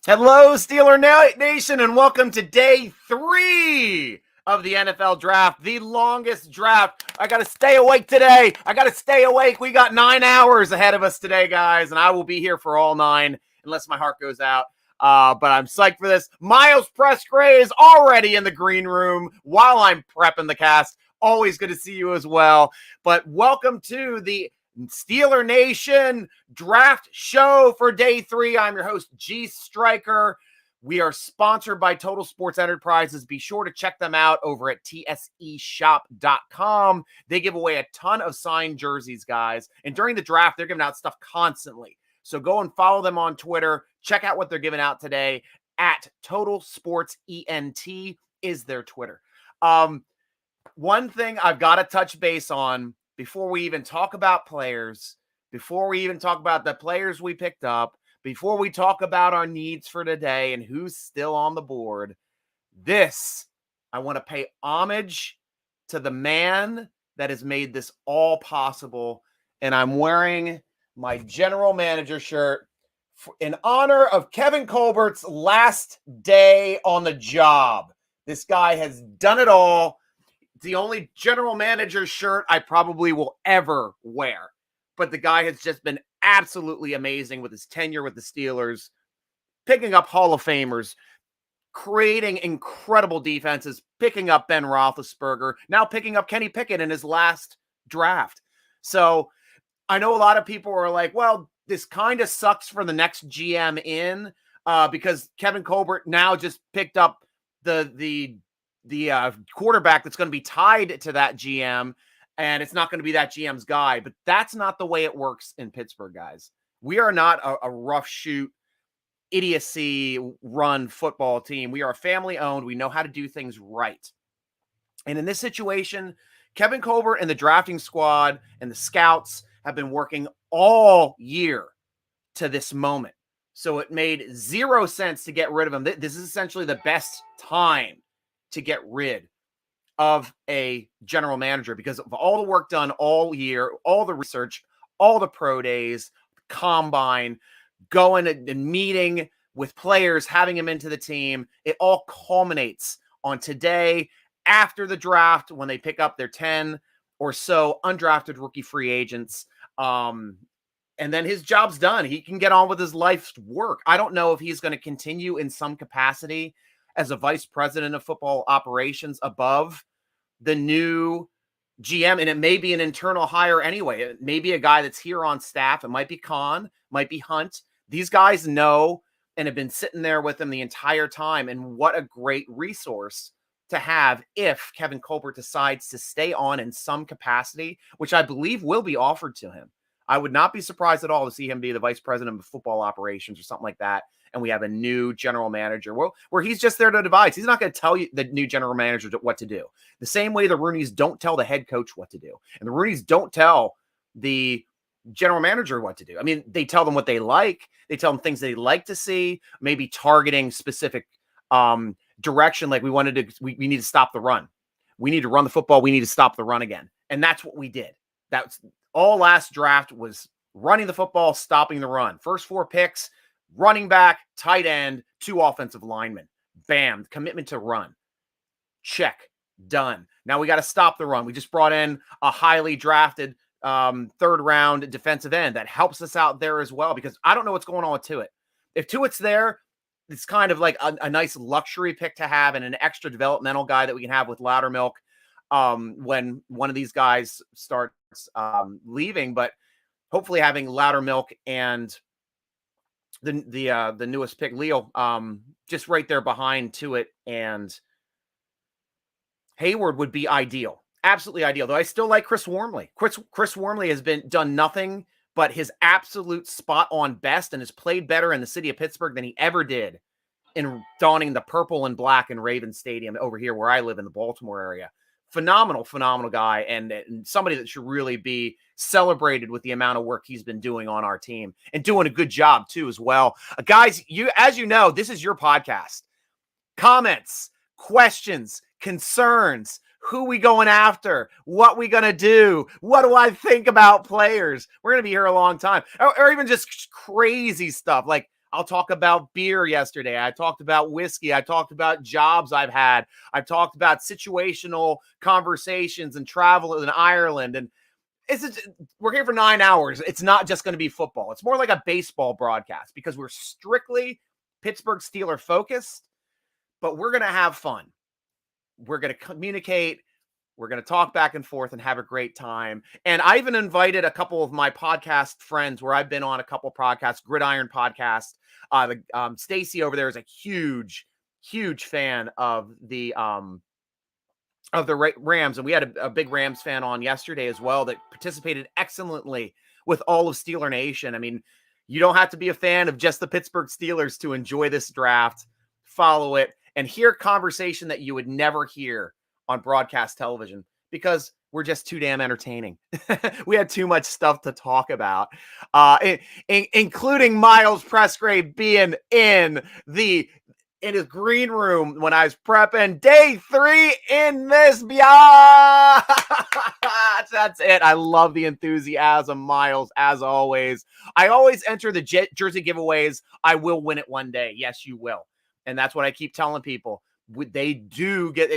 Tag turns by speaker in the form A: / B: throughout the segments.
A: Hello, Steeler Nation, and welcome to day 3 of the NFL draft, the longest draft. I got to stay awake today. We got 9 hours ahead of us today, guys, and I will be here for all 9 unless my heart goes out. But I'm psyched for this. Miles Prescray is already in the green room while I'm prepping the cast. Always good to see you as well. But welcome to the Steeler Nation draft show for day 3. I'm your host, G Striker. We are sponsored by Total Sports Enterprises. Be sure to check them out over at tseshop.com. They give away a ton of signed jerseys, guys. And during the draft, they're giving out stuff constantly. So go and follow them on Twitter. Check out what they're giving out today at Total Sports ENT is their Twitter. One thing I've got to touch base on before we even talk about players, before we even talk about the players we picked up, before we talk about our needs for today and who's still on the board, I want to pay homage to the man that has made this all possible. And I'm wearing my general manager shirt in honor of Kevin Colbert's last day on the job. This guy has done it all. The only general manager shirt I probably will ever wear. But the guy has just been absolutely amazing with his tenure with the Steelers, picking up Hall of Famers, creating incredible defenses, picking up Ben Roethlisberger, now picking up Kenny Pickett in his last draft. So I know a lot of people are like, well, this kind of sucks for the next GM in because Kevin Colbert now just picked up the quarterback that's going to be tied to that GM, and it's not going to be that GM's guy. But that's not the way it works in Pittsburgh, guys. We are not a rough shoot, idiocy run football team. We are family owned. We know how to do things right. And in this situation, Kevin Colbert and the drafting squad and the scouts have been working all year to this moment. So it made zero sense to get rid of him. This is essentially the best time to get rid of a general manager because of all the work done all year, all the research, all the pro days, combine, going and meeting with players, having them into the team. It all culminates on today after the draft when they pick up their 10 or so undrafted rookie free agents. And then his job's done. He can get on with his life's work. I don't know if he's going to continue in some capacity as a vice president of football operations above the new GM. And it may be an internal hire anyway. It may be a guy that's here on staff. It might be Khan, might be Hunt. These guys know and have been sitting there with him the entire time. And what a great resource to have if Kevin Colbert decides to stay on in some capacity, which I believe will be offered to him. I would not be surprised at all to see him be the vice president of football operations or something like that. And we have a new general manager where he's just there to advise. He's not going to tell you the new general manager what to do. The same way the Rooneys don't tell the head coach what to do. And the Rooneys don't tell the general manager what to do. I mean, they tell them what they like. They tell them things they like to see, maybe targeting specific direction. Like we need to stop the run. We need to run the football. We need to stop the run again. And that's what we did. That's all last draft was running the football, stopping the run. First 4 picks, running back, tight end, 2 offensive linemen. Bam. Commitment to run. Check. Done. Now we got to stop the run. We just brought in a highly drafted 3rd round defensive end that helps us out there as well because I don't know what's going on with Tuitt. If Tuitt's there, it's kind of like a nice luxury pick to have and an extra developmental guy that we can have with Loudermilk when one of these guys starts leaving. But hopefully having Loudermilk and the newest pick, Leo, just right there behind Tuitt and Hayward would be ideal. Absolutely ideal. Though I still like Chris Wormley. Chris Wormley has done nothing but his absolute spot on best and has played better in the city of Pittsburgh than he ever did in donning the purple and black in Raven Stadium over here where I live in the Baltimore area. Phenomenal guy and somebody that should really be celebrated with the amount of work he's been doing on our team and doing a good job too as well. Guys, as you know, this is your podcast. Comments, questions, concerns, who we going after, what we going to do, what do I think about players? We're going to be here a long time. Or even just crazy stuff like, I'll talk about beer yesterday. I talked about whiskey. I talked about jobs I've had. I've talked about situational conversations and travel in Ireland. And we're here for 9 hours. It's not just going to be football. It's more like a baseball broadcast because we're strictly Pittsburgh Steeler focused, but we're going to have fun. We're going to communicate. We're going to talk back and forth and have a great time. And I even invited a couple of my podcast friends where I've been on a couple podcasts, Gridiron podcast. Stacy over there is a huge fan of the Rams. And we had a big Rams fan on yesterday as well that participated excellently with all of Steeler Nation. I mean, you don't have to be a fan of just the Pittsburgh Steelers to enjoy this draft, follow it, and hear conversation that you would never hear on broadcast television because we're just too damn entertaining. We had too much stuff to talk about, including Miles Presgrave being in his green room when I was prepping day 3 in this. That's it. I love the enthusiasm, Miles, as always. I always enter the jersey giveaways. I will win it one day. Yes, you will. And that's what I keep telling people. They do get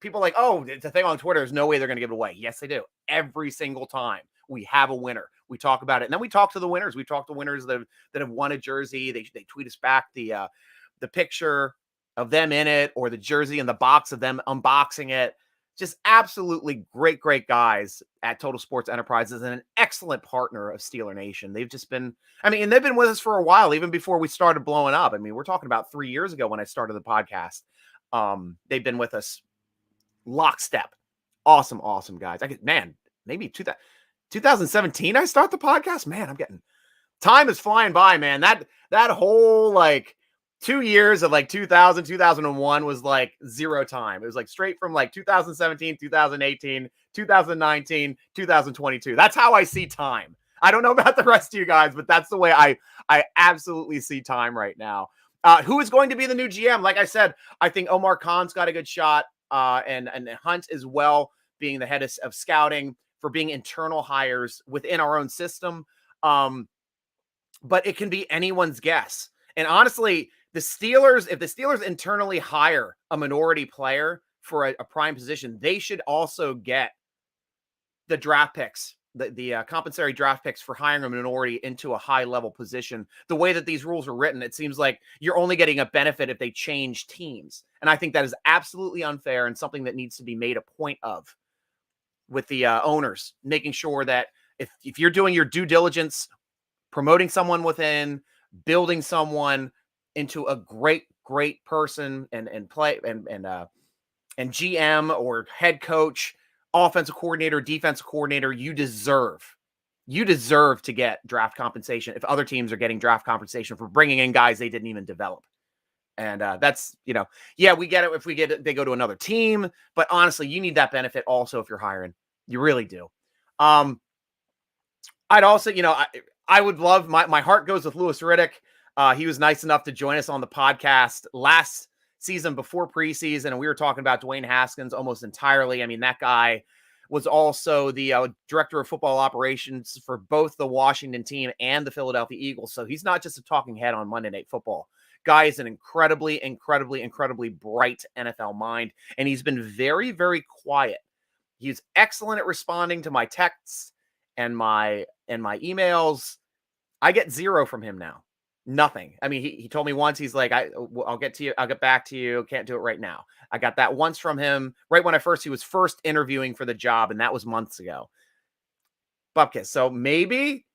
A: people like, oh, it's a thing on Twitter. There's no way they're going to give it away. Yes, they do. Every single time we have a winner, we talk about it. And then we talk to the winners. We talk to winners that have won a jersey. They tweet us back the picture of them in it or the jersey in the box of them unboxing it. Just absolutely great guys at Total Sports Enterprises and an excellent partner of Steeler Nation. They've just been, and they've been with us for a while, even before we started blowing up. I mean, we're talking about 3 years ago when I started the podcast. They've been with us lockstep. Awesome guys. Maybe 2017 I start the podcast. Man, time is flying by, man. That whole 2 years of 2001 was zero time. It was straight from 2017, 2018, 2019, 2022. That's how I see time. I don't know about the rest of you guys, but that's the way I absolutely see time right now. Who is going to be the new GM? Like I said, I think Omar Khan's got a good shot, and Hunt as well, being the head of scouting, for being internal hires within our own system. But it can be anyone's guess. And honestly, if the Steelers internally hire a minority player for a prime position, they should also get the draft picks, the compensatory draft picks for hiring a minority into a high-level position. The way that these rules are written, it seems like you're only getting a benefit if they change teams. And I think that is absolutely unfair and something that needs to be made a point of with the owners, making sure that if you're doing your due diligence, promoting someone within, building someone into a great person and GM or head coach, offensive coordinator, defensive coordinator, you deserve to get draft compensation if other teams are getting draft compensation for bringing in guys they didn't even develop. And that's, we get it if they go to another team, but honestly, you need that benefit also if you're hiring. You really do. I'd also, I would love, my heart goes with Louis Riddick. He was nice enough to join us on the podcast last season before preseason, and we were talking about Dwayne Haskins almost entirely. I mean, that guy was also the director of football operations for both the Washington team and the Philadelphia Eagles. So he's not just a talking head on Monday Night Football. Guy is an incredibly bright NFL mind, and he's been very, very quiet. He's excellent at responding to my texts and my emails. I get zero from him now. Nothing. I mean, he told me once, he's like, I'll get to you. I'll get back to you. Can't do it right now. I got that once from him right when he was first interviewing for the job. And that was months ago. Bupkis. So maybe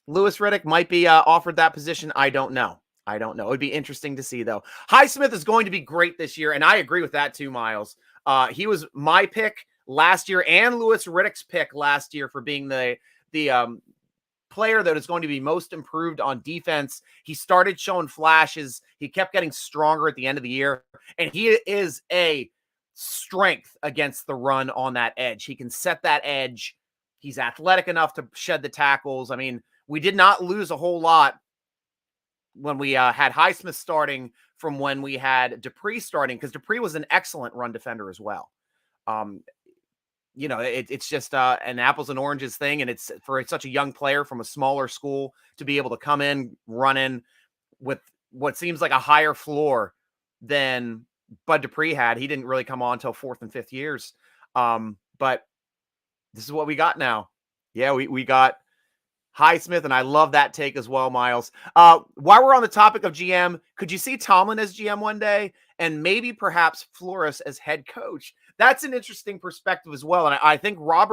A: Louis Riddick might be offered that position. I don't know. It would be interesting to see, though. Highsmith is going to be great this year. And I agree with that too, Miles. He was my pick last year and Louis Riddick's pick last year for being the player that is going to be most improved on defense. He started showing flashes. He kept getting stronger at the end of the year, and he is a strength against the run on that edge. He can set that edge. He's athletic enough to shed the tackles. I mean, we did not lose a whole lot when we had Highsmith starting from when we had Dupree starting, because Dupree was an excellent run defender as well. It's just an apples and oranges thing. And it's for such a young player from a smaller school to be able to come in, run in with what seems like a higher floor than Bud Dupree had. He didn't really come on until 4th and 5th years. But this is what we got now. Yeah, we got Highsmith, and I love that take as well, Miles. While we're on the topic of GM, could you see Tomlin as GM one day and maybe perhaps Flores as head coach? That's an interesting perspective as well. And I think Rad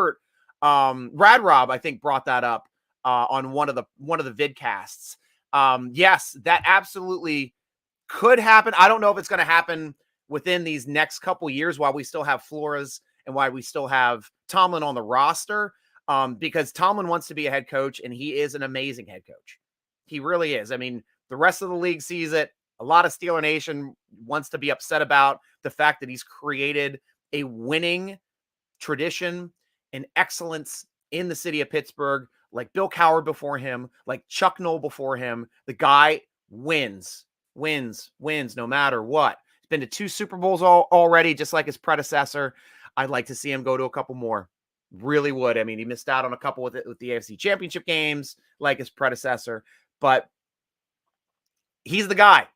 A: Rob, I think, brought that up on one of the vidcasts. Yes, that absolutely could happen. I don't know if it's going to happen within these next couple years while we still have Flores and why we still have Tomlin on the roster. Because Tomlin wants to be a head coach, and he is an amazing head coach. He really is. I mean, the rest of the league sees it. A lot of Steeler Nation wants to be upset about the fact that he's created a winning tradition and excellence in the city of Pittsburgh, like Bill Cowher before him, like Chuck Noll before him. The guy wins no matter what. He's been to 2 Super Bowls already, just like his predecessor. I'd like to see him go to a couple more. Really would. I mean, he missed out on a couple with the AFC Championship games, like his predecessor, but he's the guy.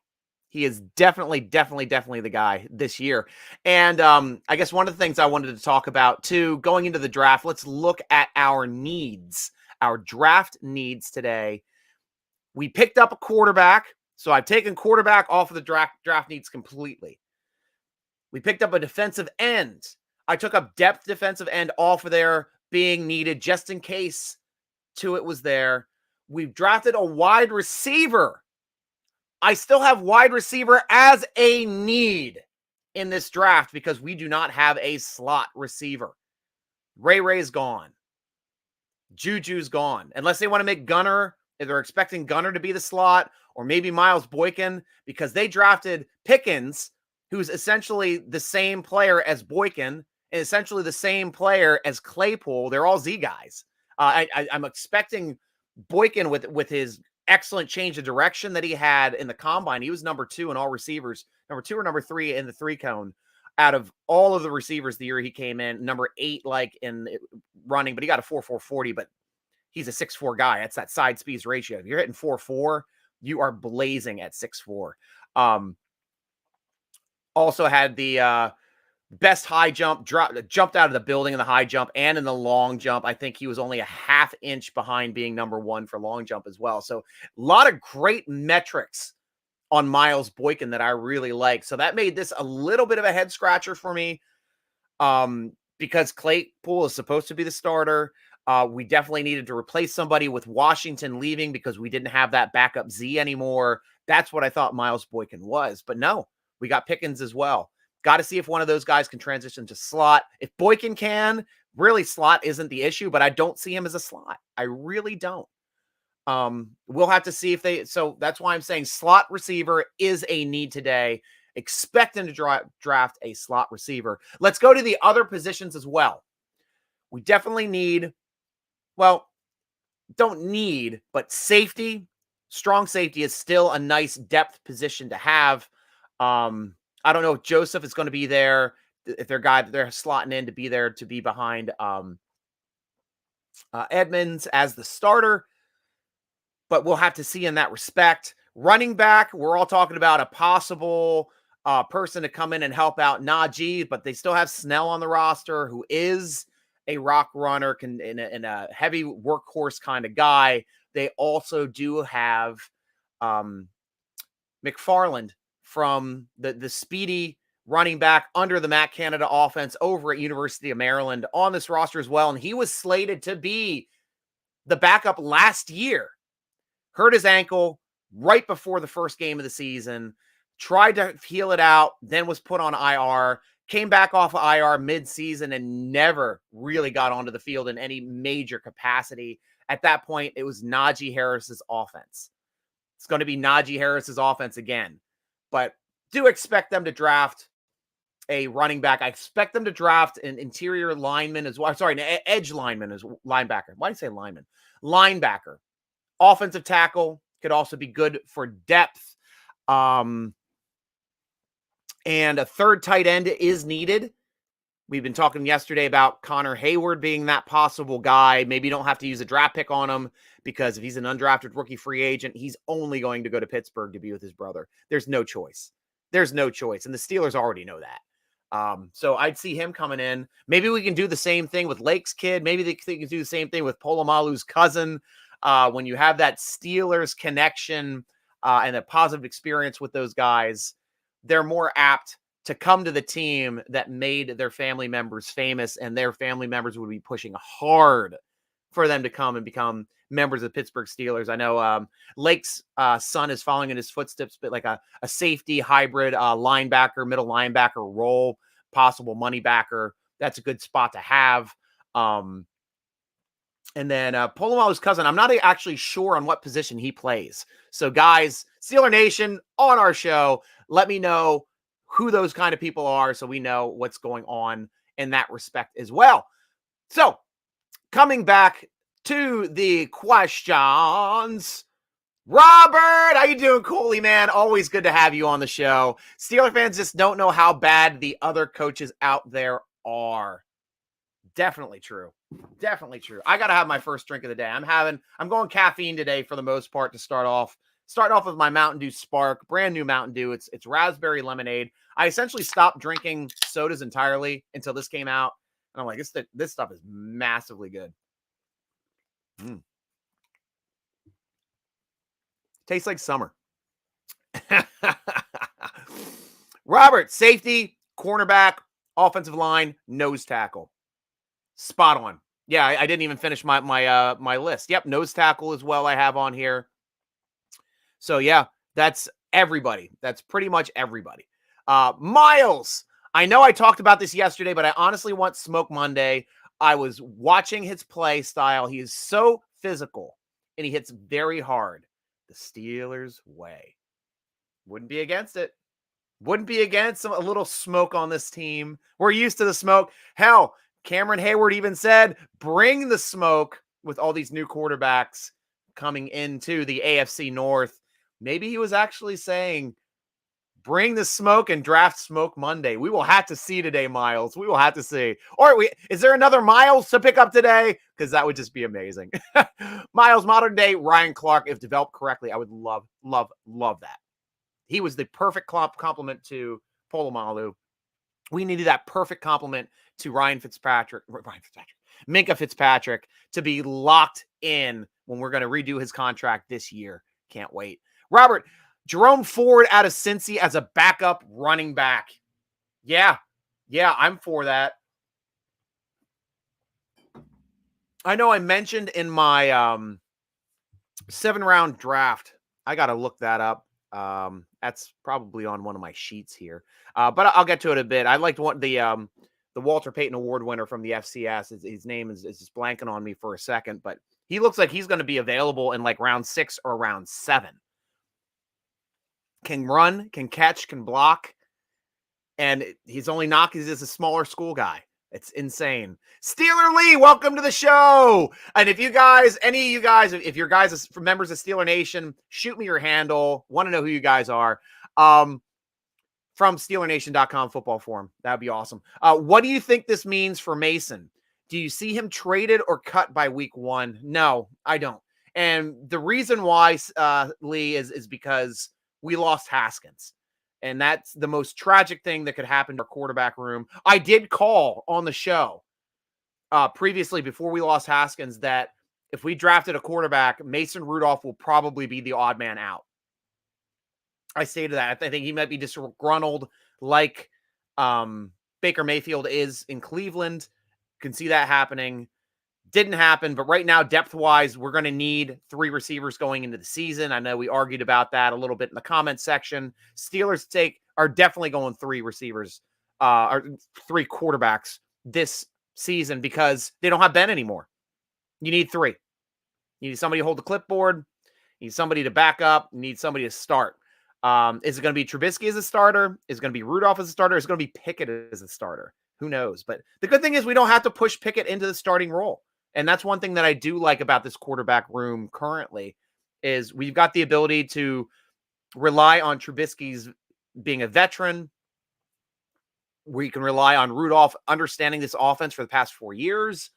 A: He is definitely the guy this year. And I guess one of the things I wanted to talk about too, going into the draft, let's look at our needs, our draft needs today. We picked up a quarterback, so I've taken quarterback off of the draft needs completely. We picked up a defensive end. I took up depth defensive end off of there being needed just in case Tuitt was there. We've drafted a wide receiver. I still have wide receiver as a need in this draft because we do not have a slot receiver. Ray's gone. Juju's gone. Unless they want to make Gunner, if they're expecting Gunner to be the slot, or maybe Miles Boykin, because they drafted Pickens, who's essentially the same player as Boykin, and essentially the same player as Claypool. They're all Z guys. I'm expecting Boykin with his excellent change of direction that he had in the combine. He was number 2 in all receivers, number 2 or number 3 in the 3-cone out of all of the receivers the year he came in, number 8 like in running, but he got a 4.4 40, but he's a 6'4" guy. That's that side speeds ratio. If you're hitting 4.4, you are blazing at 6'4". Also had the best high jump, jumped out of the building in the high jump and in the long jump. I think he was only a half inch behind being number 1 for long jump as well. So a lot of great metrics on Miles Boykin that I really like. So that made this a little bit of a head scratcher for me because Claypool is supposed to be the starter. We definitely needed to replace somebody with Washington leaving because we didn't have that backup Z anymore. That's what I thought Miles Boykin was. But no, we got Pickens as well. Got to see if one of those guys can transition to slot. If Boykin can, really slot isn't the issue, but I don't see him as a slot. I really don't. We'll have to see if they, so that's why I'm saying slot receiver is a need today. Expect them to draft a slot receiver. Let's go to the other positions as well. We definitely need, well, don't need, but safety, strong safety is still a nice depth position to have. I don't know if Joseph is going to be there, if they're slotting in to be there to be behind Edmonds as the starter, but we'll have to see in that respect. Running back, we're all talking about a possible person to come in and help out Najee, but they still have Snell on the roster, who is a rock runner and a heavy workhorse kind of guy. They also do have McFarland from the speedy running back under the Matt Canada offense over at University of Maryland on this roster as well. And he was slated to be the backup last year. Hurt his ankle right before the first game of the season, tried to heal it out, then was put on IR, came back off of IR mid-season and never really got onto the field in any major capacity. At that point, it was Najee Harris's offense. It's going to be Najee Harris's offense again. But do expect them to draft a running back. I expect them to draft an interior lineman as well. Sorry, an edge lineman as linebacker. Why did I say lineman? Linebacker. Offensive tackle could also be good for depth. And a third tight end is needed. We've been talking yesterday about Connor Hayward being that possible guy. Maybe you don't have to use a draft pick on him because if he's an undrafted rookie free agent, he's only going to go to Pittsburgh to be with his brother. There's no choice. There's no choice. And the Steelers already know that. So I'd see him coming in. Maybe we can do the same thing with Lake's kid. Maybe they can do the same thing with Polamalu's cousin. When you have that Steelers connection and a positive experience with those guys, they're more apt to come to the team that made their family members famous, and their family members would be pushing hard for them to come and become members of Pittsburgh Steelers. I know Lake's son is following in his footsteps, but like a safety hybrid linebacker, middle linebacker role, possible money backer. That's a good spot to have. And then Polamalu's cousin, I'm not actually sure on what position he plays. So guys, Steeler Nation on our show, let me know who those kind of people are so we know what's going on in that respect as well. So coming back to the questions. Robert, how you doing, Cooley, man? Always good to have you on the show. Steeler fans just don't know how bad the other coaches out there are. Definitely true. Definitely true. I got to have my first drink of the day. I'm going caffeine today for the most part to start off. Starting off with my Mountain Dew Spark, brand new Mountain Dew. It's raspberry lemonade. I essentially stopped drinking sodas entirely until this came out. And I'm like, this stuff is massively good. Tastes like summer. Robert, safety, cornerback, offensive line, nose tackle. Spot on. Yeah, I didn't even finish my list. Yep, nose tackle as well I have on here. So yeah, that's everybody. That's pretty much everybody. Miles, I know I talked about this yesterday, but I honestly want Smoke Monday. I was watching his play style. He is so physical, and he hits very hard. The Steelers way. Wouldn't be against it. Wouldn't be against a little smoke on this team. We're used to the smoke. Hell, Cameron Hayward even said, bring the smoke with all these new quarterbacks coming into the AFC North. Maybe he was actually saying, bring the smoke and draft Smoke Monday. We will have to see today, Miles. We will have to see. Or is there another Miles to pick up today? Because that would just be amazing. Miles, modern day Ryan Clark, if developed correctly, I would love, love, love that. He was the perfect complement to Polamalu. We needed that perfect complement to Minkah Fitzpatrick to be locked in when we're going to redo his contract this year. Can't wait. Robert, Jerome Ford out of Cincy as a backup running back. Yeah, I'm for that. I know I mentioned in my 7-round draft, I got to look that up. That's probably on one of my sheets here. But I'll get to it a bit. I liked the Walter Payton Award winner from the FCS. His name is just blanking on me for a second, but he looks like he's going to be available in like round 6 or round 7. Can run, can catch, can block. And he's only knock. He's just a smaller school guy. It's insane. Steeler Lee, welcome to the show. And if you guys, if you're guys members of Steeler Nation, shoot me your handle. Want to know who you guys are. From SteelerNation.com football forum. That'd be awesome. What do you think this means for Mason? Do you see him traded or cut by week 1? No, I don't. And the reason why, Lee, is because we lost Haskins. And that's the most tragic thing that could happen to our quarterback room. I did call on the show previously before we lost Haskins that if we drafted a quarterback, Mason Rudolph will probably be the odd man out. I stated that. I think he might be disgruntled like Baker Mayfield is in Cleveland. Can see that happening. Didn't happen, but right now, depth-wise, we're going to need 3 receivers going into the season. I know we argued about that a little bit in the comment section. Steelers are definitely going 3 receivers, or 3 quarterbacks this season because they don't have Ben anymore. You need 3. You need somebody to hold the clipboard. You need somebody to back up. You need somebody to start. Is it going to be Trubisky as a starter? Is it going to be Rudolph as a starter? Is it going to be Pickett as a starter? Who knows? But the good thing is we don't have to push Pickett into the starting role. And that's one thing that I do like about this quarterback room currently is we've got the ability to rely on Trubisky's being a veteran where you can rely on Rudolph understanding this offense for the past 4 years,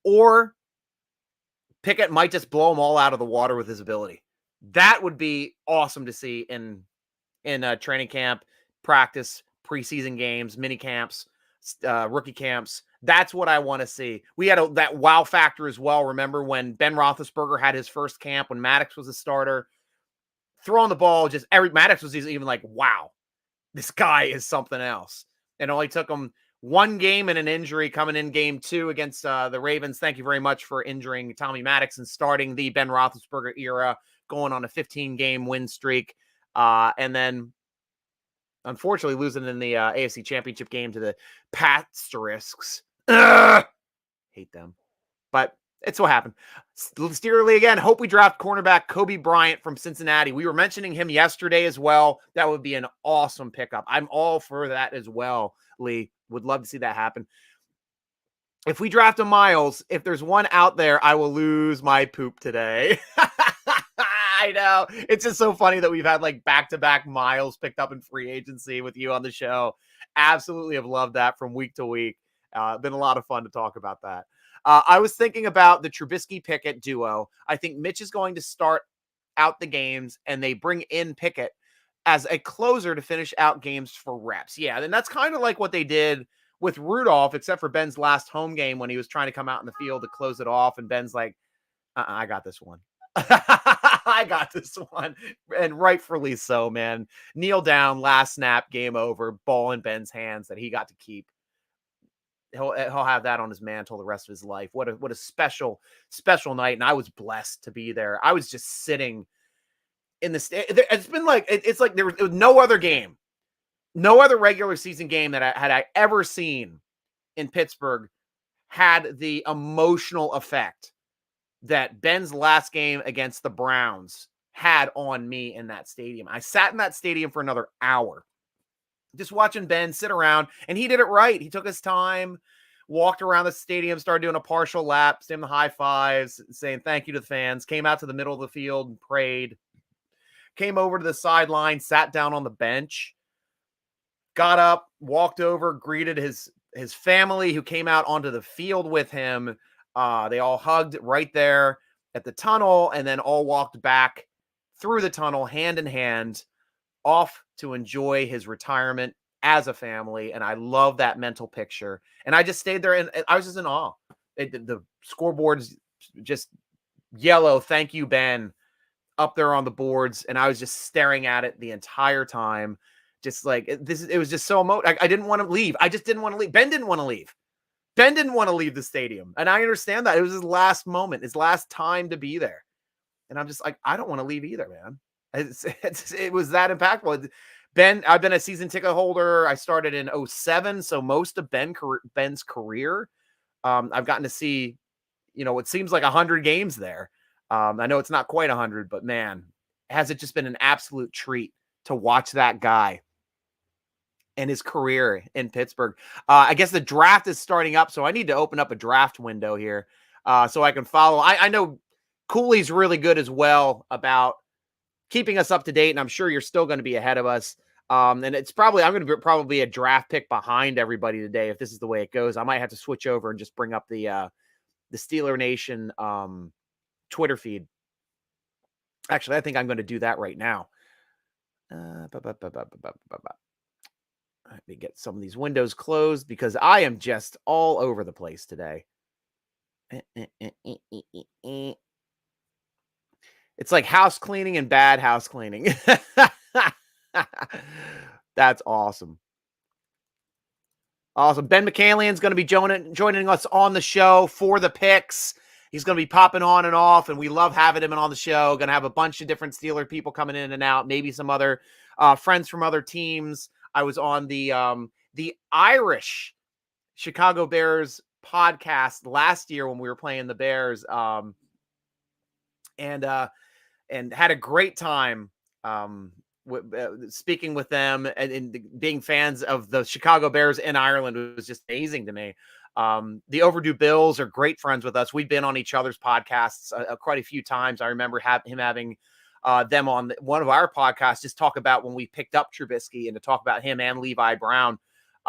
A: or Pickett might just blow them all out of the water with his ability. That would be awesome to see in training camp, practice, preseason games, mini camps, rookie camps. That's what I want to see. We had that wow factor as well. Remember when Ben Roethlisberger had his first camp, when Maddox was a starter, throwing the ball, Maddox was even like, wow, this guy is something else. And it only took him one game and an injury coming in game 2 against the Ravens. Thank you very much for injuring Tommy Maddox and starting the Ben Roethlisberger era, going on a 15-game win streak. And then, unfortunately, losing in the AFC Championship game to the Pasterisks. Hate them. But it's what happened. Steerly again. Hope we draft cornerback Kobe Bryant from Cincinnati. We were mentioning him yesterday as well. That would be an awesome pickup. I'm all for that as well, Lee. Would love to see that happen. If we draft a Miles, if there's one out there, I will lose my poop today. I know. It's just so funny that we've had like back-to-back Miles picked up in free agency with you on the show. Absolutely have loved that from week to week. Been a lot of fun to talk about that. I was thinking about the Trubisky-Pickett duo. I think Mitch is going to start out the games, and they bring in Pickett as a closer to finish out games for reps. Yeah, and that's kind of like what they did with Rudolph, except for Ben's last home game when he was trying to come out in the field to close it off, and Ben's like, I got this one. I got this one. And rightfully so, man. Kneel down, last snap, game over, ball in Ben's hands that he got to keep. He'll have that on his mantle the rest of his life. What a special night. And I was blessed to be there. I was just sitting in the it's been like, it's like there was no other game, no other regular season game that I ever seen in Pittsburgh had the emotional effect that Ben's last game against the Browns had on me in that stadium. I sat in that stadium for another hour just watching Ben sit around, and he did it right. He took his time, walked around the stadium, started doing a partial lap, saying the high fives, saying thank you to the fans, came out to the middle of the field and prayed, came over to the sideline, sat down on the bench, got up, walked over, greeted his family who came out onto the field with him. They all hugged right there at the tunnel, and then all walked back through the tunnel hand in hand off to enjoy his retirement as a family. And I love that mental picture. And I just stayed there, and I was just in awe. The scoreboard's just yellow, thank you, Ben, up there on the boards. And I was just staring at it the entire time. Just like it was just so emotional. I didn't want to leave. I just didn't want to leave. Ben didn't want to leave. Ben didn't want to leave the stadium. And I understand that. It was his last moment, his last time to be there. And I'm just like, I don't want to leave either, man. It was that impactful. Ben, I've been a season ticket holder. I started in 2007. So most of Ben's career, I've gotten to see, it seems like 100 games there. I know it's not quite 100, but man, has it just been an absolute treat to watch that guy and his career in Pittsburgh. I guess the draft is starting up, so I need to open up a draft window here so I can follow. I know Cooley's really good as well about keeping us up to date, and I'm sure you're still going to be ahead of us. And I'm going to probably be a draft pick behind everybody today if this is the way it goes. I might have to switch over and just bring up the Steeler Nation Twitter feed. Actually, I think I'm going to do that right now. Let me get some of these windows closed because I am just all over the place today. It's like house cleaning and bad house cleaning. That's awesome. Awesome. Ben McCallion is going to be joining us on the show for the picks. He's going to be popping on and off, and we love having him on the show. Going to have a bunch of different Steeler people coming in and out, maybe some other friends from other teams. I was on the Irish Chicago Bears podcast last year when we were playing the Bears, and had a great time speaking with them and being fans of the Chicago Bears in Ireland. It was just amazing to me. The Overdue Bills are great friends with us. We've been on each other's podcasts quite a few times. I remember him having them on one of our podcasts, just talk about when we picked up Trubisky and to talk about him and Levi Brown.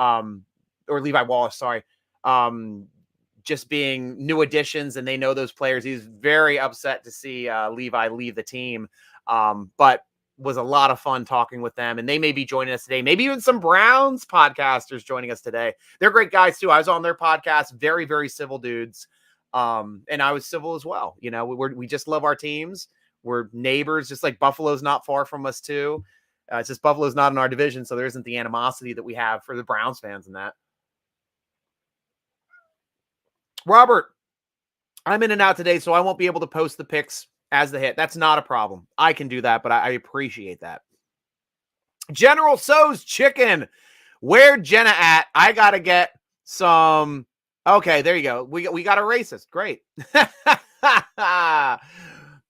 A: or Levi Wallace, sorry, just being new additions, and they know those players. He's very upset to see Levi leave the team, but was a lot of fun talking with them, and they may be joining us today. Maybe even some Browns podcasters joining us today. They're great guys too. I was on their podcast, very, very civil dudes. And I was civil as well. You know, we just love our teams. We're neighbors, just like Buffalo's not far from us too. It's just Buffalo's not in our division, so there isn't the animosity that we have for the Browns fans in that. Robert, I'm in and out today, so I won't be able to post the picks as the hit. That's not a problem. I can do that, but I appreciate that. General So's Chicken. Where Jenna at? I got to get some. Okay, there you go. We got a racist. Great.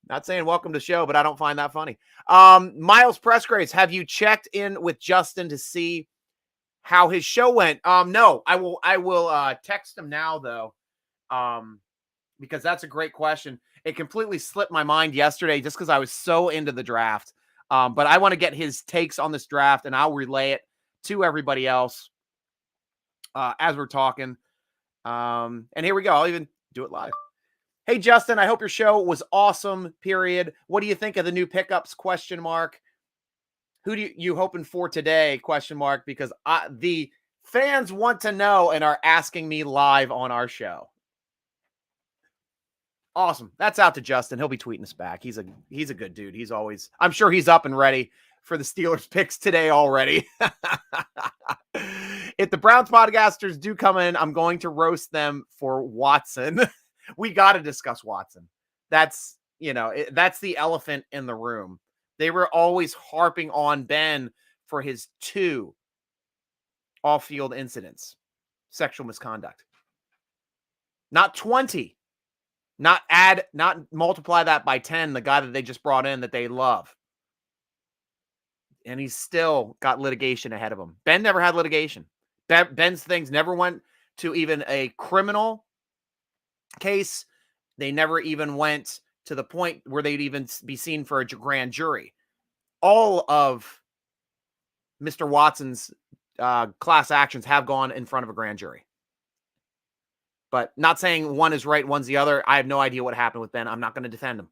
A: Not saying welcome to the show, but I don't find that funny. Miles Pressgraves, have you checked in with Justin to see how his show went? No, I will text him now though. Because that's a great question. It completely slipped my mind yesterday just because I was so into the draft. But I want to get his takes on this draft, and I'll relay it to everybody else as we're talking. And here we go. I'll even do it live. Hey, Justin, I hope your show was awesome, period. What do you think of the new pickups, ? Who do you hoping for today, ? Because the fans want to know and are asking me live on our show. Awesome. That's out to Justin. He'll be tweeting us back. He's a good dude. He's always, I'm sure he's up and ready for the Steelers picks today already. If the Browns podcasters do come in, I'm going to roast them for Watson. We got to discuss Watson. That's the elephant in the room. They were always harping on Ben for his 2 off-field incidents, sexual misconduct. Not 20. Not multiply that by 10, the guy that they just brought in that they love. And he's still got litigation ahead of him. Ben never had litigation. Ben's things never went to even a criminal case. They never even went to the point where they'd even be seen for a grand jury. All of Mr. Watson's class actions have gone in front of a grand jury. But not saying one is right, one's the other. I have no idea what happened with Ben. I'm not going to defend him.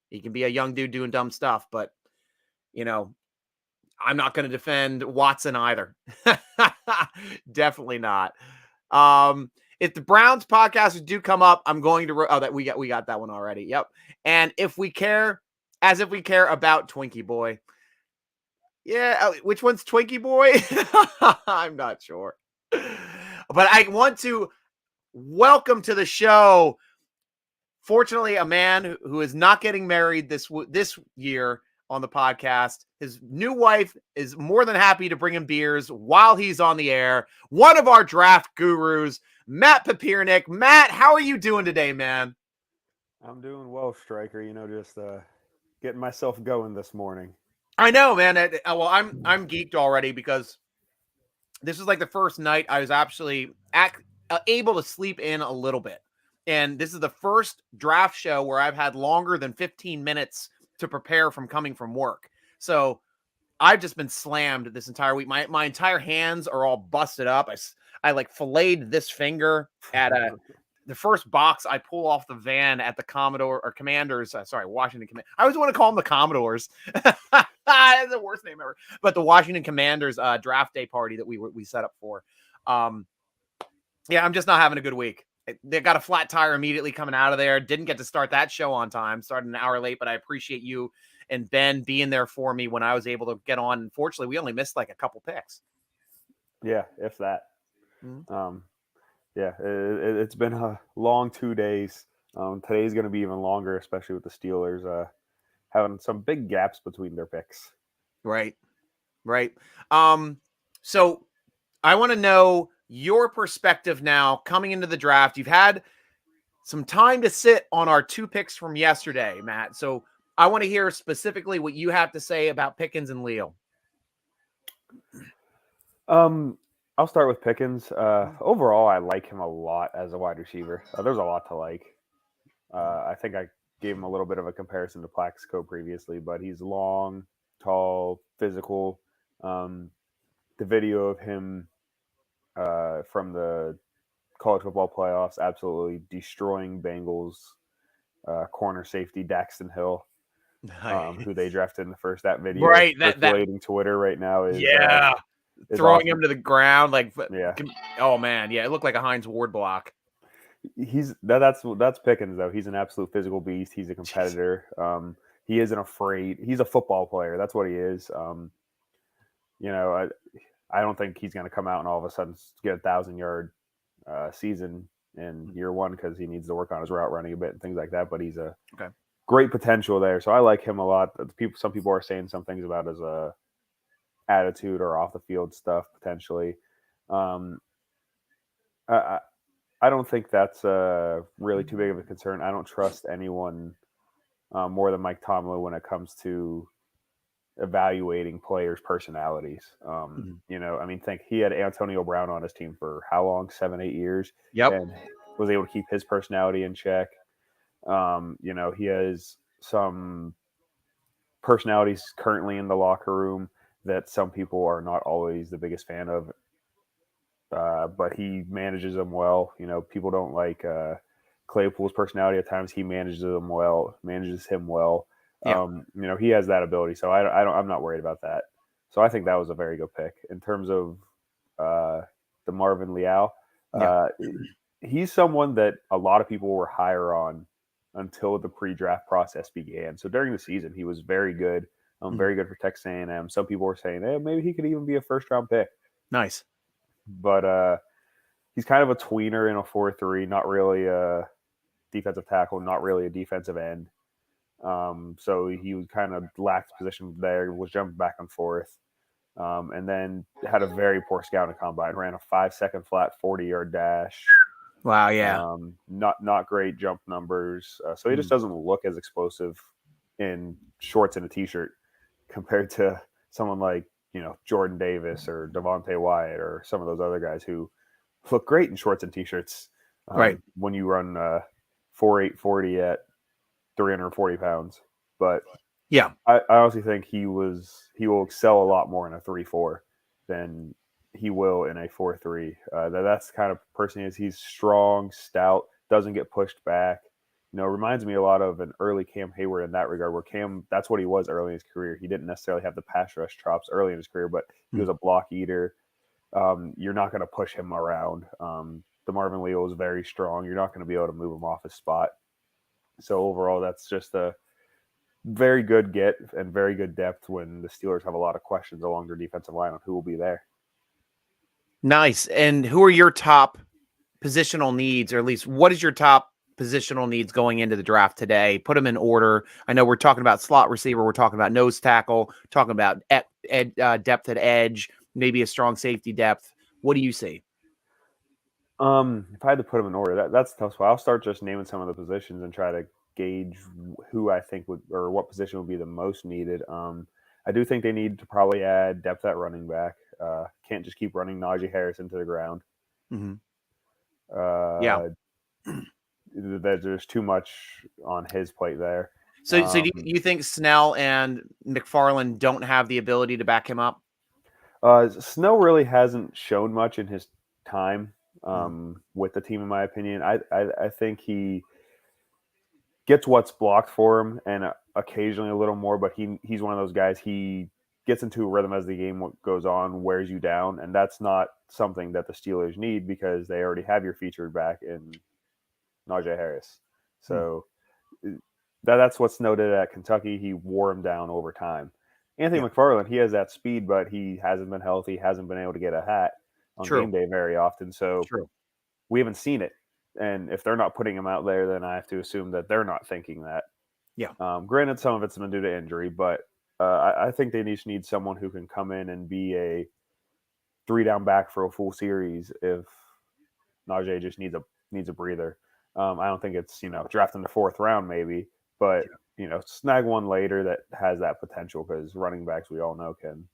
A: He can be a young dude doing dumb stuff, but, I'm not going to defend Watson either. Definitely not. If the Browns podcasters do come up, I'm going to we got that one already. Yep. And if we care about Twinkie Boy. Yeah, which one's Twinkie Boy? I'm not sure. But I want to welcome to the show, fortunately, a man who is not getting married this year on the podcast. His new wife is more than happy to bring him beers while he's on the air. One of our draft gurus, Matt Papiernick. Matt, how are you doing today, man?
B: I'm doing well, Striker. Just getting myself going this morning.
A: I know, man. Well, I'm geeked already because this is like the first night I was actually able to sleep in a little bit. And this is the first draft show where I've had longer than 15 minutes to prepare from coming from work. So I've just been slammed this entire week. My entire hands are all busted up. I like filleted this finger at the first box I pull off the van at the Commanders. Washington Commanders. I always want to call them the Commodores. That's the worst name ever. But the Washington Commanders draft day party that we set up for. Yeah, I'm just not having a good week. They got a flat tire immediately coming out of there. Didn't get to start that show on time. Started an hour late, but I appreciate you and Ben being there for me when I was able to get on. Unfortunately, we only missed like a couple picks.
B: Yeah, if that.
A: Mm-hmm.
B: It's been a long 2 days. Today's going to be even longer, especially with the Steelers having some big gaps between their picks.
A: Right. So I want to know your perspective now coming into the draft. You've had some time to sit on our 2 picks from yesterday, Matt. So I want to hear specifically what you have to say about Pickens and Leo.
B: I'll start with Pickens. Overall, I like him a lot as a wide receiver. There's a lot to like. I think I gave him a little bit of a comparison to Plaxico previously, but he's long, tall, physical. The video of him from the college football playoffs, absolutely destroying Bengals corner safety Daxton Hill, who they drafted in the first. That video
A: Right, that
B: circulating Twitter right now is
A: throwing
B: awesome.
A: him to the ground like
B: Yeah.
A: Oh man, yeah, it looked like a Heinz Ward block.
B: That's Pickens though. He's an absolute physical beast. He's a competitor. He isn't afraid. He's a football player. That's what he is. I don't think he's going to come out and all of a sudden get a 1,000-yard season in year one because he needs to work on his route running a bit and things like that. But he's a great potential there. So I like him a lot. Some people are saying some things about his attitude or off the field stuff potentially. I don't think that's really too big of a concern. I don't trust anyone more than Mike Tomlin when it comes to evaluating players' personalities. Think he had Antonio Brown on his team for how long? 7-8 years.
A: Yep.
B: And was able to keep his personality in check. He has some personalities currently in the locker room that some people are not always the biggest fan of. But he manages them well. People don't like Claypool's personality at times. He manages him well.
A: Yeah.
B: He has that ability. So I'm not worried about that. So I think that was a very good pick in terms of the Marvin Leal. He's someone that a lot of people were higher on until the pre-draft process began. So during the season, he was very good. Very good for Texas A&M. Some people were saying, hey, maybe he could even be a first-round pick.
A: Nice.
B: But he's kind of a tweener in a 4-3, not really a defensive tackle, not really a defensive end. So he was kind of lacked position there, was jumping back and forth, and then had a very poor scouting combine. Ran a 5-second flat 40-yard dash.
A: Wow, yeah.
B: Not great jump numbers. So he just doesn't look as explosive in shorts and a t-shirt compared to someone like Jordan Davis or Devontae Wyatt or some of those other guys who look great in shorts and t-shirts.
A: Right.
B: When you run 4.840 at 340 pounds. But
A: yeah,
B: I honestly think he will excel a lot more in a 3-4 than he will in a 4-3. That's the kind of person he is. He's strong, stout, doesn't get pushed back. Reminds me a lot of an early Cam Hayward in that regard, where Cam, that's what he was early in his career. He didn't necessarily have the pass rush chops early in his career, but he was a block eater. You're not going to push him around. The Marvin Leal is very strong. You're not going to be able to move him off his spot. So overall, that's just a very good get and very good depth when the Steelers have a lot of questions along their defensive line on who will be there.
A: Nice. And who are your top positional needs, or at least what is your top positional needs going into the draft today? Put them in order. I know we're talking about slot receiver. We're talking about nose tackle, talking about depth at edge, maybe a strong safety depth. What do you see?
B: If I had to put them in order, that's tough. So I'll start just naming some of the positions and try to gauge who I think would, or what position would be the most needed. I do think they need to probably add depth at running back. Can't just keep running Najee Harris into the ground. There's too much on his plate there.
A: So do you think Snell and McFarland don't have the ability to back him up?
B: Snell really hasn't shown much in his time with the team, in my opinion. I think he gets what's blocked for him and occasionally a little more, but he's one of those guys. He gets into a rhythm as the game goes on, wears you down, and that's not something that the Steelers need because they already have your featured back in Najee Harris. So that's what's noted at Kentucky. He wore him down over time. Anthony McFarland, he has that speed, but he hasn't been healthy, hasn't been able to get a hat on game day very often. So we haven't seen it. And if they're not putting him out there, then I have to assume that they're not thinking that.
A: Yeah.
B: Granted, some of it's been due to injury, but I think they just need someone who can come in and be a 3-down back for a full series if Najee just needs a breather. I don't think it's, draft in the 4th round maybe, but, snag one later that has that potential because running backs, we all know, can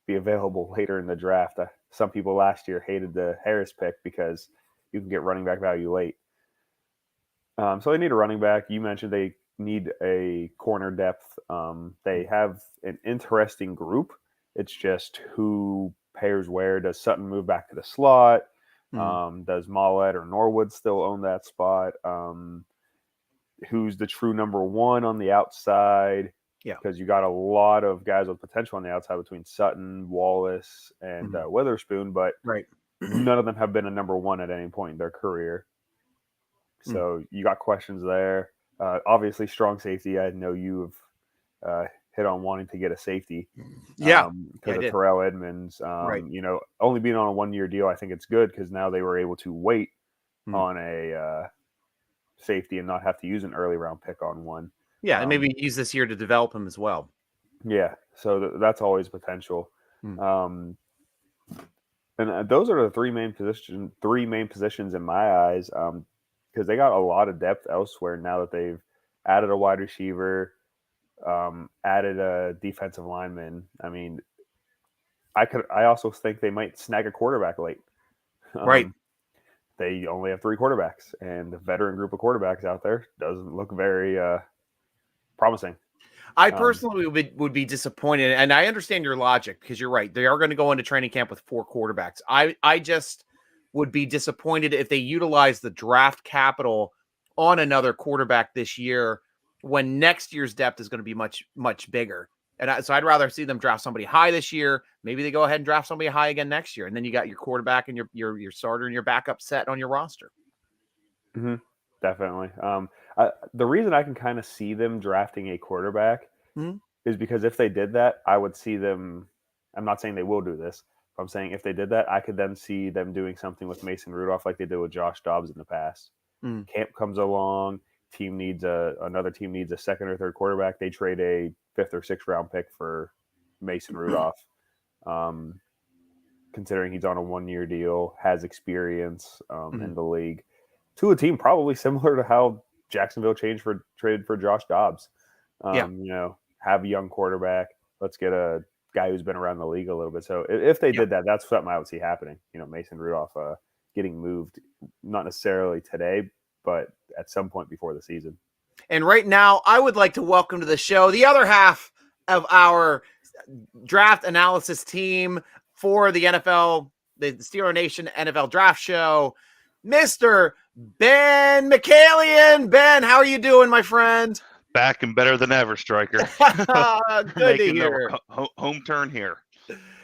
B: be available later in the draft. Some people last year hated the Harris pick because you can get running back value late. So they need a running back. You mentioned they need a corner depth. They have an interesting group. It's just who pairs where. Does Sutton move back to the slot?
A: Mm.
B: Does Mollett or Norwood still own that spot? Who's the true number one on the outside?
A: Yeah.
B: Because you got a lot of guys with potential on the outside between Sutton, Wallace, and Witherspoon, but
A: Right.
B: none of them have been a number one at any point in their career. So you got questions there. Obviously, strong safety. I know you've hit on wanting to get a safety.
A: Yeah.
B: Because of Terrell Edmonds.
A: Right.
B: You know, only being on a 1-year deal, I think it's good because now they were able to wait on a safety and not have to use an early round pick on one.
A: Yeah, and maybe use this year to develop him as well.
B: Yeah, so that's always potential. And those are the three main positions in my eyes, because they got a lot of depth elsewhere now that they've added a wide receiver, added a defensive lineman. I mean, I also think they might snag a quarterback late.
A: Right.
B: They only have 3 quarterbacks, and the veteran group of quarterbacks out there doesn't look very promising.
A: I personally would be disappointed, and I understand your logic because you're right. They are going to go into training camp with 4 quarterbacks. I just would be disappointed if they utilize the draft capital on another quarterback this year when next year's depth is going to be much, much bigger. And so I'd rather see them draft somebody high this year. Maybe they go ahead and draft somebody high again next year, and then you got your quarterback and your starter and your backup set on your roster.
B: Mm-hmm. Definitely. The reason I can kind of see them drafting a quarterback is because if they did that, I would see them. I'm not saying they will do this. But I'm saying if they did that, I could then see them doing something with Mason Rudolph like they did with Josh Dobbs in the past. Camp comes along. Another team needs a second or third quarterback. They trade a 5th or 6th round pick for Mason Rudolph. Considering he's on a 1-year deal, has experience in the league, to a team probably similar to how Jacksonville traded for Josh Dobbs. You know, have a young quarterback. Let's get a guy who's been around the league a little bit. So if they did that, that's something I would see happening. You know, Mason Rudolph getting moved, not necessarily today, but at some point before the season.
A: And right now, I would like to welcome to the show the other half of our draft analysis team for the NFL, the Steeler Nation NFL Draft Show, Mr. Ben McCallion. Ben, how are you doing, my friend?
C: Back and better than ever, Striker.
A: Good to hear.
C: Home turn here.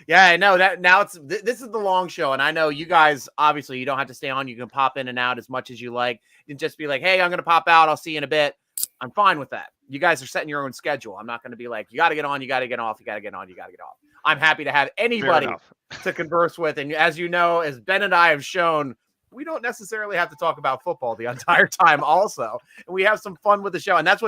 A: Yeah, I know that now this is the long show, and I know you guys, obviously you don't have to stay on. You can pop in and out as much as you like and just be like, hey, I'm going to pop out. I'll see you in a bit. I'm fine with that. You guys are setting your own schedule. I'm not going to be like, you got to get on, you got to get off, you got to get on, you got to get off. I'm happy to have anybody to converse with. And as you know, as Ben and I have shown, we don't necessarily have to talk about football the entire time also. And we have some fun with the show. And that's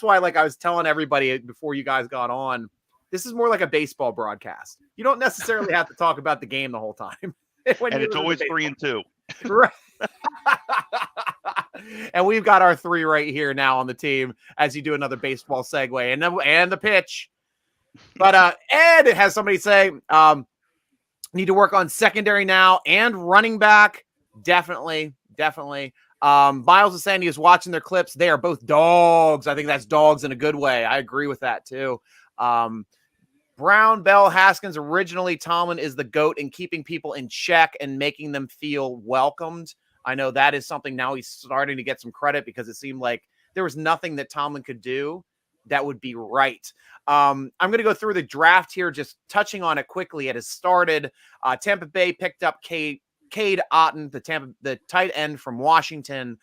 A: why, like I was telling everybody before you guys got on, this is more like a baseball broadcast. You don't necessarily have to talk about the game the whole time.
C: And it's always 3-2.
A: Right. And we've got our 3 right here now on the team as you do another baseball segue and the pitch. But Ed has somebody say, need to work on secondary now and running back. Definitely. Miles is saying he was watching their clips. They are both dogs. I think that's dogs in a good way. I agree with that too. Brown, Bell, Haskins. Originally, Tomlin is the GOAT in keeping people in check and making them feel welcomed. I know that is something now he's starting to get some credit because it seemed like there was nothing that Tomlin could do that would be right. I'm going to go through the draft here, just touching on it quickly. It has started. Tampa Bay picked up Cade Otton, the tight end from Washington.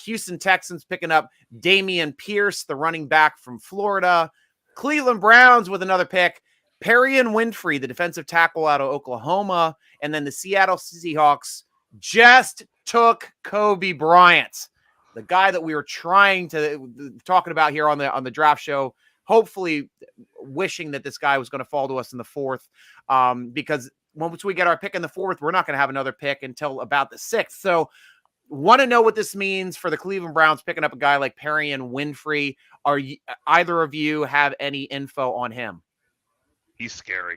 A: Houston Texans picking up Damian Pierce, the running back from Florida. Cleveland Browns with another pick, Perrion Winfrey, the defensive tackle out of Oklahoma. And then the Seattle Seahawks just took Kobe Bryant, the guy that we were talking about here on the draft show, hopefully wishing that this guy was going to fall to us in the 4th, because once we get our pick in the 4th, we're not going to have another pick until about the 6th. So want to know what this means for the Cleveland Browns picking up a guy like Perrion Winfrey. Either of you have any info on him?
C: He's scary.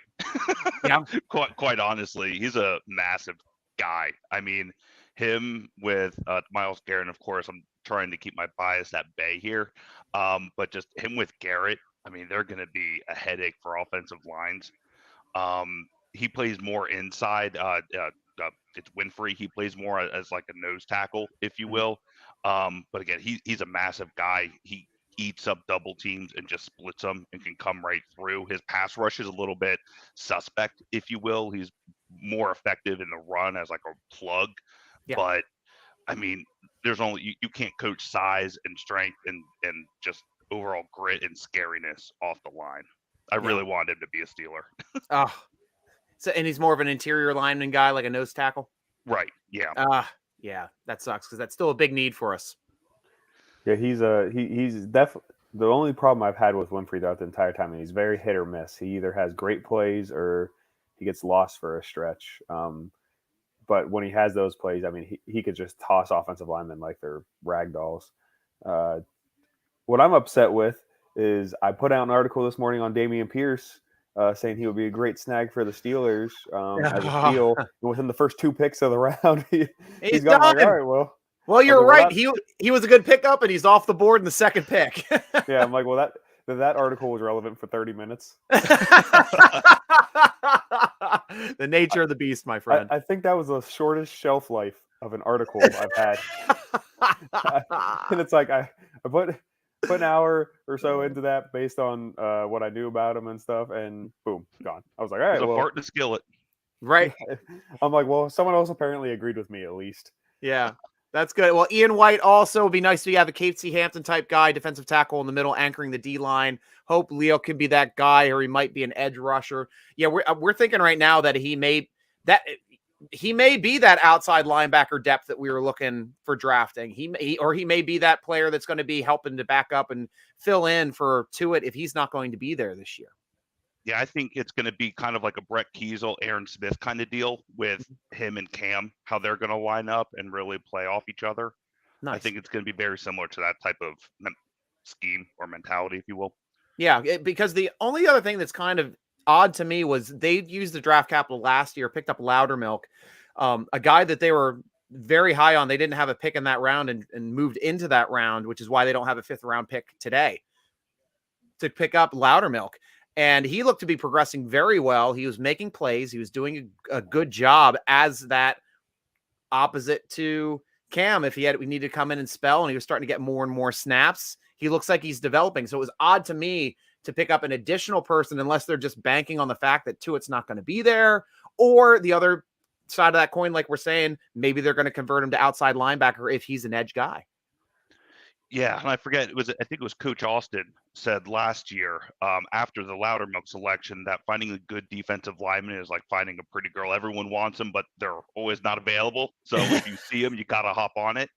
A: Yeah.
C: Quite honestly, he's a massive guy. I mean, him with Myles Garrett, of course, I'm trying to keep my bias at bay here. But just him with Garrett, I mean, they're going to be a headache for offensive lines. he plays more inside. It's Winfrey. He plays more as like a nose tackle, if you will. But again, he's a massive guy. He eats up double teams and just splits them and can come right through. His pass rush is a little bit suspect, if you will. He's more effective in the run as like a plug.
A: Yeah.
C: But I mean, there's only you can't coach size and strength and just overall grit and scariness off the line. I really wanted him to be a Steeler.
A: Oh, so and he's more of an interior lineman guy, like a nose tackle.
C: Right. Yeah.
A: Yeah, that sucks because that's still a big need for us.
B: Yeah, he's definitely the only problem I've had with Winfrey throughout the entire time. He's very hit or miss. He either has great plays or he gets lost for a stretch. But when he has those plays, I mean, he could just toss offensive linemen like they're rag dolls. What I'm upset with is I put out an article this morning on Dameon Pierce saying he would be a great snag for the Steelers as a steal. And within the first 2 picks of the round, he's gone like, all right,
A: well, you're right. He was a good pickup, and he's off the board in the second pick.
B: Yeah, I'm like, well, that article was relevant for 30 minutes.
A: The nature of the beast, my friend.
B: I think that was the shortest shelf life of an article I've had. And it's like I put an hour or so into that based on what I knew about him and stuff, and boom, gone. I was like, all right,
C: well, a fart in a skillet.
A: Right.
B: I'm like, well, someone else apparently agreed with me at least.
A: Yeah. That's good. Well, Ian White also would be nice to have a Casey Hampton type guy, defensive tackle in the middle, anchoring the D line. Hope Leo could be that guy, or he might be an edge rusher. Yeah, we're thinking right now that he may be that outside linebacker depth that we were looking for drafting. He may be that player that's going to be helping to back up and fill in for Tuitt if he's not going to be there this year.
C: Yeah, I think it's going to be kind of like a Brett Kiesel, Aaron Smith kind of deal with him and Cam, how they're going to line up and really play off each other. Nice. I think it's going to be very similar to that type of scheme or mentality, if you will.
A: Yeah, because the only other thing that's kind of odd to me was they used the draft capital last year, picked up Loudermilk, a guy that they were very high on. They didn't have a pick in that round and moved into that round, which is why they don't have a 5th round pick today to pick up Loudermilk. And he looked to be progressing very well. He was making plays. He was doing a good job as that opposite to Cam. We needed to come in and spell, and he was starting to get more and more snaps. He looks like he's developing. So it was odd to me to pick up an additional person unless they're just banking on the fact that Tuitt's not going to be there, or the other side of that coin, like we're saying, maybe they're going to convert him to outside linebacker if he's an edge guy.
C: Yeah, and I forget, I think it was Coach Austin said last year after the Loudermilk selection that finding a good defensive lineman is like finding a pretty girl. Everyone wants them, but they're always not available. So if you see them, you got to hop on it.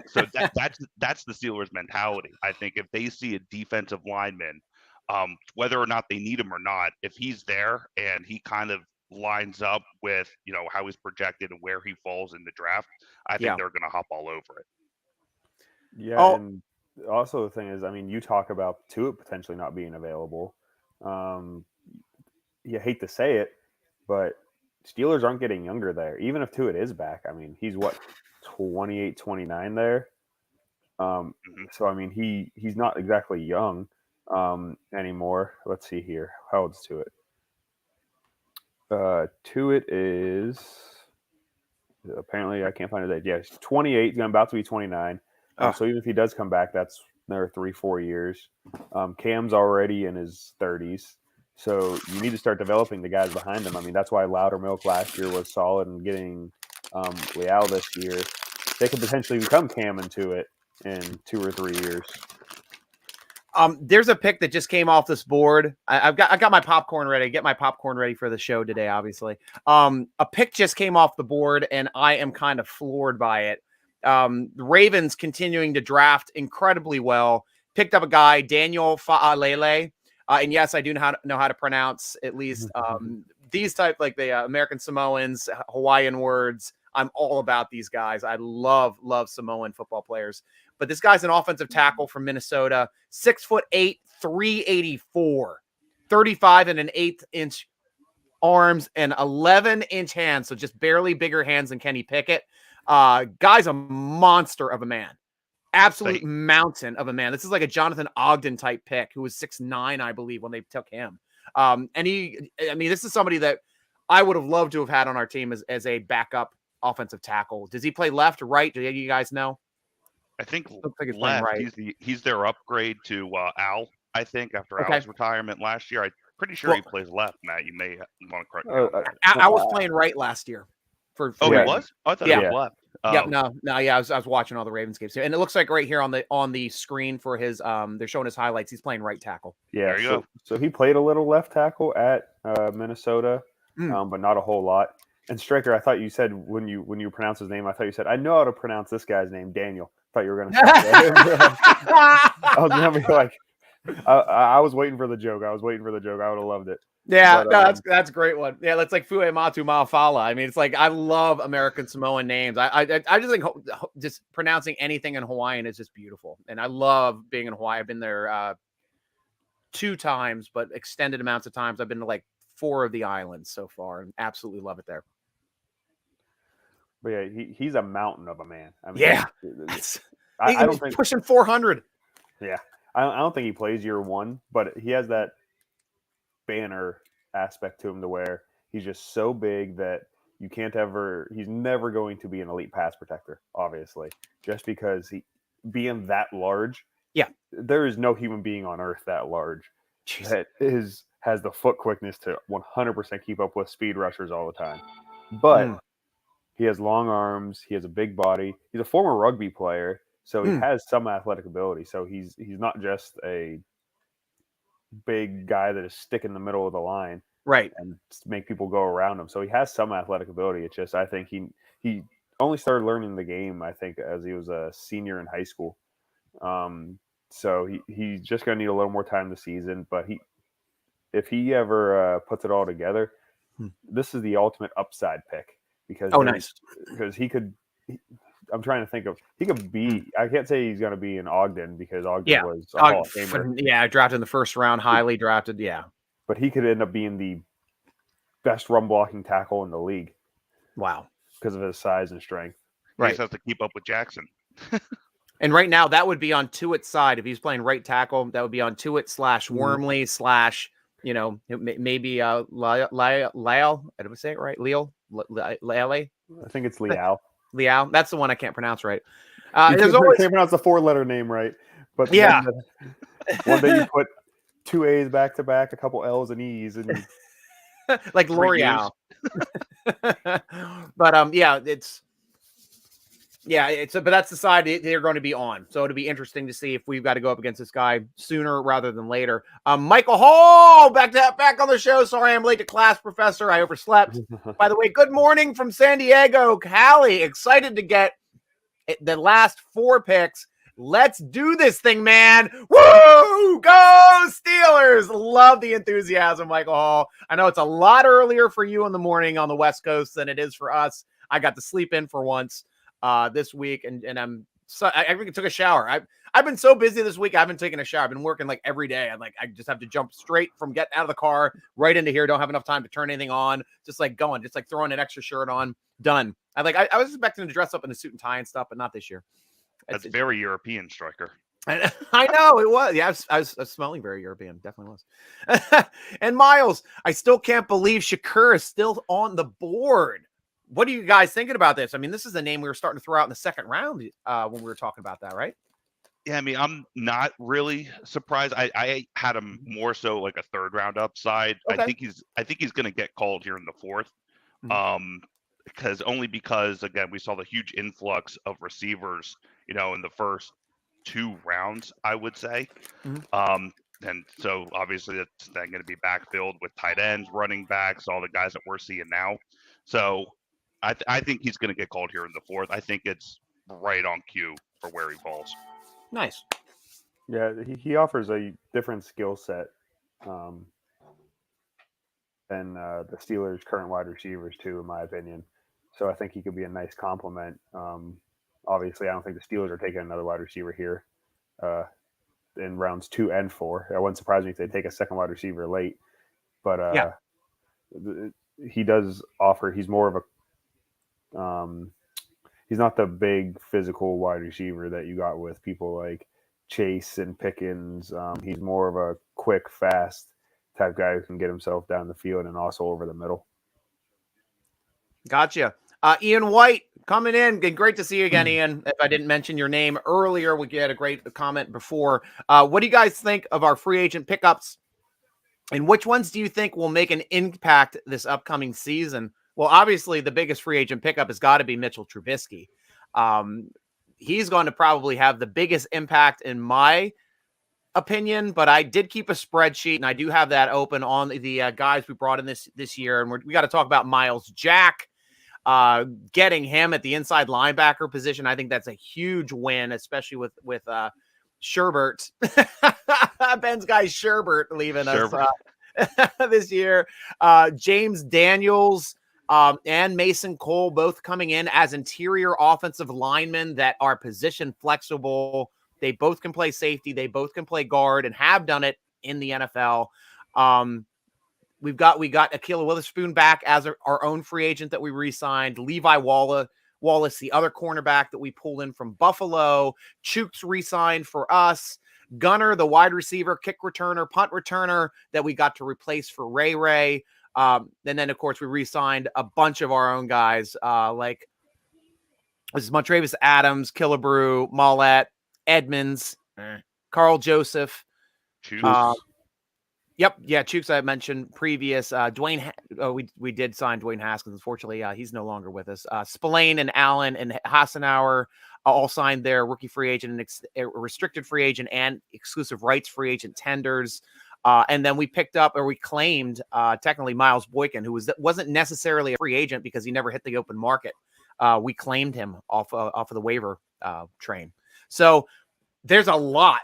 C: So that's the Steelers' mentality. I think if they see a defensive lineman, whether or not they need him or not, if he's there and he kind of lines up with, how he's projected and where he falls in the draft, I think they're going to hop all over it.
B: Yeah, and also the thing is, I mean, you talk about Tuitt potentially not being available. You hate to say it, but Steelers aren't getting younger there. Even if Tuitt is back, I mean, he's 28, 29 there. So, I mean, he's not exactly young anymore. Let's see here. How old is Tuitt? Tuitt is apparently, I can't find his age. Yeah, he's 28. He's about to be 29. So even if he does come back, that's another 3-4 years. Cam's already in his 30s. So you need to start developing the guys behind him. I mean, that's why Loudermilk last year was solid, and getting Leal this year. They could potentially become Cam and Tuitt in 2 or 3 years.
A: There's a pick that just came off this board. I got my popcorn ready. Get my popcorn ready for the show today, obviously. A pick just came off the board, and I am kind of floored by it. The Ravens continuing to draft incredibly well. Picked up a guy, Daniel Fa'alele. And yes, I do know how to pronounce at least these type, like the American Samoans, Hawaiian words. I'm all about these guys. I love Samoan football players. But this guy's an offensive tackle from Minnesota, 6'8", 384, 35 and an 1/8 inch arms and 11-inch hands. So just barely bigger hands than Kenny Pickett. Guy's a monster of a man. Absolute mountain of a man. This is like a Jonathan Ogden type pick who was 6'9", I believe, when they took him. And this is somebody that I would have loved to have had on our team as a backup offensive tackle. Does he play left or right? Do you guys know?
C: I think
A: Looks like he's playing
C: left.
A: right.
C: He's their upgrade to Al. I think after
A: Okay.
C: Al's retirement last year, I'm pretty sure
A: Well-
C: he plays left. Matt, you may want to correct me on that.
A: I was playing right last year. For
C: Oh,
B: Yeah.
C: he was? I thought
A: Yeah.
C: he was left.
A: Yep.
C: Oh,
A: No. Yeah, I was watching all the Ravens games too, and it looks like right here on the screen for his they're showing his highlights. He's playing right tackle.
B: Yeah,
C: There you go.
B: So he played a little left tackle at Minnesota, but not a whole lot. And Striker, I thought you said when you pronounce his name, I thought you said I know how to pronounce this guy's name, Daniel. I thought you were going to stop there. I was going to be like, I was waiting for the joke. I would have loved it.
A: Yeah,
B: But,
A: no, that's a great one. Yeah, that's like Fue Matu Maafala. I mean, it's like I love American Samoan names. I just think just pronouncing anything in Hawaiian is just beautiful, and I love being in Hawaii. I've been there 2 times, but extended amounts of times. I've been to like 4 of the islands so far, and absolutely love it there.
B: But yeah, he's a mountain of a man. I mean,
A: Yeah,
B: I don't
A: he's
B: think
A: pushing 400.
B: Yeah, I don't think he plays year one, but he has that banner aspect to him to where he's just so big that you can't ever. He's never going to be an elite pass protector, obviously, just because being that large.
A: Yeah,
B: there is no human being on earth that large that has the foot quickness to 100% keep up with speed rushers all the time. But he has long arms. He has a big body. He's a former rugby player, so he has some athletic ability. So he's not just a big guy that is stick in the middle of the line,
A: right,
B: and make people go around him. So he has some athletic ability. It's just I think he only started learning the game I think as he was a senior in high school. So he's just going to need a little more time this season. But if he ever puts it all together, this is the ultimate upside pick because because he could. I'm trying to think of he could be. I can't say he's going to be in Ogden because Ogden was a Hall of Famer.
A: Yeah, drafted in the first round, highly drafted. Yeah,
B: but he could end up being the best run blocking tackle in the league.
A: Wow,
B: because of his size and strength.
C: He just has to keep up with Jackson.
A: And right now, that would be on Tuitt's side. If he's playing right tackle, that would be on Tuitt / Wormley / maybe Lyle. Did I say it right? Leal?
B: I think it's Leal.
A: Leal. That's the one I can't pronounce right.
B: You can't pronounce the 4-letter name right. But one day you put 2 A's back to back, a couple L's and E's, and
A: like L'Oreal. But but that's the side they're going to be on. So it'll be interesting to see if we've got to go up against this guy sooner rather than later. Michael Hall, back on the show. Sorry, I'm late to class, Professor. I overslept. By the way, good morning from San Diego. Callie, excited to get the last 4 picks. Let's do this thing, man. Woo! Go Steelers! Love the enthusiasm, Michael Hall. I know it's a lot earlier for you in the morning on the West Coast than it is for us. I got to sleep in for once this week, and I took a shower. I've been so busy this week. I haven't taken a shower. I've been working like every day. I just have to jump straight from getting out of the car right into here. Don't have enough time to turn anything on. Just like throwing an extra shirt on. Done. I was expecting to dress up in a suit and tie and stuff, but not this year.
C: That's very European, Striker.
A: I know it was. Yeah, I was smelling very European. Definitely was. And Miles, I still can't believe Shakur is still on the board. What are you guys thinking about this? I mean, this is the name we were starting to throw out in the second round when we were talking about that, right?
C: Yeah, I mean, I'm not really surprised. I had him more so like a 3rd round upside. Okay. I think he's going to get called here in the 4th. Because again, we saw the huge influx of receivers, in the first 2 rounds, I would say. And so obviously that's then going to be backfilled with tight ends, running backs, all the guys that we're seeing now. So I think he's going to get called here in the 4th. I think it's right on cue for where he falls.
A: Nice.
B: Yeah, he offers a different skill set than the Steelers' current wide receivers too, in my opinion. So I think he could be a nice complement. Obviously, I don't think the Steelers are taking another wide receiver here in rounds 2 and 4. It wouldn't surprise me if they take a second wide receiver late. But he does offer. He's more of a he's not the big physical wide receiver that you got with people like Chase and Pickens. He's more of a quick, fast type guy who can get himself down the field and also over the middle.
A: Gotcha. Ian White coming in. Great to see you again, Ian. If I didn't mention your name earlier, we had a great comment before. What do you guys think of our free agent pickups? And which ones do you think will make an impact this upcoming season? Well, obviously, the biggest free agent pickup has got to be Mitchell Trubisky. He's going to probably have the biggest impact in my opinion, but I did keep a spreadsheet, and I do have that open on the guys we brought in this year. And we got to talk about Miles Jack. Getting him at the inside linebacker position, I think that's a huge win, especially with Sherbert, Ben's guy Sherbert leaving us this year. James Daniels and Mason Cole both coming in as interior offensive linemen that are position flexible. They both can play safety. They both can play guard and have done it in the NFL. We got Akila Witherspoon back as our own free agent that we re-signed. Levi Wallace, the other cornerback that we pulled in from Buffalo. Chooks re-signed for us. Gunner, the wide receiver, kick returner, punt returner that we got to replace for Ray. And then, of course, we re-signed a bunch of our own guys like this is Montravius Adams, Killebrew, Mollett, Edmonds, Carl Joseph. Yep. Yeah. Chooks, I mentioned previous. Dwayne, we did sign Dwayne Haskins. Unfortunately, he's no longer with us. Spillane and Allen and Hassenauer all signed their rookie free agent and restricted free agent and exclusive rights free agent tenders. And then we picked up or we claimed technically Miles Boykin, who wasn't necessarily a free agent because he never hit the open market. We claimed him off of the waiver train. So there's a lot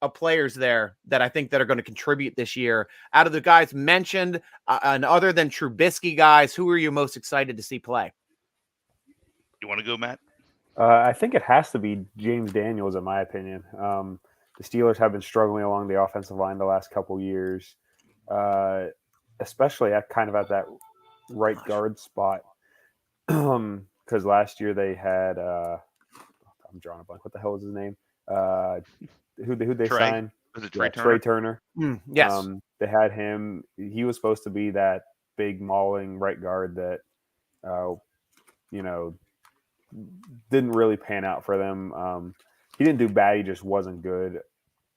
A: of players there that I think that are going to contribute this year. Out of the guys mentioned, and other than Trubisky guys, who are you most excited to see play?
C: You want to go, Matt?
B: I think it has to be James Daniels, in my opinion. The Steelers have been struggling along the offensive line the last couple years, especially at that right guard spot. Because last year they had, I'm drawing a blank. What the hell was his name? Who they signed?
C: Was it Trey Turner?
B: Trey Turner.
A: Yes.
B: They had him. He was supposed to be that big mauling right guard that, didn't really pan out for them. He didn't do bad. He just wasn't good.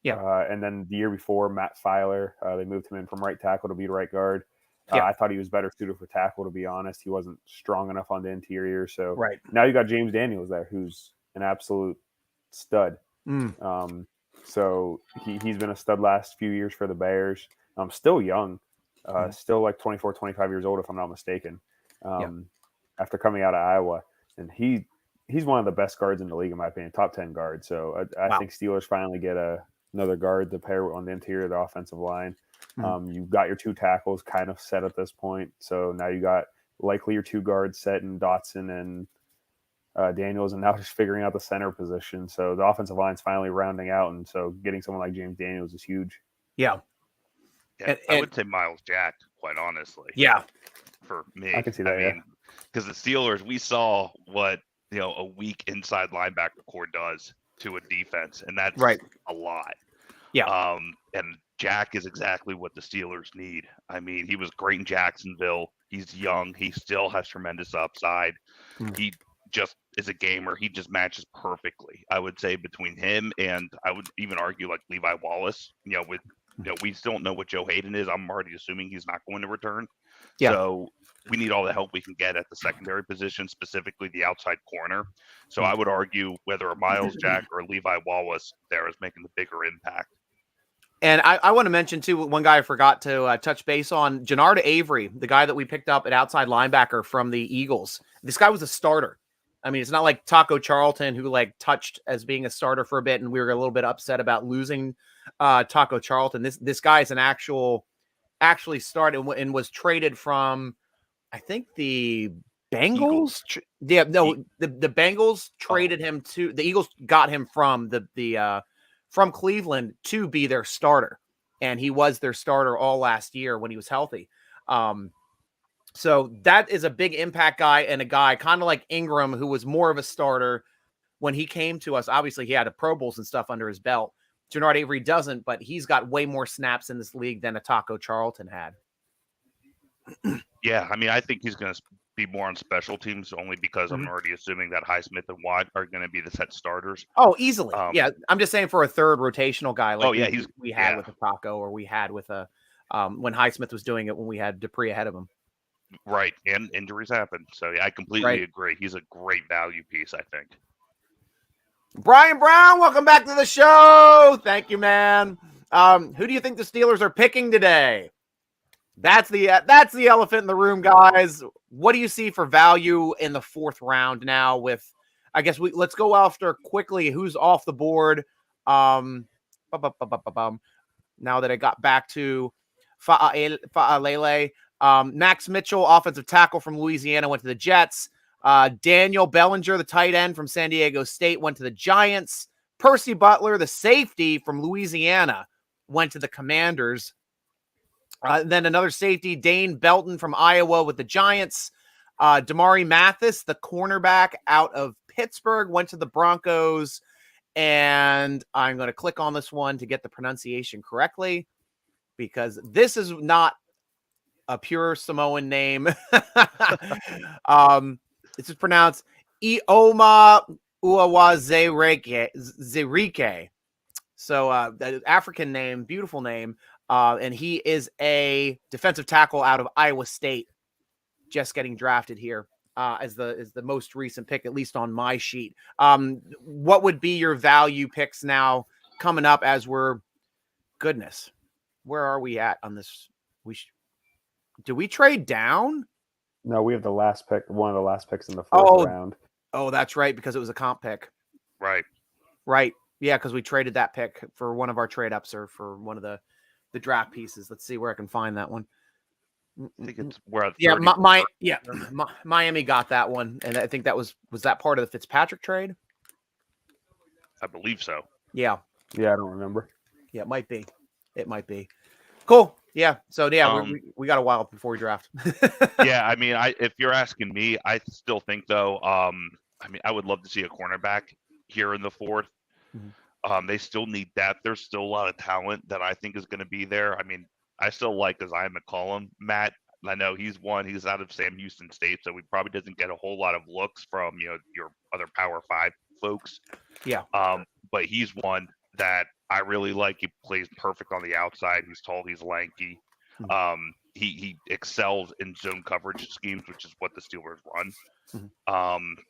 A: Yeah.
B: And then the year before, Matt Filer, they moved him in from right tackle to be right guard.
A: Yeah.
B: I thought he was better suited for tackle, to be honest. He wasn't strong enough on the interior. So
A: right.
B: Now you got James Daniels there, who's an absolute stud. So he's been a stud last few years for the Bears. Still young, still like 24, 25 years old, if I'm not mistaken, after coming out of Iowa. And he's one of the best guards in the league, in my opinion, top 10 guard. So I think Steelers finally get another guard to pair on the interior of the offensive line. You've got your two tackles kind of set at this point. So now you got likely your two guards set in Dotson and Daniels, and now just figuring out the center position. So the offensive line's finally rounding out, and so getting someone like James Daniels is huge.
A: Yeah.
C: I would say Miles Jack, quite honestly.
A: Yeah.
C: For me.
B: I can see that,
C: because the Steelers, we saw what, a weak inside linebacker core does to a defense, and that's a lot.
A: Yeah.
C: And Jack is exactly what the Steelers need. I mean, he was great in Jacksonville. He's young. He still has tremendous upside. He just is a gamer. He just matches perfectly, I would say, between him and I would even argue like Levi Wallace. We still don't know what Joe Hayden is. I'm already assuming he's not going to return. Yeah. So we need all the help we can get at the secondary position, specifically the outside corner. So I would argue whether a Miles Jack or a Levi Wallace there is making the bigger impact.
A: And I want to mention, too, one guy I forgot to touch base on, Janarda Avery, the guy that we picked up at outside linebacker from the Eagles. This guy was a starter. I mean, it's not like Taco Charlton, who touched as being a starter for a bit, and we were a little bit upset about losing Taco Charlton. This guy is actually started and was traded from, I think, the Bengals. The Bengals traded him to the Eagles. Got him from from Cleveland to be their starter, and he was their starter all last year when he was healthy. So that is a big impact guy, and a guy kind of like Ingram, who was more of a starter when he came to us. Obviously, he had a Pro Bowls and stuff under his belt. Janarda Avery doesn't, but he's got way more snaps in this league than a Taco Charlton had.
C: Yeah, I mean, I think he's going to be more on special teams, only because I'm already assuming that Highsmith and Watt are going to be the set starters.
A: Oh, easily. Yeah, I'm just saying for a third rotational guy like we had with a Taco, or we had with a when Highsmith was doing it when we had Dupree ahead of him.
C: Right, and injuries happen. So yeah, I completely agree. He's a great value piece, I think.
A: Brian Brown, welcome back to the show. Thank you, man. Who do you think the Steelers are picking today? That's the elephant in the room, guys. What do you see for value in the 4th round now? With, I guess let's go after quickly who's off the board. Now that I got back to Fa'alele, Max Mitchell, offensive tackle from Louisiana, went to the Jets. Daniel Bellinger, the tight end from San Diego State, went to the Giants. Percy Butler, the safety from Louisiana, went to the Commanders. Then another safety, Dane Belton from Iowa with the Giants. Damari Mathis, the cornerback out of Pittsburgh, went to the Broncos. And I'm going to click on this one to get the pronunciation correctly, because this is not a pure Samoan name. This is pronounced Ioma Uawazerike. So African name, beautiful name. And he is a defensive tackle out of Iowa State, just getting drafted here as the most recent pick, at least on my sheet. What would be your value picks now coming up as goodness, where are we at on this? Do we trade down?
B: No, we have the last pick, one of the last picks in the 4th round.
A: Oh, that's right, because it was a comp pick.
C: Right.
A: Yeah, because we traded that pick for one of our trade ups, or for one of the draft pieces. Let's see where I can find that one.
C: I think it's where.
A: Miami got that one, and I think that was that part of the Fitzpatrick trade.
C: I believe so.
A: Yeah,
B: I don't remember.
A: Yeah, it might be. Cool. Yeah. So we got a while before we draft.
C: Yeah, I mean, if you're asking me, I still think though. I mean, I would love to see a cornerback here in the 4th. They still need depth. There's still a lot of talent that I think is going to be there. I mean, I still like Isaiah McCollum, Matt. I know he's out of Sam Houston State, so he probably doesn't get a whole lot of looks from your other Power 5 folks.
A: Yeah.
C: But he's one that I really like. He plays perfect on the outside. He's tall. He's lanky. He excels in zone coverage schemes, which is what the Steelers run.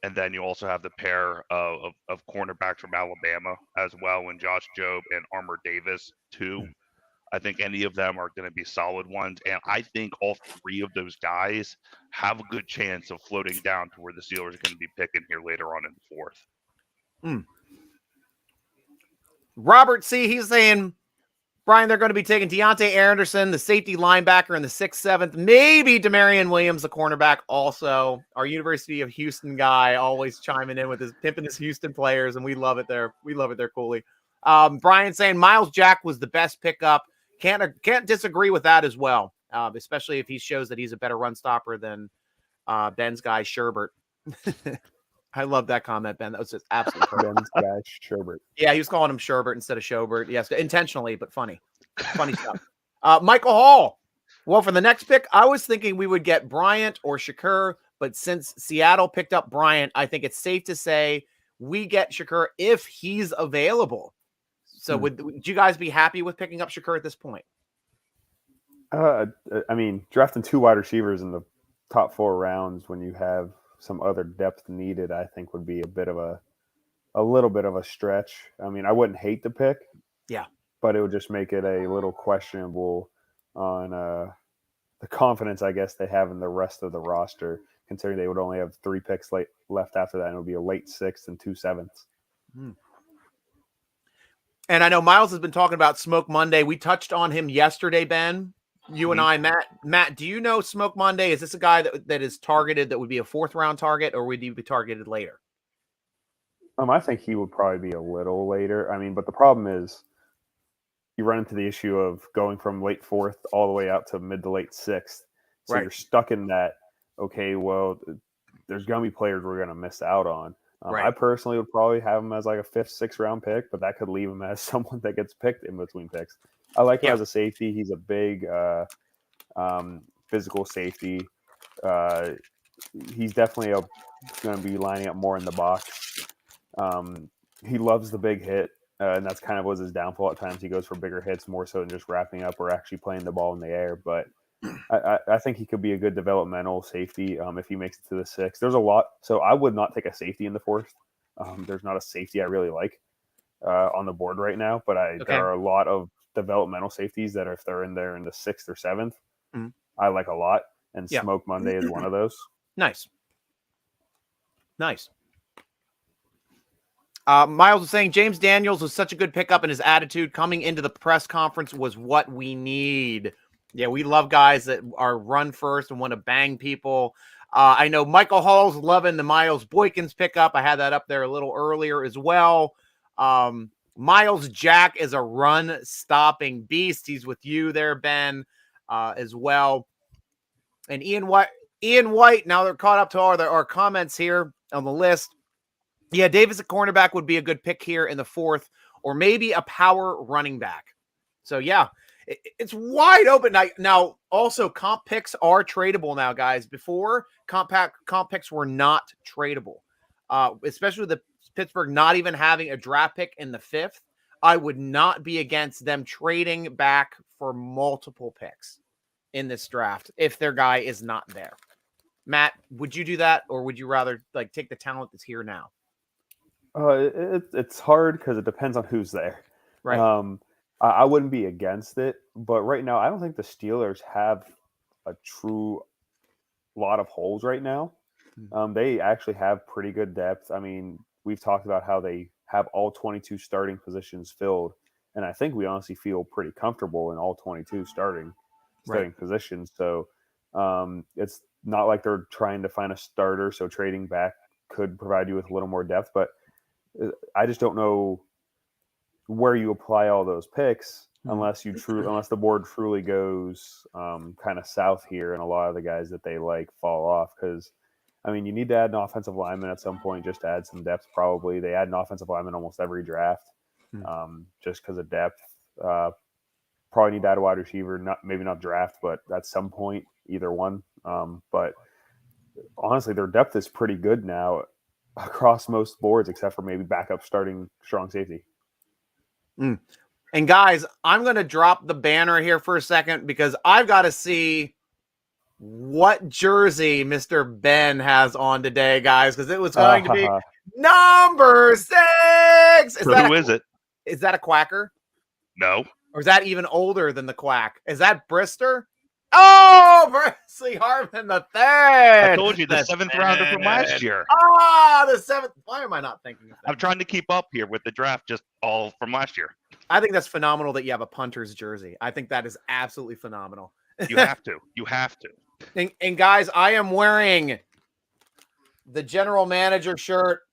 C: And then you also have the pair of cornerbacks from Alabama as well, and Josh Jobe and Armour Davis too. I think any of them are going to be solid ones, and I think all 3 of those guys have a good chance of floating down to where the Steelers are going to be picking here later on in the 4th.
A: Robert C., he's saying, Brian, they're going to be taking Deontay Anderson, the safety linebacker, in the 6th, 7th. Maybe Demarion Williams, the cornerback, also. Our University of Houston guy always chiming in with his pimping his Houston players, and we love it there. We love it there, Cooley. Brian saying Miles Jack was the best pickup. Can't disagree with that as well, especially if he shows that he's a better run stopper than Ben's guy Sherbert. I love that comment, Ben. That was just absolutely perfect.
B: Ben's guy Sherbert.
A: Yeah, he was calling him Sherbert instead of Showbert. Yes, intentionally, but funny stuff. Michael Hall. Well, for the next pick, I was thinking we would get Bryant or Shakur, but since Seattle picked up Bryant, I think it's safe to say we get Shakur if he's available. So would you guys be happy with picking up Shakur at this point?
B: I mean, drafting 2 wide receivers in the top 4 rounds when you have some other depth needed, I think would be a little bit of a stretch. I mean, I wouldn't hate the pick.
A: Yeah.
B: But it would just make it a little questionable on the confidence, I guess, they have in the rest of the roster, considering they would only have 3 picks left after that, and it would be a late 6th and 2 7th.
A: And I know Miles has been talking about Smoke Monday. We touched on him yesterday, Ben. You and I, Matt, do you know Smoke Monday? Is this a guy that is targeted that would be a 4th round target, or would he be targeted later?
B: I think he would probably be a little later. I mean, but the problem is you run into the issue of going from late 4th all the way out to mid to late 6th. So You're stuck in that, okay, well, there's going to be players we're going to miss out on. I personally would probably have him as like a 5th, 6th round pick, but that could leave him as someone that gets picked in between picks. I like him as a safety. He's a big physical safety. he's definitely going to be lining up more in the box. He loves the big hit, and that's kind of was his downfall at times. He goes for bigger hits more so than just wrapping up or actually playing the ball in the air. But I think he could be a good developmental safety if he makes it to the 6th. There's a lot. So I would not take a safety in the 4th. There's not a safety I really like on the board right now, but there are a lot of developmental safeties that if they're in there in the 6th or 7th, I like a lot. And Smoke Monday is one of those.
A: Nice. Miles was saying James Daniels was such a good pickup, and his attitude coming into the press conference was what we need. Yeah, we love guys that are run first and want to bang people. I know Michael Hall's loving the Miles Boykins pickup. I had that up there a little earlier as well. Miles Jack is a run-stopping beast. He's with you there, Ben, as well. And Ian White, now they're caught up to our comments here on the list. Yeah, Davis at cornerback would be a good pick here in the 4th, or maybe a power running back. So, yeah, it's wide open. Now, also, comp picks are tradable now, guys. Before, comp picks were not tradable, especially with the Pittsburgh not even having a draft pick in the 5th. I would not be against them trading back for multiple picks in this draft if their guy is not there. Matt, would you do that, or would you rather take the talent that's here now?
B: It's hard because it depends on who's there.
A: Right.
B: I wouldn't be against it, but right now I don't think the Steelers have a true lot of holes right now. They actually have pretty good depth. I mean, we've talked about how they have all 22 starting positions filled, and I think we honestly feel pretty comfortable in all 22 starting positions. So it's not like they're trying to find a starter, so trading back could provide you with a little more depth, but I just don't know where you apply all those picks unless the board truly goes kind of south here, and a lot of the guys that they like fall off. Because I mean, you need to add an offensive lineman at some point just to add some depth. Probably they add an offensive lineman almost every draft, just because of depth. Probably need to add a wide receiver, maybe not draft, but at some point, either one. But honestly, their depth is pretty good now across most boards, except for maybe backup starting strong safety.
A: And guys, I'm going to drop the banner here for a second because I've got to see what jersey Mr. Ben has on today, guys, because it was going to be number 6.
C: Who is it?
A: Is that a Quacker?
C: No.
A: Or is that even older than the Quack? Is that Brister? Oh, Presley Harvin the third.
C: I told you, the 7th rounder from last year.
A: The 7th. Why am I not thinking of that?
C: I'm trying to keep up here with the draft, just all from last year.
A: I think that's phenomenal that you have a punter's jersey. I think that is absolutely phenomenal.
C: You have to. You have to.
A: And guys, I am wearing the general manager shirt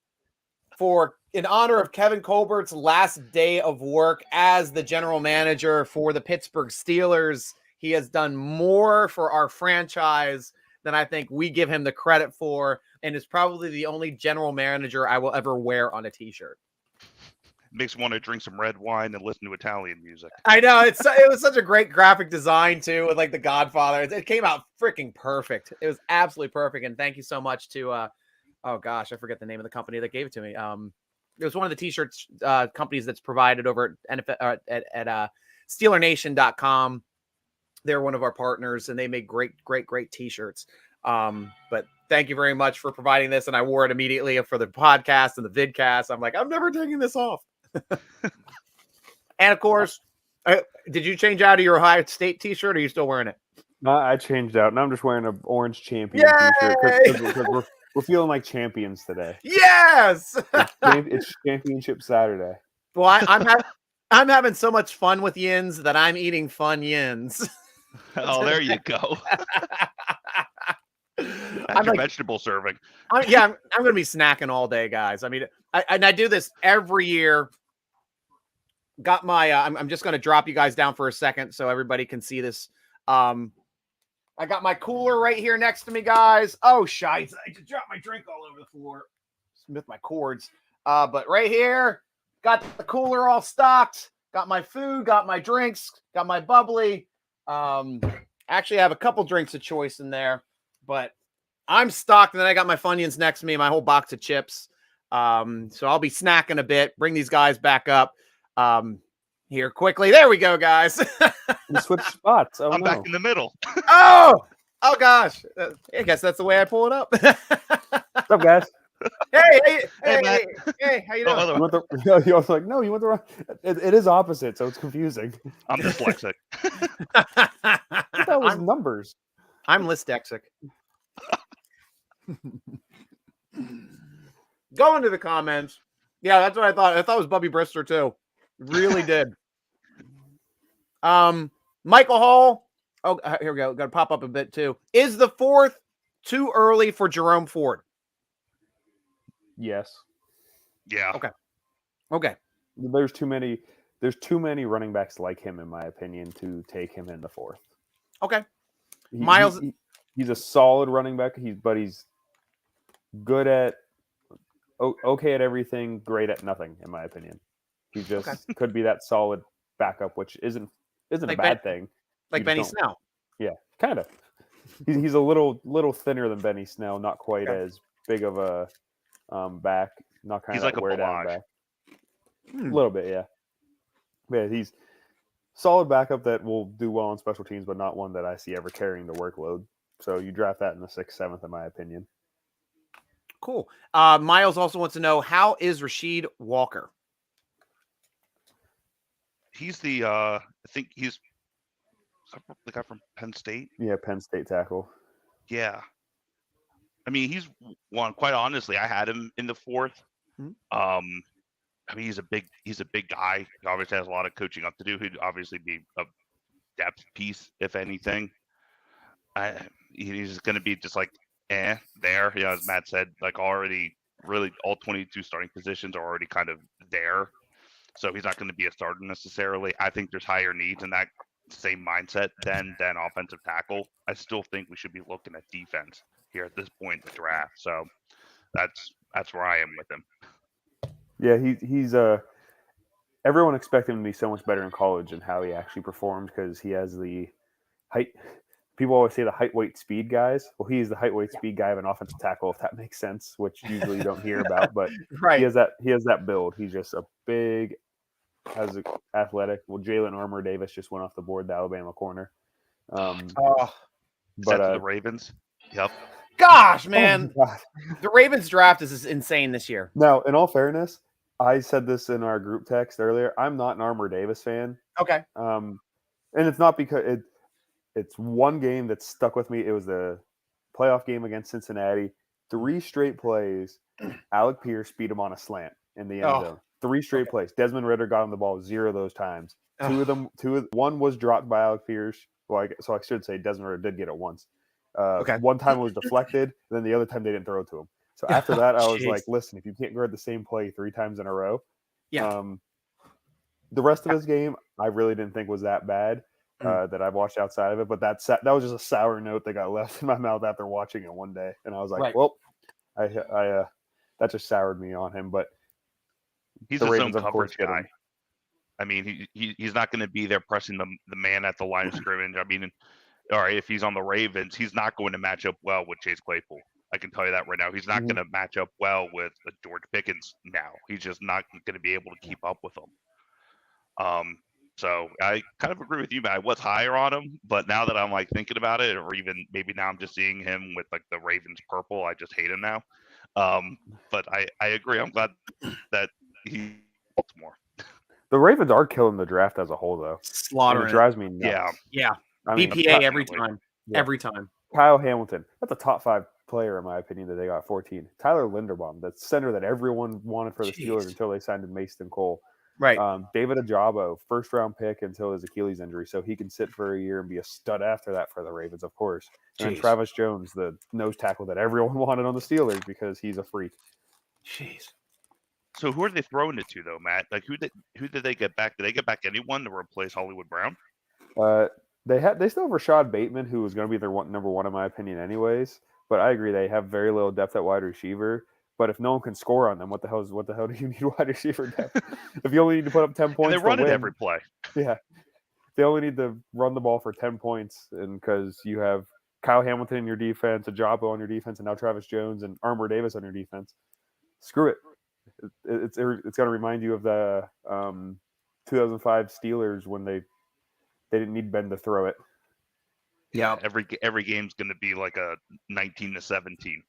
A: in honor of Kevin Colbert's last day of work as the general manager for the Pittsburgh Steelers. He has done more for our franchise than I think we give him the credit for, and is probably the only general manager I will ever wear on a t-shirt.
C: Makes me want to drink some red wine and listen to Italian music.
A: I know. It was such a great graphic design, too, with the Godfather. It came out freaking perfect. It was absolutely perfect, and thank you so much to, oh gosh, I forget the name of the company that gave it to me. It was one of the t-shirts companies that's provided over at SteelerNation.com. They're one of our partners, and they make great t-shirts. But thank you very much for providing this, and I wore it immediately for the podcast and the vidcast. I'm like, I'm never taking this off. And of course, did you change out of your Ohio State t-shirt, or are you still wearing it?
B: No, I changed out, and I'm just wearing an orange champion t-shirt because we're feeling like champions today.
A: Yes,
B: it's Championship Saturday.
A: Well, I'm having so much fun with yins that I'm eating fun yins.
C: Oh, there you go. That's your vegetable serving.
A: I'm going to be snacking all day, guys. I mean, I do this every year. Got my, I'm just going to drop you guys down for a second so everybody can see this. I got my cooler right here next to me, guys. Oh, shites. I just dropped my drink all over the floor. With my cords. But right here, got the cooler all stocked. Got my food, got my drinks, got my bubbly. Actually, I have a couple drinks of choice in there, but I'm stocked, and then I got my Funyuns next to me, my whole box of chips. So I'll be snacking a bit, bring these guys back up here quickly. There we go, guys.
B: We switched spots. Oh,
C: I'm
B: no.
C: back in the middle.
A: oh gosh. I guess that's the way I pull it up.
B: What's up, guys?
A: Hey,
C: Matt.
A: how you
C: Oh,
A: doing?
B: You went the, you was like, no, you went the wrong. It is opposite, so it's confusing.
C: I'm dyslexic.
B: That was numbers.
A: I'm dyslexic. Go into the comments. Yeah, that's what I thought. I thought it was Bubby Brister too. Really did. Michael Hall. Oh, here we go. Got to pop up a bit too. Is the 4th too early for Jerome Ford?
B: Yes.
C: Yeah.
A: Okay.
B: There's too many running backs like him, in my opinion, to take him in the 4th.
A: Okay.
B: Miles, he's a solid running back. He's good at okay at everything, great at nothing, in my opinion. He just could be that solid backup, which isn't like a bad thing.
A: Like Benny Snell.
B: Yeah, kind of. He's a little thinner than Benny Snell, not quite as big of a back, not kind
C: He's
B: of
C: like a
B: wear down
C: barrage.
B: back. A little bit, yeah. Yeah, he's solid backup that will do well on special teams, but not one that I see ever carrying the workload. So you draft that in the 6th, 7th, in my opinion.
A: Cool. Miles also wants to know, how is Rasheed Walker?
C: He's the I think he's the guy from Penn State.
B: Yeah, Penn State tackle.
C: Yeah. I mean, he's one. Quite honestly, I had him in the 4th. I mean, he's a big guy. He obviously has a lot of coaching up to do. He'd obviously be a depth piece, if anything. He's going to be just like there. You know, as Matt said, like already, really all 22 starting positions are already kind of there. So he's not going to be a starter necessarily. I think there's higher needs in that same mindset than offensive tackle. I still think we should be looking at defense here at this point in the draft. So that's where I am with him.
B: Yeah, he's everyone expected him to be so much better in college and how he actually performed because he has the height. People always say the height, weight, speed guys. Well, he's the height, weight, speed guy of an offensive tackle, if that makes sense, which usually you don't hear about. But he has that build. He's just a big, has a athletic. Well, Jalen Armour Davis just went off the board, the Alabama corner.
C: But the Ravens. Yep.
A: Gosh, man, the Ravens draft is insane this year.
B: Now, in all fairness, I said this in our group text earlier. I'm not an Armour Davis fan.
A: Okay.
B: And it's not because it's one game that stuck with me. It was the playoff game against Cincinnati. 3 straight plays. Alec Pierce beat him on a slant in the end zone. 3 straight plays. Desmond Ridder got him the ball 0 of those times. One was dropped by Alec Pierce. Well, so I should say Desmond Ridder did get it once. One time it was deflected, then the other time they didn't throw it to him. So after that, I was like, listen, if you can't guard the same play 3 times in a row, the rest of his game, I really didn't think was that bad that I've watched outside of it. But that was just a sour note that got left in my mouth after watching it one day. And I was like, well, I that just soured me on him. But
C: he's his own coverage guy. I mean, he's not going to be there pressing the man at the line of scrimmage. I mean, all right, if he's on the Ravens, he's not going to match up well with Chase Claypool. I can tell you that right now. He's not going to match up well with George Pickens now. He's just not going to be able to keep up with him. So I kind of agree with you, Matt. I was higher on him, but now that I'm like thinking about it, or even maybe now I'm just seeing him with like the Ravens purple, I just hate him now. But I agree. I'm glad that he more.
B: The Ravens are killing the draft as a whole, though.
A: Slaughtering.
B: It drives me nuts.
A: Yeah.
B: I mean,
A: BPA every time. Yeah. Every time.
B: Kyle Hamilton. That's a top 5 player, in my opinion, that they got 14. Tyler Linderbaum, the center that everyone wanted for the Steelers until they signed Mason Cole.
A: Right.
B: David Ajabo, first-round pick until his Achilles injury, so he can sit for a year and be a stud after that for the Ravens, of course. And then Travis Jones, the nose tackle that everyone wanted on the Steelers because he's a freak.
A: Jeez.
C: So who are they throwing it to, though, Matt? Like, who did they get back? Did they get back anyone to replace Hollywood Brown?
B: They still have Rashad Bateman, who was going to be their number 1 in my opinion, anyways. But I agree they have very little depth at wide receiver. But if no one can score on them, what the hell do you need wide receiver depth? If you only need to put up 10 points,
C: and they run it every play.
B: Yeah, they only need to run the ball for 10 points, and because you have Kyle Hamilton in your defense, Ajabo on your defense, and now Travis Jones and Armour Davis on your defense. Screw it. It's going to remind you of the 2005 Steelers when they didn't need Ben to throw it.
A: Yeah.
C: Every game's going to be like a 19-17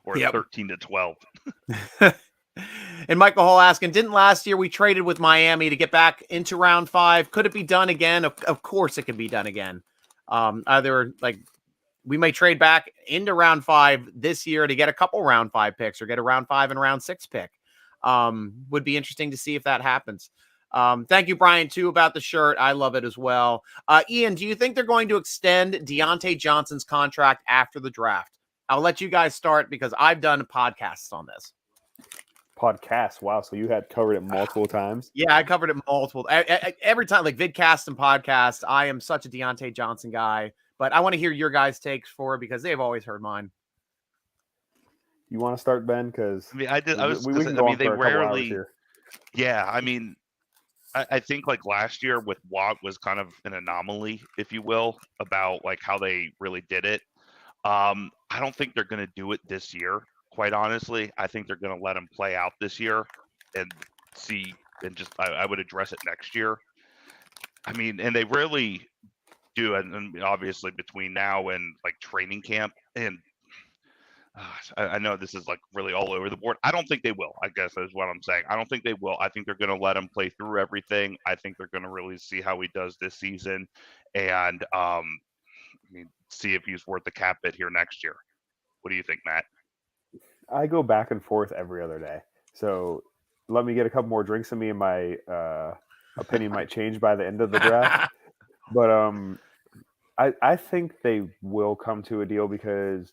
C: or
A: Yep.
C: 13-12.
A: And Michael Hall asking, didn't last year we traded with Miami to get back into round 5? Could it be done again? Of course it can be done again. Either like we may trade back into round 5 this year to get a couple round 5 picks or get a round 5 and round 6 pick. Would be interesting to see if that happens. Thank you, Brian, too, about the shirt. I love it as well. Ian, do you think they're going to extend Deontay Johnson's contract after the draft? I'll let you guys start because I've done podcasts on this.
B: Podcast. Wow. So you had covered it multiple times.
A: Yeah, I covered it multiple. Every time, like vidcast and podcast, I am such a Deontay Johnson guy, but I want to hear your guys' takes for it because they've always heard mine.
B: You want to start, Ben? Because
C: I mean, they rarely. Yeah, I mean, I think like last year with Watt was kind of an anomaly, if you will, about like how they really did it. I don't think they're going to do it this year. Quite honestly, I think they're going to let him play out this year and see, and just I would address it next year. I mean, and they rarely do, and obviously between now and like training camp, and I know this is like really all over the board. I don't think they will, I guess is what I'm saying. I don't think they will. I think they're going to let him play through everything. I think they're going to really see how he does this season and I mean, see if he's worth the cap hit here next year. What do you think, Matt?
B: I go back and forth every other day. So let me get a couple more drinks in me and my opinion might change by the end of the draft. But I think they will come to a deal because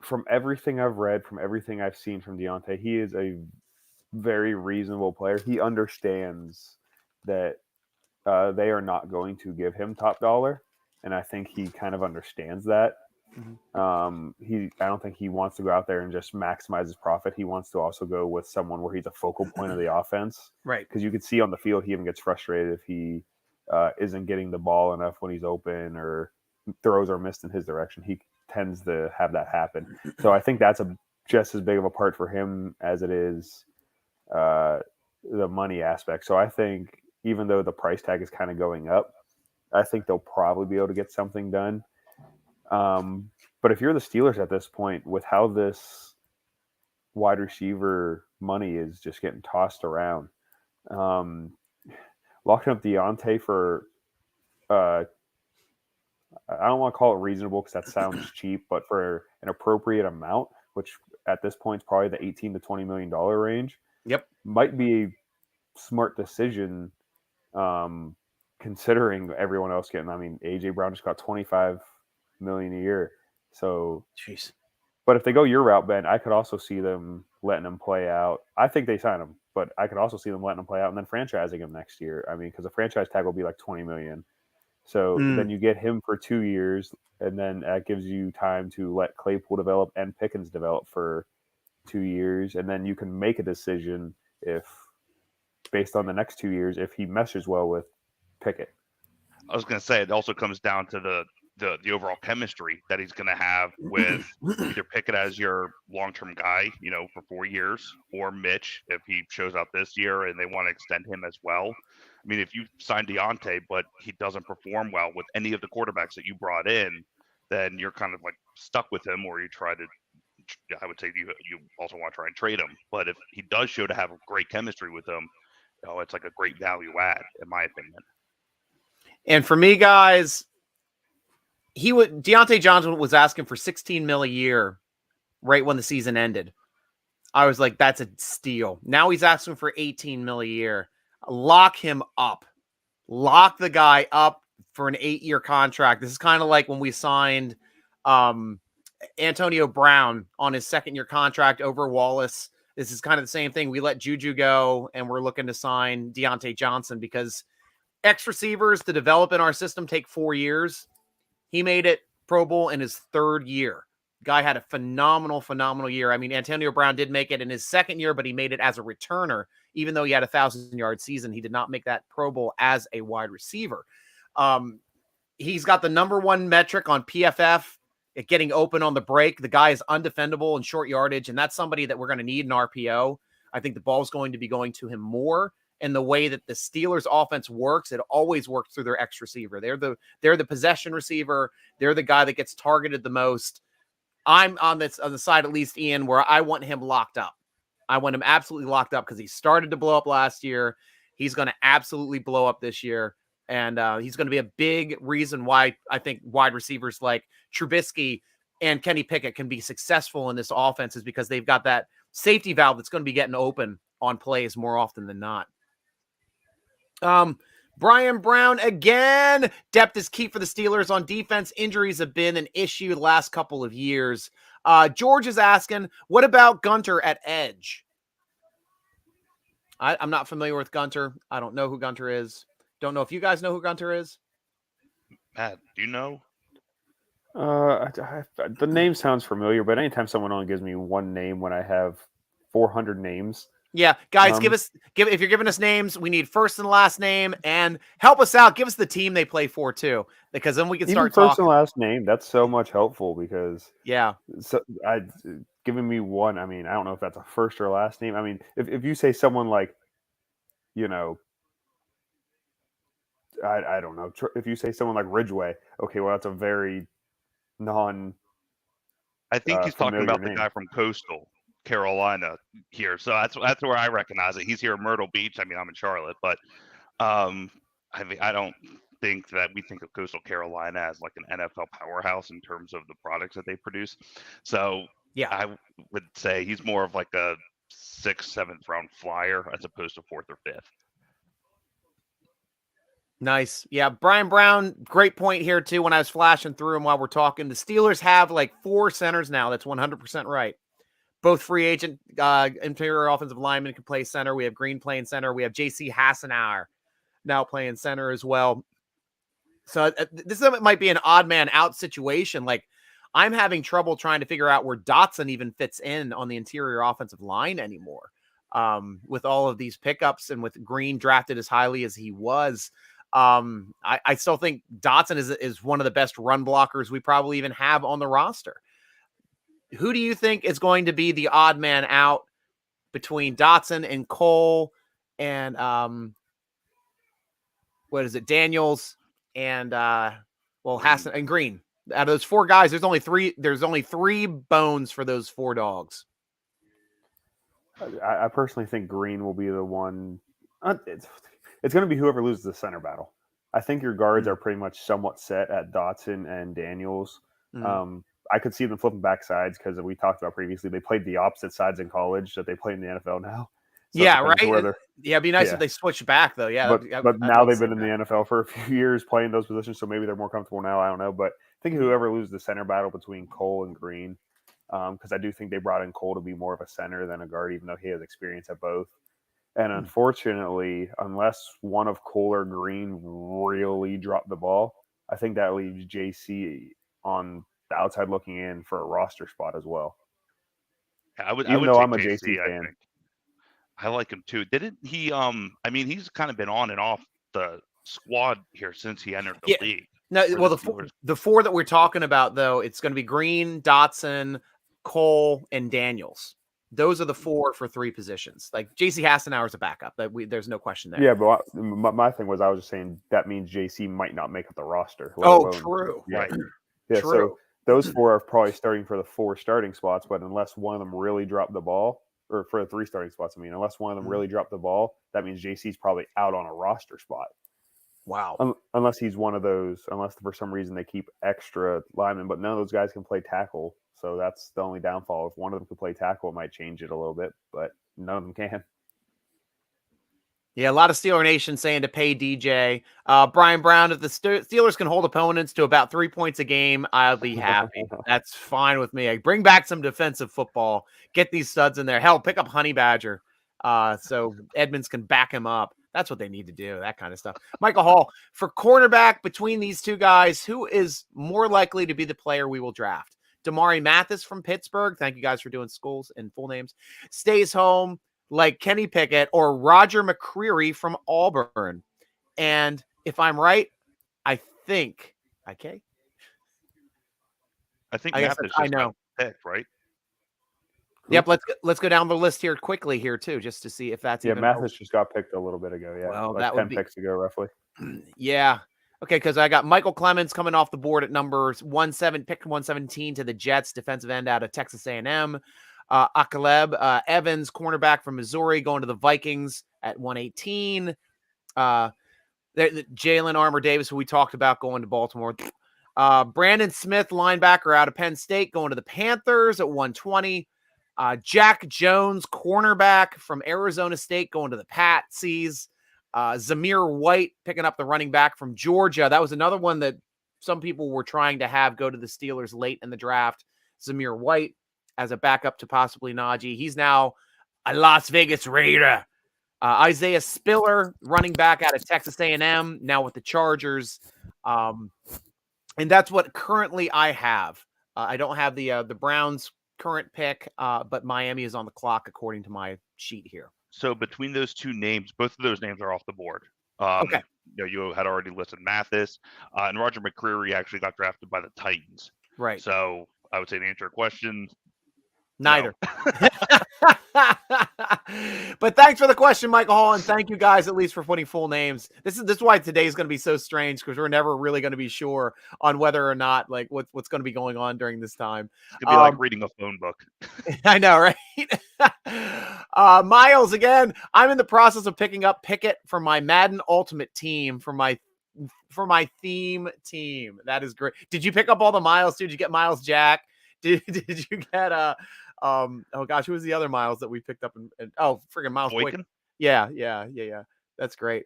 B: from everything I've read, from everything I've seen from Deontay, he is a very reasonable player. He understands that they are not going to give him top dollar. And I think he kind of understands that. Mm-hmm. I don't think he wants to go out there and just maximize his profit. He wants to also go with someone where he's a focal point of the offense.
A: Right.
B: Because you can see on the field, he even gets frustrated if he isn't getting the ball enough when he's open or throws are missed in his direction. He tends to have that happen. So I think that's just as big of a part for him as it is the money aspect. So I think even though the price tag is kind of going up, I think they'll probably be able to get something done. But if you're the Steelers at this point, with how this wide receiver money is just getting tossed around, locking up Deontay for, I don't want to call it reasonable because that sounds cheap, but for an appropriate amount, which at this point is probably the $18 to $20 million range, might be a smart decision. Considering everyone else getting, I mean, AJ Brown just got $25 million a year. So,
A: jeez.
B: But if they go your route, Ben, I could also see them letting him play out. I think they sign him, but I could also see them letting him play out and then franchising him next year. I mean, because the franchise tag will be like $20 million. So then you get him for 2 years, and then that gives you time to let Claypool develop and Pickens develop for 2 years, and then you can make a decision if, based on the next 2 years, if he meshes well with Pickett.
C: I was going to say it also comes down to the overall chemistry that he's going to have with either Pickett as your long-term guy, you know, for 4 years, or Mitch if he shows up this year and they want to extend him as well. I mean, if you sign Deontay but he doesn't perform well with any of the quarterbacks that you brought in, then you're kind of like stuck with him, or you try to. I would say you also want to try and trade him. But if he does show to have a great chemistry with them, you know, it's like a great value add, in my opinion.
A: And for me, guys, Deontay Johnson was asking for $16 million a year right when the season ended. I was like, that's a steal. Now he's asking for $18 million a year. Lock him up. Lock the guy up for an 8-year contract. This is kind of like when we signed Antonio Brown on his 2nd-year contract over Wallace. This is kind of the same thing. We let Juju go, and we're looking to sign Deontay Johnson because X receivers to develop in our system take 4 years. He made it Pro Bowl in his 3rd year. Guy had a phenomenal year. I mean, Antonio Brown did make it in his 2nd year, but he made it as a returner. Even though he had a 1,000-yard season, he did not make that Pro Bowl as a wide receiver. He's got the number one metric on PFF at getting open on the break. The guy is undefendable in short yardage, and that's somebody that we're going to need in RPO. I think the ball's going to be going to him more. And the way that the Steelers offense works, it always works through their X receiver. They're the possession receiver. They're the guy that gets targeted the most. I'm on the side, at least, Ian, where I want him locked up. I want him absolutely locked up because he started to blow up last year. He's going to absolutely blow up this year. And he's going to be a big reason why I think wide receivers like Trubisky and Kenny Pickett can be successful in this offense, is because they've got that safety valve that's going to be getting open on plays more often than not. Brian Brown again. Depth is key for the Steelers on defense. Injuries have been an issue the last couple of years. George is asking, what about Gunter at edge? I'm not familiar with Gunter. I don't know who Gunter is. Don't know if you guys know who Gunter is.
C: Matt, do you know?
B: The name sounds familiar, but anytime someone only gives me one name when I have 400 names.
A: Yeah, guys, if you're giving us names, we need first and last name, and help us out. Give us the team they play for too, because then we can start talking.
B: First and last name, that's so much helpful because giving me one. I mean, I don't know if that's a first or last name. I mean, if you say someone like, I don't know. If you say someone like Ridgeway, okay, well, that's a very
C: I think he's talking about the guy from Coastal Carolina here, so that's where I recognize it. He's here in Myrtle Beach. I mean, I'm in Charlotte, but I don't think that we think of Coastal Carolina as like an NFL powerhouse in terms of the products that they produce. So yeah, I would say he's more of like a 6th, 7th round flyer as opposed to 4th or 5th.
A: Nice. Yeah, Brian Brown, great point here too. When I was flashing through them while we're talking, the Steelers have like 4 centers now. That's 100% right. Both free agent interior offensive linemen can play center. We have Green playing center. We have J.C. Hassenauer now playing center as well. So this might be an odd man out situation. Like, I'm having trouble trying to figure out where Dotson even fits in on the interior offensive line anymore. With all of these pickups and with Green drafted as highly as he was. I still think Dotson is one of the best run blockers we probably even have on the roster. Who do you think is going to be the odd man out between Dotson and Cole and Daniels and Hassan and Green? Out of those 4 guys, there's only 3 bones for those 4 dogs.
B: I personally think Green will be the one. It's going to be whoever loses the center battle. I think your guards are pretty much somewhat set at Dotson and Daniels. I could see them flipping back sides because we talked about previously. They played the opposite sides in college that they play in the NFL now. So
A: yeah, right. Yeah, it'd be nice if they switched back though. Yeah,
B: but now they've been in the NFL for a few years playing those positions, so maybe they're more comfortable now. I don't know, but I think whoever loses the center battle between Cole and Green, because I do think they brought in Cole to be more of a center than a guard, even though he has experience at both. And unfortunately, unless one of Cole or Green really drop the ball, I think that leaves JC on the outside looking in for a roster spot as well.
C: I'm a
B: JC fan.
C: I like him too. Didn't he? He's kind of been on and off the squad here since he entered the league.
A: No, well, the 4 that we're talking about though, it's going to be Green, Dotson, Cole, and Daniels. Those are the 4 for 3 positions. Like J.C. Hassenauer is a backup. There's no question there.
B: Yeah, but my thing was I was just saying that means J.C. might not make up the roster.
A: True.
B: Yeah.
A: Right.
B: Yeah,
A: true.
B: So those 4 are probably starting for the 4 starting spots, but unless one of them really dropped the ball, or for the 3 starting spots, unless one of them really dropped the ball, that means JC's probably out on a roster spot.
A: Wow.
B: Unless he's one of those, unless for some reason they keep extra linemen, but none of those guys can play tackle. So that's the only downfall. If one of them could play tackle, it might change it a little bit, but none of them can.
A: Yeah, a lot of Steeler Nation saying to pay DJ. Brian Brown, if the Steelers can hold opponents to about 3 points a game, I'll be happy. That's fine with me. Bring back some defensive football. Get these studs in there. Hell, pick up Honey Badger so Edmonds can back him up. That's what they need to do, that kind of stuff. Michael Hall, for cornerback between these 2 guys, who is more likely to be the player we will draft? Damari Mathis from Pittsburgh. Thank you guys for doing schools and full names. Stays home like Kenny Pickett, or Roger McCreary from Auburn. And if I'm right, I think IK.
C: I think
A: I guess
C: Mathis
A: I
C: just
A: know.
C: got picked, right?
A: Yep. Let's go down the list here quickly here too, just to see if that's
B: Yeah,
A: even.
B: Mathis just got picked a little bit ago. Yeah,
A: Well,
B: like
A: that would
B: 10
A: be
B: picks ago, roughly.
A: Yeah. Okay, because I got Michael Clemens coming off the board at numbers 17, picked 117 to the Jets, defensive end out of Texas A&M. Akaleb Evans, cornerback from Missouri, going to the Vikings at 118. Jalen Armour Davis, who we talked about, going to Baltimore. Brandon Smith, linebacker out of Penn State, going to the Panthers at 120. Jack Jones, cornerback from Arizona State, going to the Patsies. Zamir White picking up the running back from Georgia. That was another one that some people were trying to have go to the Steelers late in the draft. Zamir White as a backup to possibly Najee. He's now a Las Vegas Raider. Isaiah Spiller, running back out of Texas A&M, now with the Chargers. And that's what currently I have. I don't have the Browns' current pick, but Miami is on the clock according to my sheet here.
C: So between those two names, both of those names are off the board.
A: Okay.
C: You had already listed Mathis, and Roger McCreary actually got drafted by the Titans.
A: Right.
C: So I would say to answer your question,
A: neither.
C: No.
A: But thanks for the question, Michael Hall, and thank you guys at least for putting full names. This is why today is going to be so strange, because we're never really going to be sure on whether or not like what's going to be going on during this time.
C: It's gonna be like reading a phone book.
A: I know, right? Miles, again, I'm in the process of picking up Pickett for my Madden Ultimate team for my theme team. That is great. Did you pick up all the Miles too? Did you get Miles Jack? Did you get oh gosh, who was the other Miles that we picked up? Oh, freaking Miles Boykin. Yeah. That's great.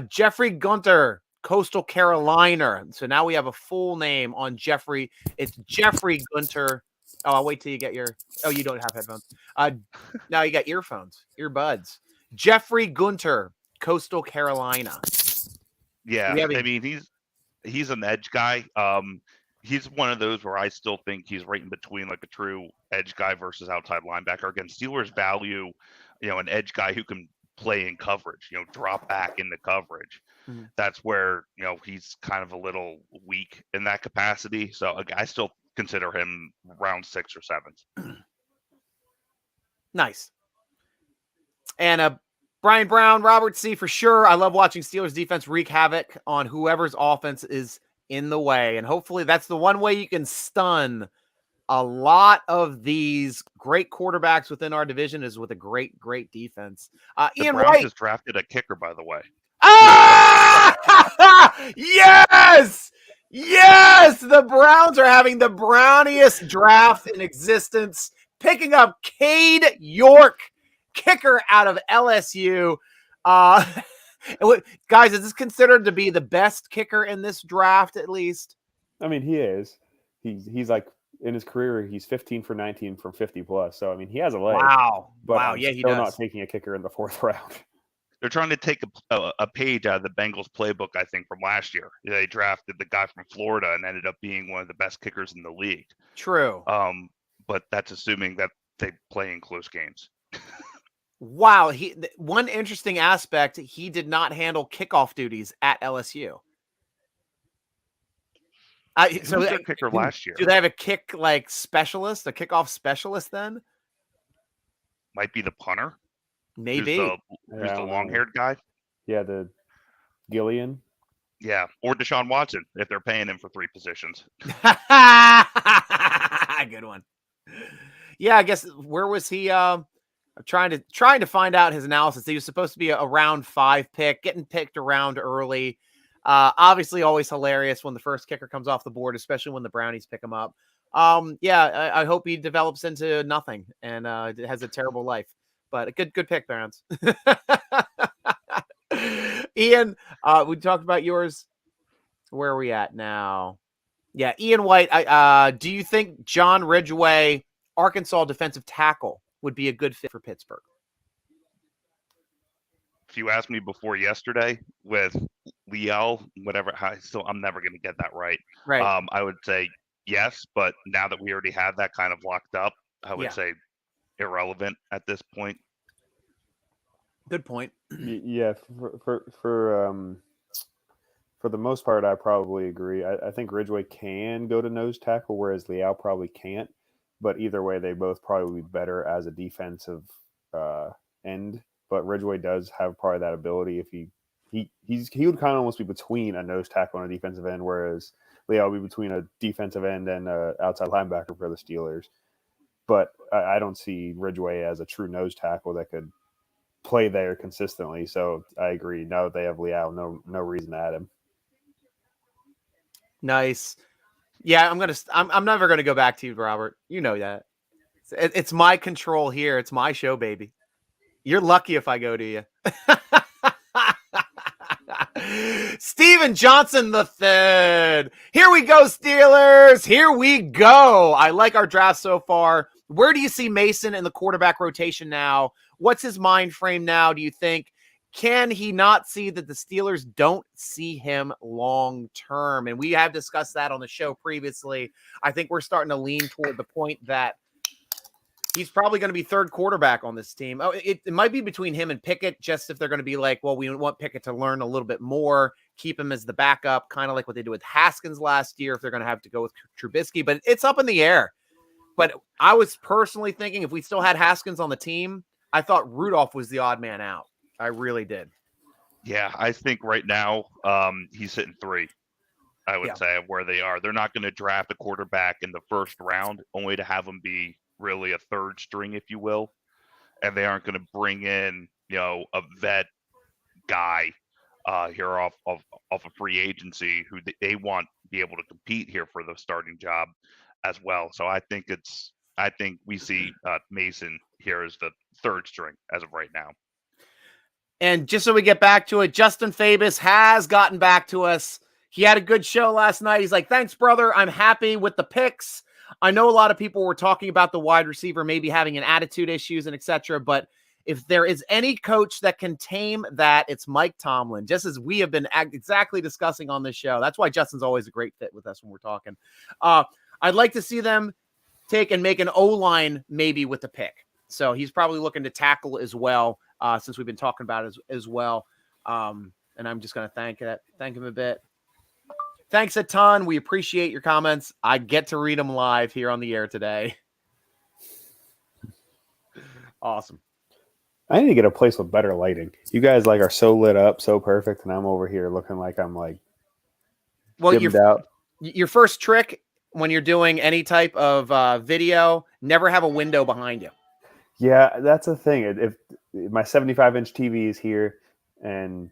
A: Jeffrey Gunter, Coastal Carolina. So now we have a full name on Jeffrey. It's Jeffrey Gunter. Oh, I'll wait till you get your. Oh, you don't have headphones. Now you got earbuds. Jeffrey Gunter, Coastal Carolina.
C: Yeah, I mean he's an edge guy. He's one of those where I still think he's right in between like a true edge guy versus outside linebacker. Again, Steelers value, an edge guy who can play in coverage, drop back into coverage.
A: Mm-hmm.
C: That's where, he's kind of a little weak in that capacity. So I still consider him round 6 or 7.
A: Nice. And Brian Brown, Robert C. for sure. I love watching Steelers defense wreak havoc on whoever's offense is in the way. And hopefully that's the one way you can stun a lot of these great quarterbacks within our division is with a great defense. Ian
C: Browns
A: Wright
C: has drafted a kicker, by the way.
A: Yes! The Browns are having the browniest draft in existence, picking up Cade York, kicker out of LSU. Guys, is this considered to be the best kicker in this draft, at least?
B: I mean, he is. He's like, in his career, he's 15 for 19 from 50 plus. So, I mean, he has a leg.
A: Wow.
B: But
A: wow.
B: I'm
A: Yeah, he
B: still
A: does.
B: not taking a kicker in the 4th round.
C: They're trying to take a page out of the Bengals playbook, I think, from last year. They drafted the guy from Florida and ended up being one of the best kickers in the league.
A: True.
C: But that's assuming that they play in close games.
A: Wow. One interesting aspect, he did not handle kickoff duties at LSU.
C: So their kicker last year?
A: Do they have a kickoff specialist then?
C: Might be the punter.
A: Maybe.
C: Who's the long-haired guy?
B: Yeah, the Gillian.
C: Yeah, or Deshaun Watson if they're paying him for 3 positions.
A: Good one. Yeah, I guess where was he? Trying to find out his analysis. He was supposed to be a round 5 pick, getting picked around early. Obviously, always hilarious when the first kicker comes off the board, especially when the Brownies pick him up. I hope he develops into nothing and has a terrible life. But a good pick, Browns. Ian, we talked about yours. Where are we at now? Yeah, Ian White. Do you think John Ridgeway, Arkansas defensive tackle, would be a good fit for Pittsburgh?
C: If you asked me before yesterday with Liel, I'm never going to get that right.
A: Right.
C: I would say yes, but now that we already have that kind of locked up, I would say irrelevant at this point.
A: Good point.
B: Yeah, for For the most part, I probably agree. I think Ridgeway can go to nose tackle, whereas Leal probably can't. But either way, they both probably be better as a defensive end. But Ridgeway does have probably that ability. If he would kind of almost be between a nose tackle and a defensive end, whereas Leal would be between a defensive end and an outside linebacker for the Steelers. But I don't see Ridgeway as a true nose tackle that could play there consistently. So I agree. Now that they have Leal, no reason to add him.
A: Nice. Yeah, I'm never gonna go back to you, Robert. You know that. It's my control here. It's my show, baby. You're lucky if I go to you. Steven Johnson the third. Here we go, Steelers. Here we go. I like our draft so far. Where do you see Mason in the quarterback rotation now? What's his mind frame now, do you think? Can he not see that the Steelers don't see him long term? And we have discussed that on the show previously. I think we're starting to lean toward the point that he's probably going to be third quarterback on this team. Oh, it might be between him and Pickett, just if they're going to be like, well, we want Pickett to learn a little bit more, keep him as the backup, kind of like what they did with Haskins last year, if they're going to have to go with Trubisky. But it's up in the air. But I was personally thinking if we still had Haskins on the team, I thought Rudolph was the odd man out. I really did.
C: Yeah, I think right now he's sitting 3. I would say of where they are. They're not going to draft a quarterback in the first round, only to have him be really a third string, if you will. And they aren't going to bring in, a vet guy here off a free agency who they want to be able to compete here for the starting job as well. So I think we see Mason here as the third string as of right now.
A: And just so we get back to it, Justin Fabus has gotten back to us. He had a good show last night. He's like, thanks, brother. I'm happy with the picks. I know a lot of people were talking about the wide receiver maybe having an attitude issues and etc. But if there is any coach that can tame that, it's Mike Tomlin, just as we have been exactly discussing on this show. That's why Justin's always a great fit with us when we're talking. I'd like to see them take and make an O-line maybe with the pick. So he's probably looking to tackle as well, since we've been talking about it as well. And I'm just going to thank him a bit. Thanks a ton. We appreciate your comments. I get to read them live here on the air today. Awesome.
B: I need to get a place with better lighting. You guys are so lit up, so perfect, and I'm over here looking like I'm dimmed out.
A: Your first trick when you're doing any type of video, never have a window behind you.
B: Yeah, that's the thing. If my 75-inch TV is here, and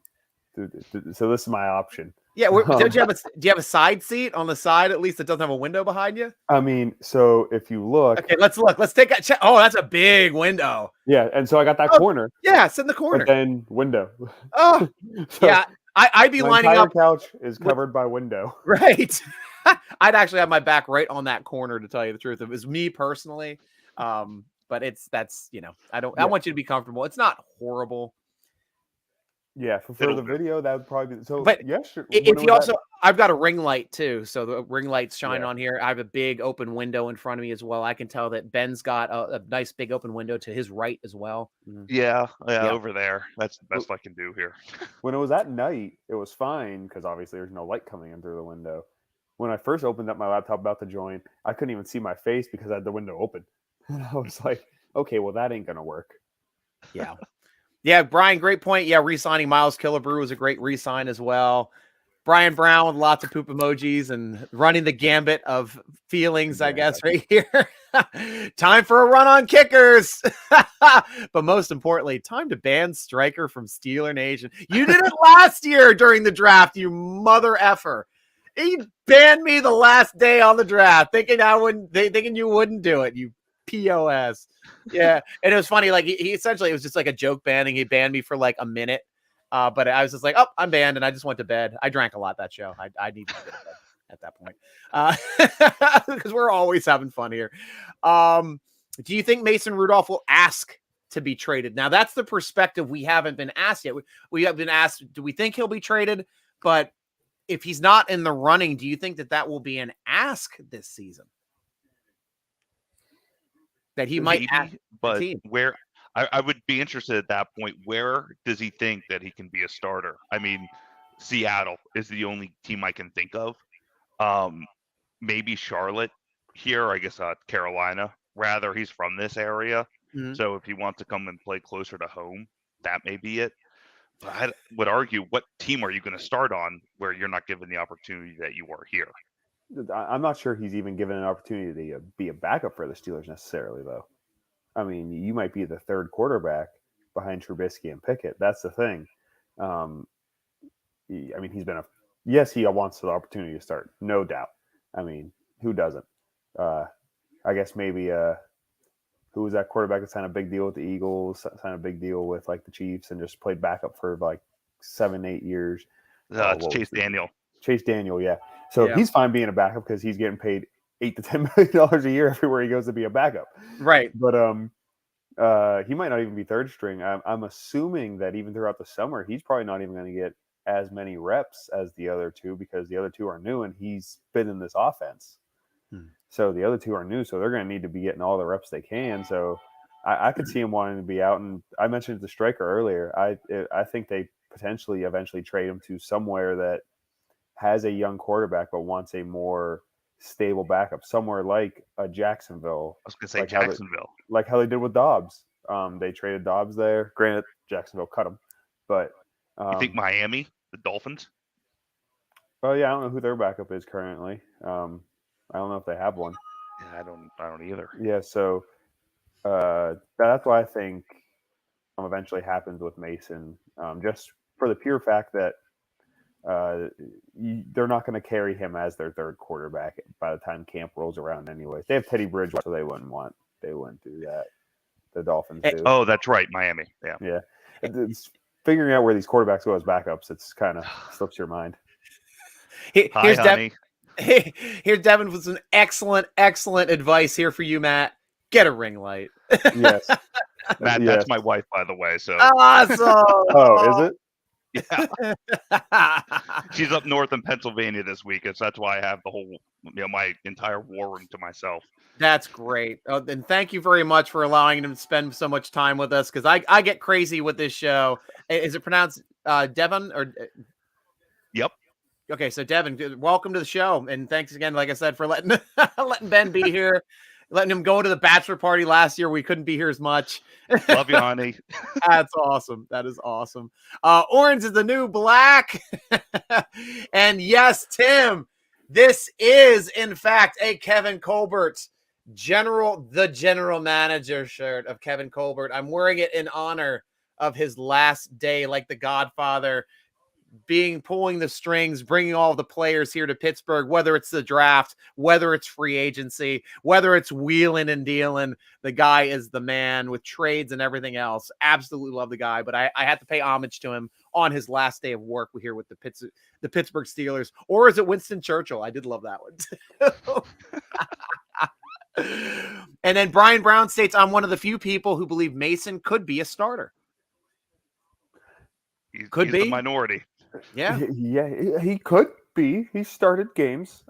B: so this is my option.
A: Yeah, do you have a side seat on the side at least that doesn't have a window behind you?
B: I mean, so if you look,
A: okay, let's look. Let's take a check. Oh, that's a big window.
B: Yeah, and so I got that corner.
A: Yeah, it's in the corner.
B: But then window.
A: Oh, so yeah. I'd be lining up.
B: My couch is covered by window.
A: Right. I'd actually have my back right on that corner, to tell you the truth. If it was me personally, but I want you to be comfortable. It's not horrible.
B: Yeah, for the video, that would probably be so.
A: But
B: yes,
A: if you also, I've got a ring light too, so the ring lights shine on here. I have a big open window in front of me as well. I can tell that Ben's got a nice big open window to his right as well.
C: Yeah, over there. That's the best I can do here.
B: When it was at night, it was fine because obviously there's no light coming in through the window. When I first opened up my laptop about to join, I couldn't even see my face because I had the window open. And I was like, okay, well, that ain't gonna work.
A: Yeah. Yeah, Brian, great point. Yeah, re-signing Miles Killebrew was a great re-sign as well. Brian Brown with lots of poop emojis and running the gambit of feelings, I guess, right here. Time for a run on kickers. But most importantly, time to ban Stryker from Steeler Nation. You did it last year during the draft, you mother effer. He banned me the last day on the draft, thinking you wouldn't do it, you POS. Yeah, and it was funny. Like he essentially, it was just like a joke banning. He banned me for like a minute, but I was just like, "Oh, I'm banned," and I just went to bed. I drank a lot that show. I needed to get to bed at that point because we're always having fun here. Do you think Mason Rudolph will ask to be traded? Now, that's the perspective we haven't been asked yet. We have been asked, do we think he'll be traded? But if he's not in the running, do you think that will be an ask this season? That he might ask,
C: but where I would be interested at that point, where does he think that he can be a starter? I mean, Seattle is the only team I can think of. Maybe Charlotte here. I guess Carolina. Rather, he's from this area, so if he wants to come and play closer to home, that may be it. But I would argue, what team are you going to start on where you're not given the opportunity that you are here?
B: I'm not sure he's even given an opportunity to be a backup for the Steelers necessarily, though. I mean, you might be the third quarterback behind Trubisky and Pickett. That's the thing. I mean, he wants the opportunity to start, no doubt. I mean, who doesn't? I guess maybe who was that quarterback that signed a big deal with the Eagles, signed a big deal with like the Chiefs, and just played backup for like 7-8 years?
C: It's Chase Daniel.
B: Chase Daniel, yeah. So he's fine being a backup because he's getting paid $8 to $10 million a year everywhere he goes to be a backup.
A: Right.
B: But he might not even be third string. I'm assuming that even throughout the summer, he's probably not even going to get as many reps as the other two because the other two are new and he's been in this offense. So the other two are new, so they're going to need to be getting all the reps they can. So I could see him wanting to be out. And I mentioned the striker earlier. I think they potentially eventually trade him to somewhere that has a young quarterback but wants a more stable backup, somewhere like a Jacksonville.
C: I was going to say Jacksonville.
B: Like how they did with Dobbs. They traded Dobbs there. Granted, Jacksonville cut him. But
C: you think Miami, the Dolphins?
B: Well, yeah, I don't know who their backup is currently. I don't know if they have one.
C: Yeah, I don't either.
B: Yeah, so that's why I think eventually happens with Mason, just for the pure fact that they're not going to carry him as their third quarterback by the time camp rolls around anyway. They have Teddy Bridgewater, so they wouldn't do that. The Dolphins do.
C: Oh, that's right, Miami. Yeah.
B: Yeah. It's figuring out where these quarterbacks go as backups, it's kind of slips your mind.
C: Hi, honey.
A: Here's Devin with some excellent advice here for you, Matt. Get a ring light.
B: Yes.
C: Matt, that's my wife, by the way. So
A: awesome.
B: Oh, is it?
C: Yeah. She's up north in Pennsylvania this week, so that's why I have the whole, my entire war room to myself.
A: That's great. And thank you very much for allowing him to spend so much time with us, because I get crazy with this show. Is it pronounced Devon or?
C: Yep.
A: Okay, so Devin, welcome to the show, and thanks again, like I said, for letting Ben be here, letting him go to the bachelor party last year. We couldn't be here as much.
C: Love you, honey.
A: That's awesome. That is awesome. Orange is the new black, and yes, Tim, this is in fact a Kevin Colbert general manager shirt of Kevin Colbert. I'm wearing it in honor of his last day, like the Godfather, pulling the strings, bringing all the players here to Pittsburgh, whether it's the draft, whether it's free agency, whether it's wheeling and dealing. The guy is the man with trades and everything else. Absolutely love the guy, but I had to pay homage to him on his last day of work here with the Pittsburgh Steelers. Or is it Winston Churchill? I did love that one too. And then Brian Brown states, I'm one of the few people who believe Mason could be a starter.
C: He's the minority.
B: Yeah, he could be. He started games.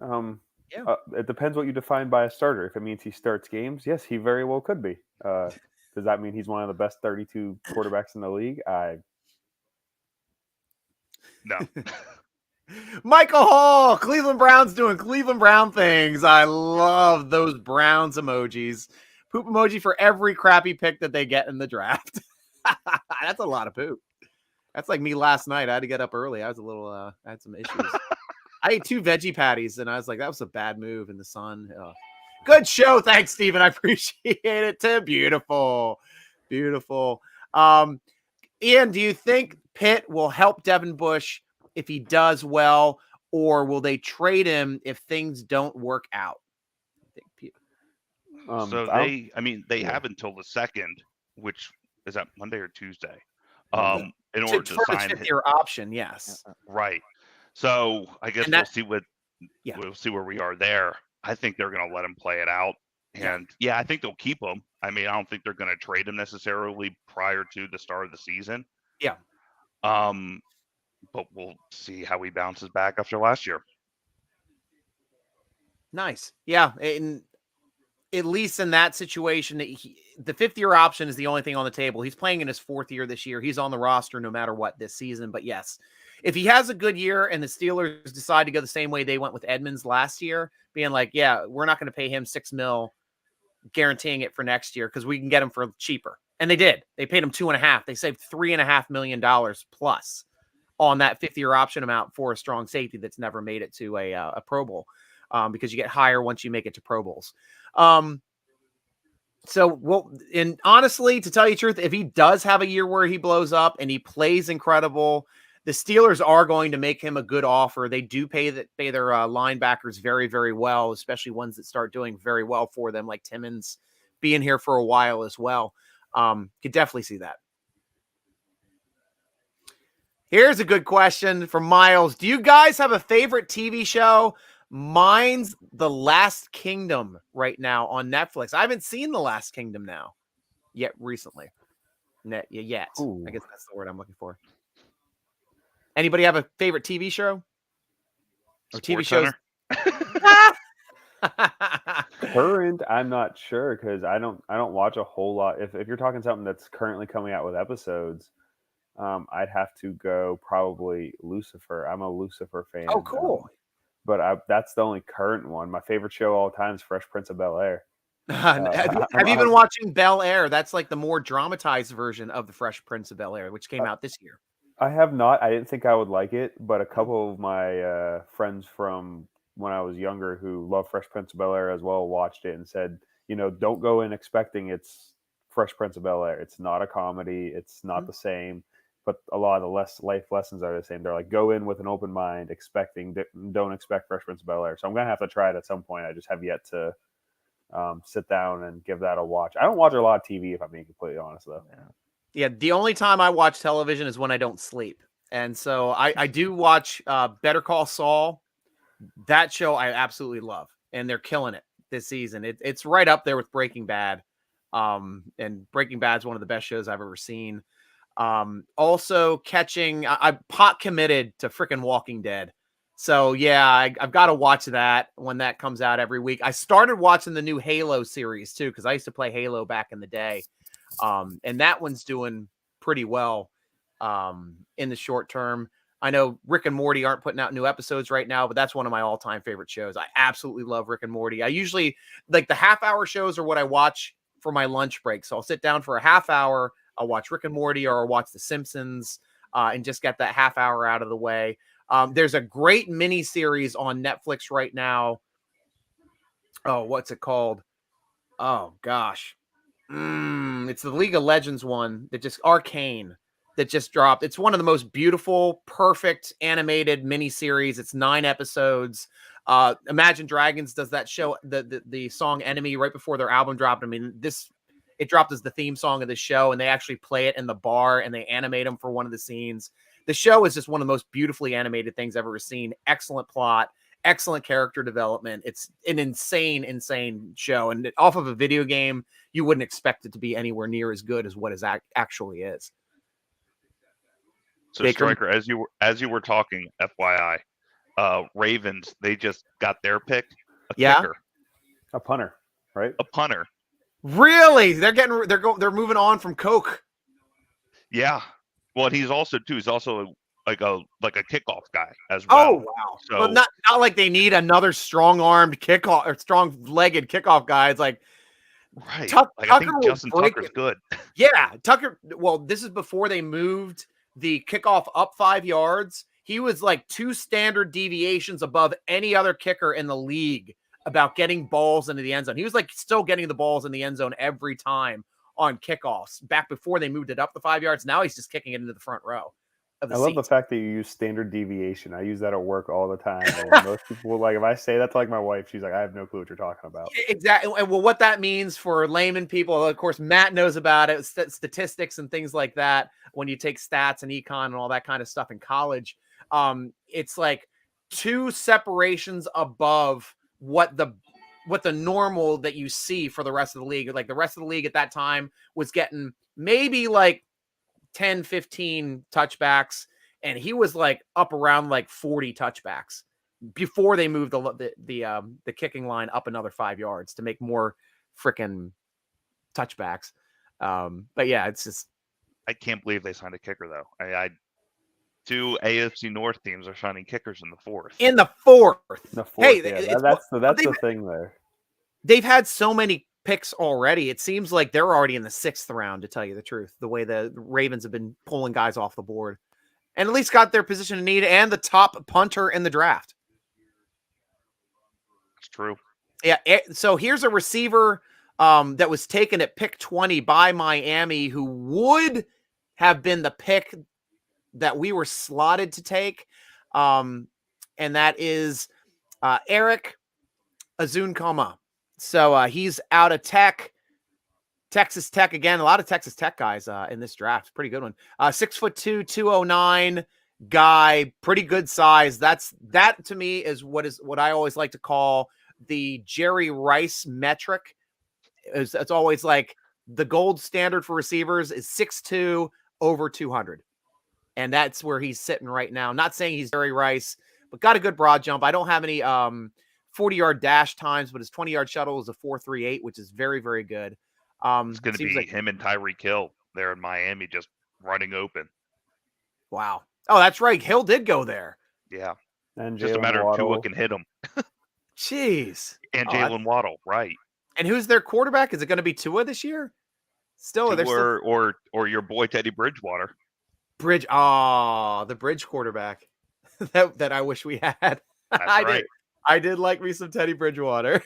B: It depends what you define by a starter. If it means he starts games, yes, he very well could be. Does that mean he's one of the best 32 quarterbacks in the league?
C: No.
A: Michael Hall, Cleveland Browns doing Cleveland Brown things. I love those Browns emojis. Poop emoji for every crappy pick that they get in the draft. That's a lot of poop. That's like me last night. I had to get up early. I was I had some issues. I ate 2 veggie patties, and I was like, that was a bad move in the sun. Good show. Thanks, Steven. I appreciate it, Tim. Beautiful. Ian, do you think Pitt will help Devin Bush if he does well, or will they trade him if things don't work out?
C: They have until the 2nd, which is that Monday or Tuesday. In order to sign
A: his 5th-year option, yes.
C: Right. So I guess we'll see where we are there. I think they're going to let him play it out. And I think they'll keep him. I mean, I don't think they're going to trade him necessarily prior to the start of the season.
A: Yeah.
C: But we'll see how he bounces back after last year.
A: Nice. Yeah. At least in that situation, the 5th-year option is the only thing on the table. He's playing in his 4th year this year. He's on the roster no matter what this season. But yes, if he has a good year and the Steelers decide to go the same way they went with Edmonds last year, being like, yeah, we're not going to pay him $6 million, guaranteeing it for next year because we can get him for cheaper. And they did. They paid him $2.5 million. They saved $3.5 million plus on that 5th-year option amount for a strong safety that's never made it to a Pro Bowl, because you get higher once you make it to Pro Bowls. And honestly, to tell you the truth, if he does have a year where he blows up and he plays incredible, the Steelers are going to make him a good offer. They do pay their linebackers very, very well, especially ones that start doing very well for them, like Timmons being here for a while as well. Could definitely see that. Here's a good question from Miles. Do you guys have a favorite TV show? Mine's The Last Kingdom right now on Netflix. I haven't seen The Last Kingdom recently. Yet.
B: Ooh.
A: I guess that's the word I'm looking for. Anybody have a favorite TV show? Or TV shows?
B: Current, I'm not sure because I don't watch a whole lot. If you're talking something that's currently coming out with episodes, I'd have to go probably Lucifer. I'm a Lucifer fan.
A: Oh, cool.
B: But that's the only current one. My favorite show all time is Fresh Prince of Bel-Air.
A: Have you been watching Bel-Air? That's like the more dramatized version of the Fresh Prince of Bel-Air, which came out this year.
B: I have not. I didn't think I would like it, but a couple of my friends from when I was younger who love Fresh Prince of Bel-Air as well watched it and said, don't go in expecting it's Fresh Prince of Bel-Air. It's not a comedy. It's not the same. But a lot of the life lessons are the same. They're like, go in with an open mind, don't expect Fresh Prince of Bel-Air. So I'm going to have to try it at some point. I just have yet to sit down and give that a watch. I don't watch a lot of TV, if I'm being completely honest, though.
A: Yeah, the only time I watch television is when I don't sleep. And so I do watch Better Call Saul. That show I absolutely love. And they're killing it this season. It's right up there with Breaking Bad. And Breaking Bad is one of the best shows I've ever seen. Also catching, I'm pot committed to freaking Walking Dead. So yeah, I've got to watch that when that comes out every week. I started watching the new Halo series too, because I used to play Halo back in the day. And that one's doing pretty well in the short term. I know Rick and Morty aren't putting out new episodes right now, but that's one of my all-time favorite shows. I absolutely love Rick and Morty. I usually like the half-hour shows are what I watch for my lunch break. So I'll sit down for a half hour. I'll watch Rick and Morty or I'll watch The Simpsons and just get that half hour out of the way. There's a great mini series on Netflix right now. Oh, what's it called? Oh, gosh. It's the League of Legends one that just Arcane that just dropped. It's one of the most beautiful, perfect animated mini series. It's 9 episodes. Imagine Dragons does that show, the song Enemy right before their album dropped. I mean, it dropped as the theme song of the show, and they actually play it in the bar and they animate them for one of the scenes. The show is just one of the most beautifully animated things I've ever seen. Excellent plot, excellent character development. It's an insane show. And off of a video game, you wouldn't expect it to be anywhere near as good as what it actually is.
C: So Baker, Striker, as you were talking, FYI, Ravens, they just got their pick, kicker.
B: A punter, right?
C: A punter.
A: Really? They're moving on from Coke.
C: Yeah. Well, he's also like a kickoff guy as well.
A: Oh wow. So well, not like they need another strong-armed kickoff or strong-legged kickoff guy. It's like
C: right. I think Justin Tucker's good.
A: Yeah, Tucker. Well, this is before they moved the kickoff up 5 yards. He was like 2 standard deviations above any other kicker in the league about getting balls into the end zone. He was like still getting the balls in the end zone every time on kickoffs back before they moved it up the 5 yards. Now he's just kicking it into the front row.
B: I love the fact that you use standard deviation. I use that at work all the time. And most people, like, if I say that to like my wife, she's like, I have no clue what you're talking about.
A: Exactly. And well, what that means for layman people, of course, Matt knows about it, statistics and things like that. When you take stats and econ and all that kind of stuff in college, it's like 2 separations above what the normal that you see for the rest of the league. Like the rest of the league at that time was getting maybe like 10, 15 touchbacks. And he was like up around like 40 touchbacks before they moved the kicking line up another 5 yards to make more freaking touchbacks. But yeah, it's just,
C: I can't believe they signed a kicker though. 2 AFC North teams are signing kickers in the 4th.
A: In the 4th.
B: The 4th,
A: Hey,
B: yeah, that's the thing there.
A: They've had so many picks already. It seems like they're already in the 6th round, to tell you the truth, the way the Ravens have been pulling guys off the board. And at least got their position of need and the top punter in the draft.
C: It's true.
A: Yeah, so here's a receiver that was taken at pick 20 by Miami who would have been the pick that we were slotted to take. And that is Eric Azsun Coma. So he's out of Texas Tech again. A lot of Texas Tech guys in this draft. Pretty good one. 6'2", 209 guy. Pretty good size. That to me is what I always like to call the Jerry Rice metric. It's always like the gold standard for receivers is 6'2", over 200. And that's where he's sitting right now. Not saying he's Jerry Rice, but got a good broad jump. I don't have any 40-yard dash times, but his 20-yard shuttle is a 4.38, which is very, very good.
C: It's going to be like him and Tyreek Hill there in Miami just running open.
A: Wow. Oh, that's right. Hill did go there.
C: Yeah.
B: And
C: just a matter of Tua can hit him.
A: Jeez.
C: And Jalen Waddle, right.
A: And who's their quarterback? Is it going to be Tua this year?
C: Tua or your boy Teddy Bridgewater.
A: The Bridge quarterback that I wish we had.
C: That's right.
A: I did like me some Teddy Bridgewater.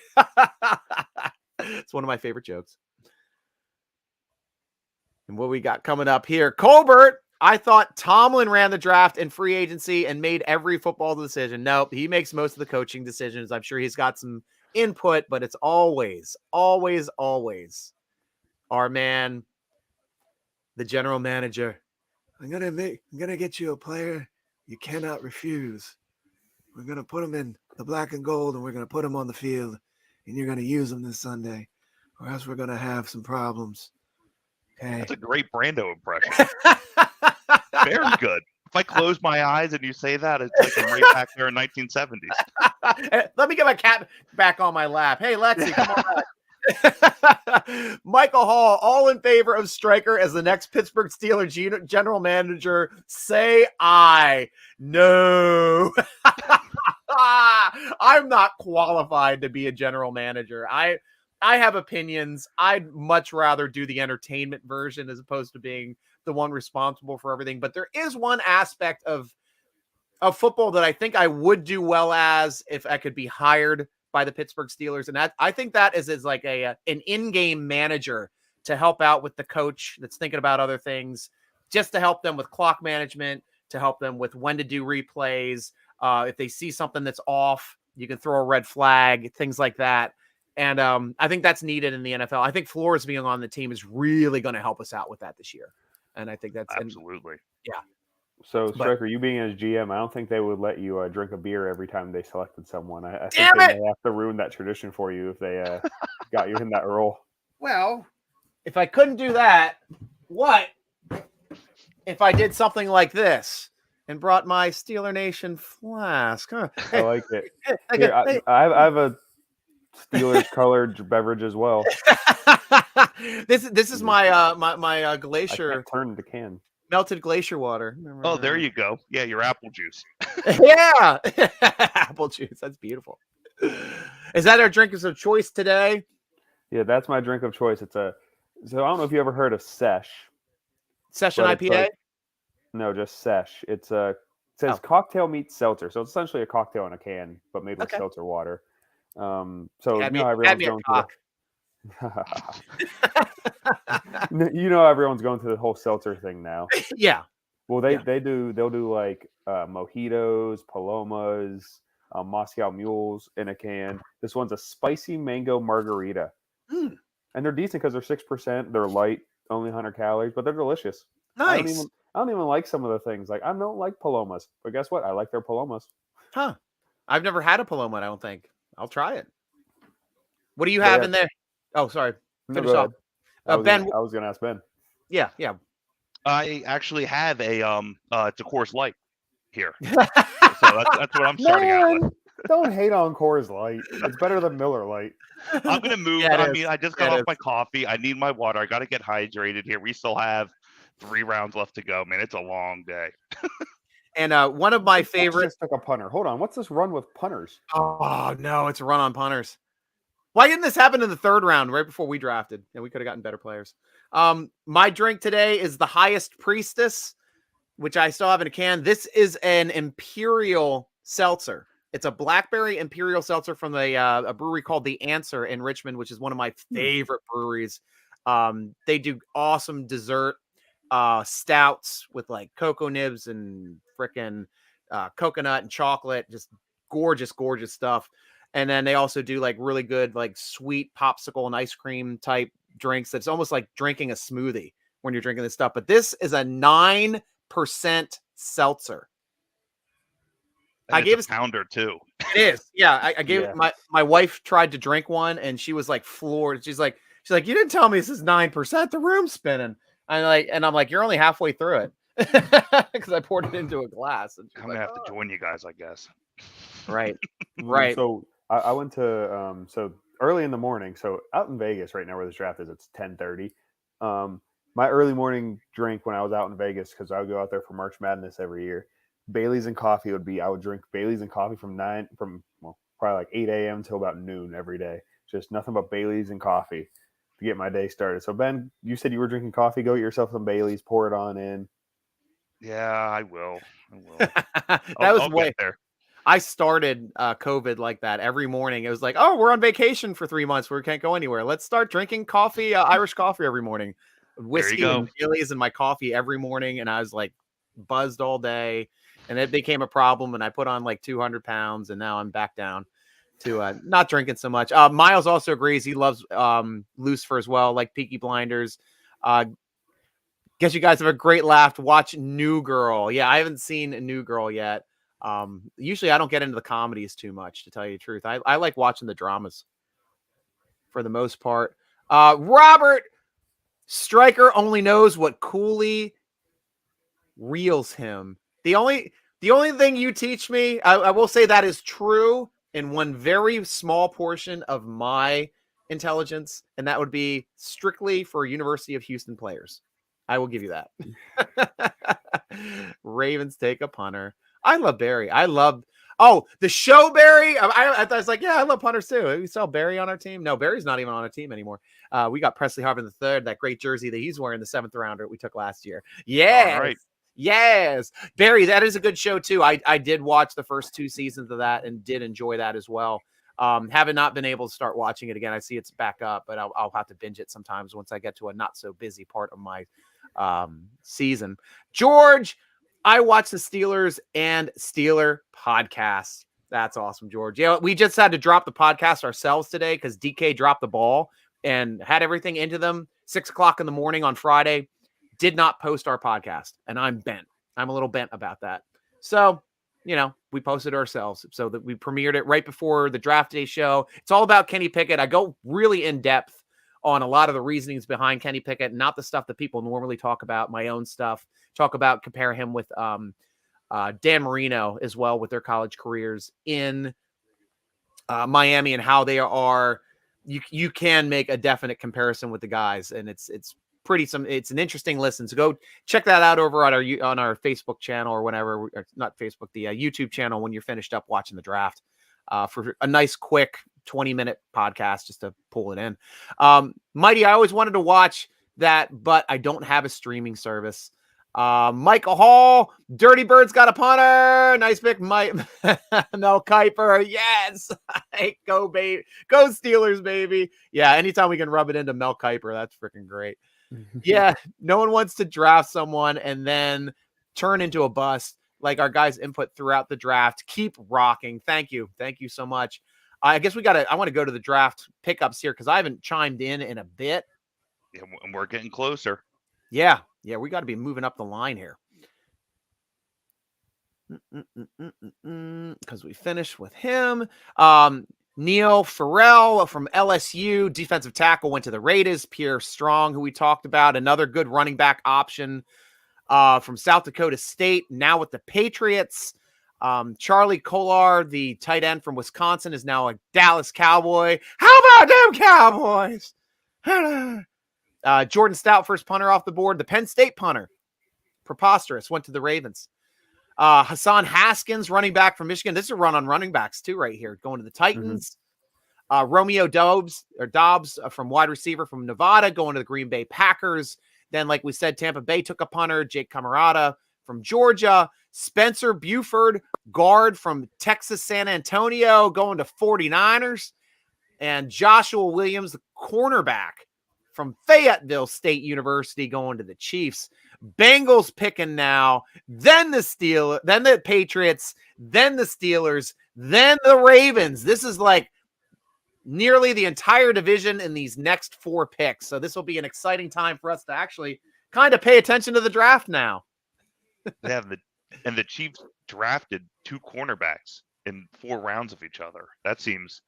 A: It's one of my favorite jokes. And what we got coming up here, Colbert. I thought Tomlin ran the draft and free agency and made every football decision. Nope, he makes most of the coaching decisions. I'm sure he's got some input, but it's always our man, the general manager. I'm gonna get you a player you cannot refuse. We're gonna put him in the black and gold, and we're gonna put him on the field, and you're gonna use him this Sunday, or else we're gonna have some problems. Okay.
C: That's a great Brando impression. Very good. If I close my eyes and you say that, it's like I'm right back there in 1970s.
A: Let me get my cat back on my lap. Hey, Lexi, come on back. Michael Hall, all in favor of Stryker as the next Pittsburgh Steelers general manager. Say aye. No. I'm not qualified to be a general manager. I have opinions. I'd much rather do the entertainment version as opposed to being the one responsible for everything. But there is one aspect of football that I think I would do well as if I could be hired by the Pittsburgh Steelers. And that I think that is like an in-game manager to help out with the coach that's thinking about other things, just to help them with clock management, to help them with when to do replays. If they see something that's off, you can throw a red flag, things like that. And I think that's needed in the NFL. I think Flores being on the team is really going to help us out with that this year. And I think that's
C: absolutely.
A: Yeah.
B: So, Stryker, you being as GM, I don't think they would let you drink a beer every time they selected someone. I think they may have to ruin that tradition for you if they got you in that role.
A: Well, if I couldn't do that, what if I did something like this and brought my Steeler Nation flask? Huh?
B: I like it. Here, I have a Steelers colored beverage as well.
A: This is my my glacier.
B: Turn the can.
A: Melted glacier water.
C: Oh, there you go. Yeah, your apple juice.
A: Yeah, apple juice. That's beautiful. Is that our drink of choice today?
B: Yeah, that's my drink of choice. So I don't know if you ever heard of Sesh.
A: Session IPA?
B: No, just Sesh. It says cocktail meets seltzer, so it's essentially a cocktail in a can, but made with seltzer water. So everyone's going everyone's going to the whole seltzer thing now.
A: Yeah.
B: Well, they'll do like mojitos, palomas, Moscow mules in a can. This one's a spicy mango margarita, and they're decent because they're 6%. They're light, only 100 calories, but they're delicious.
A: Nice.
B: I don't even like some of the things. Like I don't like palomas, but guess what? I like their palomas.
A: Huh? I've never had a paloma. I don't think. I'll try it. What do you have in there? Oh, sorry. Finish off. Ben.
B: I was going to ask Ben.
A: Yeah.
C: I actually have a it's a Coors Light here, so that's what I'm starting out with.
B: Don't hate on Coors Light. It's better than Miller Light.
C: I'm gonna move. I just got off my coffee. I need my water. I got to get hydrated here. We still have 3 rounds left to go. Man, it's a long day.
A: And one of my
B: The Bucs
A: favorite.
B: just took a punter. Hold on, what's this run with punters?
A: Oh no, it's a run on punters. Why didn't this happen in the third round right before we drafted? And we could have gotten better players. My drink today is the Highest Priestess, which I still have in a can. This is an Imperial seltzer. It's a blackberry Imperial seltzer from a brewery called The Answer in Richmond, which is one of my favorite breweries. They do awesome dessert stouts with like cocoa nibs and frickin' coconut and chocolate. Just gorgeous, gorgeous stuff. And then they also do like really good, like sweet popsicle and ice cream type drinks. That's almost like drinking a smoothie when you're drinking this stuff. But this is a 9% seltzer.
C: And
A: I gave
C: a pounder too.
A: It is. Yeah. I gave my wife tried to drink one and she was like floored. She's like, you didn't tell me this is 9%. The room's spinning. I'm like, you're only halfway through it. Because I poured it into a glass. And
C: I'm gonna have to join you guys, I guess.
A: Right. Right.
B: So I went to so early in the morning. So out in Vegas right now where this draft is, it's 10:30. My early morning drink when I was out in Vegas, because I would go out there for March Madness every year, Bailey's and coffee I would drink Bailey's and coffee from probably like 8 a.m. till about noon every day. Just nothing but Bailey's and coffee to get my day started. So Ben, you said you were drinking coffee. Go get yourself some Bailey's, pour it on in.
C: Yeah, I will.
A: I'll
C: get there.
A: I started COVID like that every morning. It was like, oh, we're on vacation for 3 months. We can't go anywhere. Let's start drinking coffee, Irish coffee every morning. Whiskey and Bailey's in my coffee every morning. And I was like buzzed all day. And it became a problem. And I put on like 200 pounds. And now I'm back down to not drinking so much. Miles also agrees. He loves Lucifer as well, like Peaky Blinders. Guess you guys have a great laugh. Watch New Girl. Yeah, I haven't seen New Girl yet. Usually I don't get into the comedies too much, to tell you the truth. I like watching the dramas for the most part. Robert Stryker only knows what Cooley reels him. The only thing you teach me, I will say that is true in one very small portion of my intelligence, and that would be strictly for University of Houston players. I will give you that. Ravens take a punter. I love Barry. The show Barry. I was like, yeah, I love punters too. We saw Barry on our team. No, Barry's not even on our team anymore. We got Presley Harvin III, that great jersey that he's wearing, the 7th rounder we took last year. Yes. All right. Yes. Barry, that is a good show too. I did watch the first 2 seasons of that and did enjoy that as well. Haven't not been able to start watching it again. I see it's back up, but I'll have to binge it sometimes once I get to a not so busy part of my season. George, I watch the Steelers and Steeler podcast. That's awesome, George. Yeah, we just had to drop the podcast ourselves today because DK dropped the ball and had everything into them 6:00 in the morning on Friday. Did not post our podcast, and I'm bent. I'm a little bent about that. So, we posted ourselves so that we premiered it right before the draft day show. It's all about Kenny Pickett. I go really in depth on a lot of the reasonings behind Kenny Pickett, not the stuff that people normally talk about, my own stuff. Compare him with Dan Marino as well with their college careers in Miami and how they are. You can make a definite comparison with the guys, and it's an interesting listen. So go check that out over on our Facebook channel or whenever, or not Facebook, the YouTube channel when you're finished up watching the draft for a nice quick 20-minute podcast just to pull it in. Mighty, I always wanted to watch that, but I don't have a streaming service. Michael Hall, Dirty Bird's got a punter. Nice pick, Mike. Mel Kiper. Yes. Go, baby. Go Steelers, baby. Yeah, anytime we can rub it into Mel Kiper, that's freaking great. Yeah, no one wants to draft someone and then turn into a bust like our guys' input throughout the draft. Keep rocking. Thank you. Thank you so much. I guess I want to go to the draft pickups here because I haven't chimed in a bit.
C: Yeah, and we're getting closer.
A: Yeah, we got to be moving up the line here. Because we finished with him. Neil Farrell from LSU, defensive tackle, went to the Raiders. Pierre Strong, who we talked about, another good running back option from South Dakota State, now with the Patriots. Charlie Kolar, the tight end from Wisconsin, is now a Dallas Cowboy. How about them Cowboys? Jordan Stout, first punter off the board. The Penn State punter, preposterous, went to the Ravens. Hassan Haskins, running back from Michigan. This is a run on running backs too, right here. Going to the Titans. Romeo Dobbs from wide receiver from Nevada, going to the Green Bay Packers. Then, like we said, Tampa Bay took a punter, Jake Camarada from Georgia. Spencer Buford, guard from Texas San Antonio, going to 49ers. And Joshua Williams, the cornerback from Fayetteville State University, going to the Chiefs. Bengals picking now, then the Patriots, then the Steelers, then the Ravens. This is like nearly the entire division in these next 4 picks. So this will be an exciting time for us to actually kind of pay attention to the draft now.
C: Yeah, and the Chiefs drafted 2 cornerbacks in 4 rounds of each other. That seems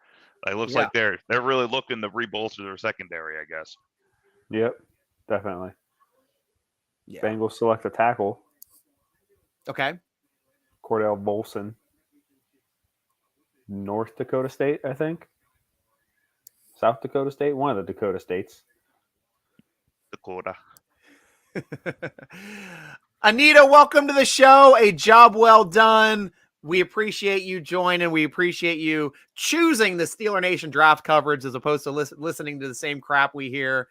C: like looks like they're really looking to rebolster their secondary, I guess.
B: Yep, definitely.
A: Yeah.
B: Bengals select a tackle.
A: Okay.
B: Cordell Volson. North Dakota State, I think. South Dakota State, one of the Dakota states.
C: Dakota.
A: Anita, welcome to the show. A job well done. We appreciate you joining. We appreciate you choosing the Steeler Nation draft coverage as opposed to listening to the same crap we hear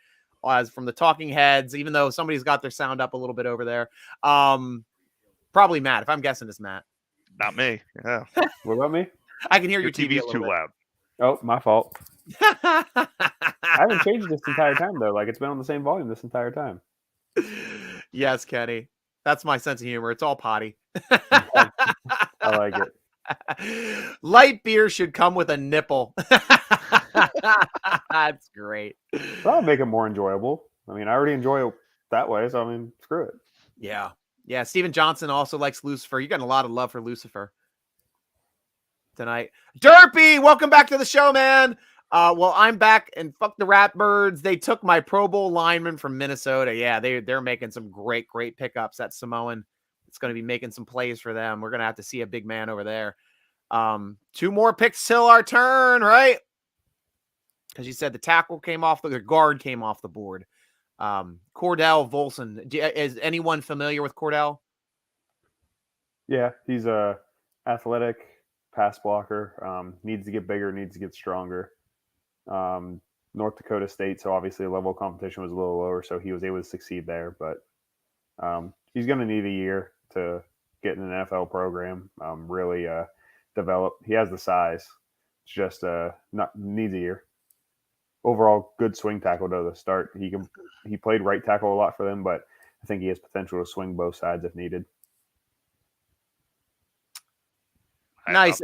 A: as from the talking heads, even though somebody's got their sound up a little bit over there. Probably Matt. If I'm guessing, it's Matt.
C: Not me. Yeah.
B: What about me?
A: I can hear your
C: TV's
A: TV
C: too loud.
B: Oh, my fault. I haven't changed this entire time, though. Like, it's been on the same volume this entire time.
A: Yes, Kenny. That's my sense of humor. It's all potty.
B: I like it.
A: Light beer should come with a nipple. That's great.
B: That'll make it more enjoyable. I mean, I already enjoy it that way, so I mean, screw it.
A: Yeah. Yeah. Steven Johnson also likes Lucifer. You're getting a lot of love for Lucifer tonight. Derpy, welcome back to the show, man. Well, I'm back, and fuck the Ratbirds. They took my Pro Bowl lineman from Minnesota. Yeah, they're making some great pickups. That Samoan, it's going to be making some plays for them. We're going to have to see a big man over there. 2 more picks till our turn, right? Because you said the tackle came off, the guard came off the board. Cordell Volson. Is anyone familiar with Cordell?
B: Yeah, he's a athletic pass blocker. Needs to get bigger, needs to get stronger. North Dakota State, so obviously the level of competition was a little lower, so he was able to succeed there. But he's going to need a year to get in an NFL program, really develop. He has the size, it's just needs a year. Overall, good swing tackle to the start. He played right tackle a lot for them, but I think he has potential to swing both sides if needed.
A: Nice.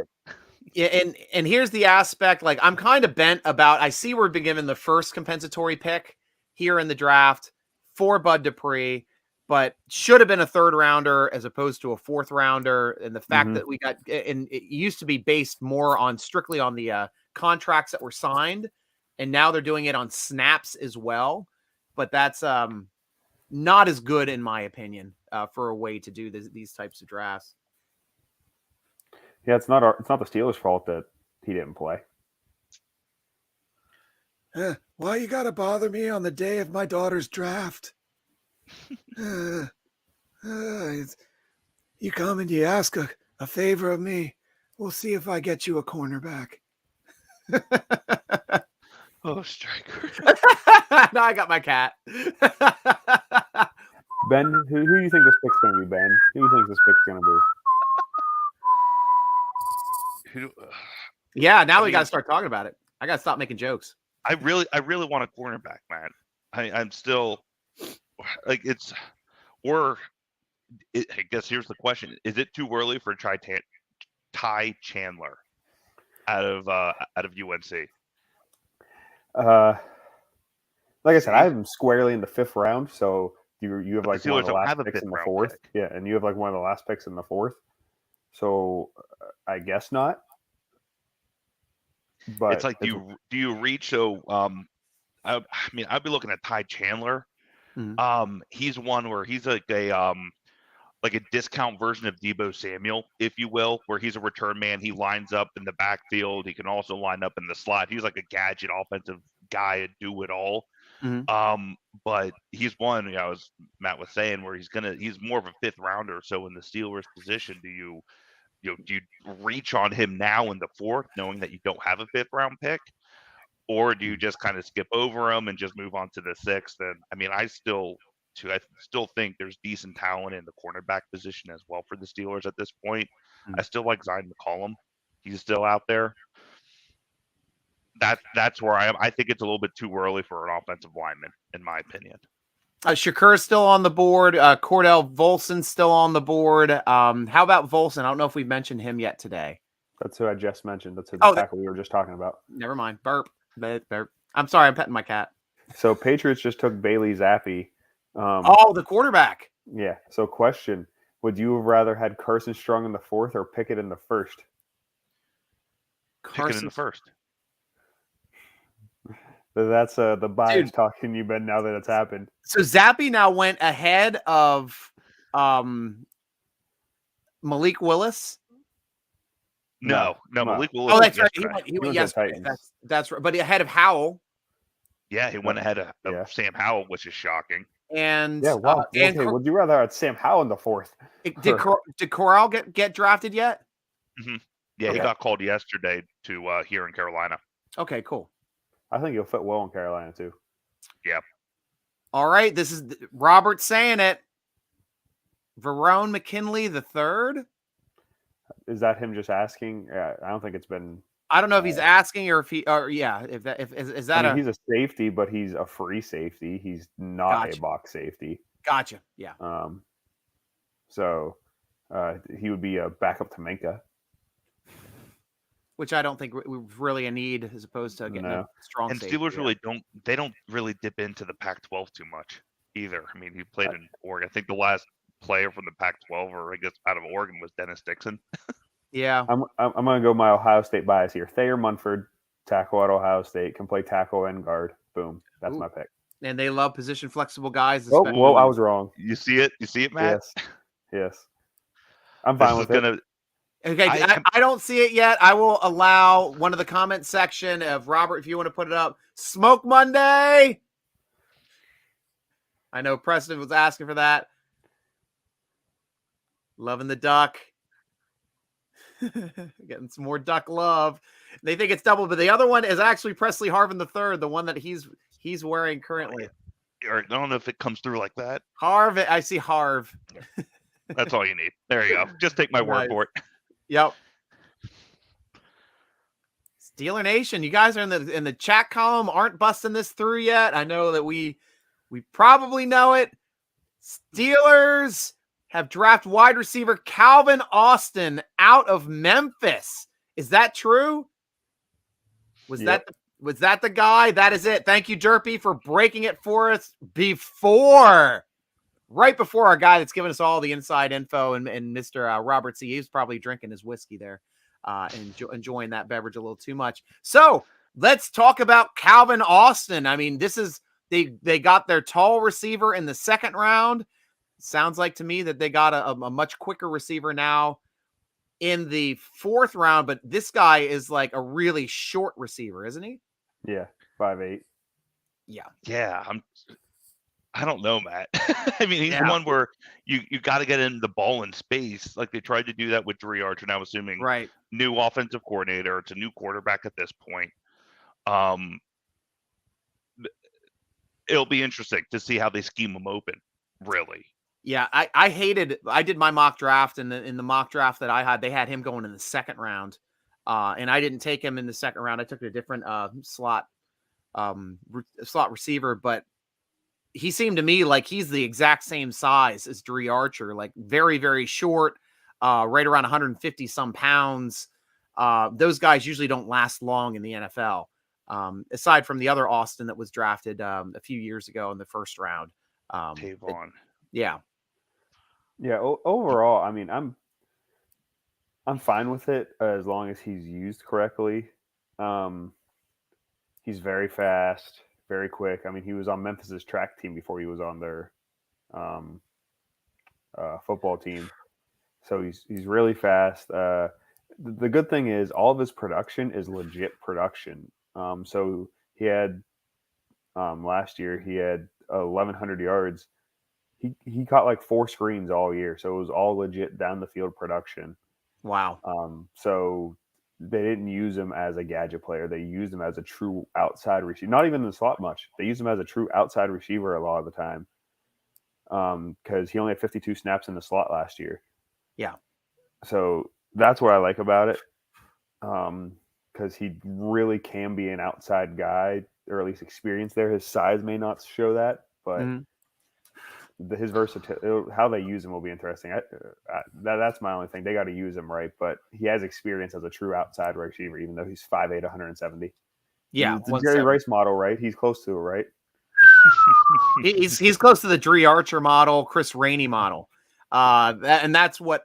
A: Yeah, and here's the aspect, like I'm kind of bent about, I see we've been given the first compensatory pick here in the draft for Bud Dupree, but should have been a 3rd rounder as opposed to a 4th rounder. And the fact that we got, and it used to be based more on strictly on the contracts that were signed, and now they're doing it on snaps as well. But that's not as good in my opinion for a way to do these types of drafts.
B: Yeah, it's not the Steelers' fault that he didn't play.
D: Why you gotta bother me on the day of my daughter's draft? You come and you ask a favor of me. We'll see if I get you a cornerback.
C: Oh, striker.
A: Now I got my cat.
B: Ben, who do you think this pick's going to be, Ben? Who do you think this pick's going to be?
A: Yeah, now we got to start talking about it. I got to stop making jokes.
C: I really want a cornerback, man. I'm still like I guess here's the question: is it too early for Ty Chandler out of UNC?
B: Like I said, I have him squarely in the 5th round. So you have like one of the last picks in the 4th.
C: Pick.
B: Yeah, and you have like one of the last picks in the 4th. So I guess not. But
C: it's like, do you reach? So, I mean, I'd be looking at Ty Chandler.
A: Mm-hmm.
C: He's one where he's like a discount version of Deebo Samuel, if you will, where he's a return man. He lines up in the backfield. He can also line up in the slot. He's like a gadget offensive guy, a do-it-all. But he's one, as Matt was saying, where he's more of a fifth rounder. So in the Steelers position, do you reach on him now in the fourth, knowing that you don't have a fifth round pick? Or do you just kind of skip over him and just move on to the sixth? And I mean, I still think there's decent talent in the cornerback position as well for the Steelers at this point. I still like Zion McCollum. He's still out there. That's where I am. I think it's a little bit too early for an offensive lineman, in my opinion.
A: Shakur's still on the board. Cordell Volson's still on the board. How about Volson? I don't know if we've mentioned him yet today.
B: That's who I just mentioned. That's the tackle we were just talking about.
A: Never mind. Burp. I'm sorry. I'm petting my cat.
B: So Patriots just took Bailey Zappi.
A: The quarterback.
B: Yeah. So question, would you have rather had Carson Strong in the fourth or Pickett in the first?
C: Pickett in the first.
B: That's the bias talking you've been now that it's happened.
A: So Zappi now went ahead of Malik Willis.
C: No, Malik Willis.
A: Oh, that's right.
B: He went yesterday.
A: That's right. But ahead of Howell.
C: Yeah, he went ahead of Sam Howell, which is shocking.
A: And
B: wow. Would you rather have Sam Howell in the fourth?
A: Did Corral get drafted yet?
C: Mm-hmm. Yeah, he got called yesterday to here in Carolina.
A: Okay, cool.
B: I think he'll fit well in Carolina too.
C: Yeah.
A: All right, this is Robert saying it. Verone McKinley the third.
B: Is that him just asking? I don't think it's been.
A: I don't know if he's asking or if he is that
B: he's a safety, but he's a free safety. He's not a box safety.
A: Gotcha. Yeah.
B: So he would be a backup to Minka.
A: Which I don't think really a need as opposed to getting a strong
C: and
A: safety.
C: Steelers don't really dip into the Pac-12 too much either. I mean, he played in Oregon. I think the last player from the Pac-12 or I guess out of Oregon was Dennis Dixon.
B: Yeah. I'm going to go my Ohio State bias here. Thayer Munford, tackle at Ohio State, can play tackle and guard. Boom. That's my pick.
A: And they love position flexible guys.
B: Oh, whoa, I was wrong.
C: You see it? You see it, Matt?
B: Yes. I'm fine with it.
A: Okay, I don't see it yet. I will allow one of the comment section of Robert, if you want to put it up. Smoke Monday. I know Preston was asking for that. Loving the duck. Getting some more duck love. They think it's double, but the other one is actually Presley Harvin III, the one that he's wearing currently.
C: I don't know if it comes through like that.
A: Harv, I see Harv.
C: That's all you need. There you go. Just take my word for it.
A: Yep. Steeler Nation, you guys are in the chat column, aren't busting this through yet. I know that we probably know it. Steelers have drafted wide receiver Calvin Austin out of Memphis. Is that true? Was that the guy? That is it. Thank you, Derpy, for breaking it for us right before our guy that's giving us all the inside info and Mr. Robert C. He was probably drinking his whiskey there and enjoying that beverage a little too much. So let's talk about Calvin Austin. I mean, they got their tall receiver in the second round. Sounds like to me that they got a much quicker receiver now in the fourth round, but this guy is like a really short receiver, isn't he?
B: Yeah, 5'8".
C: Yeah. I don't know, Matt. I mean, he's the one where you got to get in the ball in space. Like they tried to do that with Dre Archer. Now, assuming new offensive coordinator, it's a new quarterback at this point. It'll be interesting to see how they scheme him open. Really.
A: Yeah, I did my mock draft, and in the mock draft that I had, they had him going in the second round, and I didn't take him in the second round. I took a different slot receiver, but he seemed to me like he's the exact same size as Dre Archer, like very, very short, right around 150 some pounds. Those guys usually don't last long in the NFL, aside from the other Austin that was drafted a few years ago in the first round.
C: Tavon.
A: Yeah.
B: Overall, I mean, I'm fine with it as long as he's used correctly. He's very fast, very quick. I mean, he was on Memphis's track team before he was on their football team. So he's really fast. The good thing is all of his production is legit production. So he had Last year he had 1,100 yards. He caught like 4 screens all year, so it was all legit down the field production.
A: Wow.
B: So they didn't use him as a gadget player. They used him as a true outside receiver. Not even in the slot much. They used him as a true outside receiver a lot of the time. Because he only had 52 snaps in the slot last year.
A: Yeah.
B: So that's what I like about it. Because he really can be an outside guy, or at least experience there. His size may not show that, but his versatility, how they use him will be interesting. That's my only thing. They got to use him right, but he has experience as a true outside receiver, even though he's 5'8", 170.
A: Yeah,
B: it's a Jerry Rice model, right? He's close to it, right?
A: he's close to the Dree Archer model, Chris Rainey model, and that's what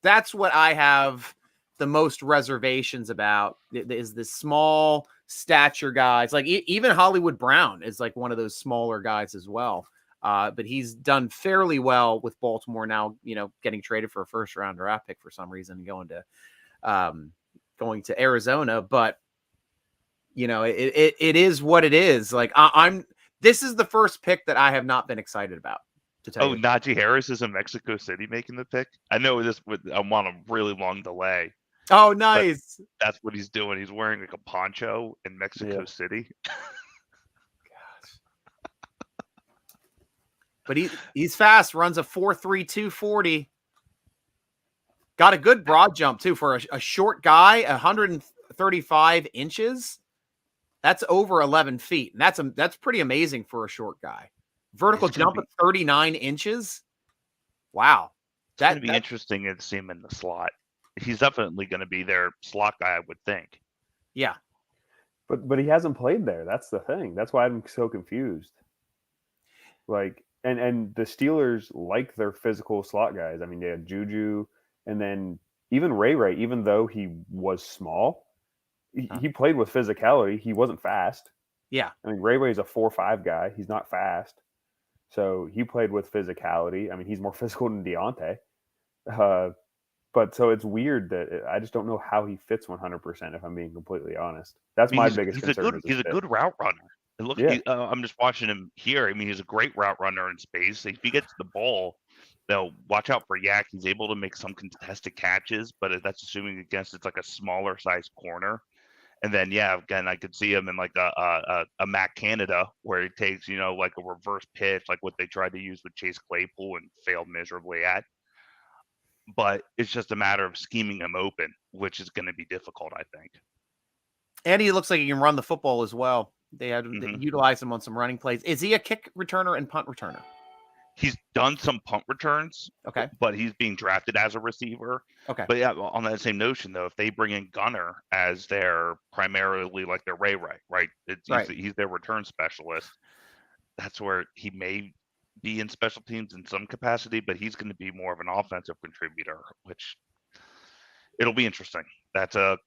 A: I have the most reservations about. Is the small stature guys, like even Hollywood Brown is like one of those smaller guys as well. But he's done fairly well with Baltimore now, getting traded for a first round draft pick for some reason, going to Arizona. But, it is what it is. Like this is the first pick that I have not been excited about, to tell you.
C: Najee Harris is in Mexico City making the pick. I know I'm on a really long delay.
A: Oh, nice.
C: That's what he's doing. He's wearing like a poncho in Mexico City.
A: But he's fast, runs a 4.3 240. Got a good broad jump too for a short guy, 135 inches. That's over 11 feet. And that's pretty amazing for a short guy. Vertical jump at 39 inches. Wow.
C: It's going to be interesting to see him in the slot. He's definitely going to be their slot guy, I would think.
A: Yeah.
B: But he hasn't played there. That's the thing. That's why I'm so confused. Like, and the Steelers like their physical slot guys. I mean, they have Juju, and then even Ray, even though he was small, he played with physicality. He wasn't fast.
A: Yeah.
B: I mean, Ray is a 4.5 guy. He's not fast. So he played with physicality. I mean, he's more physical than Deontay. But so it's weird that I just don't know how he fits 100%, if I'm being completely honest. That's my biggest concern.
C: He's a good route runner. Look, I'm just watching him here. I mean, he's a great route runner in space. If he gets the ball, they'll watch out for Yak. He's able to make some contested catches, but that's assuming it's like a smaller size corner. And then, again, I could see him in like a Mac Canada where he takes, like a reverse pitch, like what they tried to use with Chase Claypool and failed miserably at. But it's just a matter of scheming him open, which is going to be difficult, I think.
A: And he looks like he can run the football as well. They had to utilize him on some running plays. Is he a kick returner and punt returner?
C: He's done some punt returns.
A: Okay.
C: But he's being drafted as a receiver.
A: Okay.
C: But on that same notion, though, if they bring in Gunner as their primarily like their Ray, right? He's their return specialist. That's where he may be in special teams in some capacity, but he's going to be more of an offensive contributor, which it'll be interesting. That's a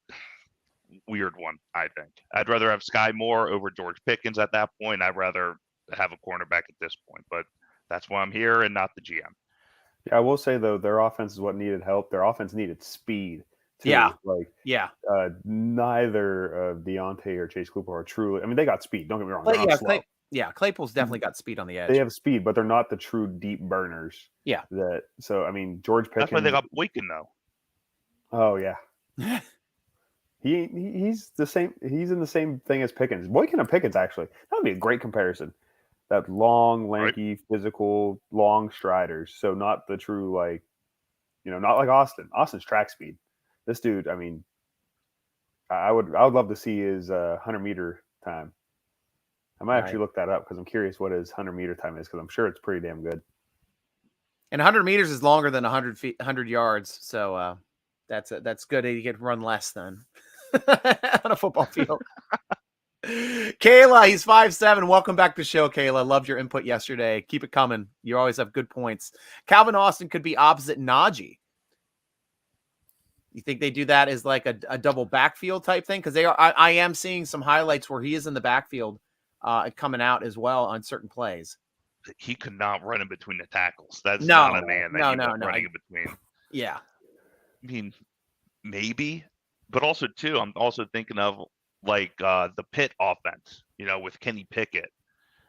C: weird one, I think. I'd rather have Sky Moore over George Pickens at that point. I'd rather have a cornerback at this point, but that's why I'm here and not the GM.
B: Yeah, I will say, though, their offense is what needed help. Their offense needed speed, too. Neither Deontay or Chase Claypool are truly – I mean, they got speed. Don't get me wrong.
A: Claypool's definitely got speed on the edge.
B: They have speed, but they're not the true deep burners.
A: Yeah.
B: So, I mean, George Pickens –
C: that's why they got Boykin, though.
B: Oh, yeah. He's the same. He's in the same thing as Pickens. Boykin and Pickens, actually. That would be a great comparison. That long, lanky, physical, long striders. So not the true, like, not like Austin. Austin's track speed. This dude, I mean, I would love to see his 100-meter time. I might actually look that up because I'm curious what his 100-meter time is, because I'm sure it's pretty damn good.
A: And 100 meters is longer than 100 yards. So that's good. You can run less then on a football field. Kayla, he's 5'7". Welcome back to the show, Kayla. Loved your input yesterday. Keep it coming. You always have good points. Calvin Austin could be opposite Najee. You think they do that as like a double backfield type thing? Because I am seeing some highlights where he is in the backfield coming out as well on certain plays.
C: He could not run in between the tackles. That's not a man that running in between.
A: Yeah.
C: I mean, maybe. But also, too, I'm also thinking of like the Pitt offense, with Kenny Pickett.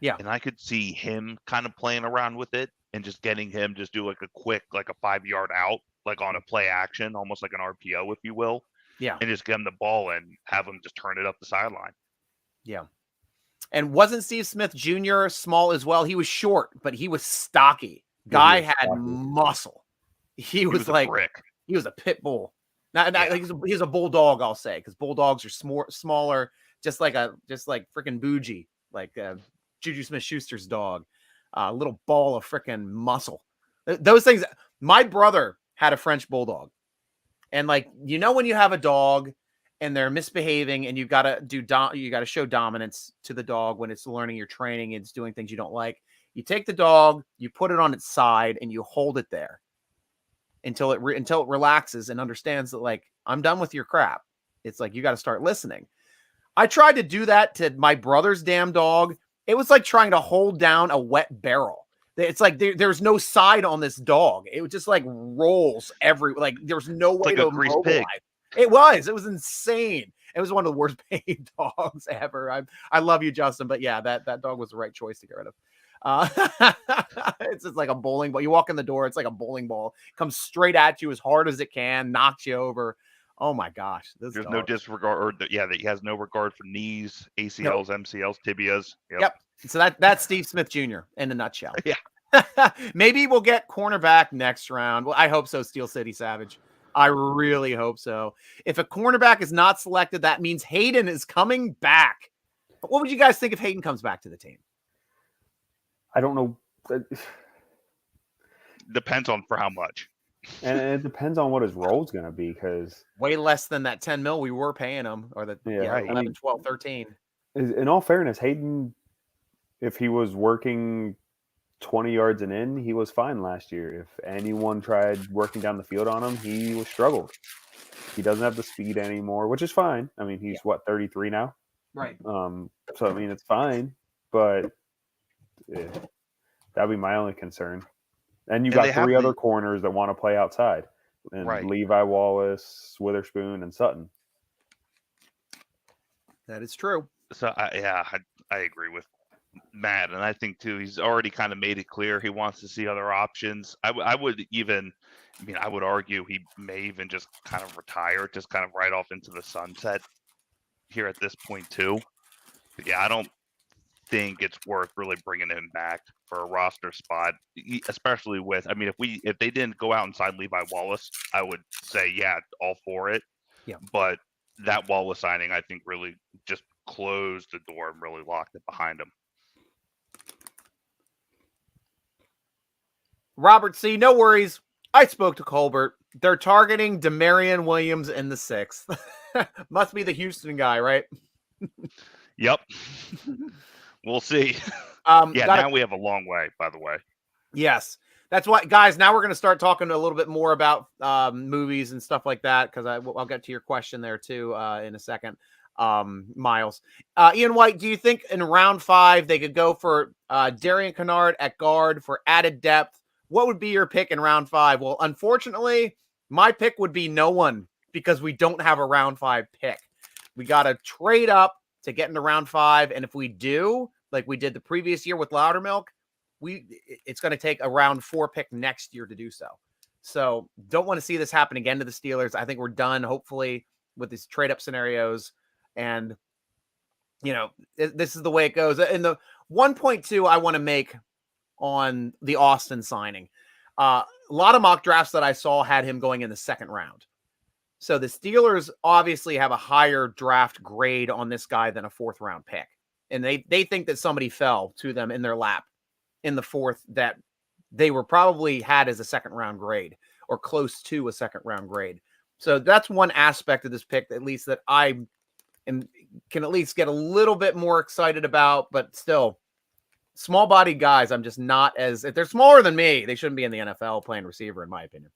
A: Yeah.
C: And I could see him kind of playing around with it and just getting him just do like a quick, like a 5-yard out, like on a play action, almost like an RPO, if you will.
A: Yeah.
C: And just get him the ball and have him just turn it up the sideline.
A: Yeah. And wasn't Steve Smith Jr. small as well? He was short, but he was stocky. Guy had muscle. He was like
C: a brick.
A: He was a pit bull. Not he's a bulldog, I'll say, because bulldogs are smaller, just like freaking Bougie, like Juju Smith-Schuster's dog, a little ball of freaking muscle. Those things. My brother had a French bulldog, and like when you have a dog and they're misbehaving, and you gotta show dominance to the dog when it's learning your training, and it's doing things you don't like. You take the dog, you put it on its side, and you hold it there until it relaxes and understands that, like, I'm done with your crap. It's like, you got to start listening. I tried to do that to my brother's damn dog. It was like trying to hold down a wet barrel. It's like there's no side on this dog. It just like rolls like there's no way to immobilize. It was insane. It was one of the worst paid dogs ever. I love you, Justin, but yeah, that dog was the right choice to get rid of. It's just like a bowling ball. You walk in the door, it's like a bowling ball. Comes straight at you as hard as it can, knocks you over. Oh my gosh.
C: There's no disregard, that he has no regard for knees, ACLs, MCLs, tibias.
A: Yep. So that's Steve Smith Jr. in a nutshell.
C: Yeah.
A: Maybe we'll get cornerback next round. Well, I hope so, Steel City Savage. I really hope so. If a cornerback is not selected, that means Hayden is coming back. What would you guys think if Hayden comes back to the team?
B: I don't know.
C: Depends on for how much.
B: And it depends on what his role is going to be, because
A: way less than that 10 mil we were paying him, or the 11, 12, 13.
B: In all fairness, Hayden, if he was working 20 yards and in, he was fine last year. If anyone tried working down the field on him, he struggled. He doesn't have the speed anymore, which is fine. I mean, he's 33 now?
A: Right.
B: So, I mean, it's fine, but that'd be my only concern. And you got 3 other corners that want to play outside, and Levi Wallace, Witherspoon, and Sutton.
A: That is true.
C: So I agree with Matt, and I think too he's already kind of made it clear he wants to see other options. I would argue he may even just kind of retire, just kind of right off into the sunset here at this point too. But yeah, I don't think it's worth really bringing him back for a roster spot, especially with, if they didn't go out and sign Levi Wallace, I would say, yeah, all for it.
A: Yeah.
C: But that Wallace signing, I think, really just closed the door and really locked it behind him.
A: Robert C., no worries. I spoke to Colbert. They're targeting Demarion Williams in the 6th. Must be the Houston guy, right?
C: Yep. We'll see. Now we have a long way, by the way.
A: Yes. That's why, guys, now we're going to start talking a little bit more about movies and stuff like that, because I'll get to your question there, too, in a second, Miles. Ian White, do you think in round 5 they could go for Darian Kennard at guard for added depth? What would be your pick in round 5? Well, unfortunately, my pick would be no one, because we don't have a round 5 pick. We got to trade up to get into round 5. And if we do, like we did the previous year with Loudermilk, it's going to take a round 4 pick next year to do so. So don't want to see this happen again to the Steelers. I think we're done, hopefully, with these trade up scenarios. And, this is the way it goes. And the 1.2 I want to make on the Austin signing. A lot of mock drafts that I saw had him going in the 2nd round. So the Steelers obviously have a higher draft grade on this guy than a 4th round pick. And they think that somebody fell to them in their lap in the 4th that they were probably had as a 2nd round grade or close to a 2nd round grade. So that's one aspect of this pick, at least, that I can at least get a little bit more excited about, but still small bodied guys. I'm just not if they're smaller than me, they shouldn't be in the NFL playing receiver, in my opinion.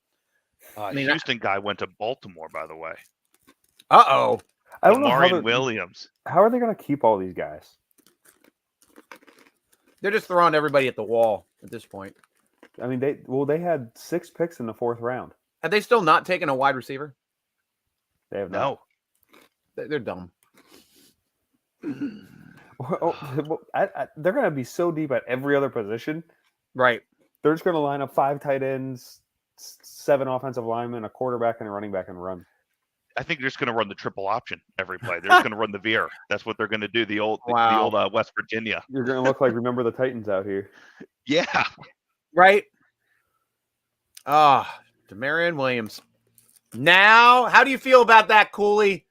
C: Houston guy went to Baltimore, by the way.
A: Uh-oh.
B: I don't know
C: Williams.
B: How are they going to keep all these guys?
A: They're just throwing everybody at the wall at this point.
B: I mean, they had 6 picks in the 4th round.
A: Have they still not taken a wide receiver?
B: They have not.
A: No. They're dumb.
B: They're going to be so deep at every other position.
A: Right.
B: They're just going to line up 5 tight ends, 7 offensive linemen, a quarterback, and a running back and run.
C: I think they're just going to run the triple option every play. They're just going to run the veer. That's what they're going to do. The old West Virginia.
B: You're going to look like Remember the Titans out here.
C: Yeah.
A: Right. Demarion Williams. Now, how do you feel about that, Cooley?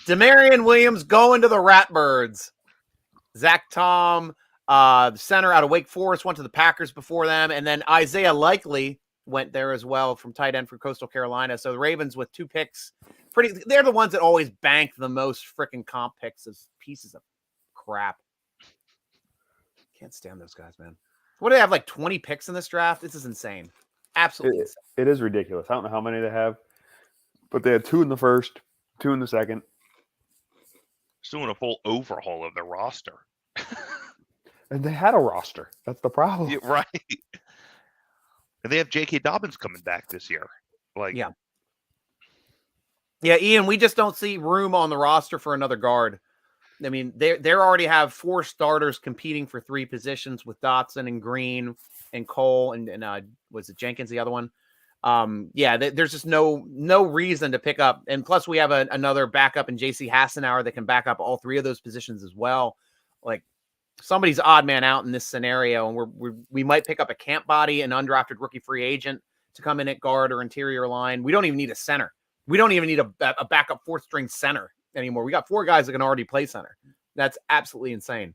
A: Demarion Williams going to the Ratbirds. Zach Tom, the center out of Wake Forest, went to the Packers before them. And then Isaiah Likely went there as well from tight end from Coastal Carolina. So the Ravens with 2 picks. They're the ones that always bank the most freaking comp picks as pieces of crap. Can't stand those guys, man. What do they have, like 20 picks in this draft? This is insane. Absolutely insane.
B: It is ridiculous. I don't know how many they have, but they had 2 in the first, 2 in the second.
C: Just doing a full overhaul of their roster.
B: And they had a roster. That's the problem.
C: Yeah, right. And they have J.K. Dobbins coming back this year.
A: Yeah, Ian, we just don't see room on the roster for another guard. I mean, they already have 4 starters competing for 3 positions with Dotson and Green and Cole and was it Jenkins, the other one? There's just no reason to pick up. And plus we have another backup in JC Hassenauer that can back up all 3 of those positions as well. Like somebody's odd man out in this scenario. And we might pick up a camp body, an undrafted rookie free agent to come in at guard or interior line. We don't even need a center. We don't even need a backup 4th string center anymore. We got 4 guys that can already play center. That's absolutely insane.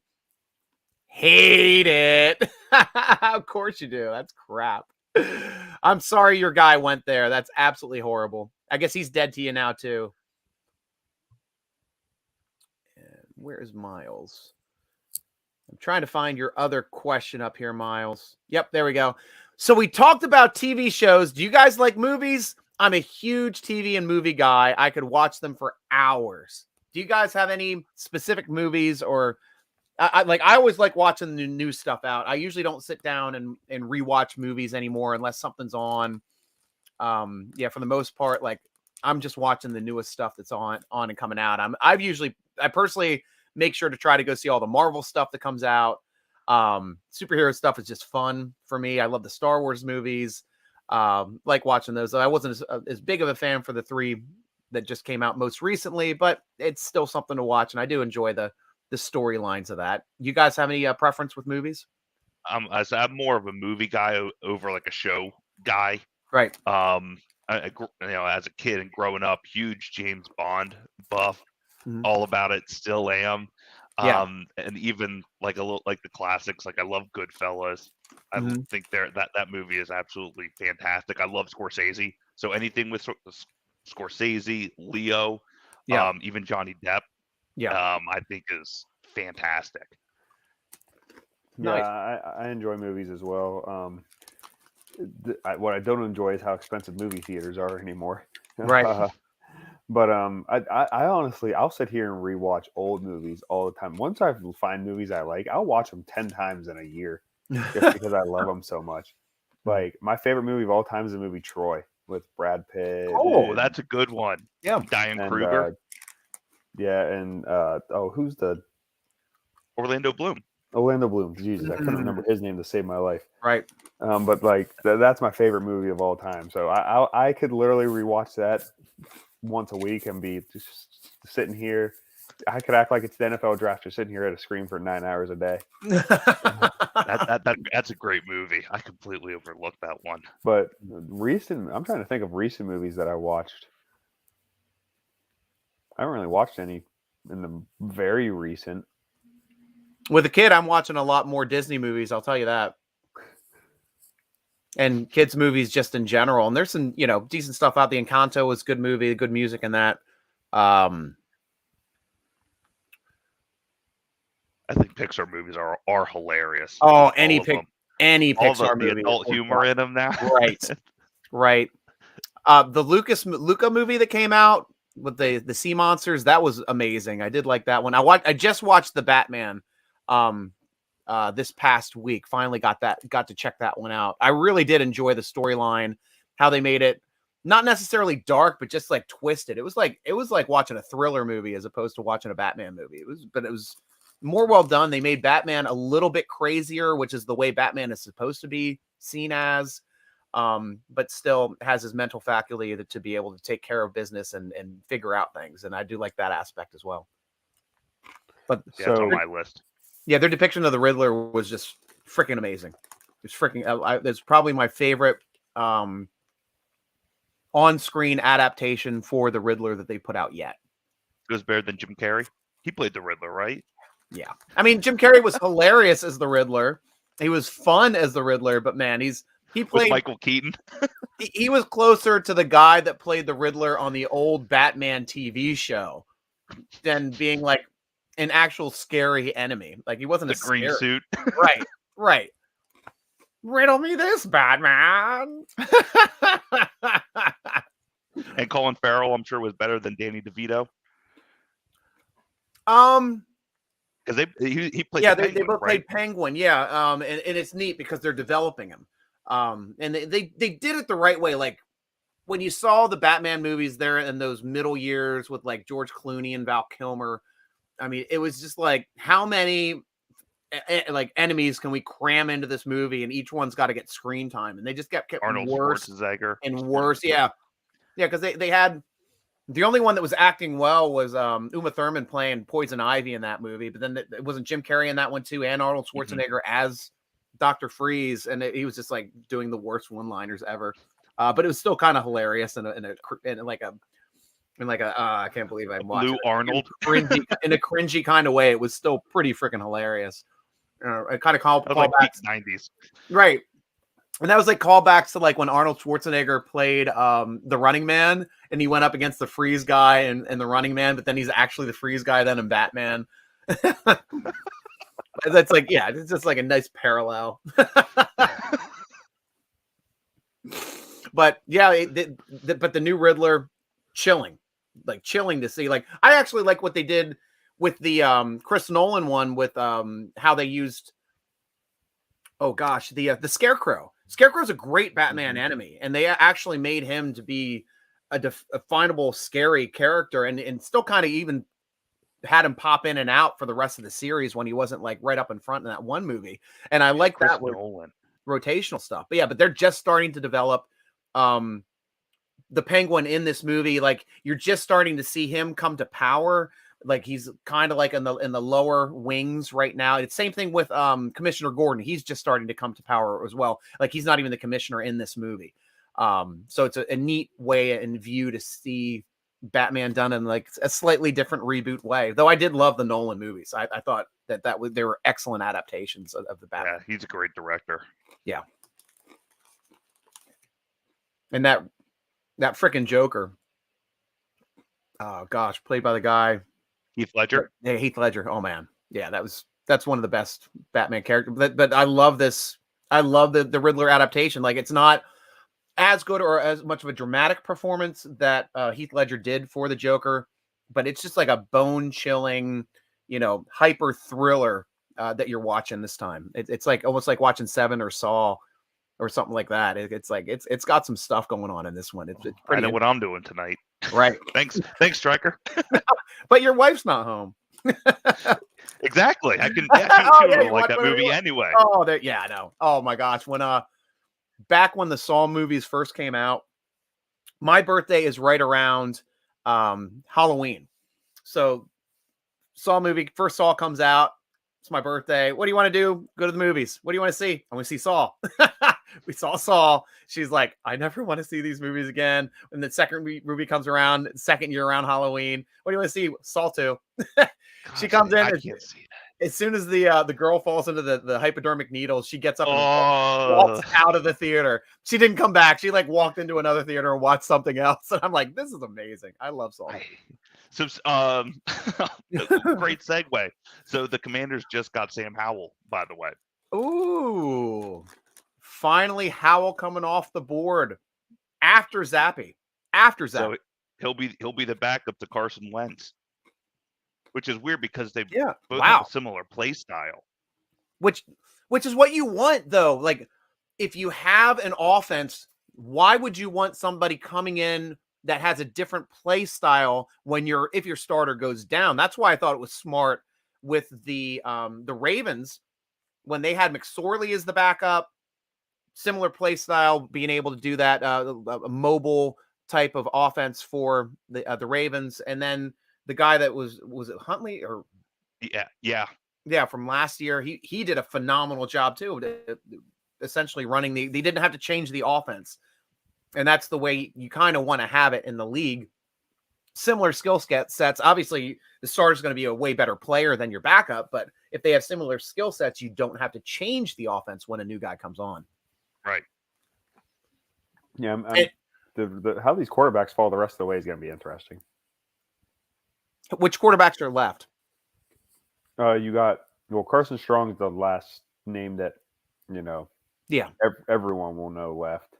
A: Hate it. Of course you do. That's crap. I'm sorry your guy went there. That's absolutely horrible. I guess he's dead to you now too. And where is Miles? I'm trying to find your other question up here, Miles. Yep, there we go. So we talked about TV shows. Do you guys like movies? I'm a huge TV and movie guy. I could watch them for hours. Do you guys have any specific movies or I always like watching the new stuff out. I usually don't sit down and rewatch movies anymore unless something's on. For the most part, like I'm just watching the newest stuff that's on and coming out. I personally make sure to try to go see all the Marvel stuff that comes out. Superhero stuff is just fun for me. I love the Star Wars movies. Like watching those. I wasn't as big of a fan for the 3 that just came out most recently, but it's still something to watch. And I do enjoy the storylines of that. You guys have any preference with movies?
C: I'm more of a movie guy over like a show guy.
A: Right.
C: As a kid and growing up, huge James Bond buff, all about it. Still am.
A: Yeah.
C: And even like a little like the classics. Like I love Goodfellas. I think that movie is absolutely fantastic. I love Scorsese. So anything with Scorsese, Leo, even Johnny Depp. I think is fantastic.
B: Nice. Yeah, I enjoy movies as well. What I don't enjoy is how expensive movie theaters are anymore.
A: Right.
B: But I honestly, I'll sit here and rewatch old movies all the time. Once I find movies I like, I'll watch them 10 times in a year just because I love them so much. Like my favorite movie of all time is the movie Troy with Brad Pitt.
C: Oh, that's a good one.
A: Yeah,
C: Diane Kruger.
B: Who's the
C: Orlando Bloom?
B: Orlando Bloom. Jesus, I couldn't remember his name to save my life.
A: Right.
B: But like that's my favorite movie of all time. So I could literally rewatch that once a week and be just sitting here. I could act like it's the NFL draft, just sitting here at a screen for 9 hours a day.
C: That's a great movie. I completely overlooked that one.
B: But I'm trying to think of recent movies that I watched. I haven't really watched any in the very recent.
A: With a kid, I'm watching a lot more Disney movies. I'll tell you that. And kids movies just in general. And there's some, decent stuff out. The Encanto was a good movie, good music in that.
C: I think Pixar movies are hilarious.
A: Oh, any Pixar movie.
C: The adult humor in them now.
A: Right. The Luca movie that came out with the sea monsters, that was amazing. I did like that one. I just watched the Batman this past week. Finally got to check that one out. I really did enjoy the storyline, how they made it not necessarily dark, but just like twisted. It was like watching a thriller movie as opposed to watching a Batman movie. It was more well done. They made Batman a little bit crazier, which is the way Batman is supposed to be seen as, but still has his mental faculty to be able to take care of business and figure out things. And I do like that aspect as well. But
C: yeah, it's on my list.
A: Yeah, their depiction of the Riddler was just freaking amazing. It's freaking. It's probably my favorite on-screen adaptation for the Riddler that they put out yet.
C: It was better than Jim Carrey. He played the Riddler, right?
A: Yeah, I mean, Jim Carrey was hilarious as the Riddler. He was fun as the Riddler, but man, he played
C: with Michael Keaton.
A: he was closer to the guy that played the Riddler on the old Batman TV show than being like an actual scary enemy. Like he wasn't
C: the green suit.
A: Right. Riddle me this, Batman.
C: And Colin Farrell, I'm sure, was better than Danny DeVito. Because he played.
A: Yeah,
C: Penguin,
A: they both
C: right?
A: played Penguin. Yeah, and it's neat because they're developing him. And they did it the right way. Like when you saw the Batman movies there in those middle years with like George Clooney and Val Kilmer, I mean, it was just like how many like enemies can we cram into this movie, and each one's got to get screen time, and they just kept
C: Arnold
A: worse
C: Schwarzenegger
A: and worse. Yeah, because they had the only one that was acting well was Uma Thurman playing Poison Ivy in that movie, but then it wasn't Jim Carrey in that one too, and Arnold Schwarzenegger as Dr. Freeze, and he was just like doing the worst one-liners ever. But it was still kind of hilarious in I can't believe I'm watching
C: Lou Arnold
A: in a cringy kind of way. It was still pretty freaking hilarious. It kind of callbacks,
C: like 90s,
A: right? And that was like callbacks to like when Arnold Schwarzenegger played the Running Man, and he went up against the Freeze guy and the Running Man, but then he's actually the Freeze guy then in Batman. That's like, yeah, it's just like a nice parallel. But yeah, but the new Riddler, chilling to see. Like I actually like what they did with the Chris Nolan one with how they used the Scarecrow. Scarecrow's a great Batman enemy, and they actually made him to be a definable scary character, and still kind of even had him pop in and out for the rest of the series when he wasn't like right up in front in that one movie. And I like that with rotational stuff. But yeah, but they're just starting to develop the Penguin in this movie. Like you're just starting to see him come to power. Like he's kind of like in the lower wings right now. It's same thing with Commissioner Gordon. He's just starting to come to power as well. Like he's not even the commissioner in this movie. So it's a neat way and view to see Batman done in like a slightly different reboot way. Though I did love the Nolan movies. I thought they were excellent adaptations of the Batman.
C: Yeah, he's a great director.
A: Yeah. And that freaking Joker. Oh gosh, played by the guy
C: Heath Ledger.
A: Yeah, Heath Ledger. Oh man, yeah, that's one of the best Batman characters. But I love this. I love the Riddler adaptation. Like it's not as good or as much of a dramatic performance that Heath Ledger did for the Joker, but it's just like a bone-chilling, hyper thriller that you're watching this time. It's like almost like watching Seven or Saw or something like that. It's like it's got some stuff going on in this one. It's pretty.
C: I know what I'm doing tonight.
A: Right.
C: Thanks, Stryker.
A: But your wife's not home.
C: Exactly. I can like that movie anyway.
A: Oh, yeah, I know. Oh my gosh, when back when the Saw movies first came out, my birthday is right around Halloween. So Saw movie, first Saw comes out. It's my birthday. What do you want to do? Go to the movies. What do you want to see? I want to see Saw. We saw Saw. She's like, I never want to see these movies again. When the second movie comes around, second year around Halloween, what do you want to see? Saw 2. She comes in. As soon as the girl falls into the hypodermic needle, she gets up and walks out of the theater. She didn't come back. She like walked into another theater and watched something else. And I'm like, this is amazing. I love Saw.
C: So, great segue. So the Commanders just got Sam Howell, by the way.
A: Ooh, finally Howell coming off the board after Zappy.
C: So he'll be the backup to Carson Wentz, which is weird because they both have a similar play style.
A: Which is what you want, though. Like, if you have an offense, why would you want somebody coming in that has a different play style if your starter goes down? That's why I thought it was smart with the Ravens when they had McSorley as the backup, similar play style, being able to do that, a mobile type of offense for the Ravens. And then the guy that was it Huntley or
C: yeah,
A: from last year, he did a phenomenal job too, essentially running they didn't have to change the offense. And that's the way you kind of want to have it in the league. Similar skill sets. Obviously, the starter is going to be a way better player than your backup, but if they have similar skill sets, you don't have to change the offense when a new guy comes on.
C: Right.
B: Yeah, how these quarterbacks fall the rest of the way is going to be interesting.
A: Which quarterbacks are left?
B: You got Carson Strong is the last name that everyone will know left.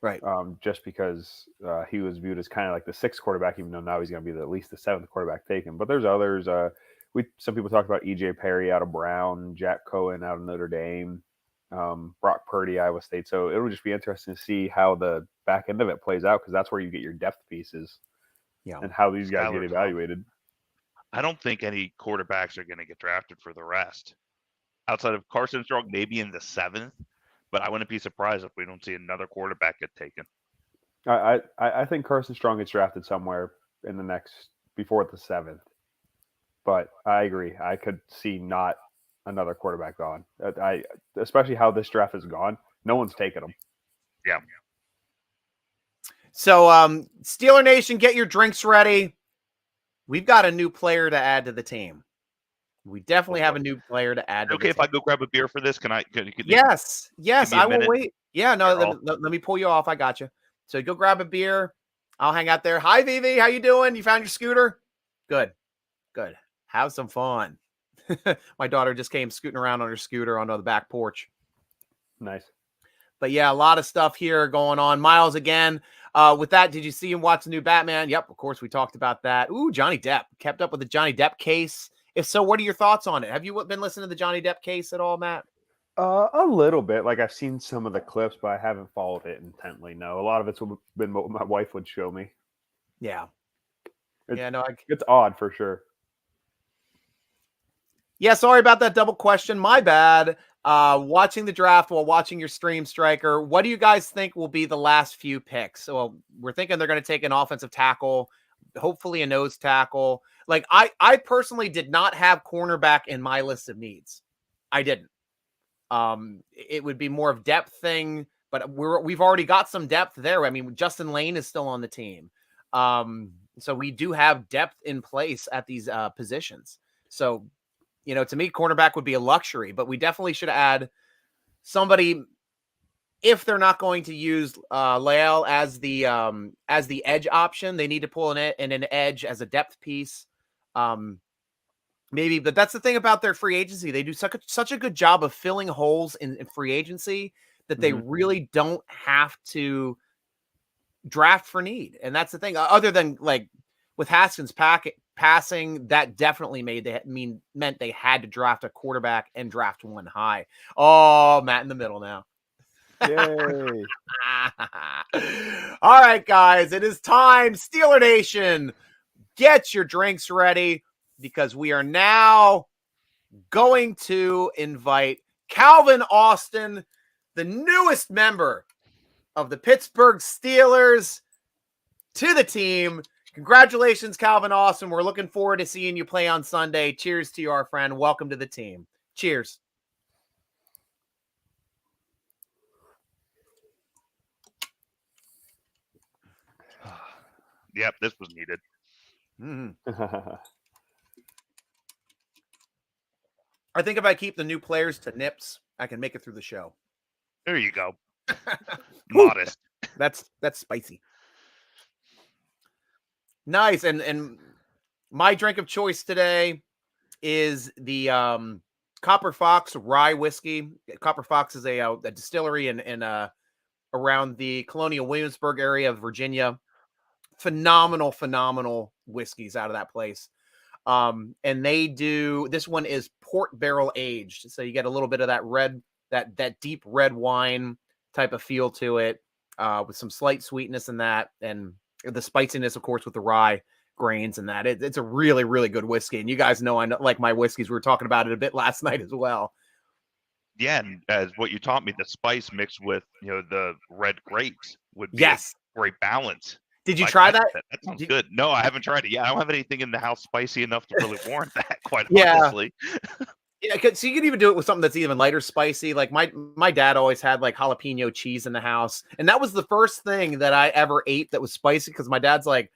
A: Right.
B: Just because he was viewed as kind of like the sixth quarterback, even though now he's going to be at least the seventh quarterback taken. But there's others. Some people talked about E.J. Perry out of Brown, Jack Cohen out of Notre Dame, Brock Purdy, Iowa State. So it'll just be interesting to see how the back end of it plays out, because that's where you get your depth pieces and how these guys get evaluated.
C: I don't think any quarterbacks are going to get drafted for the rest. Outside of Carson Strong, maybe in the 7th. But I wouldn't be surprised if we don't see another quarterback get taken.
B: I think Carson Strong gets drafted somewhere in the before the 7th. But I agree. I could see not another quarterback gone. Especially how this draft has gone. No one's taken him.
C: Yeah.
A: So, Steeler Nation, get your drinks ready. We've got a new player to add to the team. We definitely have a new player to add.
C: Okay, if I go grab a beer for this, can
A: Yes, I will wait. Yeah, no, let me pull you off. I got you. So go grab a beer. I'll hang out there. Hi, Vivi. How you doing? You found your scooter? Good. Have some fun. My daughter just came scooting around on her scooter onto the back porch.
B: Nice.
A: But yeah, a lot of stuff here going on. Miles, again, with that, did you see him watch the new Batman? Yep, of course, we talked about that. Ooh, Johnny Depp. Kept up with the Johnny Depp case. If so, what are your thoughts on it? Have you been listening to the Johnny Depp case at all, Matt?
B: A little bit. Like, I've seen some of the clips, but I haven't followed it intently. No, a lot of it's been what my wife would show me.
A: Yeah.
B: It's odd for sure.
A: Yeah, sorry about that double question. My bad. Watching the draft while watching your stream, Striker. What do you guys think will be the last few picks? Well, we're thinking they're going to take an offensive tackle, hopefully a nose tackle. Like, I personally did not have cornerback in my list of needs. I didn't. It would be more of depth thing, but we've already got some depth there. I mean, Justin Lane is still on the team. So we do have depth in place at these positions. So, to me, cornerback would be a luxury, but we definitely should add somebody. If they're not going to use Lael as the edge option, they need to pull in an edge as a depth piece. Maybe, but that's the thing about their free agency. They do such a good job of filling holes in free agency that they really don't have to draft for need. And that's the thing. Other than like with Haskins passing, that definitely meant they had to draft a quarterback and draft one high. Oh, Matt in the middle now.
B: Yay.
A: All right, guys, it is time. Steeler Nation, get your drinks ready, because we are now going to invite Calvin Austin, the newest member of the Pittsburgh Steelers, to the team. Congratulations, Calvin Austin. We're looking forward to seeing you play on Sunday. Cheers to you, our friend. Welcome to the team. Cheers.
C: Yep, this was needed.
A: I think if I keep the new players to nips, I can make it through the show.
C: There you go. Modest.
A: That's spicy. Nice. And my drink of choice today is the Copper Fox rye whiskey. Copper Fox is a distillery in around the Colonial Williamsburg area of Virginia. Phenomenal whiskeys out of that place. And this one is port barrel aged. So you get a little bit of that red, that deep red wine type of feel to it, with some slight sweetness in that. And the spiciness, of course, with the rye grains and that. It's a really, really good whiskey. And you guys know I like my whiskeys. We were talking about it a bit last night as well.
C: Yeah, and as what you taught me, the spice mixed with the red grapes would be
A: Yes.
C: a great balance.
A: Did you try that?
C: That sounds good. No, I haven't tried it. Yeah, I don't have anything in the house spicy enough to really warrant that. Quite honestly.
A: Yeah, so you can even do it with something that's even lighter spicy. Like my dad always had like jalapeno cheese in the house, and that was the first thing that I ever ate that was spicy because my dad's like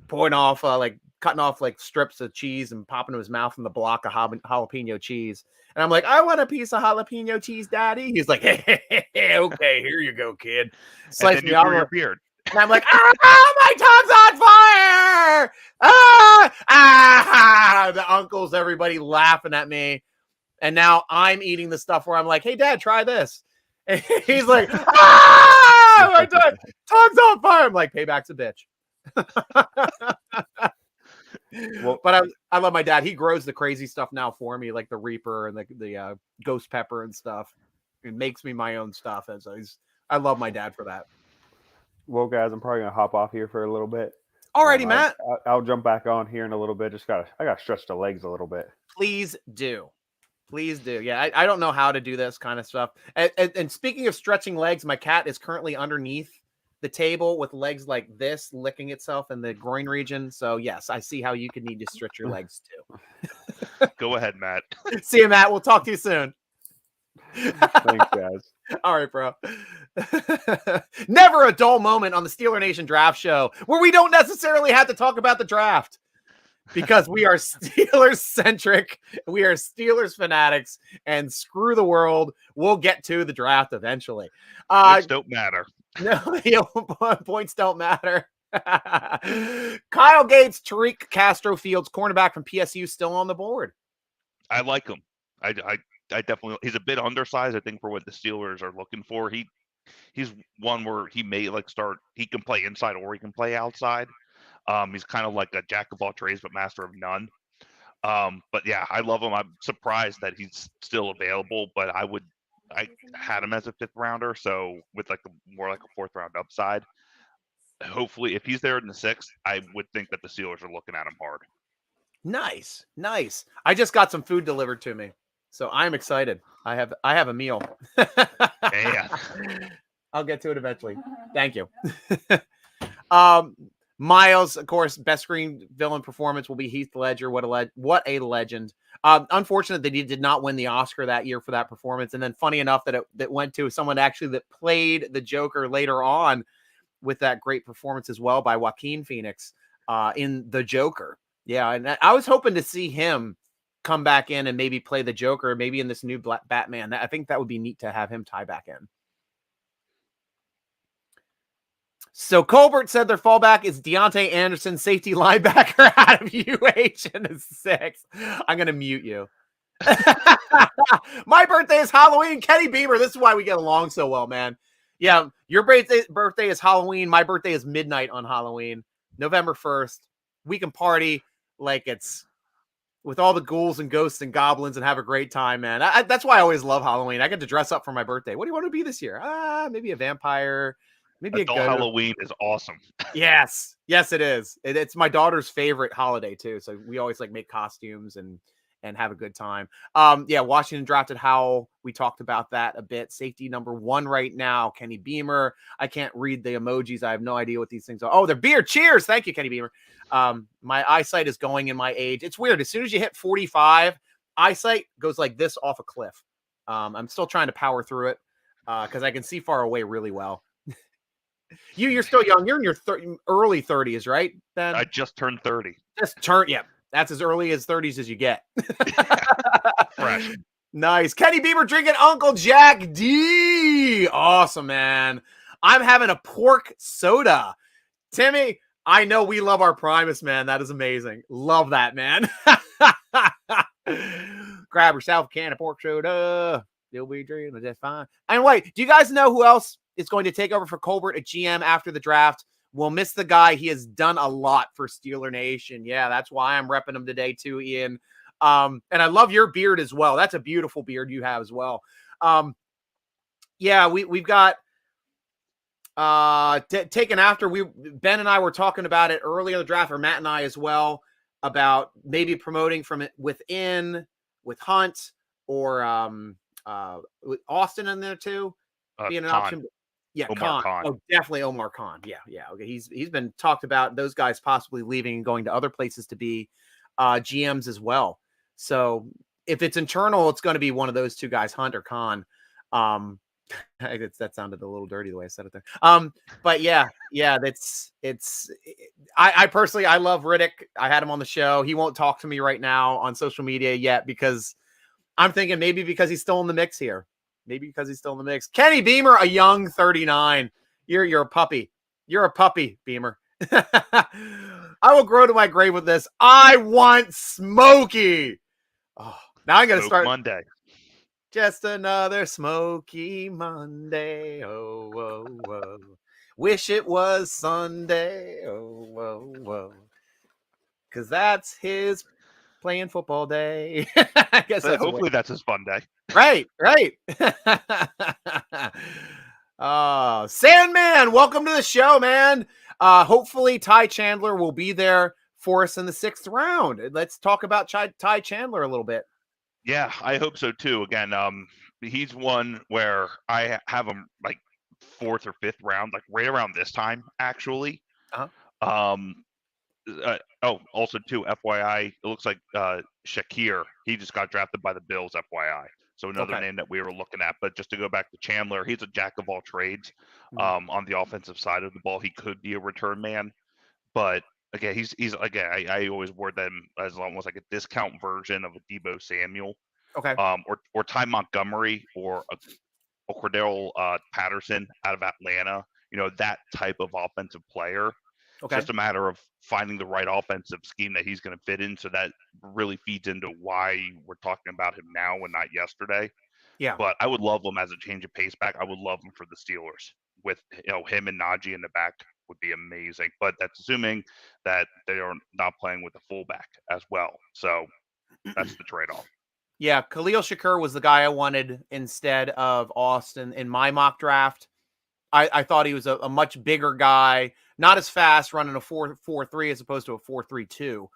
A: cutting off like strips of cheese and popping to his mouth from the block of jalapeno cheese. And I'm like, I want a piece of jalapeno cheese, Daddy. He's like, hey, okay, here you go, kid.
C: Slice me off your beard.
A: And I'm like, my tongue's on fire! The uncles, everybody laughing at me. And now I'm eating the stuff where I'm like, hey, Dad, try this. And he's like, my tongue's on fire. I'm like, payback's a bitch. Well, but I love my dad. He grows the crazy stuff now for me, like the Reaper and the ghost pepper and stuff. It makes me my own stuff. I love my dad for that.
B: Well, guys, I'm probably gonna hop off here for a little bit.
A: Alrighty, Matt.
B: I'll jump back on here in a little bit. I gotta stretch the legs a little bit.
A: Please do. Yeah, I don't know how to do this kind of stuff. And speaking of stretching legs, my cat is currently underneath the table with legs like this, licking itself in the groin region. So yes, I see how you could need to stretch your legs too.
C: Go ahead, Matt.
A: See you, Matt. We'll talk to you soon.
B: Thanks, guys.
A: All right, bro. Never a dull moment on the Steeler Nation Draft Show where we don't necessarily have to talk about the draft because we are Steelers centric. We are Steelers fanatics, and screw the world. We'll get to the draft eventually.
C: Points don't matter.
A: No, points don't matter. Kyle Gates, Tariq Castro Fields, cornerback from PSU, still on the board.
C: I like him. I definitely. He's a bit undersized, I think, for what the Steelers are looking for. He's one where he may start. He can play inside or he can play outside. He's kind of like a jack of all trades but master of none. But yeah, I love him. I'm surprised that he's still available, but I had him as a 5th rounder, so with more like a 4th round upside. Hopefully, if he's there in the 6th, I would think that the Steelers are looking at him hard.
A: Nice. I just got some food delivered to me, so I'm excited. I have a meal.
C: Yeah.
A: I'll get to it eventually. Thank you. Miles, of course, best screen villain performance will be Heath Ledger. What a legend. Unfortunate that he did not win the Oscar that year for that performance. And then funny enough that it went to someone actually that played the Joker later on with that great performance as well by Joaquin Phoenix in The Joker. Yeah, and I was hoping to see him come back in and maybe play the Joker, maybe in this new Batman. I think that would be neat to have him tie back in. So Colbert said their fallback is Deontay Anderson, safety linebacker out of UH in the 6th. I'm going to mute you. My birthday is Halloween. Kenny Beamer. This is why we get along so well, man. Yeah, your birthday is Halloween. My birthday is midnight on Halloween, November 1st. We can party like it's with all the ghouls and ghosts and goblins and have a great time, man. That's why I always love Halloween. I get to dress up for my birthday. What do you want to be this year? Maybe a vampire. Maybe
C: Adult Halloween is awesome.
A: Yes, it is. It's my daughter's favorite holiday too. So we always make costumes and have a good time. Yeah, Washington drafted Howell. We talked about that a bit. Safety number 1 right now, Kenny Beamer. I can't read the emojis. I have no idea what these things are. Oh, they're beer. Cheers. Thank you, Kenny Beamer. My eyesight is going in my age. It's weird. As soon as you hit 45, eyesight goes like this off a cliff. I'm still trying to power through it because I can see far away really well. You're still young. You're in your early 30s, right, Ben?
C: I just turned 30.
A: Yeah. That's as early as 30s as you get.
C: Fresh.
A: Nice. Kenny Beamer drinking Uncle Jack D. Awesome, man. I'm having a pork soda. Timmy, I know we love our Primus, man. That is amazing. Love that, man. Grab yourself a can of pork soda. You'll be drinking just fine. And wait, do you guys know who else is going to take over for Colbert at GM after the draft? We'll miss the guy. He has done a lot for Steeler Nation. Yeah, that's why I'm repping him today too, Ian. And I love your beard as well. That's a beautiful beard you have as well. Yeah, we've got taken after Ben and I were talking about it earlier in the draft, or Matt and I as well, about maybe promoting from it within with Hunt or with Austin in there too, being an
C: Khan.
A: option. Yeah,
C: Omar Khan.
A: Oh, definitely Omar Khan. Yeah. Okay, he's been talked about, those guys possibly leaving and going to other places to be GMs as well. So if it's internal, it's going to be one of those two guys, Hunt or Khan. That sounded a little dirty the way I said it there. But yeah, I personally, I love Riddick. I had him on the show. He won't talk to me right now on social media yet because I'm thinking maybe because he's still in the mix here. Maybe because he's still in the mix. Kenny Beamer, a young 39. You're a puppy. You're a puppy, Beamer. I will grow to my grave with this. I want Smokey. Oh, now I'm gonna start
C: Monday.
A: Just another smoky Monday. Oh, whoa, whoa. Wish it was Sunday. Oh, whoa, whoa. Because that's his playing football day. I guess
C: Hopefully that's his fun day.
A: Right. Sandman, welcome to the show, man. Hopefully Ty Chandler will be there for us in the 6th round. Let's talk about Ty Chandler a little bit.
C: Yeah, I hope so too. Again, he's one where I have him like 4th or 5th round, like right around this time, actually. Also too, FYI, it looks like Shakir, he just got drafted by the Bills, FYI. So another name that we were looking at. But just to go back to Chandler, he's a jack of all trades. On the offensive side of the ball, he could be a return man, but again, he's again, I always word them as almost like a discount version of a Deebo Samuel.
A: Okay.
C: Or Ty Montgomery or a Cordell Patterson out of Atlanta. That type of offensive player.
A: Okay.
C: It's just a matter of finding the right offensive scheme that he's going to fit in. So that really feeds into why we're talking about him now and not yesterday.
A: Yeah.
C: But I would love him as a change of pace back. I would love him for the Steelers with him and Najee in the back would be amazing. But that's assuming that they are not playing with a fullback as well. So that's the trade-off.
A: Yeah, Khalil Shakur was the guy I wanted instead of Austin in my mock draft. I thought he was a much bigger guy, not as fast, running a 4.43 as opposed to a 4.32,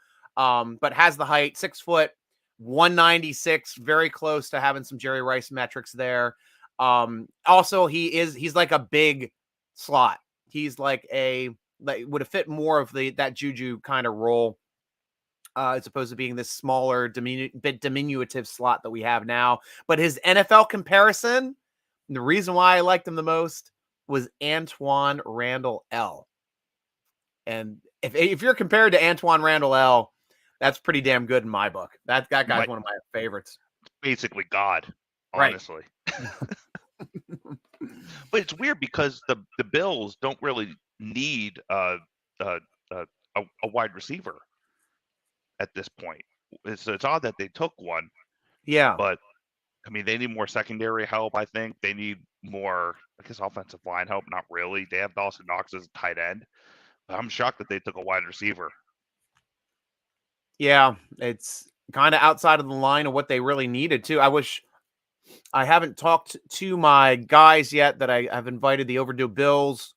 A: but has the height, 6 foot, 196, very close to having some Jerry Rice metrics there. Also, he's like a big slot. He's like would have fit more of that Juju kind of role. As opposed to being this smaller, bit diminutive slot that we have now. But his NFL comparison, the reason why I liked him the most was Antoine Randall L. And if you're compared to Antoine Randall L., that's pretty damn good in my book. That guy's one of my favorites.
C: Basically God, honestly.
A: Right.
C: But it's weird because the Bills don't really need a wide receiver at this point. It's odd that they took one.
A: Yeah.
C: But I mean, they need more secondary help, I think. They need more, I guess, offensive line help. Not really. They have Dawson Knox as a tight end. But I'm shocked that they took a wide receiver.
A: Yeah, it's kind of outside of the line of what they really needed, too. I haven't talked to my guys yet that I have invited, the Overdue Bills,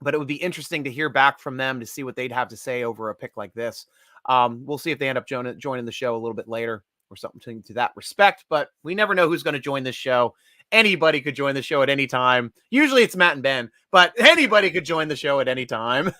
A: but it would be interesting to hear back from them to see what they'd have to say over a pick like this. We'll see if they end up joining the show a little bit later or something to that respect, but we never know who's going to join this show. Anybody could join the show at any time. Usually it's Matt and Ben, but anybody could join the show at any time.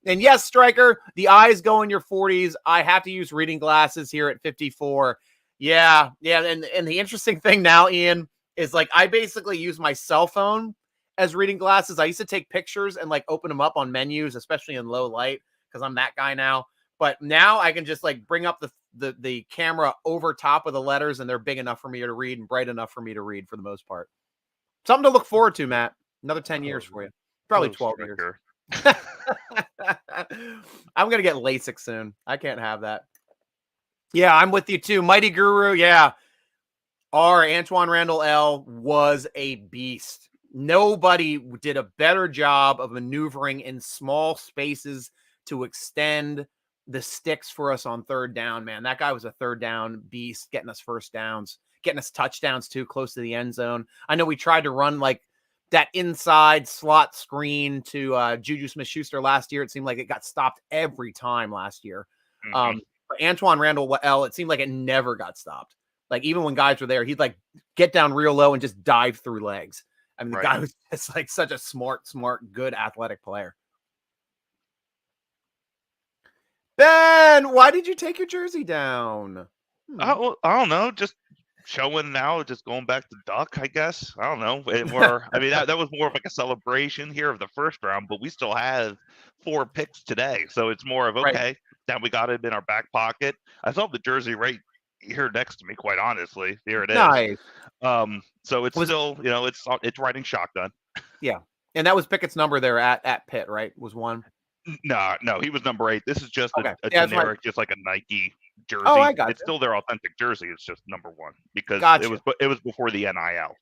A: And yes, Striker, the eyes go in your 40s. I have to use reading glasses here at 54. Yeah. And the interesting thing now, Ian, is like I basically use my cell phone as reading glasses. I used to take pictures and like open them up on menus, especially in low light, because I'm that guy now. But now I can just like bring up the camera over top of the letters, and they're big enough for me to read and bright enough for me to read for the most part. Something to look forward to, Matt. Another 10 years for you. Probably 12 years. I'm going to get LASIK soon. I can't have that. Yeah, I'm with you too. Mighty Guru, yeah. Our Antoine Randall L. was a beast. Nobody did a better job of maneuvering in small spaces to extend the sticks for us on third down, man. That guy was a third down beast, getting us first downs, getting us touchdowns too, close to the end zone. I know we tried to run like that inside slot screen to Juju Smith-Schuster last year. It seemed like it got stopped every time last year.
C: Mhm.
A: But Antoine Randall-El, it seemed like it never got stopped. Like, even when guys were there, he'd like get down real low and just dive through legs. I mean, the
C: Right.
A: guy was just like such a smart, good athletic player. Ben, why did you take your jersey down?
C: I don't know, just showing now, just going back to Duck, I guess. I don't know. I mean, that was more of like a celebration here of the first round, but we still have 4 picks today. So it's more of,
A: Right.
C: okay, now we got it in our back pocket. I saw the jersey right here next to me, quite honestly. Here it is.
A: Nice.
C: So it's still, it's riding shotgun.
A: Yeah. And that was Pickett's number there at Pitt, right? Was 1.
C: No, he was number 8. This is just
A: Okay.
C: a
A: Yeah, that's
C: generic, just like a Nike jersey.
A: Oh, I got
C: It's still their authentic jersey. It's just number 1 because
A: Gotcha.
C: it was before the NIL.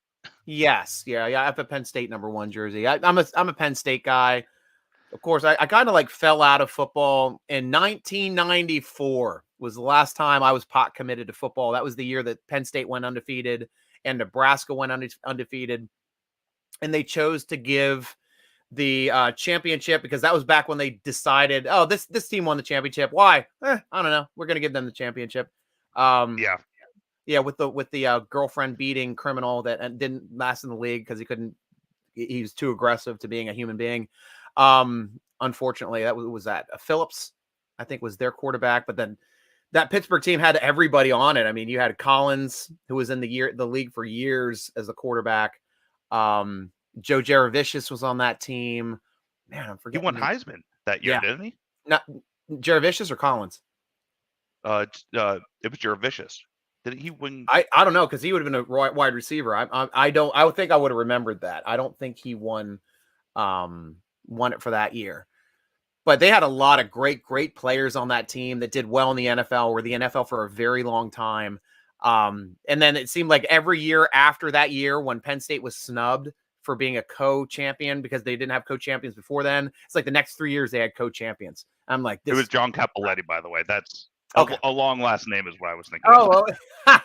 A: Yes. Yeah. I have a Penn State number 1 jersey. I'm a Penn State guy. Of course, I kind of like fell out of football in 1994 was the last time I was pot committed to football. That was the year that Penn State went undefeated and Nebraska went undefeated. And they chose to give the championship because that was back when they decided, oh, this team won the championship. Why? I don't know. We're going to give them the championship. Yeah, with the girlfriend beating criminal that didn't last in the league because he was too aggressive to being a human being. Unfortunately, that was Phillips, I think, was their quarterback. But then that Pittsburgh team had everybody on it. I mean, you had Collins, who was in the league for years as the quarterback. Joe Jaravicius was on that team. Man, I'm forgetting.
C: He won Heisman that year, didn't he?
A: Not Jaravicius or Collins.
C: It was Jaravicius. Did he win?
A: I don't know because he would have been a wide receiver. I would think I would have remembered that. I don't think he won it for that year. But they had a lot of great players on that team that did well in the NFL, were the NFL for a very long time. And then it seemed like every year after that year when Penn State was snubbed for being a co-champion because they didn't have co-champions before then, it's like the next 3 years they had co-champions. I'm like,
C: it was John Cappelletti, by the way. That's
A: okay.
C: A long last name is what I was thinking.
A: Oh,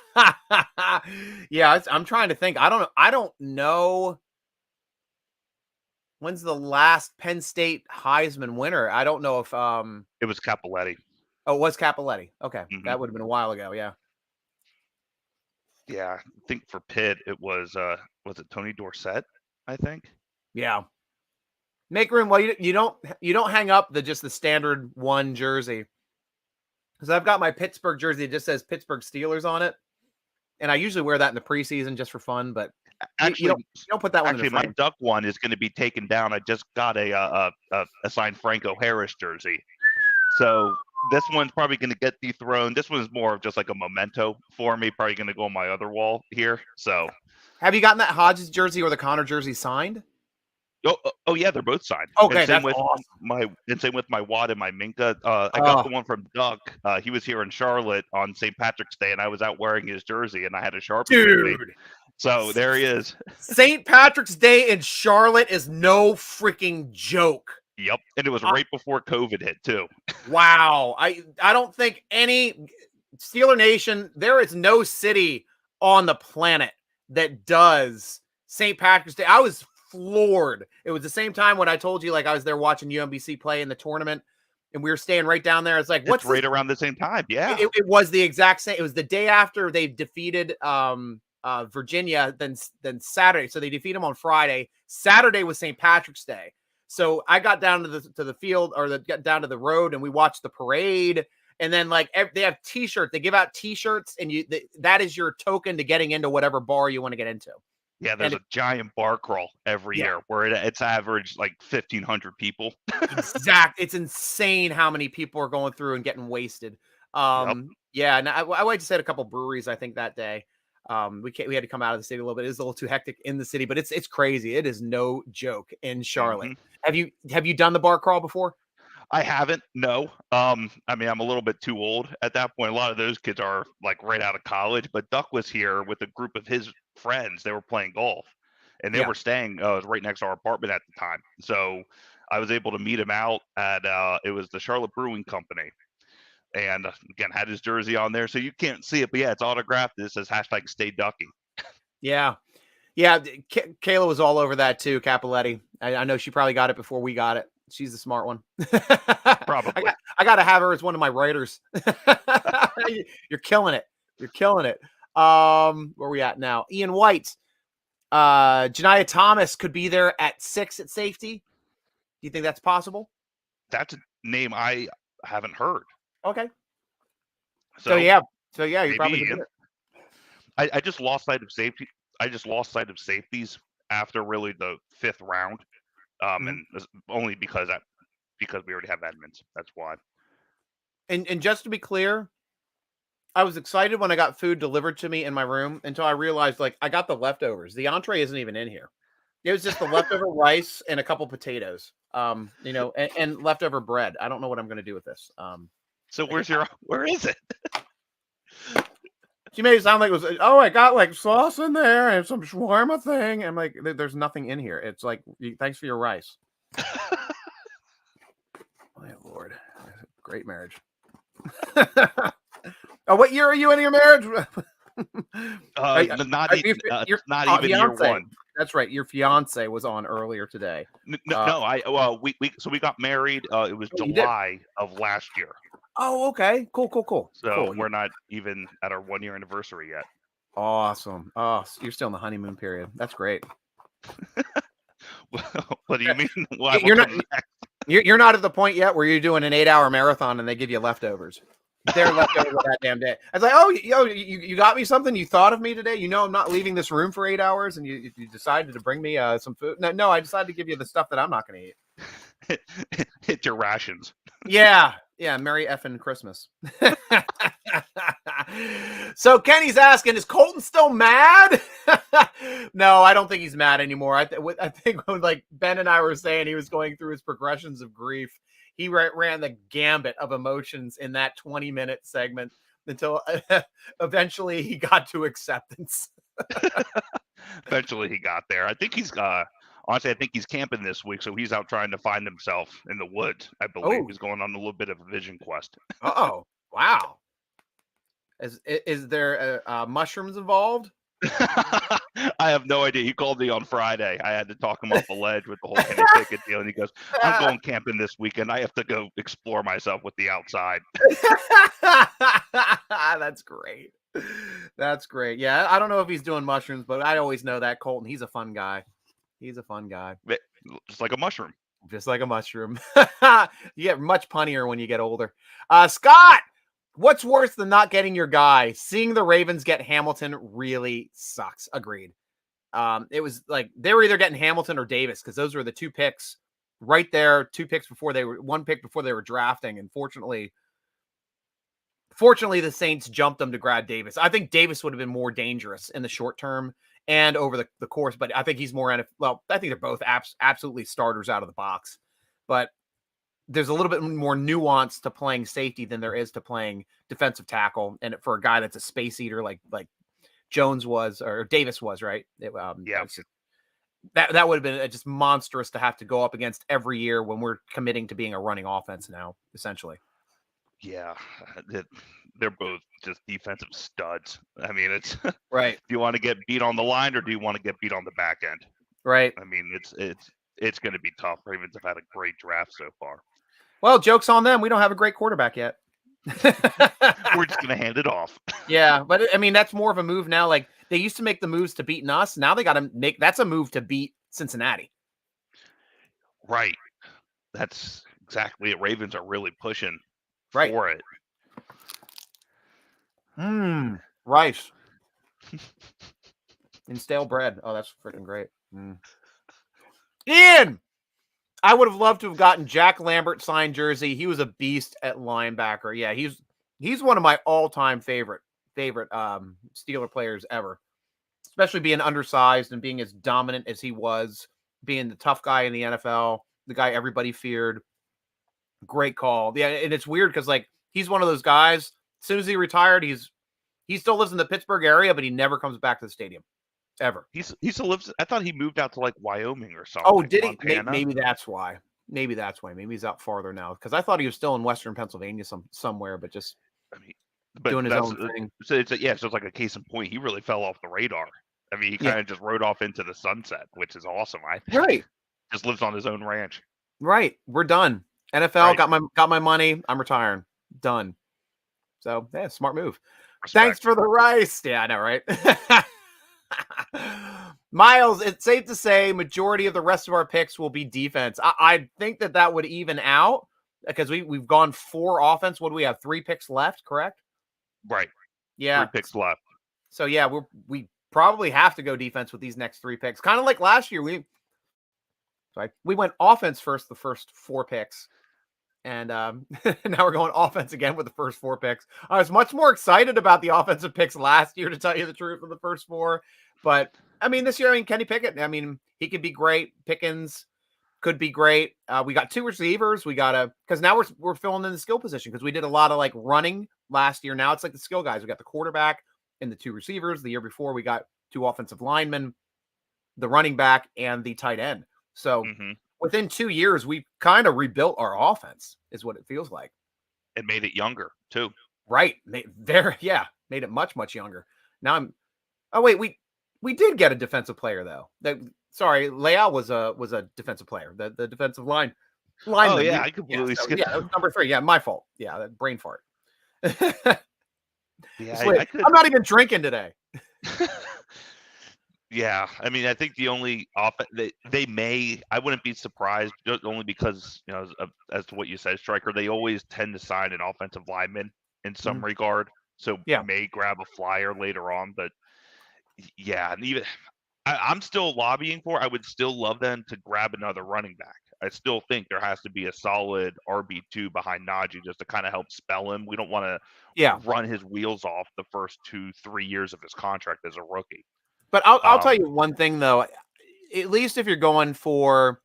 A: well, yeah. I'm trying to think. I don't know. When's the last Penn State Heisman winner? I don't know if
C: it was Cappelletti.
A: Oh, it was Cappelletti. Okay.
C: Mm-hmm.
A: That would have been a while ago, yeah.
C: Yeah, I think for Pitt it was it Tony Dorsett, I think?
A: Yeah. Make room. Well, you don't hang up just the standard 1 jersey. Because I've got my Pittsburgh jersey that just says Pittsburgh Steelers on it. And I usually wear that in the preseason just for fun, but
C: actually,
A: you don't put that one in the frame.
C: My Duck one is going to be taken down. I just got a signed Franco Harris jersey. So this one's probably going to get dethroned. This one's more of just like a memento for me. Probably going to go on my other wall here. So,
A: have you gotten that Hodges jersey or the Connor jersey signed?
C: Oh yeah, they're both signed.
A: Okay, that's
C: awesome. Same with my Watt and my Minka. I got the one from Duck. He was here in Charlotte on St. Patrick's Day, and I was out wearing his jersey, and I had a Sharpie with me. So there he is.
A: St. Patrick's Day in Charlotte is no freaking joke.
C: Yep, and it was right before COVID hit too.
A: Wow, I don't think any Steeler Nation. There is no city on the planet that does St. Patrick's Day. I was floored. It was the same time when I told you, like, I was there watching UMBC play in the tournament, and we were staying right down there. It's like, what's
C: right around the same time? Yeah,
A: it was the exact same. It was the day after they defeated Virginia, then Saturday. So they defeat them on Friday. Saturday was St. Patrick's Day. So I got down to the field got down to the road, and we watched the parade. And then like they have T-shirts. They give out T-shirts, and that is your token to getting into whatever bar you want to get into.
C: Yeah, there's a giant bar crawl every year where it's average like 1,500 people.
A: Exactly. It's insane how many people are going through and getting wasted. Yeah, and I went to say a couple breweries, I think, that day. We had to come out of the city a little bit. It was a little too hectic in the city, but it's crazy. It is no joke in Charlotte. Mm-hmm. Have you done the bar crawl before?
C: I haven't, no. I mean, I'm a little bit too old at that point. A lot of those kids are like right out of college, but Duck was here with a group of his friends. They were playing golf, and they were staying right next to our apartment at the time. So I was able to meet him out at it was the Charlotte Brewing Company. And again, had his jersey on there. So you can't see it, but yeah, it's autographed. It says #StayDucky.
A: Yeah. Yeah, Kayla was all over that too, Capoletti. I know she probably got it before we got it. She's the smart one.
C: Probably.
A: I got to have her as one of my writers. You're killing it. You're killing it. Where are we at now? Ian White. Janiyah Thomas could be there at 6 at safety. Do you think that's possible?
C: That's a name I haven't heard.
A: Okay. So yeah, you probably could do it.
C: I just lost sight of safety. I just lost sight of safeties after really the 5th round, and only because we already have Edmonds. That's why.
A: And just to be clear, I was excited when I got food delivered to me in my room until I realized, like, I got the leftovers. The entree isn't even in here. It was just the leftover rice and a couple potatoes, and leftover bread. I don't know what I'm going to do with this.
C: So where is it?
A: She made it sound like it was, I got like sauce in there and some shawarma thing. I'm like, there's nothing in here. It's like, thanks for your rice. My Lord. Great marriage. What year are you in your marriage?
C: Not even year 1.
A: That's right. Your fiance was on earlier today.
C: We got married. It was July of last year.
A: Oh, okay. Cool.
C: So
A: cool.
C: We're not even at our 1-year anniversary yet.
A: Awesome. Oh, so you're still in the honeymoon period. That's great.
C: What do you mean?
A: You're not at the point yet where you're doing an 8-hour marathon and they give you leftovers. They're leftovers that damn day. I was like, you got me something? You thought of me today? You know I'm not leaving this room for 8 hours, and you decided to bring me some food. No, I decided to give you the stuff that I'm not going
C: to eat. Hit your rations.
A: Yeah. Merry effing Christmas. So Kenny's asking, is Colton still mad? No, I don't think he's mad anymore. I think when, like, Ben and I were saying he was going through his progressions of grief, he ran the gambit of emotions in that 20-minute segment until eventually he got to acceptance.
C: Eventually he got there. I think he's honestly, I think he's camping this week, so he's out trying to find himself in the woods. I believe he's going on a little bit of a vision quest.
A: Oh, wow! Is there mushrooms involved?
C: I have no idea. He called me on Friday. I had to talk him off the ledge with the whole Kenny Pickett deal, and he goes, "I'm going camping this weekend. I have to go explore myself with the outside."
A: That's great. That's great. Yeah, I don't know if he's doing mushrooms, but I always know that Colton. He's a fun guy. He's a fun guy.
C: Just like a mushroom.
A: Just like a mushroom. You get much punnier when you get older. Scott, what's worse than not getting your guy? Seeing the Ravens get Hamilton really sucks. Agreed. It was like they were either getting Hamilton or Davis because those were the 2 picks right there. 1 pick before they were drafting. And fortunately, the Saints jumped them to grab Davis. I think Davis would have been more dangerous in the short term and over the course, but I think he's more I think they're both absolutely starters out of the box. But there's a little bit more nuance to playing safety than there is to playing defensive tackle. And for a guy that's a space eater like Jones was, or Davis was, right?
C: Yeah.
A: That would have been just monstrous to have to go up against every year when we're committing to being a running offense now, essentially.
C: Yeah, they're both just defensive studs. I mean, it's
A: right.
C: Do you want to get beat on the line or do you want to get beat on the back end?
A: Right.
C: I mean, it's going to be tough. Ravens have had a great draft so far.
A: Well, joke's on them. We don't have a great quarterback yet.
C: We're just going to hand it off.
A: Yeah, but I mean, that's more of a move now. Like they used to make the moves to beating us. Now they got to that's a move to beat Cincinnati.
C: Right. That's exactly it. Ravens are really pushing for it.
A: Rice. And stale bread. Oh, that's freaking great. Ian! I would have loved to have gotten Jack Lambert signed jersey. He was a beast at linebacker. Yeah, he's one of my all-time favorite Steeler players ever. Especially being undersized and being as dominant as he was, being the tough guy in the NFL, the guy everybody feared. Great call. Yeah, and it's weird because like he's one of those guys. As soon as he retired, he still lives in the Pittsburgh area, but he never comes back to the stadium. Ever.
C: He still lives. I thought he moved out to like Wyoming or something.
A: Oh, did he? Maybe that's why. Maybe he's out farther now because I thought he was still in Western Pennsylvania somewhere, but doing his own thing.
C: So it's like a case in point. He really fell off the radar. I mean, he
A: Yeah.
C: kind of just rode off into the sunset, which is awesome. I think.
A: Right.
C: Just lives on his own ranch.
A: Right. We're done. NFL
C: Right.
A: got my money. I'm retiring. Done. So yeah, smart move.
C: Respect.
A: Thanks for the rice. Yeah, I know, right? Miles, it's safe to say majority of the rest of our picks will be defense. I think that would even out because we've gone 4 offense. What do we have? 3 picks left, correct?
C: Right.
A: Yeah.
C: 3 picks left.
A: So yeah, we probably have to go defense with these next 3 picks. Kind of like last year, we went offense first, the first 4 picks. And now we're going offense again with the first 4 picks. I was much more excited about the offensive picks last year, to tell you the truth, of the first 4. But I mean, this year, Kenny Pickett, I mean, he could be great. Pickens could be great. We got 2 receivers. We got because now we're filling in the skill position because we did a lot of like running last year. Now it's like the skill guys. We got the quarterback and the 2 receivers. The year before, we got 2 offensive linemen, the running back, and the tight end. So within 2 years, we kind of rebuilt our offense, is what it feels like.
C: It made it younger too.
A: Right. Made it much, much younger. Now we did get a defensive player though. Leal was a defensive player. The defensive lineman.
C: Oh yeah, I completely skipped.
A: Yeah, that was number 3. Yeah, my fault. Yeah, that brain fart.
C: Yeah,
A: I'm not even drinking today.
C: Yeah, I mean, I think the only they may, I wouldn't be surprised, just only because, you know, as to what you said, Striker, they always tend to sign an offensive lineman in some regard. So may grab a flyer later on, but yeah, and even I'm still lobbying for. I would still love them to grab another running back. I still think there has to be a solid RB2 behind Najee just to kind of help spell him. We don't want to run his wheels off the first 2-3 years of his contract as a rookie.
A: But I'll tell you one thing, though. At least if you're going for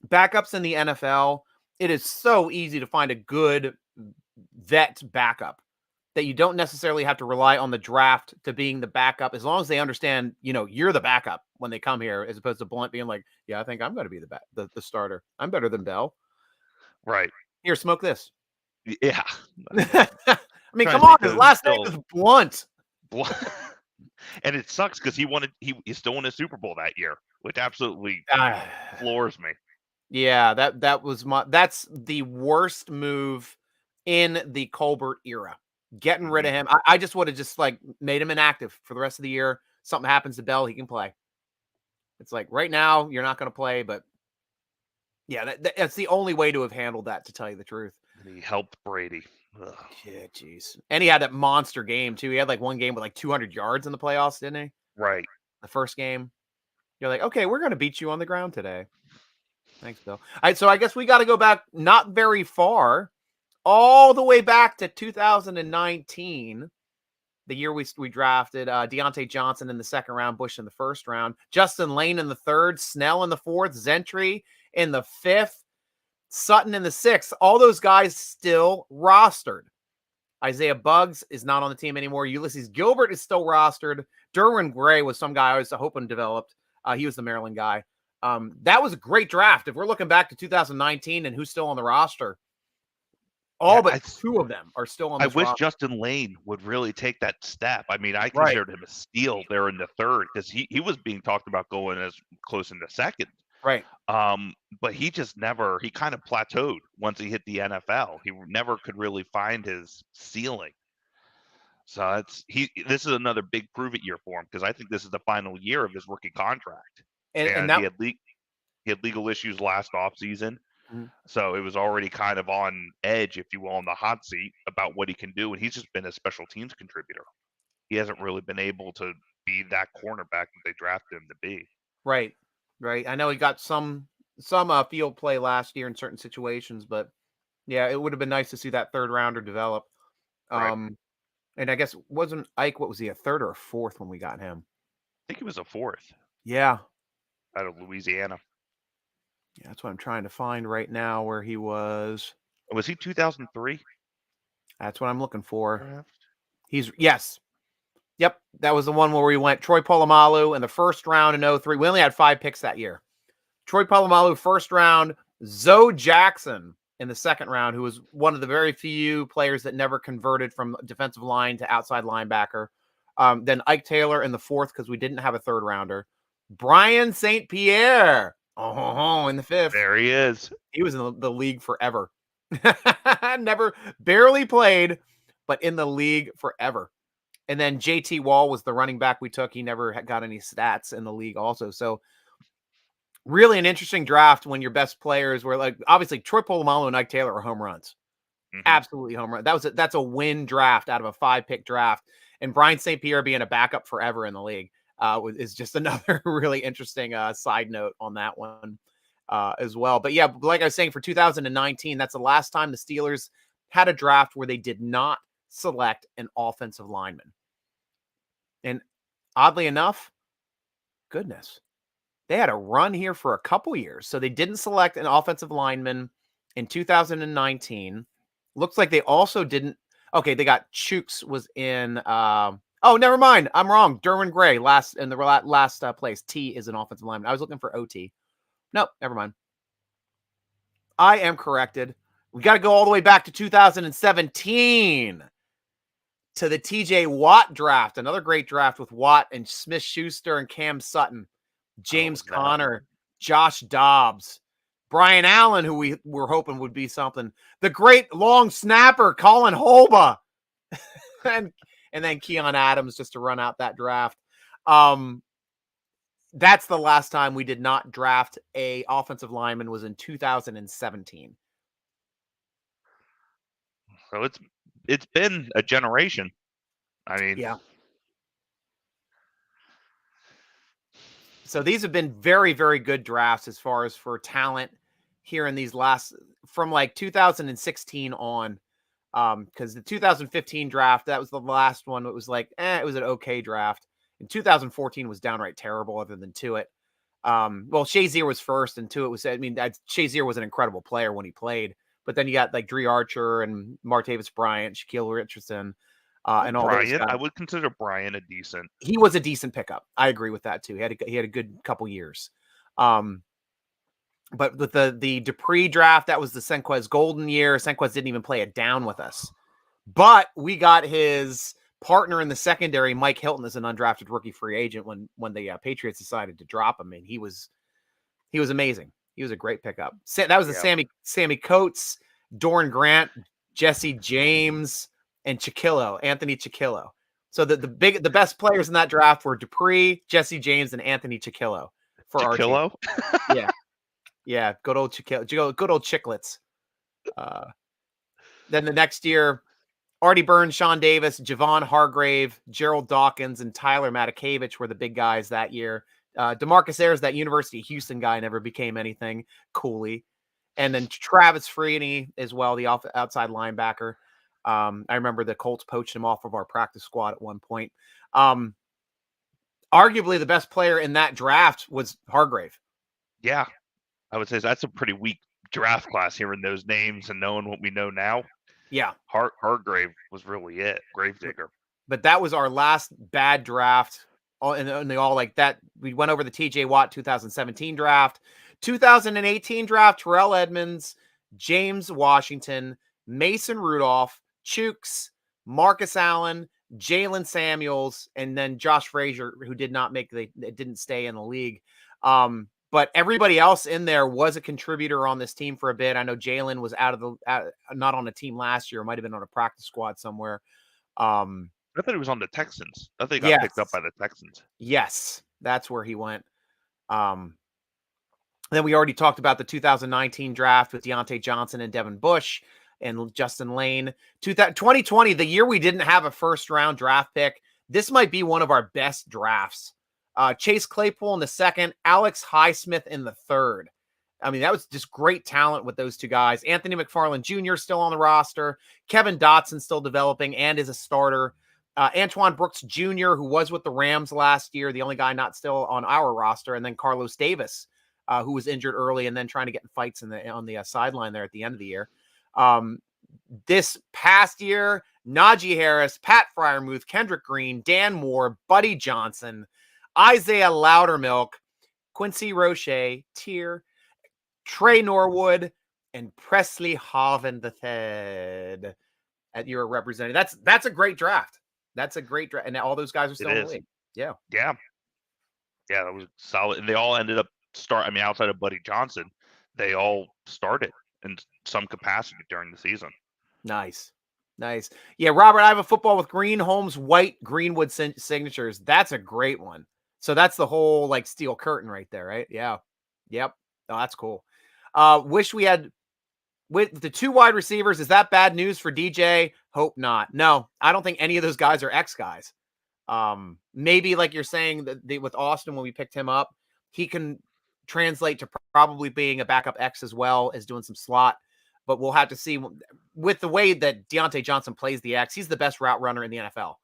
A: backups in the NFL, it is so easy to find a good vet backup that you don't necessarily have to rely on the draft to being the backup, as long as they understand, you know, you're the backup when they come here, as opposed to Blunt being like, yeah, I think I'm going to be the starter. I'm better than Bell.
C: Right.
A: Here, smoke this.
C: Yeah.
A: I mean, come on. His last name is Blunt.
C: And it sucks because he still won a Super Bowl that year, which absolutely floors me.
A: Yeah, that's the worst move in the Colbert era. Getting rid of him. I just would have just like made him inactive for the rest of the year. Something happens to Bell, he can play. It's like right now you're not going to play, but yeah, that's the only way to have handled that, to tell you the truth.
C: And he helped Brady. Ugh.
A: Yeah, jeez. And he had that monster game too. He had like one game with like 200 yards in the playoffs, didn't he?
C: Right.
A: The first game. You're like, okay, we're going to beat you on the ground today. Thanks, Bill. All right, so I guess we got to go back not very far, all the way back to 2019, the year we drafted Deontay Johnson in the 2nd round, Bush in the 1st round, Justin Lane in the 3rd, Snell in the 4th, Zentry in the 5th, Sutton in the 6th. All those guys still rostered. Isaiah Buggs is not on the team anymore. Ulysses Gilbert is still rostered. Derwin Gray was some guy I was hoping developed. He was the Maryland guy. That was a great draft. If we're looking back to 2019 and who's still on the roster, but 2 of them are still on the roster.
C: I wish Justin Lane would really take that step. I mean, I considered him a steal there in the 3rd because he was being talked about going as close in the 2nd.
A: Right.
C: But he just never, he kind of plateaued once he hit the NFL. He never could really find his ceiling. So this is another big prove it year for him, because I think this is the final year of his rookie contract. And he had legal issues last offseason. So it was already kind of on edge, if you will, on the hot seat about what he can do. And he's just been a special teams contributor. He hasn't really been able to be that cornerback that they drafted him to be.
A: Right. I know he got some field play last year in certain situations, but yeah, it would have been nice to see that 3rd rounder develop.
C: Right.
A: And I guess wasn't Ike, what was he, a 3rd or a 4th when we got him?
C: I think he was a 4th.
A: Yeah.
C: Out of Louisiana.
A: Yeah, that's what I'm trying to find right now, where he was.
C: Was he 2003?
A: That's what I'm looking for. Yes. Yep, that was the one where we went Troy Polamalu in the 1st round in 03. We only had 5 picks that year. Troy Polamalu 1st round, Zoe Jackson in the 2nd round, who was one of the very few players that never converted from defensive line to outside linebacker. Then Ike Taylor in the 4th because we didn't have a 3rd rounder. Brian St. Pierre in the 5th.
C: There he is.
A: He was in the league forever. Barely played, but in the league forever. And then JT Wall was the running back we took. He never got any stats in the league also. So really an interesting draft when your best players were like, obviously Troy Polamalu and Ike Taylor are home runs.
C: Mhm.
A: Absolutely home run. That's a win draft out of a 5-pick draft. And Brian St. Pierre being a backup forever in the league is just another really interesting side note on that one as well. But yeah, like I was saying, for 2019, that's the last time the Steelers had a draft where they did not select an offensive lineman. And oddly enough, goodness, they had a run here for a couple years. So they didn't select an offensive lineman in 2019. Looks like they also didn't. Okay, they got Chooks was in. Oh, never mind. I'm wrong. Derwin Gray last in the last place. T is an offensive lineman. I was looking for OT. Nope, never mind. I am corrected. We got to go all the way back to 2017 to the TJ Watt draft. Another great draft with Watt and Smith-Schuster and Cam Sutton, James Conner, Josh Dobbs, Brian Allen, who we were hoping would be something, the great long snapper, Colin Holba, and then Keon Adams just to run out that draft. That's the last time we did not draft a offensive lineman was in 2017.
C: So it's been a generation. I mean,
A: yeah. So these have been very, very good drafts as far as for talent here in these last from like 2016 on. Because the 2015 draft, that was the last one. It was like, it was an okay draft. And 2014 was downright terrible other than Tuitt. Well, Shazier was first, and Tuitt was, Shazier was an incredible player when he played. But then you got like Dree Archer and Martavis Bryant, Shaquille Richardson, and all those guys.
C: I would consider Bryant a decent.
A: He was a decent pickup. I agree with that too. He had a good couple years. But with the Dupree draft, that was the Senquez golden year. Senquez didn't even play it down with us. But we got his partner in the secondary, Mike Hilton, as an undrafted rookie free agent when the Patriots decided to drop him. And he was amazing. He was a great pickup. That was the Sammy Coates, Doran Grant, Jesse James, and Anthony Chiquillo. So the best players in that draft were Dupree, Jesse James, and Anthony Chiquillo for
C: Chiquillo?
A: our team. Yeah, good old Chiquillo, good old Chicklets. Then the next year, Artie Burns, Sean Davis, Javon Hargrave, Gerald Dawkins, and Tyler Matakevich were the big guys that year. DeMarcus Ayers, that University of Houston guy, never became anything. Cooley. And then Travis Freeney as well, the outside linebacker. I remember the Colts poached him off of our practice squad at one point. Arguably the best player in that draft was Hargrave.
C: Yeah, I would say that's a pretty weak draft class, hearing those names and knowing what we know now.
A: Yeah.
C: Hargrave was really it. Gravedigger.
A: But that was our last bad draft. And they all like that. We went over the TJ Watt 2017 draft, 2018 draft, Terrell Edmonds, James Washington, Mason Rudolph, Chooks, Marcus Allen, Jalen Samuels, and then Josh Frazier, who didn't stay in the league. But everybody else in there was a contributor on this team for a bit. I know Jalen was not on a team last year. Might have been on a practice squad somewhere.
C: I thought he was on the Texans. I think he got picked up by the Texans.
A: Yes, that's where he went. Then we already talked about the 2019 draft with Deontay Johnson and Devin Bush and Justin Lane. 2020, the year we didn't have a first-round draft pick, this might be one of our best drafts. Chase Claypool in the second, Alex Highsmith in the third. I mean, that was just great talent with those two guys. Anthony McFarland Jr. still on the roster. Kevin Dotson still developing and is a starter. Antoine Brooks Jr., who was with the Rams last year, the only guy not still on our roster. And then Carlos Davis, who was injured early and then trying to get in fights on the sideline there at the end of the year. This past year, Najee Harris, Pat Freiermuth, Kendrick Green, Dan Moore, Buddy Johnson, Isaiah Loudermilk, Quincy Roche, Trey Norwood, and Presley Harvin III at your representative. That's a great draft. That's a great draft, and all those guys are still in the league. Yeah.
C: Yeah, that was solid. And they all ended up outside of Buddy Johnson, they all started in some capacity during the season.
A: Nice. Yeah, Robert, I have a football with green, Holmes, white, Greenwood signatures. That's a great one. So that's the whole like steel curtain right there, right? Yeah. Yep. Oh, that's cool. Wish we had with the 2 wide receivers. Is that bad news for DJ? Hope not. No, I don't think any of those guys are X guys. Maybe like you're saying that with Austin, when we picked him up, he can translate to probably being a backup X as well as doing some slot. But we'll have to see with the way that Deontay Johnson plays the X. He's the best route runner in the NFL.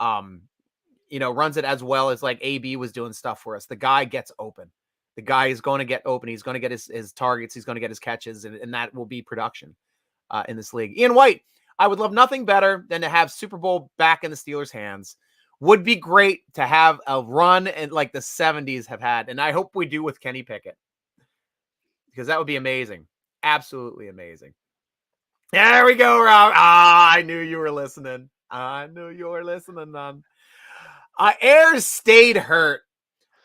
A: Runs it as well as like AB was doing stuff for us. The guy gets open. The guy is going to get open. He's going to get his targets. He's going to get his catches, and that will be production in this league. Ian White, I would love nothing better than to have Super Bowl back in the Steelers' hands. Would be great to have a run in like the 70s have had, and I hope we do with Kenny Pickett, because that would be amazing. Absolutely amazing. There we go, Rob. I knew you were listening. Man. Ayers stayed hurt.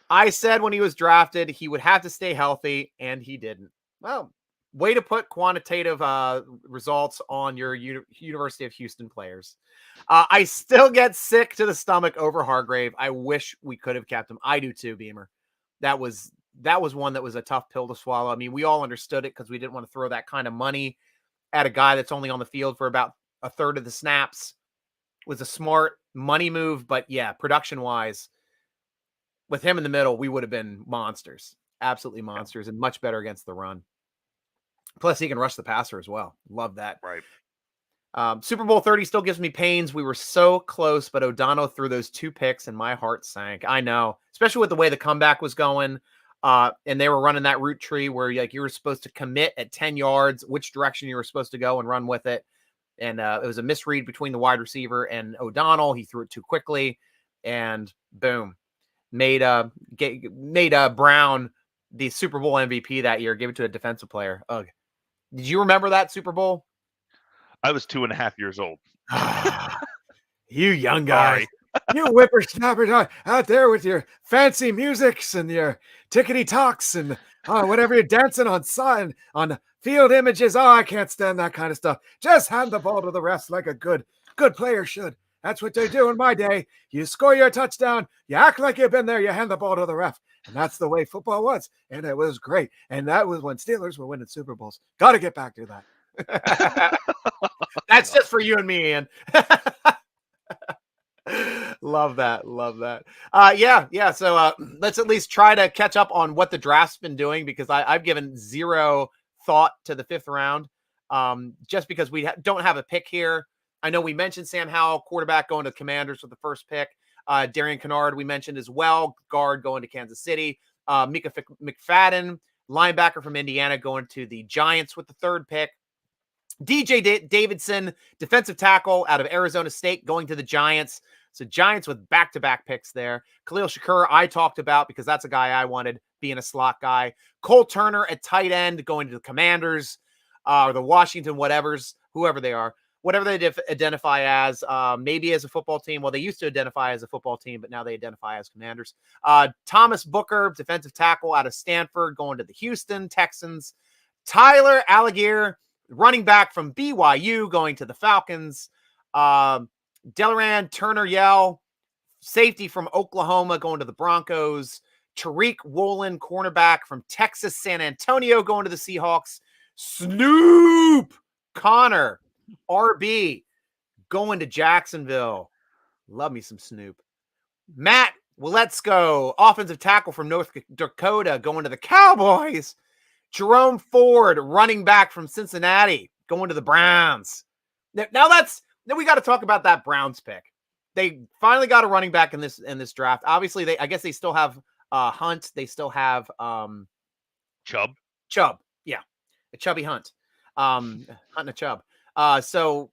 A: I said when he was drafted, he would have to stay healthy, and he didn't. Well, way to put quantitative results on your University of Houston players. I still get sick to the stomach over Hargrave. I wish we could have kept him. I do too, Beamer. That was one that was a tough pill to swallow. I mean, we all understood it because we didn't want to throw that kind of money at a guy that's only on the field for about a third of the snaps. It was a smart money move, but yeah, production-wise, with him in the middle, we would have been monsters. Absolutely monsters, and much better against the run. Plus, he can rush the passer as well. Love that.
C: Right.
A: Super Bowl 30 still gives me pains. We were so close, but O'Donnell threw those 2 picks, and my heart sank. I know, especially with the way the comeback was going. And they were running that route tree where you were supposed to commit at 10 yards, which direction you were supposed to go and run with it. And it was a misread between the wide receiver and O'Donnell. He threw it too quickly, and boom, made Brown the Super Bowl MVP that year. Give it to a defensive player. Ugh. Did you remember that Super Bowl?
C: I was 2.5 years old.
A: You young guys.
D: You whippersnappers out there with your fancy musics and your tickety talks and whatever you're dancing on field images. Oh, I can't stand that kind of stuff. Just hand the ball to the refs like a good player should. That's what they do in my day. You score your touchdown, you act like you've been there, you hand the ball to the ref. And that's the way football was. And it was great. And that was when Steelers were winning Super Bowls. Got to get back to that.
A: That's just for you and me, Ian. Love that. Yeah. So let's at least try to catch up on what the draft's been doing, because I've given zero thought to the 5th round, just because we don't have a pick here. I know we mentioned Sam Howell, quarterback, going to the Commanders with the 1st pick. Darian Kennard, we mentioned as well, guard, going to Kansas City. Mika McFadden, linebacker from Indiana, going to the Giants with the 3rd pick. DJ Davidson, defensive tackle out of Arizona State, going to the Giants. So Giants with back-to-back picks there. Khalil Shakur, I talked about, because that's a guy I wanted, being a slot guy. Cole Turner at tight end, going to the Commanders, or the Washington whoever they are. Whatever they identify as, maybe as a football team. Well, they used to identify as a football team, but now they identify as Commanders. Thomas Booker, defensive tackle out of Stanford, going to the Houston Texans. Tyler Algier, running back from BYU, going to the Falcons. Delaran Turner-Yell, safety from Oklahoma, going to the Broncos. Tariq Woolen, cornerback from Texas San Antonio, going to the Seahawks. Snoop Connor, RB, going to Jacksonville. Love me some Snoop. Matt Willetsko, offensive tackle from North Dakota, going to the Cowboys. Jerome Ford, running back from Cincinnati, going to the Browns. Now we got to talk about that Browns pick. They finally got a running back in this draft. Obviously, I guess they still have Hunt. They still have
C: Chubb.
A: Yeah, a chubby Hunt. Hunt and a Chubb. So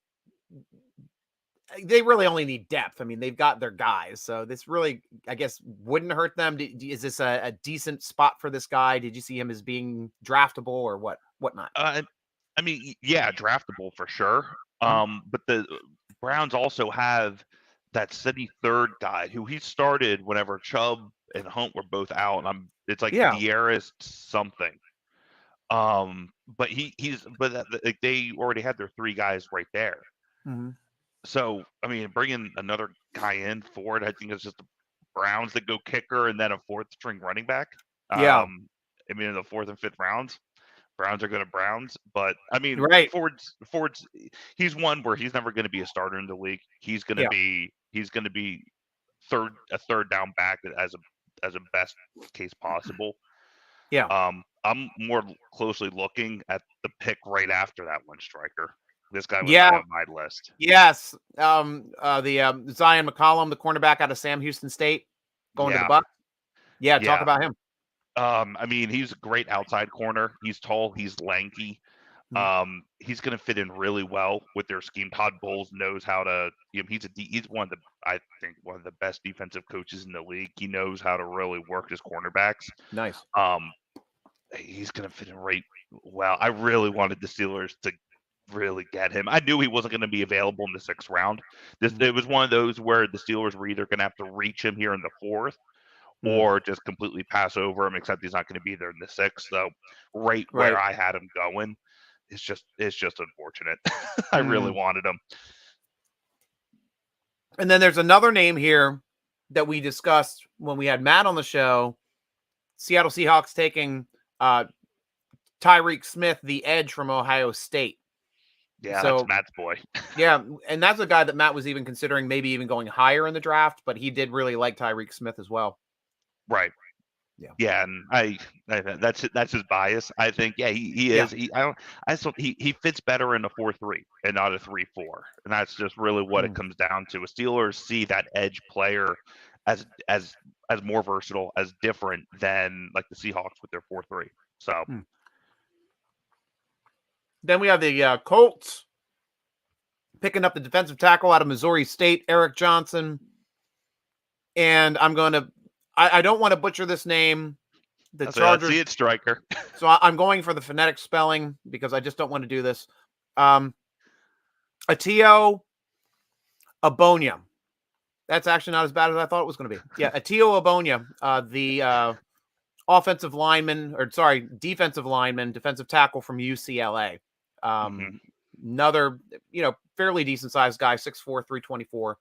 A: they really only need depth. I mean, they've got their guys. So this really, I guess, wouldn't hurt them. Is this a decent spot for this guy? Did you see him as being draftable or whatnot?
C: I mean, yeah, draftable for sure. But the Browns also have that city third guy who he started whenever Chubb and Hunt were both out. And it's like
A: Yeah.
C: Dieris something. But like they already had their 3 guys right there.
A: Mhm.
C: So I mean, bringing another guy in Ford, I think it's just the Browns that go kicker and then a 4th string running back.
A: Yeah.
C: I mean, in the 4th and 5th rounds, Browns are going to Browns. But I mean,
A: Right.
C: Ford's he's one where he's never going to be a starter in the league. He's going to be a third down back as a best case possible.
A: Yeah.
C: I'm more closely looking at the pick right after that one, Striker. This guy was
A: Yeah.
C: high on my list.
A: Yes. The Zion McCollum, the cornerback out of Sam Houston State, going to the Bucs. Yeah, talk about him.
C: I mean, he's a great outside corner. He's tall. He's lanky. He's going to fit in really well with their scheme. Todd Bowles knows how to. He's one of the best defensive coaches in the league. He knows how to really work his cornerbacks.
A: Nice.
C: He's going to fit in right well. I really wanted the Steelers to really get him. I knew he wasn't going to be available in the 6th round. It was one of those where the Steelers were either going to have to reach him here in the 4th or just completely pass over him, except he's not going to be there in the 6th. So right where I had him going, it's just unfortunate. I really wanted him.
A: And then there's another name here that we discussed when we had Matt on the show. Seattle Seahawks taking Tyreek Smith, the edge from Ohio State.
C: Yeah, that's Matt's boy.
A: Yeah, and that's a guy that Matt was even considering maybe even going higher in the draft, but he did really like Tyreek Smith as well.
C: Right. Yeah, and I that's his bias. I think he is. He fits better in a 4-3 and not a 3-4, and that's just really what it comes down to. Steelers see that edge player as more versatile, as different than like the Seahawks with their 4-3. So
A: then we have the Colts picking up the defensive tackle out of Missouri State, Eric Johnson, and I don't want to butcher this name. The Chargers.
C: See it, Striker.
A: So I'm going for the phonetic spelling because I just don't want to do this. Atio Abonia. That's actually not as bad as I thought it was going to be. Yeah, Atio Abonia, the defensive lineman, defensive tackle from UCLA. Another, fairly decent sized guy, 6'4", 324.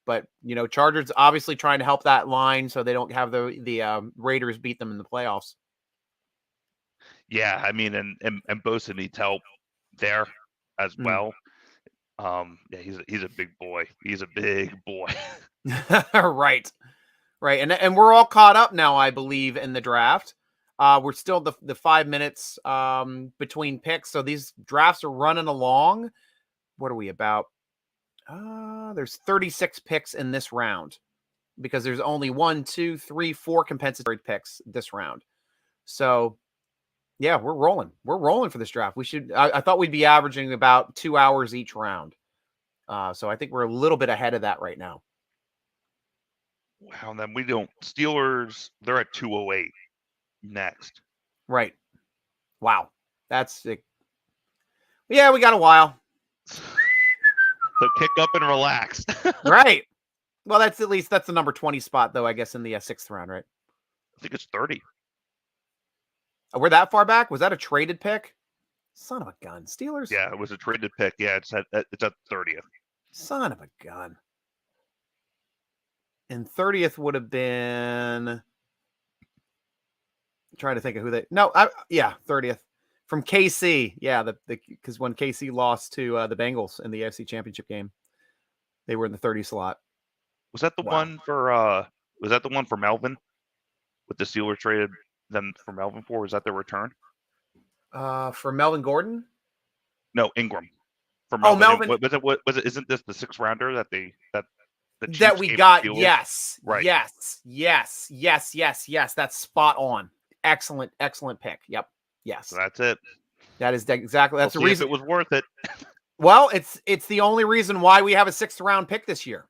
A: But Chargers obviously trying to help that line so they don't have the Raiders beat them in the playoffs.
C: Yeah, I mean, and Bosa needs help there as well. He's a big boy. He's a big boy.
A: Right. And we're all caught up now, I believe, in the draft. We're still the 5 minutes between picks, so these drafts are running along. What are we about? There's 36 picks in this round because there's only 1, 2, 3, 4 compensatory picks this round. So, yeah, we're rolling. We're rolling for this draft. I thought we'd be averaging about 2 hours each round. So I think we're a little bit ahead of that right now.
C: Wow, and then Steelers, they're at 208 next.
A: Right. Wow. That's it. Yeah, we got a while.
C: So kick up and relax.
A: Right. Well, that's the number 20 spot, though, I guess, in the 6th round, right?
C: I think it's 30.
A: We're that far back? Was that a traded pick? Son of a gun. Steelers?
C: Yeah, it was a traded pick. Yeah, it's at 30th.
A: Son of a gun. And 30th would have been... I'm trying to think of who they... No, 30th. From KC, because when KC lost to the Bengals in the AFC Championship game, they were in the 30 slot.
C: Was that the one for? Was that the one for Melvin? With the Steelers traded them for Melvin for? Was that their return?
A: For Melvin Gordon?
C: No, Ingram. For Melvin.
A: Melvin.
C: What was it? Isn't this the 6th rounder that the
A: that we got?
C: Yes.
A: Right. Yes. That's spot on. Excellent pick. Yep. Yes.
C: So that's it.
A: That is exactly. That's the reason
C: it was worth it.
A: Well, it's the only reason why we have a 6th round pick this year.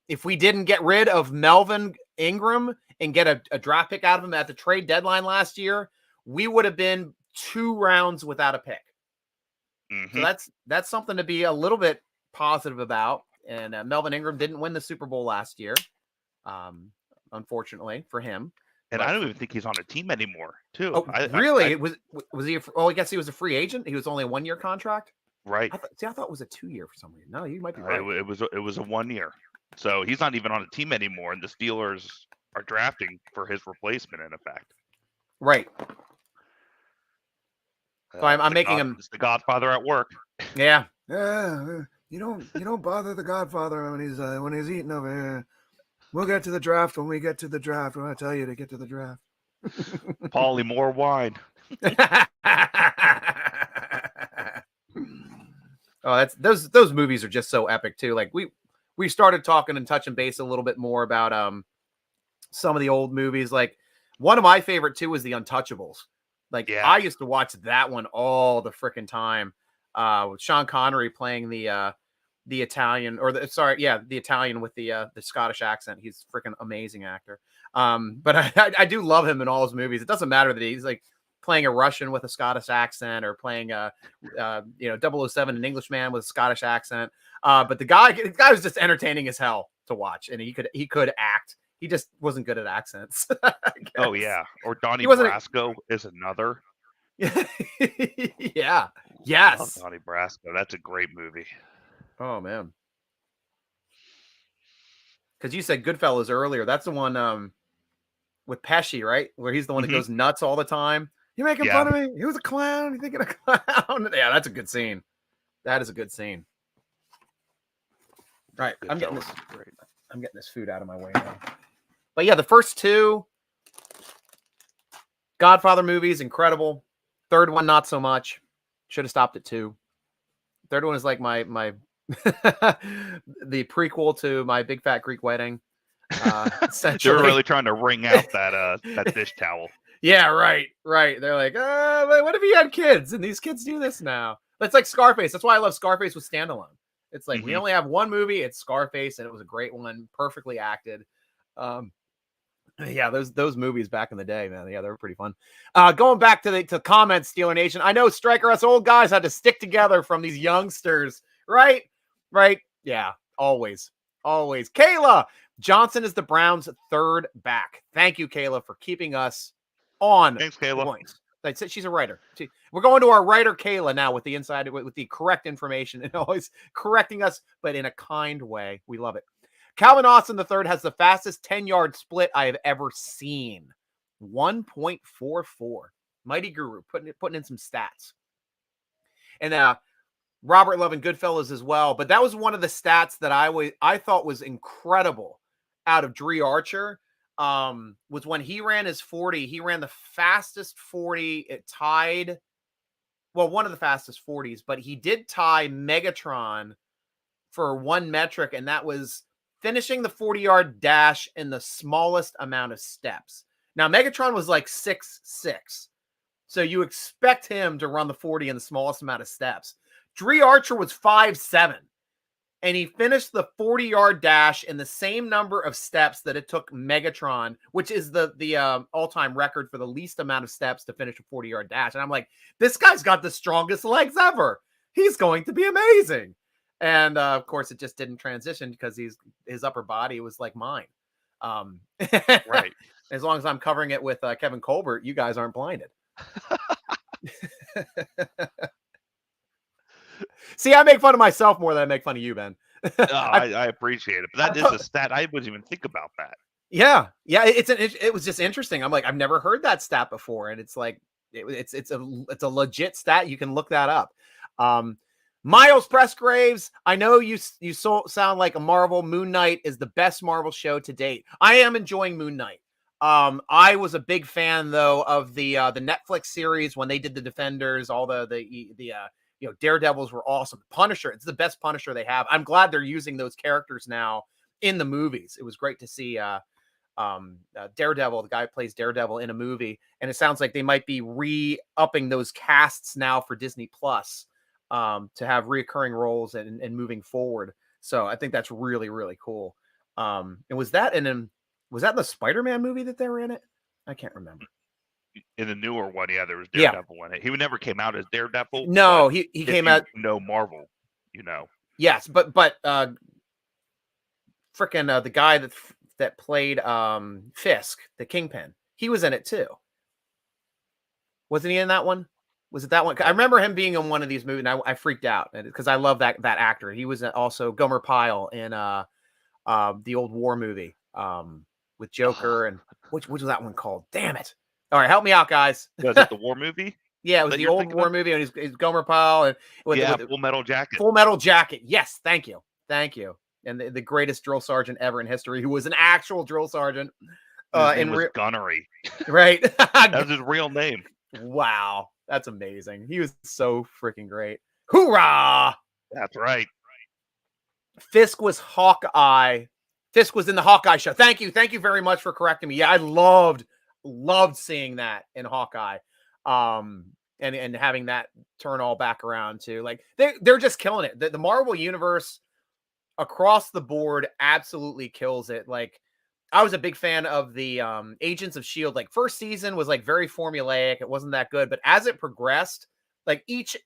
A: If we didn't get rid of Melvin Ingram and get a draft pick out of him at the trade deadline last year, we would have been 2 rounds without a pick. So that's something to be a little bit positive about. And Melvin Ingram didn't win the Super Bowl last year, unfortunately for him.
C: And I don't even think he's on a team anymore, too.
A: Oh, really? Was he? I guess he was a free agent. He was only a 1-year contract.
C: Right.
A: I thought it was a 2-year for some reason. No, you might be right.
C: It was a 1 year. So he's not even on a team anymore, and the Steelers are drafting for his replacement in effect.
A: Right. So I'm making him.
C: It's the Godfather at work.
A: Yeah.
D: Yeah. You don't bother the Godfather when he's eating over here. We'll get to the draft when we get to the draft. When I tell you to get to the draft.
C: Paulie, more wine.
A: Oh, those movies are just so epic too. Like we started talking and touching base a little bit more about some of the old movies. Like one of my favorite too was The Untouchables. Like I used to watch that one all the freaking time. With Sean Connery playing the Italian the Italian with the Scottish accent. He's a freaking amazing actor. But I do love him in all his movies. It doesn't matter that he's like playing a Russian with a Scottish accent or playing 007 an Englishman with a Scottish accent. But the guy was just entertaining as hell to watch, and he could act. He just wasn't good at accents.
C: Oh yeah, or Donnie Brasco is another.
A: Yeah. Yes.
C: I love Donnie Brasco. That's a great movie.
A: Oh man. Because you said Goodfellas earlier. That's the one with Pesci, right? Where he's the one that goes nuts all the time. You making fun of me? He was a clown. You thinking a clown? Yeah, that's a good scene. That is a good scene. Right. I'm getting this food out of my way now. But yeah, the first two Godfather movies, incredible. Third one, not so much. Should have stopped at 2. Third one is like my the prequel to My Big Fat Greek Wedding.
C: They're really trying to wring out that dish towel.
A: Yeah, right. They're like, what if you had kids and these kids do this now? That's like Scarface. That's why I love Scarface with Standalone. It's like we only have one movie. It's Scarface, and it was a great one, perfectly acted. Yeah, those movies back in the day, man. Yeah, they were pretty fun. Going back to comments, Steeler Nation. I know Striker, us old guys had to stick together from these youngsters, right? Right? Yeah, always. Kayla Johnson is the Browns' third back. Thank you, Kayla, for keeping us on.
C: Thanks, Kayla.
A: Points. That's it. She's a writer. We're going to our writer, Kayla, now with the correct information and always correcting us, but in a kind way. We love it. Calvin Austin III has the fastest 10-yard split I have ever seen. 1.44. Mighty Guru putting in some stats. And Robert Love and Goodfellas as well. But that was one of the stats that I thought was incredible out of Dree Archer. Was when he ran his 40. He ran the fastest 40. It tied, one of the fastest 40s, but he did tie Megatron for one metric, and that was finishing the 40-yard dash in the smallest amount of steps. Now, Megatron was like 6'6", so you expect him to run the 40 in the smallest amount of steps. Dree Archer was 5'7", and he finished the 40-yard dash in the same number of steps that it took Megatron, which is the all-time record for the least amount of steps to finish a 40-yard dash. And I'm like, this guy's got the strongest legs ever. He's going to be amazing. And of course, it just didn't transition because his upper body was like mine.
C: Right.
A: As long as I'm covering it with Kevin Colbert, you guys aren't blinded. See, I make fun of myself more than I make fun of you, Ben.
C: I appreciate it, but that is a stat. I wouldn't even think about that.
A: Yeah. It was just interesting. I'm like, I've never heard that stat before, and it's like it's a legit stat. You can look that up. Miles Pressgraves, I know you sound like a Marvel. Moon Knight is the best Marvel show to date. I am enjoying Moon Knight. I was a big fan though of the Netflix series when they did the Defenders. All the Daredevils were awesome. Punisher, it's the best Punisher they have. I'm glad they're using those characters now in the movies. It was great to see Daredevil, the guy who plays Daredevil, in a movie, and it sounds like they might be re-upping those casts now for Disney Plus. To have reoccurring roles and moving forward. So I think that's really, really cool. And was that in the Spider-Man movie that they were in it? I can't remember.
C: In the newer one, yeah, there was Daredevil in it. He never came out as Daredevil.
A: No, he came out.
C: No Marvel,
A: Yes, but freaking the guy that played Fisk, the Kingpin. He was in it too. Wasn't he in that one? Was it that one? I remember him being in one of these movies, and I freaked out because I love that actor. He was also Gomer Pyle in the old war movie with Joker, and which was that one called? Damn it! All right, help me out, guys.
C: Was it the war movie?
A: Yeah, it was the old war movie, and he's Gomer Pyle, and with
C: Full Metal Jacket.
A: Full Metal Jacket. Yes, thank you. And the greatest drill sergeant ever in history, who was an actual drill sergeant.
C: His name was Gunnery.
A: Right.
C: That was his real name.
A: Wow, that's amazing. He was so freaking great. Hoorah!
C: That's right.
A: Fisk was Hawkeye. Fisk was in the Hawkeye show. Thank you very much for correcting me. Yeah, I loved seeing that in Hawkeye, and having that turn all back around too. Like they're just killing it. The Marvel universe across the board absolutely kills it. Like, I was a big fan of the Agents of S.H.I.E.L.D. Like, first season was like very formulaic. It wasn't that good. But as it progressed, like each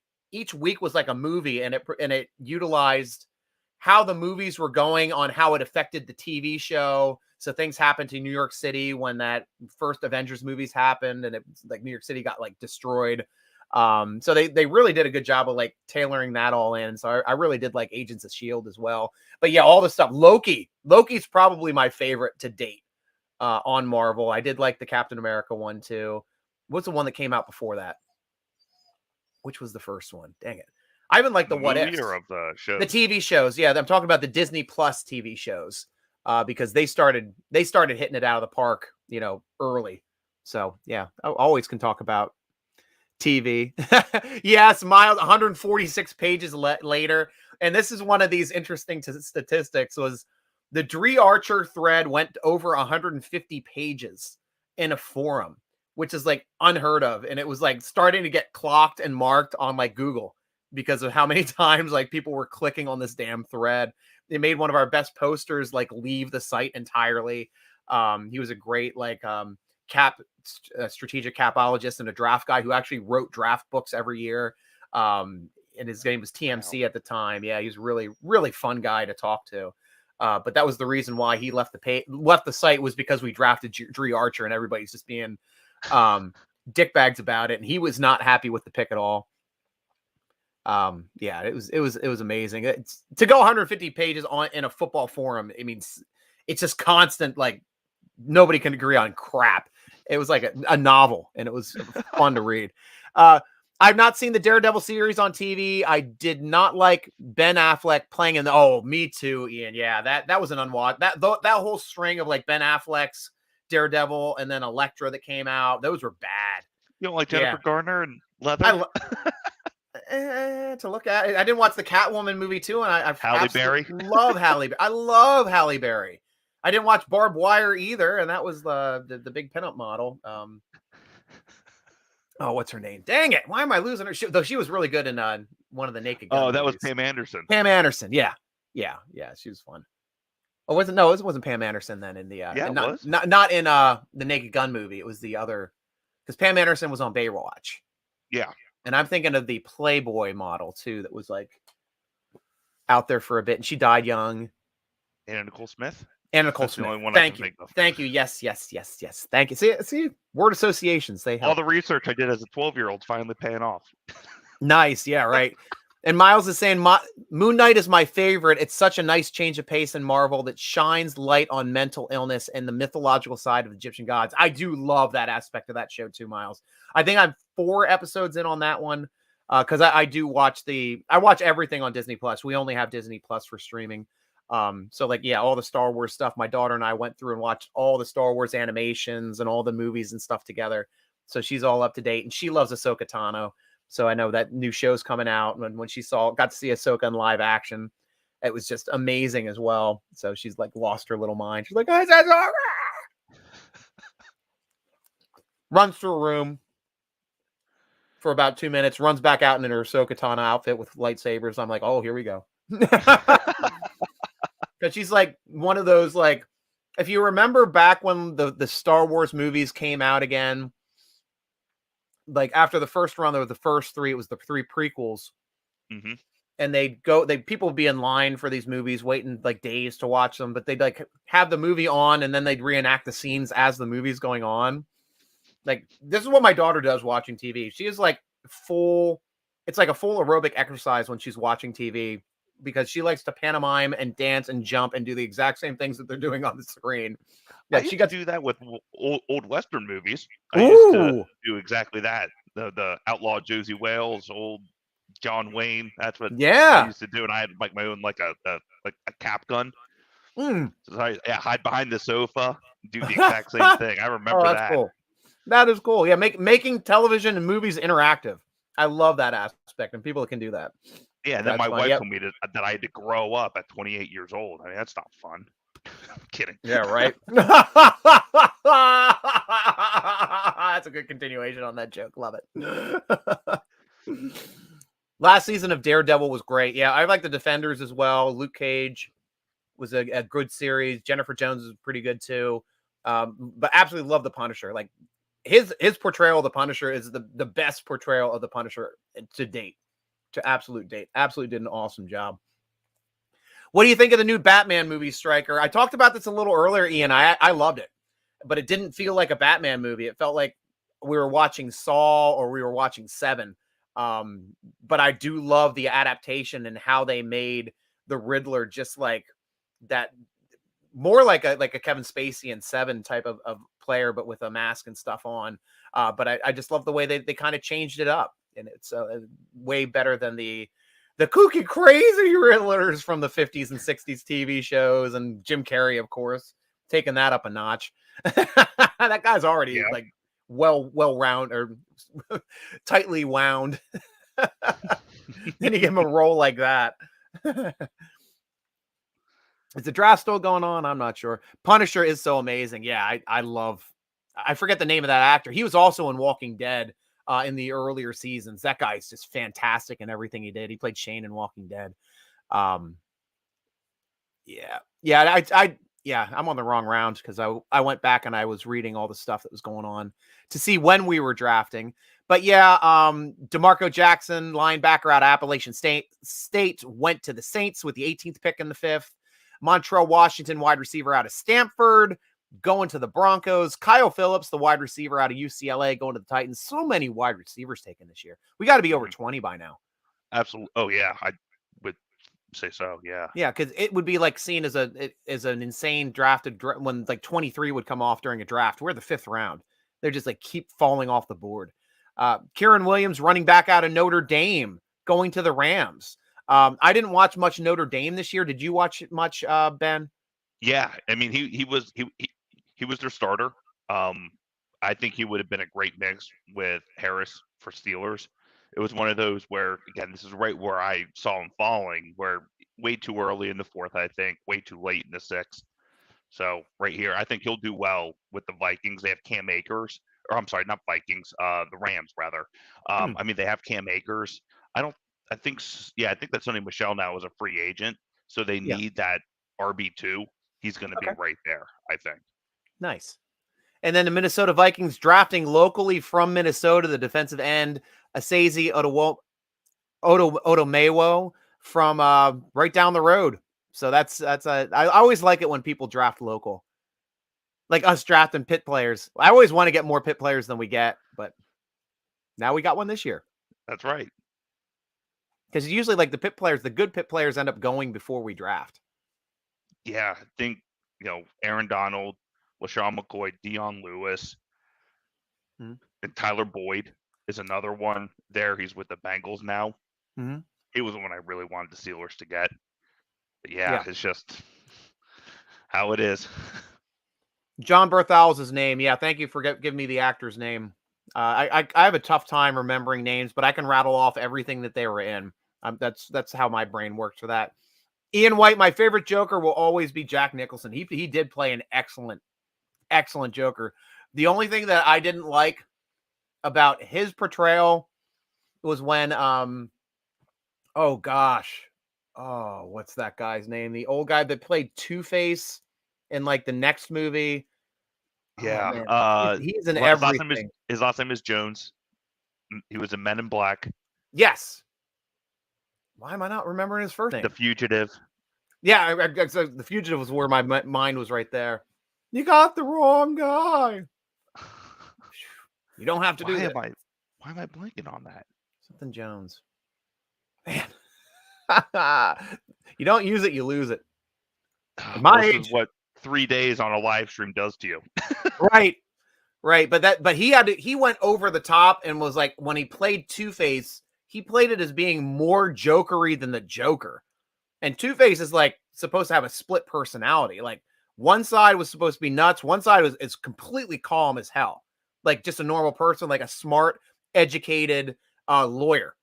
A: week was like a movie, and it utilized how the movies were going on how it affected the TV show. So things happened to New York City when that first Avengers movies happened, and it like New York City got like destroyed. So they really did a good job of like tailoring that all in. So I really did like Agents of S.H.I.E.L.D. as well. But yeah, all the stuff. Loki's probably my favorite to date on Marvel. I did like the Captain America one too. What's the one that came out before that? Which was the first one? Dang it. I even like the What Ifs.
C: Of the shows.
A: The TV shows. Yeah, I'm talking about the Disney Plus TV shows because they started hitting it out of the park, early. So yeah, I always can talk about TV. Yes, Miles, 146 pages later. And this is one of these interesting statistics was the Dree Archer thread went over 150 pages in a forum, which is like unheard of. And it was like starting to get clocked and marked on like Google because of how many times like people were clicking on this damn thread. They made one of our best posters like leave the site entirely. He was a great like strategic capologist and a draft guy who actually wrote draft books every year. And his name was TMC at the time. Yeah, he was really, really fun guy to talk to. But that was the reason why he left the site was because we drafted Dree Archer and everybody's just being dickbags about it. And he was not happy with the pick at all. Yeah, it was amazing. To go 150 pages in a football forum. I mean, it's just constant, like nobody can agree on crap. It was like a novel, and it was fun to read. I've not seen the Daredevil series on TV. I did not like Ben Affleck playing in the. Oh, me too, Ian. Yeah, that was an unwatched. That whole string of like Ben Affleck's Daredevil and then Elektra that came out. Those were bad.
C: You don't like Jennifer Garner and Leather?
A: To look at. I didn't watch the Catwoman movie too, and I
C: Halle Berry.
A: Love Halle. I love Halle Berry. I didn't watch Barbed Wire either, and that was the big pinup model. Oh, what's her name? Dang it! Why am I losing her? Though she was really good in one of the Naked Gun
C: that
A: movies.
C: was Pam Anderson.
A: Pam Anderson, yeah, she was fun. Oh, it wasn't Pam Anderson then in the
C: it was
A: not in the Naked Gun movie. It was the other because Pam Anderson was on Baywatch.
C: Yeah,
A: and I'm thinking of the Playboy model too that was like out there for a bit, and she died young.
C: Anna Nicole Smith.
A: Anna Nicole Smith. Thank you. Thank you. Yes. Thank you. See, word associations. They help.
C: All the research I did as a 12-year-old finally paying off.
A: Nice. Yeah, right. And Miles is saying, Moon Knight is my favorite. It's such a nice change of pace in Marvel that shines light on mental illness and the mythological side of Egyptian gods. I do love that aspect of that show too, Miles. I think I'm 4 episodes in on that one because I watch everything on Disney Plus. We only have Disney Plus for streaming. So like, yeah, all the Star Wars stuff, my daughter and I went through and watched all the Star Wars animations and all the movies and stuff together. So she's all up to date and she loves Ahsoka Tano. So I know that new show's coming out. And when she got to see Ahsoka in live action, it was just amazing as well. So she's like lost her little mind. She's like, runs through a room for about 2 minutes, runs back out in her Ahsoka Tano outfit with lightsabers. I'm like, oh, here we go. Because she's like one of those, like, if you remember back when the Star Wars movies came out again, like after the first run, there were the first 3, it was the 3 prequels.
C: Mm-hmm.
A: and people would be in line for these movies, waiting like days to watch them, but they'd like have the movie on and then they'd reenact the scenes as the movie's going on. Like, this is what my daughter does watching TV. She is like it's like a full aerobic exercise when she's watching TV, because she likes to pantomime and dance and jump and do the exact same things that they're doing on the screen.
C: I
A: Like,
C: used
A: she
C: to
A: got
C: do that with old Western movies. I used to do exactly that. The Outlaw Josie Wales, old John Wayne. That's what I used to do, and I had like my own like a cap gun. So hide behind the sofa, do the exact same thing. I remember
A: that's
C: that.
A: Cool. That is cool. Yeah, making television and movies interactive. I love that aspect, and people that can do that.
C: Yeah, and then my wife told me that I had to grow up at 28 years old. I mean, that's not fun. I'm kidding.
A: Yeah, right. That's a good continuation on that joke. Love it. Last season of Daredevil was great. Yeah, I like the Defenders as well. Luke Cage was a good series. Jennifer Jones is pretty good too. But absolutely love the Punisher. Like, his portrayal of the Punisher is the best portrayal of the Punisher to date. To absolute date. Absolutely did an awesome job. What do you think of the new Batman movie, Stryker? I talked about this a little earlier, Ian. I loved it, but it didn't feel like a Batman movie. It felt like we were watching Saw or we were watching Seven. But I do love the adaptation and how they made the Riddler just like that, more like a Kevin Spacey and Seven type of player, but with a mask and stuff on. But I just love the way they kind of changed it up, and it's way better than the kooky, crazy Riddlers from the 50s and 60s TV shows, and Jim Carrey, of course, taking that up a notch. That guy's already like well round or tightly wound. Then you give him a role like that. Is the draft still going on? I'm not sure. Punisher is so amazing. Yeah, I forget the name of that actor. He was also in Walking Dead in the earlier seasons. That guy's just fantastic in everything he did. He played Shane in Walking Dead. I'm on the wrong round because I went back and I was reading all the stuff that was going on to see when we were drafting. But yeah, DeMarco Jackson, linebacker out of Appalachian State, went to the Saints with the 18th pick in the 5th. Montrell Washington, wide receiver out of Stanford, going to the Broncos. Kyle Phillips, the wide receiver out of UCLA, going to the Titans. So many wide receivers taken this year. We got to be over 20 by now.
C: Absolutely. Oh yeah, I would say so. Yeah.
A: Yeah, because it would be like seen as an insane drafted when like 23 would come off during a draft. We're the 5th round. They're just like keep falling off the board. Kieran Williams, running back out of Notre Dame, going to the Rams. I didn't watch much Notre Dame this year. Did you watch much, Ben?
C: Yeah, I mean he was their starter. I think he would have been a great mix with Harris for Steelers. It was one of those where, again, this is right where I saw him falling, where way too early in the 4th, I think, way too late in the 6th. So right here, I think he'll do well with the Vikings. They have Cam Akers, or I'm sorry, not Vikings, the Rams rather. I mean, they have Cam Akers. I think that Sonny Michel now is a free agent, so they need that RB2. He's going to be right there, I think.
A: Nice. And then the Minnesota Vikings drafting locally from Minnesota, the defensive end, Asazi Odomewo from right down the road. So I always like it when people draft local. Like us drafting Pitt players. I always want to get more Pitt players than we get, but now we got one this year.
C: That's right.
A: Because usually like the good Pitt players end up going before we draft.
C: Yeah, I think, Aaron Donald, LaShawn McCoy, Dion Lewis, and Tyler Boyd is another one there. He's with the Bengals now. He was the one I really wanted the Steelers to get. But yeah, it's just how it is.
A: John Berthal's his name. Yeah, thank you for giving me the actor's name. I have a tough time remembering names, but I can rattle off everything that they were in. That's how my brain works for that. Ian White, my favorite Joker will always be Jack Nicholson. He did play an excellent Joker. The only thing that I didn't like about his portrayal was when what's that guy's name? The old guy that played Two-Face in like the next movie.
C: Yeah.
A: He's in everything.
C: His last name is Jones. He was in Men in Black.
A: Yes. Why am I not remembering his first name?
C: The Fugitive.
A: Yeah, so The Fugitive was where my mind was right there. You got the wrong guy. You don't have to do that.
C: Why am I blanking on that?
A: Something Jones. Man. You don't use it, you lose it.
C: This is what 3 days on a live stream does to you.
A: Right. But he went over the top and was like, when he played Two-Face, he played it as being more jokery than the Joker. And Two-Face is like supposed to have a split personality. Like one side was supposed to be nuts. One side is completely calm as hell. Like just a normal person, like a smart, educated lawyer.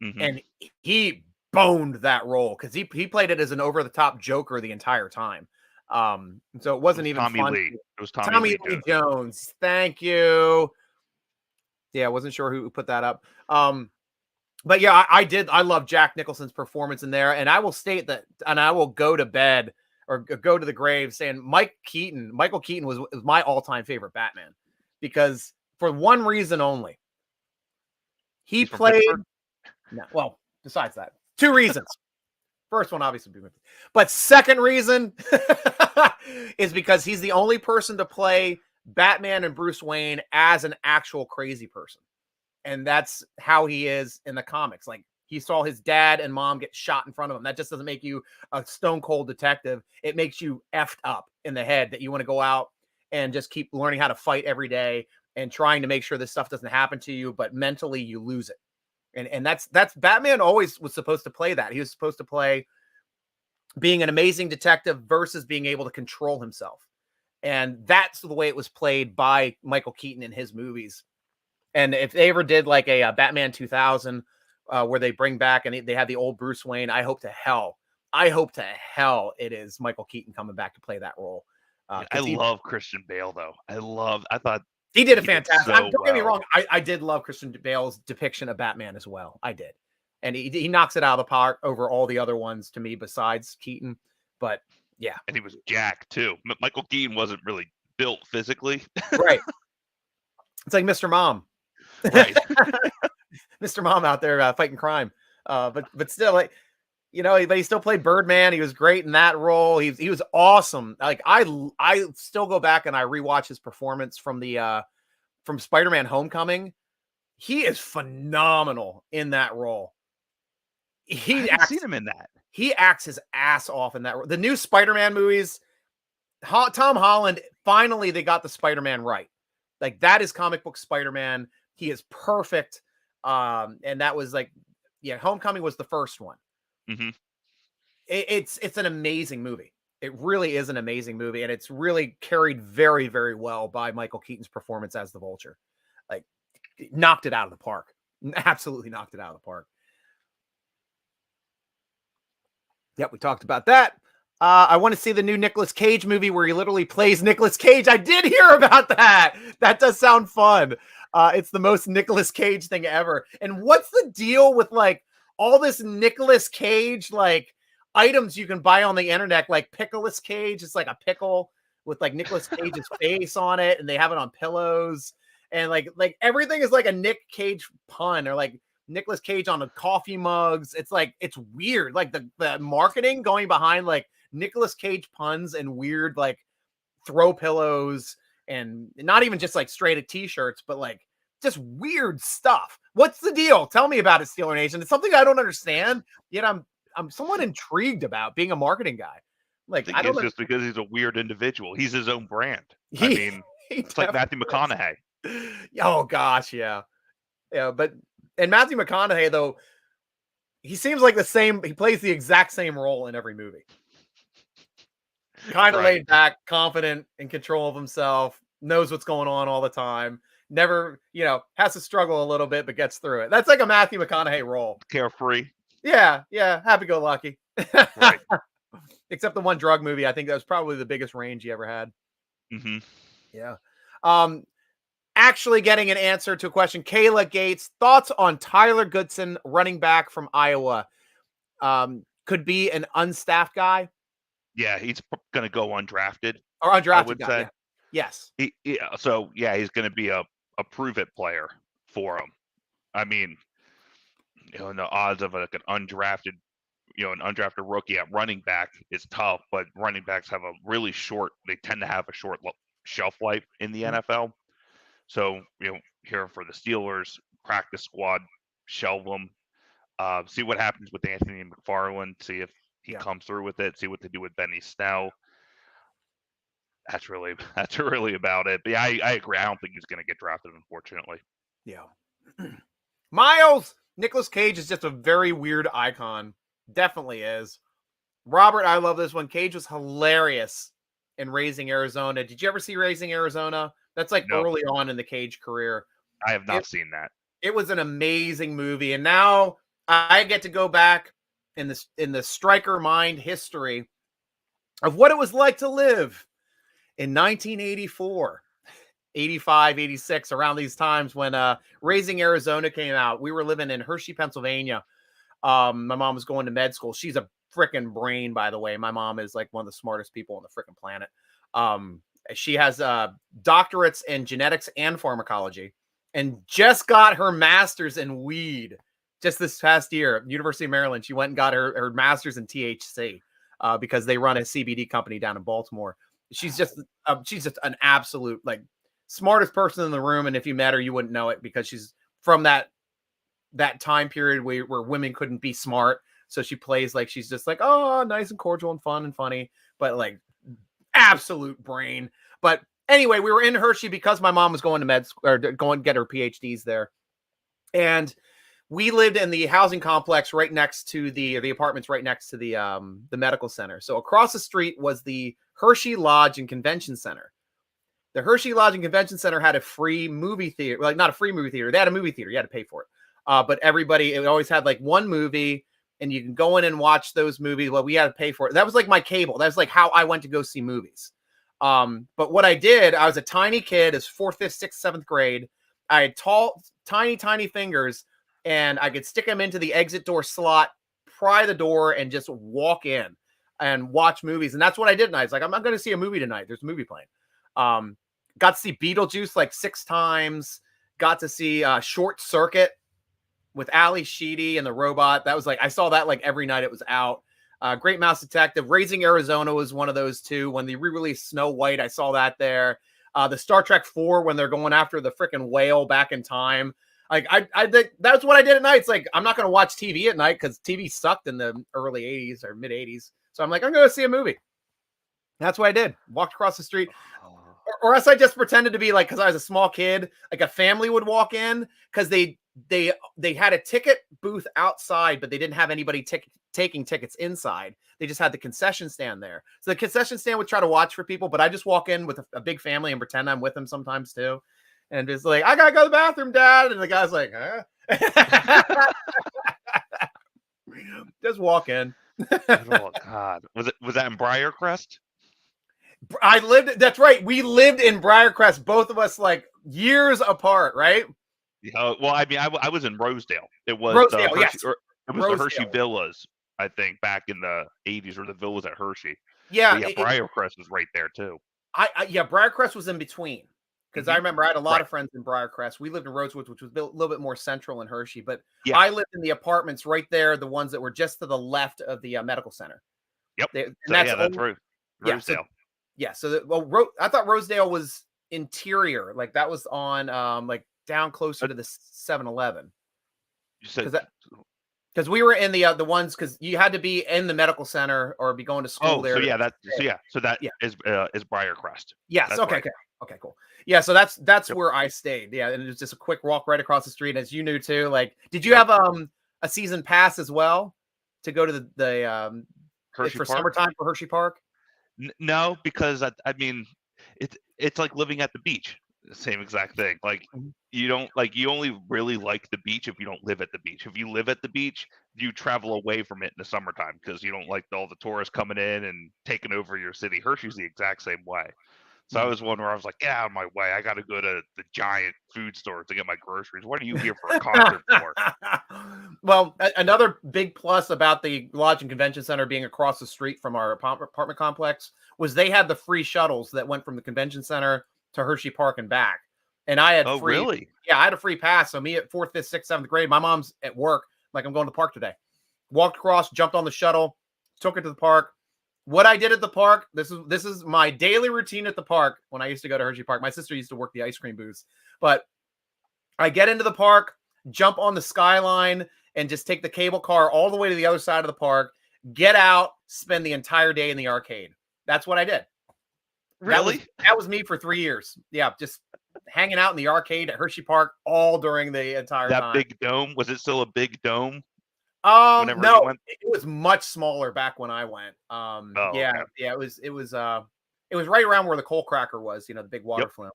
C: Mm-hmm.
A: And he boned that role because he played it as an over-the-top Joker the entire time. So it wasn't even
C: Tommy
A: fun.
C: Lee. It was
A: Tommy Lee Jones. Thank you. Yeah, I wasn't sure who put that up. But yeah, I love Jack Nicholson's performance in there, and I will state that, and I will go to bed or go to the grave saying Michael Keaton was my all-time favorite Batman, because for one reason only. He played. No, well, besides that, two reasons. First one, obviously, but second reason is because he's the only person to play Batman and Bruce Wayne as an actual crazy person. And that's how he is in the comics. Like, he saw his dad and mom get shot in front of him. That just doesn't make you a stone cold detective. It makes you effed up in the head that you want to go out and just keep learning how to fight every day and trying to make sure this stuff doesn't happen to you, but mentally you lose it. And that's Batman always was supposed to play that. He was supposed to play being an amazing detective versus being able to control himself. And that's the way it was played by Michael Keaton in his movies. And if they ever did like a Batman 2000 where they bring back and they have the old Bruce Wayne, I hope to hell it is Michael Keaton coming back to play that role.
C: I love Christian Bale, though. I thought
A: he did a fantastic.
C: Don't
A: get me wrong. I did love Christian Bale's depiction of Batman as well. I did. And he knocks it out of the park over all the other ones to me besides Keaton. But yeah.
C: And he was jacked too. Michael Keaton wasn't really built physically.
A: Right. It's like Mr. Mom.
C: Right.
A: Mr. Mom out there fighting crime. But still, like, you know, but he still played Birdman. He was great in that role. He was awesome. Like, I still go back and I rewatch his performance from from Spider-Man Homecoming. He is phenomenal in that role.
C: I haven't seen him in that.
A: He acts his ass off in that role. The new Spider-Man movies, Tom Holland, finally they got the Spider-Man right. Like, that is comic book Spider-Man. He is perfect. And that was like, yeah, Homecoming was the first one.
C: Mm-hmm.
A: It's an amazing movie. It really is an amazing movie, and it's really carried very, very well by Michael Keaton's performance as the Vulture. Like, knocked it out of the park. Absolutely knocked it out of the park. Yep, we talked about that. I want to see the new Nicolas Cage movie where he literally plays Nicolas Cage. I did hear about that. That does sound fun. It's the most Nicolas Cage thing ever. And what's the deal with like all this Nicolas Cage like items you can buy on the internet, like Pickle's Cage? It's like a pickle with like Nicolas Cage's face on it, and they have it on pillows, and like everything is like a Nick Cage pun, or like Nicolas Cage on the coffee mugs. It's like, it's weird. Like the marketing going behind like Nicolas Cage puns and weird like throw pillows, and not even just like straight t-shirts, but like just weird stuff. What's the deal? Tell me about it, Steeler Nation. It's something I don't understand, yet I'm somewhat intrigued about being a marketing guy. Like,
C: I don't know. Just because he's a weird individual. He's his own brand. It's like Matthew McConaughey.
A: Oh gosh, yeah. Yeah, and Matthew McConaughey, though, he seems like he plays the exact same role in every movie. Kind of laid back, confident, in control of himself, knows what's going on all the time. Never, has to struggle a little bit, but gets through it. That's like a Matthew McConaughey role.
C: Carefree.
A: Yeah, happy-go-lucky.
C: Right.
A: Except the one drug movie, I think that was probably the biggest range he ever had.
C: Mm-hmm.
A: Yeah. Actually getting an answer to a question. Kayla Gates, thoughts on Tyler Goodson, running back from Iowa? Could be an unstaffed guy.
C: Yeah, he's going to go undrafted.
A: Or undrafted
C: I would
A: guy,
C: say.
A: yeah. Yes.
C: He's going to be a prove-it player for him. I mean, the odds of like an undrafted an undrafted rookie at running back is tough, but running backs have they tend to have a short shelf life in the NFL. So, here for the Steelers, practice squad, shelve them, see what happens with Anthony McFarland, see if he comes through with it, see what they do with Benny Snell. That's really about it. But yeah, I agree. I don't think he's going to get drafted, unfortunately.
A: Yeah. Miles, Nicolas Cage is just a very weird icon. Definitely is. Robert, I love this one. Cage was hilarious in Raising Arizona. Did you ever see Raising Arizona? That's like early on in the Cage career.
C: I have not seen that.
A: It was an amazing movie. And now I get to go back in the striker mind history of what it was like to live in 1984, 85, 86, around these times when Raising Arizona came out. We were living in Hershey, Pennsylvania. My mom was going to med school. She's a freaking brain, by the way. My mom is like one of the smartest people on the freaking planet. She has doctorates in genetics and pharmacology and just got her master's in weed just this past year. University of Maryland. She went and got her master's in THC because they run a CBD company down in Baltimore. She's just an absolute like smartest person in the room. And if you met her, you wouldn't know it because she's from that time period where women couldn't be smart. So she plays like she's just like, oh, nice and cordial and fun and funny, but like absolute brain. But anyway, we were in Hershey because my mom was going to med school or going to get her PhDs there. And we lived in the housing complex right next to the apartments right next to the medical center. So across the street was the Hershey Lodge and Convention Center. The Hershey Lodge and Convention Center had a free movie theater, like not a free movie theater. They had a movie theater. You had to pay for it. But it always had like one movie and you can go in and watch those movies. Well, we had to pay for it. That was like my cable. That was like how I went to go see movies. But what I did, I was a tiny kid, it's 4th, 5th, 6th, 7th grade. I had tiny fingers and I could stick them into the exit door slot, pry the door and just walk in and watch movies. And that's what I did tonight. It's like, I'm not going to see a movie tonight. There's a movie playing. Got to see Beetlejuice like 6 times. Got to see Short Circuit with Ali Sheedy and the robot. That was like, I saw that like every night it was out. Great Mouse Detective. Raising Arizona was one of those too. When they re-released Snow White, I saw that there. The Star Trek 4 when they're going after the freaking whale back in time. Like I think that's what I did at night. It's like, I'm not going to watch TV at night because TV sucked in the early 80s or mid 80s. So I'm like, I'm going to see a movie. That's what I did. Walked across the street. Or else I just pretended to be like, because I was a small kid, like a family would walk in because they had a ticket booth outside, but they didn't have anybody taking tickets inside. They just had the concession stand there. So the concession stand would try to watch for people, but I just walk in with a big family and pretend I'm with them sometimes too. And just like, I gotta go to the bathroom, Dad. And the guy's like, huh? Just walk in.
C: Oh God. Was that in Briarcrest?
A: That's right. We lived in Briarcrest, both of us like years apart, right?
C: Well, I mean, I was in Rosedale. It was
A: Rosedale,
C: Hershey,
A: yes.
C: it was the Hershey Villas, I think, back in the 80s, or the villas at Hershey.
A: Yeah,
C: Briarcrest was right there too.
A: Briarcrest was in between because I remember I had a lot of friends in Briarcrest. We lived in Rosewood, which was a little bit more central in Hershey, but I lived in the apartments right there, the ones that were just to the left of the medical center.
C: Yep,
A: that's
C: right. Rosedale.
A: I thought Rosedale was interior, like that was on like down closer to the 7-Eleven.
C: You said
A: because we were in the ones because you had to be in the medical center or be going to school there.
C: So that is Briarcrest.
A: Yes.
C: That's
A: okay.
C: right.
A: Okay. Cool. Yeah. So that's where I stayed. Yeah, and it was just a quick walk right across the street, as you knew too. Like, did you have a season pass as well to go to the
C: Hershey
A: for
C: Park?
A: summertime for Hershey Park?
C: No, because I mean, it's like living at the beach. The same exact thing. Like you only really like the beach if you don't live at the beach. If you live at the beach, you travel away from it in the summertime because you don't like all the tourists coming in and taking over your city. Hershey's the exact same way. So I was one where I was like, get out of my way. I got to go to the giant food store to get my groceries. What are you here for a concert for?
A: Well, another big plus about the Lodge and Convention Center being across the street from our apartment complex was they had the free shuttles that went from the convention center to Hershey Park and back. And I had
C: really?
A: Yeah, I had a free pass. So me at 4th, 5th, 6th, 7th grade, my mom's at work. Like, I'm going to the park today. walked across, jumped on the shuttle, took it to the park. What I did at the park, this is my daily routine at the park when I used to go to Hershey Park. My sister used to work the ice cream booths, but I get into the park, jump on the Skyline, and just take the cable car all the way to the other side of the park, get out, spend the entire day in the arcade. That's what I did.
C: Really?
A: That was me for 3 years. Yeah, just hanging out in the arcade at Hershey Park all during the entire time.
C: That big dome, was it still a big dome?
A: No,
C: you went?
A: it was much smaller back when I went.
C: Okay.
A: It was right around where the coal cracker was, the big water flume.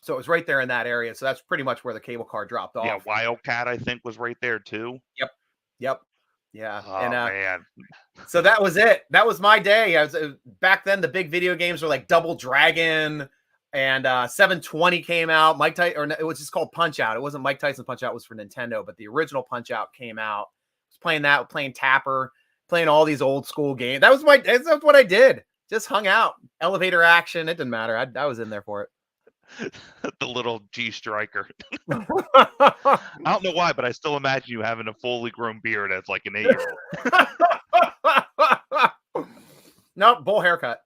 A: So it was right there in that area. So that's pretty much where the cable car dropped off.
C: Yeah, Wildcat, I think, was right there too.
A: Yep. Yeah.
C: Oh, man.
A: So that was it. That was my day. Back then, the big video games were like Double Dragon and 720 came out. Mike Tyson, or it was just called Punch Out. It wasn't Mike Tyson Punch Out, it was for Nintendo, but the original Punch Out came out. I was playing that, playing Tapper, playing all these old school games. That's what I did. Just hung out. Elevator action. It didn't matter. I was in there for it.
C: The little G Striker. I don't know why, but I still imagine you having a fully grown beard as like an 8-year-old.
A: No, bowl haircut.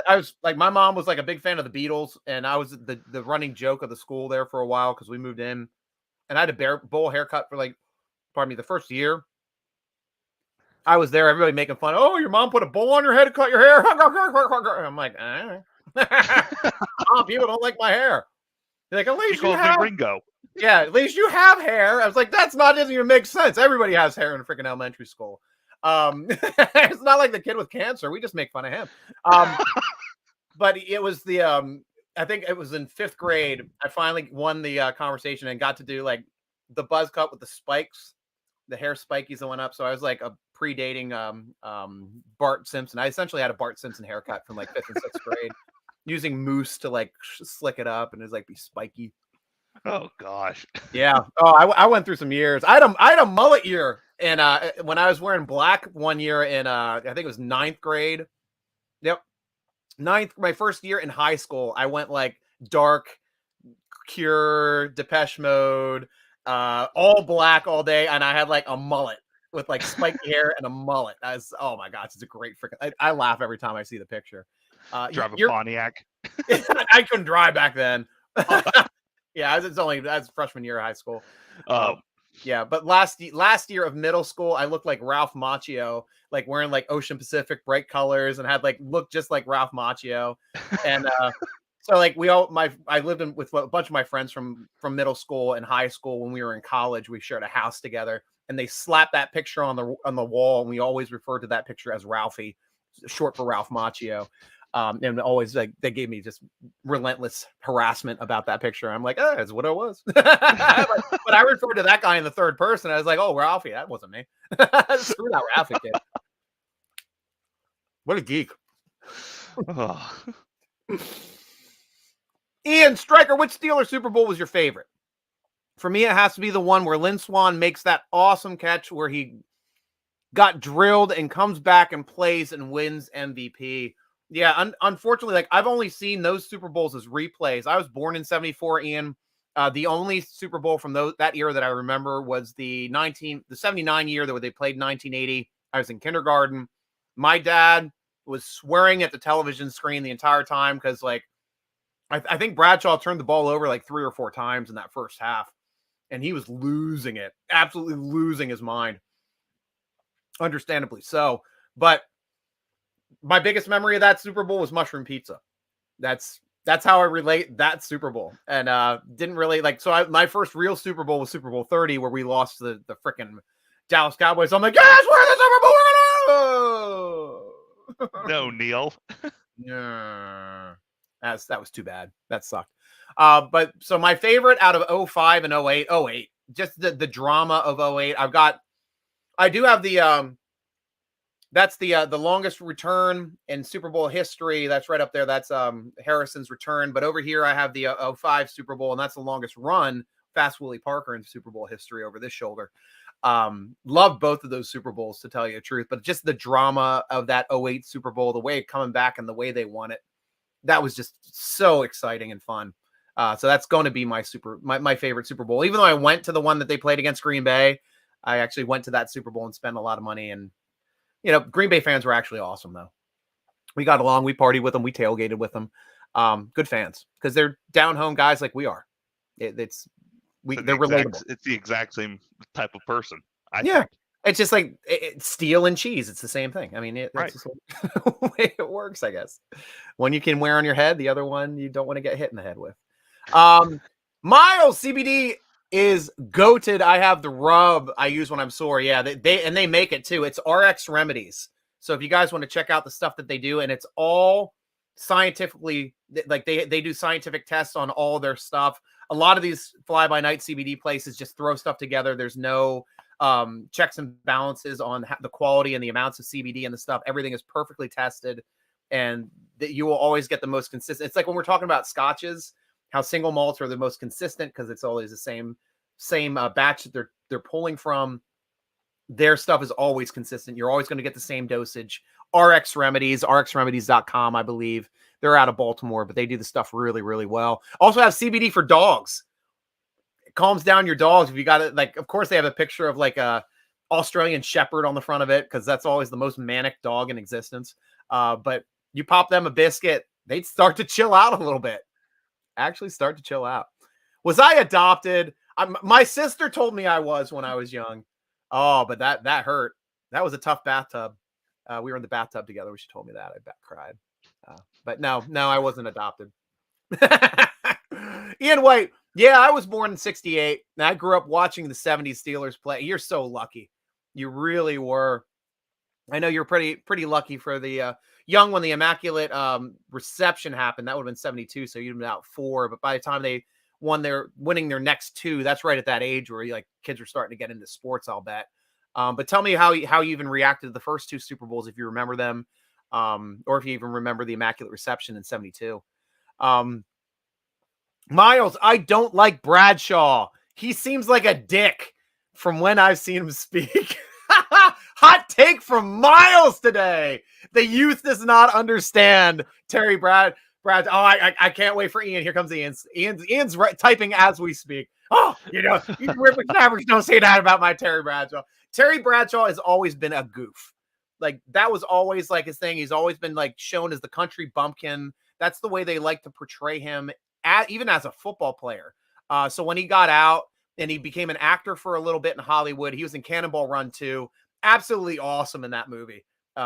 A: I was like, my mom was like a big fan of the Beatles, and I was the running joke of the school there for a while because we moved in, and I had a bowl haircut for the first year. I was there, everybody making fun. Oh, your mom put a bowl on your head to cut your hair. I'm like, oh, people don't like my hair. They're like, at least you have
C: Ringo.
A: Yeah, at least you have hair. I was like, doesn't even make sense. Everybody has hair in a freaking elementary school. It's not like the kid with cancer. We just make fun of him. But it was I think it was in 5th grade. I finally won the conversation and got to do like the buzz cut with the spikes, the hair spikies that went up. So I was like a predating Bart Simpson. I essentially had a Bart Simpson haircut from like 5th and 6th grade, using mousse to like slick it up and it was like be spiky.
C: Oh gosh.
A: Yeah. Oh, I went through some years. I had a mullet year, and when I was wearing black one year in I think it was 9th grade. Yep. 9th, my first year in high school, I went like dark, Cure, Depeche Mode, all black all day, and I had like a mullet with like spiky hair and a mullet. Oh my gosh, it's a great freaking. I laugh every time I see the picture.
C: Drive a Pontiac.
A: I couldn't drive back then. Yeah, that's freshman year of high school. Yeah, but last year of middle school, I looked like Ralph Macchio, like wearing like Ocean Pacific bright colors and had like looked just like Ralph Macchio. And so like I lived with a bunch of my friends from middle school and high school. When we were in college, we shared a house together, and they slapped that picture on the wall, and we always referred to that picture as Ralphie, short for Ralph Macchio. And always like they gave me just relentless harassment about that picture. I'm like, that's what it was. but I referred to that guy in the third person. I was like, oh, Ralphie, that wasn't me. Screw that Ralphie kid. What a geek.
C: Oh.
A: Ian Stryker, which Steelers Super Bowl was your favorite? For me, it has to be the one where Lynn Swann makes that awesome catch where he got drilled and comes back and plays and wins MVP. Yeah, unfortunately, like I've only seen those Super Bowls as replays. I was born in '74, Ian. The only Super Bowl from that year that I remember was the 79 year that they played 1980. I was in kindergarten. My dad was swearing at the television screen the entire time because, like, I think Bradshaw turned the ball over like 3 or 4 times in that first half, and he was losing it, absolutely losing his mind. Understandably so, but my biggest memory of that Super Bowl was mushroom pizza. That's how I relate that Super Bowl. And didn't really like, so my first real Super Bowl was Super Bowl 30, where we lost the freaking Dallas Cowboys. I'm like, yes, we're the Super Bowl. We're gonna...
C: No, Neil.
A: Yeah. That was too bad. That sucked. But so my favorite out of 05 and 08, just the drama of 08. I do have the, that's the longest return in Super Bowl history. That's right up there. That's Harrison's return. But over here, I have the 05 Super Bowl, and that's the longest run, Fast Willie Parker, in Super Bowl history over this shoulder. Love both of those Super Bowls, to tell you the truth. But just the drama of that 08 Super Bowl, the way it coming back and the way they won it, that was just so exciting and fun. So that's going to be my favorite Super Bowl. Even though I went to the one that they played against Green Bay, I actually went to that Super Bowl and spent a lot of money. And, Green Bay fans were actually awesome, though. We got along. We partied with them. We tailgated with them. Good fans because they're down home guys like we are. They're relatable.
C: It's the exact same type of person. I
A: Yeah.
C: think.
A: It's just like steel and cheese. It's the same thing. I mean, that's just the way it works, I guess. One you can wear on your head. The other one you don't want to get hit in the head with. Miles CBD is goated. I have the rub I use when I'm sore. Yeah, they make it too. It's RX Remedies. So if you guys want to check out the stuff that they do, and it's all scientifically, like they do scientific tests on all their stuff. A lot of these fly-by-night CBD places just throw stuff together. There's no checks and balances on the quality and the amounts of CBD and the stuff. Everything is perfectly tested, and that you will always get the most consistent. It's like when we're talking about scotches, how single malts are the most consistent because it's always the same batch that they're pulling from. Their stuff is always consistent. You're always going to get the same dosage. RX Remedies, rxremedies.com, I believe. They're out of Baltimore, but they do the stuff really, really well. Also have CBD for dogs. It calms down your dogs. If you got it, like, of course, they have a picture of like a Australian Shepherd on the front of it because that's always the most manic dog in existence. But you pop them a biscuit, they'd start to chill out a little bit. Actually start to chill out. Was I adopted? My sister told me I was when I was young. Oh, but that hurt. That was a tough bathtub. We were in the bathtub together when she told me that. I cried. But no, I wasn't adopted. Ian White. Yeah, I was born in 68. And I grew up watching the 70s Steelers play. You're so lucky. You really were. I know you're pretty lucky for the young when the Immaculate Reception happened. That would have been 72, so you'd have been out 4. But by the time they winning their next 2, that's right at that age where like kids are starting to get into sports, I'll bet. But tell me how you even reacted to the first 2 Super Bowls, if you remember them, or if you even remember the Immaculate Reception in 72. Miles, I don't like Bradshaw. He seems like a dick from when I've seen him speak. Hot take from Miles today. The youth does not understand Terry Brad. Oh, I can't wait for Ian. Here comes Ian. Ian's typing as we speak. Oh, you whippersnappers don't say that about my Terry Bradshaw. Terry Bradshaw has always been a goof. Like that was always like his thing. He's always been like shown as the country bumpkin. That's the way they like to portray him, even as a football player. So when he got out and he became an actor for a little bit in Hollywood, he was in Cannonball Run 2. Absolutely awesome in that movie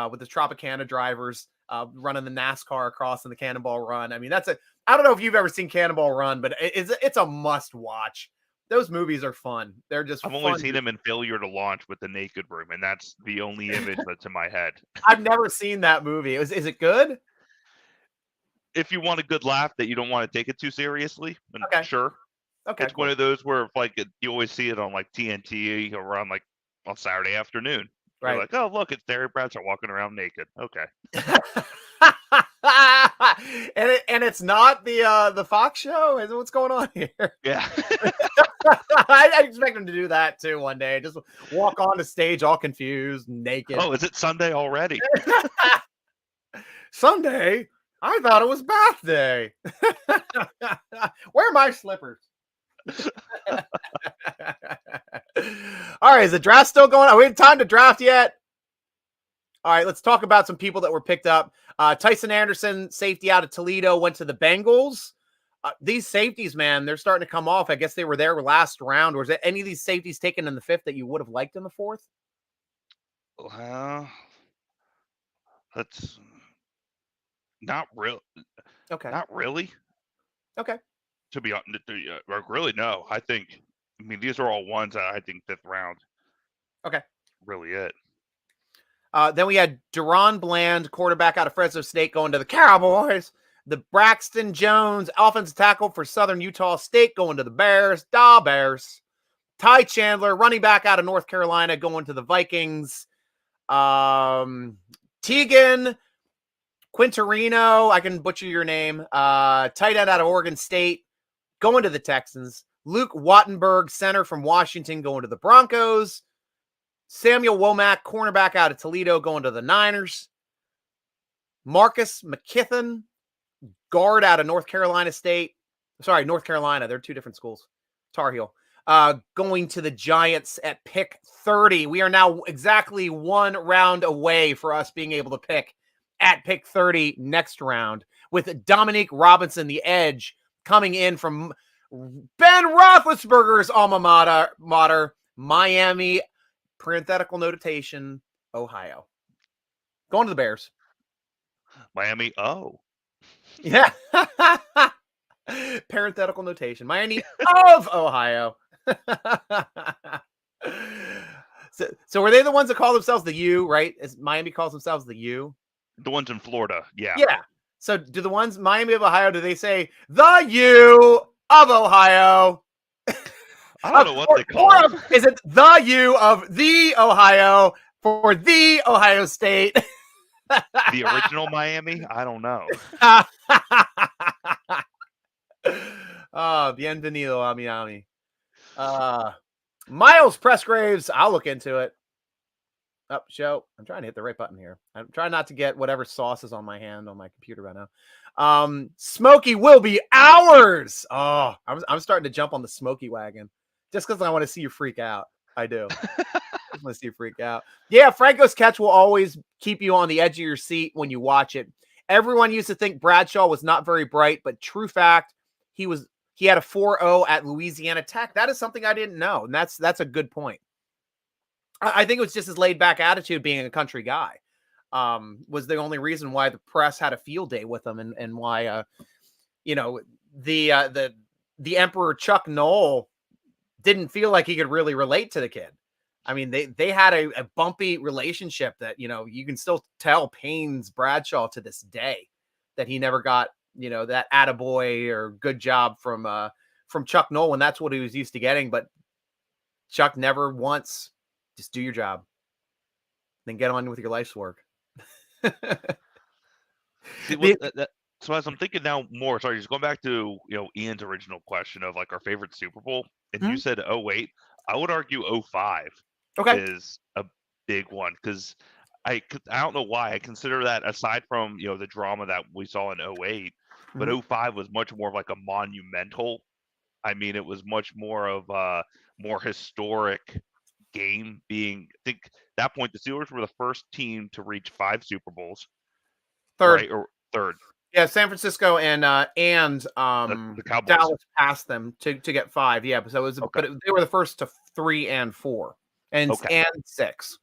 A: with the Tropicana drivers running the NASCAR across in the Cannonball Run. I mean, I don't know if you've ever seen Cannonball Run, but it's a must watch. Those movies are fun. They're just
C: I've only seen him in Failure to Launch with the Naked Room, and that's the only image that's in my head.
A: I've never seen that movie. Is it good?
C: If you want a good laugh that you don't want to take it too seriously, then
A: okay.
C: Sure.
A: Okay.
C: It's one of those where you always see it on like TNT around like on Saturday afternoon. Right. You're like, oh, look, it's Terry Bradshaw walking around naked. Okay.
A: and it's not the Fox show. Is what's going on here?
C: Yeah.
A: I expect him to do that too one day. Just walk on the stage all confused, naked.
C: Oh, is it Sunday already?
A: Sunday? I thought it was bath day. Where are my slippers? All right, is the draft still going on? We have time to draft yet? All right, let's talk about some people that were picked up. Tyson Anderson, safety out of Toledo, went to the Bengals. These safeties, man, they're starting to come off. I guess they were there last round. Or is there any of these safeties taken in the 5th that you would have liked in the 4th?
C: That's not real.
A: Okay.
C: Not really.
A: Okay.
C: To be honest, really, no. I mean, these are all ones that I think 5th round.
A: Okay.
C: Really it.
A: Then we had Deron Bland, quarterback out of Fresno State, going to the Cowboys. The Braxton Jones, offensive tackle for Southern Utah State, going to the Bears. Bears. Ty Chandler, running back out of North Carolina, going to the Vikings. Tegan Quinterino, I can butcher your name. Tight end out of Oregon State, going to the Texans. Luke Wattenberg, center from Washington, going to the Broncos. Samuel Womack, cornerback out of Toledo, going to the Niners. Marcus McKithen, guard out of North Carolina State. Sorry, North Carolina. They're 2 different schools. Tar Heel. going to the Giants at pick 30. We are now exactly one round away for us being able to pick at pick 30 next round, with Dominique Robinson, the edge, coming in from Ben Roethlisberger's alma mater, Miami, parenthetical notation, Ohio. Going to the Bears.
C: Miami. Oh,
A: Yeah. Parenthetical notation, Miami of Ohio. So were they the ones that call themselves the U, right? As Miami calls themselves the U?
C: the ones in Florida. Yeah.
A: Yeah. So do the ones Miami of Ohio, do they say the U of Ohio?
C: I don't know what they call it.
A: Is it the U of the Ohio for the Ohio State?
C: The original Miami? I don't know.
A: Bienvenido a Miami. Miles Pressgraves, I'll look into it. Up, show. I'm trying to hit the right button here. I'm trying not to get whatever sauce is on my hand on my computer right now. Smokey will be ours. Oh, I'm starting to jump on the Smokey wagon just because I want to see you freak out. I do. I want to see you freak out. Yeah, Franco's catch will always keep you on the edge of your seat when you watch it. Everyone used to think Bradshaw was not very bright, but true fact, he had a 4.0 at Louisiana Tech. That is something I didn't know, and that's a good point. I think it was just his laid back attitude, being a country guy, was the only reason why the press had a field day with him, and why the Emperor Chuck Noll didn't feel like he could really relate to the kid. I mean, they had a bumpy relationship that, you can still tell pains Bradshaw to this day, that he never got, that attaboy or good job from Chuck Noll, and that's what he was used to getting. But Chuck never once, just do your job, then get on with your life's work.
C: See, so as I'm thinking now more, sorry, just going back to Ian's original question of like our favorite Super Bowl, and you said 08, I would argue 05 is a big one, because I don't know why I consider that, aside from the drama that we saw in 08, but 05 was much more of like a monumental. I mean, it was much more of a more historic game. Being, I think at that point the Steelers were the first team to reach 5 Super Bowls.
A: Third.
C: Right? Or third.
A: Yeah, San Francisco and
C: the Cowboys.
A: Dallas passed them to get 5. Yeah, so it was, but they were the first to 3 and 4 and 6.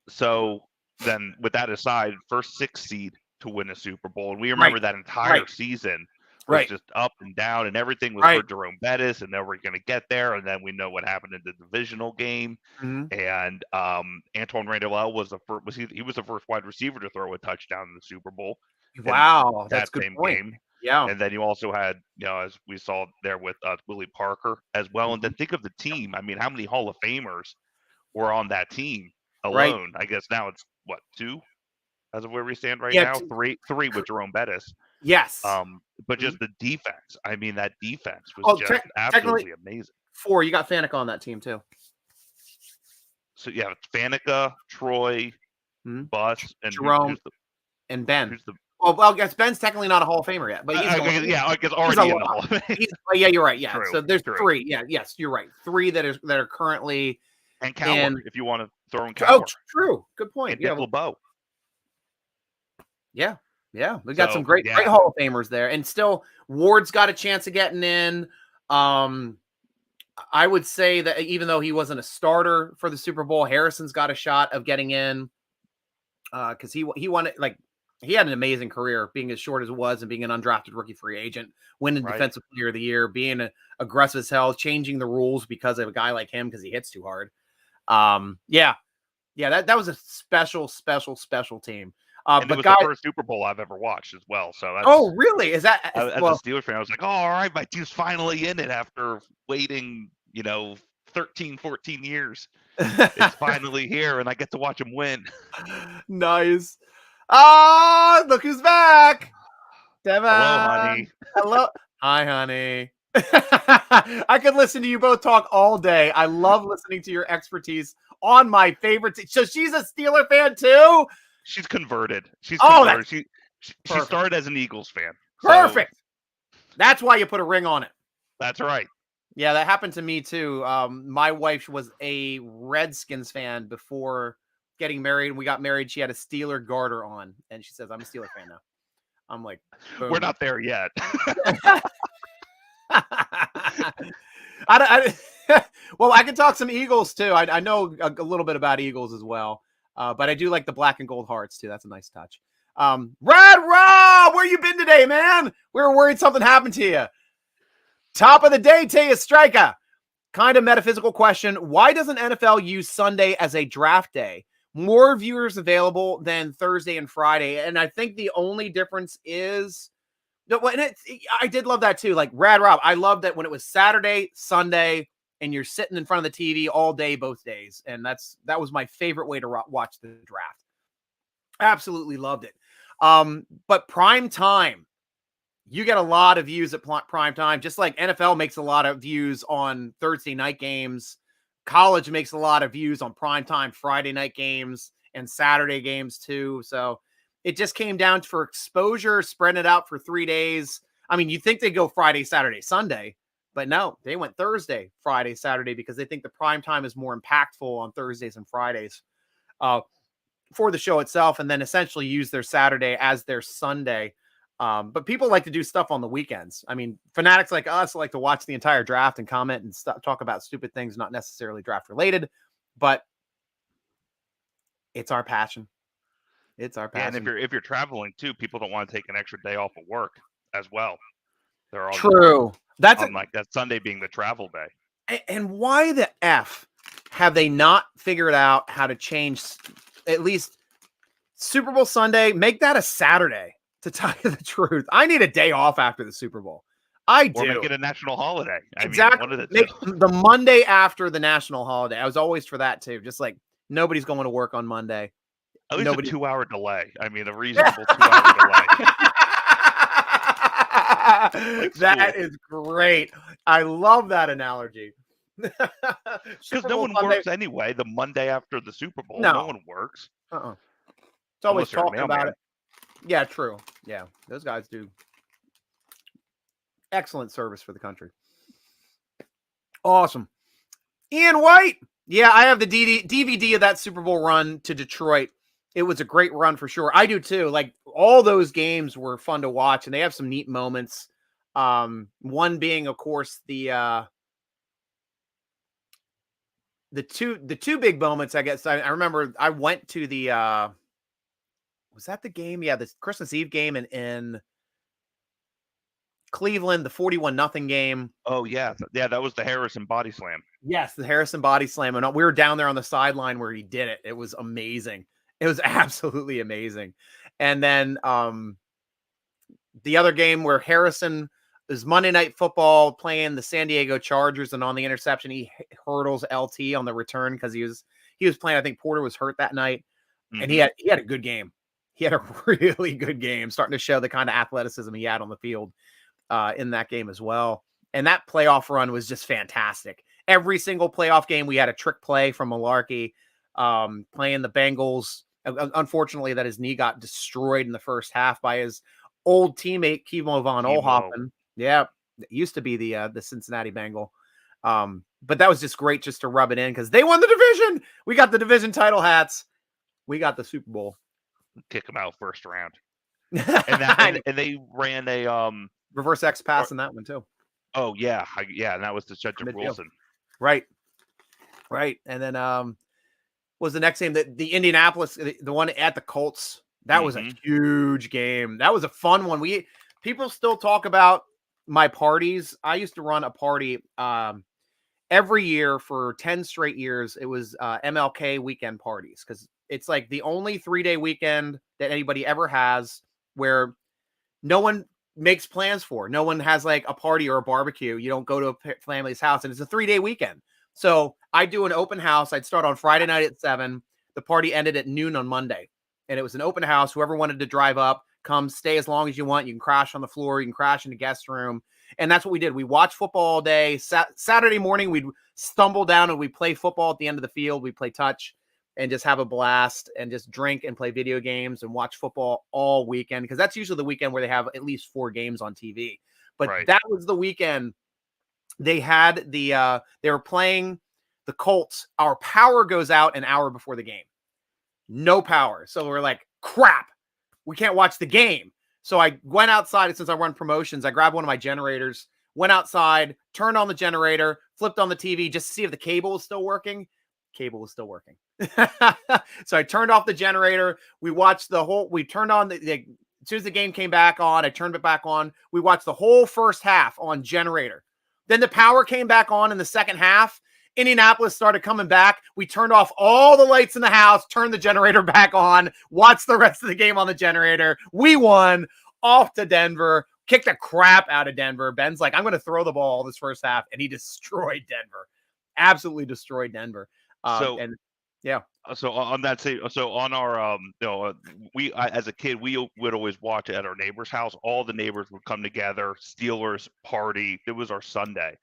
C: So then, with that aside, first 6 seed to win a Super Bowl, and we remember that entire season was just up and down, and everything was for Jerome Bettis, and then we're going to get there, and then we know what happened in the divisional game. And Antoine Randall was the first wide receiver to throw a touchdown in the Super Bowl.
A: Wow, that's
C: that
A: good
C: same
A: point.
C: game.
A: Yeah,
C: and then you also had, as we saw there with Willie Parker as well. And then think of the team. I mean, how many Hall of Famers were on that team alone? I guess now it's what, 2 as of where we stand right now. 3 with Jerome Bettis.
A: Yes.
C: But just the defense. I mean, that defense was just absolutely amazing.
A: 4. You got Faneca on that team too.
C: So yeah, Faneca, Troy, Bus, and
A: Jerome, and Ben. Well, I guess Ben's technically not a Hall of Famer yet, but
C: I guess already in the Hall of Fame.
A: Yeah, you're right. Yeah,
C: True,
A: so there's
C: true.
A: 3. Yeah, yes, you're right. 3 that are currently.
C: And Cowher, if you want to throw in Cowher.
A: Oh, true. Good point.
C: And Dick LeBeau.
A: Yeah. We got some great Hall of Famers there, and still Ward's got a chance of getting in. I would say that even though he wasn't a starter for the Super Bowl, Harrison's got a shot of getting in, because he wanted, like, he had an amazing career, being as short as it was and being an undrafted rookie free agent, winning Defensive Player of the Year, being aggressive as hell, changing the rules because of a guy like him because he hits too hard. That was a special team.
C: And it was the first Super Bowl I've ever watched as well. So
A: that's, really? Is that
C: as a Steelers fan? I was like, oh, all right, my team's finally in it after waiting, 13, 14 years. It's finally here, and I get to watch him win.
A: Nice. Look who's back. Devin.
C: Hello, honey.
A: Hello. Hi, honey. I could listen to you both talk all day. I love listening to your expertise on my favorite team. So she's a Steeler fan too?
C: She's converted. She started as an Eagles fan.
A: Perfect. So, that's why you put a ring on it.
C: That's right.
A: Yeah, that happened to me too. My wife was a Redskins fan before getting married. We got married. She had a Steeler garter on, and she says, "I'm a Steeler fan now." I'm like,
C: We're
A: boom.
C: not there yet.
A: Well, I can talk some Eagles too. I know a little bit about Eagles as well, but I do like the black and gold hearts too. That's a nice touch. Rad Rob, where you been today, man? We were worried something happened to you. Top of the day, Taya Striker. Kind of metaphysical question. Why doesn't NFL use Sunday as a draft day? More viewers available than Thursday and Friday. And I think the only difference is, and I did love that too. Like Rad Rob, I love that when it was Saturday, Sunday, and you're sitting in front of the TV all day, both days. And that was my favorite way to watch the draft. Absolutely loved it. But prime time, you get a lot of views at prime time, just like NFL makes a lot of views on Thursday night games. College makes a lot of views on prime time Friday night games and Saturday games too. So it just came down for exposure, spreading it out for 3 days. I mean, you think they go Friday, Saturday, Sunday, but no, they went Thursday, Friday, Saturday, because they think the prime time is more impactful on Thursdays and Fridays for the show itself, and then essentially use their Saturday as their Sunday. But people like to do stuff on the weekends. I mean, fanatics like us like to watch the entire draft and comment and talk about stupid things, not necessarily draft related, but it's our passion. It's our passion.
C: And if you're traveling too, people don't want to take an extra day off of work as well. They're all
A: true. That's
C: like that Sunday being the travel day.
A: And why the F have they not figured out how to change at least Super Bowl Sunday? Make that a Saturday. To tell you the truth, I need a day off after the Super Bowl. I do.
C: Or make it a national holiday.
A: Exactly.
C: I mean,
A: make the Monday after the national holiday. I was always for that too. Just like nobody's going to work on Monday.
C: At least a 2-hour delay. I mean, a reasonable 2-hour delay.
A: That is great. I love that analogy.
C: Because no one works anyway. The Monday after the Super Bowl, no one works.
A: It's always talking about it. Yeah, true. Yeah, those guys do excellent service for the country. Awesome. Ian White. Yeah, I have the DVD of that Super Bowl run to Detroit. It was a great run for sure. I do too. Like all those games were fun to watch, and they have some neat moments. One being, of course, the two big moments. I guess I remember. I went to the. Was that the game? Yeah, the Christmas Eve game in Cleveland, the 41-0 game.
C: Oh, yeah. Yeah, that was the Harrison body slam.
A: Yes, the Harrison body slam. And we were down there on the sideline where he did it. It was amazing. It was absolutely amazing. And then the other game where Harrison is Monday Night Football playing the San Diego Chargers, and on the interception, he hurdles LT on the return because he was playing. I think Porter was hurt that night, and he had a good game. He had a really good game, starting to show the kind of athleticism he had on the field in that game as well. And that playoff run was just fantastic. Every single playoff game, we had a trick play from Malarkey playing the Bengals. Unfortunately, that his knee got destroyed in the first half by his old teammate, Kimo von Oelhoffen. Yeah, it used to be the Cincinnati Bengal. But that was just great just to rub it in because they won the division. We got the division title hats. We got the Super Bowl.
C: Kick them out first round. And they ran a
A: reverse X pass in that one too.
C: Oh yeah, and that was to Cedric Wilson.
A: Right. And then was the next game the Indianapolis, the one at the Colts. That was a huge game. That was a fun one. People still talk about my parties. I used to run a party every year for 10 straight years. It was MLK weekend parties because it's like the only 3-day weekend that anybody ever has where no one makes plans for. No one has like a party or a barbecue. You don't go to a family's house, and it's a 3-day weekend. So I do an open house. I'd start on Friday night at 7. The party ended at noon on Monday, and it was an open house. Whoever wanted to drive up, come stay as long as you want. You can crash on the floor. You can crash in the guest room. And that's what we did. We watched football all day. Saturday morning, we'd stumble down and we'd play football at the end of the field. We'd play touch and just have a blast and just drink and play video games and watch football all weekend. Because that's usually the weekend where they have at least 4 games on TV. But that was the weekend they had they were playing the Colts. Our power goes out an hour before the game. No power. So we're like, crap, we can't watch the game. So I went outside. Since I run promotions, I grabbed one of my generators, went outside, turned on the generator, flipped on the TV just to see if the cable was still working. Cable was still working. So I turned off the generator. We watched we turned on as soon as the game came back on, I turned it back on. We watched the whole first half on generator. Then the power came back on in the second half. Indianapolis started coming back. We turned off all the lights in the house, turned the generator back on, watched the rest of the game on the generator. We won, off to Denver, kicked the crap out of Denver. Ben's like, I'm going to throw the ball this first half. And he destroyed Denver. Absolutely destroyed Denver.
C: So on that same, so on our, as a kid, we would always watch at our neighbor's house. All the neighbors would come together, Steelers party. It was our Sunday.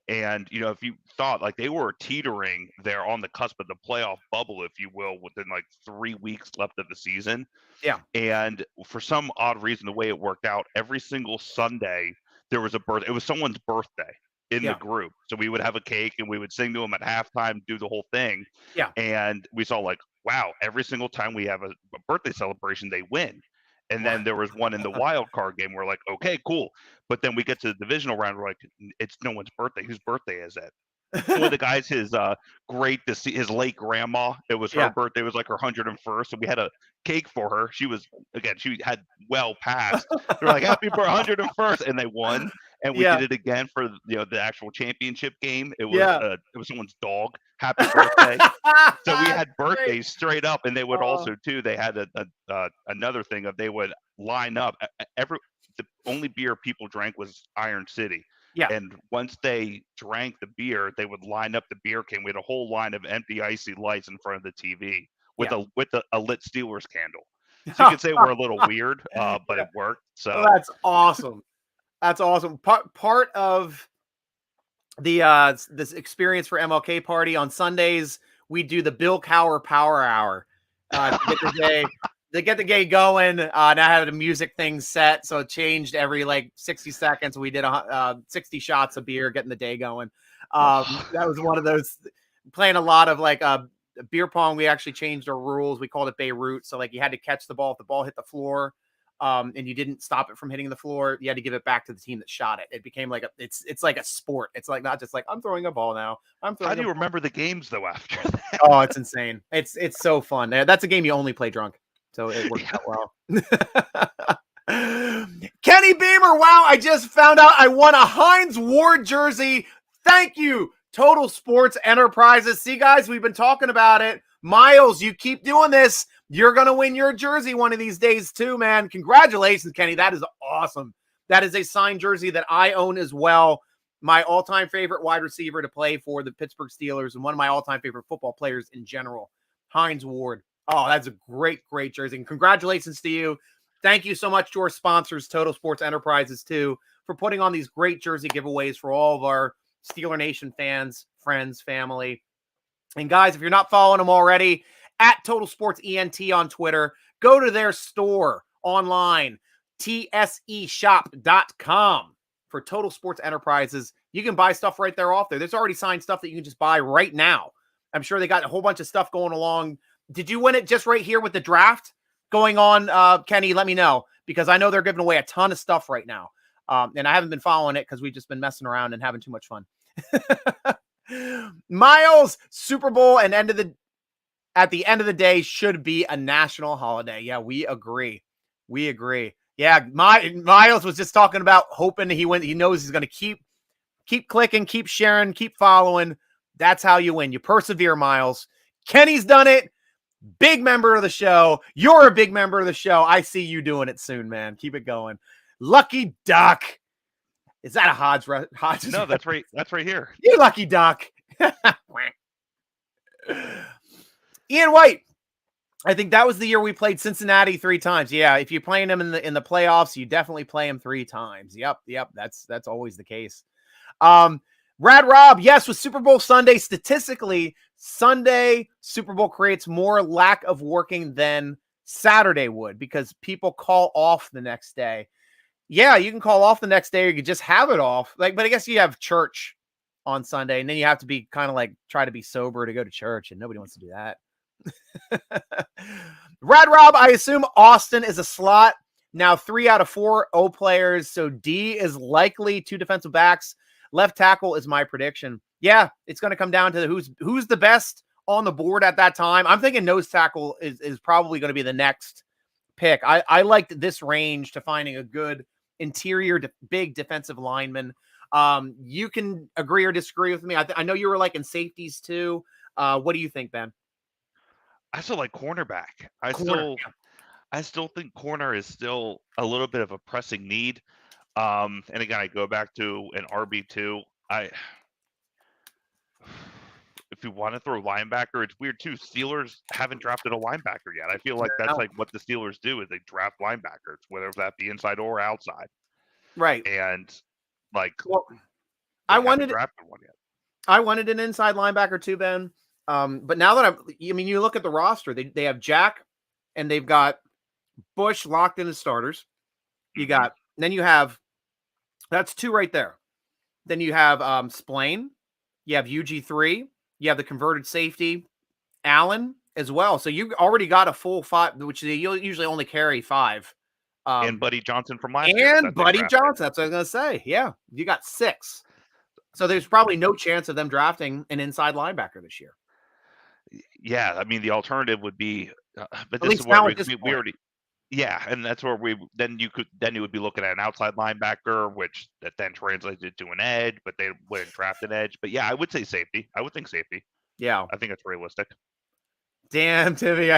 C: And, if you thought like they were teetering there on the cusp of the playoff bubble, if you will, within like 3 weeks left of the season.
A: Yeah.
C: And for some odd reason, the way it worked out, every single Sunday, there was a birthday. It was someone's birthday in the group. So we would have a cake and we would sing to them at halftime, do the whole thing.
A: Yeah.
C: And we saw like, wow, every single time we have a birthday celebration, they win. And then there was one in the wild card game. We're like, okay, cool. But then we get to the divisional round. We're like, it's no one's birthday. Whose birthday is it? One of the guys, his late grandma. It was her birthday. It was like her 101st. So we had a cake for her. She had well passed. They're like, happy for 101st, and they won. And we did it again for the actual championship game. It was someone's dog. Happy birthday. So we had birthdays straight up, and they would also too. They had another thing of they would line up. The only beer people drank was Iron City.
A: Yeah.
C: And once they drank the beer, they would line up the beer can. We had a whole line of empty icy lights in front of the TV with a lit Steelers candle. So you could say we're a little weird, but it worked. So
A: that's awesome. That's awesome. Part of the this experience for MLK Party on Sundays, we do the Bill Cowher Power Hour to get the day going. Now I had a music thing set, so it changed every like 60 seconds. We did 60 shots of beer, getting the day going. That was one of those, playing a lot of like beer pong. We actually changed our rules. We called it Beirut. So like you had to catch the ball. If the ball hit the floor, and you didn't stop it from hitting the floor, you had to give it back to the team that shot it. It became like it's like a sport. It's like not just like I'm throwing a ball now.
C: How do you remember the games though after that?
A: Oh, it's insane. It's so fun. That's a game you only play drunk. So it worked out well. Kenny Beamer, wow, I just found out I won a Hines Ward jersey. Thank you, Total Sports Enterprises. See, guys, we've been talking about it. Miles, you keep doing this. You're going to win your jersey one of these days too, man. Congratulations, Kenny. That is awesome. That is a signed jersey that I own as well. My all-time favorite wide receiver to play for the Pittsburgh Steelers and one of my all-time favorite football players in general, Hines Ward. Oh, that's a great, great jersey. And congratulations to you. Thank you so much to our sponsors, Total Sports Enterprises, too, for putting on these great jersey giveaways for all of our Steeler Nation fans, friends, family. And guys, if you're not following them already, at Total Sports ENT on Twitter, go to their store online, tseshop.com for Total Sports Enterprises. You can buy stuff right there off there. There's already signed stuff that you can just buy right now. I'm sure they got a whole bunch of stuff going along. Did you win it just right here with the draft going on, Kenny? Let me know, because I know they're giving away a ton of stuff right now. And I haven't been following it because we've just been messing around and having too much fun. Miles, Super Bowl and at the end of the day should be a national holiday. Yeah, we agree. We agree. Yeah, Miles was just talking about hoping he knows he's going to keep clicking, keep sharing, keep following. That's how you win. You persevere, Miles. Kenny's done it. Big member of the show. You're a big member of the show. I see you doing it soon, man. Keep it going. Lucky Duck. Is that a Hodge?
C: No, that's right. That's right here.
A: You lucky duck. Ian White. I think that was the year we played Cincinnati 3 times. Yeah, if you're playing them in the playoffs, you definitely play them 3 times. Yep. That's always the case. Rad Rob, yes, with Super Bowl Sunday, statistically, Sunday Super Bowl creates more lack of working than Saturday would because people call off the next day. Yeah, you can call off the next day or you can just have it off. But I guess you have church on Sunday, and then you have to be kind of like try to be sober to go to church, and nobody wants to do that. Rad Rob, I assume Austin is a slot. Now 3 out of 4 O players, so D is likely 2 defensive backs. Left tackle is my prediction. Yeah, it's going to come down to who's the best on the board at that time. I'm thinking nose tackle is probably going to be the next pick. I liked this range to finding a good interior big defensive lineman. You can agree or disagree with me. I know you were liking safeties too. What do you think, Ben?
C: I still like cornerback. I still think corner is still a little bit of a pressing need. And again, I go back to an RB2. If you want to throw linebacker, it's weird too. Steelers haven't drafted a linebacker yet. I feel like that's like what the Steelers do is they draft linebackers, whether that be inside or outside.
A: Right.
C: And like,
A: I wanted
C: drafted one yet.
A: I wanted an inside linebacker too, Ben. But now that you look at the roster, they have Jack and they've got Bush locked in as starters. Then you have, that's 2 right there. Then you have Splain, you have UG3, you have the converted safety, Allen as well. So you already got a full 5, which they usually only carry 5.
C: And Buddy Johnson from last year.
A: And Buddy Johnson, that's what I was going to say. Yeah, you got 6. So there's probably no chance of them drafting an inside linebacker this year.
C: Yeah, I mean the alternative would be, but
A: this
C: is where we already. Yeah, and that's where you would be looking at an outside linebacker, which that then translated to an edge, but they wouldn't draft an edge. But yeah, I would say safety. I would think safety.
A: Yeah,
C: I think it's realistic.
A: Damn, Timmy.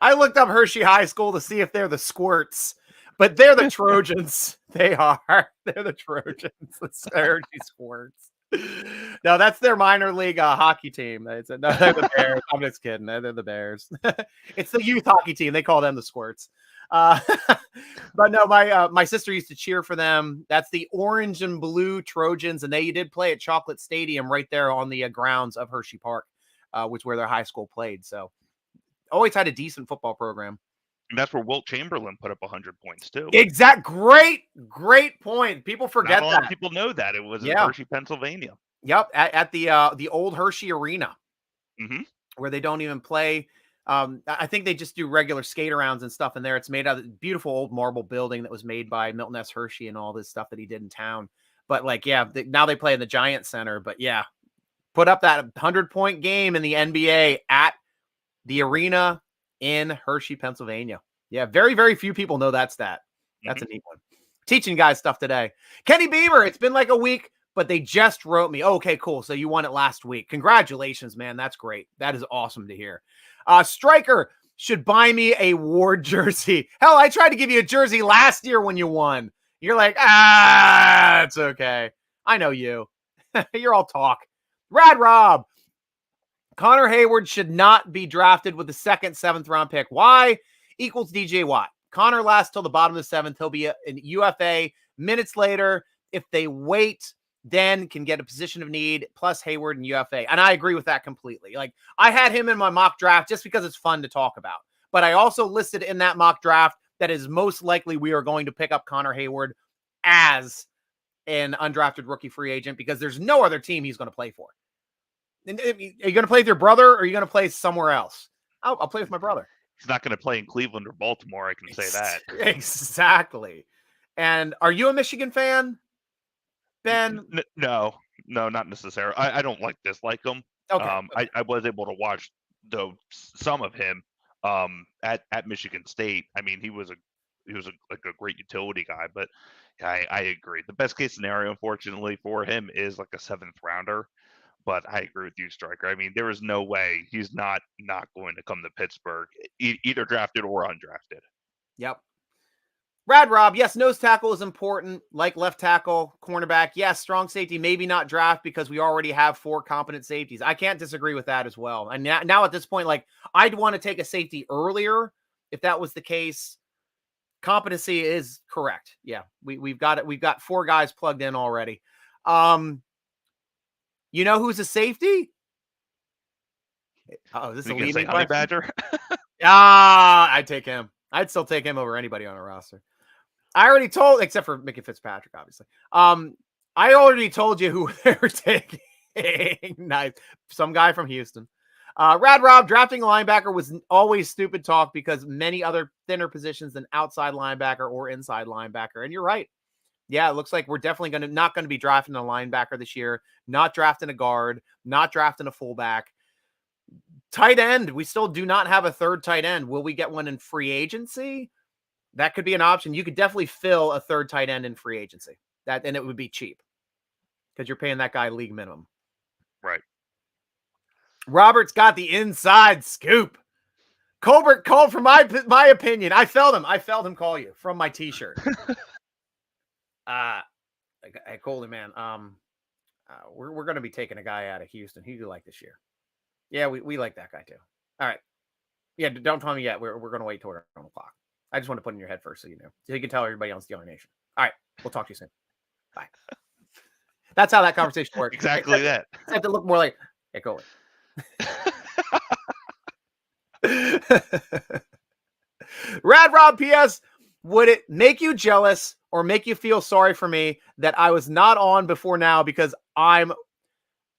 A: I looked up Hershey High School to see if they're the Squirts, but they're the Trojans. They are. They're the Trojans. It's Hershey Squirts. No, that's their minor league hockey team. No, they're the Bears. I'm just kidding. They're the Bears. It's the youth hockey team. They call them the Squirts. But no, my sister used to cheer for them. That's the orange and blue Trojans, and they did play at Chocolate Stadium right there on the grounds of Hershey Park, which where their high school played. So always had a decent football program.
C: And that's where Wilt Chamberlain put up 100 points too.
A: Great point. People forget
C: Not a lot of people know that it was in Hershey, Pennsylvania.
A: Yep, at the old Hershey Arena, where they don't even play. I think they just do regular skate arounds and stuff in there. It's made out of a beautiful old marble building that was made by Milton S. Hershey and all this stuff that he did in town. But now they play in the Giant Center. But yeah, put up that 100-point game in the NBA at the arena in Hershey, Pennsylvania. Yeah, very, very few people know that stat. That's a neat one. Teaching guys stuff today. Kenny Beaver, it's been like a week, but they just wrote me. Oh, okay, cool. So you won it last week. Congratulations, man. That's great. That is awesome to hear. Striker should buy me a Ward jersey. Hell, I tried to give you a jersey last year when you won. You're like, it's okay. I know you. You're all talk. Rad Rob. Connor Hayward should not be drafted with the 2nd, 7th round pick. Why? Equals DJ Watt. Connor lasts till the bottom of the 7th. He'll be an UFA minutes later. If they wait, then can get a position of need plus Hayward and UFA. And I agree with that completely. Like I had him in my mock draft just because it's fun to talk about. But I also listed in that mock draft that is most likely we are going to pick up Connor Hayward as an undrafted rookie free agent because there's no other team he's going to play for. Are you going to play with your brother or are you going to play somewhere else? I'll play with my brother.
C: He's not going to play in Cleveland or Baltimore. I can say that.
A: Exactly. And are you a Michigan fan, Ben?
C: No, not necessarily. I don't dislike him.
A: Okay.
C: I was able to watch some of him at Michigan State. I mean, he was a great utility guy, but I agree. The best case scenario, unfortunately, for him is like a 7th rounder. But I agree with you, Striker. I mean, there is no way he's not going to come to Pittsburgh, either drafted or undrafted.
A: Yep. Rad Rob, yes, nose tackle is important, like left tackle, cornerback. Yes, strong safety, maybe not draft because we already have 4 competent safeties. I can't disagree with that as well. And now at this point, like I'd want to take a safety earlier if that was the case. Competency is correct. Yeah, we've got it. We've got 4 guys plugged in already. You know who's a safety? Oh, this is a leading
C: Honey Badger.
A: I'd take him. I'd still take him over anybody on a roster. I already told, except for Mickey Fitzpatrick, obviously. I already told you who they were taking. Nice. Some guy from Houston. Rad Rob, drafting a linebacker was always stupid talk because many other thinner positions than outside linebacker or inside linebacker. And you're right. Yeah, it looks like we're definitely not going to be drafting a linebacker this year, not drafting a guard, not drafting a fullback. Tight end, we still do not have a third tight end. Will we get one in free agency? That could be an option. You could definitely fill a third tight end in free agency. And it would be cheap because you're paying that guy league minimum.
C: Right.
A: Robert's got the inside scoop. Colbert called for my opinion. I felt him call you from my t-shirt. Hey, Coley, man. We're going to be taking a guy out of Houston. Who do you like this year? Yeah, we like that guy too. All right. Yeah, don't tell me yet. We're going to wait till we're on the clock. I just want to put it in your head first so you know. So you can tell everybody on Steeler Nation. All right. We'll talk to you soon. Bye. That's how that conversation works.
C: Exactly that.
A: I have to look more like, hey, Coley. Rad Rob PS, would it make you jealous or make you feel sorry for me that I was not on before now because I'm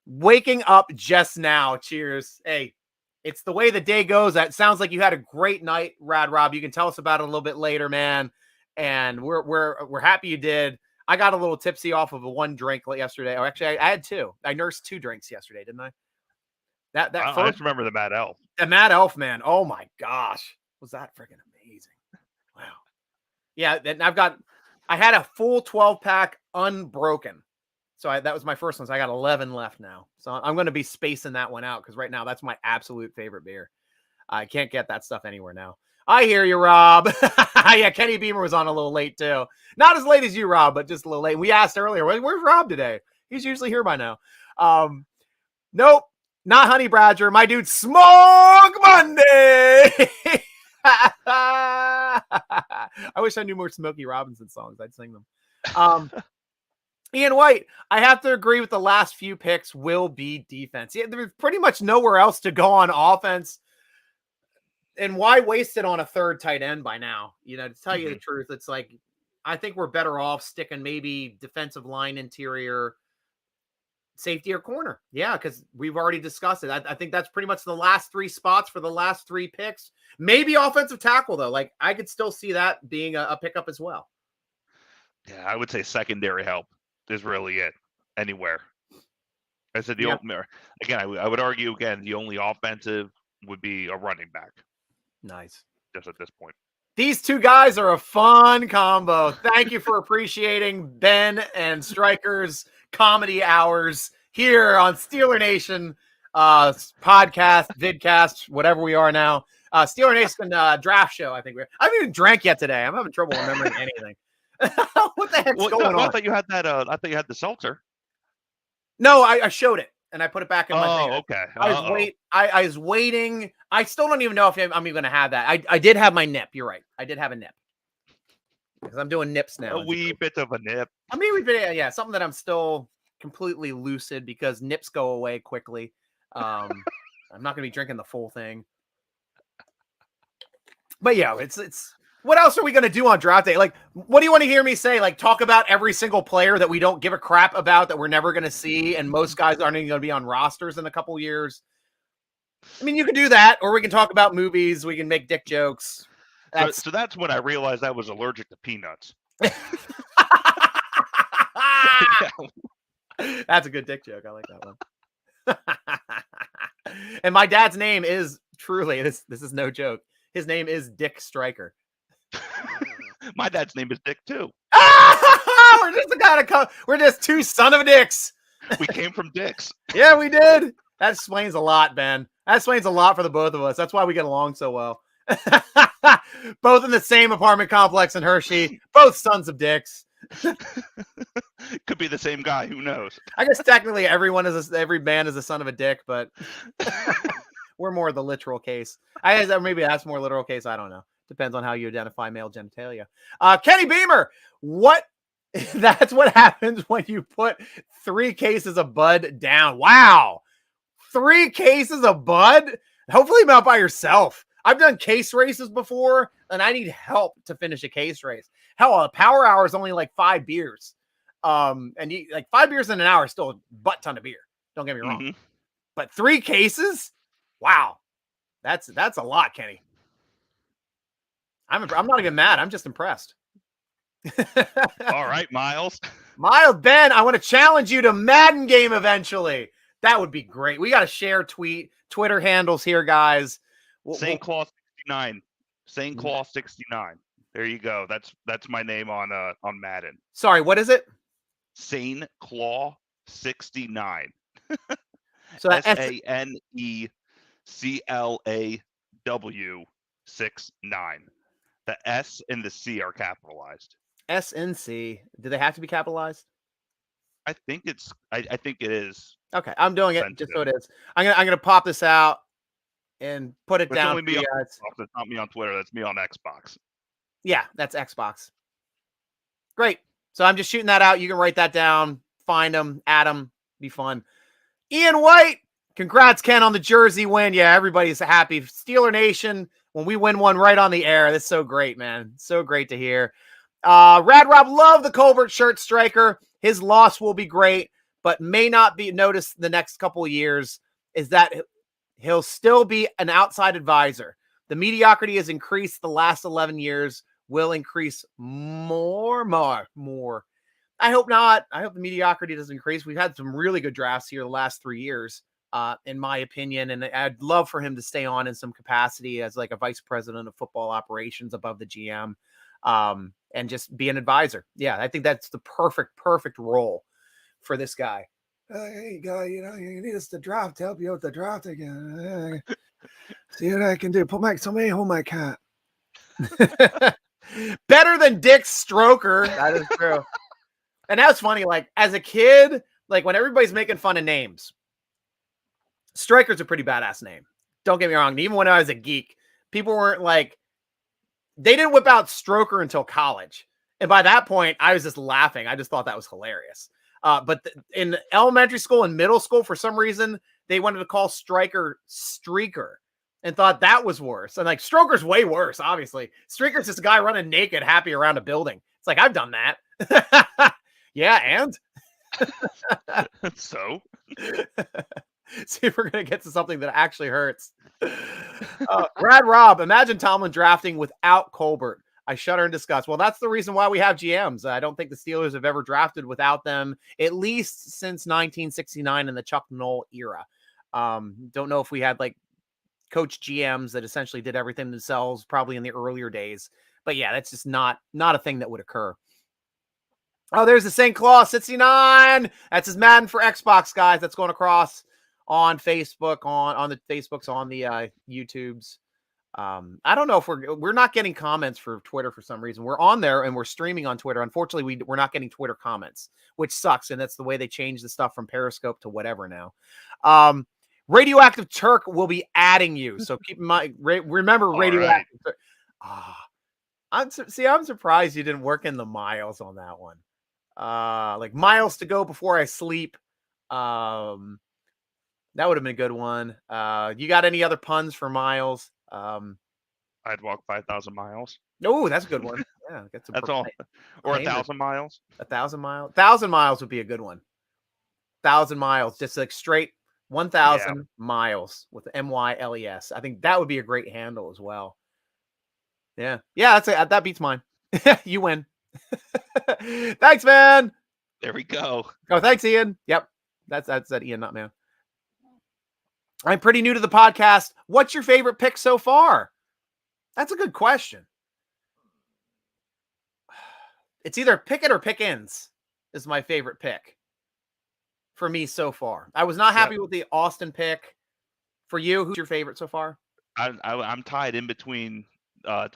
A: waking up just now? Cheers. Hey, it's the way the day goes. That sounds like you had a great night, Rad Rob. You can tell us about it a little bit later, man. And we're happy you did. I got a little tipsy off of one drink yesterday. Or actually, I had two. I nursed 2 drinks yesterday, didn't I? I
C: just remember the Mad Elf.
A: The Mad Elf, man. Oh my gosh, was that freaking amazing? Wow. Yeah, and I had a full 12-pack unbroken. So that was my first one. So I got 11 left now. So I'm going to be spacing that one out because right now that's my absolute favorite beer. I can't get that stuff anywhere now. I hear you, Rob. Yeah, Kenny Beamer was on a little late too. Not as late as you, Rob, but just a little late. We asked earlier, where's Rob today? He's usually here by now. Nope. Not Honey Badger, my dude, Smoke Monday. I wish I knew more Smokey Robinson songs. I'd sing them. Ian White, I have to agree with the last few picks will be defense. Yeah, there's pretty much nowhere else to go on offense. And why waste it on a third tight end by now? You know, to tell you the truth, it's like, I think we're better off sticking maybe defensive line, interior, safety, or corner. Yeah, because we've already discussed it. I think that's pretty much the last 3 spots for the last 3 picks. Maybe offensive tackle, though. Like, I could still see that being a pickup as well.
C: Yeah, I would say secondary help is really it anywhere. I said I would argue again, the only offensive would be a running back.
A: Nice.
C: Just at this point.
A: These 2 guys are a fun combo. Thank you for appreciating Ben and Striker's comedy hours here on Steeler Nation podcast, vidcast, whatever we are now. Steeler Nation draft show, I think I haven't even drank yet today. I'm having trouble remembering anything. What the heck's going on?
C: I thought you had that. I thought you had the seltzer.
A: No, I showed it and I put it back in my thing.
C: Okay.
A: I was waiting. I still don't even know if I'm even going to have that. I did have my nip. You're right. I did have a nip. Because I'm doing nips now.
C: A wee bit of a nip.
A: I mean, yeah, something that I'm still completely lucid because nips go away quickly. I'm not going to be drinking the full thing. But yeah, it's what else are we going to do on draft day? Like, what do you want to hear me say? Like, talk about every single player that we don't give a crap about that we're never going to see, and most guys aren't even going to be on rosters in a couple years. I mean, you can do that, or we can talk about movies. We can make dick jokes.
C: So that's when I realized I was allergic to peanuts.
A: That's a good dick joke. I like that one. And my dad's name is truly, this is no joke. His name is Dick Stryker.
C: My dad's name is Dick too.
A: We're just 2 son of a dicks.
C: We came from dicks.
A: Yeah, we did. That explains a lot, Ben. That explains a lot for the both of us. That's why we get along so well. Both in the same apartment complex in Hershey. Both sons of dicks.
C: Could be the same guy. Who knows?
A: I guess technically every man is a son of a dick, but we're more the literal case. Maybe that's more literal case. I don't know. Depends on how you identify male genitalia. Kenny Beamer, that's what happens when you put 3 cases of Bud down. Wow. 3 cases of Bud? Hopefully not by yourself. I've done case races before, and I need help to finish a case race. Hell, a power hour is only like 5 beers. And you like 5 beers in an hour is still a butt ton of beer. Don't get me wrong.
C: Mhm.
A: But 3 cases? Wow. That's a lot, Kenny. I'm not even mad. I'm just impressed.
C: All right, Miles.
A: Miles, Ben, I want to challenge you to Madden game eventually. That would be great. We got to share Twitter handles here, guys.
C: St. Claw 69. St. Claw 69. There you go. That's my name on Madden.
A: Sorry, what is it?
C: St. Claw 69.
A: So that's
C: SANECLAW 69. The S and the C are capitalized.
A: SNC. Do they have to be capitalized?
C: I think it is.
A: Okay, I'm doing it
C: Sensitive.
A: just so it is. I'm gonna pop this out and put it
C: It's
A: down
C: only
A: for
C: me
A: you
C: on
A: guys.
C: Xbox. It's not me on Twitter. That's me on Xbox.
A: Yeah, that's Xbox. Great. So I'm just shooting that out. You can write that down. Find them. Add them. Be fun. Ian White. Congrats, Ken, on the jersey win. Yeah, everybody's happy. Steeler Nation, when we win one right on the air, that's so great, man. So great to hear. Rad Rob, love the Colbert shirt, Striker. His loss will be great, but may not be noticed the next couple of years is that he'll still be an outside advisor. The mediocrity has increased the last 11 years, will increase more. I hope not. I hope the mediocrity doesn't increase. We've had some really good drafts here the last 3 years, in my opinion, and I'd love for him to stay on in some capacity as like a vice president of football operations above the GM, and just be an advisor. Yeah, I think that's the perfect role for this guy. Hey, guy, you need us to draft to help you with the draft again. See what I can do. Somebody hold my cat. Better than Dick Stroker. That is true. And that's funny. Like as a kid, like when everybody's making fun of names, Striker's a pretty badass name. Don't get me wrong. Even when I was a geek, people weren't like, they didn't whip out Stroker until college. And by that point, I was just laughing. I just thought that was hilarious. But in elementary school and middle school, for some reason, they wanted to call Striker Streaker and thought that was worse. And like Stroker's way worse, obviously. Streaker's this guy running naked, happy around a building. It's like, I've done that. Yeah, and?
C: So?
A: See if we're going to get to something that actually hurts. Rad Rob, imagine Tomlin drafting without Colbert. I shudder in disgust. Well, that's the reason why we have GMs. I don't think the Steelers have ever drafted without them, at least since 1969 in the Chuck Noll era. Don't know if we had like coach GMs that essentially did everything themselves, probably in the earlier days. But yeah, that's just not a thing that would occur. Oh, there's the St. Claw 69. That's his Madden for Xbox, guys. That's going across on Facebook, on the Facebooks, on the YouTubes. I don't know if we're not getting comments for Twitter for some reason. We're on there and we're streaming on Twitter. Unfortunately, we're not getting Twitter comments, which sucks. And that's the way they changed the stuff from Periscope to whatever now. Radioactive Turk will be adding you. So keep in mind, remember Radioactive Turk. I'm surprised you didn't work in the miles on that one. Like miles to go before I sleep. That would have been a good one. You got any other puns for Miles?
C: I'd walk 5,000 miles.
A: Oh, that's a good one. Yeah,
C: that's all. Or 1,000 miles.
A: 1,000 miles. 1,000 miles would be a good one. 1,000 miles, just like straight 1,000 miles with MYLES. I think that would be a great handle as well. Yeah, that's it. That beats mine. You win. Thanks, man.
C: There we go.
A: Oh, thanks, Ian. Yep, that's that Ian, not man. I'm pretty new to the podcast. What's your favorite pick so far? That's a good question. It's either Pickett or Pickens is my favorite pick for me so far. I was not happy with the Austin pick. For you, who's your favorite so far?
C: I'm tied in between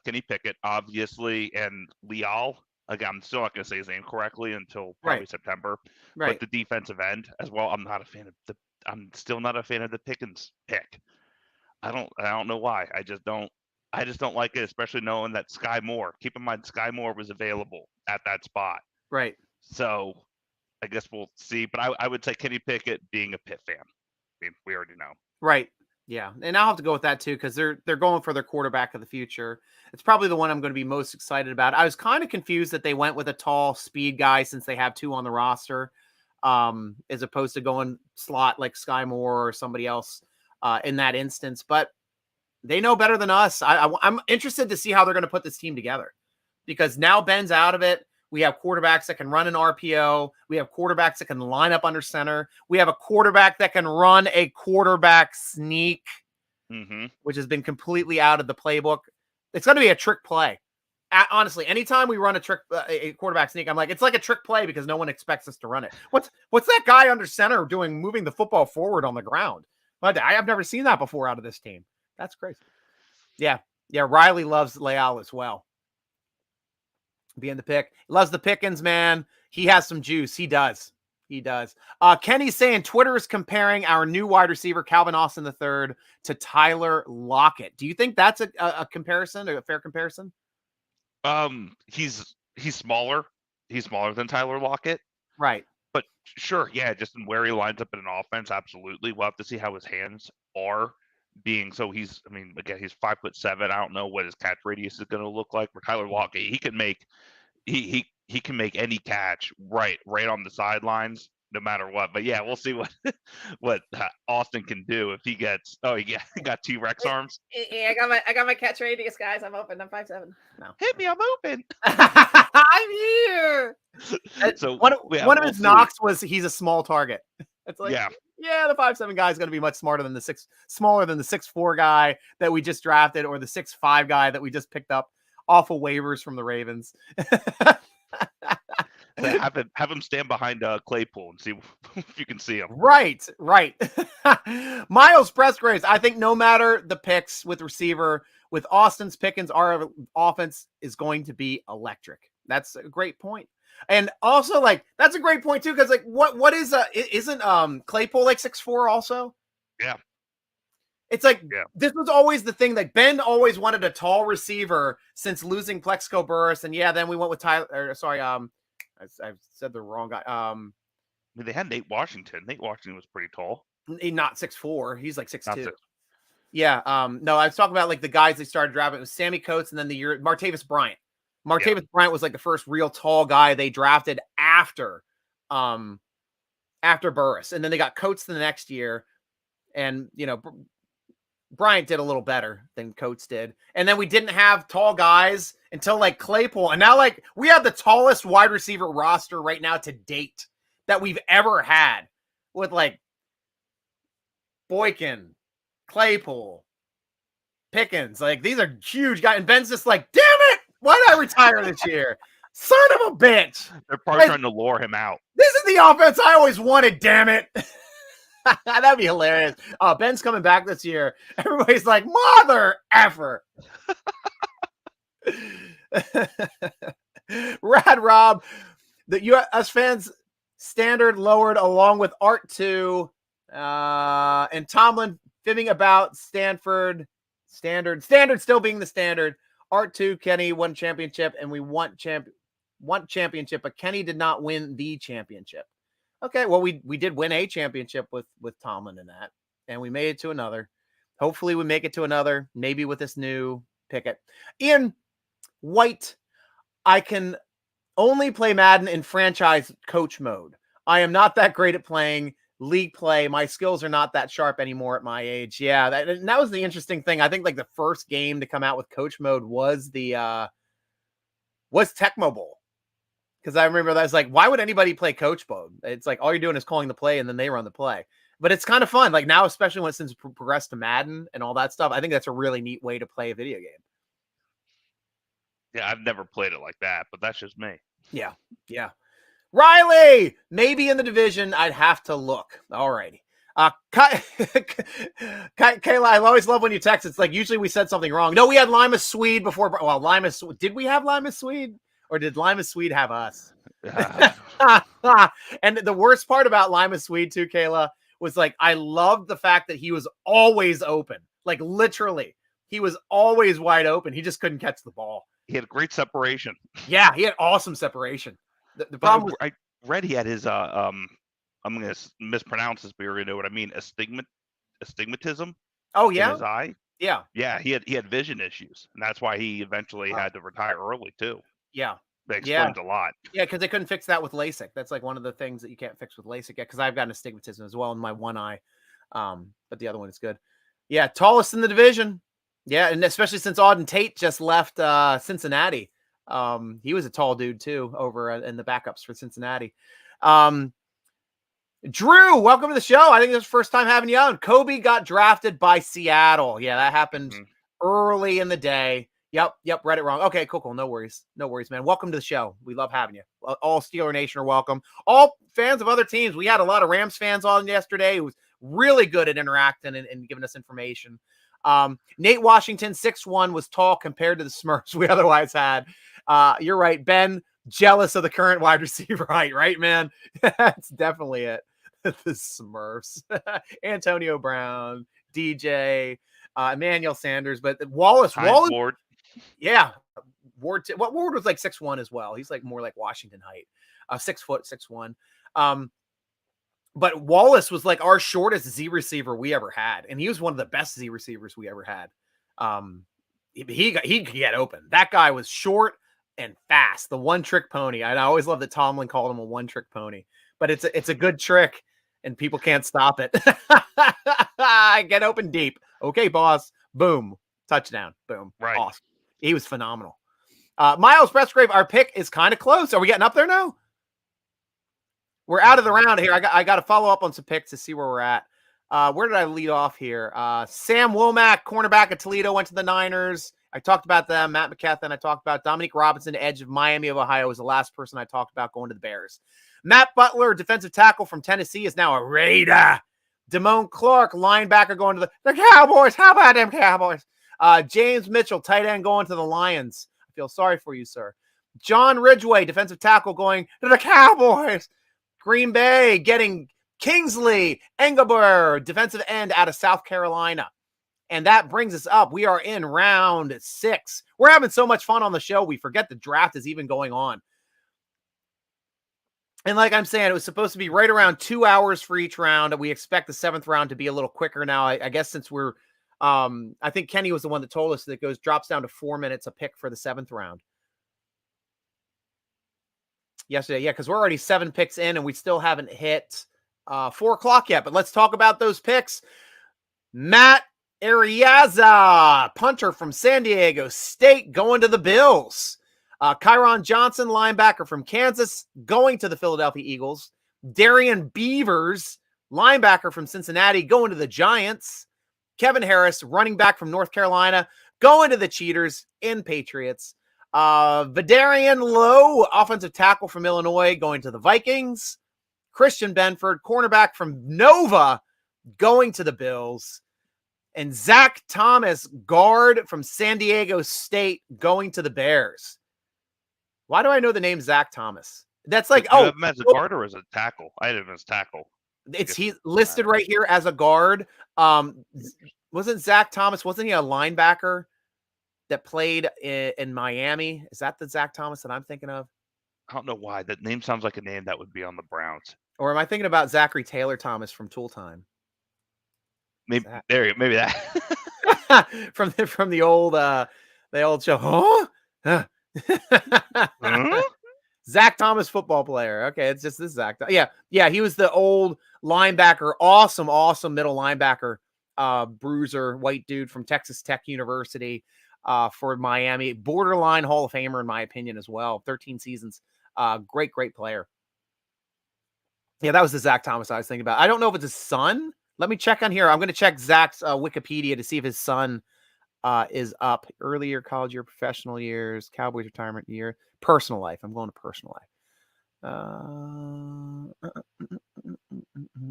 C: Kenny Pickett, obviously, and Leal. Again, I'm still not going to say his name correctly until probably September.
A: Right.
C: But the defensive end as well. I'm still not a fan of the Pickens pick. I don't know why. I just don't like it, especially knowing that Sky Moore. Keep in mind, Sky Moore was available at that spot.
A: Right.
C: So I guess we'll see. But I would say Kenny Pickett, being a Pitt fan. I mean, we already know.
A: Right. Yeah, and I'll have to go with that too because they're going for their quarterback of the future. It's probably the one I'm going to be most excited about. I was kind of confused that they went with a tall speed guy since they have 2 on the roster, as opposed to going slot like Sky Moore or somebody else in that instance. But they know better than us. I'm interested to see how they're going to put this team together because now Ben's out of it. We have quarterbacks that can run an RPO. We have quarterbacks that can line up under center. We have a quarterback that can run a quarterback sneak, which has been completely out of the playbook. It's going to be a trick play. Honestly, anytime we run a quarterback sneak, I'm like, it's like a trick play because no one expects us to run it. What's that guy under center doing, moving the football forward on the ground? But I have never seen that before out of this team. That's crazy. Yeah. Riley loves Leal as well. Being the pick. Loves the Pickens, man. He has some juice. He does. Kenny's saying Twitter is comparing our new wide receiver, Calvin Austin III, to Tyler Lockett. Do you think that's a comparison, a fair comparison?
C: He's smaller. He's smaller than Tyler Lockett.
A: Right.
C: But sure, yeah, just in where he lines up in an offense, absolutely. We'll have to see how his hands are being. So he's 5'7". I don't know what his catch radius is going to look like. For Tyler Lockett, he can make he can make any catch right on the sidelines, no matter what. But yeah, we'll see what Austin can do if he gets. Oh, he got T-Rex arms.
E: Yeah, I got my catch radius, guys. I'm open. I'm 5'7".
A: No.
C: Hit me, I'm open.
A: I'm here.
C: So
A: one of his knocks was he's a small target. It's like, yeah, the 5'7" guy is going to be much smaller than the 6'4" guy that we just drafted, or the 6'5" guy that we just picked up off of waivers from the Ravens.
C: Have him stand behind Claypool and see if you can see him.
A: Right. Miles Pressgraves, I think no matter the picks with receiver, with Austin's Pickens, our offense is going to be electric. That's a great point. And also, like, that's a great point too, because like, what is isn't Claypool like 6'4" also?
C: Yeah.
A: It's like, This was always the thing. Like, Ben always wanted a tall receiver since losing Plexico Burris, and then we went with Tyler. Sorry, I've said the wrong guy.
C: They had Nate Washington. Nate Washington was pretty tall.
A: Not 6'4". He's like 6'2". Yeah. No, I was talking about like the guys they started drafting. It was Sammy Coates, and then Martavis Bryant. Martavis Bryant was like the first real tall guy they drafted after Burris, and then they got Coates the next year, and Bryant did a little better than Coates did, and then we didn't have tall guys until like Claypool, and now like we have the tallest wide receiver roster right now to date that we've ever had, with like Boykin, Claypool, Pickens. Like, these are huge guys, and Ben's just like, damn it, why did I retire this year? Son of a bitch.
C: They're probably trying to lure him out.
A: This is the offense I always wanted, damn it. That'd be hilarious. Ben's coming back this year. Everybody's like, mother effer. Rad Rob, the us fans standard lowered along with Art 2, and Tomlin fibbing about Stanford standard still being the standard. Art 2, Kenny won championship, and we want championship, but Kenny did not win the championship. Okay, well, we did win a championship with Tomlin in that, and we made it to another. Hopefully we make it to another, maybe with this new Pickett. Ian White, I can only play Madden in franchise coach mode. I am not that great at playing league play. My skills are not that sharp anymore at my age. Yeah, that was the interesting thing. I think like the first game to come out with coach mode was Tecmo Bowl. Because I remember that was like, why would anybody play coach mode? It's like all you're doing is calling the play and then they run the play. But it's kind of fun. Like now, especially since progressed to Madden and all that stuff, I think that's a really neat way to play a video game.
C: Yeah, I've never played it like that, but that's just me.
A: Yeah. Riley, maybe in the division, I'd have to look. All righty. Kayla, I always love when you text. It's like usually we said something wrong. No, we had Lima Swede before. Well, did we have Lima Swede? Or did Lima Swede have us? And the worst part about Lima Swede too, Kayla, was like, I loved the fact that he was always open. Like literally, he was always wide open. He just couldn't catch the ball.
C: He had great separation.
A: Yeah, he had awesome separation. The problem was,
C: I read he had his I'm going to mispronounce this, but you're going to know what I mean. Astigmatism.
A: Oh
C: in
A: yeah,
C: his eye.
A: yeah,
C: Yeah, he had vision issues, and that's why he eventually had to retire early too.
A: yeah,
C: That
A: yeah.
C: explains a lot.
A: Yeah, because they couldn't fix that with LASIK. That's like one of the things that you can't fix with LASIK. Yeah, because I've gotten astigmatism as well in my one eye, but the other one is good. Yeah, tallest in the division. Yeah, and especially since Auden Tate just left Cincinnati. He was a tall dude too over in the backups for Cincinnati. Drew, welcome to the show. I think this is the first time having you on. Kobe got drafted by Seattle. Yeah, that happened early in the day. Yep, read it wrong. Okay, cool. No worries, man. Welcome to the show. We love having you. All Steeler Nation are welcome. All fans of other teams. We had a lot of Rams fans on yesterday. It was really good at interacting and giving us information. Nate Washington, 6'1", was tall compared to the Smurfs we otherwise had. You're right, Ben. Jealous of the current wide receiver height, right, man? That's definitely it. The Smurfs. Antonio Brown, DJ, Emmanuel Sanders, but Wallace.
C: Ward.
A: Yeah. Ward was like 6'1" as well. He's like more like Washington height. 6 foot, 6'1". But Wallace was like our shortest Z receiver we ever had. And he was one of the best Z receivers we ever had. He could get open. That guy was short and fast. The one trick pony. I always love that Tomlin called him a one trick pony, but it's a good trick and people can't stop it. Get open deep. Okay, boss. Boom. Touchdown. Boom.
C: Right.
A: Awesome. He was phenomenal. Miles Pressgrave, our pick is kind of close. Are we getting up there now? We're out of the round here. I got to follow up on some picks to see where we're at. Where did I lead off here? Sam Womack, cornerback at Toledo, went to the Niners. I talked about them. Matt McKethan, I talked about. Dominique Robinson, edge of Miami of Ohio, was the last person I talked about going to the Bears. Matt Butler, defensive tackle from Tennessee, is now a Raider. Damone Clark, linebacker, going to the Cowboys. How about them Cowboys? James Mitchell, tight end, going to the Lions. I feel sorry for you, sir. John Ridgway, defensive tackle, going to the Cowboys. Green Bay getting Kingsley Engelbert, defensive end out of South Carolina. And that brings us up. We are in round 6. We're having so much fun on the show. We forget the draft is even going on. And like I'm saying, it was supposed to be right around 2 hours for each round. We expect the 7th round to be a little quicker now. I guess since we're, I think Kenny was the one that told us that it drops down to 4 minutes a pick for the 7th round. Yesterday, yeah, because we're already 7 picks in and we still haven't hit 4 o'clock yet. But let's talk about those picks. Matt Arriaza, punter from San Diego State, going to the Bills. Kyron Johnson, linebacker from Kansas, going to the Philadelphia Eagles. Darian Beavers, linebacker from Cincinnati, going to the Giants. Kevin Harris, running back from North Carolina, going to the Cheaters in Patriots. Vidarian Lowe, offensive tackle from Illinois, going to the Vikings. Christian Benford, cornerback from Nova, going to the Bills. And Zach Thomas, guard from San Diego State, going to the Bears. Why do I know the name Zach Thomas? That's like,
C: you have him as a guard or as a tackle? I had him as tackle.
A: He's listed right here as a guard. Wasn't Zach Thomas, wasn't he a linebacker that played in Miami? Is that the Zach Thomas that I'm thinking of?
C: I don't know why. That name sounds like a name that would be on the Browns.
A: Or am I thinking about Zachary Taylor Thomas from Tool Time?
C: Maybe maybe that.
A: from the old show. Huh? Zach Thomas, football player. Okay, it's just this Zach. Yeah, he was the old linebacker, awesome middle linebacker, bruiser, white dude from Texas Tech University for Miami. Borderline Hall of Famer, in my opinion, as well. 13 seasons. Great player. Yeah, that was the Zach Thomas I was thinking about. I don't know if it's his son. Let me check on here. I'm going to check Zach's Wikipedia to see if his son is up. Earlier college year, professional years, Cowboys retirement year, personal life. I'm going to personal life.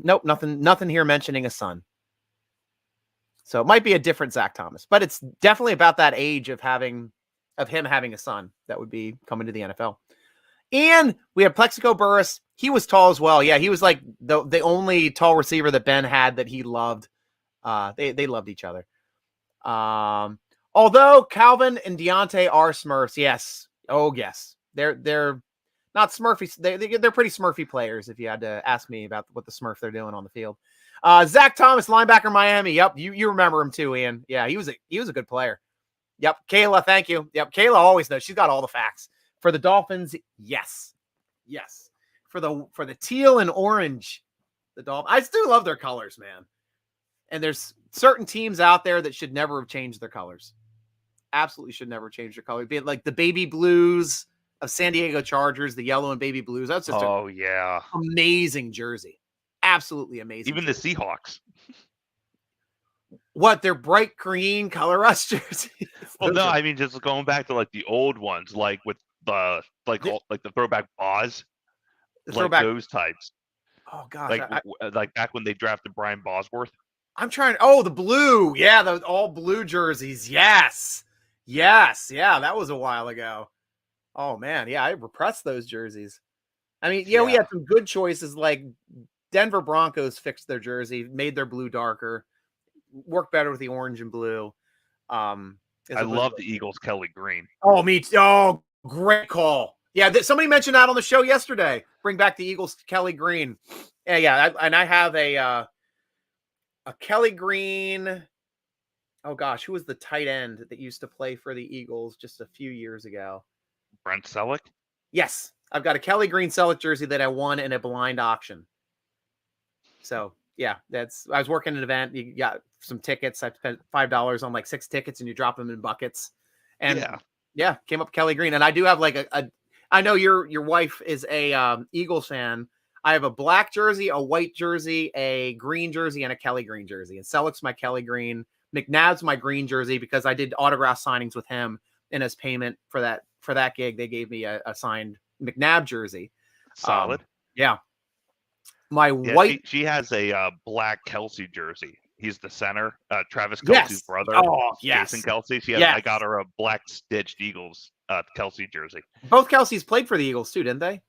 A: Nope, nothing here mentioning a son. So it might be a different Zach Thomas, but it's definitely about that age of him having a son that would be coming to the NFL. And we have Plexico Burress. He was tall as well. Yeah, he was like the only tall receiver that Ben had that he loved. They loved each other. Although Calvin and Deontay are Smurfs, yes. Oh, yes. They're not Smurfy. They're pretty Smurfy players if you had to ask me about what the Smurf they're doing on the field. Zach Thomas, linebacker, Miami. Yep, you remember him too, Ian. Yeah, he was a good player. Yep, Kayla, thank you. Yep, Kayla always knows. She's got all the facts. For the Dolphins, yes. For the teal and orange, the Dolphins. I still love their colors, man. And there's certain teams out there that should never have changed their colors. Absolutely should never change their color. Be it like the baby blues of San Diego Chargers, the yellow and baby blues. That's just amazing jersey. Absolutely amazing.
C: Even
A: jersey.
C: the Seahawks.
A: What, their bright green color rush jerseys?
C: Well, no, I mean just going back to like the old ones, like with the the throwback Boz, those types.
A: Oh gosh,
C: like back when they drafted Brian Bosworth.
A: I'm trying. Oh, the blue, yeah, the all blue jerseys. Yes, yeah, that was a while ago. Oh man, yeah, I repressed those jerseys. I mean, yeah, we had some good choices like Denver Broncos fixed their jersey, made their blue darker. Work better with the orange and blue.
C: I love the Eagles Kelly green.
A: Oh, me too. Oh, great call. Yeah, somebody mentioned that on the show yesterday. Bring back the Eagles Kelly green. Yeah. I have a Kelly green. Oh gosh, who was the tight end that used to play for the Eagles just a few years ago?
C: Brent Selleck.
A: Yes, I've got a Kelly green Selleck jersey that I won in a blind auction. So. Yeah, I was working an event. You got some tickets. I spent $5 on like 6 tickets, and you drop them in buckets. And came up Kelly green. And I do have like I know your wife is a Eagles fan. I have a black jersey, a white jersey, a green jersey, and a Kelly green jersey. And Selleck's my Kelly green. McNabb's my green jersey because I did autograph signings with him, and as payment for that gig, they gave me a signed McNabb jersey.
C: Solid.
A: Yeah. My white.
C: She has a black Kelsey jersey. He's the center. Travis Kelsey's brother.
A: Oh, yes.
C: Jason Kelsey. I got her a black stitched Eagles Kelsey jersey.
A: Both Kelseys played for the Eagles too, didn't they?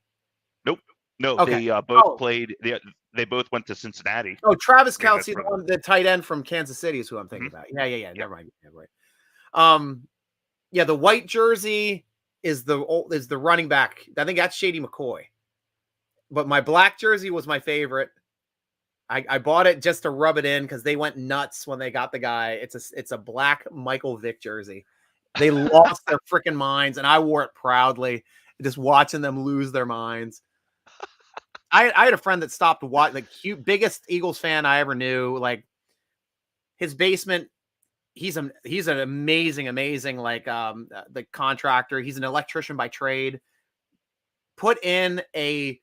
C: Nope. No,
A: okay.
C: They both played. They both went to Cincinnati.
A: Oh, Travis Kelsey, the tight end from Kansas City, is who I'm thinking about. Yeah. Never mind. Yeah, the white jersey is the running back. I think that's Shady McCoy. But my black jersey was my favorite. I bought it just to rub it in because they went nuts when they got the guy. It's a black Michael Vick jersey. They lost their freaking minds, and I wore it proudly, just watching them lose their minds. I had a friend that stopped to watch, like, biggest Eagles fan I ever knew. Like, his basement, he's an amazing like the contractor. He's an electrician by trade. Put in a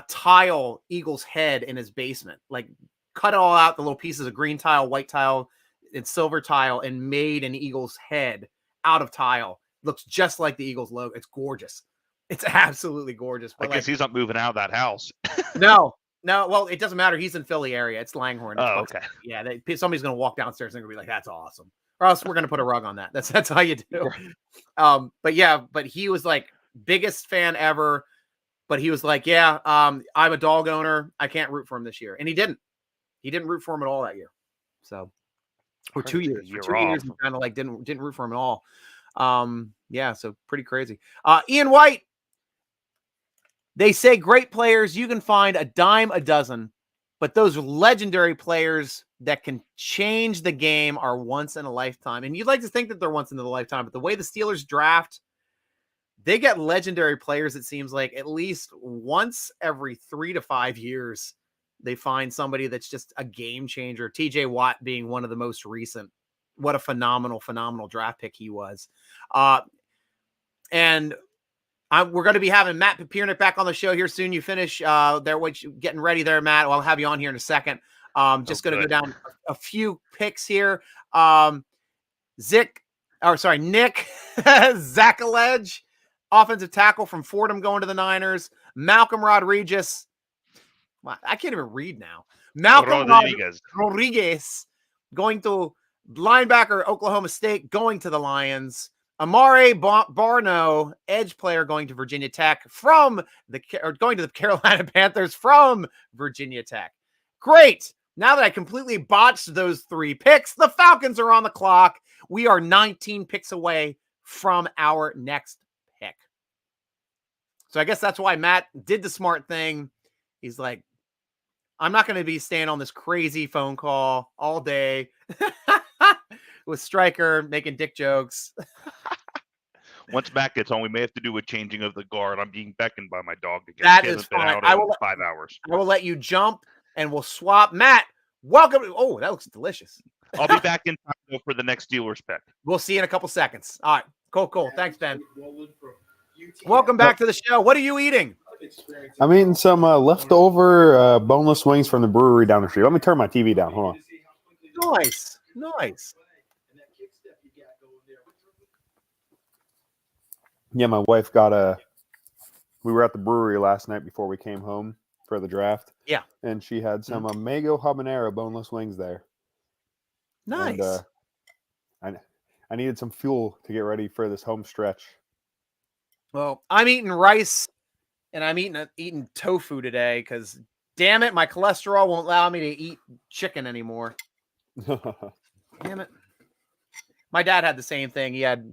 A: tile Eagles head in his basement, like cut it all out, the little pieces of green tile, white tile, and silver tile, and made an Eagles head out of tile. Looks just like the Eagles logo. It's gorgeous. It's absolutely gorgeous.
C: But I guess he's not moving out of that house.
A: No. Well, it doesn't matter. He's in Philly area. It's Langhorne.
C: Oh, okay.
A: Yeah, somebody's going to walk downstairs and they're going to be like, "That's awesome," or else we're going to put a rug on that. That's how you do. But he was like biggest fan ever. But he was like, I'm a dog owner. I can't root for him this year. And he didn't. He didn't root for him at all that year. So for 2 years. For 2 years, he kind of like didn't root for him at all. So pretty crazy. Ian White. They say great players, you can find a dime a dozen, but those legendary players that can change the game are once in a lifetime. And you'd like to think that they're once in a lifetime, but the way the Steelers draft, they get legendary players, it seems like at least once every 3 to 5 years, they find somebody that's just a game changer. TJ Watt being one of the most recent. What a phenomenal draft pick he was. And we're going to be having Matt Papiernick back on the show here soon. You finish getting ready there, Matt. I'll have you on here in a second. Just going to go down a few picks here. Nick Zakalej, offensive tackle from Fordham, going to the Niners. Malcolm Rodriguez. I can't even read now. Malcolm Rodriguez going to linebacker, Oklahoma State, going to the Lions. Amare Barno, edge player, going to Virginia Tech going to the Carolina Panthers from Virginia Tech. Great. Now that I completely botched those 3 picks, the Falcons are on the clock. We are 19 picks away from our next pick. So I guess that's why Matt did the smart thing. He's like, I'm not going to be staying on this crazy phone call all day with Stryker making dick jokes.
C: Once Matt gets home, we may have to do a changing of the guard. I'm being beckoned by my dog again.
A: That
C: She
A: is
C: hasn't been
A: fine.
C: out
A: I
C: in
A: will
C: 5 hours.
A: I will let you jump and we'll swap. Matt, welcome. Oh, that looks delicious.
C: I'll be back in time though for the next Steelers pick.
A: We'll see you in a couple seconds. All right. Cool. Thanks, Ben. Welcome back to the show. What are you eating?
B: I'm eating some leftover boneless wings from the brewery down the street. Let me turn my TV down. Hold on.
A: Nice.
B: Yeah, my wife got we were at the brewery last night before we came home for the draft.
A: Yeah.
B: And she had some Mango Habanero boneless wings there.
A: Nice.
B: And I needed some fuel to get ready for this home stretch.
A: Well, I'm eating rice and I'm eating tofu today because, damn it, my cholesterol won't allow me to eat chicken anymore. Damn it. My dad had the same thing. He had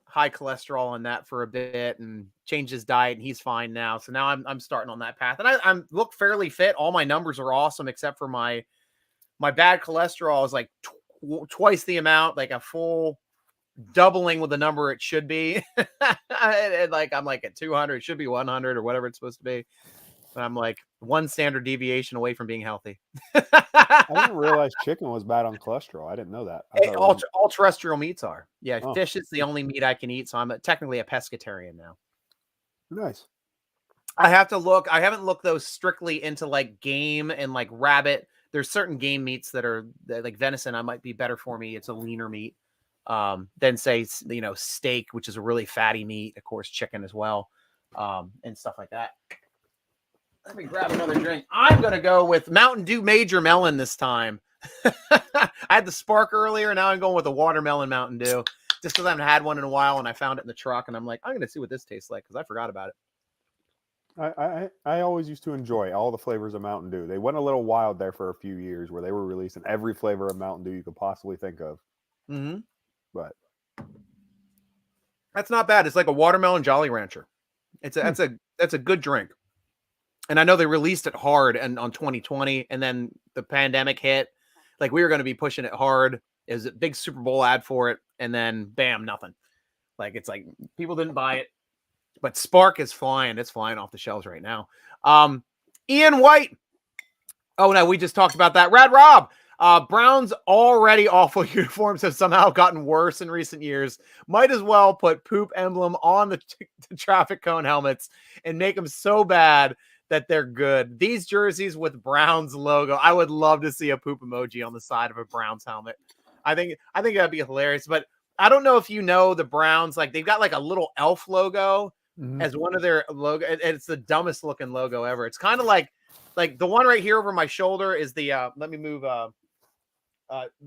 A: high cholesterol on that for a bit and changed his diet, and he's fine now. So now I'm starting on that path, and I look fairly fit. All my numbers are awesome except for my bad cholesterol is like twice the amount, like a full doubling with the number it should be. and like I'm like at 200, it should be 100 or whatever it's supposed to be. But I'm like one standard deviation away from being healthy.
B: I didn't realize chicken was bad on cholesterol. I didn't know that.
A: All terrestrial meats are. Yeah,
B: Oh.
A: Fish is the only meat I can eat, so I'm technically a pescatarian now.
B: Nice.
A: I have to look. I haven't looked those strictly into like game and like rabbit. There's certain game meats that are like venison. I might be better for me. It's a leaner meat than say steak, which is a really fatty meat. Of course, chicken as well, and stuff like that. Let me grab another drink. I'm gonna go with Mountain Dew Major Melon this time. I had the Spark earlier. Now I'm going with a watermelon Mountain Dew, just because I haven't had one in a while, and I found it in the truck, and I'm like, I'm gonna see what this tastes like because I forgot about it.
B: I always used to enjoy all the flavors of Mountain Dew. They went a little wild there for a few years where they were releasing every flavor of Mountain Dew you could possibly think of.
A: Mm-hmm.
B: But
A: that's not bad. It's like a watermelon Jolly Rancher. That's a good drink. And I know they released it hard and on 2020, and then the pandemic hit. Like we were going to be pushing it hard. It was a big Super Bowl ad for it, and then bam, nothing. Like it's like people didn't buy it. But Spark is flying. It's flying off the shelves right now. Ian White. Oh, no, we just talked about that. Rad Rob. Brown's already awful uniforms have somehow gotten worse in recent years. Might as well put poop emblem on the traffic cone helmets and make them so bad that they're good. These jerseys with Browns logo. I would love to see a poop emoji on the side of a Browns helmet. I think that'd be hilarious. But I don't know if you know the Browns, like they've got like a little elf logo as one of their logo. It's the dumbest looking logo ever. It's kind of like the one right here over my shoulder is the let me move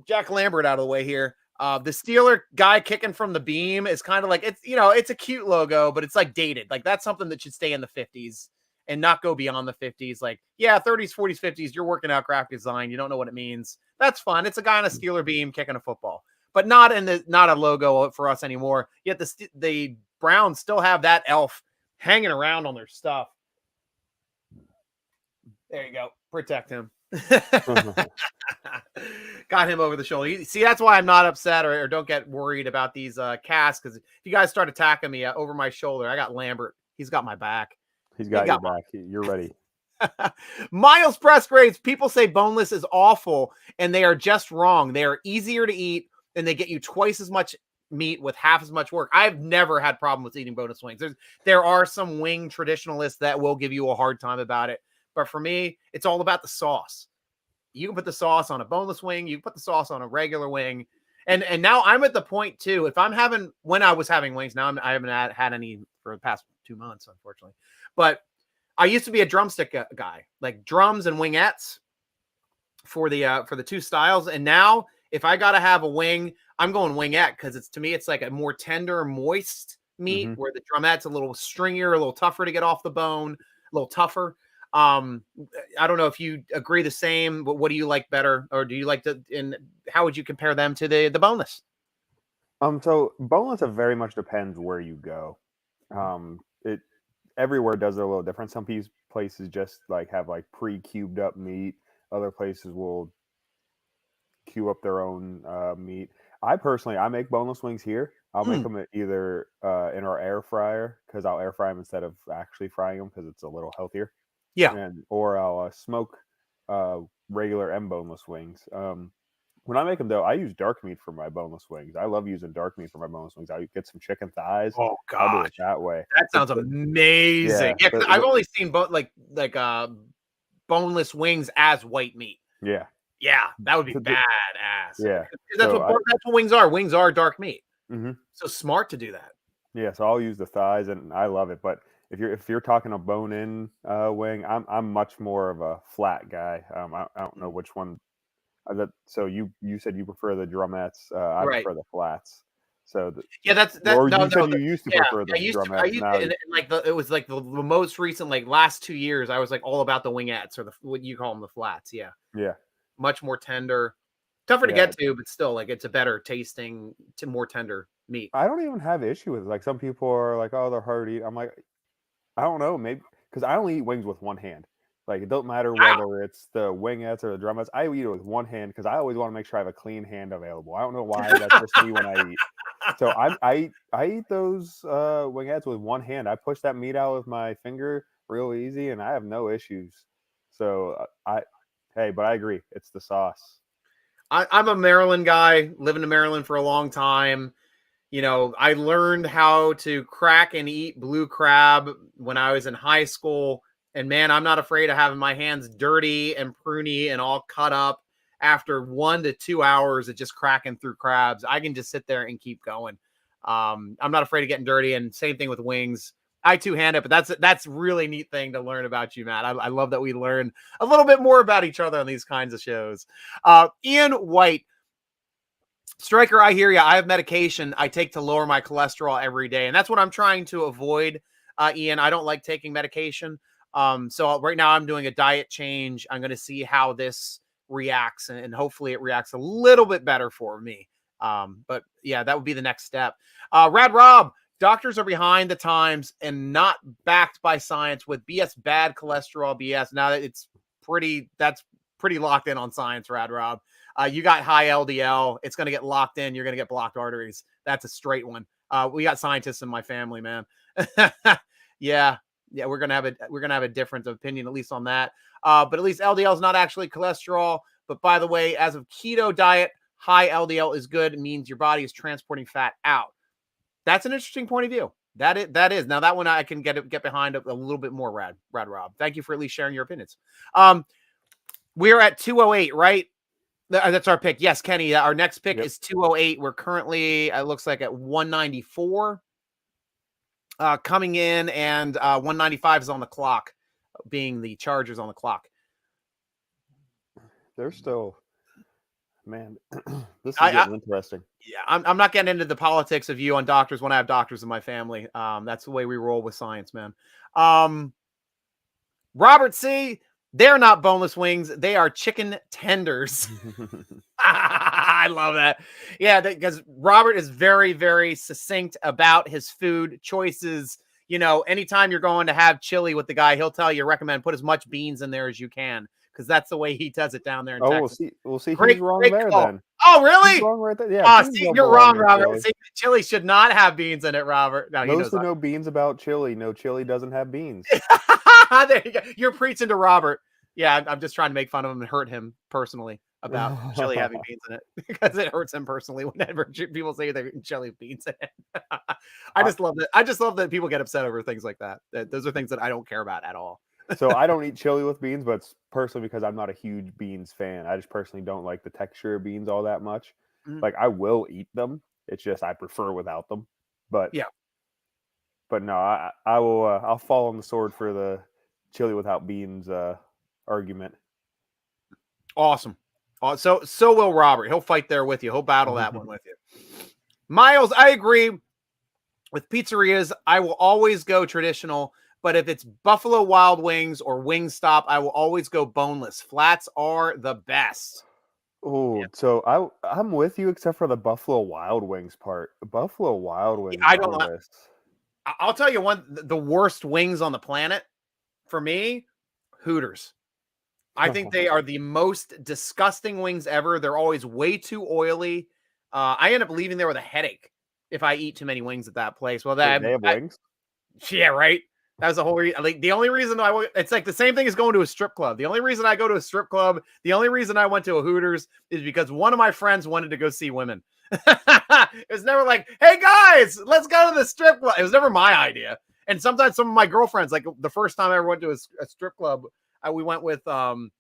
A: Jack Lambert out of the way here. The Steeler guy kicking from the beam is kind of like it's a cute logo, but it's like dated. Like that's something that should stay in the 50s and not go beyond the 50s. Like, yeah, 30s, 40s, 50s, you're working out graphic design. You don't know what it means. That's fun. It's a guy on a Steeler beam kicking a football, but not a logo for us anymore. Yet the Browns still have that elf hanging around on their stuff. There you go. Protect him. Got him over the shoulder. See, that's why I'm not upset or don't get worried about these casts, because if you guys start attacking me over my shoulder, I got Lambert. He's got my back.
B: He's got your back. You're ready.
A: Miles press grades. People say boneless is awful, and they are just wrong. They are easier to eat, and they get you twice as much meat with half as much work. I've never had problems with eating boneless wings. There are some wing traditionalists that will give you a hard time about it, but for me, it's all about the sauce. You can put the sauce on a boneless wing. You can put the sauce on a regular wing. And now I'm at the point too. When I was having wings, now I haven't had any for the past 2 months, unfortunately. But I used to be a drumstick guy, like drums and wingettes for the two styles. And now if I got to have a wing, I'm going wingette because it's like a more tender, moist meat where the drumette's a little stringier, a little tougher to get off the bone, a little tougher. I don't know if you agree the same, but what do you like better? Or do you like and how would you compare them to the boneless?
B: So boneless, it very much depends where you go. everywhere does it a little different. Some places just like have like pre-cubed up meat. Other places will cube up their own meat. I make boneless wings here. I'll make them either in our air fryer, because I'll air fry them instead of actually frying them because it's a little healthier.
A: Yeah.
B: Or I'll smoke regular and boneless wings. When I make them, though, I use dark meat for my boneless wings. I love using dark meat for my boneless wings. I get some chicken thighs.
A: Oh
B: I'll do
A: gosh,
B: it that way.
A: that sounds amazing. Yeah, 'cause I've only seen boneless wings as white meat.
B: Yeah.
A: Yeah, that would be badass.
B: Yeah,
A: that's what wings are. Wings are dark meat.
B: Mm-hmm.
A: So smart to do that.
B: Yeah, so I'll use the thighs, and I love it. But if you're talking a bone-in wing, I'm much more of a flat guy. I don't know which one. So you said you prefer the drumettes. I prefer the flats. So you used to prefer the drumettes.
A: It was like the most recent, like last 2 years, I was like all about the wingettes, or what you call them, the flats. Yeah.
B: Yeah.
A: Much more tender, tougher to get to, but still, like, it's a better tasting, more tender meat.
B: I don't even have issue with it. Like, some people are like, oh, they're hard to eat. I'm like, I don't know, maybe because I only eat wings with one hand. Like, it don't matter whether it's the wingettes or the drumettes. I eat it with one hand because I always want to make sure I have a clean hand available. I don't know why that's just me when I eat. So I eat those wingettes with one hand. I push that meat out with my finger real easy, and I have no issues. So but I agree. It's the sauce.
A: I'm a Maryland guy, living in Maryland for a long time. You know, I learned how to crack and eat blue crab when I was in high school. And man, I'm not afraid of having my hands dirty and pruny and all cut up after 1 to 2 hours of just cracking through crabs. I can just sit there and keep going. I'm not afraid of getting dirty. And same thing with wings. I two-hand it, but that's really neat thing to learn about you, Matt. I love that we learn a little bit more about each other on these kinds of shows. Ian White, Striker, I hear you. I have medication I take to lower my cholesterol every day, and that's what I'm trying to avoid, Ian. I don't like taking medication. So right now I'm doing a diet change. I'm going to see how this reacts, and hopefully it reacts a little bit better for me. But yeah, that would be the next step. Rad Rob, doctors are behind the times and not backed by science with BS, bad cholesterol BS. Now that's pretty locked in on science, Rad Rob. You got high LDL. It's going to get locked in. You're going to get blocked arteries. That's a straight one. We got scientists in my family, man. Yeah. We're going to have a difference of opinion, at least on that. But at least LDL is not actually cholesterol. But by the way, as of keto diet, high LDL is good. It means your body is transporting fat out. That's an interesting point of view. That is. Now that one I can get behind a little bit more, Rad Rob. Thank you for at least sharing your opinions. We're at 208, right? That's our pick. Yes, Kenny, our next pick is 208. We're currently, it looks like, at 194 coming in, and 195 is on the clock, being the Chargers on the clock.
B: They're still, man, this is getting interesting.
A: Yeah, I'm not getting into the politics of you on doctors when I have doctors in my family. That's the way we roll with science, man. Robert C., they're not boneless wings. They are chicken tenders. I love that. Yeah, because Robert is very, very succinct about his food choices. You know, anytime you're going to have chili with the guy, he'll tell you, recommend put as much beans in there as you can, because that's the way he does it down there in Texas.
B: We'll see. He's wrong there then.
A: Oh, really?
B: He's wrong right there. Yeah.
A: See, you're wrong, Robert. See, chili should not have beans in it, Robert. No,
B: those who know beans about chili know chili doesn't have beans.
A: There you go. You're preaching to Robert. Yeah, I'm just trying to make fun of him and hurt him personally about chili having beans in it, because it hurts him personally whenever people say they're eating chili with beans in it. I just love that. I just love that people get upset over things like that. Those are things that I don't care about at all.
B: So I don't eat chili with beans, but it's personally because I'm not a huge beans fan. I just personally don't like the texture of beans all that much. Mm-hmm. Like, I will eat them. It's just I prefer without them. But yeah. But no, I will. I'll fall on the sword for the chili without beans argument.
A: Awesome. So will Robert. He'll fight there with you. He'll battle that one with you. Miles, I agree with pizzerias. I will always go traditional, but if it's Buffalo Wild Wings or Wingstop, I will always go boneless. Flats are the best.
B: Oh, so I'm with you except for the Buffalo Wild Wings part. Buffalo Wild Wings.
A: I don't like. I'll tell you the worst wings on the planet for me, Hooters. I think they are the most disgusting wings ever. They're always way too oily. I end up leaving there with a headache if I eat too many wings at that place. Well,
B: Wait, they have wings?
A: Yeah, right. That was the whole reason. Like the only reason it's like the same thing as going to a strip club. The only reason I go to a strip club, the only reason I went to a Hooters is because one of my friends wanted to go see women. It was never like, hey guys, let's go to the strip club. It was never my idea. And sometimes some of my girlfriends, like the first time I ever went to a strip club, we went with one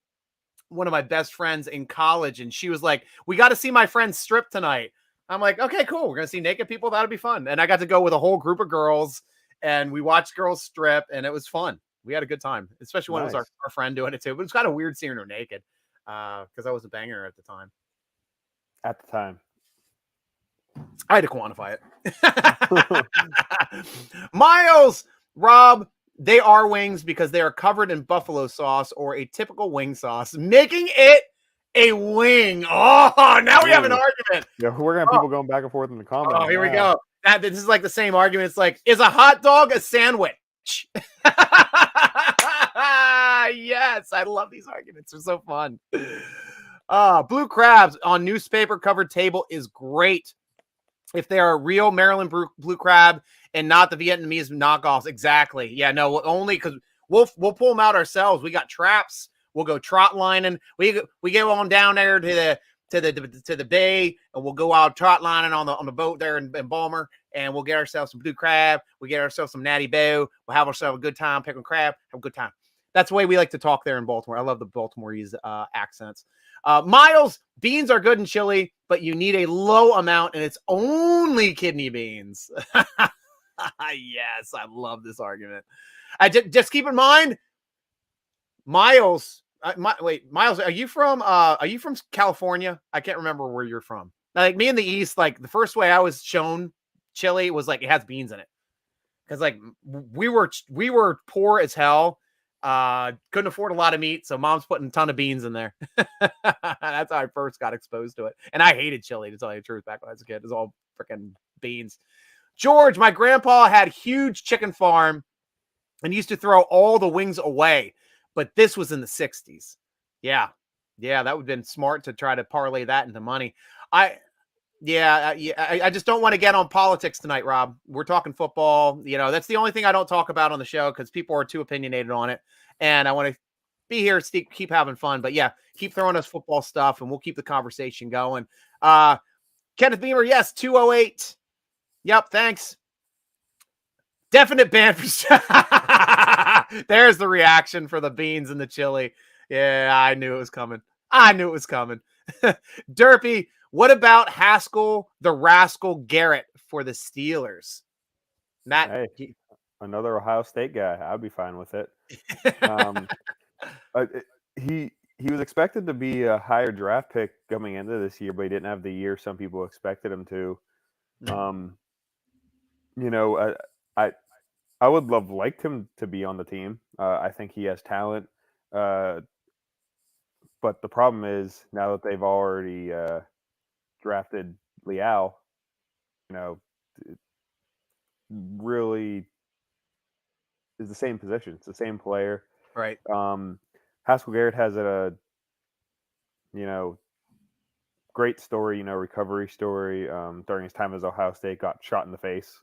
A: of my best friends in college, and she was like, we got to see my friend strip tonight. I'm like, okay, cool. We're gonna see naked people. That'll be fun. And I got to go with a whole group of girls. And we watched girls strip, and it was fun. We had a good time, especially when it was our friend doing it too. But it was kind of weird seeing her naked because I wasn't banging her at the time.
B: At the time.
A: I had to quantify it. Miles, Rob, they are wings because they are covered in buffalo sauce or a typical wing sauce, making it a wing. Oh, now we have an argument.
B: Yeah, we're going to have people going back and forth in the comments.
A: Oh, here we go. This is like the same argument. It's like, is a hot dog a sandwich? Yes, I love these arguments. They're so fun. Blue crabs on newspaper covered table is great. If they are a real Maryland blue crab and not the Vietnamese knockoffs. Exactly. Yeah, no, only because we'll pull them out ourselves. We got traps. We'll go trot lining. We go on down there to the bay, and we'll go out trot lining on the boat there in Balmer, and we'll get ourselves some blue crab. We get ourselves some natty bow. We'll have ourselves a good time picking crab. Have a good time. That's the way we like to talk there in Baltimore. I love the Baltimoreese accents. Miles, beans are good in chili, but you need a low amount, and it's only kidney beans. Yes, I love this argument. Just keep in mind, Miles. Miles, are you from California? I can't remember where you're from. Like me in the East, like the first way I was shown chili was like it has beans in it. Because like we were poor as hell. Couldn't afford a lot of meat, so mom's putting a ton of beans in there. That's how I first got exposed to it. And I hated chili, to tell you the truth, back when I was a kid. It was all freaking beans. George, my grandpa had a huge chicken farm and used to throw all the wings away. But this was in the 60s. Yeah, that would have been smart to try to parlay that into money. I just don't want to get on politics tonight, Rob. We're talking football. You know, that's the only thing I don't talk about on the show because people are too opinionated on it. And I want to be here, keep having fun. But yeah, keep throwing us football stuff, and we'll keep the conversation going. Kenneth Beamer, yes, 208. Yep, thanks. Definite ban for There's the reaction for the beans and the chili. Yeah, I knew it was coming. Derpy, what about Haskell, the rascal Garrett for the Steelers? Matt,
B: hey, another Ohio State guy. I'd be fine with it. He was expected to be a higher draft pick coming into this year, but he didn't have the year some people expected him to. I would have liked him to be on the team. I think he has talent. But the problem is now that they've already drafted Leal, really is the same position. It's the same player.
A: Right.
B: Haskell Garrett has a great story, recovery story. During his time as Ohio State, got shot in the face.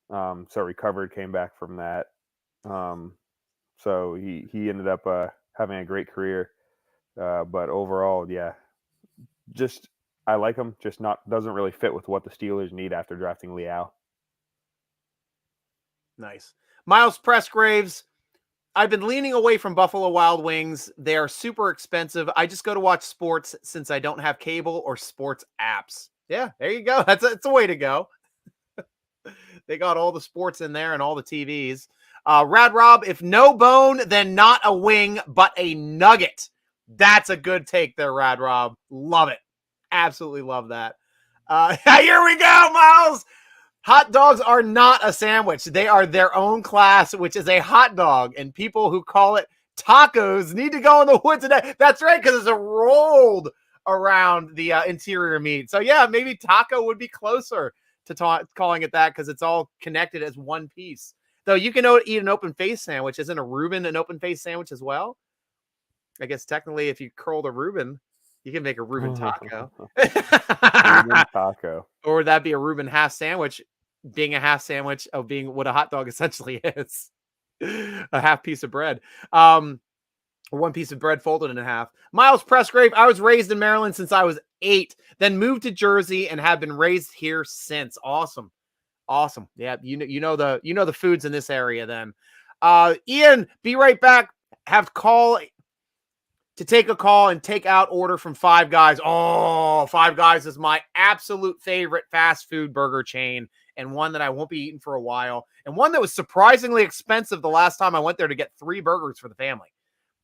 B: So recovered, came back from that. So he ended up having a great career. But overall, yeah, just I like him. Just doesn't really fit with what the Steelers need after drafting Leal.
A: Nice. Miles Pressgraves, I've been leaning away from Buffalo Wild Wings. They are super expensive. I just go to watch sports since I don't have cable or sports apps. Yeah, there you go. That's a way to go. They got all the sports in there and all the TVs. Rad Rob, if no bone, then not a wing, but a nugget. That's a good take there, Rad Rob. Love it. Absolutely love that. Here we go, Miles. Hot dogs are not a sandwich. They are their own class, which is a hot dog. And people who call it tacos need to go in the woods today. That's right, because it's a rolled around the interior meat. So, yeah, maybe taco would be closer to calling it that because it's all connected as one piece. Though you can eat an open face sandwich. Isn't a Reuben an open face sandwich as well? I guess technically, if you curl the Reuben, you can make a Reuben taco.
B: Reuben taco.
A: Or would that be a Reuben half sandwich? Being a half sandwich of being what a hot dog essentially is. A half piece of bread. One piece of bread folded in half. Miles Pressgrave, I was raised in Maryland since I was 8, then moved to Jersey and have been raised here since. Awesome. Yeah, you know the foods in this area then. Ian, be right back. Have call to take a call and take out order from Five Guys. Oh, Five Guys is my absolute favorite fast food burger chain, and one that I won't be eating for a while, and one that was surprisingly expensive the last time I went there to get 3 burgers for the family.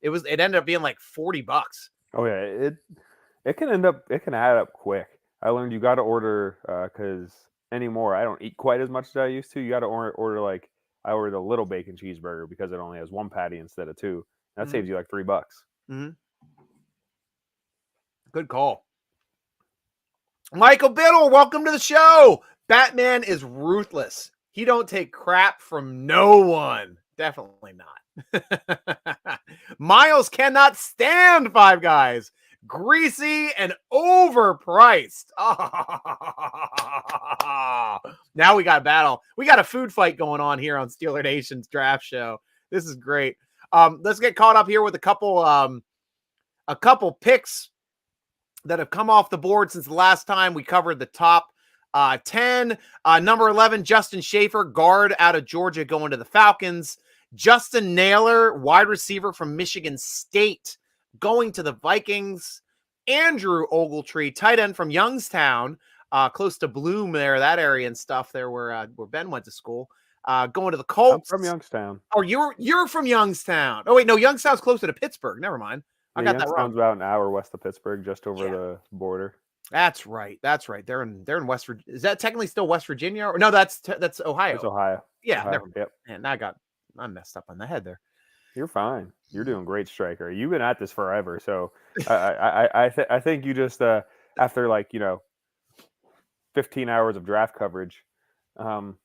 A: It ended up being like $40.
B: Oh yeah, it can add up quick. I learned you got to order because anymore I don't eat quite as much as I used to. You got to order like I ordered a little bacon cheeseburger because it only has 1 patty instead of 2. That saves you like $3.
A: Mm-hmm. Good call. Michael Biddle, welcome to the show. Batman is ruthless. He don't take crap from no one. Definitely not. Miles cannot stand Five Guys. Greasy and overpriced. Now we got a battle. We got a food fight going on here on Steeler Nation's draft show. This is great. Let's get caught up here with a couple picks that have come off the board since the last time we covered the top 10. Number 11, Justin Schaefer, guard out of Georgia, going to the Falcons. Justin Naylor, wide receiver from Michigan State, going to the Vikings. Andrew Ogletree, tight end from Youngstown, close to Bloom there, that area and stuff there where Ben went to school. Going to the Colts.
B: I'm from Youngstown.
A: Oh, you're from Youngstown. Oh wait, no, Youngstown's closer to Pittsburgh. Never mind. I got that wrong.
B: Youngstown's about an hour west of Pittsburgh, just over the border.
A: That's right. They're in West Virginia. Is that technically still West Virginia? Or no, that's Ohio.
B: It's Ohio.
A: Yeah.
B: Ohio. Yep.
A: Man, I messed up on the head there.
B: You're fine. You're doing great, Striker. You've been at this forever, so I think you just after 15 hours of draft coverage, get a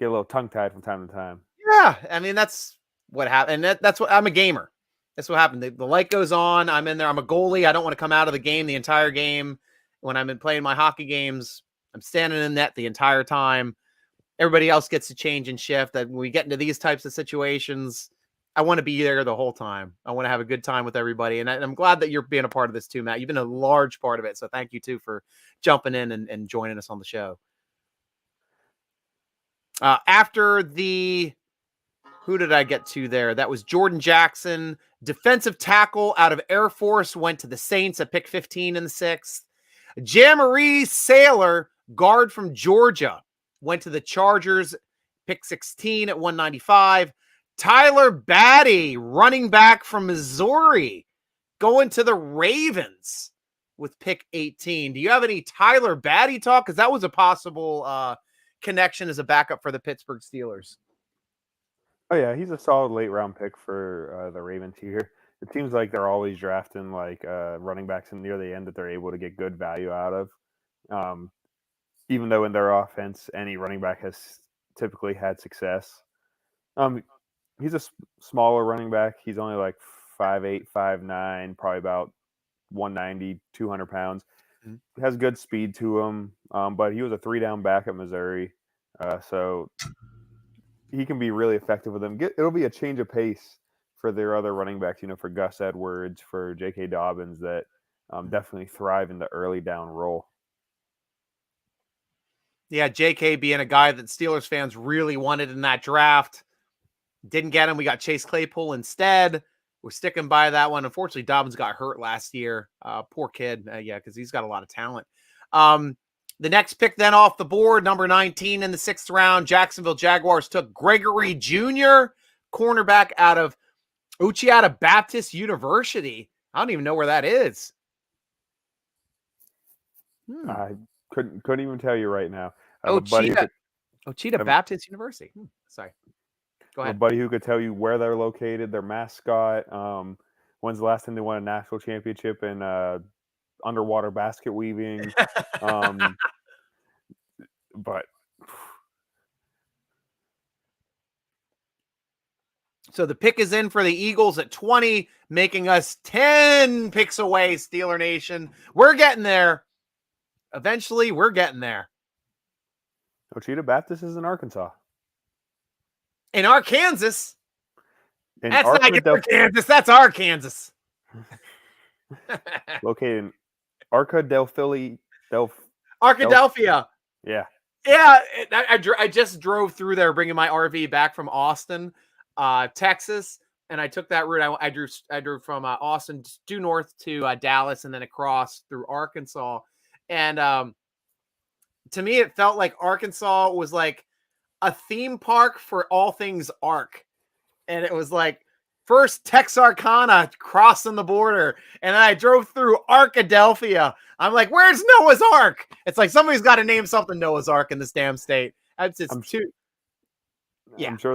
B: little tongue tied from time to time.
A: Yeah, I mean that's what happened. And that's what I'm a gamer. That's what happened. The light goes on. I'm in there. I'm a goalie. I don't want to come out of the game the entire game. When I'm playing my hockey games, I'm standing in net the entire time. Everybody else gets to change and shift. That when we get into these types of situations, I want to be there the whole time. I want to have a good time with everybody. And I'm glad that you're being a part of this too, Matt. You've been a large part of it. So thank you too for jumping in and joining us on the show. After who did I get to there? That was Jordan Jackson, defensive tackle out of Air Force, went to the Saints at pick 15 in the 6th. Jamari Saylor, guard from Georgia, went to the Chargers, pick 16 at 195. Tyler Batty, running back from Missouri, going to the Ravens with pick 18. Do you have any Tyler Batty talk? Because that was a possible connection as a backup for the Pittsburgh Steelers.
B: Oh yeah, he's a solid late round pick for the Ravens here. It seems like they're always drafting running backs near the end that they're able to get good value out of. Even though in their offense, any running back has typically had success. He's a smaller running back. He's only like 5'8", 5'9", probably about 190, 200 pounds. Mm-hmm. Has good speed to him, but he was a 3-down back at Missouri. So he can be really effective with them. It'll be a change of pace for their other running backs, for Gus Edwards, for J.K. Dobbins, that definitely thrive in the early down role.
A: Yeah, J.K. being a guy that Steelers fans really wanted in that draft. Didn't get him. We got Chase Claypool instead. We're sticking by that one. Unfortunately, Dobbins got hurt last year. Poor kid. Because he's got a lot of talent. The next pick then off the board, number 19 in the 6th round, Jacksonville Jaguars took Gregory Jr., cornerback out of Uchiata Baptist University. I don't even know where that is.
B: I couldn't even tell you right now.
A: Ochita Baptist University. Sorry. Go ahead.
B: A buddy who could tell you where they're located, their mascot, when's the last time they won a national championship in underwater basket weaving. But
A: So the pick is in for the Eagles at 20, making us 10 picks away, Steeler Nation. We're getting there. Eventually, we're getting there.
B: Ouachita Baptist is in Arkansas.
A: In Arkansas.
B: In
A: That's not your Kansas. That's our Kansas.
B: Located in Arkadelphia.
A: Arkadelphia.
B: Yeah.
A: Yeah, I just drove through there bringing my RV back from Austin, Texas, and I took that route. I drove from Austin due north to Dallas and then across through Arkansas. And to me, it felt like Arkansas was like a theme park for all things Ark. And it was like first Texarkana crossing the border. And then I drove through Arkadelphia. I'm like, where's Noah's Ark? It's like somebody's got to name something Noah's Ark in this damn state. I'm
B: sure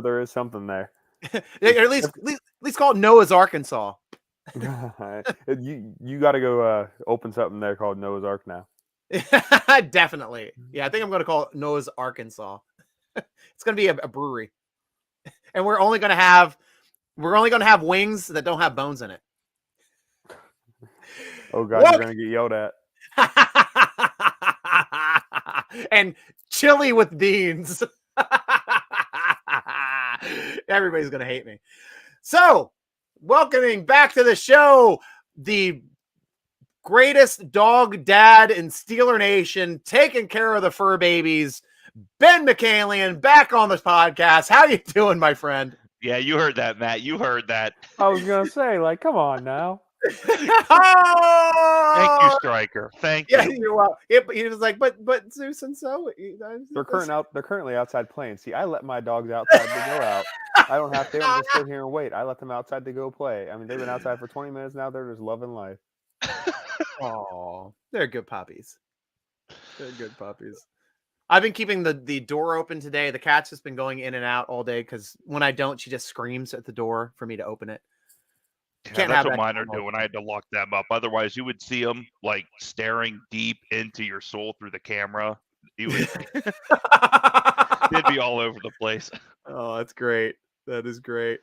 B: there is something there.
A: Or at least call it Noah's Arkansas.
B: You got to go open something there called Noah's Ark now.
A: Definitely. Yeah, I think I'm going to call it Noah's Arkansas. It's going to be a brewery. And we're only going to have wings that don't have bones in it.
B: Oh God, you're going to get yelled at.
A: And chili with beans. Everybody's going to hate me. So, welcoming back to the show, the greatest dog dad in Steeler Nation, taking care of the fur babies, Ben McCallion, back on this podcast. How you doing, my friend?
C: Yeah, you heard that, Matt. You heard that.
B: I was going to say, like, come on now.
C: Thank you, Striker. Thank you.
A: Yeah, you're welcome. He was like, but Zeus and so
B: they're currently outside playing. See, I let my dogs outside to go out. I don't have to just sit here and wait. I let them outside to go play. I mean, they've been outside for 20 minutes now. They're just loving life.
A: Oh, they're good puppies. They're good puppies. I've been keeping the door open today. The cat's just been going in and out all day because when I don't, she just screams at the door for me to open it.
C: Yeah, that's what mine are doing. I had to lock them up. Otherwise, you would see them like staring deep into your soul through the camera. You would, they'd be all over the place.
A: Oh, that's great. That is great.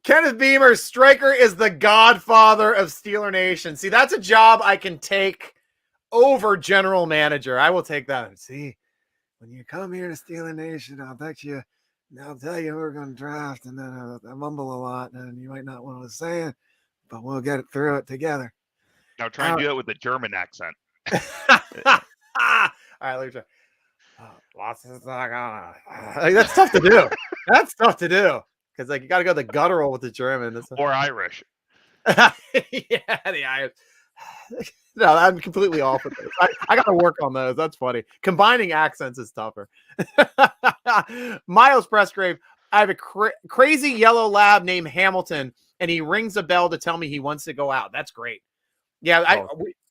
A: Kenneth Beamer, Striker is the godfather of Steeler Nation. See, that's a job I can take over general manager. I will take that. See, when you come here to Steeler Nation, I'll tell you who we're going to draft, and then I mumble a lot, and you might not want to say it, but we'll get it through it together.
C: Now try and do that with a German accent.
A: All right, let me try. That's tough to do. That's tough to do because like you got to go the guttural with the German
C: or Irish.
A: Yeah, the Irish. No, I'm completely off with this. I got to work on those. That's funny. Combining accents is tougher. Miles Pressgrave, I have a crazy yellow lab named Hamilton, and he rings a bell to tell me he wants to go out. That's great. Yeah,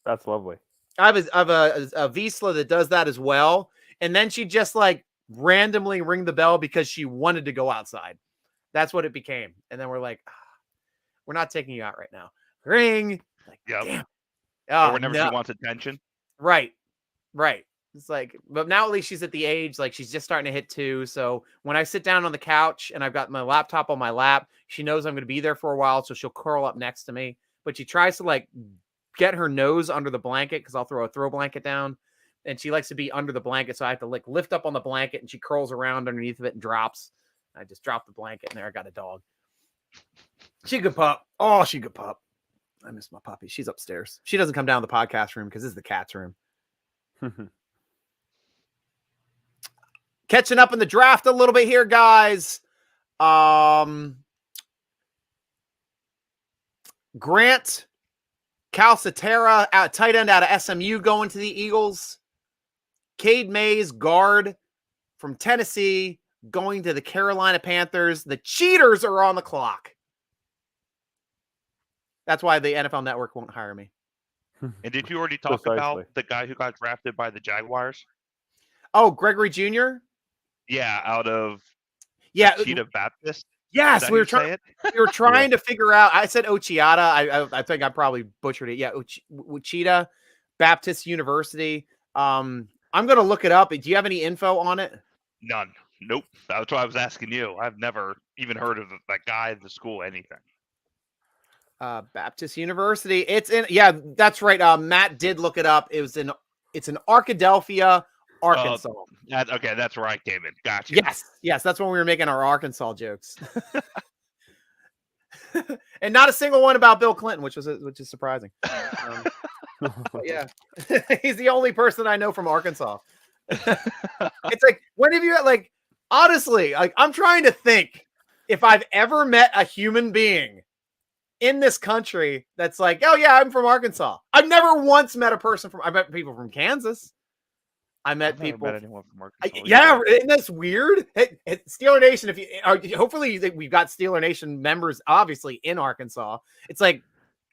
B: that's lovely.
A: I have a Vizsla that does that as well, and then she just like randomly ring the bell because she wanted to go outside. That's what it became. And then we're like, we're not taking you out right now. Ring. Like,
C: yep.
A: Damn.
C: Or whenever she wants attention.
A: Right. It's like, but now at least she's at the age, like she's just starting to hit 2. So when I sit down on the couch and I've got my laptop on my lap, she knows I'm going to be there for a while. So she'll curl up next to me, but she tries to like get her nose under the blanket because I'll throw a throw blanket down and she likes to be under the blanket. So I have to like lift up on the blanket and she curls around underneath of it and drops. I just drop the blanket and there I got a dog. She a good pup. Oh, she a good pup. I miss my puppy. She's upstairs. She doesn't come down to the podcast room because this is the cat's room. Catching up in the draft a little bit here, guys. Grant Calcaterra, tight end out of SMU, going to the Eagles. Cade Mays, guard from Tennessee, going to the Carolina Panthers. The cheaters are on the clock. That's why the NFL Network won't hire me.
C: And did you already talk about the guy who got drafted by the Jaguars?
A: Oh, Gregory Jr.?
C: Yeah, out of Ouachita Baptist.
A: Yes, we were trying to figure out. I said Ochiata. I think I probably butchered it. Yeah, Ouachita Baptist University. I'm going to look it up. Do you have any info on it?
C: None. Nope. That's why I was asking you. I've never even heard of that guy, the school, anything.
A: Baptist University. It's in. Yeah, that's right. Matt did look it up. It's in Arkadelphia, Arkansas.
C: Okay, that's where I came in. Gotcha.
A: Yes, that's when we were making our Arkansas jokes. And not a single one about Bill Clinton, which is surprising. Yeah, he's the only person I know from Arkansas. It's like, when have you, like, honestly, like, I'm trying to think if I've ever met a human being in this country that's like, oh yeah, I'm from Arkansas. I've never once met a person I met people from Kansas. I've never met anyone from Arkansas. Yeah, isn't this weird? Hey, Steeler Nation, if you are, hopefully we've got Steeler Nation members obviously in Arkansas. It's like,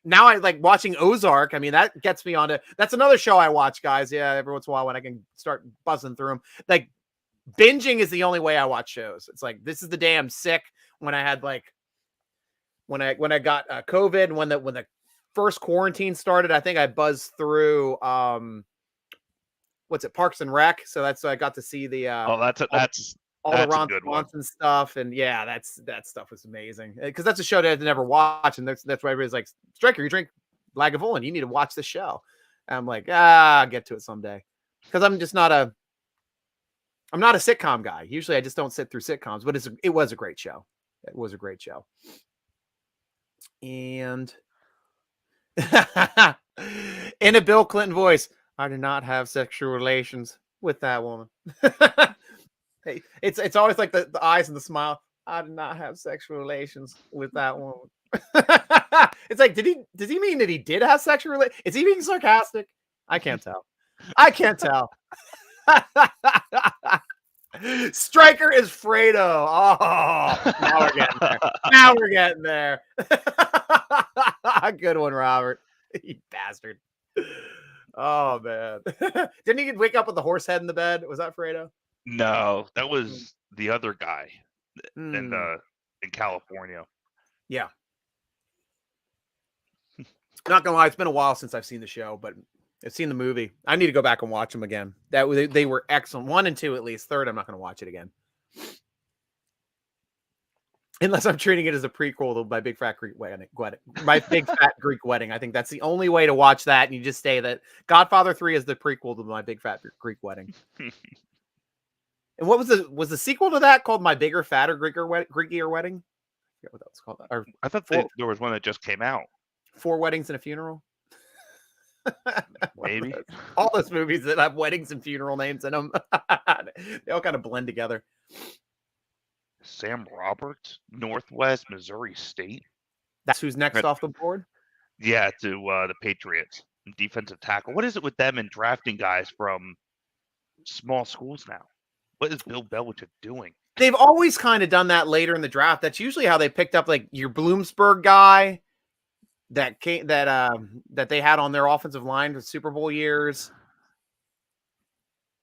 A: now I like watching Ozark. I mean, that gets me onto, that's another show I watch, guys. Yeah, every once in a while when I can start buzzing through them. Like, binging is the only way I watch shows. It's like, this is the day I'm sick. When I had like, when I got COVID, and when the first quarantine started, I think I buzzed through what's it, Parks and Rec. So that's, I got to see the all the Ron Swanson stuff, and yeah, that stuff was amazing, because that's a show that I've never watched, and that's why everybody's like, Striker, you drink Lagavulin, you need to watch the show. And I'm like, I'll get to it someday, because I'm not a sitcom guy. Usually I just don't sit through sitcoms, but it was a great show. It was a great show. And in a Bill Clinton voice, I did not have sexual relations with that woman. Hey, it's always like the eyes and the smile. I did not have sexual relations with that woman. It's like, does he mean that he did have sexual relations? Is he being sarcastic? I can't tell. Striker is Fredo. Oh, now we're getting there. Good one, Robert. You bastard. Oh man. Didn't he wake up with the horse head in the bed? Was that Fredo?
C: No, that was the other guy in California.
A: Yeah. Not gonna lie, it's been a while since I've seen the show, but I've seen the movie. I need to go back and watch them again. They were excellent. 1 and 2 at least. 3rd, I'm not going to watch it again. Unless I'm treating it as a prequel to My Big Fat Greek Wedding. My Big Fat Greek Wedding. I think that's the only way to watch that. And you just say that Godfather 3 is the prequel to My Big Fat Greek Wedding. And what was the sequel to that called My Bigger, Fatter Greekier Wedding? I forget what that was called. Or
C: I thought there was one that just came out.
A: 4 Weddings and a Funeral.
C: Maybe
A: all those movies that have weddings and funeral names in them, they all kind of blend together.
C: Sam Roberts, Northwest Missouri State.
A: That's who's next off the board.
C: Yeah, to the Patriots, defensive tackle. What is it with them and drafting guys from small schools now? What is Bill Belichick doing?
A: They've always kind of done that later in the draft. That's usually how they picked up like your Bloomsburg guy that they had on their offensive line for Super Bowl years.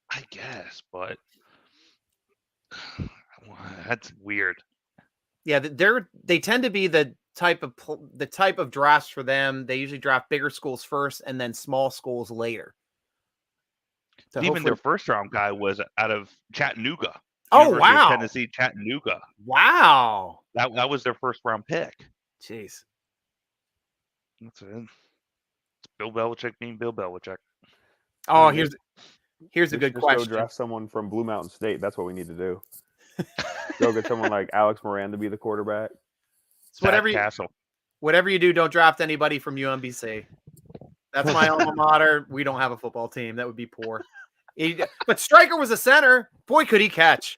C: I guess, but that's weird.
A: Yeah, they tend to be the type of drafts for them. They usually draft bigger schools first and then small schools later. So
C: even their first round guy was out of Chattanooga.
A: Oh,
C: University
A: wow.
C: of Tennessee, Chattanooga.
A: Wow.
C: That was their first round pick.
A: Jeez.
C: That's it. It's Bill Belichick being Bill Belichick.
A: Oh, here's a good question.
B: Go draft someone from Blue Mountain State. That's what we need to do. Go get someone like Alex Moran to be the quarterback.
A: So whatever you do, don't draft anybody from UMBC. That's my alma mater. We don't have a football team. That would be poor. But Striker was a center. Boy, could he catch.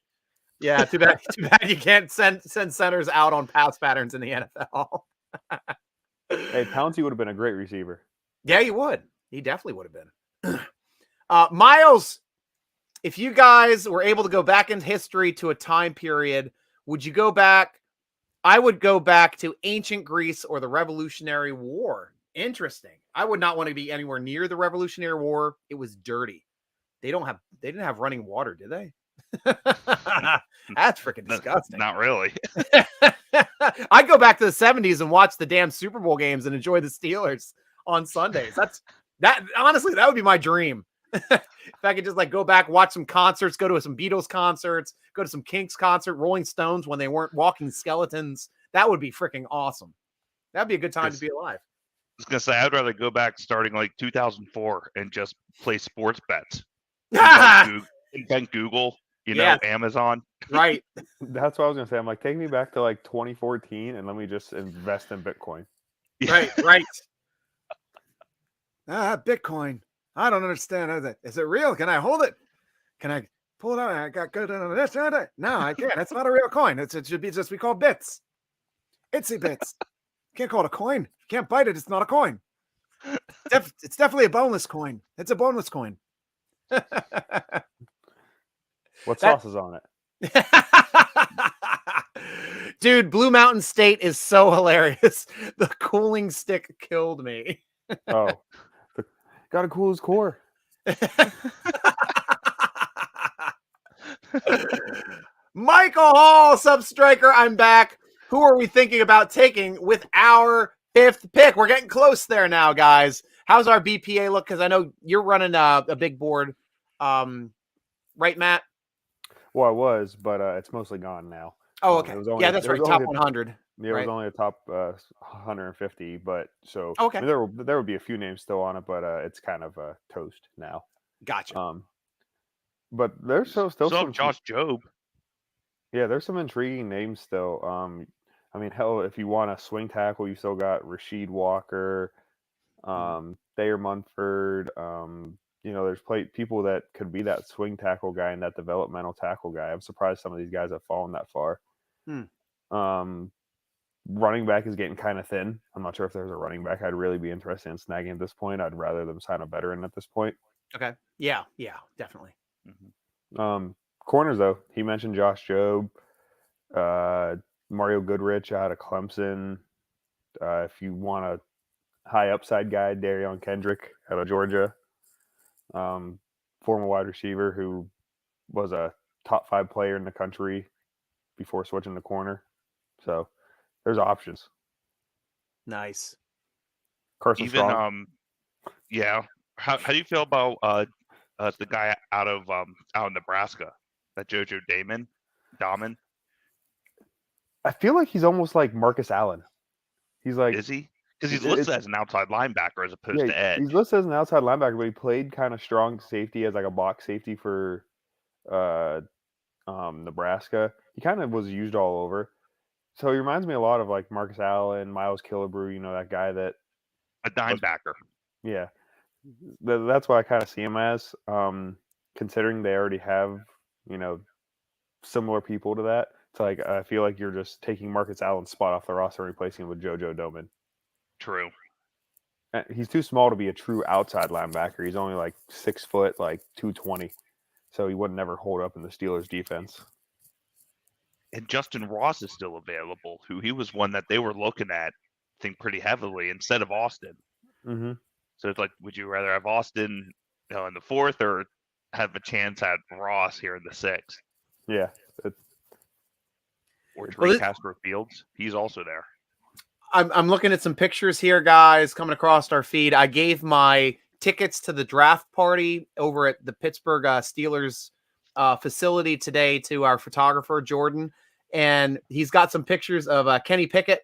A: Yeah, too bad you can't send centers out on pass patterns in the NFL.
B: Hey, Pouncey would have been a great receiver.
A: Yeah, he would. He definitely would have been. Miles, if you guys were able to go back in history to a time period, would you go back? I would go back to ancient Greece or the Revolutionary War. Interesting. I would not want to be anywhere near the Revolutionary War. It was dirty. They didn't have running water, did they? That's freaking disgusting.
C: Not really.
A: I'd go back to the 70s and watch the damn Super Bowl games and enjoy the Steelers on Sundays. Honestly, that would be my dream. If I could just like go back, watch some concerts, go to some Beatles concerts, go to some Kinks concert, Rolling Stones when they weren't walking skeletons, that would be freaking awesome. That'd be a good time to be alive.
C: I was gonna say I'd rather go back starting like 2004 and just play sports bets. Invent Google, Amazon.
A: Right.
B: That's what I was gonna say. I'm like, take me back to like 2014 and let me just invest in Bitcoin.
A: Right.
D: Bitcoin. I don't understand. Is it real? Can I hold it? Can I pull it out? I got good on this. No, I can't. It's not a real coin. It should be just be called bits. Itsy bits. Can't call it a coin. Can't bite it. It's not a coin. It's definitely a boneless coin. It's a boneless coin.
B: What sauce is on it?
A: Dude, Blue Mountain State is so hilarious. The cooling stick killed me.
B: Oh, gotta cool his core.
A: Michael Hall, Substriker, I'm back. Who are we thinking about taking with our 5th pick? We're getting close there now, guys. How's our BPA look? Because I know you're running a big board. Right, Matt?
B: Well, I was, but it's mostly gone now.
A: Oh, okay. That's right. Top 100.
B: Yeah, it was only a top 150, but so
A: okay.
B: I mean, there would be a few names still on it, but it's kind of toast now.
A: Gotcha.
B: But there's still some
C: Josh Jobe.
B: Yeah, there's some intriguing names still. I mean, hell, if you want a swing tackle, you still got Rasheed Walker, Thayer Munford. There's people that could be that swing tackle guy and that developmental tackle guy. I'm surprised some of these guys have fallen that far. Running back is getting kind of thin. I'm not sure if there's a running back I'd really be interested in snagging at this point. I'd rather them sign a veteran at this point.
A: Okay. Yeah, definitely.
B: Corners, though, he mentioned Josh Jobe, Mario Goodrich out of Clemson. If you want a high upside guy, Darion Kendrick out of Georgia. Former wide receiver who was a top 5 player in the country before switching to corner. So there's options.
A: Nice.
B: Carson
C: Even
B: Strong.
C: How do you feel about the guy out in Nebraska, that JoJo Daman?
B: I feel like he's almost like Marcus Allen. He's like,
C: is he? Because he's listed as an outside linebacker as opposed to edge.
B: He's listed as an outside linebacker, but he played kind of strong safety as like a box safety for Nebraska. He kind of was used all over. So he reminds me a lot of like Marcus Allen, Miles Killebrew, that guy that
C: a dimebacker.
B: Yeah. That's what I kind of see him as. Considering they already have, similar people to that. It's like I feel like you're just taking Marcus Allen's spot off the roster and replacing him with JoJo Domann.
C: True.
B: He's too small to be a true outside linebacker. He's only like 6 foot, like 220. So he would never hold up in the Steelers defense.
C: And Justin Ross is still available, who he was one that they were looking at, I think, pretty heavily instead of Austin.
B: Mm-hmm.
C: So it's like, would you rather have Austin in the 4th or have a chance at Ross here in the 6th?
B: Yeah.
C: Or Tariq Castro Fields. He's also there.
A: I'm looking at some pictures here, guys, coming across our feed. I gave my tickets to the draft party over at the Pittsburgh Steelers facility today to our photographer, Jordan. And he's got some pictures of Kenny Pickett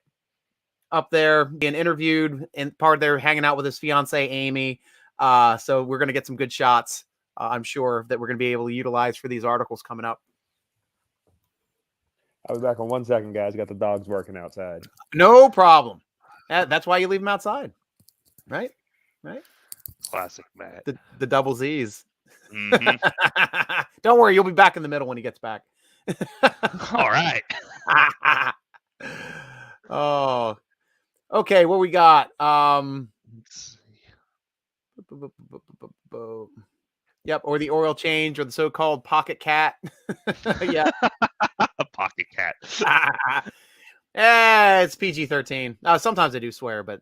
A: up there being interviewed and part of there hanging out with his fiance, Amy. So we're going to get some good shots, I'm sure, that we're going to be able to utilize for these articles coming up.
B: I'll be back in 1 second, guys. Got the dogs barking outside.
A: No problem. That's why you leave them outside. Right?
C: Classic, Matt.
A: The double Z's.
C: Mm-hmm.
A: Don't worry, you'll be back in the middle when he gets back.
C: All right.
A: Oh, okay. What we got? Yep, or the oil change, or the so-called pocket cat. Yeah,
C: a pocket cat.
A: It's PG-13. Sometimes I do swear, but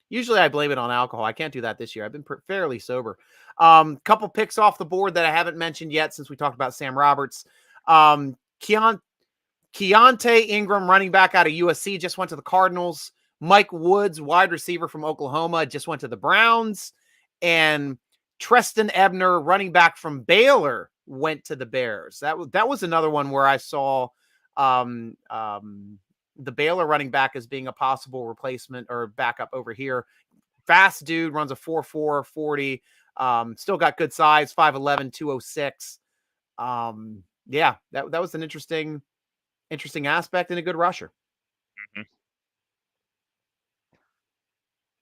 A: usually I blame it on alcohol. I can't do that this year. I've been fairly sober. Couple picks off the board that I haven't mentioned yet since we talked about Sam Roberts. Keontae Ingram, running back out of USC, just went to the Cardinals. Mike Woods, wide receiver from Oklahoma, just went to the Browns. And Treston Ebner, running back from Baylor, went to the Bears. That was another one where I saw the Baylor running back as being a possible replacement or backup over here. Fast dude, runs a 4.4 40. Still got good size, 5'11", 206. Yeah, that was an interesting aspect and a good rusher.
C: Mhm.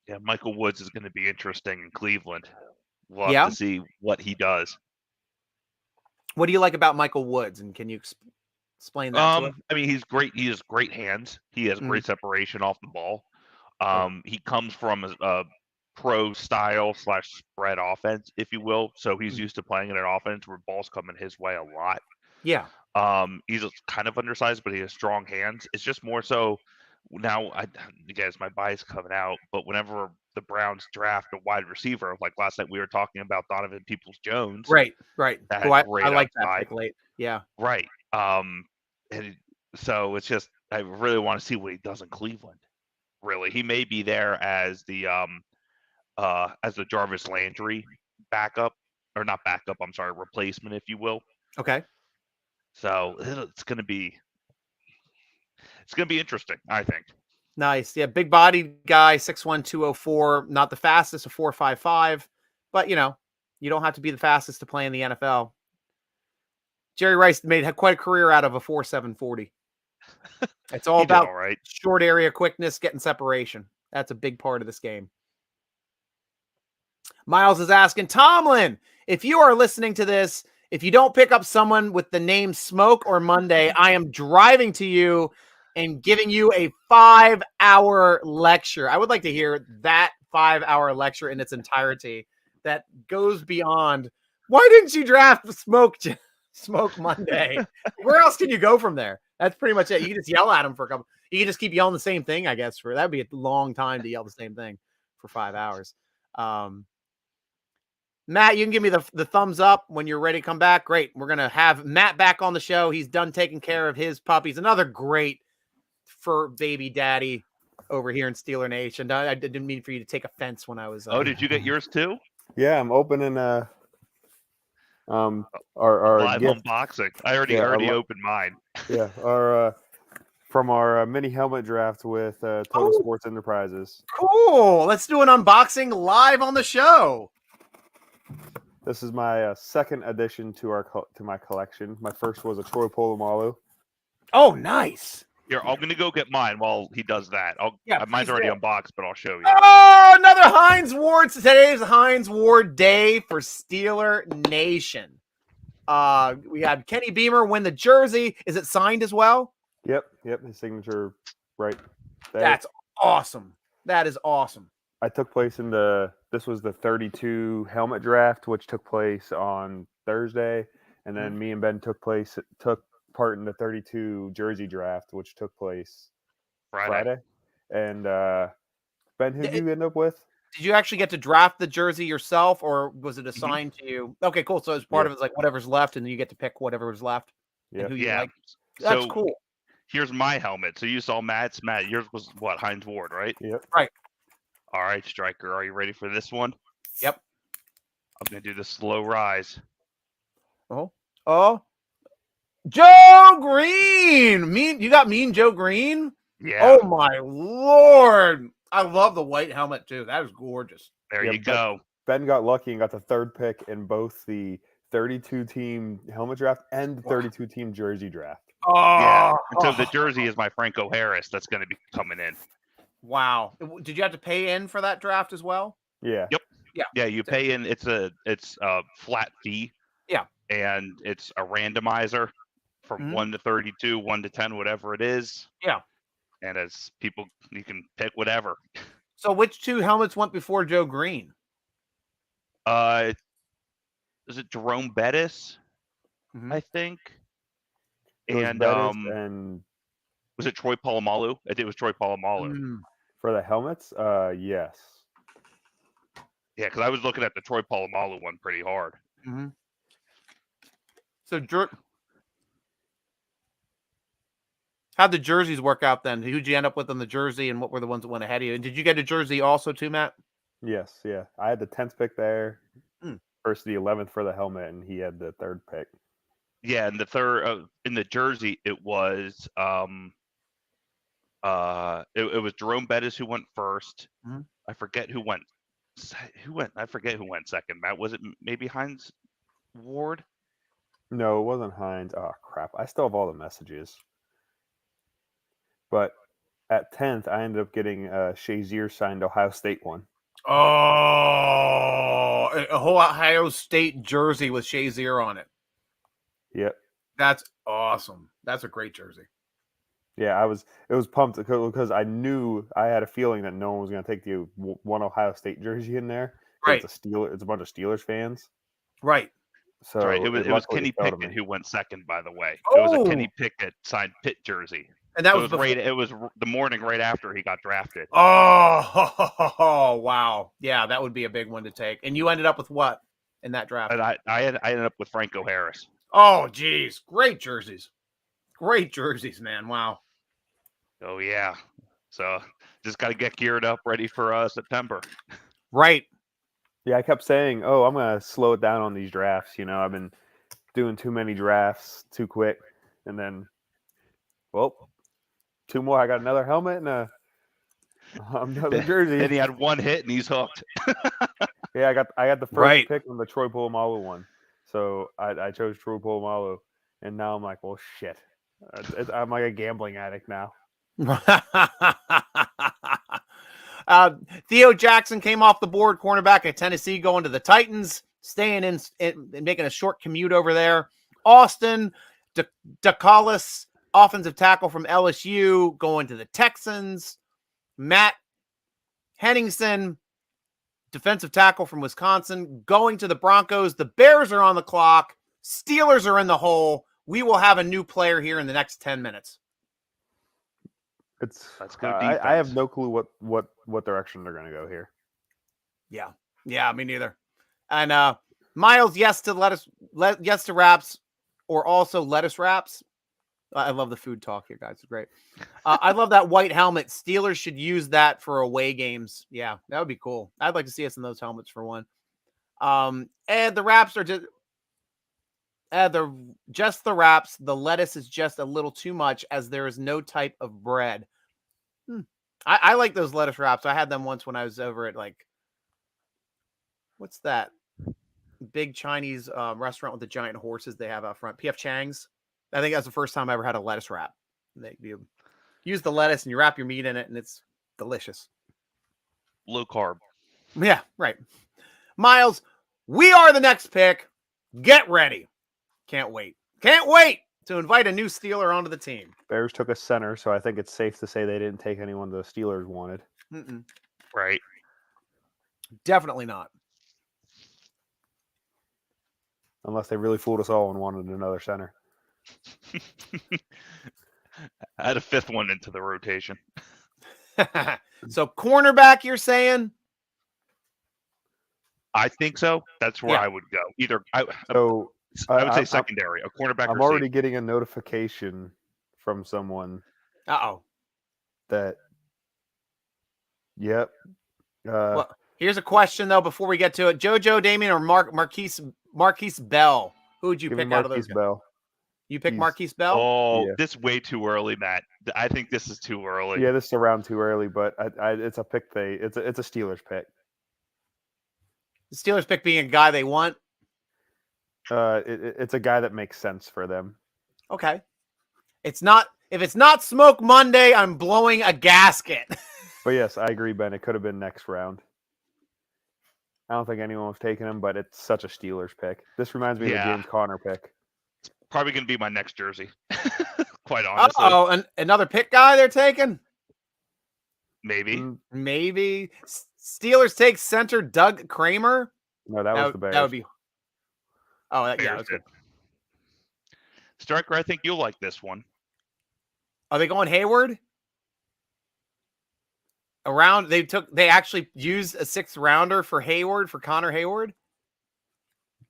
C: Yeah, Michael Woods is going to be interesting in Cleveland. We'll have
A: Yeah.
C: to see what he does.
A: What do you like about Michael Woods, and can you explain that to us?
C: I mean, he's great. He has great hands. He has great separation off the ball. He comes from a pro style / spread offense, if you will. So he's used to playing in an offense where balls coming his way a lot.
A: Yeah.
C: He's kind of undersized, but he has strong hands. It's just more so now. You guys, my bias coming out, but whenever the Browns draft a wide receiver, like last night we were talking about Donovan Peoples-Jones.
A: Right.
C: That
A: Who
C: had
A: I
C: great
A: like that
C: upside.
A: pick late. Yeah.
C: Right. And so it's just I really want to see what he does in Cleveland. Really, he may be there as the Jarvis Landry backup, or not backup. I'm sorry, replacement, if you will.
A: Okay.
C: So it's gonna be interesting, I think.
A: Nice. Yeah, big body guy, 6'1", 204. Not the fastest, a 4.55, but you don't have to be the fastest to play in the NFL. Jerry Rice had quite a career out of a 4.7 40. It's all about short area quickness, getting separation. That's a big part of this game. Miles is asking, Tomlin, if you are listening to this, if you don't pick up someone with the name Smoke or Monday, I am driving to you and giving you a 5-hour lecture. I would like to hear that 5-hour lecture in its entirety that goes beyond, why didn't you draft Smoke Monday? Where else can you go from there? That's pretty much it. You can just yell at him for a couple. You can just keep yelling the same thing, I guess. That'd be a long time to yell the same thing for 5 hours. Matt, you can give me the thumbs up when you're ready to come back. Great. We're going to have Matt back on the show. He's done taking care of his puppies. Another great fur baby daddy over here in Steeler Nation. I didn't mean for you to take offense when I was.
C: Oh, did you get yours too?
B: Yeah, I'm opening our
C: live
B: gift.
C: Unboxing. I already opened mine.
B: Yeah, our from our mini helmet draft with Total Sports Enterprises.
A: Cool. Let's do an unboxing live on the show.
B: This is my second addition to my collection. My first was a Troy Polamalu.
A: Oh, nice.
C: Here, I'm gonna go get mine while he does that. Mine's already unboxed, but I'll show you.
A: Oh, another Hines Ward. Today is Hines Ward Day for Steeler Nation. We had Kenny Beamer win the jersey. Is it signed as well?
B: Yep. His signature right there.
A: That's awesome. That is awesome.
B: I took place this was the 32 helmet draft, which took place on Thursday. And then me and Ben took part in the 32 jersey draft, which took place Friday. And Ben, who did you end up with?
A: Did you actually get to draft the jersey yourself, or was it assigned to you? Okay, cool. So as part of it's like whatever's left, and then you get to pick whatever's left.
B: Yeah.
A: Who you like. That's cool.
C: Here's my helmet. So you saw Matt's. Matt, yours was what? Hines Ward, right?
B: Yep.
A: Right.
C: All right, Striker. Are you ready for this one?
A: Yep.
C: I'm gonna do the slow rise.
A: Oh. Joe Green. You got Mean Joe Green?
C: Yeah.
A: Oh my Lord. I love the white helmet too. That is gorgeous.
C: There you go.
B: Ben got lucky and got the third pick in both the 32-team helmet draft and the 32-team jersey draft.
A: Oh,
C: yeah. So the jersey is my Franco Harris that's going to be coming in.
A: Wow. Did you have to pay in for that draft as well?
B: Yeah.
C: Yep.
A: Yeah.
C: Yeah, you pay in. It's a flat fee.
A: Yeah.
C: And it's a randomizer from 1 to 32, 1 to 10, whatever it is.
A: Yeah.
C: And as people, you can pick whatever.
A: So which two helmets went before Joe Green?
C: Is it Jerome Bettis? I think. And was it Troy Polamalu? I think it was Troy Polamalu.
B: For the helmets? Yes.
C: Yeah, because I was looking at the Troy Polamalu one pretty hard.
A: So how'd the jerseys work out then? Who'd you end up with on the jersey, and what were the ones that went ahead of you? And did you get a jersey also too, Matt?
B: Yes, yeah. I had the 10th pick there. first to the 11th for the helmet, and he had the 3rd pick.
C: Yeah, and the third in the jersey, it was it was Jerome Bettis who went first.
A: Mhm.
C: I forget who went. I forget who went second. Matt, was it maybe Hines Ward?
B: No, it wasn't Hines. Oh crap! I still have all the messages. But at 10th, I ended up getting Shazier signed Ohio State one.
A: Oh, a whole Ohio State jersey with Shazier on it.
B: Yep.
A: That's awesome. That's a great jersey.
B: Yeah, it was pumped because I knew I had a feeling that no one was going to take the one Ohio State jersey in there.
A: Right.
B: It's a bunch of Steelers fans.
A: Right.
B: So
C: That's right. It was Kenny
B: fell to
C: Pickett
B: me.
C: who went second, by the way.
A: Oh.
C: It was a Kenny Pickett signed Pitt jersey.
A: And that
C: So
A: was
C: it was the morning right after he got drafted.
A: Oh, wow. Yeah, that would be a big one to take. And you ended up with what in that draft?
C: And I ended up with Franco Harris.
A: Oh, geez. Great jerseys. Great jerseys, man. Wow.
C: Oh yeah. So just got to get geared up, ready for September.
A: Right.
B: Yeah, I kept saying, "Oh, I'm going to slow it down on these drafts." You know, I've been doing too many drafts too quick, and then, well, 2 more. I got another helmet and another jersey.
C: And he had 1 hit and he's hooked.
B: Yeah, I got the first
A: Right.
B: pick on the Troy Polamalu one, so I chose Troy Polamalu, and now I'm like, well, shit, I'm like a gambling addict now.
A: Theo Jackson came off the board, cornerback at Tennessee, going to the Titans, staying in making a short commute over there. Austin DeCollis, offensive tackle from LSU, going to the Texans. Matt Henningsen, defensive tackle from Wisconsin, going to the Broncos. The Bears are on the clock. Steelers are in the hole. We will have a new player here in the next 10 minutes.
C: Let's go
B: I have
C: defense.
B: no clue what direction they're going to go here.
A: Yeah, me neither. And Miles, yes to wraps, or also lettuce wraps. I love the food talk here, guys. It's great. I love that white helmet. Steelers should use that for away games. Yeah, that would be cool. I'd like to see us in those helmets for one. And the wraps are just the wraps. The lettuce is just a little too much, as there is no type of bread. I like those lettuce wraps. I had them once when I was over at, like, what's that big Chinese restaurant with the giant horses they have out front? P.F. Chang's. I think that's the first time I ever had a lettuce wrap. You use the lettuce and you wrap your meat in it, and it's delicious.
C: Low carb.
A: Yeah, right. Miles, we are the next pick. Get ready. Can't wait to invite a new Steeler onto the team.
B: Bears took a center, so I think it's safe to say they didn't take anyone the Steelers wanted.
C: Right.
A: Definitely not.
B: Unless they really fooled us all and wanted another center.
C: I had a 5th one into the rotation.
A: So cornerback, you're saying?
C: I think so. That's where I would go. Either I would say secondary, a cornerback.
B: I'm already getting a notification from someone.
A: That.
B: Yep.
A: Well, here's a question though before we get to it: JoJo Damien or Marquise Bell? Who would you pick out of those guys?
B: Bell.
A: You pick Marquise Bell?
C: Oh,
B: yeah.
C: This is way too early, Matt. I think this is too early.
B: Yeah, this is around too early, but it's a pick. It's a Steelers pick.
A: The Steelers pick being a guy they want.
B: It's a guy that makes sense for them.
A: Okay. If it's not Smoke Monday, I'm blowing a gasket.
B: But yes, I agree, Ben. It could have been next round. I don't think anyone was taking him, but it's such a Steelers pick. This reminds me of the James Conner pick.
C: It's probably going to be my next jersey. Quite honestly.
A: And another pick guy they're taking?
C: Maybe.
A: Steelers take center Doug Kramer?
B: No, that was the Bears.
A: That would be. Oh,
C: Bears
A: yeah. Good.
C: Striker, I think you'll like this one.
A: Are they going Hayward? They actually used a 6th rounder for Hayward, for Connor Hayward?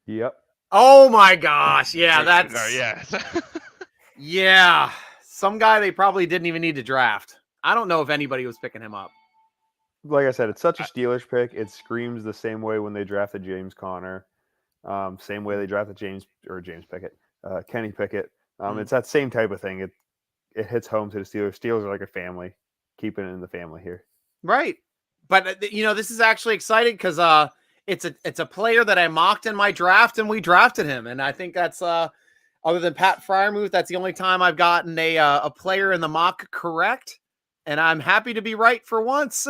B: Yep.
A: Oh my gosh. Yeah, that's
C: yeah.
A: Yeah. Some guy they probably didn't even need to draft. I don't know if anybody was picking him up.
B: Like I said, it's such a Steelers pick. It screams the same way when they drafted James Conner. Same way they drafted Kenny Pickett. It's that same type of thing. It hits home to the Steelers. Steelers are like a family, keeping it in the family here.
A: Right. But this is actually exciting because it's a player that I mocked in my draft, and we drafted him. And I think that's other than Pat Fryermuth, that's the only time I've gotten a player in the mock correct. And I'm happy to be right for once.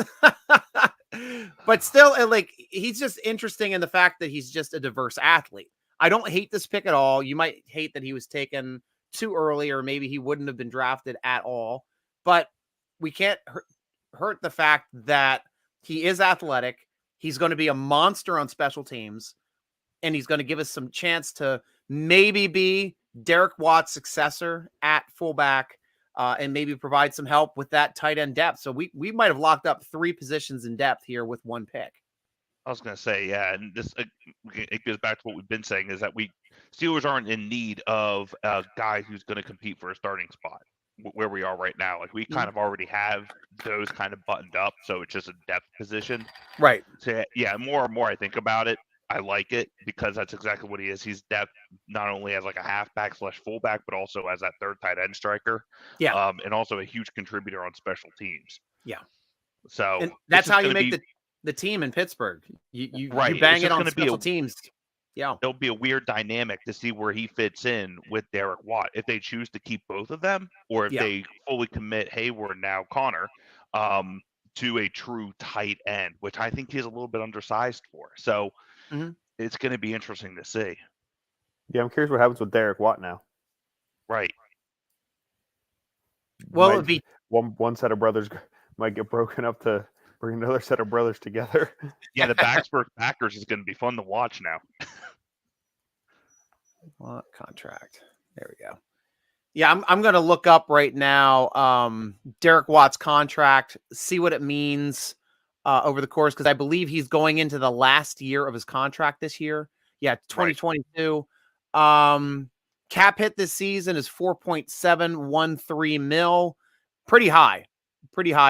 A: But still, he's just interesting in the fact that he's just a diverse athlete. I don't hate this pick at all. You might hate that he was taken too early, or maybe he wouldn't have been drafted at all. But we can't hurt the fact that he is athletic. He's going to be a monster on special teams, and he's going to give us some chance to maybe be Derek Watt's successor at fullback, and maybe provide some help with that tight end depth. So we might have locked up 3 positions in depth here with one pick.
C: I was going to say, yeah, and this it goes back to what we've been saying, is that Steelers aren't in need of a guy who's going to compete for a starting spot where we are right now. Like, we kind of already have those kind of buttoned up, so it's just a depth position.
A: Right.
C: So yeah, more and more I think about it, I like it, because that's exactly what he is. He's depth not only as like a halfback / fullback, but also as that third tight end striker.
A: Yeah.
C: And also a huge contributor on special teams.
A: Yeah.
C: So
A: and that's how you make the team in Pittsburgh. You bang it on special teams. Yeah.
C: There'll be a weird dynamic to see where he fits in with Derek Watt, if they choose to keep both of them, or if they fully commit Hayward, now Connor, to a true tight end, which I think he's a little bit undersized for. So it's going to be interesting to see.
B: Yeah, I'm curious what happens with Derek Watt now.
C: Right.
A: Well, it'd be
B: one set of brothers might get broken up to bring another set of brothers together.
C: Yeah, the Packers is going to be fun to watch now.
A: What contract? There we go. Yeah, I'm going to look up right now Derek Watt's contract, see what it means over the course, because I believe he's going into the last year of his contract this year. Yeah, 2022. Right. Cap hit this season is $4.713 million. Pretty high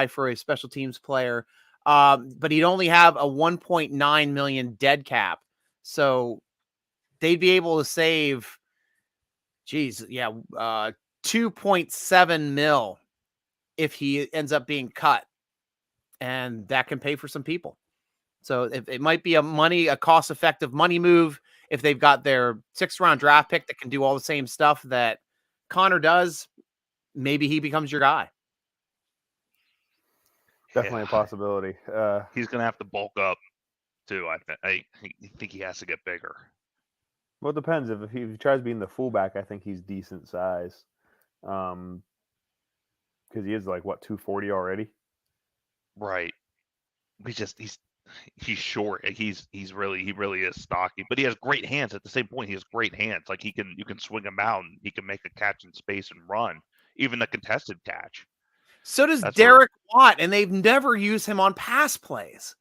A: for a special teams player. But he'd only have a $1.9 million dead cap. So they'd be able to save, $2.7 million if he ends up being cut. And that can pay for some people. So it might be a cost-effective money move if they've got their 6th-round draft pick that can do all the same stuff that Connor does. Maybe he becomes your guy.
B: Definitely a possibility.
C: He's going to have to bulk up too. I think he has to get bigger.
B: Well, it depends. If he tries being the fullback, I think he's decent size. Because he is like 240 already.
C: Right. He's short. He really is stocky, but he has great hands. At the same point, he has great hands. Like, you can swing him out and he can make a catch in space and run, even a contested catch.
A: So does Derek Watt, and they've never used him on pass plays.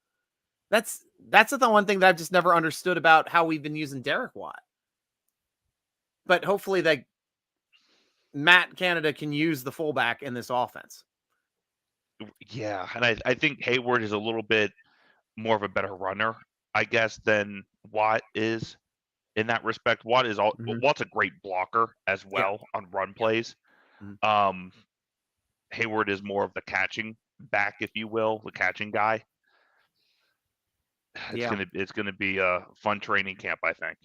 A: That's the one thing that I've just never understood about how we've been using Derek Watt. But hopefully Matt Canada can use the fullback in this offense.
C: Yeah, and I think Hayward is a little bit more of a better runner, I guess, than Watt is in that respect. Watt's a great blocker as well on run plays. Hayward is more of the catching back, if you will, the catching guy. It's gonna be a fun training camp, I think.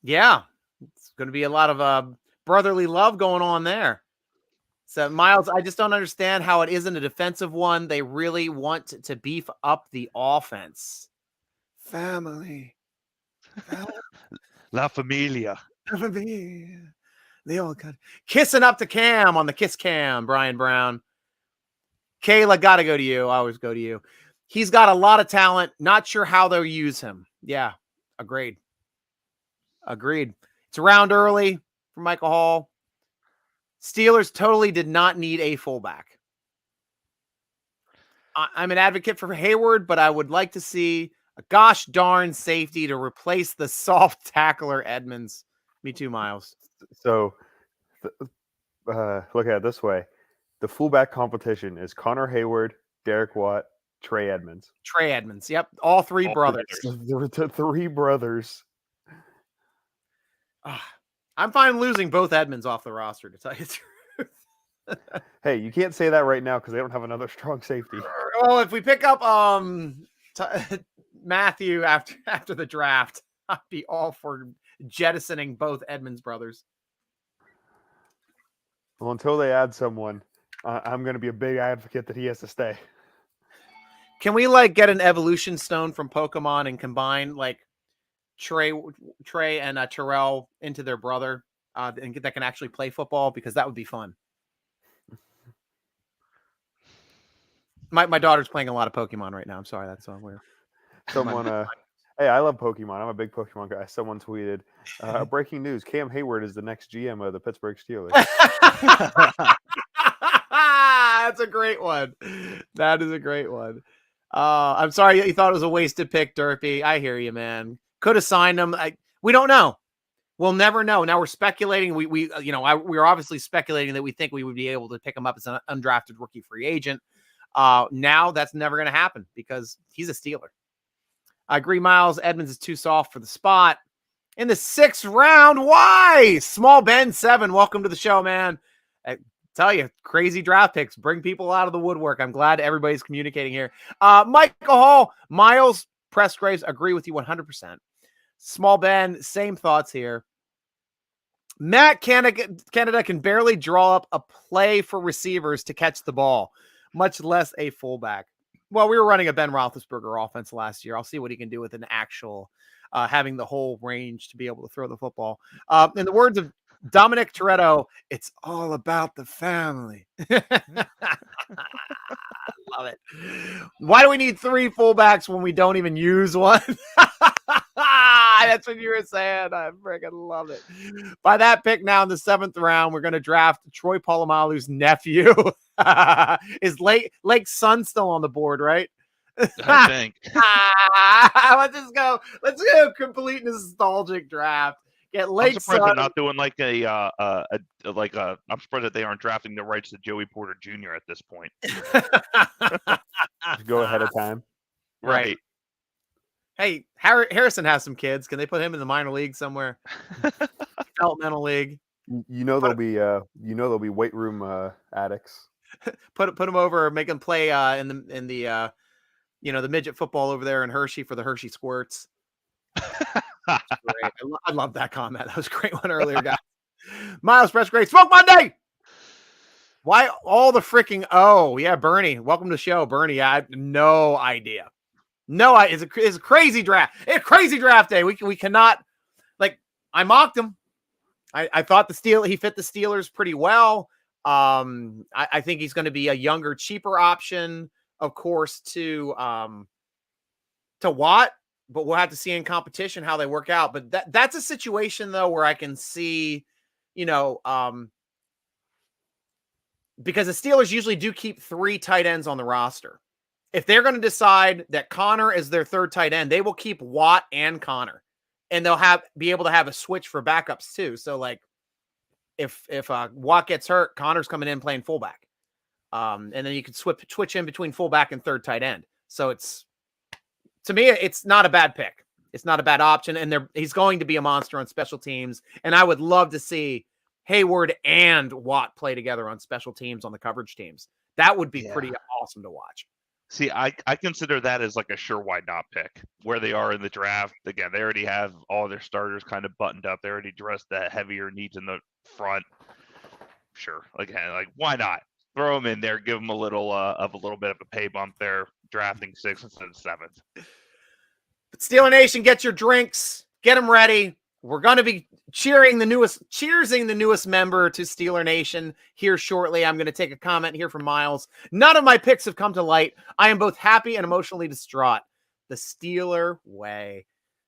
C: Yeah,
A: it's gonna be a lot of brotherly love going on there. So, Miles, I just don't understand how it isn't a defensive one. They really want to beef up the offense.
D: Family.
C: La Familia.
A: The old cut. Kissing up to Cam on the Kiss Cam, Brian Brown. Kayla, gotta go to you. I always go to you. He's got a lot of talent. Not sure how they'll use him. Yeah, agreed. It's around early for Michael Hall. Steelers totally did not need a fullback. I'm an advocate for Hayward, but I would like to see a gosh darn safety to replace the soft tackler Edmonds. Me too, Miles.
B: So look at it this way. The fullback competition is Connor Hayward, Derek Watt, Trey Edmonds.
A: Yep. All 3 brothers.
B: The 3 brothers.
A: I'm fine losing both Edmonds off the roster, to tell you the truth.
B: Hey, you can't say that right now because they don't have another strong safety.
A: Well, if we pick up Matthew after the draft, I'd be all for jettisoning both Edmonds brothers.
B: Well, until they add someone, I'm going to be a big advocate that he has to stay.
A: Can we like get an evolution stone from Pokemon and combine like Trey and Terrell into their brother and that can actually play football? Because that would be fun. My daughter's playing a lot of Pokemon right now. I'm sorry, that's so weird.
B: Someone, hey, I love Pokemon. I'm a big Pokemon guy. Someone tweeted, breaking news, Cam Hayward is the next GM of the Pittsburgh Steelers.
A: That's a great one. That is a great one. I'm sorry you thought it was a wasted pick, Derpy. I hear you, man. Could have signed him. We don't know. We'll never know. Now we're speculating. We're obviously speculating that we think we would be able to pick him up as an undrafted rookie free agent. Now that's never going to happen because he's a Steeler. I agree, Miles. Edmonds is too soft for the spot. In the 6th round, why? Small Ben 7, welcome to the show, man. I tell you, crazy draft picks. Bring people out of the woodwork. I'm glad everybody's communicating here. Michael Hall, Miles, Pressgraves, agree with you 100%. Small Ben, same thoughts here. Matt Canada can barely draw up a play for receivers to catch the ball, much less a fullback. Well, we were running a Ben Roethlisberger offense last year. I'll see what he can do with an actual having the whole range to be able to throw the football. In the words of Dominic Toretto, it's all about the family. Love it. Why do we need 3 fullbacks when we don't even use one? That's what you were saying. I freaking love it. By that pick now in the 7th round, we're going to draft Troy Polamalu's nephew. Is Lake's son still on the board, right?
C: I think.
A: Let's go complete nostalgic draft. Get Lake's
C: I'm surprised
A: son.
C: they're not doing like I'm surprised that they aren't drafting the rights to Joey Porter Jr. at this point.
B: Just go ahead of time.
C: Right.
A: Hey, Harrison has some kids. Can they put him in the minor league somewhere? Developmental league.
B: There'll be weight room addicts.
A: Put him over, make him play in the the midget football over there in Hershey for the Hershey Squirts. Great. I love that comment. That was a great one earlier, guys. Miles Press, great Smoke Monday. Why all the freaking yeah, Bernie. Welcome to the show, Bernie. I have no idea. No, it's a crazy draft. It's a crazy draft day. We cannot I mocked him. I thought he fit the Steelers pretty well. I think he's going to be a younger, cheaper option, of course, to Watt, but we'll have to see in competition how they work out. But that's a situation though where I can see, because the Steelers usually do keep 3 tight ends on the roster. If they're going to decide that Connor is their 3rd tight end, they will keep Watt and Connor, and they'll be able to have a switch for backups too. So if Watt gets hurt, Connor's coming in playing fullback. And then you could switch in between fullback and 3rd tight end. So to me, it's not a bad pick. It's not a bad option. And he's going to be a monster on special teams. And I would love to see Hayward and Watt play together on special teams on the coverage teams. That would be pretty awesome to watch.
C: See, I consider that as like a sure why not pick. Where they are in the draft, again, they already have all their starters kind of buttoned up. They already addressed the heavier needs in the front. Sure, why not throw them in there? Give them a little bit of a pay bump there, drafting 6th instead of 7th.
A: But Steeler Nation, get your drinks, get them ready. We're going to be cheersing the newest member to Steeler Nation here shortly. I'm going to take a comment here from Miles. None of my picks have come to light. I am both happy and emotionally distraught. The Steeler way.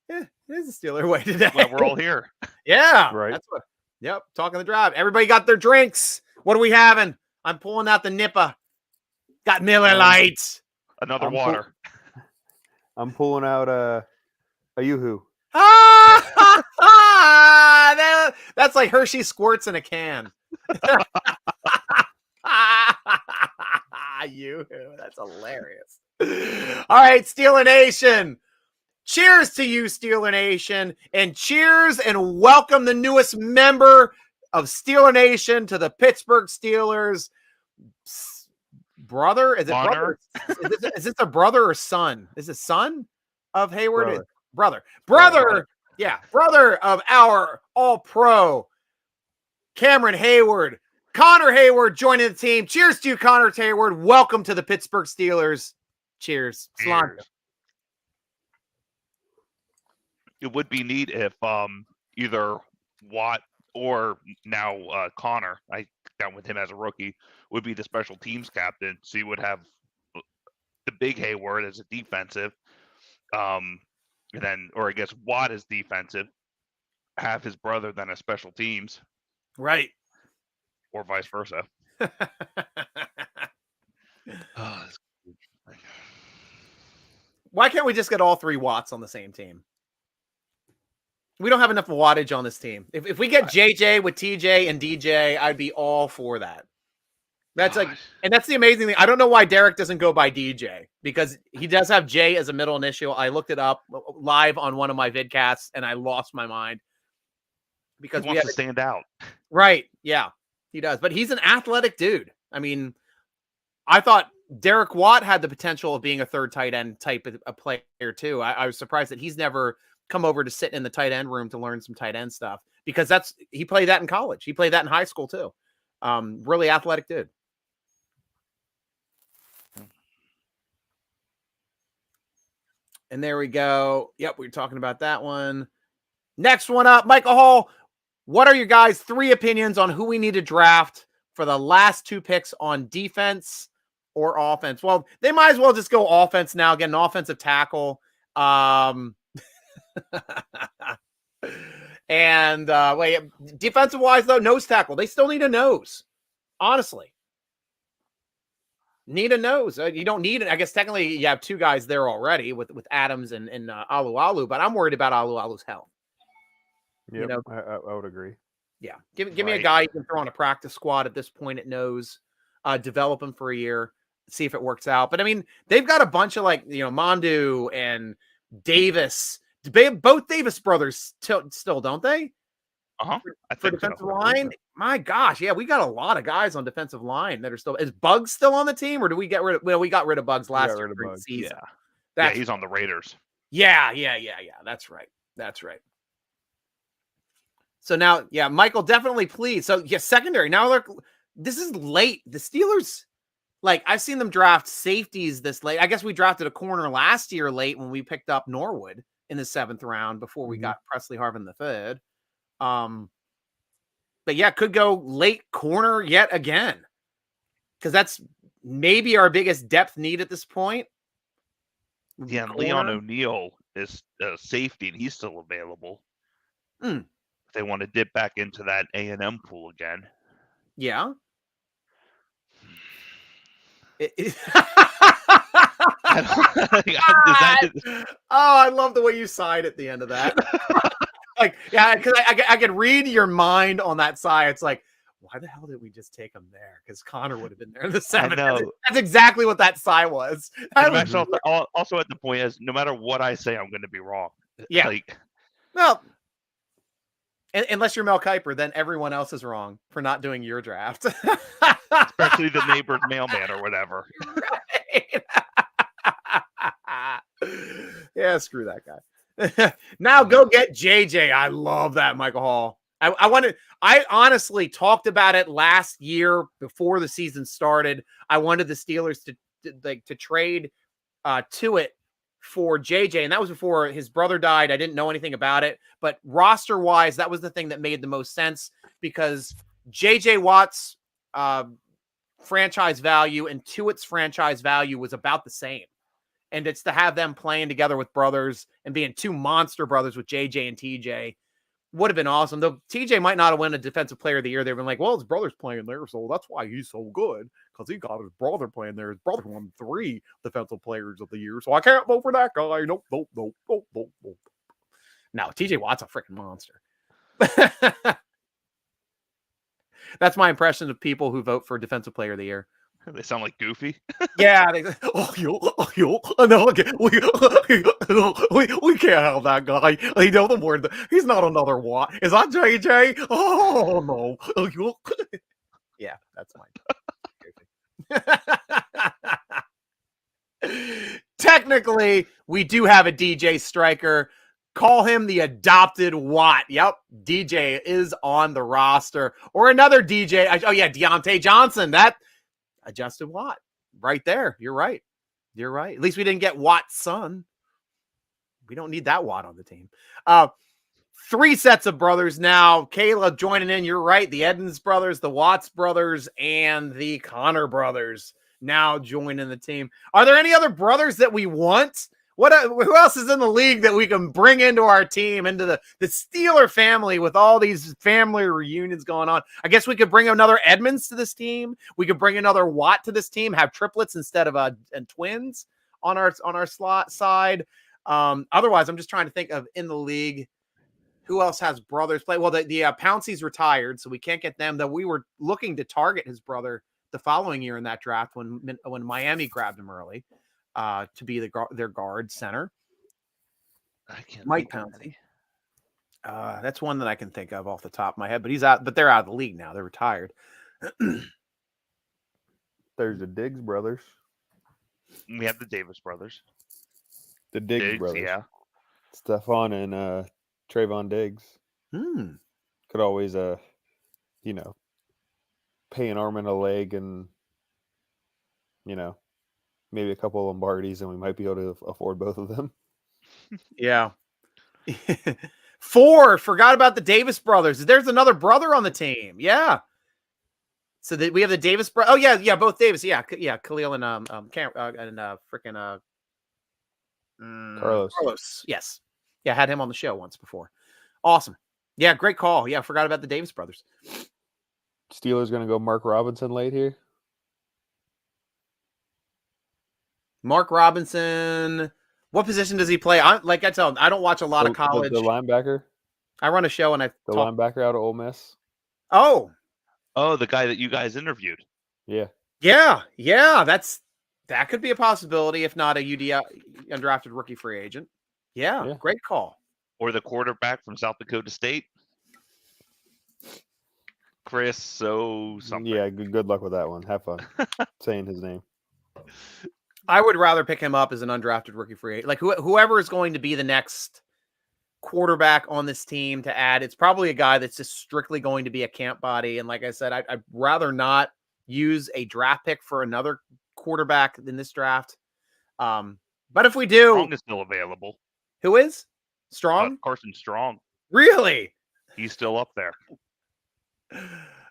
A: It is the Steeler way today.
C: Well, we're all here.
B: Yeah. Right.
A: Talking the drive. Everybody got their drinks. What are we having? I'm pulling out the Nippa. Got Miller Lights.
C: Another water.
B: I'm pulling out a Yoo-hoo.
A: That's like Hershey Squirts in a can. Yoo-hoo. That's hilarious. All right, Steeler Nation. Cheers to you, Steeler Nation, and cheers and welcome the newest member of Steeler Nation to the Pittsburgh Steelers. Brother? Is it brother? Is this a brother or son? Is it son of Hayward? Brother. Yeah, brother of our All-Pro Cameron Hayward. Connor Hayward joining the team. Cheers to you, Connor Hayward. Welcome to the Pittsburgh Steelers. Cheers.
C: Cheers. It would be neat if either Watt or now Connor, I count with him as a rookie, would be the special teams captain. So you would have the big Hayward as a defensive, and then, or I guess Watt is defensive, have his brother then as special teams.
A: Right.
C: Or vice versa.
A: Why can't we just get all three Watts on the same team? We don't have enough wattage on this team. If we get JJ with TJ and DJ, I'd be all for that. That's like, and that's the amazing thing. I don't know why Derek doesn't go by DJ, because he does have J as a middle initial. I looked it up live on one of my vidcasts and I lost my mind because
C: he wants to stand out.
A: Right. Yeah, he does. But he's an athletic dude. I mean, I thought Derek Watt had the potential of being a third tight end type of player too. I was surprised that he's never come over to sit in the tight end room to learn some tight end stuff, because he played that in college. He played that in high school too. Really athletic dude. And there we go. Yep, we were talking about that one. Next one up, Michael Hall. What are your guys' 3 opinions on who we need to draft for the last 2 picks on defense or offense? Well, they might as well just go offense now, get an offensive tackle. And wait, defensive wise though, nose tackle. They still need a nose. Honestly. Need a nose. You don't need it. I guess technically you have 2 guys there already with Adams and Alu, but I'm worried about Alu's health.
B: Yep,
A: you know,
B: I would agree.
A: Yeah. Give me a guy you can throw on a practice squad at this point at nose, develop him for a year, see if it works out. But I mean, they've got a bunch of Mondu and Davis. Both Davis brothers still, don't they?
C: For
A: defensive line. My gosh, yeah, we got a lot of guys on defensive line that are still. Is Bugs still on the team, or do we get rid of? Well, we got rid of Bugs last year during the season.
C: Yeah, he's on the Raiders.
A: Yeah. That's right. So now, yeah, Michael, definitely please. So yeah, secondary. Now this is late. The Steelers, I've seen them draft safeties this late. I guess we drafted a corner last year late when we picked up Norwood in the 7th round before we got Presley Harvin the 3rd. But yeah, could go late corner yet again, because that's maybe our biggest depth need at this point.
C: Yeah, and Leon O'Neal is safety, and he's still available. If they want to dip back into that A&M pool again.
A: Yeah. I love the way you sighed at the end of that. Because I could read your mind on that sigh. It's like, why the hell did we just take him there? Because Connor would have been there in the 7th. That's exactly what that sigh was.
C: I'm actually also at the point is no matter what I say, I'm going to be wrong.
A: Yeah. Well, unless you're Mel Kiper, then everyone else is wrong for not doing your draft.
C: Especially the neighbor's mailman or whatever.
A: Right. Yeah, screw that guy. Now go get JJ. I love that, Michael Hall. I honestly talked about it last year before the season started. I wanted the Steelers to trade to it for JJ, and that was before his brother died. I didn't know anything about it, but roster wise, that was the thing that made the most sense, because JJ Watt's franchise value and Tuitt's franchise value was about the same. And it's to have them playing together with brothers and being 2 monster brothers with JJ and TJ would have been awesome. Though TJ might not have won a defensive player of the year. They've been like, well, his brother's playing there, so that's why he's so good, because he got his brother playing there. His brother won 3 defensive players of the year, so I can't vote for that guy. Nope. No, TJ Watt's a freaking monster. That's my impression of people who vote for defensive player of the year.
C: They sound like Goofy.
A: Yeah. No, we can't have that guy. You know the word. He's not another Watt. Is that JJ? Oh no. Yeah, that's mine. Technically, we do have a DJ Striker. Call him the adopted Watt. Yep, DJ is on the roster. Or another DJ. Oh yeah, Deontay Johnson. That adjusted Watt right there. You're right. You're right. At least we didn't get Watt's son. We don't need that Watt on the team. 3 sets of brothers now. Kayla joining in. You're right. The Edmonds brothers, the Watts brothers, and the Connor brothers now joining the team. Are there any other brothers that we want? Who else is in the league that we can bring into our team, into the Steeler family with all these family reunions going on? I guess we could bring another Edmonds to this team. We could bring another Watt to this team, have triplets instead of and twins on our slot side. Otherwise, I'm just trying to think of in the league who else has brothers play. Well, the Pouncey's retired, so we can't get them. Though we were looking to target his brother the following year in that draft when Miami grabbed him early. To be their guard center.
C: I can't.
A: Mike Pouncey. That's one that I can think of off the top of my head, but he's out. But they're out of the league now. They're retired.
B: There's the Diggs brothers.
C: We have the Davis brothers.
B: The Diggs brothers.
C: Yeah.
B: Stephon and Trayvon Diggs. Could always pay an arm and a leg and maybe a couple of Lombardis, and we might be able to afford both of them.
A: Yeah. 4, forgot about the Davis brothers. There's another brother on the team. Yeah. So we have the Davis brother. Oh yeah, both Davis. Yeah, Khalil and freaking Carlos. Yes. Yeah, I had him on the show once before. Awesome. Yeah, great call. Yeah, forgot about the Davis brothers.
B: Steelers going to go Mark Robinson late here.
A: Mark Robinson. What position does he play? I don't watch a lot of college.
B: The linebacker.
A: I run a show and
B: linebacker out of Ole Miss.
A: Oh,
C: the guy that you guys interviewed.
B: Yeah.
A: That could be a possibility, if not a undrafted rookie free agent. Yeah, great call.
C: Or the quarterback from South Dakota State, Chris. Something.
B: Yeah, good luck with that one. Have fun saying his name.
A: I would rather pick him up as an undrafted rookie free agent. Like whoever is going to be the next quarterback on this team to add, it's probably a guy that's just strictly going to be a camp body. And like I said, I'd rather not use a draft pick for another quarterback in this draft. But if we do,
C: Strong is still available.
A: Who is Strong?
C: Carson Strong.
A: Really?
C: He's still up there.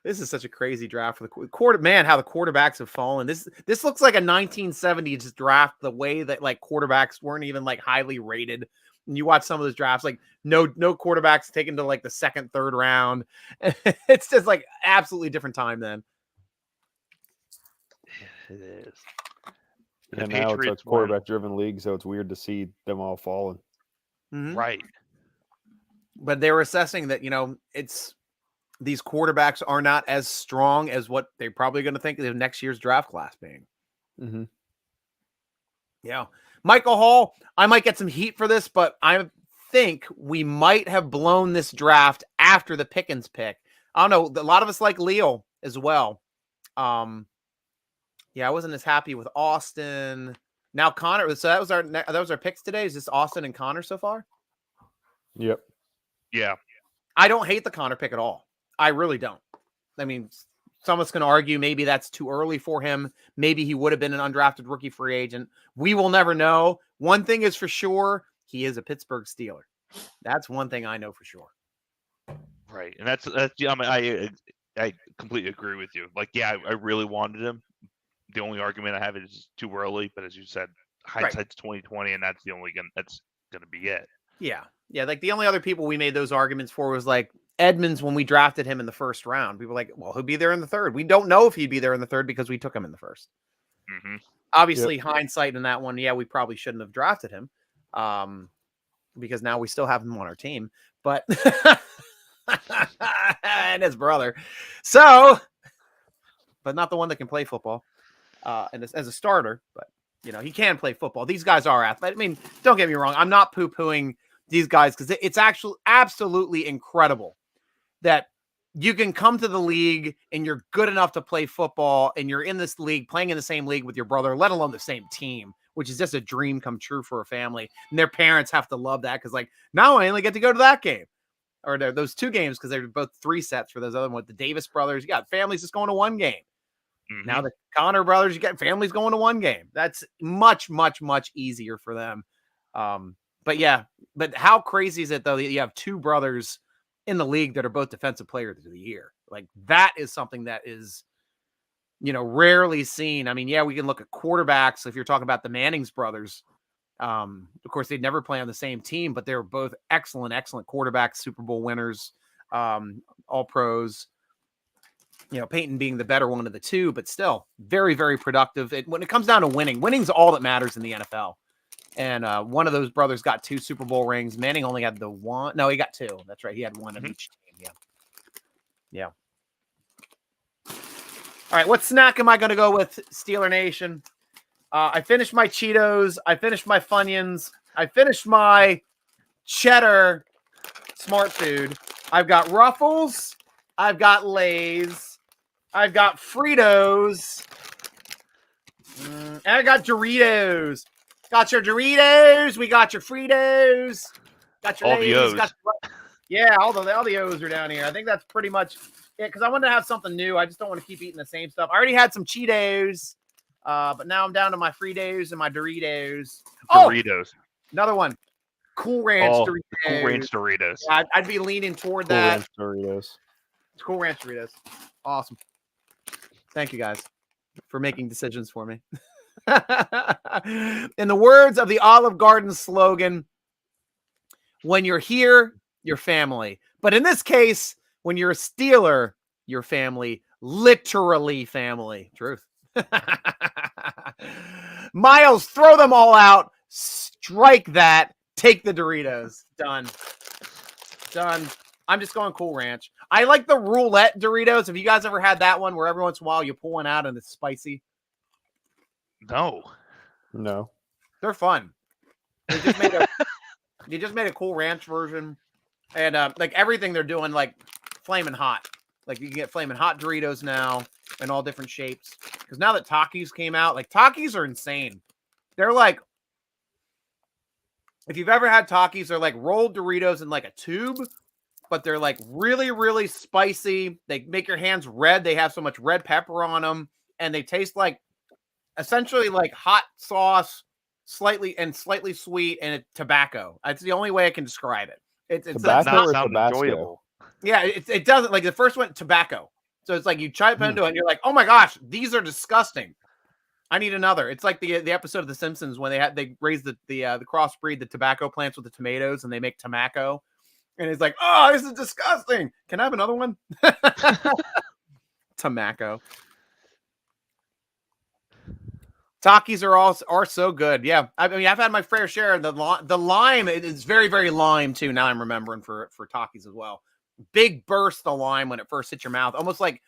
A: This is such a crazy draft for the quarter. Man, how the quarterbacks have fallen. This looks like a 1970s draft. The way that like quarterbacks weren't even like highly rated. And you watch some of those drafts, like no quarterbacks taken to like the 2nd, 3rd round. It's just like absolutely different time then.
C: It is.
B: And now it's a quarterback-driven league, so it's weird to see them all falling.
A: Mm-hmm.
C: Right.
A: But they were assessing that it's. These quarterbacks are not as strong as what they're probably going to think of next year's draft class being.
B: Mm-hmm.
A: Yeah. Michael Hall, I might get some heat for this, but I think we might have blown this draft after the Pickens pick. I don't know. A lot of us like Leo as well. I wasn't as happy with Austin. Now Connor. So that was our picks today. Is this Austin and Connor so far?
B: Yep.
C: Yeah.
A: I don't hate the Connor pick at all. I really don't. I mean, some of us can argue maybe that's too early for him. Maybe he would have been an undrafted rookie free agent. We will never know. One thing is for sure, he is a Pittsburgh Steeler. That's one thing I know for sure.
C: Right. And that's I completely agree with you. Like, yeah, I really wanted him. The only argument I have is it's too early, but as you said, hindsight's 2020, and that's gonna be it.
A: Yeah. Like the only other people we made those arguments for was like Edmonds when we drafted him in the 1st round. People were like, well, he'll be there in the 3rd. We don't know if he'd be there in the 3rd because we took him in the 1st.
C: Mm-hmm.
A: Obviously, hindsight in that one, we probably shouldn't have drafted him because now we still have him on our team. But and his brother. So, but not the one that can play football. and as a starter, but he can play football. These guys are athletes. I mean, don't get me wrong. I'm not poo-pooing these guys because it's actually absolutely incredible that you can come to the league and you're good enough to play football and you're in this league, playing in the same league with your brother, let alone the same team, which is just a dream come true for a family. And their parents have to love that because, like, now I only get to go to that game or those 2 games because they're both 3 sets for those other ones. The Davis brothers, you got families just going to 1 game.
C: Mhm.
A: Now the Connor brothers, you got families going to 1 game. That's much, much, much easier for them. But how crazy is it though that you have 2 brothers in the league that are both defensive players of the year? Like that is something that is, rarely seen. I mean, yeah, we can look at quarterbacks. If you're talking about the Manning's brothers, of course they'd never play on the same team, but they were both excellent quarterbacks, Super Bowl winners, all pros. Peyton being the better one of the 2, but still very, very productive. When it comes down to winning's all that matters in the NFL. And one of those brothers got 2 Super Bowl rings. Manning only had the 1. No, he got 2. That's right. He had 1 of each team. Yeah. All right. What snack am I going to go with, Steeler Nation? I finished my Cheetos. I finished my Funyuns. I finished my cheddar smart food. I've got Ruffles. I've got Lay's. I've got Fritos. And I got Doritos. Got your Doritos. We got your Fritos. Got your
C: All
A: Lay's.
C: the O's.
A: Yeah, all the O's are down here. I think that's pretty much it because I wanted to have something new. I just don't want to keep eating the same stuff. I already had some Cheetos, but now I'm down to my Fritos and my Doritos.
C: Doritos.
A: Oh, another one. Cool Ranch Doritos.
C: Cool Ranch Doritos.
A: I'd be leaning toward
B: Cool
A: that.
B: Ranch Doritos.
A: It's Cool Ranch Doritos. Awesome. Thank you guys for making decisions for me. In the words of the Olive Garden slogan, when you're here, you're family. But in this case, when you're a Steeler, you're family. Literally family. Truth. Miles, throw them all out. Strike that. Take the Doritos. Done. I'm just going Cool Ranch. I like the roulette Doritos. Have you guys ever had that one where every once in a while you pull one out and it's spicy?
C: No.
A: They're fun. They just made a Cool Ranch version. And like everything they're doing, like Flamin' Hot. Like you can get Flamin' Hot Doritos now in all different shapes. Because now that Takis came out, like Takis are insane. They're like, if you've ever had Takis, they're like rolled Doritos in like a tube, but they're like really, really spicy. They make your hands red. They have so much red pepper on them, and they taste like essentially like hot sauce, slightly sweet, and tobacco. That's the only way I can describe it. It's
B: Tobacco
C: Not
B: or
C: sound
B: Tabasco?
C: enjoyable.
A: yeah, it doesn't like the first one tobacco. So it's like you chip into it, and you're like, oh my gosh, these are disgusting. I need another. It's like the episode of The Simpsons when they raise the crossbreed the tobacco plants with the tomatoes and they make tobacco, and it's like, oh, this is disgusting. Can I have another one? Tobacco. Takis are so good. Yeah, I mean I've had my fair share. The lime is very, very lime too. Now I'm remembering for Takis as well. Big burst of lime when it first hits your mouth, almost like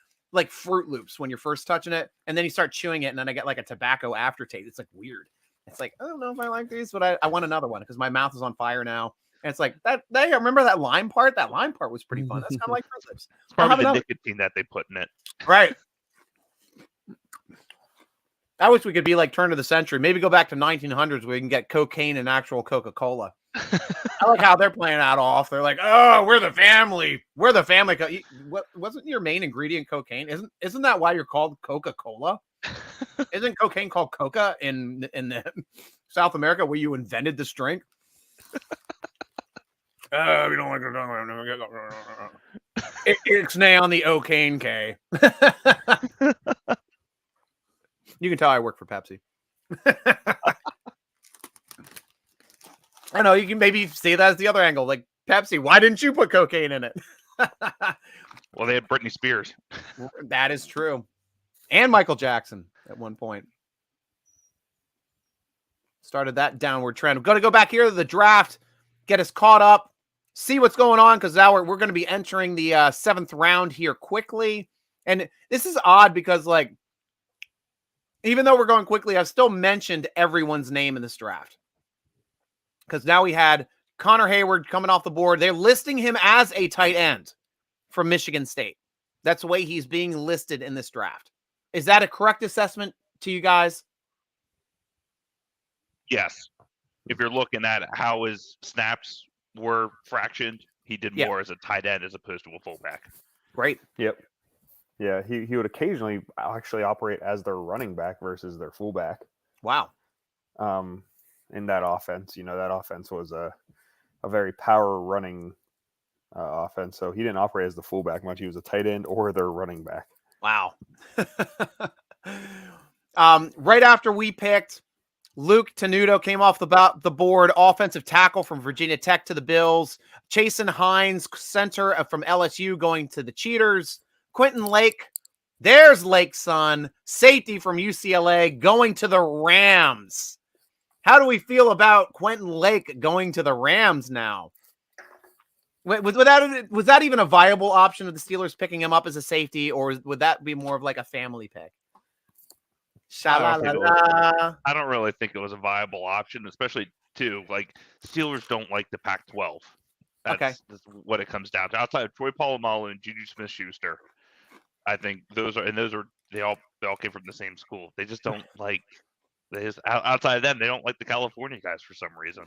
A: Fruit Loops when you're first touching it, and then you start chewing it, and then I get like a tobacco aftertaste. It's like weird. It's like, I don't know if I like these, but I want another one because my mouth is on fire now. And it's like that. I remember that lime part. That lime part was pretty fun. That's kind of like Fruit Loops.
C: It's probably the nicotine that they put in it.
A: Right. I wish we could be like turn of the century. Maybe go back to 1900s where we can get cocaine and actual Coca-Cola. I like how they're playing that off. They're like, oh, we're the family. We're the family. What wasn't your main ingredient cocaine? Isn't that why you're called Coca-Cola? Isn't cocaine called Coca in South America where you invented this drink? We don't like it. Ixnay on the cocaine K. You can tell I work for Pepsi. I know you can maybe see that as the other angle. Like Pepsi, why didn't you put cocaine in it?
C: Well, they had Britney Spears.
A: That is true. And Michael Jackson at one point. Started that downward trend. I'm going to go back here to the draft, get us caught up, see what's going on, because now we're going to be entering the 7th round here quickly. And this is odd because, like, even though we're going quickly, I've still mentioned everyone's name in this draft. Because now we had Connor Hayward coming off the board. They're listing him as a tight end from Michigan State. That's the way he's being listed in this draft. Is that a correct assessment to you guys?
C: Yes. If you're looking at how his snaps were fractioned, he did more as a tight end as opposed to a fullback.
A: Great.
B: Yep. Yeah, he would occasionally actually operate as their running back versus their fullback.
A: Wow.
B: In that offense, that offense was a very power running offense. So he didn't operate as the fullback much. He was a tight end or their running back.
A: Wow. Right after we picked, Luke Tenuto came off the board, offensive tackle from Virginia Tech to the Bills. Chasen Hines, center from LSU, going to the Cheaters. Quentin Lake, there's Lake's son, safety from UCLA, going to the Rams. How do we feel about Quentin Lake going to the Rams now? Was that even a viable option of the Steelers picking him up as a safety, or would that be more of like a family pick?
C: I don't really think it was a viable option, especially too. Like, Steelers don't like the Pac-12. That's what it comes down to. Outside of Troy Polamalu and Juju Smith-Schuster, I think they all came from the same school. They just don't like. Outside of them, they don't like the California guys for some reason.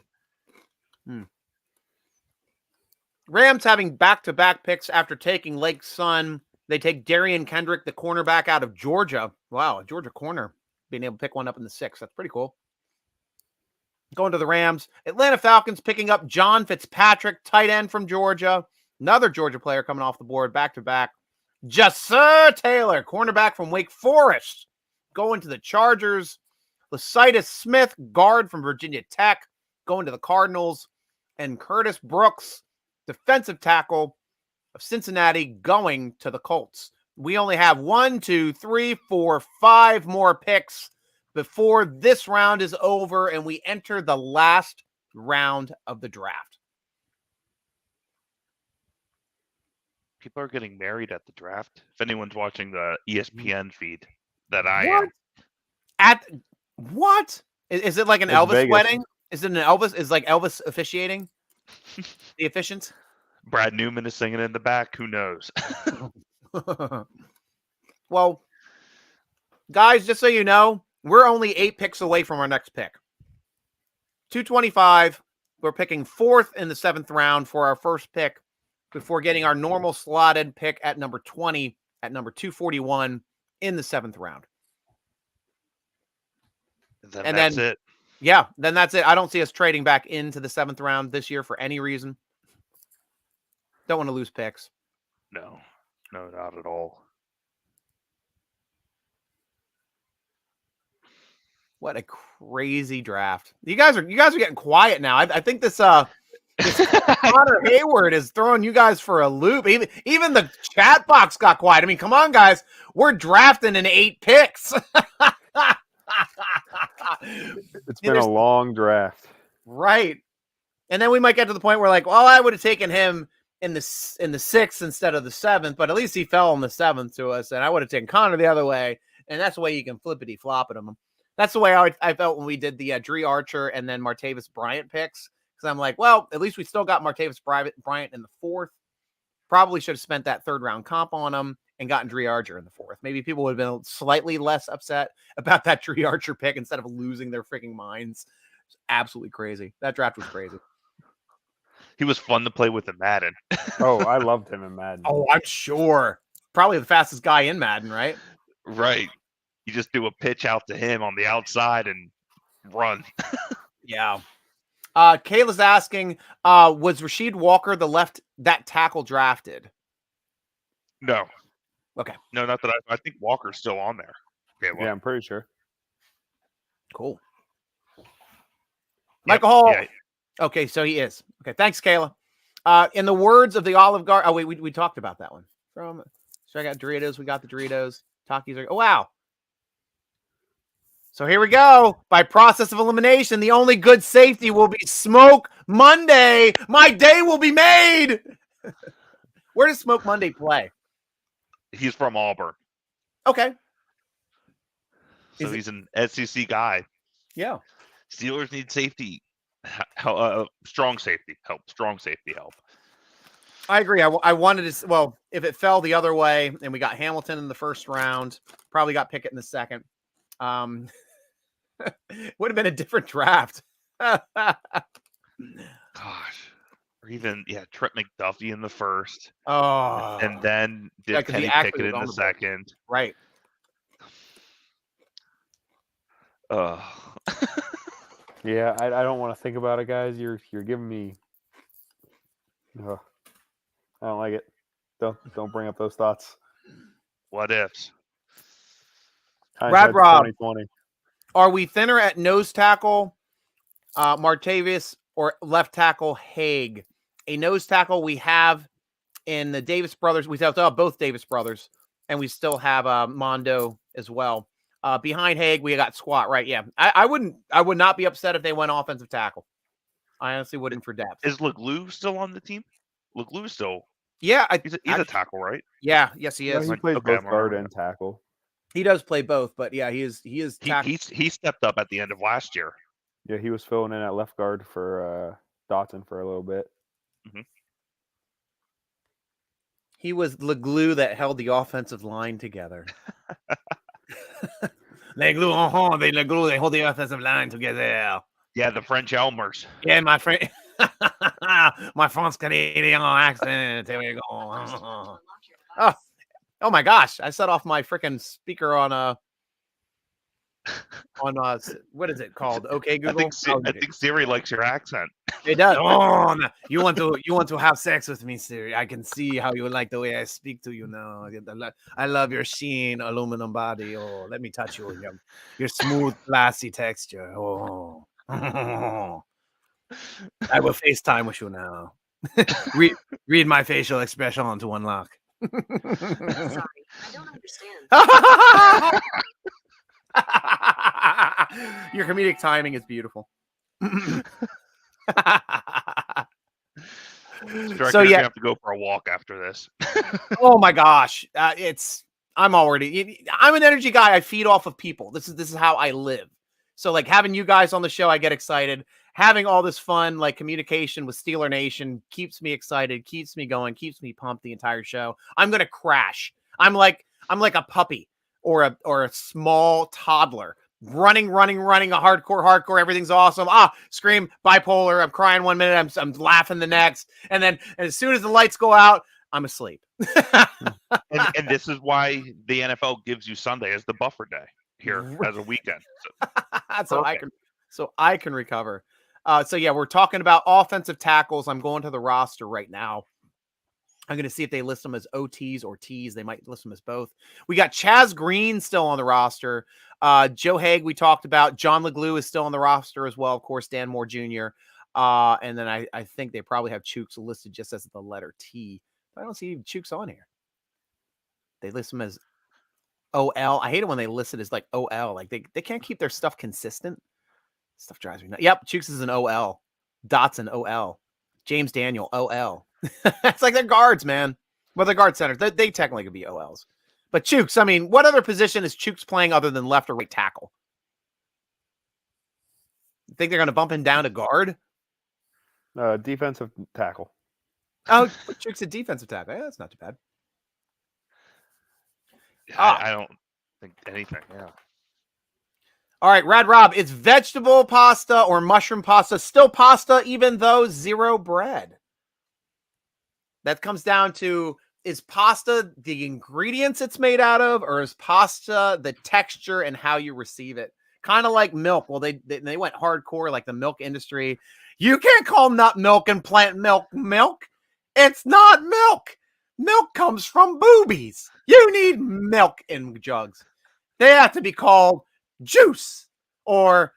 A: Rams having back-to-back picks after taking Lake's son. They take Darian Kendrick, the cornerback out of Georgia. Wow, a Georgia corner being able to pick one up in the 6th. That's pretty cool. Going to the Rams. Atlanta Falcons picking up John Fitzpatrick, tight end from Georgia. Another Georgia player coming off the board back-to-back. Jasir Taylor, cornerback from Wake Forest, going to the Chargers. Lecitus Smith, guard from Virginia Tech, going to the Cardinals. And Curtis Brooks, defensive tackle of Cincinnati, going to the Colts. We only have 1, 2, 3, 4, 5 more picks before this round is over and we enter the last round of the draft.
C: People are getting married at the draft. If anyone's watching the ESPN feed that I am.
A: What? Is it like an Elvis Vegas wedding? Is it an Elvis? Is like Elvis officiating? The officiant?
C: Brad Newman is singing in the back. Who knows?
A: Well, guys, just so you know, we're only 8 picks away from our next pick. 225. We're picking 4th in the 7th round for our first pick before getting our normal slotted pick at number 20 at number 241 in the 7th round.
C: Then that's it.
A: Yeah, then that's it. I don't see us trading back into the 7th round this year for any reason. Don't want to lose picks.
C: No, not at all.
A: What a crazy draft. You guys are getting quiet now. I think this Connor Hayward is throwing you guys for a loop. Even the chat box got quiet. I mean, come on, guys. We're drafting in 8 picks.
B: It's been a long draft.
A: Right. And then we might get to the point where, like, well, I would have taken him in the 6th instead of the 7th, but at least he fell in the 7th to us, and I would have taken Connor the other way, and that's the way you can flippity flop at him. That's the way I felt when we did the Dree Archer and then Martavis Bryant picks, because I'm like, well, at least we still got Martavis Bryant in the 4th. Probably should have spent that 3rd round comp on him and gotten Dree Archer in the 4th. Maybe people would have been slightly less upset about that Dree Archer pick instead of losing their freaking minds. It's absolutely crazy. That draft was crazy.
C: He was fun to play with in Madden.
B: Oh, I loved him in Madden.
A: Oh, I'm sure. Probably the fastest guy in Madden, right?
C: Right. You just do a pitch out to him on the outside and run.
A: Yeah. Kayla's asking, was Rasheed Walker that tackle drafted?
C: No.
A: Okay.
C: No, not that I think Walker's still on there.
B: Yeah, I'm pretty sure.
A: Cool. Michael Hall.
C: Yeah.
A: Okay, so he is. Okay, thanks, Kayla. In the words of the Olive Garden. Oh, wait, we talked about that one. So I got Doritos. We got the Doritos. Takis. Oh, wow. So here we go. By process of elimination, the only good safety will be Smoke Monday. My day will be made. Where does Smoke Monday play?
C: He's from Auburn.
A: Okay.
C: So he's an SEC guy.
A: Yeah.
C: Steelers need safety. Strong safety help. Strong safety help.
A: I agree. I wanted to. Well, if it fell the other way and we got Hamilton in the first round, probably got Pickett in the second. Would have been a different draft.
C: Gosh. Or even Trent McDuffie in the first.
A: Oh.
C: And then did Kenny Pickett in the second.
A: Right.
B: Yeah, I don't want to think about it, guys. You're giving me. I don't like it. Don't bring up those thoughts.
C: What ifs?
A: Rad Rob,
B: 2020.
A: Are we thinner at nose tackle, Martavis, or left tackle Haig? A nose tackle we have in the Davis brothers. We have both Davis brothers, and we still have Mondo as well. Behind Haig, we got Squat, right? Yeah, I would not be upset if they went offensive tackle. I honestly wouldn't for depth.
C: Is Leglue still on the team? Leglue's still.
A: Yeah,
C: he's a tackle, right?
A: Yeah, yes, he is.
B: He plays both guard and tackle.
A: He does play both, but yeah, he is. He
C: stepped up at the end of last year.
B: Yeah, he was filling in at left guard for Dotson for a little bit.
C: Mm-hmm.
A: He was the glue that held the offensive line together. They hold the offensive line together.
C: Yeah, the French Elmers.
A: Yeah, my friend. My French Canadian accent. Here we go. Oh my gosh! I set off my freaking speaker on what is it called? Okay, Google.
C: I think Siri likes your accent.
A: It does. Oh, no. You want to have sex with me, Siri? I can see how you like the way I speak to you now. I love your sheen aluminum body. Oh, let me touch you. Your smooth, glassy texture. Oh. I will FaceTime with you now. read my facial expression to unlock.
F: Sorry, I don't understand.
A: Your comedic timing is beautiful.
C: So you have to go for a walk after this.
A: Oh my gosh, I'm an energy guy. I feed off of people. This is how I live. So like having you guys on the show, I get excited. Having all this fun, like communication with Steeler Nation keeps me excited, keeps me going, keeps me pumped the entire show. I'm going to crash. I'm like a puppy or a small toddler running a hardcore. Everything's awesome. Scream, bipolar. I'm crying 1 minute. I'm laughing the next. And then as soon as the lights go out, I'm asleep.
C: and this is why the NFL gives you Sunday as the buffer day here as a weekend.
A: So I can recover. So yeah, we're talking about offensive tackles. I'm going to the roster right now. I'm going to see if they list them as OTs or Ts. They might list them as both. We got Chaz Green still on the roster. Joe Haig we talked about. John Leglue is still on the roster as well. Of course, Dan Moore Jr. And then I think they probably have Chooks listed just as the letter T. But I don't see Chooks on here. They list them as OL. I hate it when they list it as like OL. Like they can't keep their stuff consistent. Stuff drives me nuts. Yep, Chooks is an OL. Dotson OL. James Daniel OL. It's like they're guards, man. Well, they're guard centers. They technically could be OLs. But Chooks, I mean, what other position is Chooks playing other than left or right tackle? You think they're going to bump him down to guard?
B: Defensive tackle.
A: Oh, Chooks a defensive tackle. Yeah, that's not too bad.
C: I don't think anything. Yeah.
A: All right, Rad Rob, is vegetable pasta or mushroom pasta still pasta, even though zero bread? That comes down to, is pasta the ingredients it's made out of, or is pasta the texture and how you receive it? Kind of like milk. Well, they went hardcore, like the milk industry. You can't call nut milk and plant milk milk. It's not milk. Milk comes from boobies. You need milk in jugs. They have to be called juice or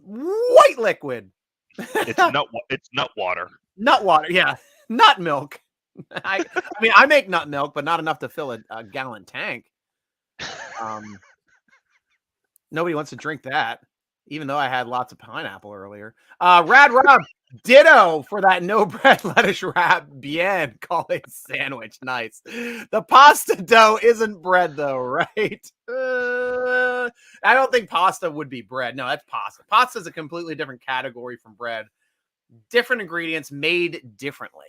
A: white liquid.
C: It's nut water.
A: Nut water, yeah. Nut milk. I mean, I make nut milk, but not enough to fill a gallon tank. Nobody wants to drink that, even though I had lots of pineapple earlier. Rad Rob, ditto for that no bread lettuce wrap. Bien, call it sandwich. Nice. The pasta dough isn't bread, though, right? I don't think pasta would be bread. No, that's pasta. Pasta is a completely different category from bread. Different ingredients made differently.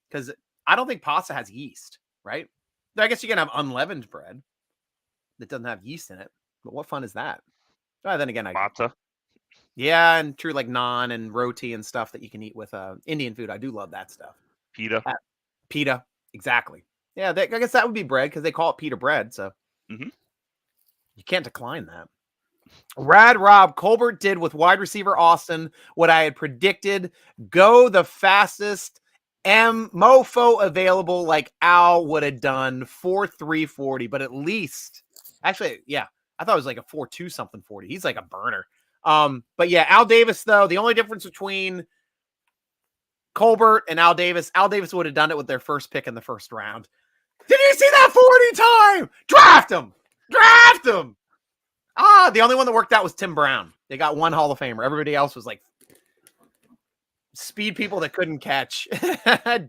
A: Because I don't think pasta has yeast, right? I guess you can have unleavened bread that doesn't have yeast in it. But what fun is that? Then again,
C: Matzah.
A: yeah, and true, like naan and roti and stuff that you can eat with Indian food. I do love that stuff.
C: Pita.
A: Pita, exactly. Yeah, I guess that would be bread because they call it pita bread. So you can't decline that. Rad Rob Colbert did with wide receiver Austin what I had predicted. Go the fastest mofo available, like Al would have done, 4.340, but at least, actually, yeah, I thought it was like a 4.2 something 40. He's like a burner. But yeah, Al Davis, though, the only difference between Colbert and Al Davis would have done it with their first pick in the first round. Did you see that 40 time? Draft him. The only one that worked out was Tim Brown. They got one Hall of Famer. Everybody else was like speed people that couldn't catch.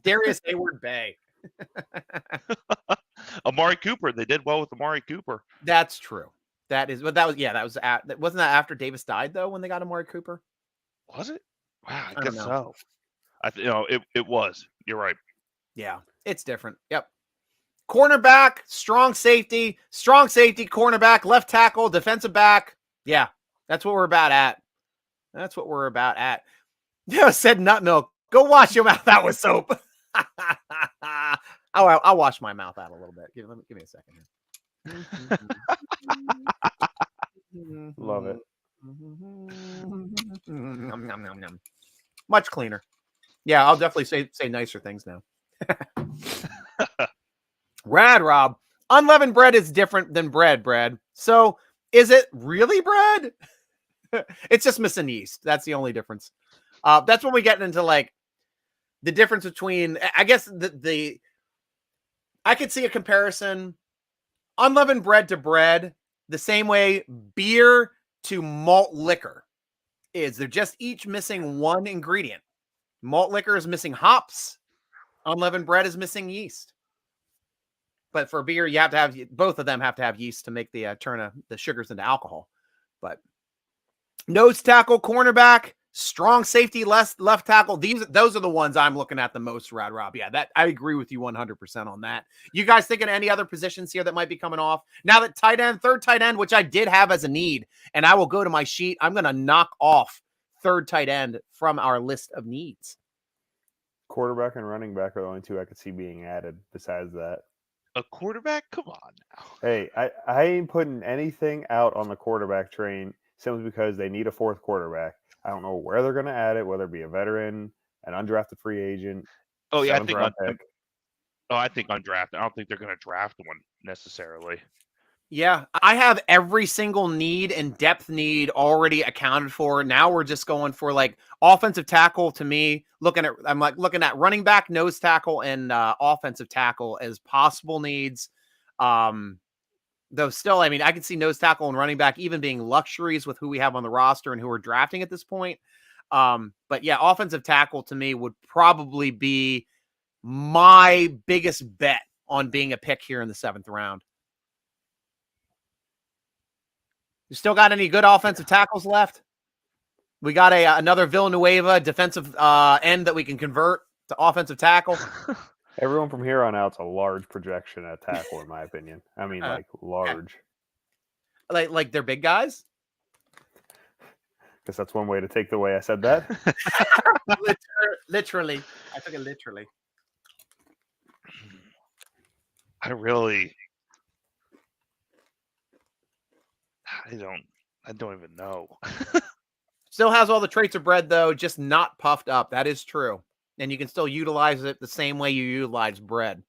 A: Darius Hayward Bay.
C: Amari Cooper. They did well with Amari Cooper.
A: That's true. Wasn't that after Davis died though when they got Amari Cooper?
C: Was it? Wow, I
A: don't
C: guess
A: know.
C: so. It was. You're right.
A: Yeah, it's different. Yep. Cornerback, strong safety, cornerback, left tackle, defensive back. Yeah, that's what we're about at. Yeah, said nut milk. Go wash your mouth out with soap. I'll wash my mouth out a little bit. Give me a second here.
B: Love it.
A: Much cleaner. Yeah, I'll definitely say nicer things now. Rad Rob, unleavened bread is different than bread. So is it really bread? It's just missing yeast. That's the only difference. That's when we get into like the difference between, I guess I could see a comparison, unleavened bread to bread, the same way beer to malt liquor is. They're just each missing one ingredient. Malt liquor is missing hops. Unleavened bread is missing yeast. But for beer, you have to have, both of them have to have yeast to make the turn the sugars into alcohol. But nose tackle, cornerback, strong safety, left tackle. Those are the ones I'm looking at the most, Rad Rob. Yeah, that I agree with you 100% on that. You guys thinking of any other positions here that might be coming off? Now that third tight end, which I did have as a need, and I will go to my sheet. I'm going to knock off third tight end from our list of needs.
B: Quarterback and running back are the only two I could see being added besides that.
C: A quarterback? Come on now.
B: Hey, I ain't putting anything out on the quarterback train simply because they need a fourth quarterback. I don't know where they're going to add it, whether it be a veteran, an undrafted free agent.
C: Oh, yeah, I think undrafted. I don't think they're going to draft one necessarily.
A: Yeah, I have every single need and depth need already accounted for. Now we're just going for like offensive tackle. To me, I'm looking at running back, nose tackle, and offensive tackle as possible needs. Though still, I mean, I can see nose tackle and running back even being luxuries with who we have on the roster and who we're drafting at this point. But yeah, offensive tackle to me would probably be my biggest bet on being a pick here in the 7th round. You still got any good offensive tackles left? We got another Villanueva defensive end that we can convert to offensive tackle.
B: Everyone from here on out's a large projection at tackle, in my opinion. I mean, like large.
A: Like they're big guys?
B: Guess that's one way to take the way I said that.
A: Literally. I took it literally.
C: I don't even know.
A: Still has all the traits of bread, though, just not puffed up. That is true. And you can still utilize it the same way you utilize bread.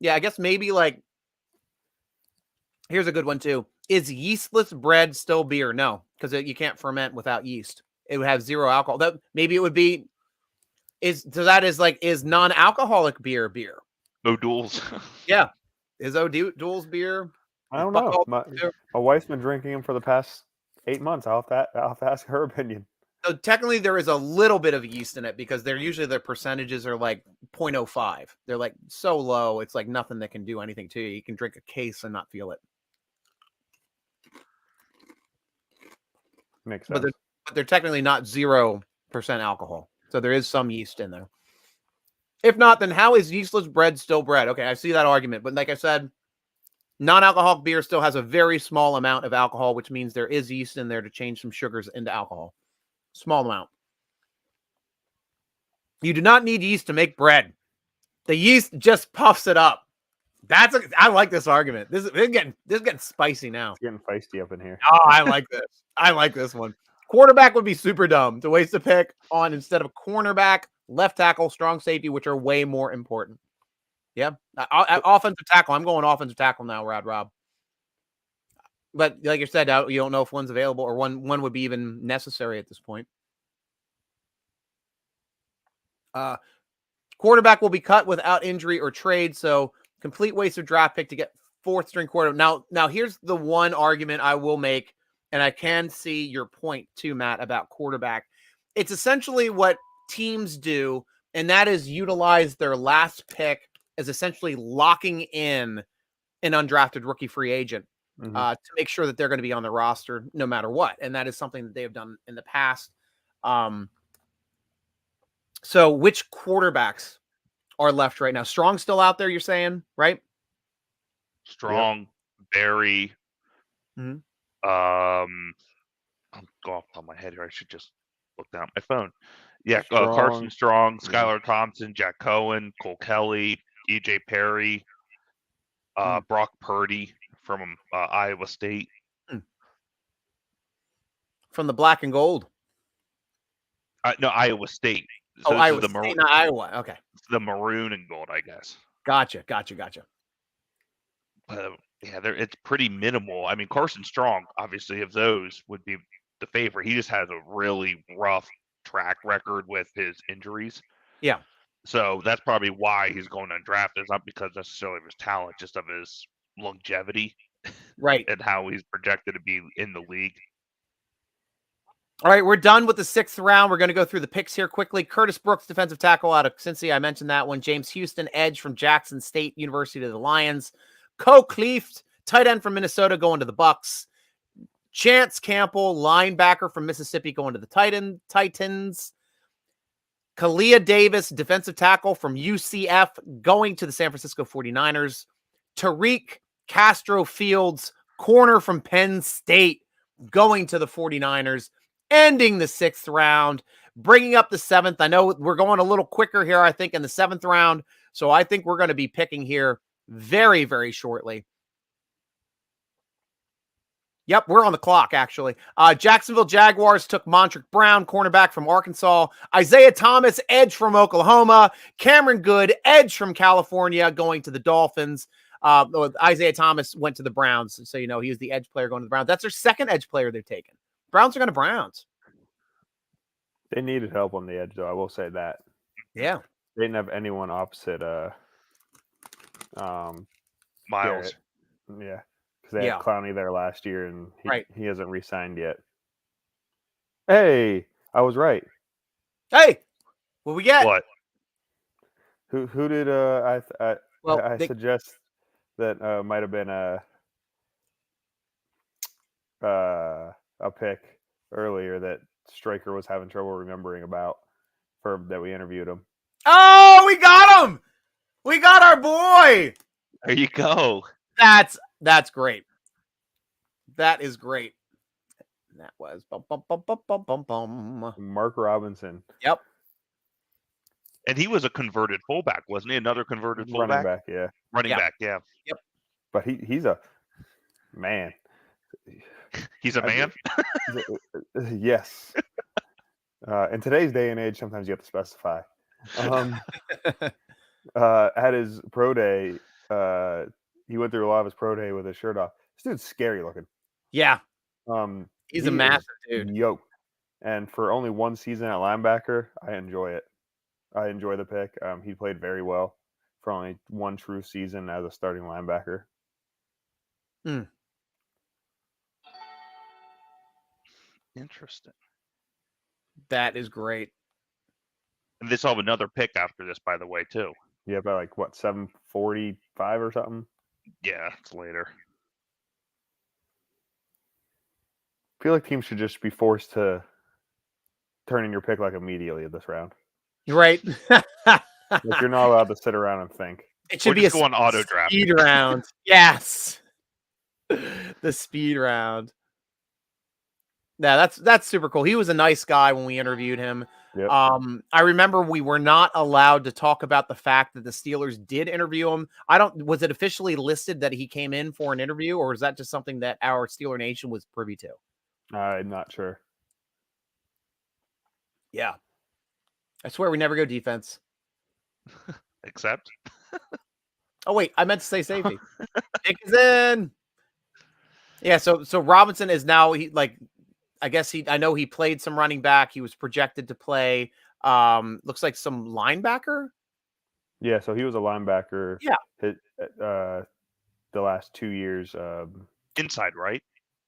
A: Yeah, I guess maybe like, here's a good one too. Is yeastless bread still beer? No, because you can't ferment without yeast. It would have zero alcohol. Maybe it would be, is non-alcoholic beer?
C: O'Doul's.
A: Yeah. Is O'Doul's beer?
B: I don't know. My wife's been drinking them for the past 8 months. I'll have to ask her opinion.
A: So technically there is a little bit of yeast in it because their percentages are like 0.05. They're like so low. It's like nothing that can do anything to you. You can drink a case and not feel it.
B: Makes
A: but
B: sense.
A: they're technically not 0% alcohol. So there is some yeast in there. If not, then how is yeastless bread still bread? Okay, I see that argument. But like I said, non-alcoholic beer still has a very small amount of alcohol, which means there is yeast in there to change some sugars into alcohol. Small amount. You do not need yeast to make bread. The yeast just puffs it up. I like this argument. This is getting spicy now.
B: It's getting feisty up in here.
A: Oh, I like this. I like this one. Quarterback would be super dumb to waste a pick on instead of cornerback, left tackle, strong safety, which are way more important. Yeah. Offensive tackle. I'm going offensive tackle now, Rob. But like you said, you don't know if one's available or one would be even necessary at this point. Quarterback will be cut without injury or trade, so complete waste of draft pick to get fourth string quarterback. Now here's the one argument I will make, and I can see your point too, Matt, about quarterback. It's essentially what teams do, and that is utilize their last pick as essentially locking in an undrafted rookie free agent to make sure that they're going to be on the roster no matter what. And that is something that they have done in the past. So which quarterbacks are left right now? Strong still out there, you're saying, right?
C: Strong, Barry.
A: Mhm.
C: I'm going off on my head here. I should just look down at my phone. Yeah,
B: Strong.
C: Carson Strong, Skylar Thompson, Jack Cohen, Cole Kelly, EJ Perry, Brock Purdy from Iowa State.
A: From the black and gold.
C: No, Iowa State. So
A: Oh, Iowa
C: the
A: State, not Iowa. Okay.
C: the maroon and gold, I guess.
A: Gotcha.
C: Yeah, it's pretty minimal. I mean, Carson Strong, obviously, of those would be the favorite. He just has a really rough track record with his injuries.
A: Yeah.
C: So that's probably why he's going undrafted. It's not because necessarily of his talent, just of his longevity,
A: Right.
C: and how he's projected to be in the league.
A: All right, we're done with the 6th round. We're going to go through the picks here quickly. Curtis Brooks, defensive tackle out of Cincy. I mentioned that one. James Houston, edge from Jackson State University to the Lions. Co Cleeft, tight end from Minnesota, going to the Bucks. Chance Campbell, linebacker from Mississippi, going to the Titans. Kalia Davis, defensive tackle from UCF, going to the San Francisco 49ers. Tariq Castro Fields, corner from Penn State, going to the 49ers. Ending the 6th round, bringing up the 7th. I know we're going a little quicker here, I think, in the 7th round. So I think we're going to be picking here very, very shortly. Yep, we're on the clock, actually. Jacksonville Jaguars took Montrick Brown, cornerback from Arkansas. Isaiah Thomas, edge from Oklahoma. Cameron Good, edge from California, going to the Dolphins. Isaiah Thomas went to the Browns. So, he was the edge player going to the Browns. That's their second edge player they've taken. Browns are going to Browns.
B: They needed help on the edge, though. I will say that.
A: Yeah.
B: They didn't have anyone opposite
C: Miles.
B: Garrett. Yeah. Because they had Clowney there last year, and he hasn't re-signed yet. Hey, I was right.
A: Hey, what we get?
C: What?
B: Who did I suggest that might have been a pick earlier that Stryker was having trouble remembering about that we interviewed him.
A: Oh, we got him! We got our boy!
C: There you go.
A: That's great. That is great. And that was
B: Mark Robinson.
A: Yep.
C: And he was a converted fullback, wasn't he? Another converted fullback?
B: Running back, yeah.
C: Running back, yeah.
A: Yep.
B: But he's a man.
C: He's a man?
B: Yes. In today's day and age, sometimes you have to specify. At his pro day, he went through a lot of his pro day with his shirt off. This dude's scary looking.
A: Yeah. He's a master dude.
B: Yoked. And for only one season at linebacker, I enjoy it. I enjoy the pick. He played very well for only one true season as a starting linebacker.
C: Interesting.
A: That is great.
C: And this will have another pick after this, by the way, too.
B: Yeah, by 7:45 or something?
C: Yeah, it's later.
B: feel like teams should just be forced to turn in your pick like immediately at this round.
A: Right.
B: Like you're not allowed to sit around and think.
A: It should
C: Or
A: be
C: just
A: a
C: go on auto draft.
A: speed round. Yes. The speed round. Yeah, that's super cool. He was a nice guy when we interviewed him.
B: Yep.
A: I remember we were not allowed to talk about the fact that the Steelers did interview him. Was it officially listed that he came in for an interview, or is that just something that our Steeler Nation was privy to?
B: I'm not sure.
A: Yeah. I swear we never go defense.
C: Except
A: Oh, wait, I meant to say safety. Nick is in. Yeah, so Robinson is now I know he played some running back. He was projected to play looks like some linebacker.
B: Yeah, so he was a linebacker.
A: Yeah.
B: Hit the last 2 years.
C: inside, right?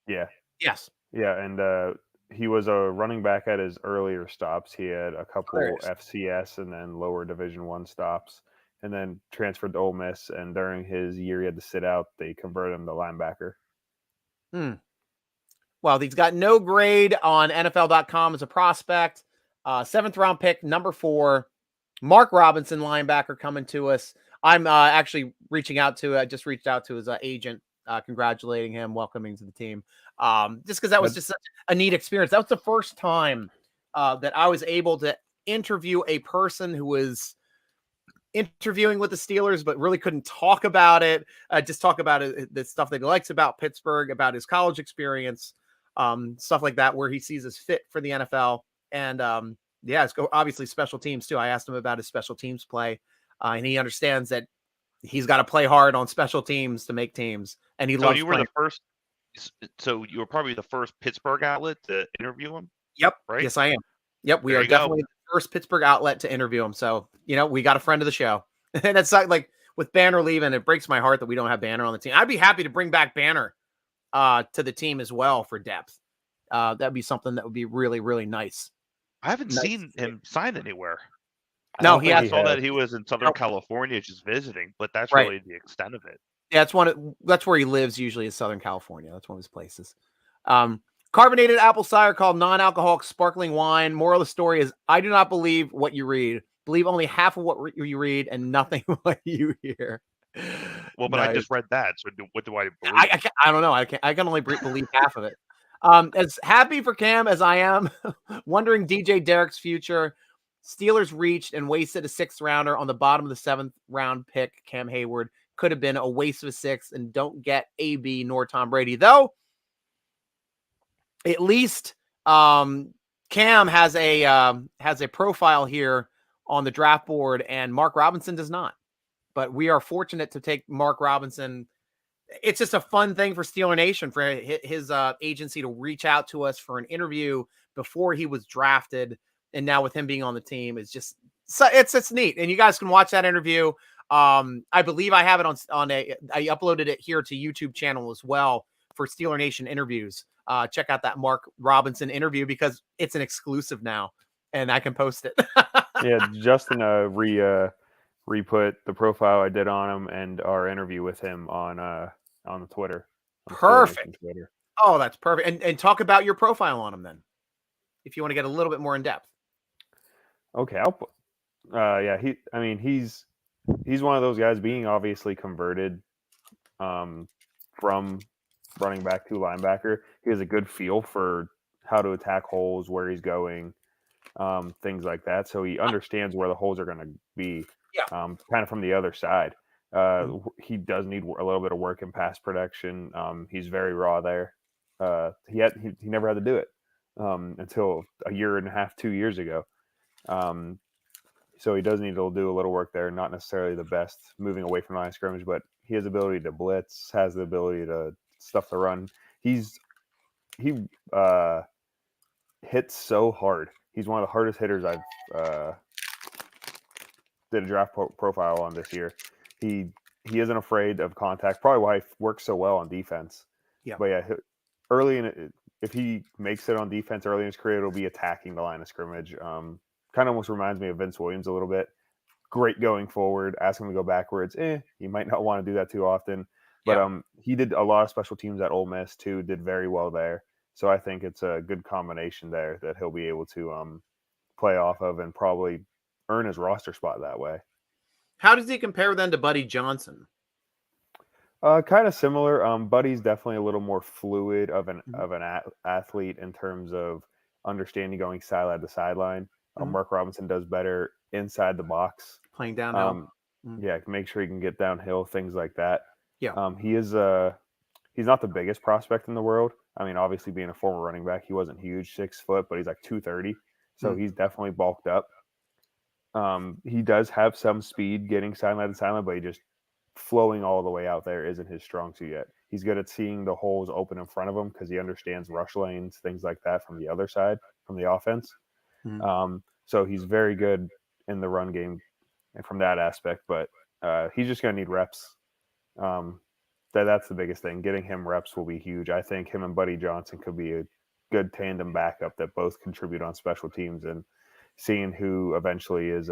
B: Yeah.
A: Yes.
B: Yeah, and he was a running back at his earlier stops. He had a couple FCS and then lower Division I stops, and then transferred to Ole Miss. And during his year, he had to sit out. They converted him to linebacker.
A: Well, he's got no grade on NFL.com as a prospect. 7th round pick, number 4. Mark Robinson, linebacker, coming to us. I'm actually just reached out to his agent, congratulating him, welcoming to the team. Just because that was just such a neat experience. That was the first time that I was able to interview a person who was interviewing with the Steelers, but really couldn't talk about it. Just talk about the stuff that he likes about Pittsburgh, about his college experience, stuff like that, where he sees his fit for the NFL. And it's obviously special teams too. I asked him about his special teams play, and he understands that he's got to play hard on special teams to make teams. And he loves.
C: So you were probably the first Pittsburgh outlet to interview him.
A: Yep.
C: Right.
A: Yes, I am. Yep. We
C: There
A: are
C: you go.
A: definitely the first Pittsburgh outlet to interview him. So, we got a friend of the show. And it's like with Banner leaving, it breaks my heart that we don't have Banner on the team. I'd be happy to bring back Banner to the team as well for depth. That'd be something that would be really, really nice.
C: I haven't seen him sign anywhere.
A: No,
C: I saw that he was in Southern California just visiting, but that's really the extent of it.
A: Yeah, that's where he lives usually, is Southern California. That's one of his places. Carbonated apple cider called non-alcoholic sparkling wine. Moral of the story is, I do not believe what you read. Believe only half of what you read and nothing what you hear.
C: Well, but I just read that. So what do I believe?
A: I don't know. I can only believe half of it. As happy for Cam as I am, wondering DJ Derek's future. Steelers reached and wasted a 6th rounder on the bottom of the 7th round pick. Cam Hayward could have been a waste of a 6th, and don't get AB nor Tom Brady. Though, at least Cam has a profile here on the draft board, and Mark Robinson does not. But we are fortunate to take Mark Robinson. It's just a fun thing for Steeler Nation, for his agency to reach out to us for an interview before he was drafted. And now with him being on the team, it's neat. And you guys can watch that interview. I believe I have it I uploaded it here to YouTube channel as well for Steeler Nation interviews. Check out that Mark Robinson interview because it's an exclusive now and I can post it.
B: Yeah. Justin, re-put the profile I did on him and our interview with him on the Twitter.
A: Perfect. Twitter. Oh, that's perfect. And talk about your profile on him then, if you want to get a little bit more in depth.
B: Okay, I'll put. He's one of those guys, being obviously converted from running back to linebacker. He has a good feel for how to attack holes, where he's going, things like that. So he understands where the holes are going to be.
A: Yeah.
B: Kind of from the other side. He does need a little bit of work in pass protection. He's very raw there. He never had to do it until a year and a half, 2 years ago. So he does need to do a little work there. Not necessarily the best moving away from the line of scrimmage, but he has the ability to blitz, has the ability to stuff the run. He hits so hard. He's one of the hardest hitters I've did a draft profile on this year. He isn't afraid of contact. Probably why he works so well on defense.
A: Yeah.
B: But yeah, if he makes it on defense early in his career, it'll be attacking the line of scrimmage. Kind of almost reminds me of Vince Williams a little bit. Great going forward. Ask him to go backwards. You might not want to do that too often. But he did a lot of special teams at Ole Miss too. Did very well there. So I think it's a good combination there that he'll be able to play off of and probably earn his roster spot that way.
A: How does he compare then to Buddy Johnson?
B: Kind of similar. Buddy's definitely a little more fluid of an athlete in terms of understanding going sideline to sideline. Mark Robinson does better inside the box,
A: playing downhill.
B: Yeah, make sure he can get downhill, things like that.
A: Yeah.
B: He is he's not the biggest prospect in the world. I mean, obviously being a former running back, he wasn't huge, 6 foot, but he's like 230, so he's definitely bulked up. He does have some speed getting sideline to sideline, but he just flowing all the way out there isn't his strong suit yet. He's good at seeing the holes open in front of him because he understands rush lanes, things like that from the other side, from the offense. So he's very good in the run game and from that aspect, but he's just going to need reps. That's the biggest thing. Getting him reps will be huge. I think him and Buddy Johnson could be a good tandem backup that both contribute on special teams, and seeing who eventually is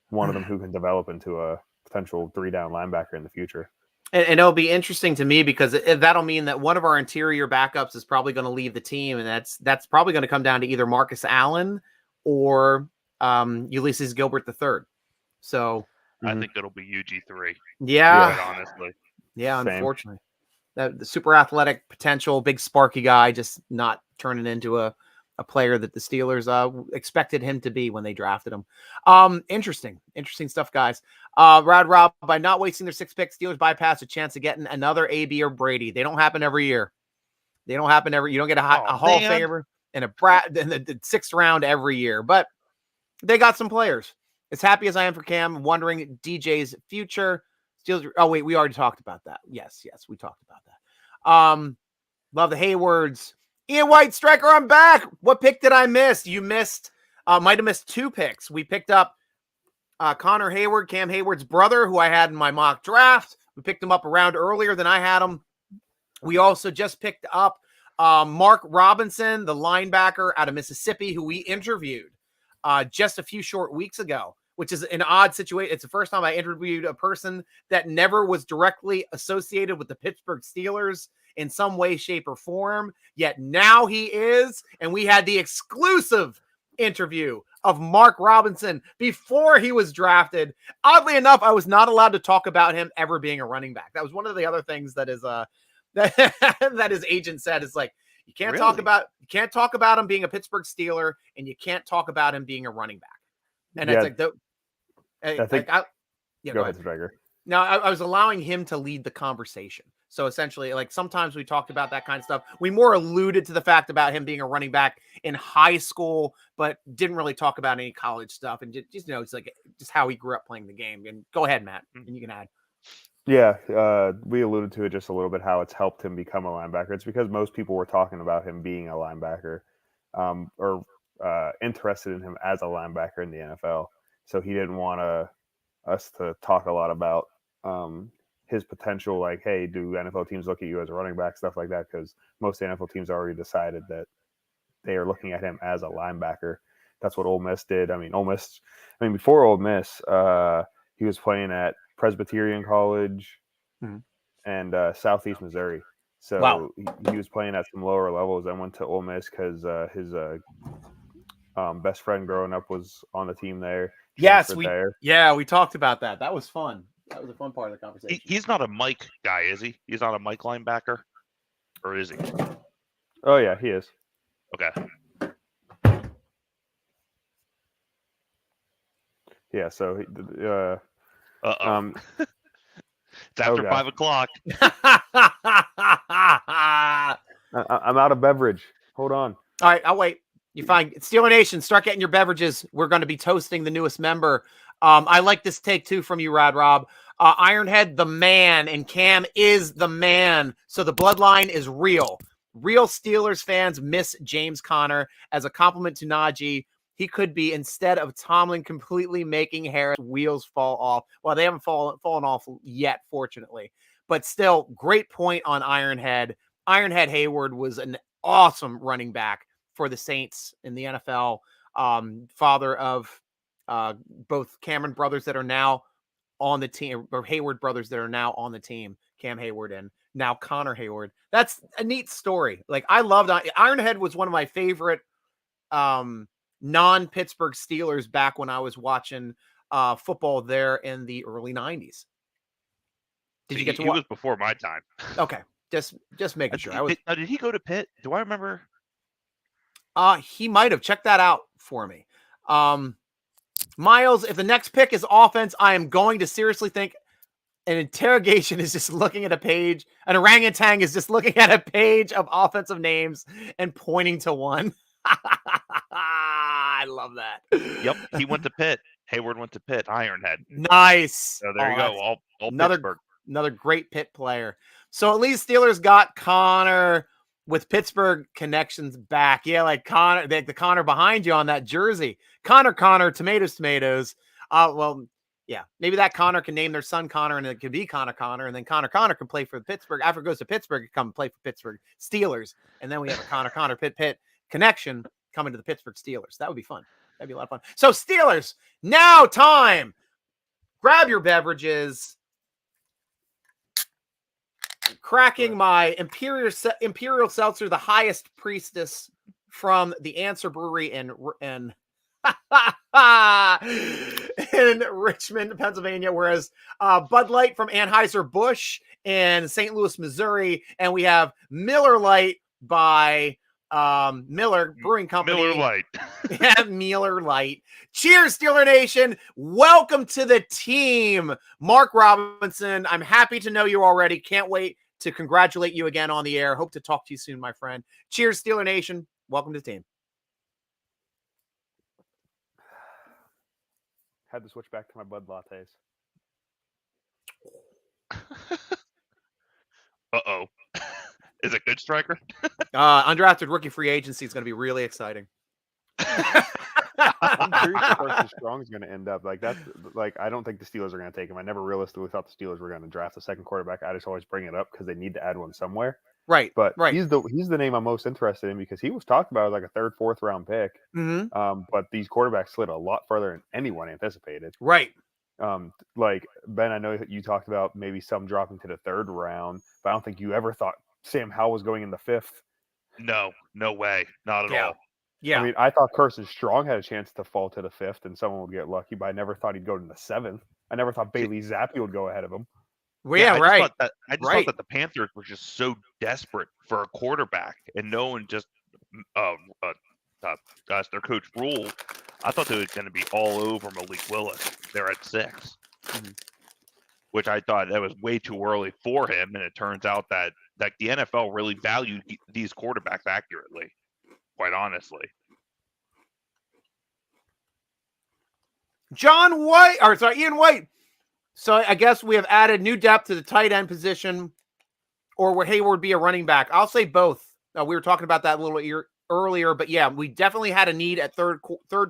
B: one of them who can develop into a potential 3-down linebacker in the future.
A: And it'll be interesting to me because that'll mean that one of our interior backups is probably going to leave the team, and that's probably going to come down to either Marcus Allen or Ulysses Gilbert III. So
C: I think it'll be UG3.
A: Yeah,
C: honestly.
A: Yeah,
B: Same.
A: unfortunately. The super athletic potential, big sparky guy, just not turning into a player that the Steelers expected him to be when they drafted him. Interesting stuff, guys. Rad Rob, by not wasting their 6 picks, Steelers bypass a chance of getting another AB or Brady. They don't happen every year. You don't get a Hall of Famer and in the 6th round every year, but they got some players. As happy as I am for Cam, wondering DJ's future. Steelers. Oh wait, we already talked about that. Yes, we talked about that. Love the Haywards. Ian White, striker, I'm back. What pick did I miss? You missed, might have missed 2 picks. We picked up Connor Hayward, Cam Hayward's brother, who I had in my mock draft. We picked him up a round earlier than I had him. We also just picked up Mark Robinson, the linebacker out of Mississippi, who we interviewed just a few short weeks ago, which is an odd situation. It's the first time I interviewed a person that never was directly associated with the Pittsburgh Steelers in some way, shape, or form. Yet now he is, and we had the exclusive interview of Mark Robinson before he was drafted. Oddly enough, I was not allowed to talk about him ever being a running back. That was one of the other things that is that his agent said. Is like, you can't talk about him being a Pittsburgh Steeler, and you can't talk about him being a running back. And it's like,
B: go ahead, Striker.
A: Now, I was allowing him to lead the conversation. So essentially, like, sometimes we talked about that kind of stuff. We more alluded to the fact about him being a running back in high school, but didn't really talk about any college stuff. And just it's like just how he grew up playing the game. And go ahead, Matt, and you can add.
B: Yeah, we alluded to it just a little bit, how it's helped him become a linebacker. It's because most people were talking about him being a linebacker or interested in him as a linebacker in the NFL. So he didn't want us to talk a lot about his potential, like, hey, do NFL teams look at you as a running back, stuff like that, because most NFL teams already decided that they are looking at him as a linebacker. That's what Ole Miss did. Before Ole Miss, he was playing at Presbyterian College and Southeast Missouri. So he was playing at some lower levels, then went to Ole Miss because his best friend growing up was on the team there.
A: Yes, we talked about that. That was fun. That was a fun part of the conversation.
C: He's not a Mike guy, is he? He's not a Mike linebacker? Or is he?
B: Oh, yeah, he is.
C: Okay.
B: Yeah, so
C: it's after 5 o'clock.
B: I'm out of beverage. Hold on.
A: All right, I'll wait. You find Steeler Nation, start getting your beverages. We're going to be toasting the newest member. I like this take too from you, Rad Rob. Ironhead, the man, and Cam is the man. So the bloodline is real. Real Steelers fans miss James Conner. As a compliment to Najee, he could be, instead of Tomlin completely making Harris' wheels fall off. Well, they haven't fallen off yet, fortunately. But still, great point on Ironhead. Ironhead Hayward was an awesome running back for the Saints in the NFL. Father of both Cameron brothers that are now on the team, or Hayward brothers that are now on the team, Cam Hayward and now Connor Hayward. That's a neat story. Like, I loved Ironhead was one of my favorite non-Pittsburgh Steelers back when I was watching football there in the early 90s. Did you get to
C: He was before my time.
A: Okay. Just making sure.
C: Did he go to Pitt? Do I remember?
A: He might have. Checked that out for me. Miles, if the next pick is offense, I am going to seriously think an interrogation is just looking at a page. An orangutan is just looking at a page of offensive names and pointing to one. I love that.
C: Yep, he went to Pitt. Hayward went to Pitt. Ironhead.
A: Nice.
C: So there you go. All Pittsburgh.
A: Another great Pitt player. So at least Steelers got Connor with Pittsburgh connections back. Yeah, like Connor, the Connor behind you on that jersey. Connor, tomatoes. Well, yeah, maybe that Connor can name their son Connor, and it could be Connor, and then Connor can play for Pittsburgh. After it goes to Pittsburgh, it come play for Pittsburgh Steelers, and then we have a Connor Pitt connection coming to the Pittsburgh Steelers. That would be fun. That'd be a lot of fun. So Steelers, now time. Grab your beverages. Cracking my Imperial Seltzer, the highest priestess from the Answer Brewery in Richmond, Pennsylvania, whereas Bud Light from Anheuser-Busch in St. Louis, Missouri, and we have Miller Lite by Miller Brewing Company.
C: Miller Lite.
A: Yeah, Miller Lite. Cheers, Steeler Nation. Welcome to the team. Mark Robinson, I'm happy to know you already. Can't wait to congratulate you again on the air. Hope to talk to you soon, my friend. Cheers, Steeler Nation. Welcome to the team.
B: Had to switch back to my Bud lattes.
C: Uh-oh. Is it good, Striker?
A: Undrafted rookie free agency is going to be really exciting.
B: I'm curious where Carson Strong's going to end up. Like, that's like, I don't think the Steelers are going to take him. I never realistically thought the Steelers were going to draft a second quarterback. I just always bring it up because they need to add one somewhere.
A: Right.
B: But
A: right.
B: he's the name I'm most interested in because he was talked about as like a third, fourth round pick.
A: Mm-hmm.
B: But these quarterbacks slid a lot further than anyone anticipated.
A: Right.
B: Like Ben, I know that you talked about maybe some dropping to the third round, but I don't think you ever thought Sam Howell was going in the fifth.
C: No way. Not at all.
A: Yeah.
B: I mean, I thought Carson Strong had a chance to fall to the fifth and someone would get lucky, but I never thought he'd go to the seventh. I never thought Bailey Zappi would go ahead of him.
A: Well, yeah, right.
C: I just thought that the Panthers were just so desperate for a quarterback, and no one just as their coach ruled. I thought they were going to be all over Malik Willis. They're at 6, which I thought that was way too early for him, and it turns out that the NFL really valued these quarterbacks accurately. Quite honestly,
A: Ian White. So I guess we have added new depth to the tight end position, or will Hayward be a running back? I'll say both. We were talking about that a little earlier, but yeah, we definitely had a need at third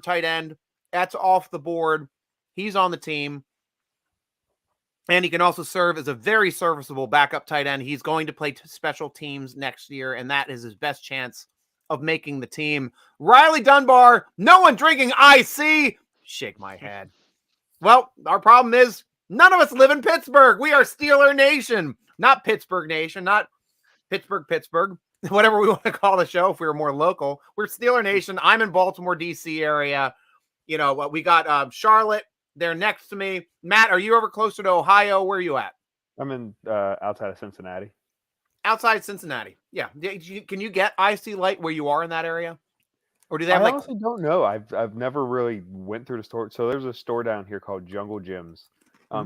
A: tight end. That's off the board. He's on the team. And he can also serve as a very serviceable backup tight end. He's going to play special teams next year, and that is his best chance of making the team. Riley Dunbar, no one drinking IC. Shake my head. Well, our problem is none of us live in Pittsburgh. We are Steeler Nation, not Pittsburgh Nation, not Pittsburgh, whatever we want to call the show if we were more local. We're Steeler Nation. I'm in Baltimore, D.C. area. You know, we got Charlotte there next to me. Matt, are you ever closer to Ohio? Where are you at?
B: I'm in outside of Cincinnati.
A: Outside Cincinnati. Yeah. Can you get IC Light where you are in that area? Or do they have
B: I honestly don't know. I've never really went through the store. So there's a store down here called Jungle Gyms.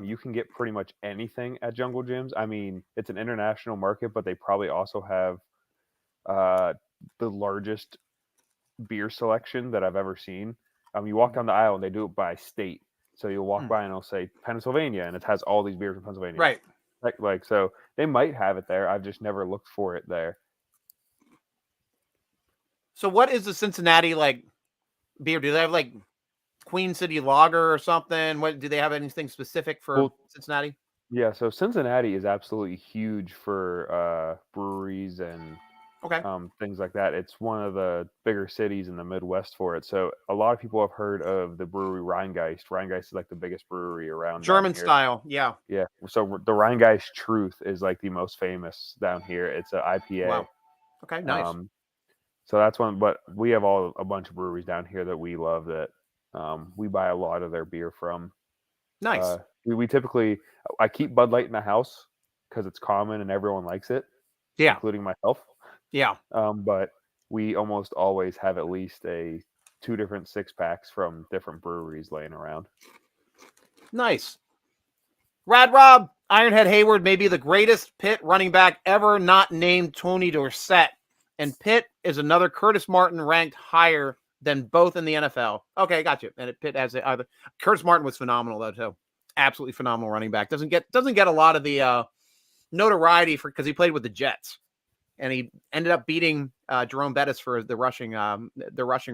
B: You can get pretty much anything at Jungle Gyms. I mean, it's an international market, but they probably also have the largest beer selection that I've ever seen. You walk down the aisle and they do it by state. So you'll walk by and it'll say Pennsylvania, and it has all these beers from Pennsylvania.
A: Right.
B: Like so they might have it there. I've just never looked for it there.
A: So what is the Cincinnati like beer? Do they have like Queen City Lager or something? What do they have anything specific for Cincinnati?
B: Yeah, so Cincinnati is absolutely huge for breweries and
A: Okay.
B: things like that. It's one of the bigger cities in the Midwest for it. So a lot of people have heard of the brewery Rheingeist. Rheingeist is like the biggest brewery around down
A: German
B: here.
A: style. Yeah.
B: Yeah. So the Rheingeist Truth is like the most famous down here. It's an IPA.
A: Wow. Okay. Nice.
B: So that's one. But we have a bunch of breweries down here that we love that we buy a lot of their beer from.
A: Nice.
B: We typically, I keep Bud Light in the house because it's common and everyone likes it,
A: Yeah.
B: including myself.
A: Yeah.
B: But we almost always have at least two different 6-packs from different breweries laying around.
A: Nice. Rad Rob, Ironhead Hayward may be the greatest Pitt running back ever not named Tony Dorsett. And Pitt is another Curtis Martin ranked higher than both in the NFL. Okay, got you. And Pitt has either. Curtis Martin was phenomenal though too. Absolutely phenomenal running back. Doesn't get a lot of the notoriety because he played with the Jets. And he ended up beating Jerome Bettis for the rushing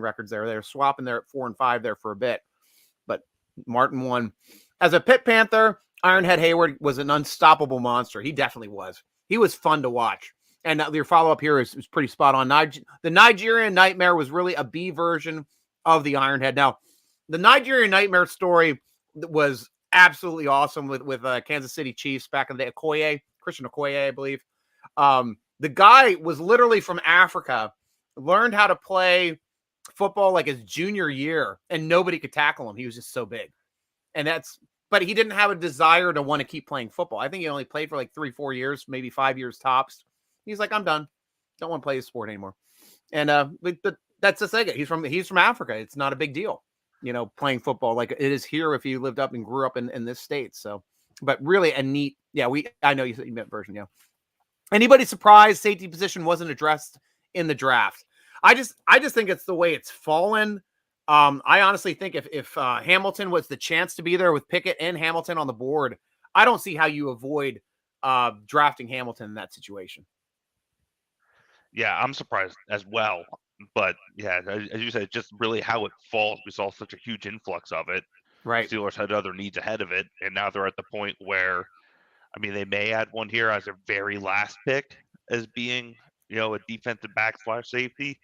A: records there. They were swapping there at 4 and 5 there for a bit. But Martin won. As a Pitt Panther, Ironhead Hayward was an unstoppable monster. He definitely was. He was fun to watch. And your follow-up here is pretty spot on. The Nigerian Nightmare was really a B version of the Ironhead. Now, the Nigerian Nightmare story was absolutely awesome with Kansas City Chiefs back in the day. Christian Okoye, I believe. The guy was literally from Africa, learned how to play football like his junior year, and nobody could tackle him. He was just so big. But he didn't have a desire to want to keep playing football. I think he only played for like 3-4 years, maybe 5 years tops. He's like, I'm done. Don't want to play this sport anymore. And but that's the thing. He's from Africa. It's not a big deal, playing football like it is here if you lived up and grew up in this state. So, but really a neat, I know you meant version, yeah. Anybody surprised safety position wasn't addressed in the draft? I just think it's the way it's fallen. I honestly think if Hamilton was the chance to be there with Pickett and Hamilton on the board, I don't see how you avoid drafting Hamilton in that situation.
C: Yeah, I'm surprised as well. But yeah, as you said, just really how it falls. We saw such a huge influx of it.
A: Right.
C: Steelers had other needs ahead of it, and now they're at the point where, they may add one here as their very last pick as being, a defensive back / safety.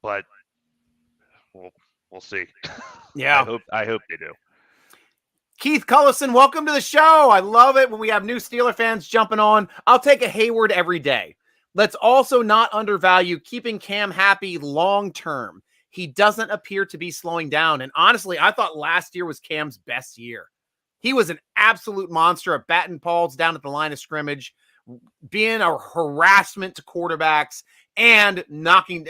C: But we'll see.
A: Yeah.
C: I hope they do.
A: Keith Cullison, welcome to the show. I love it when we have new Steeler fans jumping on. I'll take a Hayward every day. Let's also not undervalue keeping Cam happy long-term. He doesn't appear to be slowing down. And honestly, I thought last year was Cam's best year. He was an absolute monster at batting balls down at the line of scrimmage, being a harassment to quarterbacks and knocking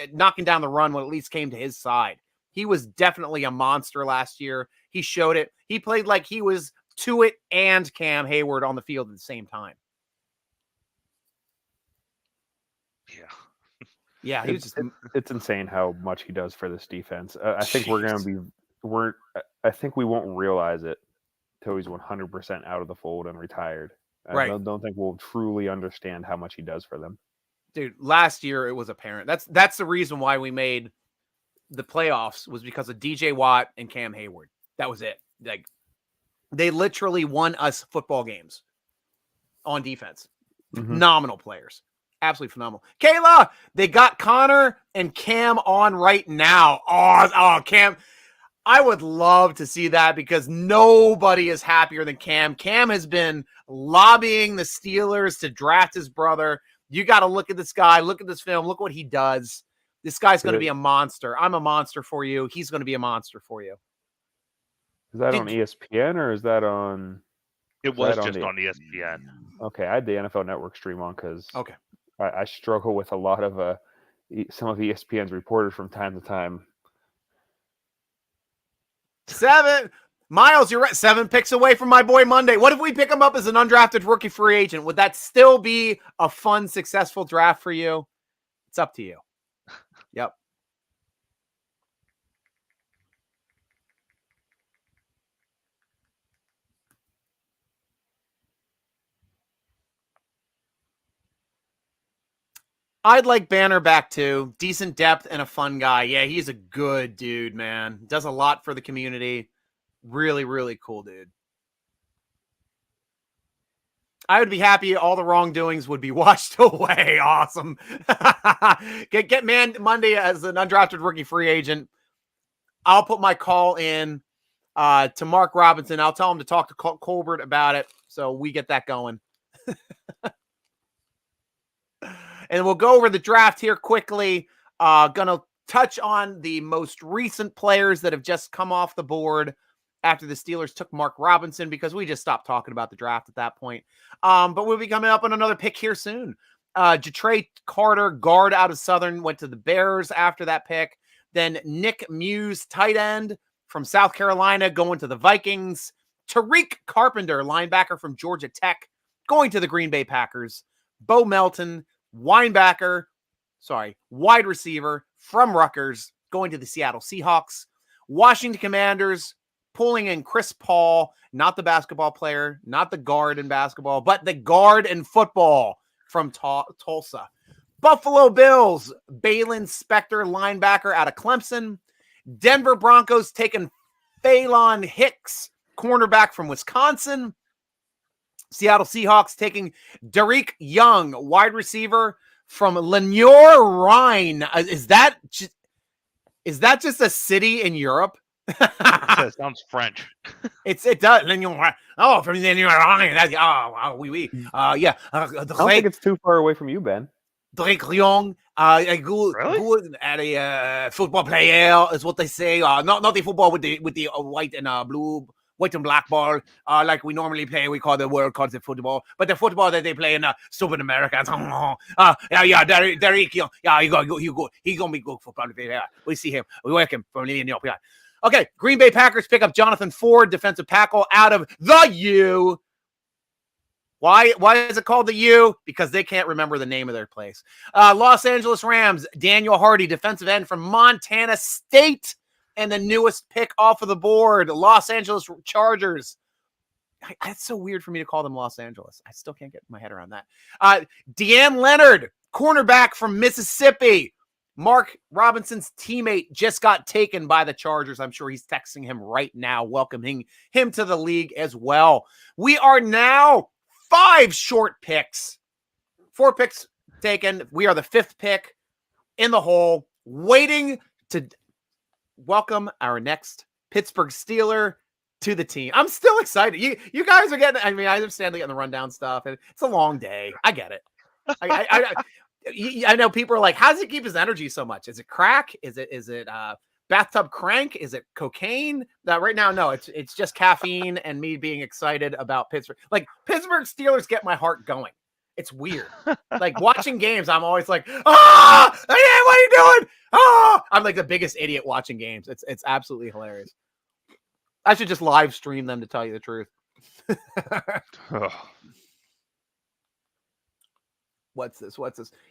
A: down the run when at least came to his side. He was definitely a monster last year. He showed it. He played like he was Tuitt and Cam Hayward on the field at the same time.
C: Yeah.
A: Yeah,
B: it's insane how much he does for this defense. I think I think we won't realize it till he's 100% out of the fold and retired. I don't think we'll truly understand how much he does for them.
A: Dude, last year it was apparent. That's the reason why we made the playoffs, was because of DJ Watt and Cam Hayward. That was it. Like, they literally won us football games on defense. Phenomenal players. Absolutely phenomenal. Kayla, they got Connor and Cam on right now. Oh, Cam. I would love to see that because nobody is happier than Cam. Cam has been lobbying the Steelers to draft his brother. You got to look at this guy. Look at this film. Look what he does. This guy's going to be a monster. I'm a monster for you. He's going to be a monster for you.
B: Is that on ESPN or is that on?
C: It was just on ESPN.
B: Okay, I had the NFL Network stream on because
A: okay,
B: I struggle with a lot of some of ESPN's reporters from time to time.
A: 7 Miles, you're right. 7 picks away from my boy Monday. What if we pick him up as an undrafted rookie free agent? Would that still be a fun, successful draft for you? It's up to you. Yep. I'd like Banner back too. Decent depth and a fun guy. Yeah, he's a good dude, man. Does a lot for the community. Really, really cool dude. I would be happy. All the wrongdoings would be washed away. Awesome. Get Man Monday as an undrafted rookie free agent. I'll put my call in to Mark Robinson. I'll tell him to talk to Colbert about it. So we get that going. And we'll go over the draft here quickly. Gonna touch on the most recent players that have just come off the board after the Steelers took Mark Robinson, because we just stopped talking about the draft at that point. But we'll be coming up on another pick here soon. Jatre Carter, guard out of Southern, went to the Bears after that pick. Then Nick Muse, tight end from South Carolina, going to the Vikings. Tariq Carpenter, linebacker from Georgia Tech, going to the Green Bay Packers. Bo Melton, wide receiver from Rutgers, going to the Seattle Seahawks. Washington Commanders pulling in Chris Paul, not the basketball player, not the guard in basketball, but the guard in football from Tulsa. Buffalo Bills, Balin Spector, linebacker out of Clemson. Denver Broncos taking Phelan Hicks, cornerback from Wisconsin. Seattle Seahawks taking Derek Young, wide receiver from Lenoir Rhine. Is that just a city in Europe?
C: It sounds French.
A: It does. Oh, from Lenoir Rhine. Oui. Yeah.
B: I don't think it's too far away from you, Ben.
A: Drake Young, good at a football player is what they say. Not the football with the white and blue, white and black ball, like we normally play. We call the World Cup of football, but the football that they play in stupid Americans. Derek Young, he gonna be good football player. We see him. We work him from New York. Okay, Green Bay Packers pick up Jonathan Ford, defensive tackle out of the U. Why is it called the U? Because they can't remember the name of their place. Los Angeles Rams, Daniel Hardy, defensive end from Montana State, and the newest pick off of the board, Los Angeles Chargers. It's so weird for me to call them Los Angeles. I still can't get my head around that. Deanne Leonard, cornerback from Mississippi. Mark Robinson's teammate just got taken by the Chargers. I'm sure he's texting him right now, welcoming him to the league as well. We are now 5 short picks, 4 picks taken. We are the 5th pick in the hole, waiting to welcome our next Pittsburgh Steeler to the team. I'm still excited. You guys are getting, I understand getting the rundown stuff, and it's a long day. I get it. I know people are like, how does he keep his energy so much? Is it crack? Is it bathtub crank? Is it cocaine? Right now, no, it's just caffeine and me being excited about Pittsburgh. Like, Pittsburgh Steelers get my heart going. It's weird. Like, watching games, I'm always like, what are you doing? I'm like the biggest idiot watching games. It's absolutely hilarious. I should just live stream them, to tell you the truth. What's this?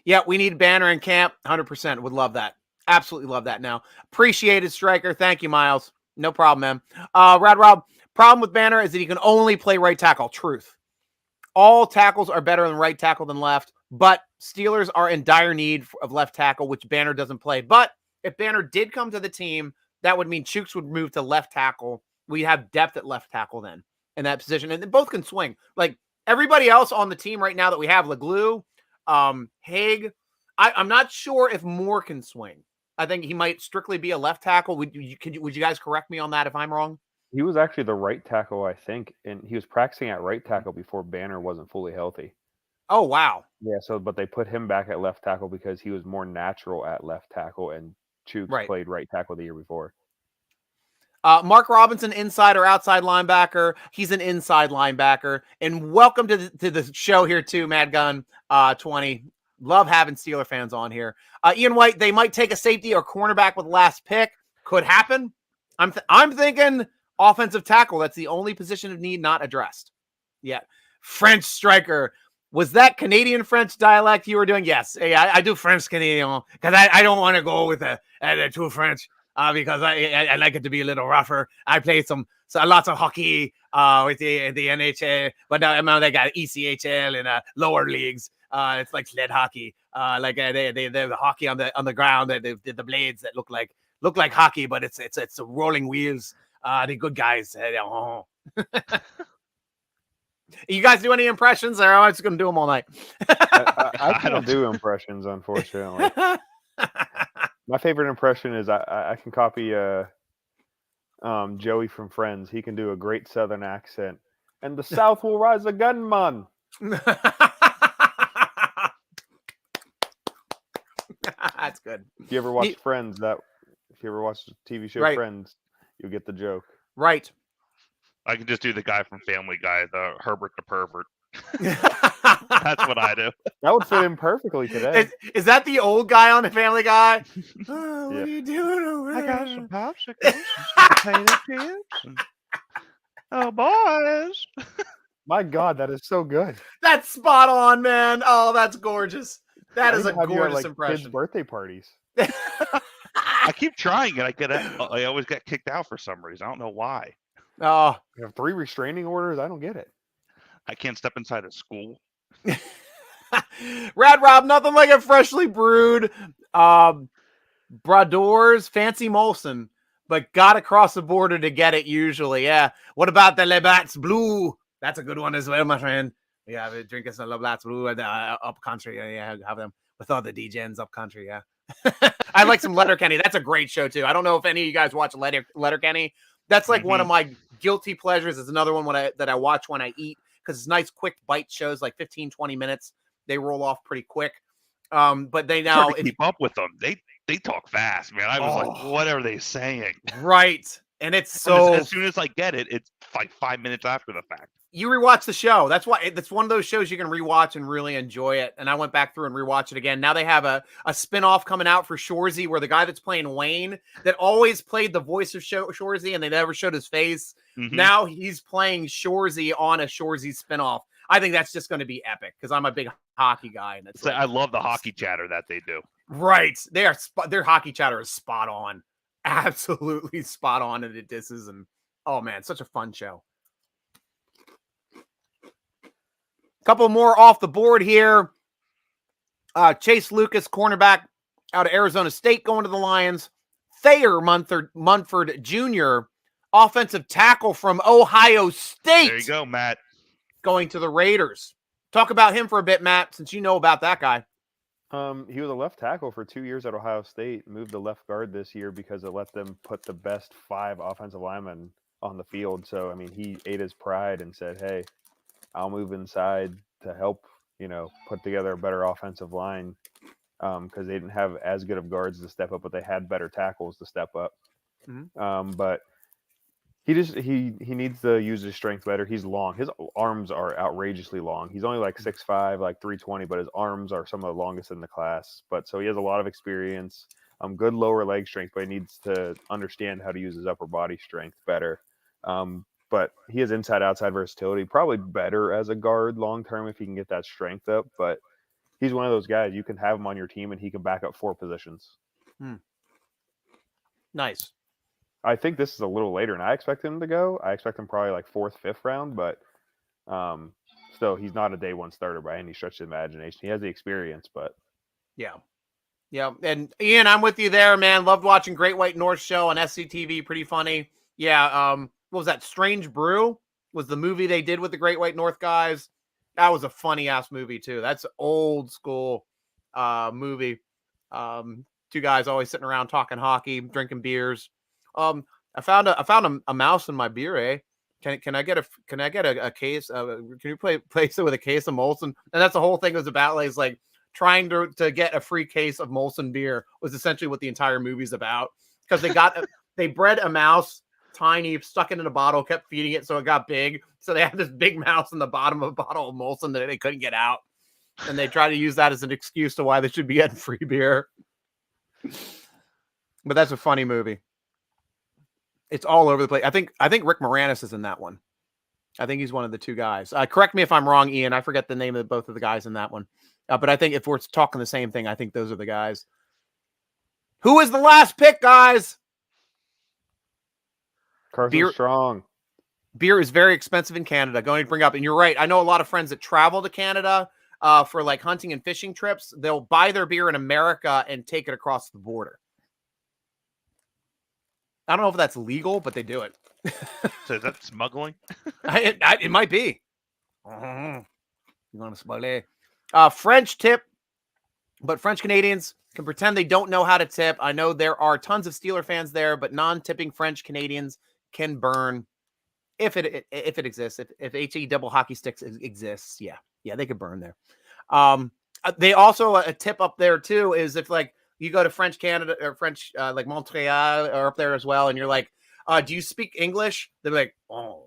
A: Yeah, we need Banner in camp. 100%. Would love that. Absolutely love that now. Appreciated, Striker. Thank you, Miles. No problem, man. Rad Rob, problem with Banner is that he can only play right tackle. Truth. All tackles are better than right tackle than left, but Steelers are in dire need of left tackle, which Banner doesn't play. But if Banner did come to the team, that would mean Chooks would move to left tackle. We have depth at left tackle then in that position, and they both can swing. Like, everybody else on the team right now that we have, LeGlue, Haig, I'm not sure if Moore can swing. I think he might strictly be a left tackle. Would you guys correct me on that if I'm wrong?
B: He was actually the right tackle, I think, and he was practicing at right tackle before Banner wasn't fully healthy.
A: Oh, wow.
B: Yeah, but they put him back at left tackle because he was more natural at left tackle, and Chooks played right tackle the year before.
A: Mark Robinson, inside or outside linebacker? He's an inside linebacker. And welcome to the show here too, Mad Gun 20. Love having Steeler fans on here. Ian White, they might take a safety or cornerback with last pick. Could happen. I'm thinking offensive tackle. That's the only position of need not addressed yet. French Striker. Was that Canadian French dialect you were doing? Yes. Hey, I do French Canadian because I don't want to go with the too French because I like it to be a little rougher. I played lots of hockey with the NHL, but now they got ECHL in lower leagues. It's like sled hockey. Like they the hockey on the ground. The blades that look like hockey, but it's rolling wheels. The good guys. You guys do any impressions, or am I just going to do them all night?
B: I can't do impressions, unfortunately. My favorite impression is I can copy Joey from Friends. He can do a great Southern accent. And the South will rise a gunman.
A: That's good.
B: If you ever watch Friends, if you ever watch the TV show
A: Right.
B: Friends, you'll get the joke.
A: Right.
C: I can just do the guy from Family Guy, the Herbert the pervert. That's what I do.
B: That would fit in perfectly today.
A: Is that the old guy on the Family Guy? Oh, what are you doing over there?
C: I got some popsicles and some potato chips. And... Oh, boys.
B: My God, that is so good.
A: That's spot on, man. Oh, that's gorgeous. That is a
B: Have you at,
A: gorgeous
B: kids'
A: impression.
B: birthday parties.
C: I keep trying it. I always get kicked out for some reason. I don't know why.
A: Oh,
B: You have 3 restraining orders? I don't get it.
C: I can't step inside a school.
A: Rad Rob, nothing like a freshly brewed Brador's Fancy Molson, but got across the border to get it usually. Yeah. What about the Le Bats Blue? That's a good one as well, my friend. Yeah, drink us a Le Bats Blue and up country. Yeah, have them with all the DJs up country. Yeah. I like some Letterkenny. That's a great show too. I don't know if any of you guys watch Letterkenny. That's like one of my guilty pleasures. It's another one that I watch when I eat because it's nice, quick bite shows, like 15, 20 minutes. They roll off pretty quick. But they now
C: Hard to keep up with them. They talk fast, man. I was like, what are they saying?
A: Right. And it's so
C: as soon as I get it, it's like 5 minutes after the fact.
A: You rewatch the show. That's why that's one of those shows you can rewatch and really enjoy it. And I went back through and rewatched it again. Now they have a spinoff coming out for Shoresy where the guy that's playing Wayne that always played the voice of Shoresy and they never showed his face. Now he's playing Shoresy on a Shoresy spinoff. I think that's just going to be epic because I'm a big hockey guy. And it's
C: I love the hockey chatter that they do.
A: Right. Their hockey chatter is spot on. Absolutely spot on. And it disses. And oh man, such a fun show. Couple more off the board here. Chase Lucas, cornerback out of Arizona State, going to the Lions. Thayer Munford Jr., offensive tackle from Ohio State.
C: There you go, Matt.
A: Going to the Raiders. Talk about him for a bit, Matt, since you know about that guy.
B: He was a left tackle for 2 years at Ohio State, moved to left guard this year because it let them put the best 5 offensive linemen on the field. So, I mean, he ate his pride and said, hey, I'll move inside to help, put together a better offensive line because they didn't have as good of guards to step up, but they had better tackles to step up. But he needs to use his strength better. He's long. His arms are outrageously long. He's only like 6'5", like 320, but his arms are some of the longest in the class. But so he has a lot of experience, good lower leg strength, but he needs to understand how to use his upper body strength better. But he has inside-outside versatility, probably better as a guard long-term if he can get that strength up. But he's one of those guys, you can have him on your team and he can back up 4 positions.
A: Nice.
B: I think this is a little later than I expect him to go. I expect him probably like 4th, 5th round, but still, he's not a day one starter by any stretch of the imagination. He has the experience, but...
A: Yeah. And Ian, I'm with you there, man. Loved watching Great White North show on SCTV. Pretty funny. Yeah, what was that? Strange Brew was the movie they did with the Great White North guys. That was a funny ass movie too. That's an old school movie. 2 guys always sitting around talking hockey, drinking beers. I found a mouse in my beer. Can I get a case? Can you place it with a case of Molson? And that's the whole thing was about. Like, it's like trying to get a free case of Molson beer was essentially what the entire movie's about because they bred a mouse. Tiny, stuck it in a bottle, kept feeding it so it got big. So they had this big mouse in the bottom of a bottle of Molson that they couldn't get out. And they try to use that as an excuse to why they should be getting free beer. But that's a funny movie. It's all over the place. I think Rick Moranis is in that one. I think he's one of the 2 guys. Correct me if I'm wrong, Ian. I forget the name of both of the guys in that one. But I think if we're talking the same thing, I think those are the guys. Who is the last pick, guys?
B: Carson Strong.
A: Beer is very expensive in Canada. Going to bring up, and you're right. I know a lot of friends that travel to Canada for like hunting and fishing trips. They'll buy their beer in America and take it across the border. I don't know if that's legal, but they do it.
C: So is that smuggling?
A: It might be. You want to spoil it? French tip, but French Canadians can pretend they don't know how to tip. I know there are tons of Steeler fans there, but non-tipping French Canadians can burn if it exists. If HE double hockey sticks exists, yeah, they could burn there. They also a tip up there too is if like you go to French Canada or French like Montreal or up there as well, and you're like, do you speak English? They're like, oh,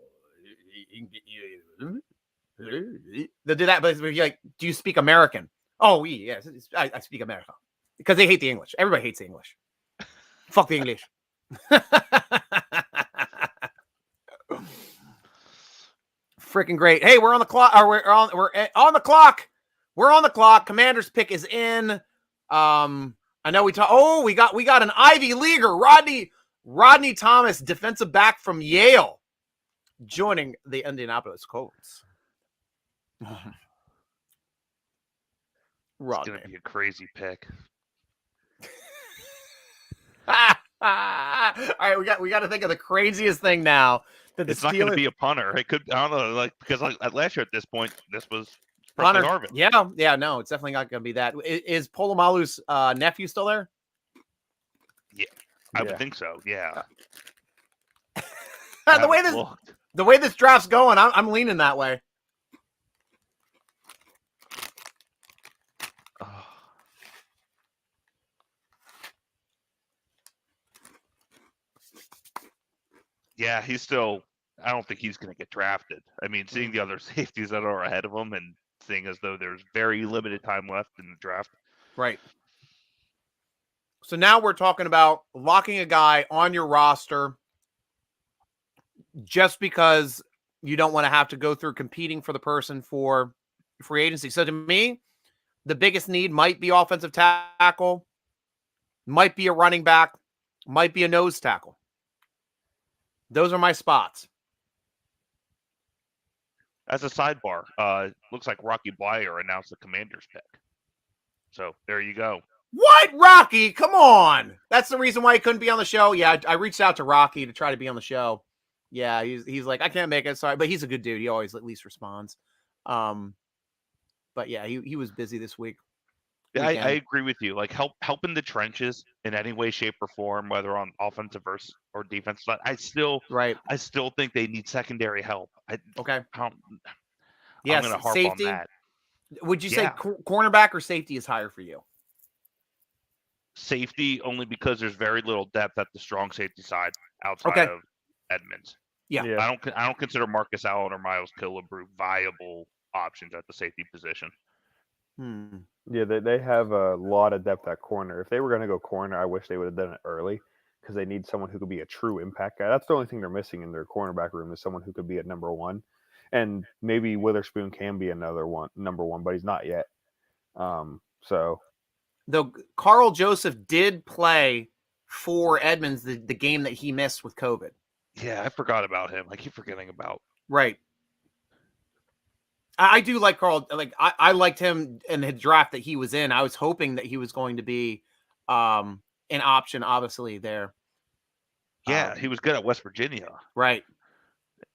A: they'll do that. But if you're like, do you speak American? Oh, yes, I speak American because they hate the English. Everybody hates the English. Fuck the English. Freaking great. Hey, we're on the clock. We're on the clock. We're on the clock. Commander's pick is in. I know we talk. Oh, we got an Ivy Leaguer, Rodney Thomas, defensive back from Yale, joining the Indianapolis Colts.
C: It's gonna be a crazy pick.
A: All right, we got to think of the craziest thing now. That
C: It's not going to be a punter. It could, I don't know, like because like last year at this point, this was
A: punter.
C: Harvin.
A: Yeah, no, it's definitely not going to be that. Is Polomalu's nephew still there?
C: Yeah, I would think so. Yeah.
A: the way this draft's going, I'm leaning that way.
C: Yeah, he's still. I don't think he's going to get drafted. I mean, seeing the other safeties that are ahead of him and seeing as though there's very limited time left in the draft.
A: Right. So now we're talking about locking a guy on your roster just because you don't want to have to go through competing for the person for free agency. So to me, the biggest need might be offensive tackle, might be a running back, might be a nose tackle. Those are my spots.
C: As a sidebar, looks like Rocky Bleier announced the Commander's pick. So there you go.
A: What? Rocky? Come on. That's the reason why he couldn't be on the show. Yeah, I reached out to Rocky to try to be on the show. Yeah, he's like, I can't make it. Sorry, but he's a good dude. He always at least responds. But yeah, he was busy this week.
C: Yeah, I agree with you. Like help in the trenches in any way, shape, or form, whether on offensive or defense. I still think they need secondary help.
A: Okay.
C: I'm
A: Yes,
C: going to harp
A: safety.
C: on that.
A: Would you say cornerback or safety is higher for you?
C: Safety, only because there's very little depth at the strong safety side outside of Edmonds.
A: Yeah.
C: I don't consider Marcus Allen or Miles Killebrew viable options at the safety position.
B: Yeah, they have a lot of depth at corner. If they were going to go corner, I wish they would have done it early because they need someone who could be a true impact guy. That's the only thing they're missing in their cornerback room is someone who could be at number one. And maybe Witherspoon can be number one, but he's not yet. So,
A: though Carl Joseph did play for Edmonds the game that he missed with COVID.
C: Yeah, I forgot about him. I keep forgetting about.
A: Right. I do like Carl. Like I liked him in the draft that he was in. I was hoping that he was going to be an option, obviously there.
C: Yeah, he was good at West Virginia.
A: Right.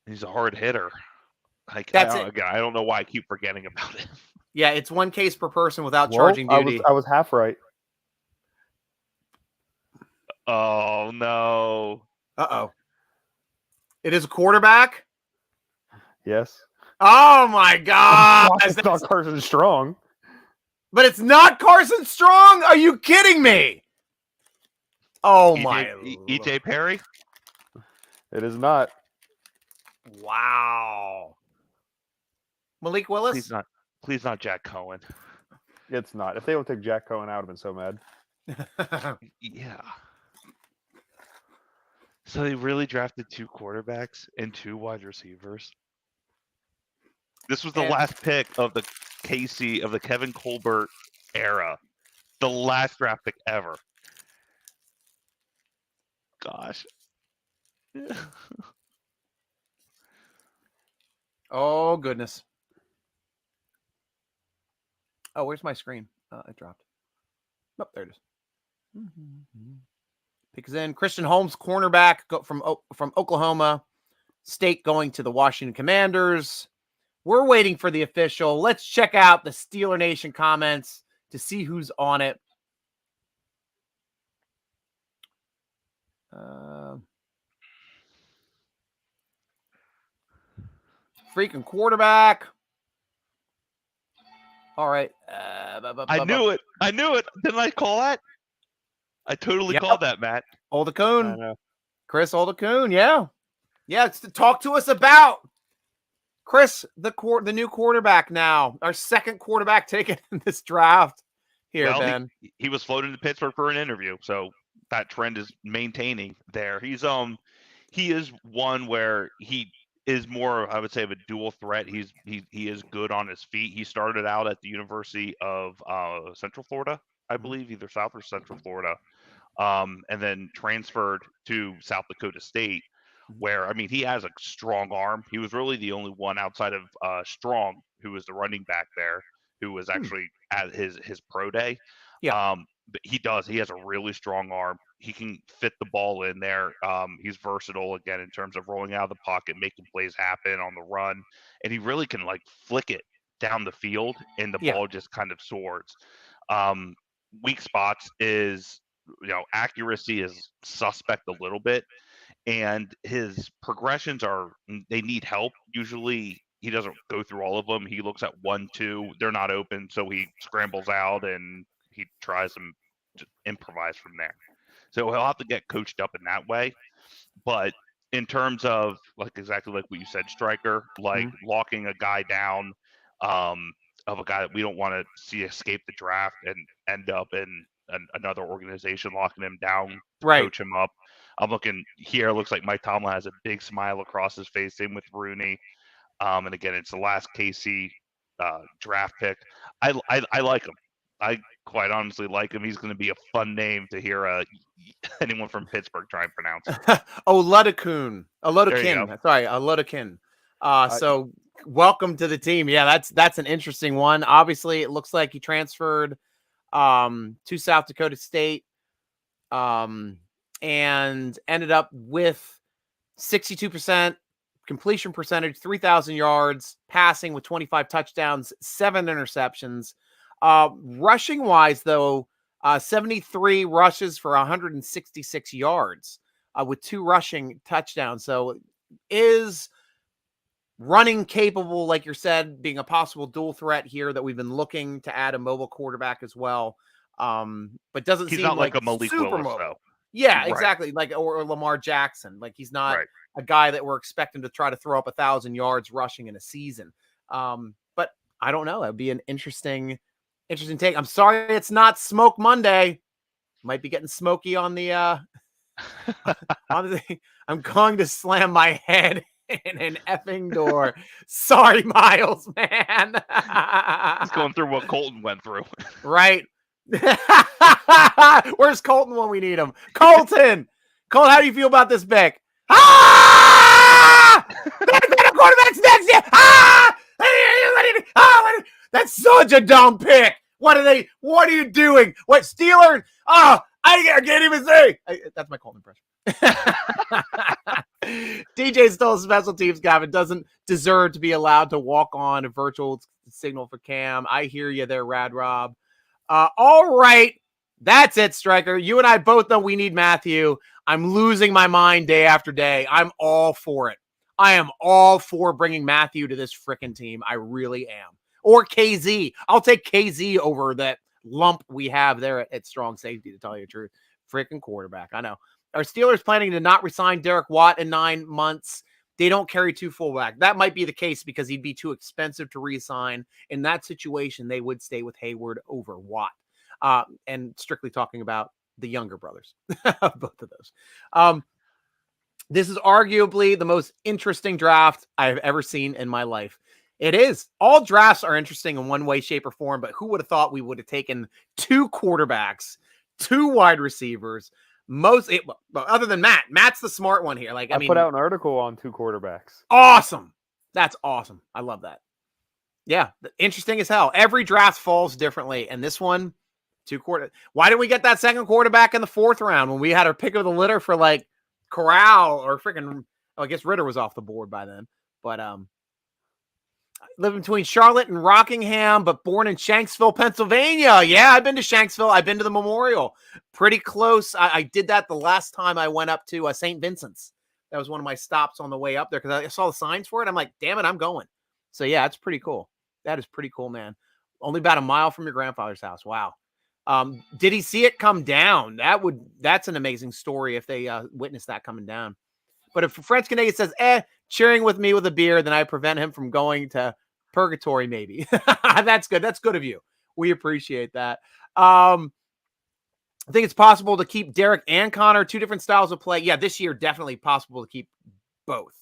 C: He's a hard hitter. Like
A: That's
C: I don't know why I keep forgetting about him.
A: Yeah, it's one case per person without charging duty.
B: I was half right.
C: Oh no.
A: Uh-oh. It is a quarterback?
B: Yes.
A: Oh my God.
B: It's not Carson Strong.
A: But it's not Carson Strong? Are you kidding me? Oh my.
C: EJ Perry?
B: It is not.
A: Wow. Malik Willis?
C: Please not Jack Cohen.
B: It's not. If they don't take Jack Cohen, I would have been so mad.
C: Yeah. So they really drafted 2 quarterbacks and 2 wide receivers. This was the last pick of the Kevin Colbert era. The last draft pick ever. Gosh.
A: Oh, goodness. Oh, where's my screen? It dropped. Oh, there it is. Pick is in. Christian Holmes, cornerback from Oklahoma State, going to the Washington Commanders. we're waiting for the official. Let's check out the Steeler Nation comments to see who's on it. Freaking quarterback. All right.
C: I knew it. Didn't I call that? I totally called that, Matt.
A: Oldacoon. Chris Oldacoon. Yeah. Yeah. It's to talk to us about Chris, the new quarterback now. Our second quarterback taken in this draft here,
C: Well,
A: Ben.
C: he was floated to Pittsburgh for an interview, so that trend is maintaining there. He is one where he is more, I would say, of a dual threat. He is good on his feet. He started out at the University of Central Florida, I believe, either South or Central Florida, and then transferred to South Dakota State, where, I mean, he has a strong arm. He was really the only one outside of Strong, who was the running back there, who was actually at his pro day.
A: Yeah.
C: But he has a really strong arm. He can fit the ball in there. He's versatile again in terms of rolling out of the pocket, making plays happen on the run, and he really can like flick it down the field, and the ball just kind of soars. Weak spots is, accuracy is suspect a little bit, and his progressions they need help. Usually he doesn't go through all of them. He looks at 1, 2, they're not open, so he scrambles out and he tries to improvise from there. So he'll have to get coached up in that way. But in terms of exactly like what you said, Striker, locking a guy down, of a guy that we don't want to see escape the draft and end up in another organization locking him down, coach him up. I'm looking here. Looks like Mike Tomlin has a big smile across his face. Same with Rooney. And again, it's the last KC draft pick. I like him. I quite honestly like him. He's going to be a fun name to hear anyone from Pittsburgh try and pronounce.
A: Oldacoon. Sorry, Oldacoon. So welcome to the team. Yeah, that's an interesting one. Obviously, it looks like he transferred to South Dakota State and ended up with 62% completion percentage, 3,000 yards, passing with 25 touchdowns, 7 interceptions. Rushing wise, though, 73 rushes for 166 yards with 2 rushing touchdowns. So is running capable, like you said, being a possible dual threat here that we've been looking to add a mobile quarterback as well. But doesn't
C: He's
A: seem
C: not like a Malik
A: super
C: Willis,
A: mobile.
C: though.
A: Yeah, exactly. Like or Lamar Jackson. Like he's not a guy that we're expecting to try to throw up 1,000 yards rushing in a season. But I don't know. That'd be an interesting take. I'm sorry it's not Smoke Monday. Might be getting smoky on the on the thing. I'm going to slam my head in an effing door. Sorry, Miles, man.
C: He's going through what Colton went through.
A: Right. Where's Colton when we need him? Colton, how do you feel about this pick? Quarterback's next year. That's such a dumb pick. What are you doing? What, Steelers? I can't even say. That's my Colton impression. DJ stole special teams, Gavin. Doesn't deserve to be allowed to walk on a virtual signal for Cam. I hear you there, Rad Rob. All right. That's it, Striker. You and I both know we need Matthew. I'm losing my mind day after day. I'm all for it. I am all for bringing Matthew to this frickin' team. I really am. Or KZ. I'll take KZ over that lump we have there at strong safety, to tell you the truth. Frickin' quarterback. I know. Are Steelers planning to not resign Derek Watt in 9 months? They don't carry 2 fullback. That might be the case because he'd be too expensive to re-sign. In that situation, they would stay with Hayward over Watt. And strictly talking about the younger brothers, both of those. This is arguably the most interesting draft I've ever seen in my life. It is. All drafts are interesting in one way, shape, or form, but who would have thought we would have taken 2 quarterbacks, 2 wide receivers, other than Matt. Matt's the smart one here. Like, I mean,
B: put out an article on 2 quarterbacks.
A: Awesome. That's awesome. I love that. Yeah. Interesting as hell. Every draft falls differently. And this one, 2 quarter. Why didn't we get that second quarterback in the 4th round when we had our pick of the litter for like Corral or freaking, I guess Ritter was off the board by then, but, Live between Charlotte and Rockingham, but born in Shanksville, Pennsylvania. Yeah, I've been to Shanksville. I've been to the memorial. Pretty close. I did that the last time I went up to St. Vincent's. That was one of my stops on the way up there because I saw the signs for it. I'm like, damn it, I'm going. So yeah, it's pretty cool. That is pretty cool, man. Only about a mile from your grandfather's house. Wow. Did he see it come down? That's an amazing story if they witnessed that coming down. But if French Canadian says, cheering with me with a beer, then I prevent him from going to purgatory, maybe. That's good. That's good of you. We appreciate that. I think it's possible to keep Derek and Connor, 2 different styles of play. Yeah, this year, definitely possible to keep both.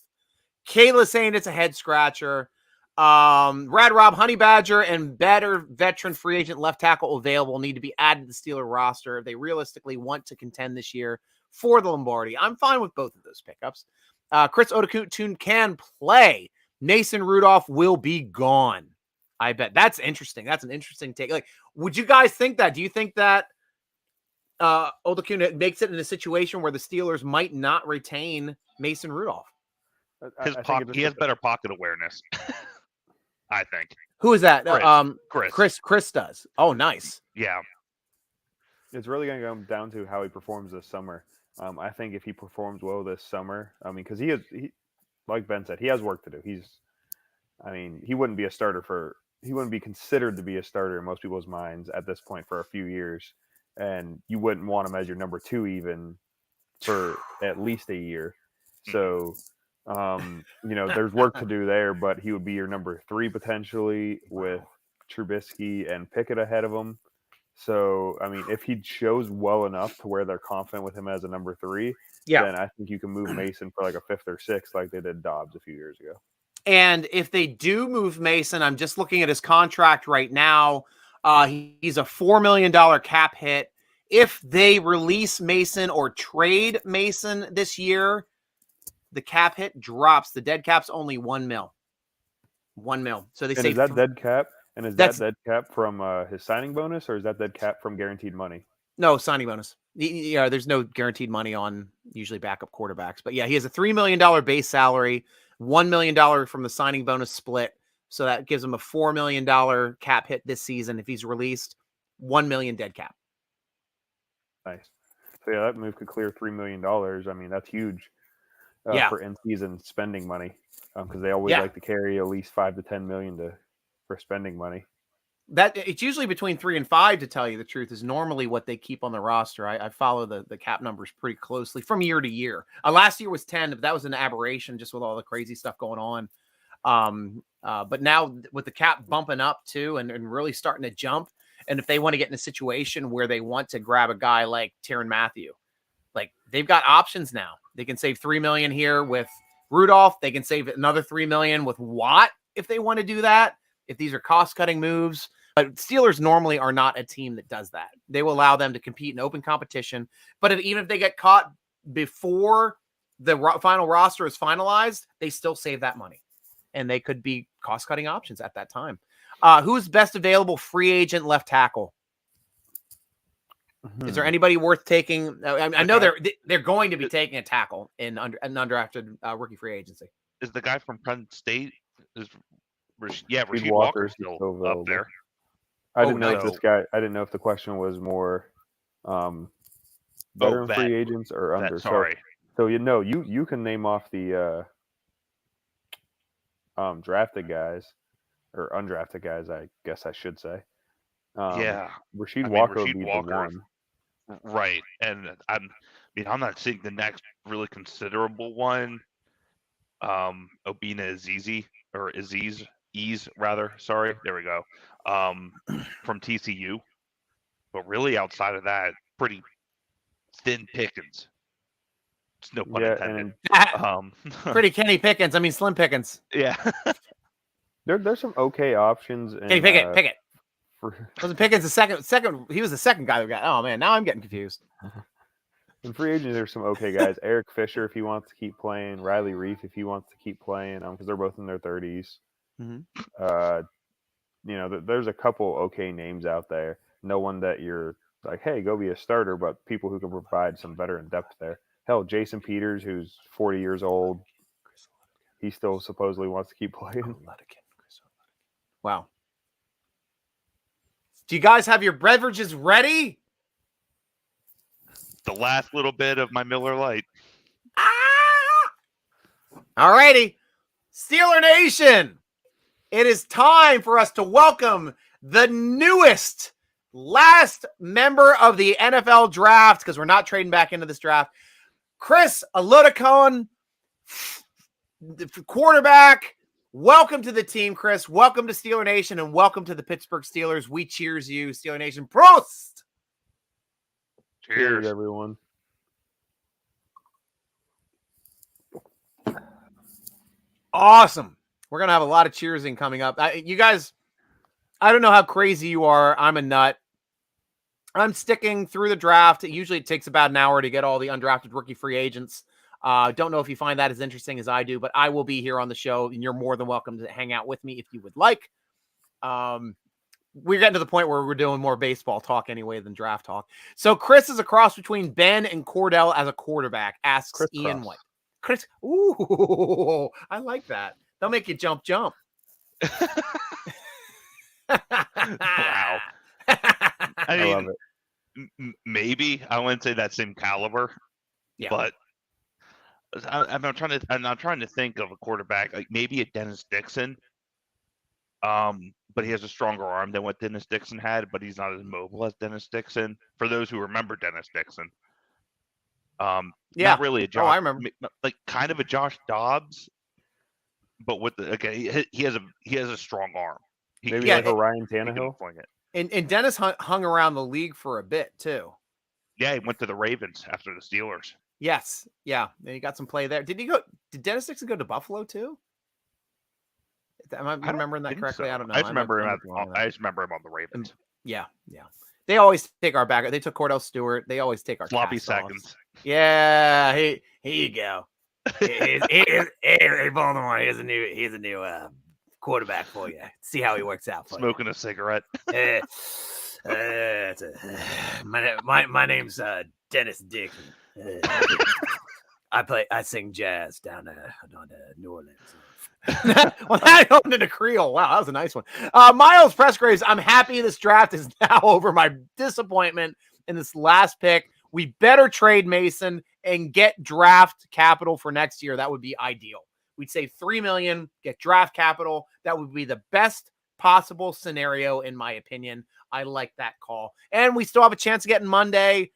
A: Kayla saying it's a head scratcher. Rad Rob, Honey Badger, and better veteran free agent left tackle available need to be added to the Steeler roster if they realistically want to contend this year for the Lombardi. I'm fine with both of those pickups. Chris Odekutun can play. Mason Rudolph will be gone. I bet. That's interesting. That's an interesting take. Like, would you guys think that? Do you think that Odekutun makes it in a situation where the Steelers might not retain Mason Rudolph?
C: He has better pocket awareness. I think.
A: Who is that?
C: Chris.
A: Chris does. Oh, nice.
C: Yeah.
B: It's really going to come down to how he performs this summer. I think if he performs well this summer, I mean, because he like Ben said, he has work to do. He wouldn't be a starter he wouldn't be considered to be a starter in most people's minds at this point for a few years. And you wouldn't want him as your number 2 even for at least a year. So, there's work to do there, but he would be your number 3 potentially with Trubisky and Pickett ahead of him. So, I mean, if he shows well enough to where they're confident with him as a number 3, then I think you can move Mason for like a 5th or 6th like they did Dobbs a few years ago.
A: And if they do move Mason, I'm just looking at his contract right now. He's a $4 million cap hit. If they release Mason or trade Mason this year, the cap hit drops. The dead cap's only $1 million. $1 million. So they say
B: is that dead cap? And is that dead cap from his signing bonus, or is that dead cap from guaranteed money?
A: No, signing bonus. Yeah, there's no guaranteed money on usually backup quarterbacks. But yeah, he has a $3 million base salary, $1 million from the signing bonus split. So that gives him a $4 million cap hit this season. If he's released, $1 million dead cap.
B: Nice. So yeah, that move could clear $3 million. I mean, that's huge for in-season spending money because they always like to carry at least $5 to $10 million for spending money.
A: That it's usually between 3 and 5, to tell you the truth, is normally what they keep on the roster. I follow the cap numbers pretty closely from year to year. Last year was 10, but that was an aberration just with all the crazy stuff going on. But now with the cap bumping up too and really starting to jump, and if they want to get in a situation where they want to grab a guy like Tyrann Mathieu, like they've got options now. They can save $3 million here with Rudolph. They can save another $3 million with Watt if they want to do that. If these are cost-cutting moves. But Steelers normally are not a team that does that. They will allow them to compete in open competition. But even if they get caught before the final roster is finalized, they still save that money. And they could be cost-cutting options at that time. Who's best available free agent left tackle? Is there anybody worth taking? I know they're going to be taking a tackle in an undrafted rookie free agency.
C: Is the guy from Penn State? Rasheed Walker still up there.
B: I didn't know if this guy. I didn't know if the question was more veteran free agents or under.
C: Sorry.
B: So you can name off the drafted guys or undrafted guys. I guess I should say. Rasheed Walker would be the one.
C: Right, and I'm not seeing the next really considerable one. Obina Aziz rather. Sorry, there we go. From TCU, but really outside of that, pretty thin pickings. It's no pun intended.
A: Pretty Kenny Pickens. I mean, Slim Pickens.
C: Yeah.
B: There's some okay options.
A: Kenny Pickett. Wasn't Pickens the second? He was the second guy who got. Oh man, now I'm getting confused.
B: In free agents, there's some okay guys. Eric Fisher, if he wants to keep playing. Riley Reif, if he wants to keep playing, because they're both in their 30s. Mm-hmm. There's a couple okay names out there. No one that you're like, hey, go be a starter, but people who can provide some veteran depth there. Hell, Jason Peters, who's 40 years old, he still supposedly wants to keep playing.
A: Wow. Do you guys have your beverages ready?
C: The last little bit of my Miller Lite.
A: All righty. Steeler Nation, it is time for us to welcome the newest, last member of the NFL draft, because we're not trading back into this draft. Chris Alodicone, quarterback. Welcome to the team, Chris. Welcome to Steeler Nation, and welcome to the Pittsburgh Steelers. We cheers you, Steeler Nation. Prost!
C: Cheers.
B: everyone.
A: Awesome. We're going to have a lot of cheersing coming up. You guys, I don't know how crazy you are. I'm a nut. I'm sticking through the draft. Usually it takes about an hour to get all the undrafted rookie free agents. Don't know if you find that as interesting as I do, but I will be here on the show, and you're more than welcome to hang out with me if you would like. We're getting to the point where we're doing more baseball talk anyway than draft talk. So Chris is a cross between Ben and Cordell as a quarterback, asks
B: Chris
A: Ian
B: Cross.
A: White. Chris, ooh, I like that. They'll make you jump.
C: Wow. I
B: I love
C: mean,
B: it.
C: maybe I wouldn't say that same caliber,
A: Yeah.
C: but I'm trying to think of a quarterback like maybe a Dennis Dixon. But he has a stronger arm than what Dennis Dixon had, but he's not as mobile as Dennis Dixon. For those who remember Dennis Dixon,
A: Yeah.
C: not really a Josh.
A: I remember.
C: Like kind of a Josh Dobbs, but with the he has a strong arm.
B: Maybe
A: Yeah,
B: like a Ryan
C: He can
B: Tannehill.
C: fling it.
A: And Dennis hung around the league for a bit too.
C: Yeah, he went to the Ravens after the Steelers.
A: Yes. Yeah. And he got some play there. Did Dennis Dixon go to Buffalo too? Am I
C: don't
A: remembering that
C: think
A: correctly?
C: so.
A: I don't know.
C: I just remember him.
A: might be wrong on that.
C: I just remember him on the Ravens.
A: Yeah. They always take our back. They took Cordell Stewart. They always take our
C: Sloppy
A: cast-offs.
C: seconds.
A: Yeah. Here you go. Hey, Baltimore. Here's a new quarterback for you. See how he works out for
C: Smoking a cigarette.
A: you. My name's Dennis Dixon. I sing jazz down New Orleans. Well, that opened into Creole. Wow, that was a nice one. Miles Pressgraves, I'm happy this draft is now over. My disappointment in this last pick. We better trade Mason and get draft capital for next year. That would be ideal. We'd save $3 million, get draft capital. That would be the best possible scenario, in my opinion. I like that call. And we still have a chance of getting Monday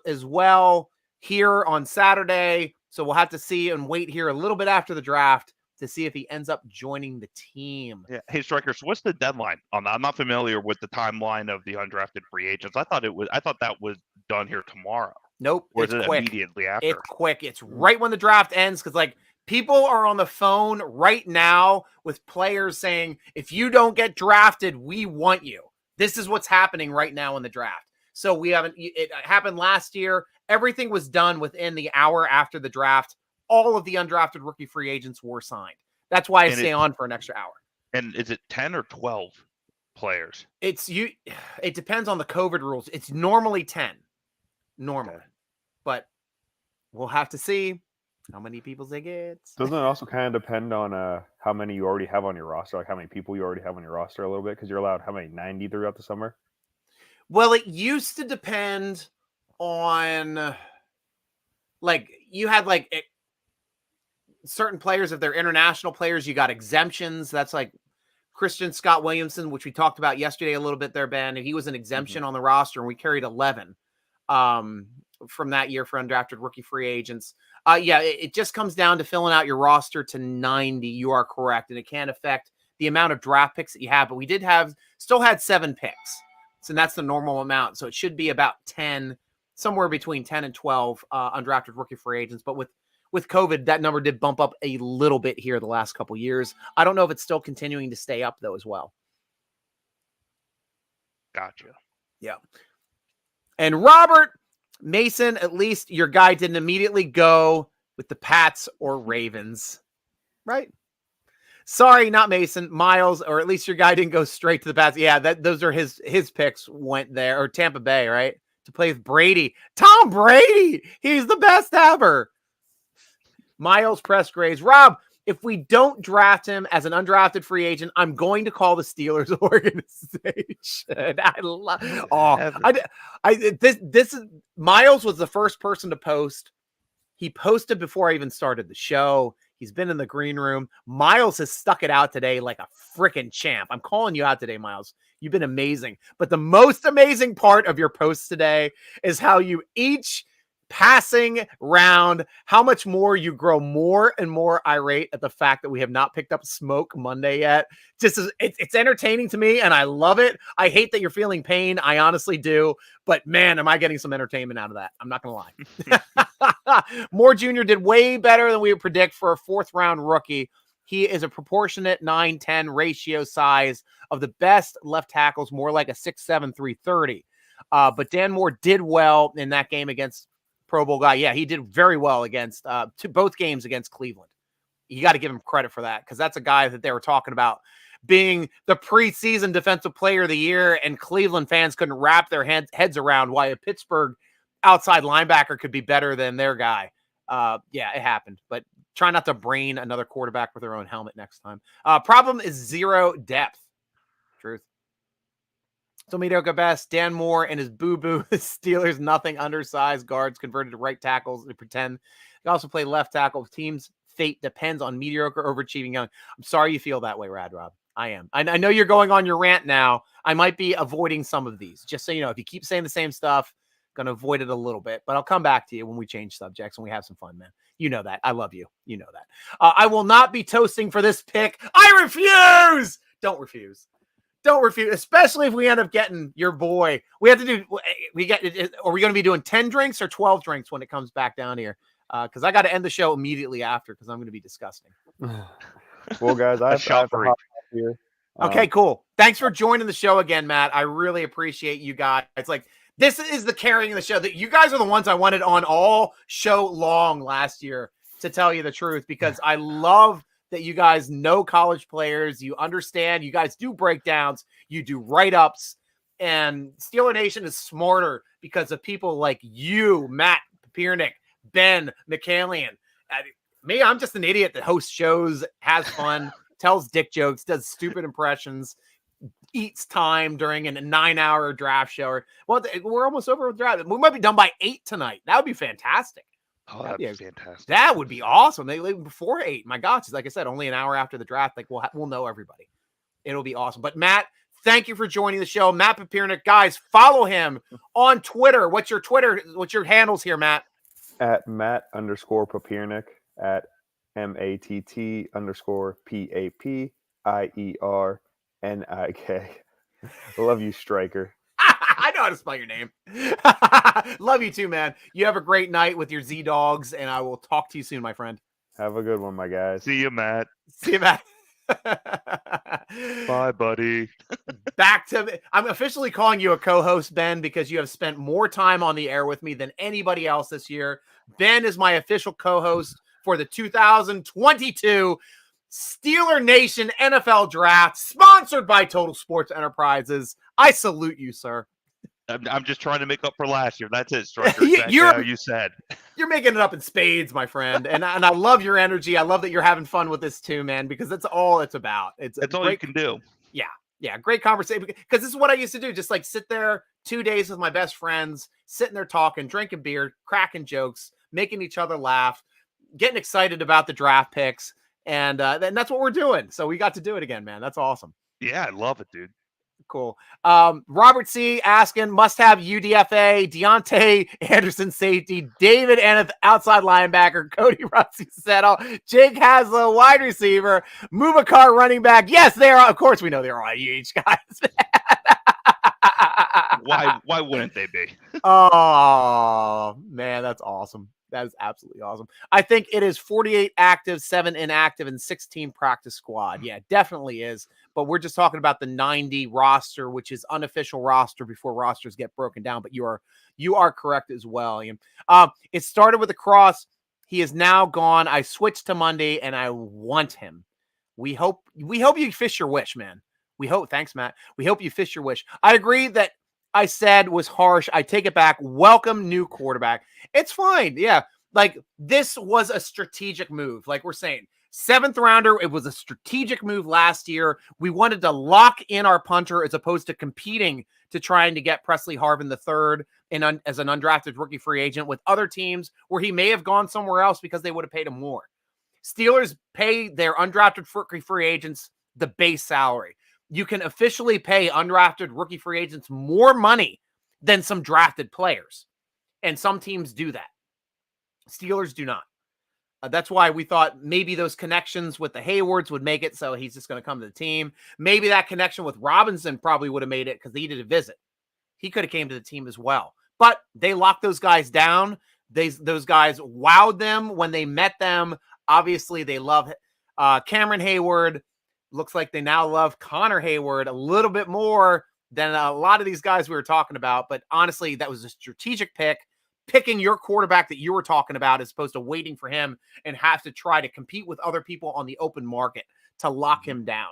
A: as well here on Saturday. So we'll have to see and wait here a little bit after the draft to see if he ends up joining the team.
C: Yeah. Hey, Striker. So what's the deadline on that? I'm not familiar with the timeline of the undrafted free agents. I thought that was done here tomorrow.
A: Nope.
C: Or
A: It's
C: is it
A: quick.
C: immediately after?
A: It's quick. It's right when the draft ends. Cause like people are on the phone right now with players saying, if you don't get drafted, we want you. This is what's happening right now in the draft. So it happened last year. Everything was done within the hour after the draft. All of the undrafted rookie free agents were signed. That's why I stay on for an extra hour.
C: And is it 10 or 12 players?
A: It depends on the COVID rules. It's normally 10. Normally.
C: Okay.
A: But we'll have to see how many people they get.
B: Doesn't it also kind of depend on how many you already have on your roster, like how many people you already have on your roster a little bit? Because you're allowed how many, 90 throughout the summer?
A: Well, it used to depend on like you had like certain players, if they're international players, you got exemptions. That's like Christian Scott Williamson, which we talked about yesterday a little bit there, Ben. He was an exemption on the roster, and we carried 11 from that year for undrafted rookie free agents. It just comes down to filling out your roster to 90. You are correct, and it can affect the amount of draft picks that you have. But we still had 7 picks, so that's the normal amount. So it should be about 10, somewhere between 10 and 12 undrafted rookie free agents. But with COVID, that number did bump up a little bit here the last couple years. I don't know if it's still continuing to stay up, though, as well.
C: Gotcha.
A: Yeah. And Robert Mason, at least your guy didn't immediately go with the Pats or Ravens, right? Sorry, not Mason. Miles, or at least your guy didn't go straight to the Pats. Yeah, those are his picks went there, or Tampa Bay, right? To play with Brady. Tom Brady! He's the best ever. Miles Pressgraves. Rob, if we don't draft him as an undrafted free agent, I'm going to call the Steelers organization. I love. This is Miles was the first person to post. He posted before I even started the show. He's been in the green room. Miles has stuck it out today like a freaking champ. I'm calling you out today, Miles. You've been amazing. But the most amazing part of your post today is how you each passing round, how much more you grow more and more irate at the fact that we have not picked up Smoke Monday yet. It's entertaining to me, and I love it. I hate that you're feeling pain. I honestly do. But man, am I getting some entertainment out of that. I'm not going to lie. Moore Jr. did way better than we would predict for a 4th round rookie. He is a proportionate 9-10 ratio size of the best left tackles, more like a 6'7", 330. But Dan Moore did well in that game against Pro Bowl guy. Yeah, he did very well against both games against Cleveland. You got to give him credit for that, because that's a guy that they were talking about being the preseason defensive player of the year, and Cleveland fans couldn't wrap their heads around why a Pittsburgh outside linebacker could be better than their guy. Yeah, it happened, but try not to brain another quarterback with their own helmet next time. Problem is 0 depth. Truth. So mediocre best. Dan Moore and his boo-boo Steelers, nothing undersized guards converted to right tackles. They pretend they also play left tackle. Team's fate depends on mediocre overachieving young. I'm sorry you feel that way, Rad Rob. I am. I know you're going on your rant now. I might be avoiding some of these. Just so you know, if you keep saying the same stuff, going to avoid it a little bit. But I'll come back to you when we change subjects and we have some fun, man. You know that. I love you. You know that. I will not be toasting for this pick. I refuse! Don't refuse. Don't refuse, especially if we end up getting your boy. We have to do, are we going to be doing 10 drinks or 12 drinks when it comes back down here? Because I got to end the show immediately after, because I'm going to be disgusting.
B: Well, guys, I have to hop off here.
A: Okay, cool. Thanks for joining the show again, Matt. I really appreciate you guys. It's like, this is the carrying the show. That you guys are the ones I wanted on all show long last year, to tell you the truth, because I love that you guys know college players, you understand, you guys do breakdowns, you do write-ups, and Steeler Nation is smarter because of people like you, Matt, Papiernick, Ben, McCallion. Me, I'm just an idiot that hosts shows, has fun, tells dick jokes, does stupid impressions, eats time during a 9-hour draft show. Well, we're almost over with draft. We might be done by 8 tonight. That would be fantastic.
C: Oh, that'd be fantastic.
A: That would be awesome. They leave before 8. My gosh, like I said, only an hour after the draft. Like we'll know everybody. It'll be awesome. But Matt, thank you for joining the show. Matt Papiernick, guys, follow him on Twitter. What's your Twitter? What's your handles here, Matt?
B: At Matt_Papiernick, at MATT_PAPIERNIK. I love you, Striker.
A: I know how to spell your name. Love you too, man. You have a great night with your Z Dogs, and I will talk to you soon, my friend.
B: Have a good one, my guys.
C: See you, Matt.
A: See you, Matt.
C: Bye, buddy.
A: I'm officially calling you a co-host, Ben, because you have spent more time on the air with me than anybody else this year. Ben is my official co-host for the 2022 Steeler Nation NFL Draft, sponsored by Total Sports Enterprises. I salute you, sir.
C: I'm just trying to make up for last year. That's it, Striker. You said.
A: You're making it up in spades, my friend. And I love your energy. I love that you're having fun with this too, man, because that's all it's about.
C: That's all you can do.
A: Yeah, great conversation. Because this is what I used to do. Just like sit there 2 days with my best friends, sitting there talking, drinking beer, cracking jokes, making each other laugh, getting excited about the draft picks. And that's what we're doing. So we got to do it again, man. That's awesome.
C: Yeah, I love it, dude.
A: Cool. Robert C. asking, must have UDFA, Deontay Anderson safety, David Aneth outside linebacker, Cody Rusty settle, Jake Haslow wide receiver, Mubakar running back. Yes, they are. Of course, we know they're all UH guys.
C: Why wouldn't they be?
A: Oh man, that's awesome. That is absolutely awesome. I think it is 48 active, 7 inactive, and 16 practice squad. Yeah, definitely is. But we're just talking about the 90 roster, which is unofficial roster before rosters get broken down. But you are correct as well. It started with a cross. He is now gone. I switched to Monday, and I want him. We hope you fish your wish, man. We hope. Thanks, Matt. We hope you fish your wish. I agree that I said was harsh. I take it back. Welcome new quarterback. It's fine. Yeah. Like this was a strategic move. Like we're saying, 7th rounder. It was a strategic move last year. We wanted to lock in our punter as opposed to competing to trying to get Presley Harvin III as an undrafted rookie free agent with other teams where he may have gone somewhere else because they would have paid him more. Steelers pay their undrafted rookie free agents the base salary. You can officially pay undrafted rookie free agents more money than some drafted players. And some teams do that. Steelers do not. That's why we thought maybe those connections with the Haywards would make it so he's just going to come to the team. Maybe that connection with Robinson probably would have made it because he did a visit. He could have came to the team as well. But they locked those guys down. Those guys wowed them when they met them. Obviously, they love Cameron Hayward. Looks like they now love Connor Hayward a little bit more than a lot of these guys we were talking about. But honestly, that was a strategic pick. Picking your quarterback that you were talking about as opposed to waiting for him and have to try to compete with other people on the open market to lock him down.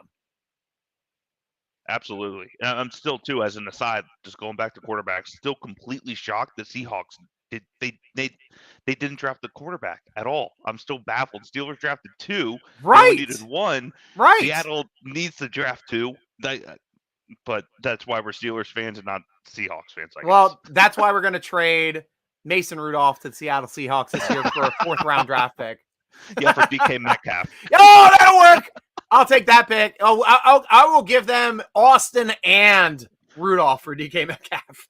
C: Absolutely. I'm still, too, as an aside, just going back to quarterbacks, still completely shocked the Seahawks. They didn't draft the quarterback at all. I'm still baffled. Steelers drafted 2.
A: Right.
C: They only needed 1.
A: Right.
C: Seattle needs to draft 2. But that's why we're Steelers fans and not Seahawks fans, I guess.
A: Well, that's why we're going to trade Mason Rudolph to the Seattle Seahawks this year for a 4th-round draft pick.
C: Yeah, for DK Metcalf.
A: Oh, that'll work. I'll take that pick. Oh, I will give them Austin and Rudolph for DK Metcalf.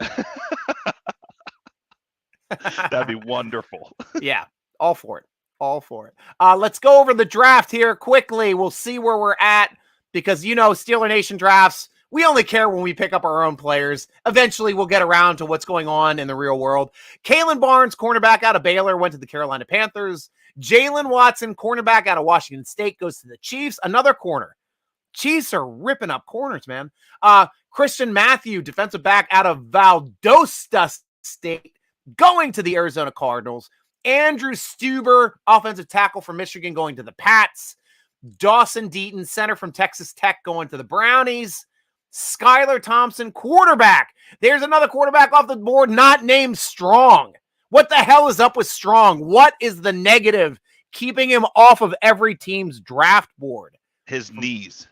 C: That'd be wonderful.
A: Yeah, all for it. All for it. Let's go over the draft here quickly. We'll see where we're at because, Steeler Nation drafts, we only care when we pick up our own players. Eventually, we'll get around to what's going on in the real world. Kalen Barnes, cornerback out of Baylor, went to the Carolina Panthers. Jalen Watson, cornerback out of Washington State, goes to the Chiefs. Another corner. Chiefs are ripping up corners, man. Christian Matthew, defensive back out of Valdosta State, going to the Arizona Cardinals. Andrew Stuber, offensive tackle from Michigan, going to the Pats. Dawson Deaton, center from Texas Tech, going to the Brownies. Skylar Thompson, quarterback. There's another quarterback off the board not named Strong. What the hell is up with Strong? What is the negative keeping him off of every team's draft board?
C: His knees.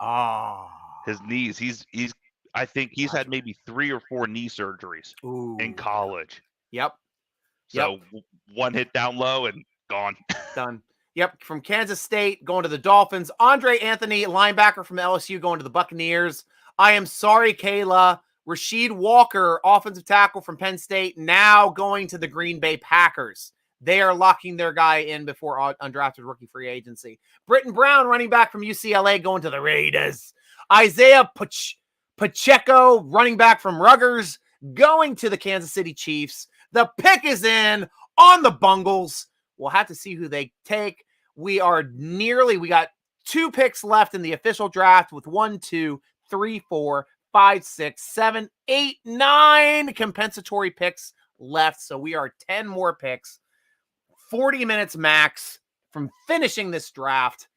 A: Ah.
C: His knees. I think he's had maybe 3 or 4 knee surgeries in college.
A: Yep.
C: So one hit down low and gone.
A: Done. Yep. From Kansas State, going to the Dolphins. Andre Anthony, linebacker from LSU, going to the Buccaneers. I am sorry, Kayla. Rasheed Walker, offensive tackle from Penn State, now going to the Green Bay Packers. They are locking their guy in before undrafted rookie free agency. Britton Brown, running back from UCLA, going to the Raiders. Isaiah Pacheco, running back from Rutgers, going to the Kansas City Chiefs. The pick is in on the Bungles. We'll have to see who they take. We got 2 picks left in the official draft with 1, 2, 3, 4, 5, 6, 7, 8, 9 compensatory picks left. So we are 10 more picks, 40 minutes max from finishing this draft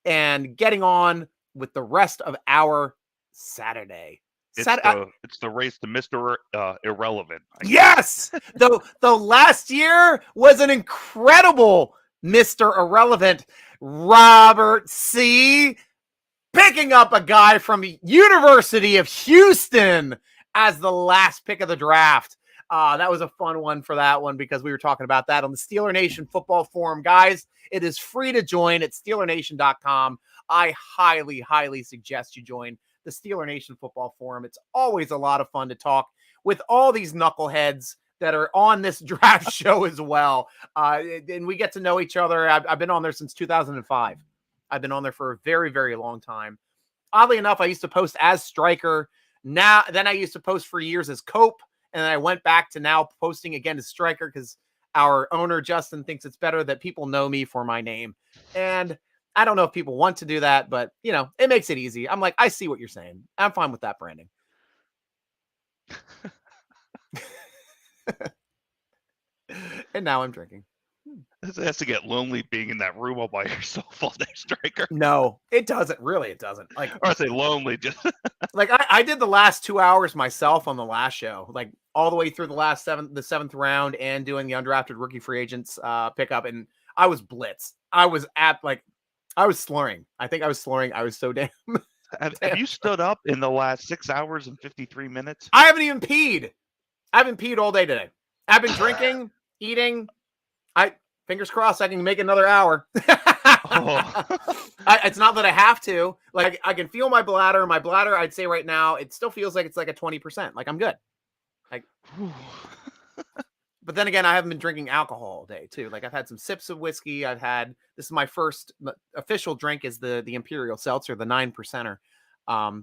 A: and getting on with the rest of our Saturday.
C: It's the race to Mr. Irrelevant.
A: Yes! the last year was an incredible Mr. Irrelevant. Robert C. picking up a guy from University of Houston as the last pick of the draft. That was a fun one for that one because we were talking about that on the Steeler Nation football forum. Guys, it is free to join at SteelerNation.com. I highly, highly suggest you join the Steeler Nation football forum. It's always a lot of fun to talk with all these knuckleheads that are on this draft show as well. And we get to know each other. I've been on there since 2005. I've been on there for a very, very long time. Oddly enough, I used to post as Striker. Then I used to post for years as Cope. And then I went back to now posting again as Striker because our owner, Justin, thinks it's better that people know me for my name. And I don't know if people want to do that, but, it makes it easy. I'm like, I see what you're saying. I'm fine with that branding. And now I'm drinking.
C: It has to get lonely being in that room all by yourself all day, Striker.
A: No, it doesn't. Really, it doesn't. Or
C: I say lonely. Just
A: I did the last 2 hours myself on the last show, all the way through the 7th round and doing the undrafted rookie free agents pickup. And I was blitzed. I was at I was slurring. I think I was slurring. I was so damn.
C: Have you stood up in the last 6 hours and 53 minutes?
A: I haven't even peed. I haven't peed all day today. I've been drinking, eating. Fingers crossed I can make another hour. It's not that I have to. Like, I can feel my bladder. My bladder, I'd say right now, it still feels like it's like a 20%. Like, I'm good. Like, but then again, I haven't been drinking alcohol all day too. Like, I've had some sips of whiskey. This is my first official drink is the Imperial Seltzer, the 9%er.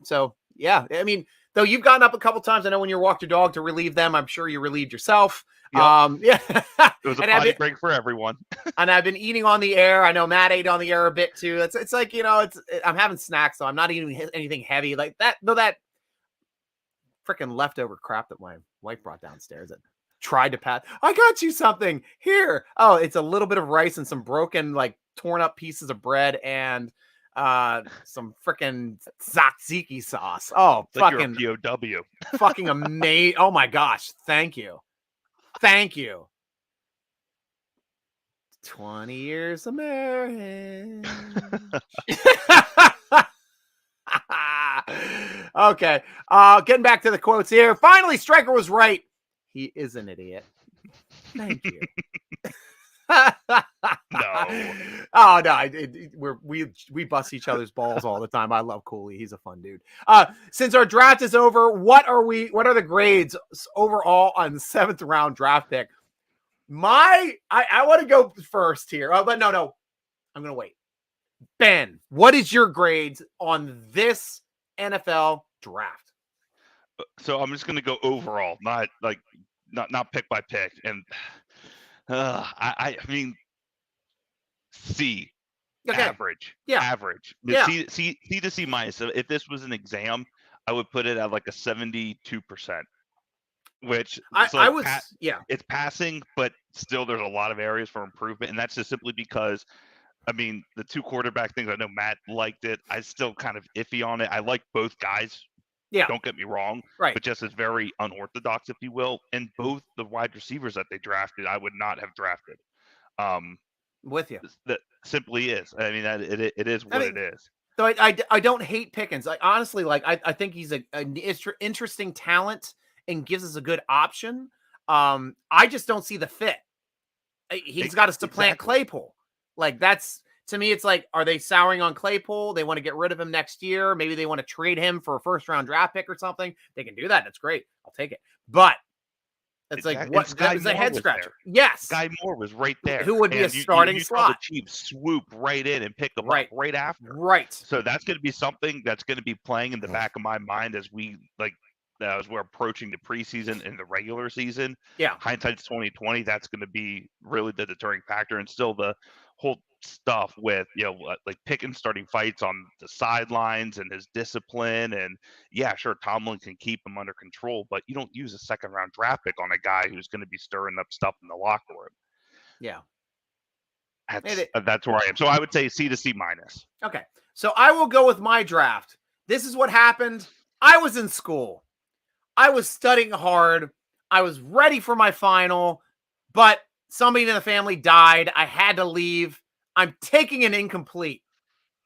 A: So yeah, I mean, though you've gotten up a couple times. I know when you walked your dog to relieve them, I'm sure you relieved yourself.
C: Yep.
A: Yeah.
C: It was a potty break for everyone.
A: And I've been eating on the air. I know Matt ate on the air a bit too. It's like, I'm having snacks, so I'm not eating anything heavy like that. No, that freaking leftover crap that my wife brought downstairs that tried to pass. I got you something here. Oh, it's a little bit of rice and some broken, like torn up pieces of bread and some freaking tzatziki sauce. Oh,
C: It's like
A: fucking
C: you're a POW.
A: fucking amazing. Oh my gosh. Thank you. 20 years of marriage. Okay. Getting back to the quotes here. Finally, Stryker was right. He is an idiot. Thank you.
C: No.
A: Oh no, we bust each other's balls all the time. I love Cooley. He's a fun dude. Since our draft is over, what are the grades overall on the 7th round draft pick? I want to go first here. But no. I'm gonna wait. Ben, what is your grades on this NFL draft?
C: So I'm just gonna go overall, not pick by pick. And I mean, C.
A: Okay.
C: Average.
A: Yeah.
C: Average.
A: Yeah.
C: C to C minus. So if this was an exam, I would put it at like a 72%. Which it's passing, but still there's a lot of areas for improvement, and that's just simply because, I mean, the 2 quarterback things. I know Matt liked it. I still kind of iffy on it. I like both guys.
A: Yeah.
C: Don't get me wrong.
A: Right.
C: But just as very unorthodox, if you will. And both the wide receivers that they drafted, I would not have drafted.
A: With you.
C: That simply is. I mean, it is what it is.
A: So I don't hate Pickens. Like, honestly, like I think he's an interesting talent and gives us a good option. I just don't see the fit. He's got to supplant Claypool. Like, that's, to me, it's like, are they souring on Claypool? They want to get rid of him next year. Maybe they want to trade him for a 1st round draft pick or something. They can do that. That's great. I'll take it. But it's like, what? That was a head scratcher. Yes.
C: Guy Moore was right there.
A: Who would be a starting slot.
C: The Chiefs swoop right in and pick him up right after.
A: Right.
C: So that's going to be something that's going to be playing in the back of my mind as we're approaching the preseason and the regular season.
A: Yeah.
C: Hindsight's 2020. That's going to be really the deterring factor, and still the whole stuff with, like Pickens starting fights on the sidelines and his discipline. And yeah, sure, Tomlin can keep him under control, but you don't use a 2nd round draft pick on a guy who's going to be stirring up stuff in the locker room.
A: Yeah.
C: That's where I am. So I would say C to C minus.
A: Okay. So I will go with my draft. This is what happened. I was in school. I was studying hard. I was ready for my final, but somebody in the family died. I had to leave. I'm taking an incomplete.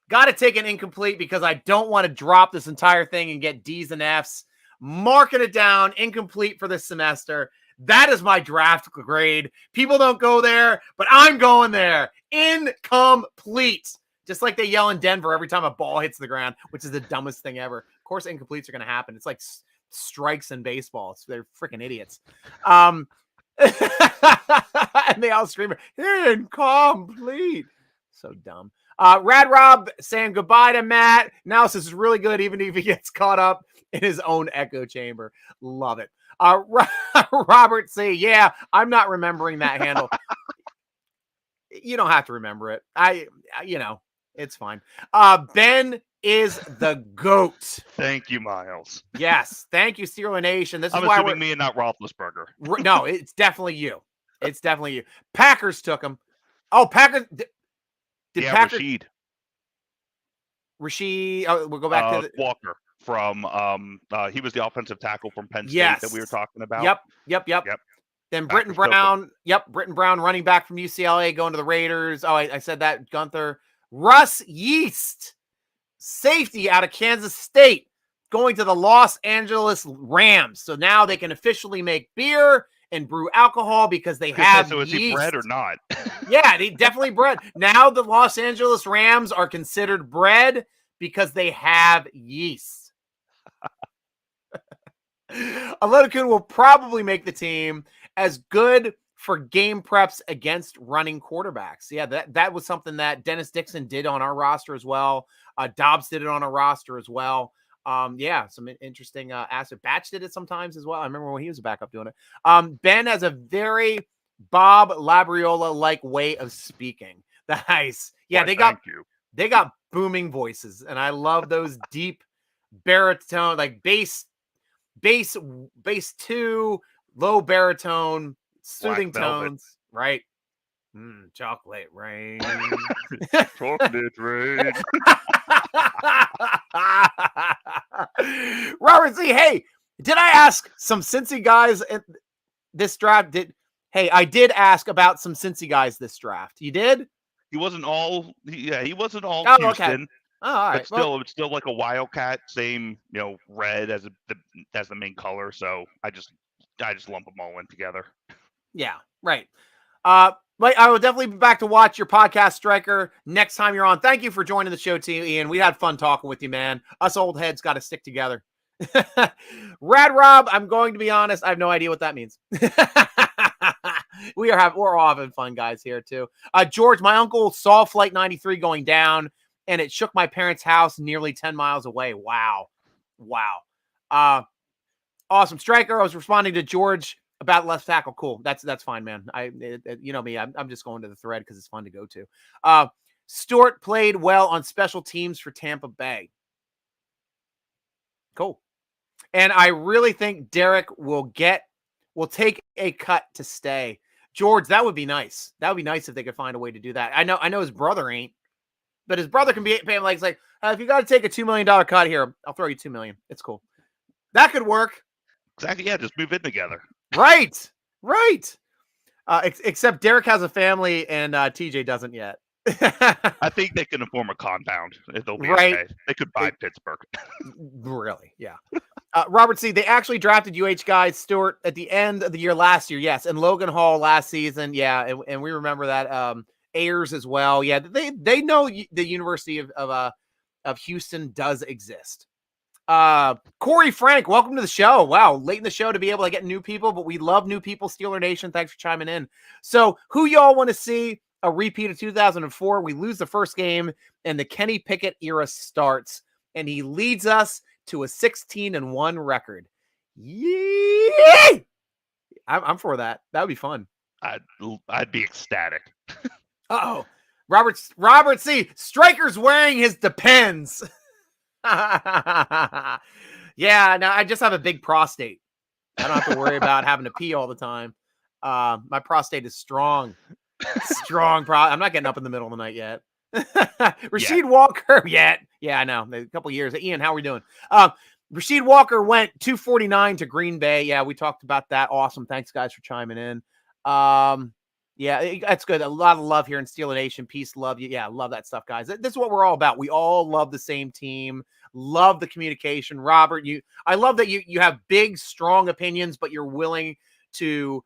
A: Got to take an incomplete because I don't want to drop this entire thing and get D's and F's. Marking it down, incomplete for this semester. That is my draft grade. People don't go there, but I'm going there. Incomplete. Just like they yell in Denver every time a ball hits the ground, which is the dumbest thing ever. Of course, incompletes are going to happen. It's like strikes in baseball. They're freaking idiots. And they all scream, incomplete. So dumb. Rad Rob saying goodbye to Matt. Analysis is really good, even if he gets caught up in his own echo chamber. Love it. Robert say, yeah, I'm not remembering that handle. You don't have to remember it. It's fine. Ben is the GOAT.
C: Thank you, Miles.
A: Yes. Thank you, Steeler Nation. This is
C: I'm
A: why
C: assuming me and not Roethlisberger.
A: No, it's definitely you. It's definitely you. Packers took him. Oh, Packers. Packers? Rasheed. Oh, we'll go back to
C: Walker from he was the offensive tackle from Penn State that we were talking about.
A: Yep. Then Britton Brown. Britton Brown, running back from UCLA, going to the Raiders. Oh, I said that. Gunther. Russ Yeast, safety out of Kansas State, going to the Los Angeles Rams. So now they can officially make beer and brew alcohol because they have
C: So is
A: yeast.
C: he bred or not?
A: Yeah, they definitely bred. Now the Los Angeles Rams are considered bred because they have yeast. Aledokun will probably make the team as good for game preps against running quarterbacks. Yeah, that was something that Dennis Dixon did on our roster as well. Dobbs did it on our roster as well. Yeah, some interesting asset. Batch did it sometimes as well. I remember when he was a backup doing it. Ben has a very Bob Labriola-like way of speaking. Nice. Yeah, they got booming voices, and I love those deep baritone, like bass 2, low baritone, soothing tones, right? Chocolate rain.
C: Chocolate rain.
A: Robert Z, hey, did I ask some Cincy guys in this draft? I did ask about some Cincy guys this draft. You did?
C: He wasn't all Houston.
A: Okay. Oh, all right.
C: But it's still like a Wildcat, same, red as the main color. So I just lump them all in together.
A: Yeah, right. I will definitely be back to watch your podcast, Striker, next time you're on. Thank you for joining the show, team, Ian. We had fun talking with you, man. Us old heads got to stick together. Rad Rob, I'm going to be honest, I have no idea what that means. We're all having fun, guys, here too. George, my uncle saw Flight 93 going down, and it shook my parents' house nearly 10 miles away. Wow. Awesome. Striker, I was responding to George about left tackle. Cool. That's fine, man. You know me, I'm just going to the thread because it's fun to go to. Stewart played well on special teams for Tampa Bay. Cool. And I really think Derek will take a cut to stay. George, that would be nice. That would be nice if they could find a way to do that. I know his brother ain't, but his brother can pay him like if you got to take a $2 million cut here, I'll throw you $2 million. It's cool. That could work.
C: Exactly. Yeah, just move in together.
A: Right. Except Derek has a family and TJ doesn't yet.
C: I think they can form a compound. They'll be okay. They could buy Pittsburgh.
A: Really? Yeah. Robert C., they actually drafted UH guy Stewart at the end of the year last year. Yes. And Logan Hall last season. Yeah. And we remember that. Ayers as well. Yeah. They know the University of Houston does exist. Corey Frank, welcome to the show. Wow, late in the show to be able to get new people, but we love new people. Steeler Nation, thanks for chiming in. So, who y'all want to see a repeat of 2004? We lose the first game, and the Kenny Pickett era starts, and he leads us to a 16-1 record. Yay! I'm for that. That would be fun.
C: I'd be ecstatic.
A: Uh-oh. Robert C. Striker's wearing his Depends. Yeah, now I just have a big prostate. I don't have to worry about having to pee all the time. My prostate is strong. I'm not getting up in the middle of the night yet. Rasheed Walker yet. Yeah, I know. A couple years. Ian, how are we doing? Rasheed Walker went 249 to Green Bay. Yeah, we talked about that. Awesome. Thanks, guys, for chiming in. Yeah, that's good. A lot of love here in Steeler Nation. Peace, love you. Yeah, love that stuff, guys. This is what we're all about. We all love the same team. Love the communication. Robert, I love that you have big, strong opinions, but you're willing to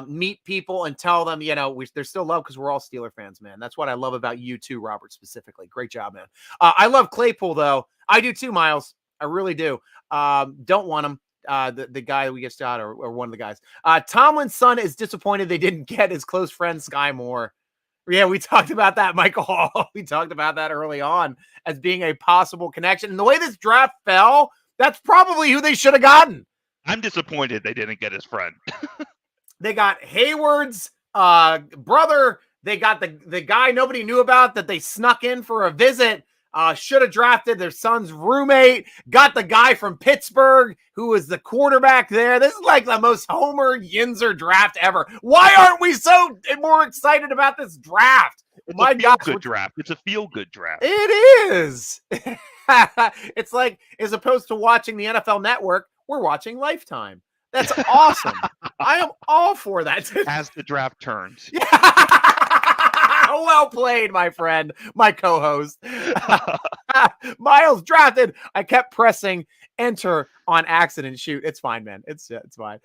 A: meet people and tell them, there's still love because we're all Steeler fans, man. That's what I love about you too, Robert, specifically. Great job, man. I love Claypool, though. I do too, Miles. I really do. Don't want him. The guy that we just got, or one of the guys. Tomlin's son is disappointed they didn't get his close friend Sky Moore. Yeah, we talked about that, Michael Hall. We talked about that early on as being a possible connection. And the way this draft fell, that's probably who they should have gotten.
C: I'm disappointed they didn't get his friend.
A: They got Hayward's brother. They got the guy nobody knew about that they snuck in for a visit. Should have drafted their son's roommate. Got the guy from Pittsburgh who was the quarterback there. This is like the most Homer Yinzer draft ever. Why aren't we so more excited about this draft?
C: It's a feel-good draft. It's a feel-good draft.
A: It is. It's like, as opposed to watching the NFL Network, we're watching Lifetime. That's awesome. I am all for that.
C: As the draft turns.
A: Well played, my friend, my co-host. Miles drafted. I kept pressing enter on accident. Shoot, it's fine, man. It's fine.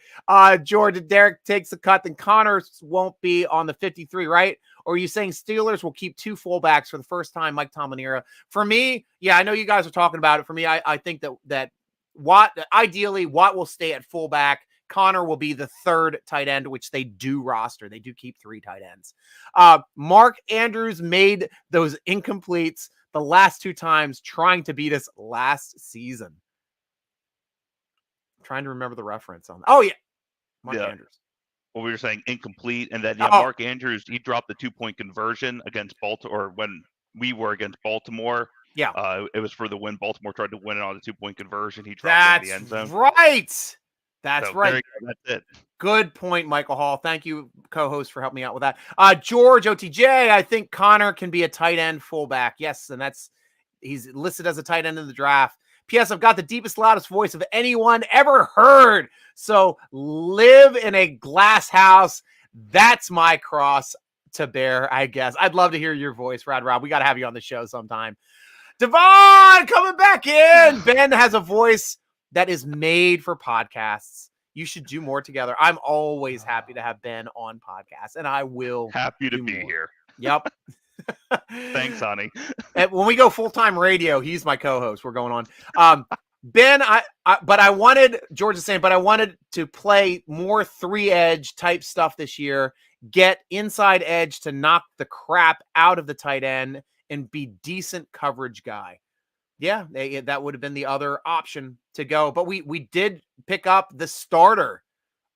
A: George, if Derek takes the cut, then Connors won't be on the 53, right? Or are you saying Steelers will keep 2 fullbacks for the first time, Mike Tomlin era? For me, yeah, I know you guys are talking about it. For me, I think that Watt, ideally, Watt will stay at fullback. Connor will be the 3rd tight end, which they do roster. They do keep 3 tight ends. Mark Andrews made those incompletes the last 2 times trying to beat us last season. I'm trying to remember the reference on that. Oh, yeah. Mark Andrews.
C: Well, we were saying incomplete. And then, Mark Andrews, he dropped the 2-point conversion against Baltimore when we were against Baltimore.
A: Yeah.
C: It was for the win. Baltimore tried to win it on the 2-point conversion. He dropped it in the end zone.
A: Right. That's right.
C: That's it.
A: Good point, Michael Hall. Thank you, co-host, for helping me out with that. George OTJ, I think Connor can be a tight end fullback. Yes, and he's listed as a tight end in the draft. P.S. I've got the deepest, loudest voice of anyone ever heard. So live in a glass house. That's my cross to bear, I guess. I'd love to hear your voice, Rad Rob. We got to have you on the show sometime. Devon coming back in. Ben has a voice that is made for podcasts. You should do more together. I'm always happy to have Ben on podcasts, and I will.
C: Happy to be here.
A: Yep.
C: Thanks, honey.
A: And when we go full-time radio, he's my co-host. We're going on. Ben, but I wanted, George is saying, but I wanted to play more 3-edge type stuff this year, get inside edge to knock the crap out of the tight end and be decent coverage guy. Yeah, that would have been the other option to go. But we did pick up the starter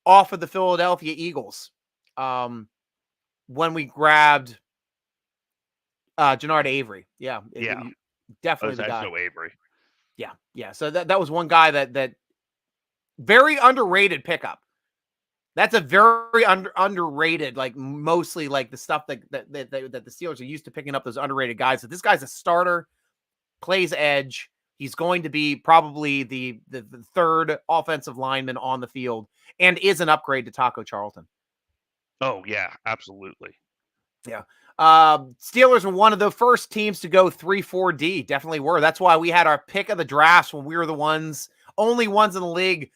A: off of the Philadelphia Eagles when we grabbed Janarda Avery. Yeah. Definitely the guy.
C: Avery.
A: Yeah. So that was one guy that very underrated pickup. That's a very underrated, like mostly like the stuff that the Steelers are used to picking up, those underrated guys. So this guy's a starter, plays edge. He's going to be probably the 3rd offensive lineman on the field and is an upgrade to Taco Charlton.
C: Oh, yeah, absolutely.
A: Yeah. Steelers were one of the first teams to go 3-4-D. Definitely were. That's why we had our pick of the drafts when we were the only ones in the league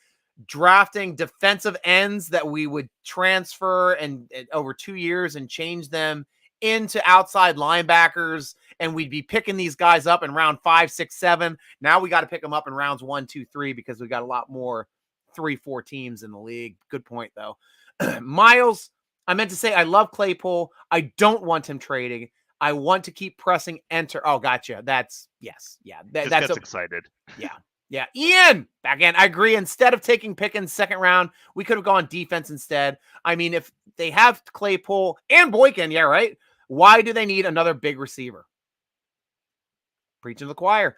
A: drafting defensive ends that we would transfer and over 2 years and change them into outside linebackers. And we'd be picking these guys up in round 5, 6, 7. Now we got to pick them up in rounds 1, 2, 3 because we got a lot more 3-4 teams in the league. Good point, though. Miles, I meant to say I love Claypool. I don't want him trading. I want to keep pressing enter. Oh, gotcha. That's yes. Yeah. That's
C: excited.
A: Yeah. Ian, back in. I agree. Instead of taking Pickens 2nd round, we could have gone defense instead. I mean, if they have Claypool and Boykin, yeah, right. Why do they need another big receiver? Preaching to the choir.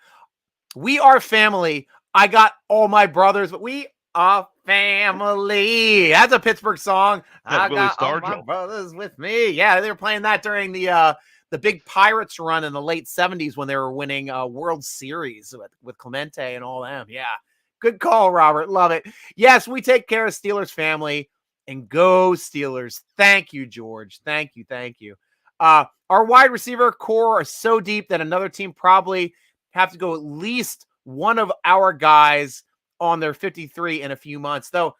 A: We are family. I got all my brothers, but we are family. That's a Pittsburgh song. I got all my brothers with me. Yeah, they were playing that during the big Pirates run in the late 70s when they were winning World Series with Clemente and all them. Yeah, good call, Robert. Love it. Yes, we take care of Steelers family and go Steelers. Thank you, George. Thank you. Our wide receiver core are so deep that another team probably have to go at least one of our guys on their 53 in a few months. Though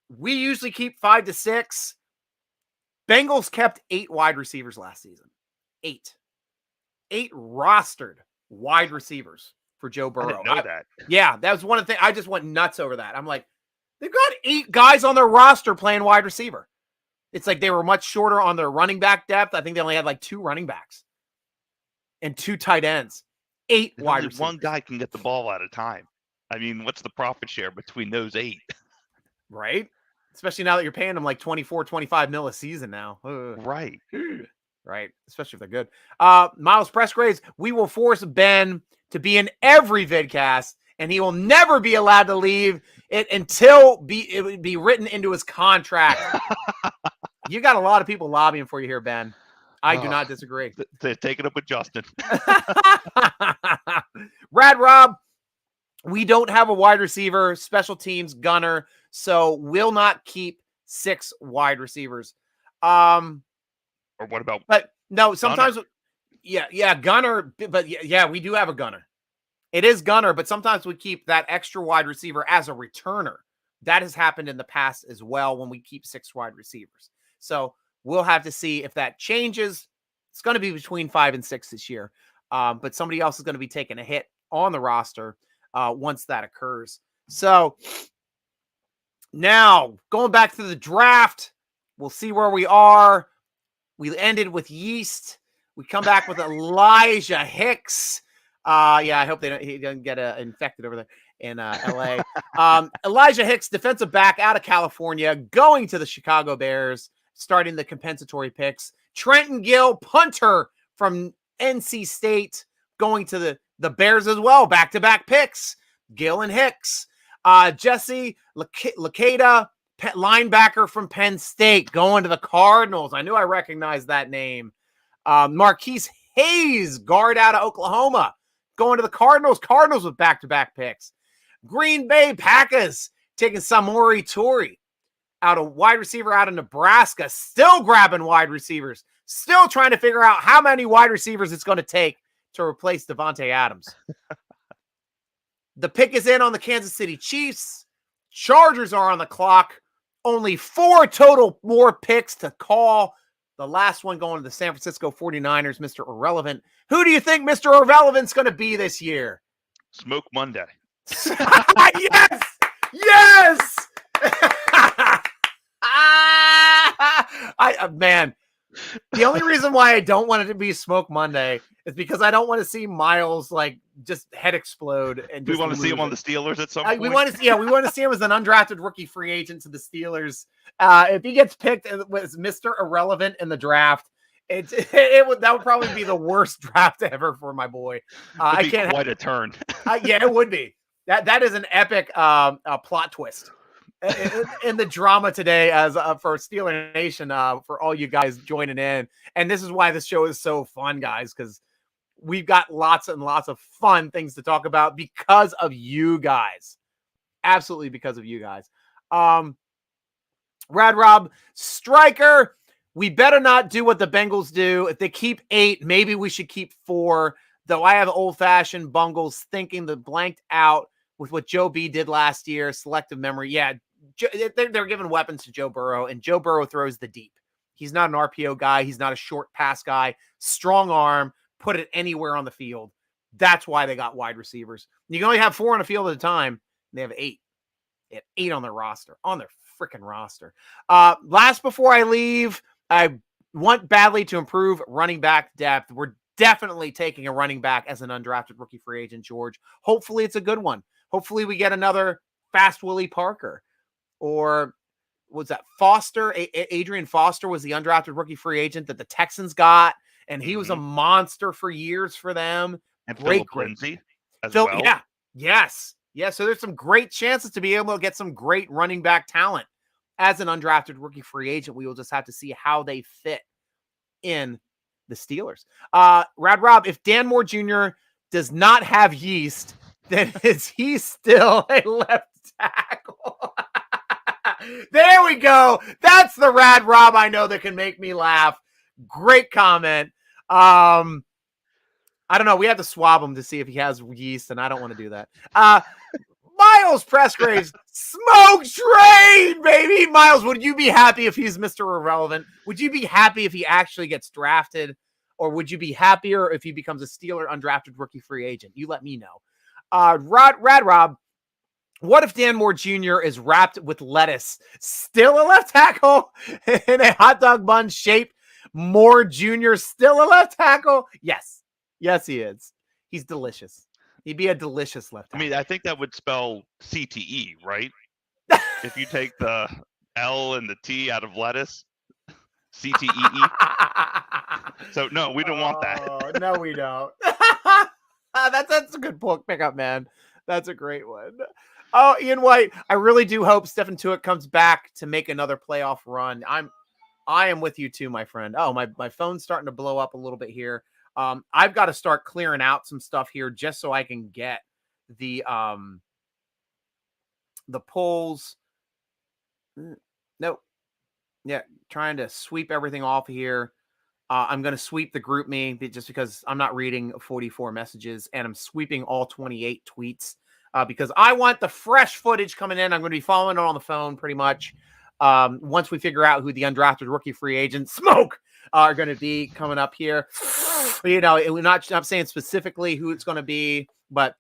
A: we usually keep 5 to 6. Bengals kept 8 wide receivers last season. 8 rostered wide receivers for Joe Burrow.
C: I didn't know that.
A: Yeah, that was one of the things. I just went nuts over that. I'm like, they've got 8 guys on their roster playing wide receiver. It's like they were much shorter on their running back depth. I think they only had like 2 running backs and 2 tight ends. 8 wide receivers.
C: One guy can get the ball at a time. I mean, what's the profit share between those 8?
A: Right? Especially now that you're paying them like 24, 25 mil a season now.
C: Right.
A: Right. Especially if they're good. Miles Pressgrades, we will force Ben to be in every vidcast, and he will never be allowed to leave it until it would be written into his contract. You got a lot of people lobbying for you here, Ben. I do not disagree.
C: Take it up with Justin.
A: Rad Rob, we don't have a wide receiver, special teams, gunner, so we'll not keep 6 wide receivers.
C: Or what about
A: But no, sometimes, yeah, gunner. But yeah, we do have a gunner. It is gunner, but sometimes we keep that extra wide receiver as a returner. That has happened in the past as well when we keep 6 wide receivers. So we'll have to see if that changes. It's going to be between 5 and 6 this year. But somebody else is going to be taking a hit on the roster once that occurs. So now going back to the draft, we'll see where we are. We ended with Yeast. We come back with Elijah Hicks. I hope he doesn't get infected over there in LA. Elijah Hicks, defensive back out of California, going to the Chicago Bears, starting the compensatory picks. Trenton Gill, punter from NC State, going to the Bears as well, back-to-back picks. Gill and Hicks. Jesse Lacada, linebacker from Penn State, going to the Cardinals. I knew I recognized that name. Marquise Hayes, guard out of Oklahoma, going to the Cardinals. Cardinals with back-to-back picks. Green Bay Packers taking Samori Toure, wide receiver out of Nebraska, still grabbing wide receivers, still trying to figure out how many wide receivers it's going to take to replace Devontae Adams. The pick is in on the Kansas City Chiefs. Chargers are on the clock. Only 4 total more picks to call. The last one going to the San Francisco 49ers, Mr. Irrelevant. Who do you think Mr. Irrelevant's going to be this year?
C: Smoke Monday?
A: Yes! Yes! Man, the only reason why I don't want it to be Smoke Monday is because I don't want to see Miles just head explode. And
C: we want to see him on the Steelers at some point.
A: We want to see him as an undrafted rookie free agent to the Steelers. If he gets picked as Mr. Irrelevant in the draft, that would probably be the worst draft ever for my boy.
C: I can't quite a turn.
A: Yeah, it would be. That is an epic plot twist in the drama today as for Steeler Nation, for all you guys joining in. And this is why this show is so fun, guys, because we've got lots and lots of fun things to talk about because of you guys. Absolutely because of you guys. Rad Rob, striker, we better not do what the Bengals do. If they keep 8, maybe we should keep 4. Though I have old-fashioned bungles thinking the blanked out with what Joe B did last year, selective memory. Yeah, they're giving weapons to Joe Burrow, and Joe Burrow throws the deep. He's not an RPO guy. He's not a short pass guy. Strong arm, put it anywhere on the field. That's why they got wide receivers. You can only have 4 on the field at a time. They have 8. They have 8 on their freaking roster. Last before I leave, I want badly to improve running back depth. We're definitely taking a running back as an undrafted rookie free agent, George. Hopefully it's a good one. Hopefully we get another Fast Willie Parker, or was that Foster? Adrian Foster was the undrafted rookie free agent that the Texans got, and he was a monster for years for them.
C: And Philip Lindsay as
A: well.
C: Yeah.
A: Yes. So there's some great chances to be able to get some great running back talent as an undrafted rookie free agent. We will just have to see how they fit in the Steelers. Rad Rob, if Dan Moore Jr. does not have yeast, then is he still a left tackle? There we go. That's the Rad Rob I know that can make me laugh. Great comment. I don't know. We have to swab him to see if he has yeast, and I don't want to do that. Miles Pressgraves, smoke train, baby. Miles, would you be happy if he's Mr. Irrelevant? Would you be happy if he actually gets drafted? Or would you be happier if he becomes a Steeler undrafted rookie free agent? You let me know. Rad Rob, what if Dan Moore Jr. is wrapped with lettuce? Still a left tackle in a hot dog bun shape? Moore Jr. still a left tackle? Yes, he is. He's delicious. He'd be a delicious left tackle.
C: I mean, I think that would spell CTE, right? If you take the L and the T out of lettuce, CTEE. So no, we don't want that.
A: No, we don't. That's a good pickup, man. That's a great one. Oh, Ian White, I really do hope Stephen Tuitt comes back to make another playoff run. I am with you too, my friend. Oh, my phone's starting to blow up a little bit here. I've got to start clearing out some stuff here just so I can get the polls. Nope. Yeah, trying to sweep everything off here. I'm going to sweep the group me just because I'm not reading 44 messages, and I'm sweeping all 28 tweets because I want the fresh footage coming in. I'm going to be following it on the phone pretty much. Once we figure out who the undrafted rookie free agent smoke are going to be coming up here. You know, we're not saying specifically who it's going to be, but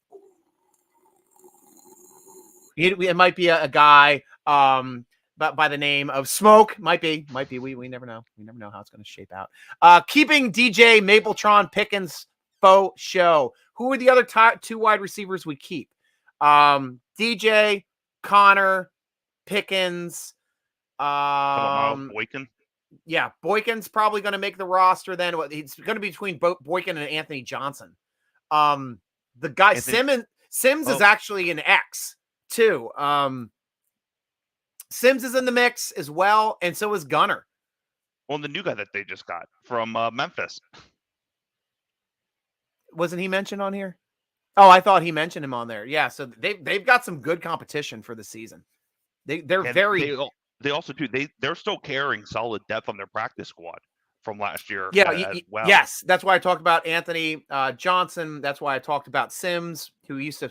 A: it might be a guy but by the name of Smoke. Might be. We never know. We never know how it's going to shape out. Keeping DJ Mapletron Pickens faux show. Who are the other two wide receivers we keep? DJ, Connor, Pickens.
C: Miles Boykin.
A: Yeah, Boykin's probably going to make the roster then. It's going to be between Boykin and Anthony Johnson. The guy Sims is actually an X too. Sims is in the mix as well, and so is Gunner.
C: Well, the new guy that they just got from Memphis.
A: Wasn't he mentioned on here? Oh, I thought he mentioned him on there. Yeah, so they've got some good competition for the season.
C: They also do. They're still carrying solid depth on their practice squad from last year.
A: Yeah,
C: well.
A: Yes, that's why I talked about Anthony Johnson. That's why I talked about Sims, who used to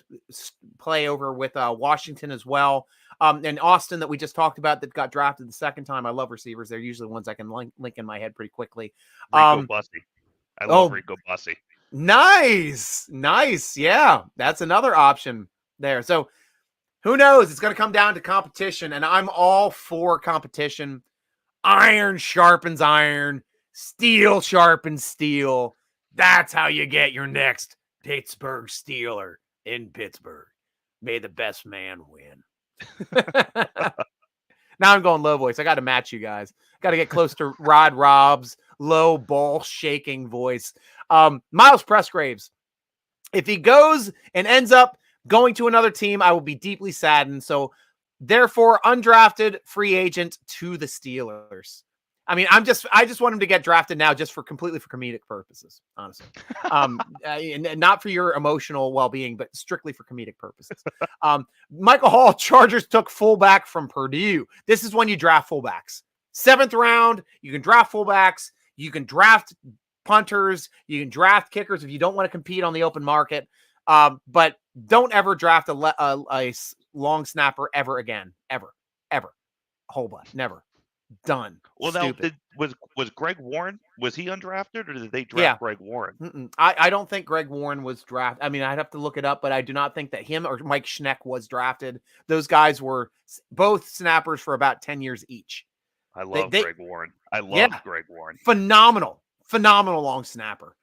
A: play over with Washington as well. And Austin that we just talked about that got drafted the second time. I love receivers. They're usually ones I can link in my head pretty quickly.
C: Rico Bussey. I love Rico Bussey.
A: Nice. Yeah, that's another option there. So who knows? It's going to come down to competition, and I'm all for competition. Iron sharpens iron. Steel sharpens steel. That's how you get your next Pittsburgh Steeler in Pittsburgh. May the best man win. Now I'm going low voice. I got to match you guys. Got to get close to Rod Rob's low ball shaking voice. Miles Pressgraves. If he goes and ends up going to another team, I will be deeply saddened. So therefore, undrafted free agent to the Steelers. I mean, I just want him to get drafted now just completely for comedic purposes, honestly. And not for your emotional well-being, but strictly for comedic purposes. Michael Hall, Chargers took fullback from Purdue. This is when you draft fullbacks. 7th round, you can draft fullbacks. You can draft punters. You can draft kickers if you don't want to compete on the open market. But don't ever draft a long snapper ever again. Ever. Whole bunch. Never. Done.
C: Well,
A: Stupid.
C: now, was Greg Warren, was he undrafted, or did they draft Greg Warren?
A: I don't think Greg Warren was drafted. I mean, I'd have to look it up, but I do not think that him or Mike Schneck was drafted. Those guys were both snappers for about 10 years each.
C: I love Greg Warren. Greg Warren.
A: Phenomenal long snapper.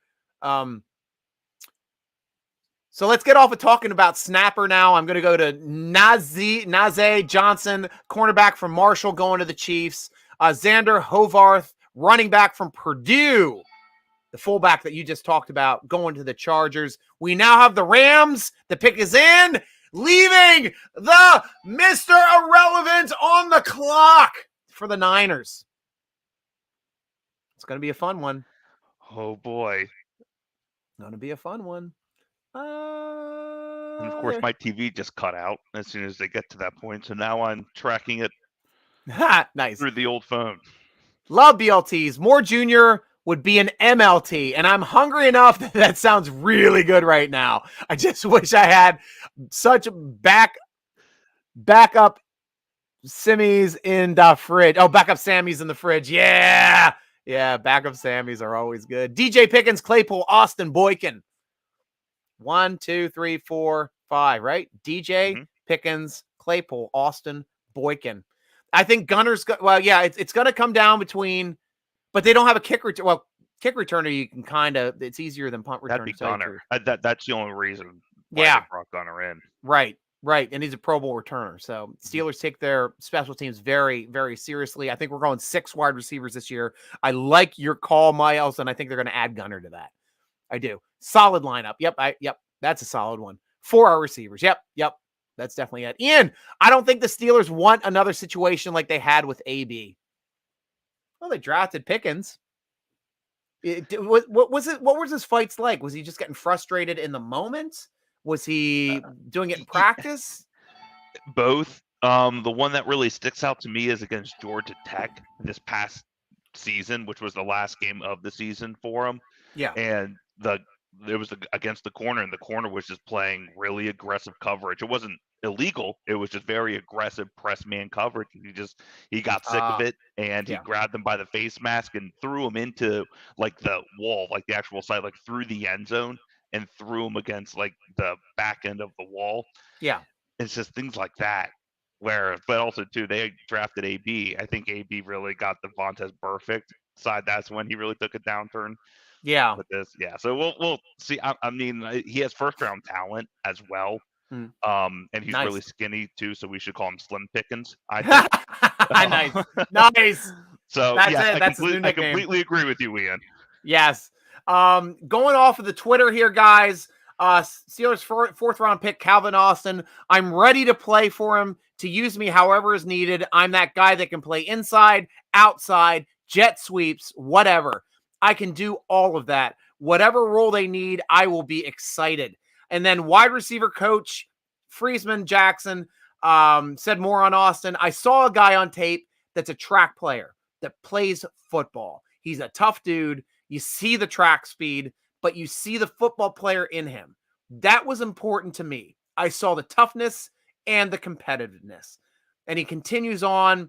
A: So let's get off of talking about snapper now. I'm going to go to Najee Johnson, cornerback from Marshall, going to the Chiefs. Xander Hovarth, running back from Purdue, the fullback that you just talked about, going to the Chargers. We now have the Rams. The pick is in, leaving the Mr. Irrelevant on the clock for the Niners. It's going to be a fun one.
C: Oh, boy.
A: Going to be a fun one.
C: And of course, my TV just cut out as soon as they get to that point. So now I'm tracking it
A: nice
C: through the old phone.
A: Love BLTs. More Junior would be an MLT, and I'm hungry enough that sounds really good right now. I just wish I had such backup Simmies in the fridge. Oh, backup Sammys in the fridge. Yeah, backup Sammys are always good. DJ Pickens, Claypool, Austin, Boykin. 1, 2, 3, 4, 5, right? DJ, Pickens, Claypool, Austin, Boykin. I think Gunner's it's going to come down between, but they don't have a kick return. Well, kick returner, you can it's easier than punt returner.
C: That'd be Gunner. That's the only reason why they brought Gunner in.
A: Right. And he's a Pro Bowl returner. So Steelers take their special teams very, very seriously. I think we're going 6 wide receivers this year. I like your call, Miles, and I think they're going to add Gunner to that. I do. Solid lineup. Yep. That's a solid one. 4 our receivers. Yep. That's definitely it. Ian, I don't think the Steelers want another situation like they had with AB. Well, they drafted Pickens. What was his fights like? Was he just getting frustrated in the moment? Was he doing it in practice?
C: Both. The one that really sticks out to me is against Georgia Tech this past season, which was the last game of the season for him.
A: Yeah.
C: And it was against the corner, and the corner was just playing really aggressive coverage. It wasn't illegal. It was just very aggressive press man coverage. He got sick of it, and he grabbed him by the face mask and threw him into like the wall, like the actual side, like through the end zone, and threw him against like the back end of the wall.
A: Yeah.
C: It's just things like that. But also too, they drafted AB. I think AB really got the Vontaze Burfict side. That's when he really took a downturn.
A: Yeah.
C: With this, yeah. So we'll see. I mean, he has first round talent as well.
A: Mm.
C: And he's
A: Nice.
C: really skinny too, so we should call him Slim Pickens. I think.
A: Nice.
C: So
A: that's
C: yes,
A: it. That's his new
C: I
A: nickname.
C: completely agree with you, Ian.
A: Yes. Going off of the Twitter here, guys. Steelers fourth round pick Calvin Austin. I'm ready to play for him, to use me however is needed. I'm that guy that can play inside, outside, jet sweeps, whatever. I can do all of that. Whatever role they need, I will be excited. And then wide receiver coach Friesman Jackson said more on Austin. I saw a guy on tape that's a track player that plays football. He's a tough dude. You see the track speed, but you see the football player in him. That was important to me. I saw the toughness and the competitiveness. And he continues on,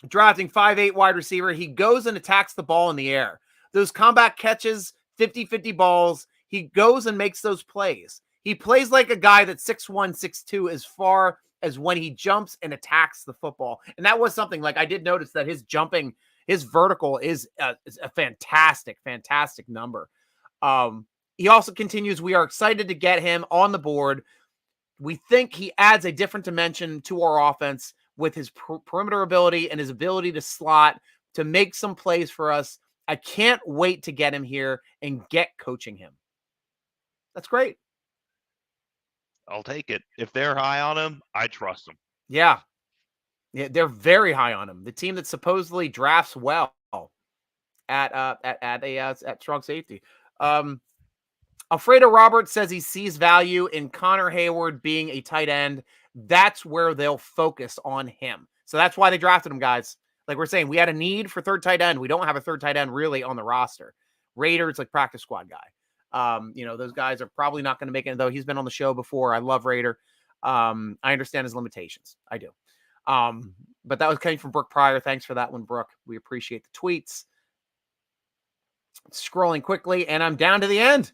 A: drafting 5'8" wide receiver. He goes and attacks the ball in the air. Those combat catches, 50-50 balls, he goes and makes those plays. He plays like a guy that's 6'1", 6'2", as far as when he jumps and attacks the football. And that was something, like, I did notice that his jumping, his vertical is a fantastic, fantastic number. He also continues, we are excited to get him on the board. We think he adds a different dimension to our offense with his perimeter ability and his ability to slot, to make some plays for us. I can't wait to get him here and get coaching him. That's great.
C: I'll take it. If they're high on him, I trust them.
A: Yeah. Yeah, they're very high on him. The team that supposedly drafts well at strong safety. Alfredo Roberts says he sees value in Connor Hayward being a tight end. That's where they'll focus on him. So that's why they drafted him, guys. Like we're saying, we had a need for third tight end. We don't have a third tight end really on the roster. Rader's like practice squad guy. Those guys are probably not going to make it, though he's been on the show before. I love Rader. I understand his limitations. I do. But that was coming from Brooke Pryor. Thanks for that one, Brooke. We appreciate the tweets. Scrolling quickly, and I'm down to the end.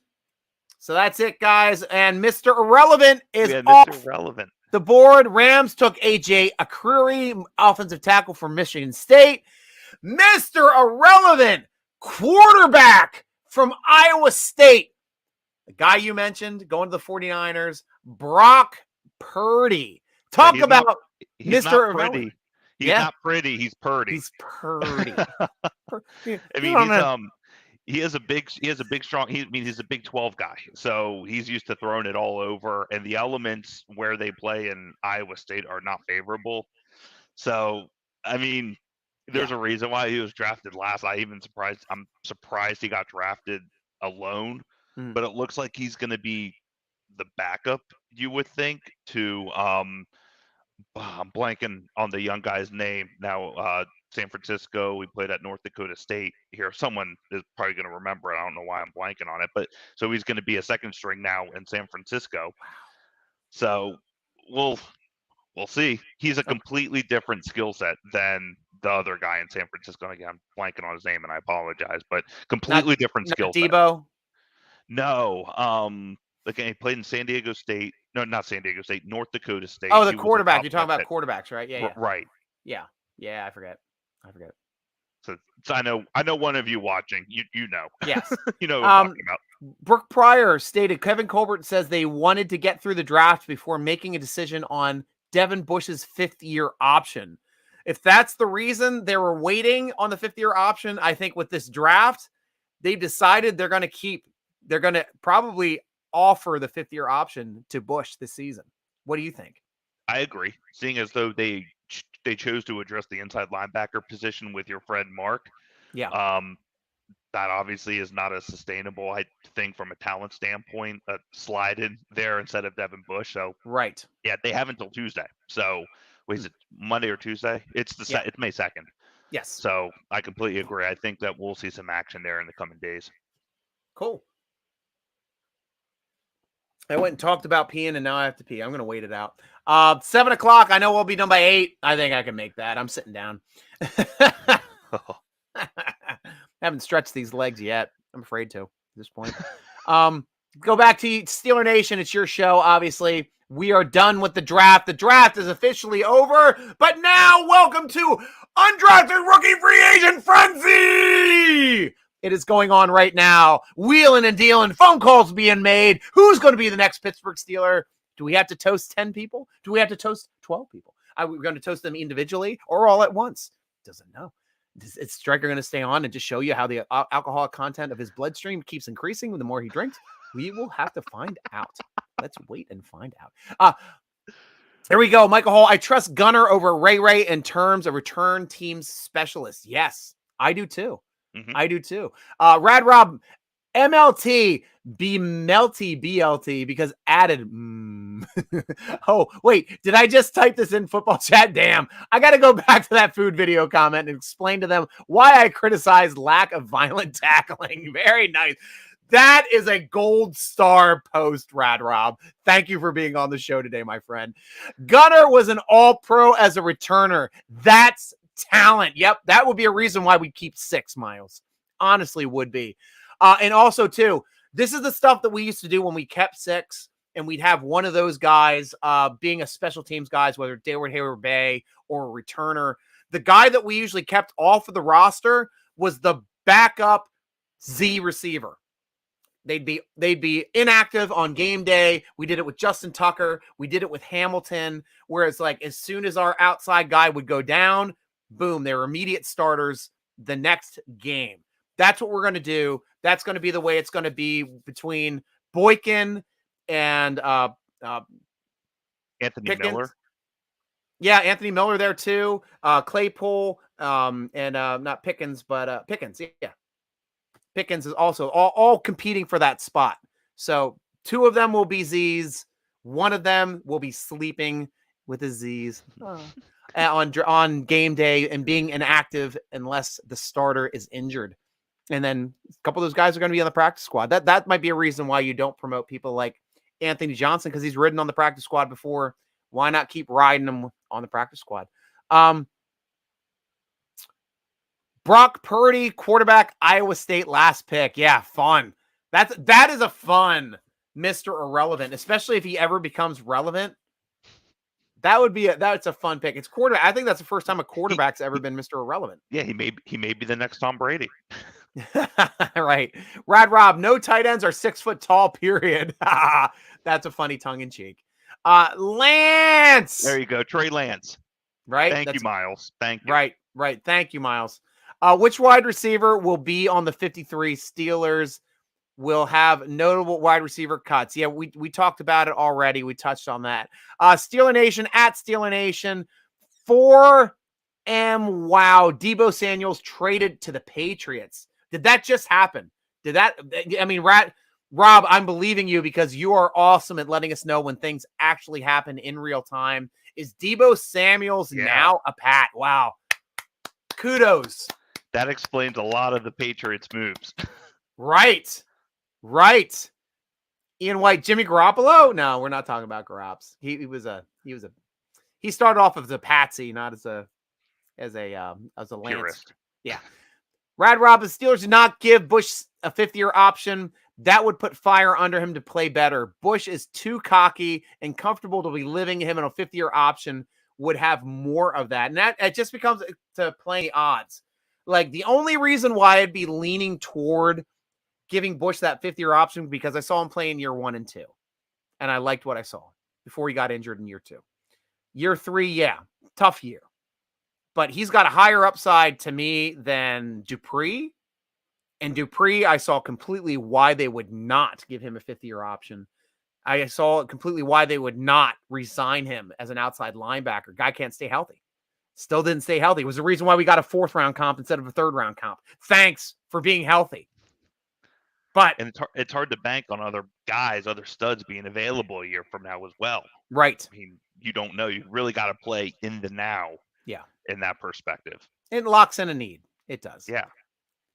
A: So that's it, guys. And Mr. Irrelevant is off
C: Mr. Irrelevant.
A: the board. Rams took A.J. Akriri, offensive tackle from Michigan State. Mr. Irrelevant, quarterback from Iowa State. The guy you mentioned going to the 49ers, Brock Purdy. Talk about Mr. Irrelevant.
C: He's not pretty. He's Purdy.
A: He's Purdy.
C: I mean, he is a big strong. He's a Big 12 guy, so he's used to throwing it all over. And the elements where they play in Iowa State are not favorable. So, I mean, there's a reason why he was drafted last. I'm surprised he got drafted alone. But it looks like he's going to be the backup, you would think, to I'm blanking on the young guy's name now. San Francisco. We played at North Dakota State here. Someone is probably going to remember it. I don't know why I'm blanking on it, but so he's going to be a second string now in San Francisco. So we'll see. He's a completely different skill set than the other guy in San Francisco. Again, I'm blanking on his name, and I apologize, but completely different skill set.
A: Debo?
C: No. Again, he played in San Diego State. No, not San Diego State. North Dakota State.
A: Oh, the quarterback. You're talking about quarterbacks, right? Yeah.
C: Right.
A: Yeah. I forget.
C: So I know one of you watching. You know.
A: Yes.
C: You know what I'm talking about.
A: Brooke Pryor stated Kevin Colbert says they wanted to get through the draft before making a decision on Devin Bush's 5th-year option. If that's the reason they were waiting on the 5th-year option, I think with this draft, they've decided they're going to probably offer the 5th-year option to Bush this season. What do you think?
C: I agree. Seeing as though they chose to address the inside linebacker position with your friend Mark.
A: Yeah.
C: That obviously is not a sustainable, I think, from a talent standpoint, slide in there instead of Devin Bush. So
A: right.
C: Yeah, they have until Tuesday. So is it Monday or Tuesday? It's May 2nd.
A: Yes.
C: So I completely agree. I think that we'll see some action there in the coming days.
A: Cool. I went and talked about peeing, and now I have to pee. I'm going to wait it out. 7 o'clock. I know we'll be done by 8. I think I can make that. I'm sitting down. Haven't stretched these legs yet. I'm afraid to at this point. Go back to Steeler Nation. It's your show, obviously. We are done with the draft. The draft is officially over. But now, welcome to Undrafted Rookie Free Agent Frenzy! It is going on right now. Wheeling and dealing. Phone calls being made. Who's going to be the next Pittsburgh Steeler? Do we have to toast 10 people? Do we have to toast 12 people? Are we going to toast them individually or all at once? Doesn't know. Is Striker going to stay on and just show you how the alcoholic content of his bloodstream keeps increasing the more he drinks? We will have to find out. Let's wait and find out. There we go. Michael Hall. I trust Gunner over Ray in terms of return team specialist. Yes, I do too.
C: Mhm.
A: I do too. Rad Rob, MLT, be melty BLT because added. Oh, wait. Did I just type this in football chat? Damn. I got to go back to that food video comment and explain to them why I criticized lack of violent tackling. Very nice. That is a gold star post, Rad Rob. Thank you for being on the show today, my friend. Gunner was an all-pro as a returner. That's talent. Yep, that would be a reason why we keep 6, Miles. Honestly, would be. And also, too, this is the stuff that we used to do when we kept 6, and we'd have one of those guys being a special teams guys, whether Dayward Hayward Bay or a returner. The guy that we usually kept off of the roster was the backup Z receiver. They'd be inactive on game day. We did it with Justin Tucker. We did it with Hamilton, whereas like as soon as our outside guy would go down, boom, they're immediate starters the next game. That's what we're going to do. That's going to be the way it's going to be between Boykin and
C: Anthony
A: Pickens.
C: Miller.
A: Yeah, Anthony Miller there too. Claypool and not Pickens, but Pickens. Yeah. Pickens is also all competing for that spot. So 2 of them will be Z's. 1 of them will be sleeping with his Z's on game day and being inactive unless the starter is injured. And then a couple of those guys are going to be on the practice squad. That might be a reason why you don't promote people like Anthony Johnson because he's ridden on the practice squad before. Why not keep riding him on the practice squad? Brock Purdy, quarterback, Iowa State, last pick. Yeah, fun. That is a fun Mr. Irrelevant, especially if he ever becomes relevant. That's a fun pick. It's quarterback. I think that's the first time a quarterback's ever been Mr. Irrelevant.
C: Yeah, he may be the next Tom Brady.
A: Right. Rad Rob, no tight ends are 6 foot tall, period. That's a funny tongue in cheek. Lance.
C: There you go. Trey Lance.
A: Right.
C: Thank you, Miles. Thank you.
A: Right. Thank you, Miles. Which wide receiver will be on the 53? Steelers will have notable wide receiver cuts. Yeah, we talked about it already. We touched on that. Steeler Nation at Steeler Nation. 4M. Wow. Deebo Samuel's traded to the Patriots. Did that just happen? Rob, I'm believing you because you are awesome at letting us know when things actually happen in real time. Is Deebo Samuel's now a Pat? Wow. Kudos.
C: That explains a lot of the Patriots' moves.
A: Right. Ian White, Jimmy Garoppolo? No, we're not talking about Garops. He started off as a patsy, not as a Lance.
C: Purist.
A: Yeah. Rad Rob, the Steelers did not give Bush a 5th-year option. That would put fire under him to play better. Bush is too cocky and comfortable to be living him in a 5th-year option. Would have more of that. And that it just becomes to play odds. Like the only reason why I'd be leaning toward giving Bush that 5th-year option because I saw him play in year 1 and 2. And I liked what I saw before he got injured in year 2. Year 3, yeah, tough year. But he's got a higher upside to me than Dupree. And Dupree, I saw completely why they would not give him a 5th-year option. I saw completely why they would not resign him as an outside linebacker. Guy can't stay healthy. Still didn't stay healthy. It was the reason why we got a 4th-round comp instead of a 3rd-round comp. Thanks for being healthy.
C: And it's hard to bank on other guys, other studs being available a year from now as well.
A: Right.
C: I mean, you don't know. You really got to play in the now.
A: Yeah.
C: In that perspective.
A: It locks in a need. It does.
C: Yeah.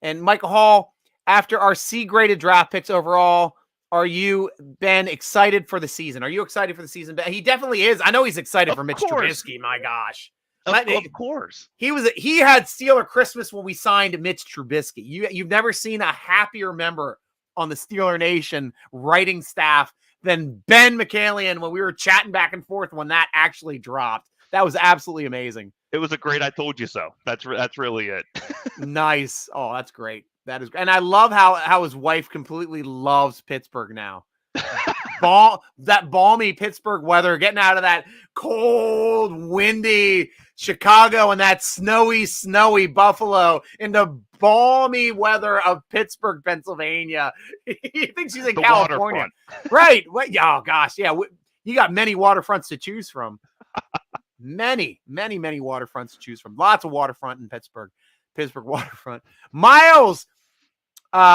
A: And Michael Hall, after our C-graded draft picks overall, are you, Ben, excited for the season? Are you excited for the season? He definitely is. I know he's excited
C: Of
A: for Mitch
C: course.
A: Trubisky. My gosh.
C: Of course.
A: He had Steeler Christmas when we signed Mitch Trubisky. You've never seen a happier member on the Steeler Nation writing staff than Ben McCallion when we were chatting back and forth when that actually dropped. That was absolutely amazing.
C: It was a great I told you so. That's really it.
A: Nice. Oh, that's great. That is, and I love how his wife completely loves Pittsburgh now. That balmy Pittsburgh weather, getting out of that cold, windy Chicago and that snowy Buffalo into balmy weather of Pittsburgh, Pennsylvania. He thinks he's in California, right? Oh gosh, yeah. You got many waterfronts to choose from. Many waterfronts to choose from. Lots of waterfront in Pittsburgh waterfront. Miles,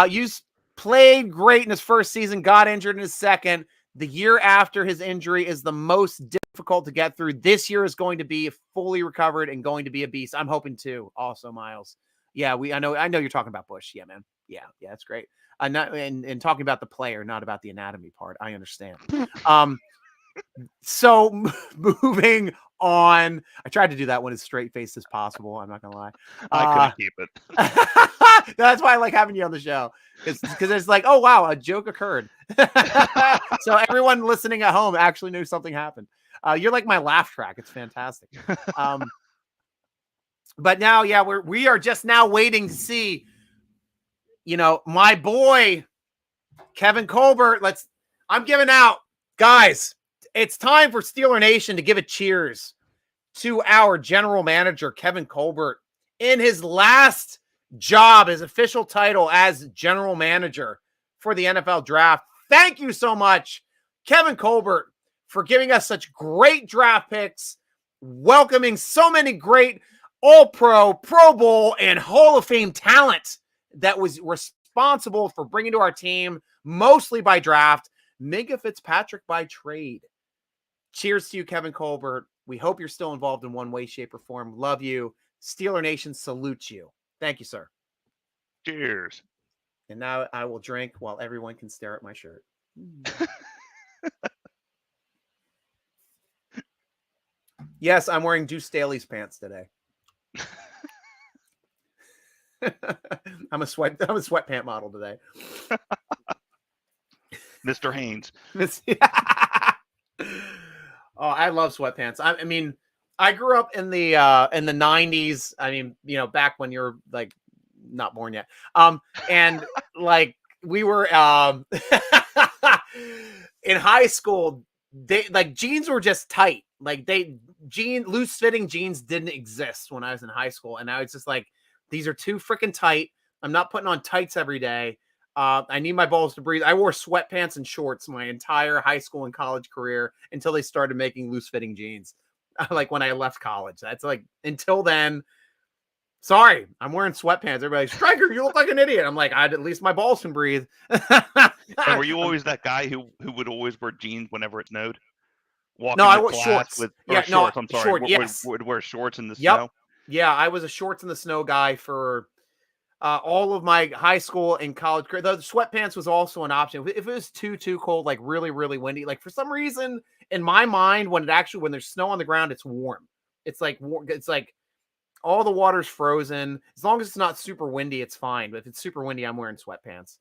A: you played great in his first season, got injured in his second. The year after his injury is the most difficult to get through. This year is going to be fully recovered and going to be a beast. I'm hoping too. Also, Miles. Yeah, I know you're talking about Bush. Yeah, man. Yeah, that's great. And talking about the player, not about the anatomy part. I understand. So moving on. I tried to do that one as straight faced as possible. I'm not gonna lie.
C: I couldn't keep it.
A: That's why I like having you on the show, because it's like, oh wow, a joke occurred. So everyone listening at home actually knew something happened. You're like my laugh track. It's fantastic. But now, yeah, we are just now waiting to see, my boy Kevin Colbert. I'm giving out, guys. It's time for Steeler Nation to give a cheers to our general manager, Kevin Colbert, in his last job, his official title as general manager for the NFL draft. Thank you so much, Kevin Colbert, for giving us such great draft picks, welcoming so many great All-Pro, Pro Bowl, and Hall of Fame talent that was responsible for bringing to our team, mostly by draft, Minkah Fitzpatrick by trade. Cheers to you, Kevin Colbert. We hope you're still involved in one way, shape, or form. Love you. Steeler Nation salutes you. Thank you, sir.
C: Cheers.
A: And now I will drink while everyone can stare at my shirt. Yes, I'm wearing Deuce Staley's pants today. I'm a sweatpant model today.
C: Mr. Haynes.
A: Oh, I love sweatpants. I mean, I grew up in the 90s. I mean, back when you're like not born yet. And like we were in high school, jeans were just tight. Like loose fitting jeans didn't exist when I was in high school. And I was just like, these are too freaking tight. I'm not putting on tights every day. I need my balls to breathe. I wore sweatpants and shorts my entire high school and college career until they started making loose fitting jeans. Like when I left college, that's like, until then, sorry, I'm wearing sweatpants. Everybody's like, Striker, you look like an idiot. I'm like, at least my balls can breathe.
C: And were you always that guy who would always wear jeans whenever it snowed?
A: No, I wore shorts.
C: Shorts. I'm sorry.
A: Short, yes.
C: Would wear shorts in the snow.
A: Yeah, I was a shorts in the snow guy for all of my high school and college career. The sweatpants was also an option. If it was too cold, like really, really windy, like for some reason in my mind, when there's snow on the ground, it's warm. It's like all the water's frozen. As long as it's not super windy, it's fine. But if it's super windy, I'm wearing sweatpants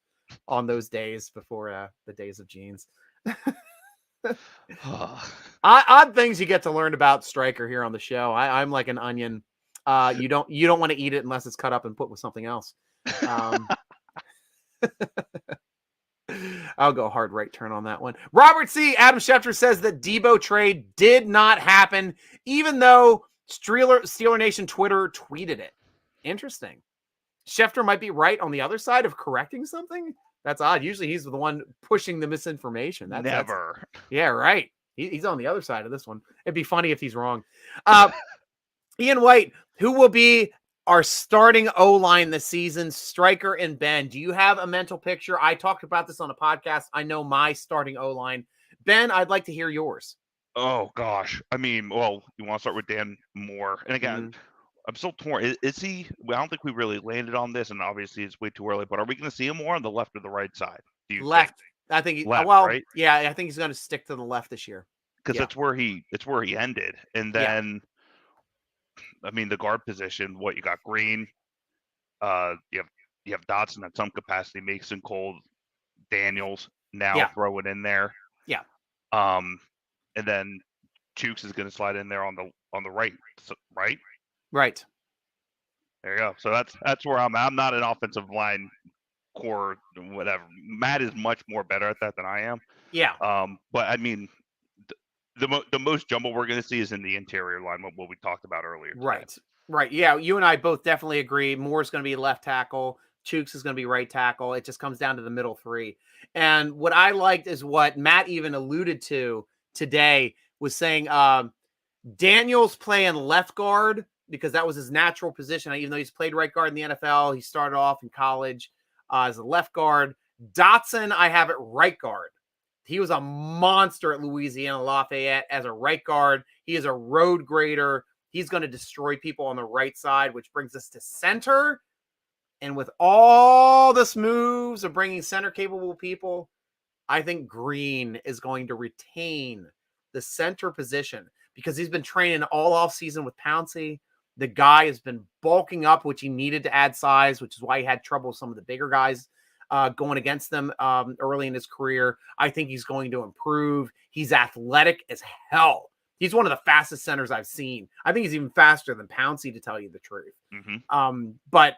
A: on those days before the days of jeans. Odd things you get to learn about Stryker here on the show. I'm like an onion. You don't want to eat it unless it's cut up and put with something else. I'll go hard right turn on that one. Robert C. Adam Schefter says that Debo trade did not happen, even though Steeler Nation Twitter tweeted it. Interesting. Schefter might be right on the other side of correcting something. That's odd. Usually he's the one pushing the misinformation.
C: Never.
A: Yeah, right. He's on the other side of this one. It'd be funny if he's wrong. Ian White, who will be our starting O-line this season? Stryker and Ben, do you have a mental picture? I talked about this on a podcast. I know my starting O-line. Ben, I'd like to hear yours.
C: Oh gosh, I mean, well, you want to start with Dan Moore, and again, I'm still torn. Is he? Well, I don't think we really landed on this, and obviously it's way too early. But are we going to see him more on the left or the right side? Do you think?
A: Left. I think.
C: Left,
A: Well,
C: right?
A: yeah, I think he's going to stick to the left this year.
C: Because
A: Yeah.
C: it's where he ended, and
A: Yeah.
C: then, I mean, the guard position. What you got? Green. You have Dotson at some capacity. Mason Cole, Daniels now
A: Yeah.
C: throw it in there.
A: Yeah.
C: And then Chooks is going to slide in there on the right, right?
A: Right.
C: There you go. So that's where I'm at. I'm not an offensive line core, whatever. Matt is much more better at that than I am.
A: Yeah.
C: But I mean, the most jumble we're going to see is in the interior line, what we talked about earlier today.
A: Right. Right. Yeah. You and I both definitely agree. Moore's going to be left tackle. Chooks is going to be right tackle. It just comes down to the middle three. And what I liked is what Matt even alluded to today was saying Daniels playing left guard because that was his natural position. Even though he's played right guard in the NFL, he started off in college as a left guard. Dotson, I have it right guard. He was a monster at Louisiana Lafayette as a right guard. He is a road grader. He's going to destroy people on the right side, which brings us to center. And with all this moves of bringing center capable people, I think Green is going to retain the center position because he's been training all off season with Pouncey. The guy has been bulking up, which he needed to add size, which is why he had trouble with some of the bigger guys going against them early in his career. I think he's going to improve. He's athletic as hell. He's one of the fastest centers I've seen. I think he's even faster than Pouncey, to tell you the truth. But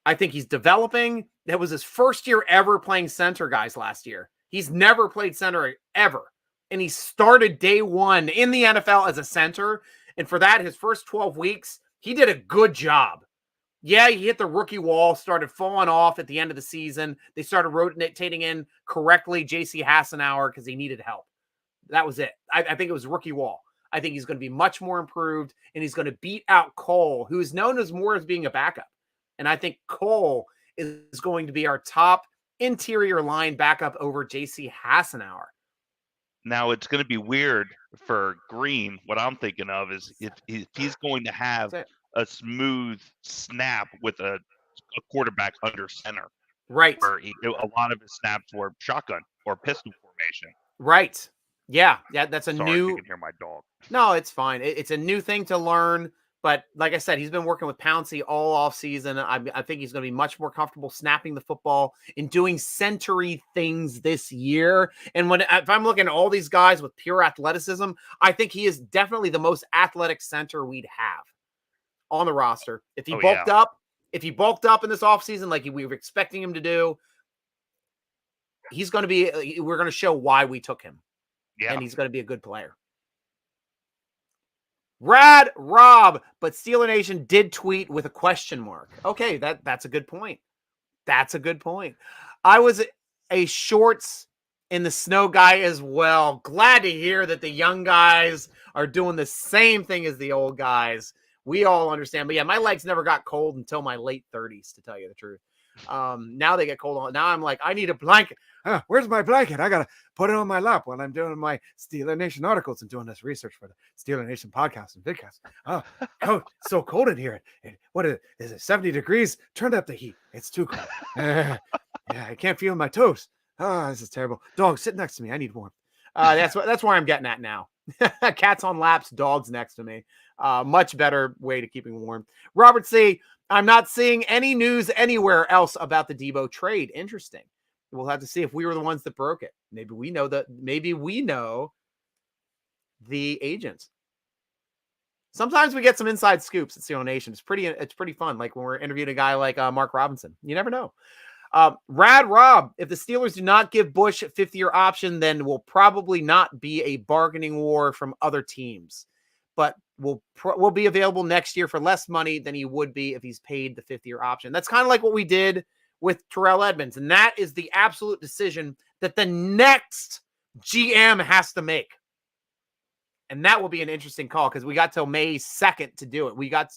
A: I think he's developing. That was his first year ever playing center, guys, last year. He's never played center ever. And he started day one in the NFL as a center. And for that, his first 12 weeks, he did a good job. Yeah, he hit the rookie wall, started falling off at the end of the season. They started rotating in correctly J.C. Hassenauer because he needed help. That was it. I think it was rookie wall. I think he's going to be much more improved, and he's going to beat out Cole, who is known as more as being a backup. And I think Cole is going to be our top interior line backup over J.C. Hassenauer.
C: Now, it's going to be weird for Green. What I'm thinking of is if he's going to have a smooth snap with a quarterback under center.
A: Right.
C: Where a lot of his snaps were shotgun or pistol formation.
A: Right. Yeah. That's a
C: Sorry,
A: new.
C: you can hear my dog.
A: No, it's fine. It's a new thing to learn. But like I said, he's been working with Pouncey all off season. I think he's going to be much more comfortable snapping the football and doing century things this year. And if I'm looking at all these guys with pure athleticism, I think he is definitely the most athletic center we'd have on the roster. If he bulked up in this offseason like we were expecting him to do, he's going to be. We're going to show why we took him. Yeah, and he's going to be a good player. Rad Rob, but Steeler Nation did tweet with a question mark. Okay, that's a good point. That's a good point. I was a shorts in the snow guy as well. Glad to hear that the young guys are doing the same thing as the old guys. We all understand. But yeah, my legs never got cold until my late 30s, to tell you the truth. Now they get cold. Now I'm like, I need a blanket.
D: Where's my blanket? I gotta put it on my lap while I'm doing my Steeler Nation articles and doing this research for the Steeler Nation podcast and vidcast. Coach, so cold in here. What is it? 70 degrees? Turn up the heat. It's too cold. Yeah, I can't feel my toes. This is terrible. Dog, sit next to me. I need warmth.
A: That's where I'm getting at now. Cats on laps, dogs next to me. Much better way to keeping warm. Robert C., I'm not seeing any news anywhere else about the Debo trade. Interesting. We'll have to see if we were the ones that broke it. Maybe we know the agents. Sometimes we get some inside scoops at Steeler Nation. It's pretty fun. Like when we're interviewing a guy like Mark Robinson. You never know. Rad Rob, if the Steelers do not give Bush a 5th-year option, then will probably not be a bargaining war from other teams. But will be available next year for less money than he would be if he's paid the 5th-year option. That's kind of like what we did with Terrell Edmonds. And that is the absolute decision that the next GM has to make. And that will be an interesting call because we got till May 2nd to do it. We got,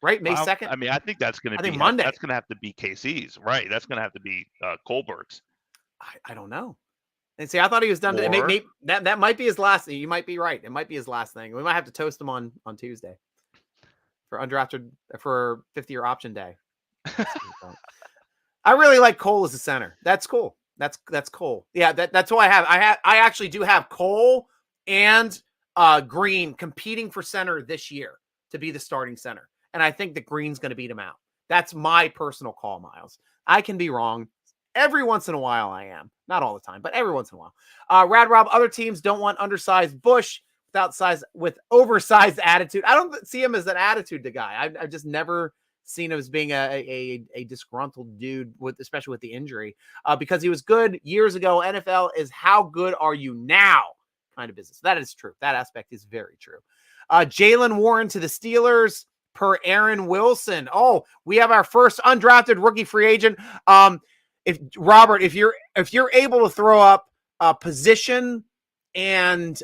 A: right? May 2nd?
C: I mean, I think that's going to be
A: Monday.
C: That's going to have to be KC's, right? That's going to have to be Colbert's.
A: I don't know. And see, I thought he was done.
C: Or-
A: That might be his last. You might be right. It might be his last thing. We might have to toast him on Tuesday for undrafted for 50-year option day. I really like Cole as a center. That's cool. That's Cole. Yeah, that's who I have. I actually do have Cole and Green competing for center this year to be the starting center. And I think that Green's going to beat him out. That's my personal call, Miles. I can be wrong. Every once in a while I am. Not all the time, but every once in a while. Rad Rob, other teams don't want undersized Bush with oversized attitude. I don't see him as an attitude guy. I've just never seen him as being a disgruntled dude, especially with the injury, because he was good years ago. NFL is how good are you now kind of business. That is true. That aspect is very true. Jalen Warren to the Steelers per Aaron Wilson. Oh, we have our first undrafted rookie free agent. If you're able to throw up a position and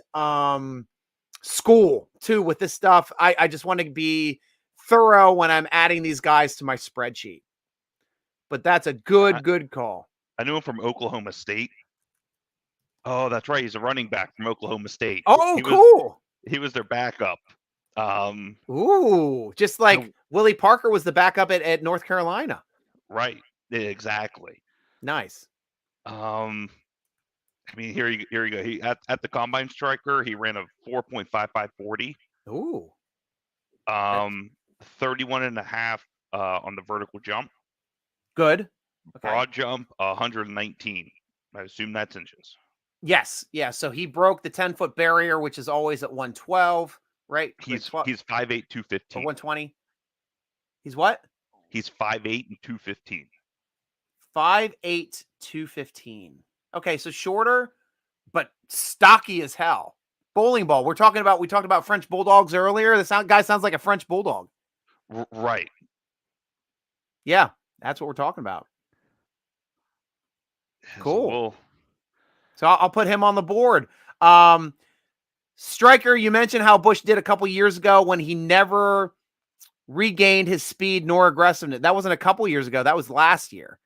A: school too with this stuff, I just want to be thorough when I'm adding these guys to my spreadsheet. But that's a good call.
C: I knew him from Oklahoma State. Oh, that's right. He's a running back from Oklahoma State.
A: Oh, cool.
C: He was their backup.
A: Ooh, just like Willie Parker was the backup at North Carolina.
C: Right. Exactly.
A: Nice.
C: I mean, here you go. He at the combine striker, he ran a 4.5540.
A: Ooh.
C: 31.5 on the vertical jump.
A: Good. Okay.
C: Broad jump, 119. I assume that's inches.
A: Yes. Yeah. So he broke the 10-foot barrier, which is always at 112, right?
C: He's 5'8", 215.
A: Or 120. He's what?
C: He's 5'8" and 215.
A: 5'8", 215. Okay, so shorter, but stocky as hell. Bowling ball. We talked about French bulldogs earlier. The guy sounds like a French bulldog.
C: Right.
A: Yeah, that's what we're talking about. Cool. So I'll put him on the board. Striker, you mentioned how Bush did a couple years ago when he never regained his speed nor aggressiveness. That wasn't a couple years ago. That was last year.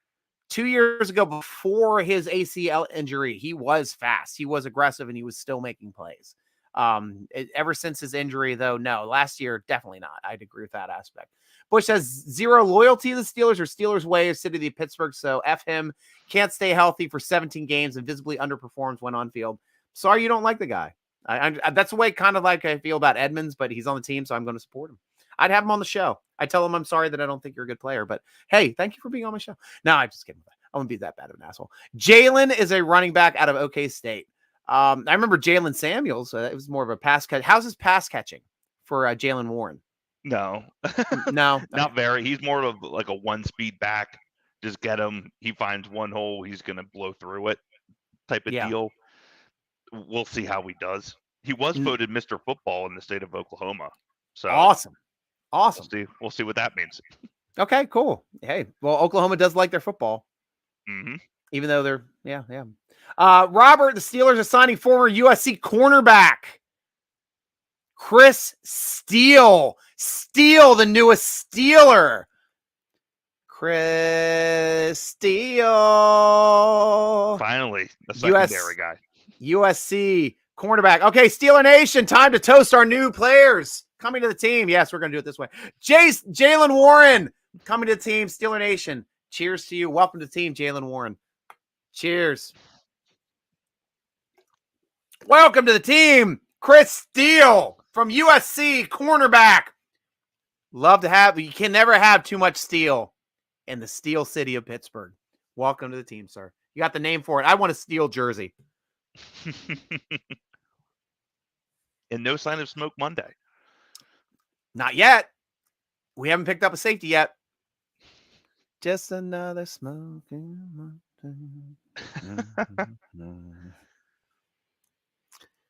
A: 2 years ago, before his ACL injury, he was fast. He was aggressive, and he was still making plays. Ever since his injury, though, no. Last year, definitely not. I'd agree with that aspect. Bush has zero loyalty to the Steelers or Steelers' way of City of Pittsburgh, so F him. Can't stay healthy for 17 games and visibly underperforms when on field. Sorry you don't like the guy. That's the way kind of like I feel about Edmonds, but he's on the team, so I'm going to support him. I'd have him on the show. I tell him I'm sorry that I don't think you're a good player, but hey, thank you for being on my show. No, I'm just kidding. I wouldn't be that bad of an asshole. Jalen is a running back out of OK State. I remember Jalen Samuels. It was more of a pass catch. How's his pass catching for Jalen Warren?
C: No,
A: no,
C: not very. He's more of like a one-speed back. Just get him. He finds one hole, he's going to blow through it type of deal. We'll see how he does. He was voted Mr. Football in the state of Oklahoma. So
A: awesome.
C: We'll see what that means.
A: Okay, cool. Hey, well, Oklahoma does like their football.
C: Mm-hmm.
A: Even though they're, yeah. Robert, the Steelers are signing former USC cornerback Chris Steele. Steele, the newest Steeler. Chris Steele.
C: Finally, the secondary guy.
A: USC cornerback. Okay, Steeler Nation, time to toast our new players coming to the team. Yes, we're going to do it this way. Jalen Warren coming to the team. Steeler Nation, cheers to you. Welcome to the team, Jalen Warren. Cheers. Welcome to the team, Chris Steele from USC cornerback. Love to have, you can never have too much steel in the Steel City of Pittsburgh. Welcome to the team, sir. You got the name for it. I want a steel jersey.
C: And no sign of smoke Monday.
A: Not yet. We haven't picked up a safety yet. Just another smoking Monday.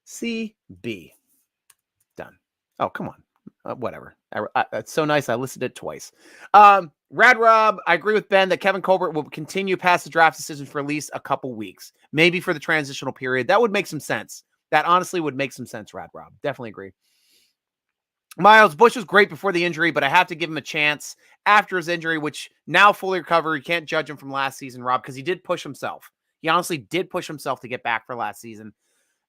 A: CB. Done. Oh, come on. Whatever. It's so nice. I listened to it twice. Rad Rob, I agree with Ben that Kevin Colbert will continue past the draft decision for at least a couple weeks, maybe for the transitional period. That would make some sense. That honestly would make some sense, Rad Rob. Definitely agree. Miles, Bush was great before the injury, but I have to give him a chance after his injury, which now fully recovered. You can't judge him from last season, Rob, because he did push himself. He honestly did push himself to get back for last season.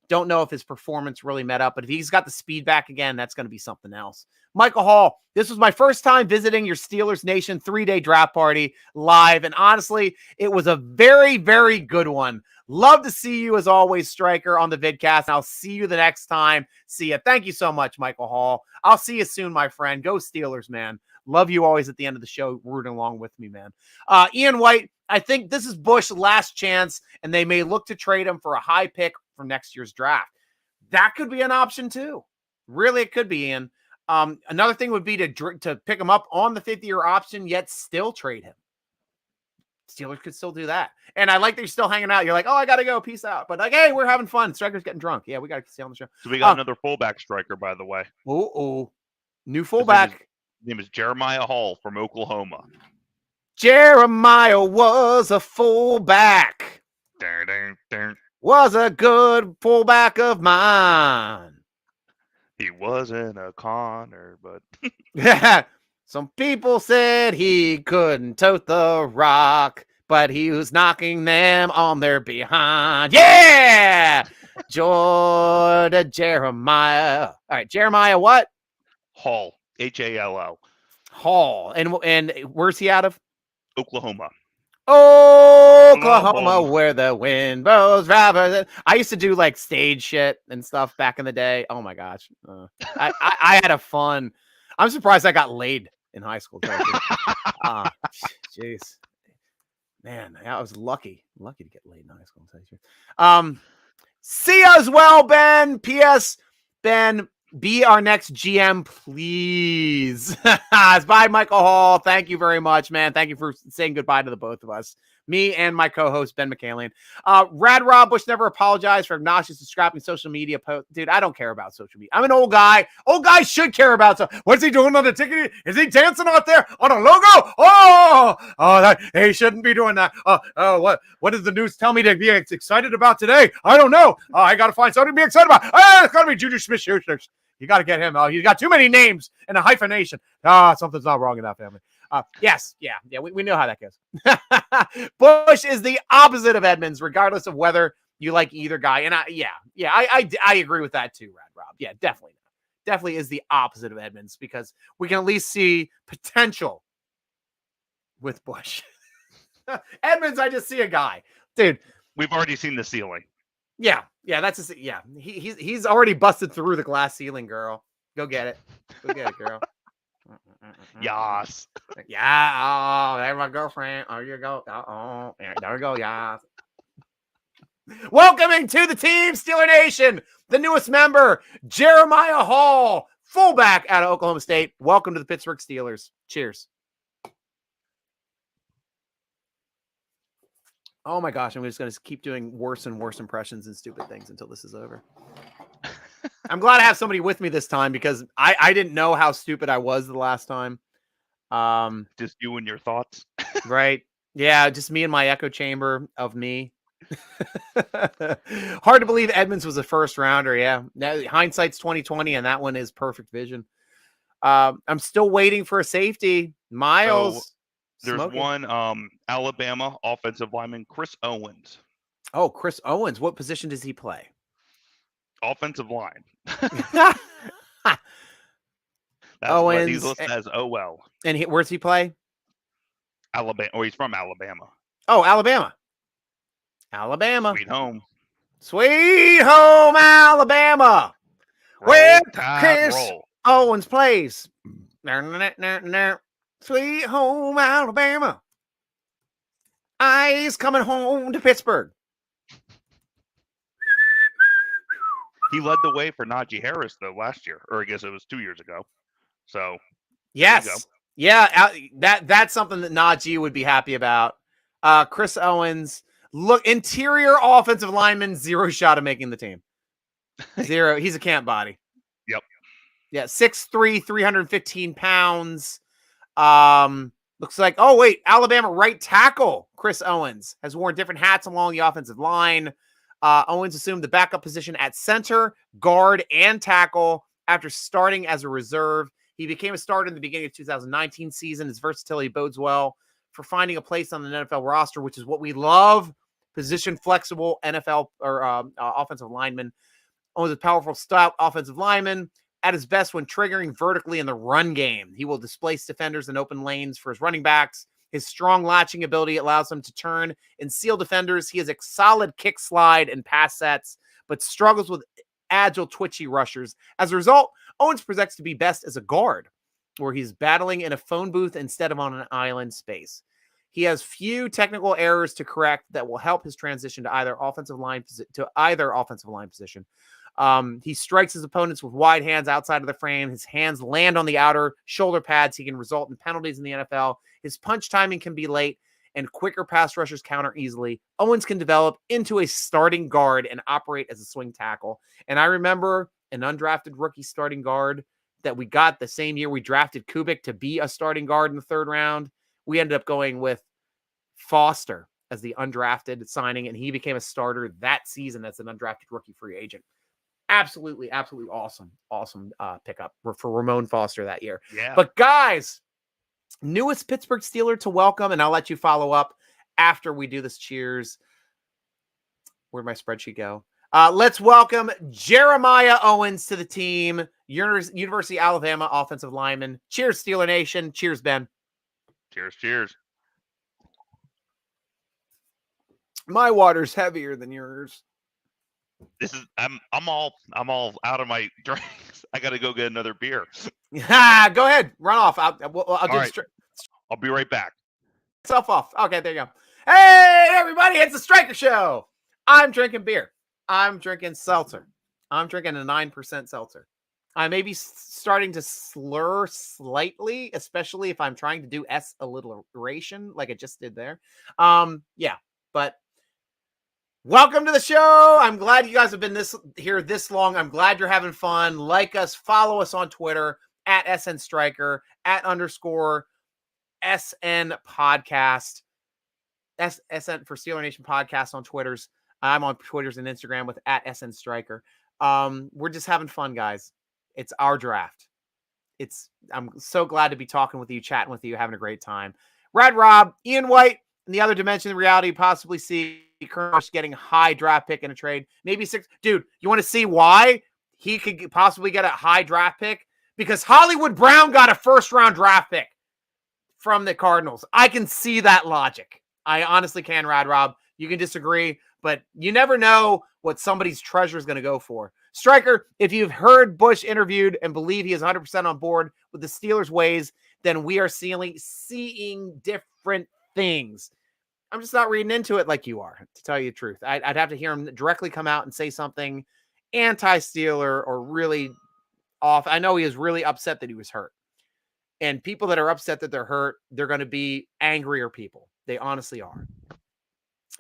A: Don't know if his performance really met up, but if he's got the speed back again, that's going to be something else. Michael Hall, this was my first time visiting your Steelers Nation 3-day draft party live, and honestly, it was a very, very good one. Love to see you as always, Striker, on the vidcast. I'll see you the next time. See ya. Thank you so much, Michael Hall. I'll see you soon, my friend. Go Steelers, man. Love you always at the end of the show, rooting along with me, man. Ian White, I think this is Bush's last chance, and they may look to trade him for a high pick for next year's draft. That could be an option too. Really, it could be, Ian. Another thing would be to pick him up on the 50-year option, yet still trade him. Steelers could still do that. And I like that you're still hanging out. You're like, oh, I got to go. Peace out. But like, hey, we're having fun. Striker's getting drunk. Yeah, we got to stay on the show.
C: So we got another fullback striker, by the way.
A: New fullback.
C: His name is Jeremiah Hall from Oklahoma.
A: Jeremiah was a fullback. Was a good fullback of mine.
C: He wasn't a Connor, but
A: some people said he couldn't tote the rock, but he was knocking them on their behind. Yeah! Jordan Jeremiah. All right, Jeremiah what?
C: Hall. Hall.
A: Hall. And where's he out of?
C: Oklahoma.
A: Oklahoma, where the wind blows. I used to do like stage shit and stuff back in the day. Oh my gosh. I had a fun. I'm surprised I got laid in high school. Jeez. Man, I was lucky to get laid in high school. See you as well, Ben. P.S. Ben, be our next GM, please. It's by Michael Hall. Thank you very much, man. Thank you for saying goodbye to the both of us. Me and my co-host, Ben McCallion. Rad Rob Bush never apologized for obnoxious and scrapping social media posts. Dude, I don't care about social media. I'm an old guy. Old guys should care about stuff. What's he doing on the ticket? Is he dancing out there on a logo? He shouldn't be doing that. What does the news tell me to be excited about today? I don't know. I got to find something to be excited about. It's got to be Juju Smith-Schuster. You got to get him. He's got too many names and a hyphenation. Something's not wrong in that family. Yes. Yeah. We know how that goes. Bush is the opposite of Edmonds, regardless of whether you like either guy. And I agree with that too, Rad Rob. Yeah, definitely. Definitely is the opposite of Edmonds because we can at least see potential with Bush. Edmonds, I just see a guy. Dude.
C: We've already seen the ceiling.
A: Yeah, that's he's already busted through the glass ceiling, girl. Go get it. Go get it, girl.
C: Yas.
A: Yeah. Oh, there's my girlfriend. Oh, you go. Oh, there we go. Yas. Welcoming to the team, Steeler Nation, the newest member, Jeremiah Hall, fullback out of Oklahoma State. Welcome to the Pittsburgh Steelers. Cheers. Oh my gosh, I'm just going to keep doing worse and worse impressions and stupid things until this is over. I'm glad I have somebody with me this time because I didn't know how stupid I was the last time.
C: Just you and your thoughts.
A: Right. Yeah, just me and my echo chamber of me. Hard to believe Edmonds was a first rounder. Yeah. Now, hindsight's 2020, and that one is perfect vision. I'm still waiting for a safety. Miles.
C: There's
A: smoking.
C: One Alabama offensive lineman, Chris Owens.
A: Oh, Chris Owens. What position does he play?
C: Offensive line.
A: That's
C: Owens,
A: what
C: he's listed as OL.
A: And where's he play?
C: Alabama. Oh, he's from Alabama.
A: Oh, Alabama.
C: Sweet home.
A: Sweet home, Alabama. Where Chris Owens plays. Sweet home, Alabama. I's coming home to Pittsburgh.
C: He led the way for Najee Harris, though, last year. Or I guess it was 2 years ago. So,
A: yes. Yeah, that's something that Najee would be happy about. Chris Owens, look, interior offensive lineman, 0 shot of making the team. 0. He's a camp body.
C: Yep.
A: Yeah, 6'3", 315 pounds. Looks like, Alabama right tackle Chris Owens has worn different hats along the offensive line. Owens assumed the backup position at center, guard, and tackle after starting as a reserve. He became a starter in the beginning of 2019 season. His versatility bodes well for finding a place on the NFL roster, which is what we love position flexible NFL or offensive lineman. Owens a powerful, stout offensive lineman at his best when triggering vertically in the run game. He will displace defenders in open lanes for his running backs. His strong latching ability allows him to turn and seal defenders. He has a solid kick slide and pass sets, but struggles with agile, twitchy rushers. As a result, Owens projects to be best as a guard, where he's battling in a phone booth instead of on an island space. He has few technical errors to correct that will help his transition to either offensive line position. He strikes his opponents with wide hands outside of the frame. His hands land on the outer shoulder pads. He can result in penalties in the NFL. His punch timing can be late, and quicker pass rushers counter easily. Owens can develop into a starting guard and operate as a swing tackle. And I remember an undrafted rookie starting guard that we got the same year we drafted Kubik to be a starting guard in the 3rd round. We ended up going with Foster as the undrafted signing, and he became a starter that season as an undrafted rookie free agent. Absolutely awesome pickup for Ramon Foster that year.
C: Yeah.
A: But guys, newest Pittsburgh Steeler to welcome, and I'll let you follow up after we do this. Cheers. Where'd my spreadsheet go? Let's welcome Jeremiah Owens to the team, University of Alabama offensive lineman. Cheers, Steeler Nation. Cheers, Ben.
C: Cheers.
A: My water's heavier than yours.
C: This is I'm all out of my drinks. I got to go get another beer.
A: Go ahead, run off. I'll do
C: right. I'll be right back.
A: Self off. Okay, there you go. Hey, everybody, it's the Striker Show. I'm drinking beer. I'm drinking seltzer. I'm drinking a 9% seltzer. I may be starting to slur slightly, especially if I'm trying to do S alliteration like I just did there. Yeah, but welcome to the show. I'm glad you guys have been here this long. I'm glad you're having fun. Like us, follow us on Twitter at SN Striker, @_ SN Podcast. SN for Steeler Nation Podcast on Twitters. I'm on Twitters and Instagram with @SN Striker. We're just having fun, guys. It's our draft. I'm so glad to be talking with you, chatting with you, having a great time. Rad Rob, Ian White, and the other dimension of reality, possibly see Kersh getting high draft pick in a trade. Maybe 6. Dude, you want to see why he could possibly get a high draft pick? Because Hollywood Brown got a 1st-round draft pick from the Cardinals. I can see that logic. I honestly can, Rad Rob. You can disagree, but you never know what somebody's treasure is going to go for. Striker, if you've heard Bush interviewed and believe he is 100% on board with the Steelers' ways, then we are seeing different things. I'm just not reading into it like you are, to tell you the truth. I'd have to hear him directly come out and say something anti-Steeler or really off. I know he is really upset that he was hurt. And people that are upset that they're hurt, they're going to be angrier people. They honestly are.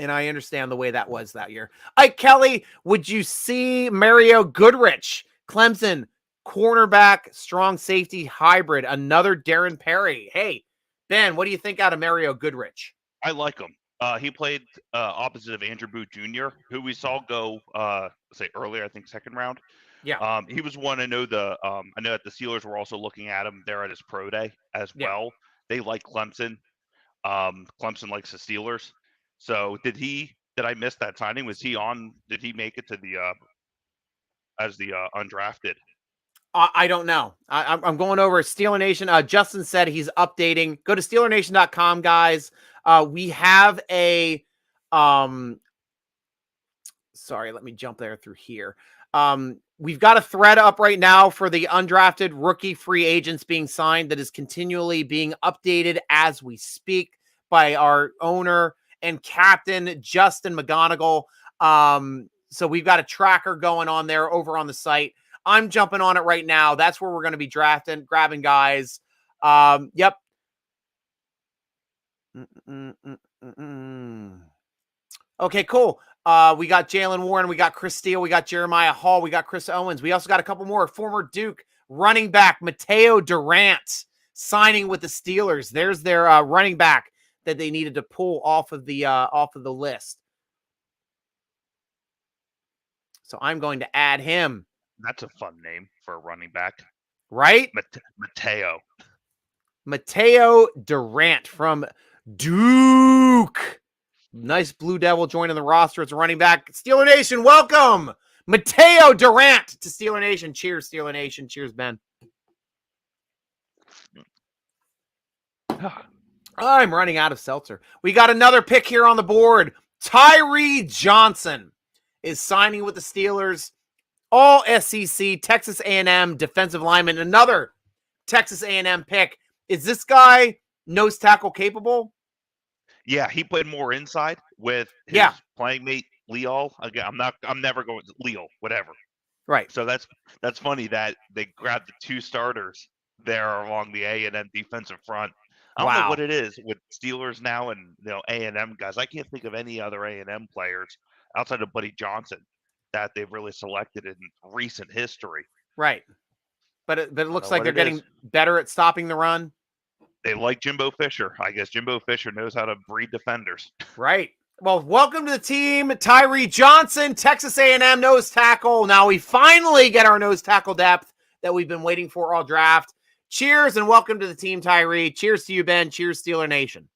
A: And I understand the way that was that year. Ike Kelly, would you see Mario Goodrich, Clemson, cornerback, strong safety hybrid, another Darren Perry? Hey, Ben, what do you think out of Mario Goodrich?
C: I like him. He played opposite of Andrew Booth Jr., who we saw go earlier, I think 2nd round.
A: Yeah.
C: He was one. I know that the Steelers were also looking at him there at his pro day as well. They like Clemson. Clemson likes the Steelers. So did I miss that signing? Was he on? Did he make it to the as the undrafted?
A: I don't know. I'm going over Steeler Nation. Justin said he's updating. Go to SteelerNation.com, guys. We have a sorry, let me jump there through here. We've got a thread up right now for the undrafted rookie free agents being signed that is continually being updated as we speak by our owner and captain, Justin McGonigal. So we've got a tracker going on there over on the site. I'm jumping on it right now. That's where we're going to be grabbing guys. Yep. Okay, cool. We got Jalen Warren. We got Chris Steele. We got Jeremiah Hall. We got Chris Owens. We also got a couple more. Former Duke running back Mateo Durant signing with the Steelers. There's their running back that they needed to pull off of the list. So I'm going to add him.
C: That's a fun name for a running back,
A: right?
C: Mateo
A: Durant from Duke. Nice Blue Devil joining the roster. It's a running back. Steeler Nation, welcome Mateo Durant to Steeler Nation. Cheers, Steeler Nation. Cheers, Ben. I'm running out of seltzer. We got another pick here on the board. Tyree Johnson is signing with the Steelers. All SEC, Texas A&M defensive lineman. Another Texas A&M pick. Is this guy nose tackle capable?
C: Yeah, he played more inside with his playing mate Leal. Again, I'm never going to Leal, whatever.
A: Right.
C: So that's funny that they grabbed the two starters there along the A&M defensive front. I don't know what it is with Steelers now and A&M guys. I can't think of any other A&M players outside of Buddy Johnson that they've really selected in recent history.
A: Right. But it looks like they're getting better at stopping the run.
C: They like Jimbo Fisher. I guess Jimbo Fisher knows how to breed defenders.
A: Right. Well, welcome to the team, Tyree Johnson, Texas A&M nose tackle. Now we finally get our nose tackle depth that we've been waiting for all draft. Cheers and welcome to the team, Tyree. Cheers to you, Ben. Cheers, Steeler Nation.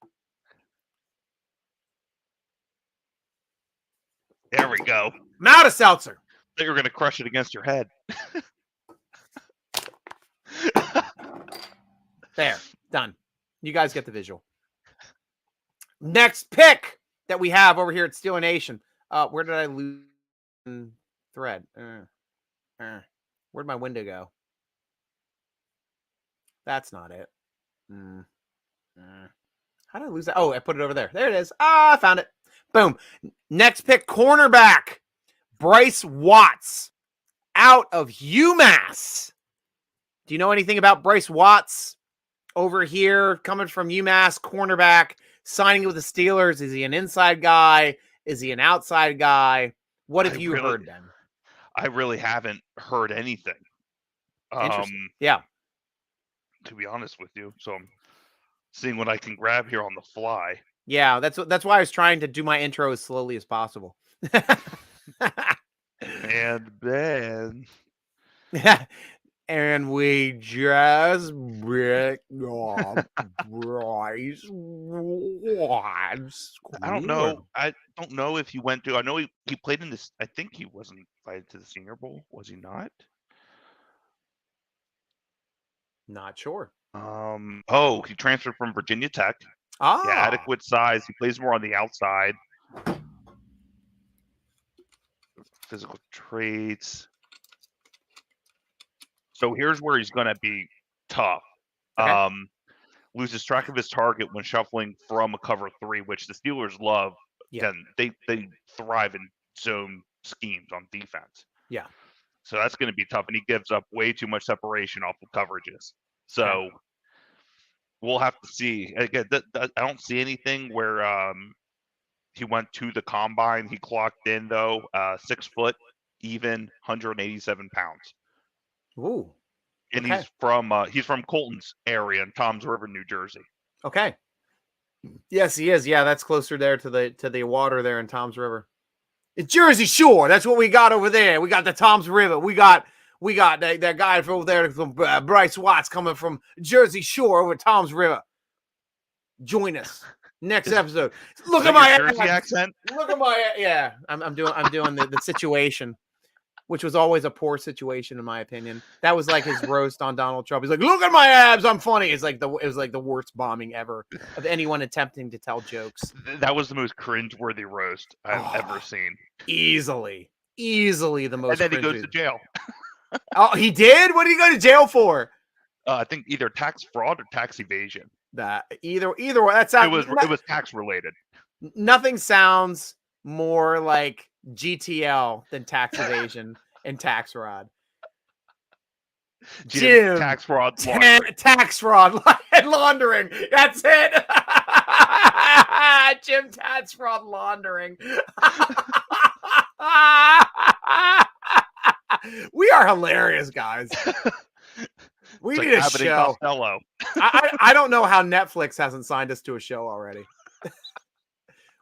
C: There we go.
A: I'm out of seltzer.
C: I thought you were going to crush it against your head.
A: There. Done. You guys get the visual. Next pick that we have over here at Steeler Nation. Where did I lose thread? Where'd my window go? That's not it. How did I lose that? Oh, I put it over there. There it is. I found it. Boom. Next pick, cornerback. Bryce Watts out of UMass. Do you know anything about Bryce Watts? Over here, coming from UMass, cornerback, signing with the Steelers. Is he an inside guy? Is he an outside guy? What have you heard, Ben?
C: I really haven't heard anything.
A: Yeah.
C: To be honest with you. So I'm seeing what I can grab here on the fly.
A: Yeah, that's why I was trying to do my intro as slowly as possible.
C: And Ben.
A: And we just ripped off Bryce Watts.
C: I don't know. I don't know if he went to. I know he played in this. I think he wasn't invited to the Senior Bowl. Was he not?
A: Not sure.
C: Oh, he transferred from Virginia Tech.
A: Ah,
C: Yeah, adequate size. He plays more on the outside. Physical traits. So here's where he's going to be tough.
A: Okay.
C: Loses track of his target when shuffling from a cover 3, which the Steelers love.
A: Yeah.
C: And they thrive in zone schemes on defense.
A: Yeah.
C: So that's going to be tough. And he gives up way too much separation off of coverages. So we'll have to see. Again, I don't see anything where he went to the combine. He clocked in, though, 6 foot, even 187 pounds.
A: Ooh.
C: And
A: Okay.
C: he's from Colton's area in Toms River, New Jersey.
A: Okay. Yes, he is. Yeah, that's closer there to the water there in Toms River. It's Jersey Shore. That's what we got over there. We got the Toms River. We got that guy over there from Bryce Watts coming from Jersey Shore over Toms River. Join us next episode. Look at my
C: Jersey accent.
A: Look at my I'm doing the situation, which was always a poor situation in my opinion. That was like his roast on Donald Trump. He's like, "Look at my abs, I'm funny." It was like the worst bombing ever of anyone attempting to tell jokes.
C: That was the most cringeworthy roast I've ever seen.
A: Easily the most.
C: And then he goes to jail.
A: Oh, he did? What did he go to jail for?
C: I think either tax fraud or tax evasion.
A: That either way. That's it
C: was tax related.
A: Nothing sounds more like GTL than tax evasion and tax fraud. Jim,
C: tax fraud,
A: tax fraud and laundering. That's it. Jim, tax fraud, laundering. We are hilarious, guys. We need a show. I don't know how Netflix hasn't signed us to a show already.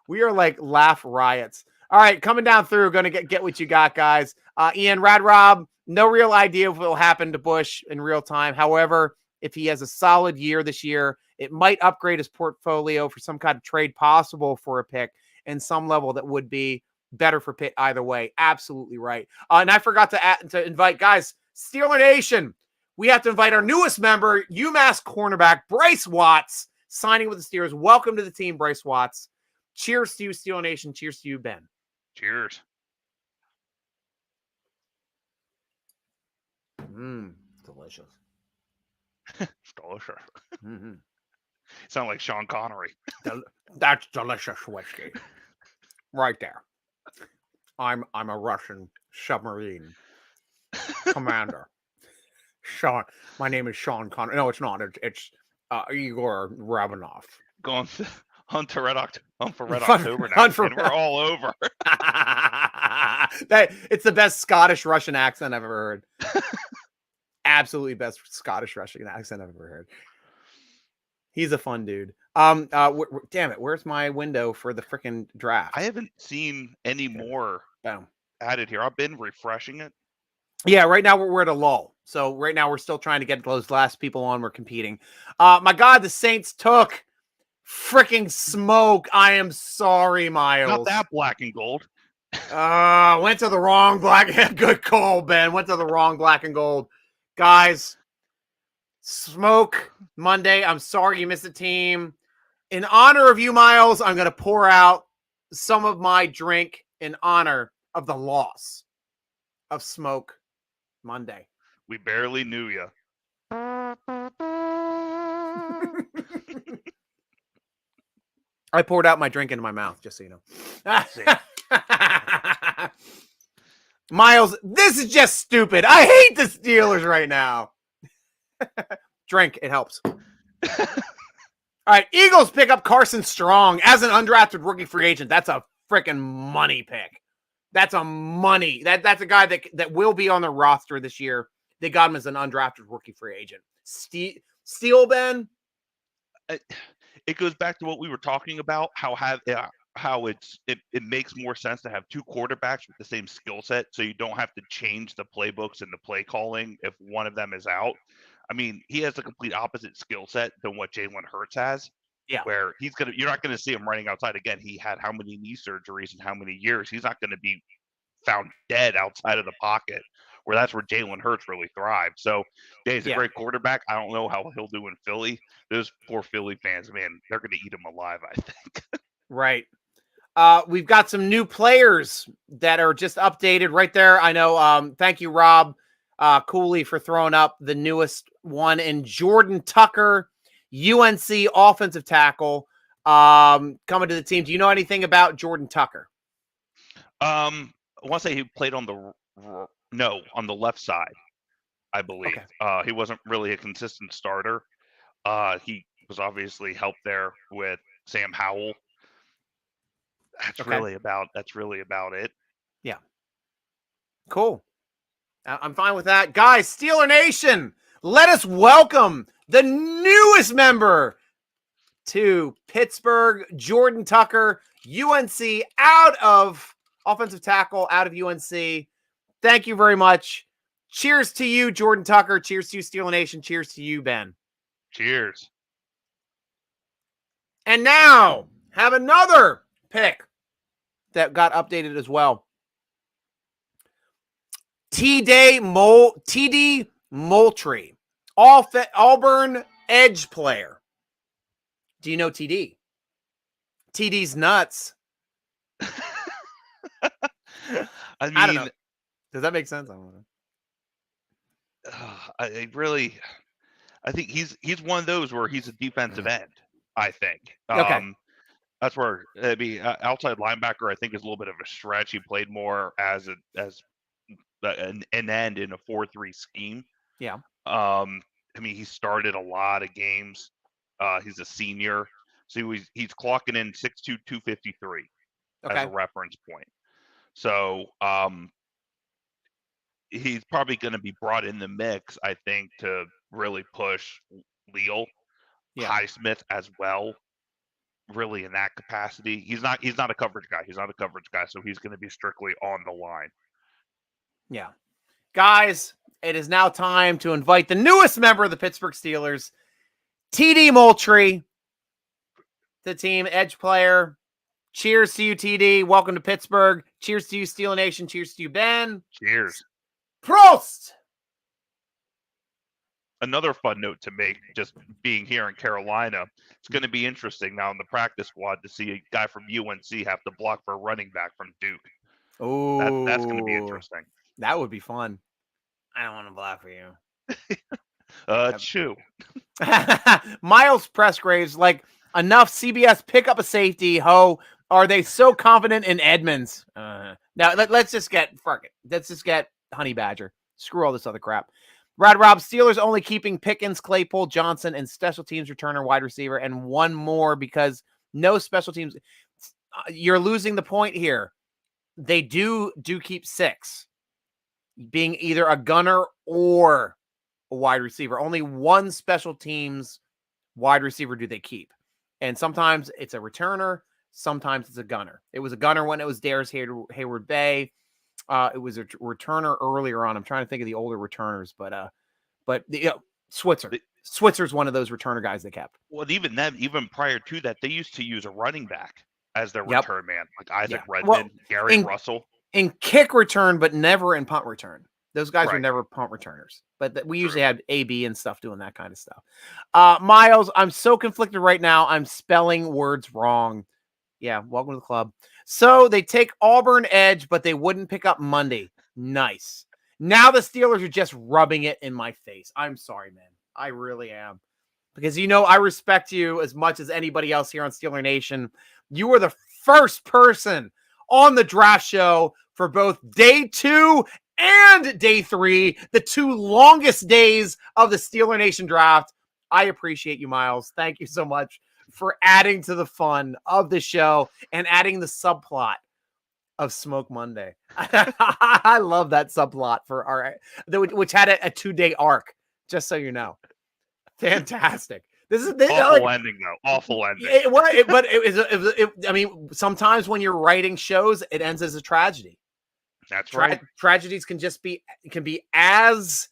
A: We are like laugh riots. All right, coming down through, going to get what you got, guys. Ian, Rad Rob, no real idea of what will happen to Bush in real time. However, if he has a solid year this year, it might upgrade his portfolio for some kind of trade possible for a pick. in some level that would be better for Pitt either way. Absolutely right. And I forgot to invite, guys, Steeler Nation. We have to invite our newest member, UMass cornerback Bryce Watts, signing with the Steelers. Welcome to the team, Bryce Watts. Cheers to you, Steeler Nation. Cheers to you, Ben.
C: Cheers.
A: Delicious.
C: It's delicious.
A: Mm-hmm.
C: Sound like Sean Connery.
A: That's delicious whiskey, right there. I'm a Russian submarine commander. Sean, my name is Sean Connery. No, it's not. It's Igor Rabanov.
C: Going for Red October now, and we're all over.
A: It's the best Scottish Russian accent I've ever heard. Absolutely best Scottish Russian accent I've ever heard. He's a fun dude. Damn it, where's my window for the freaking draft?
C: I haven't seen any more added here. I've been refreshing it.
A: Yeah, right now we're at a lull. So right now we're still trying to get those last people on. We're competing. My God, the Saints took freaking Smoke. I am sorry, Miles.
C: Not that black and gold.
A: Went to the wrong black. Good call, Ben. Went to the wrong black and gold. Guys, Smoke Monday. I'm sorry you missed the team. In honor of you, Miles, I'm going to pour out some of my drink in honor of the loss of Smoke Monday.
C: We barely knew you.
A: I poured out my drink into my mouth, just so you know. Miles, this is just stupid. I hate the Steelers right now. Drink, it helps. All right, Eagles pick up Carson Strong as an undrafted rookie free agent. That's a freaking money pick. That's a money. That's a guy that will be on the roster this year. They got him as an undrafted rookie free agent. Steal, Ben?
C: It goes back to what we were talking about, how it makes more sense to have two quarterbacks with the same skill set, so you don't have to change the playbooks and the play calling if one of them is out. I mean, he has a complete opposite skill set than what Jalen Hurts has.
A: Yeah.
C: Where you're not gonna see him running outside again. He had how many knee surgeries in how many years? He's not gonna be found dead outside of the pocket. Where that's where Jalen Hurts really thrived. So, he's a great quarterback. I don't know how he'll do in Philly. Those poor Philly fans, man, they're going to eat him alive, I think.
A: Right. We've got some new players that are just updated right there. I know. Thank you, Rob Cooley, for throwing up the newest one in Jordan Tucker, UNC offensive tackle, coming to the team. Do you know anything about Jordan Tucker?
C: I want to say he played on the left side, I believe. Okay. He wasn't really a consistent starter. He was obviously helped there with Sam Howell. That's really about it.
A: Yeah. Cool. I'm fine with that. Guys, Steeler Nation, let us welcome the newest member to Pittsburgh, Jordan Tucker, UNC, out of offensive tackle, out of UNC. Thank you very much. Cheers to you, Jordan Tucker. Cheers to you, Steeler Nation. Cheers to you, Ben.
C: Cheers.
A: And now, have another pick that got updated as well. TD Moultrie, Auburn edge player. Do you know TD? TD's nuts.
C: I
A: don't know. Does that make sense? I don't know.
C: I think he's one of those where he's a defensive end. I think.
A: Okay.
C: That's where outside linebacker. I think is a little bit of a stretch. He played more as an end in a 4-3 scheme.
A: Yeah.
C: He started a lot of games. He's a senior, so he's clocking in 6'2", 253 as a reference point. So he's probably going to be brought in the mix, I think, to really push Leal, Highsmith as well. Really, in that capacity, he's not a coverage guy. So he's going to be strictly on the line.
A: Yeah, guys, it is now time to invite the newest member of the Pittsburgh Steelers, TD Moultrie, the team edge player. Cheers to you, TD. Welcome to Pittsburgh. Cheers to you, Steeler Nation. Cheers to you, Ben.
C: Cheers.
A: Prost!
C: Another fun note to make, just being here in Carolina, it's going to be interesting now in the practice squad to see a guy from UNC have to block for a running back from Duke.
A: Oh,
C: That's going to be interesting.
A: That would be fun. I don't want to block for you.
C: Chew.
A: Miles Pressgraves, like, enough CBS, pick up a safety. Ho, are they so confident in Edmonds? Now, let's just get, let's just get Honey Badger. Screw all this other crap. Rad Rob, Steelers only keeping Pickens, Claypool, Johnson, and special teams returner, wide receiver, and one more because no special teams. You're losing the point here. They do keep 6, being either a gunner or a wide receiver. Only one special teams wide receiver do they keep. And sometimes it's a returner, sometimes it's a gunner. It was a gunner when it was Darius Hayward Bay. It was a returner earlier on. I'm trying to think of the older returners, but Switzer's one of those returner guys they kept.
C: Well, even prior to that, they used to use a running back as their return man, like Isaac Redmond, Gary Russell.
A: In kick return, but never in punt return. Those guys were never punt returners, but we usually had AB and stuff doing that kind of stuff. Miles, I'm so conflicted right now. I'm spelling words wrong. Yeah, welcome to the club. So they take Auburn edge, but they wouldn't pick up Monday. Nice. Now the Steelers are just rubbing it in my face. I'm sorry, man. I really am. Because, I respect you as much as anybody else here on Steeler Nation. You were the first person on the draft show for both day 2 and day 3, the 2 longest days of the Steeler Nation draft. I appreciate you, Miles. Thank you so much for adding to the fun of the show and adding the subplot of Smoke Monday. I love that subplot which had a 2-day arc, just so you know. Fantastic. This is
C: awful ending, though. Awful ending.
A: I mean, sometimes when you're writing shows, it ends as a tragedy.
C: That's right.
A: Tragedies can be as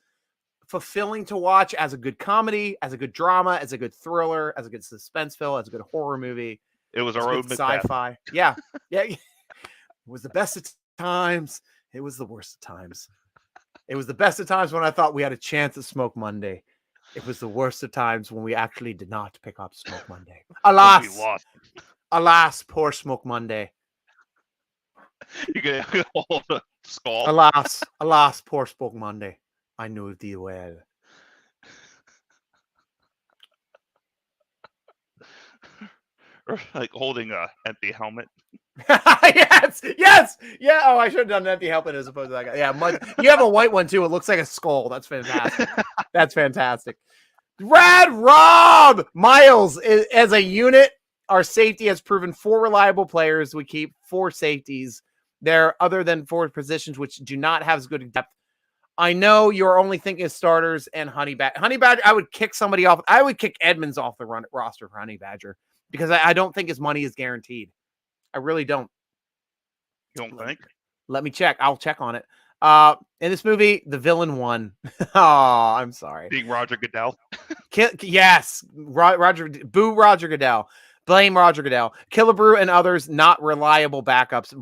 A: fulfilling to watch as a good comedy, as a good drama, as a good thriller, as a good suspense film, as a good horror movie.
C: It was our own
A: sci-fi. Yeah. It was the best of times. It was the worst of times. It was the best of times when I thought we had a chance at Smoke Monday. It was the worst of times when we actually did not pick up Smoke Monday. Alas, poor Smoke Monday.
C: You can hold a skull.
A: Alas, poor Smoke Monday. I knew thee well.
C: Or like holding a empty helmet.
A: Yes. Yeah. Oh, I should have done an empty helmet as opposed to that guy. Yeah. You have a white one too. It looks like a skull. That's fantastic. That's fantastic. Rad Rob Miles, as a unit, our safety has proven 4 reliable players. We keep 4 safeties there, other than 4 positions which do not have as good depth. I know you're only thinking of starters and Honey Badger. I would kick somebody off. I would kick Edmonds off the roster for Honey Badger because I don't think his money is guaranteed. I really don't.
C: You don't think?
A: Let me check. I'll check on it. In this movie, the villain won. Oh, I'm sorry.
C: Being Roger Goodell.
A: Yes. Boo Roger Goodell. Blame Roger Goodell. Killebrew and others, not reliable backups.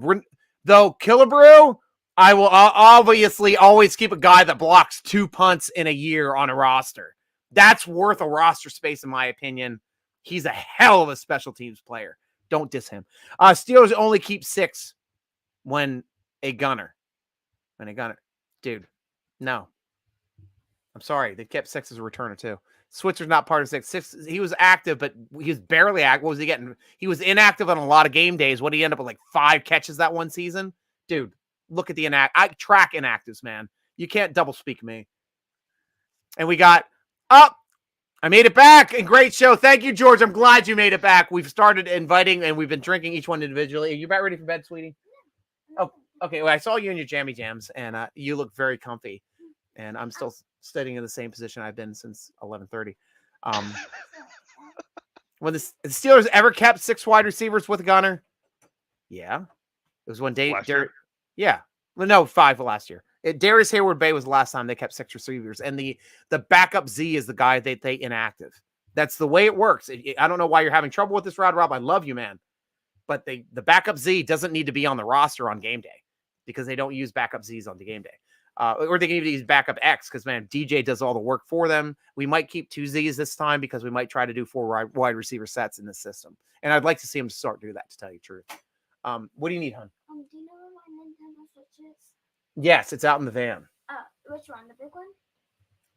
A: Though Killebrew, I will obviously always keep a guy that blocks 2 punts in a year on a roster. That's worth a roster space, in my opinion. He's a hell of a special teams player. Don't diss him. Steelers only keep 6 when a gunner. Dude, no. I'm sorry. They kept 6 as a returner, too. Switzer's not part of 6. He was active, but he was barely active. What was he getting? He was inactive on a lot of game days. What did he end up with, like 5 catches that one season? Dude, look at the I track inactives, man. You can't double speak me. And we got up. I made it back. And great show. Thank you, George. I'm glad you made it back. We've started inviting, and we've been drinking each one individually. Are you about ready for bed, sweetie? Oh, okay. Well, I saw you in your jammy jams, and you look very comfy. And I'm still sitting in the same position I've been since 11:30. When the Steelers ever kept 6 wide receivers with a gunner? Yeah. It was one day. Yeah. Well, no, 5 last year. Darius Hayward Bay was the last time they kept 6 receivers. And the backup Z is the guy that they inactive. That's the way it works. I don't know why you're having trouble with this, Rod Rob. I love you, man. but the backup Z doesn't need to be on the roster on game day because they don't use backup Zs on the game day. Or they can even use backup X because, man, DJ does all the work for them. We might keep 2 Zs this time because we might try to do 4 wide receiver sets in this system. And I'd like to see him start doing that, to tell you the truth. What do you need, hon?
G: Do you know where my Nintendo Switch is?
A: Yes, it's out in the van.
G: Which one? The big one?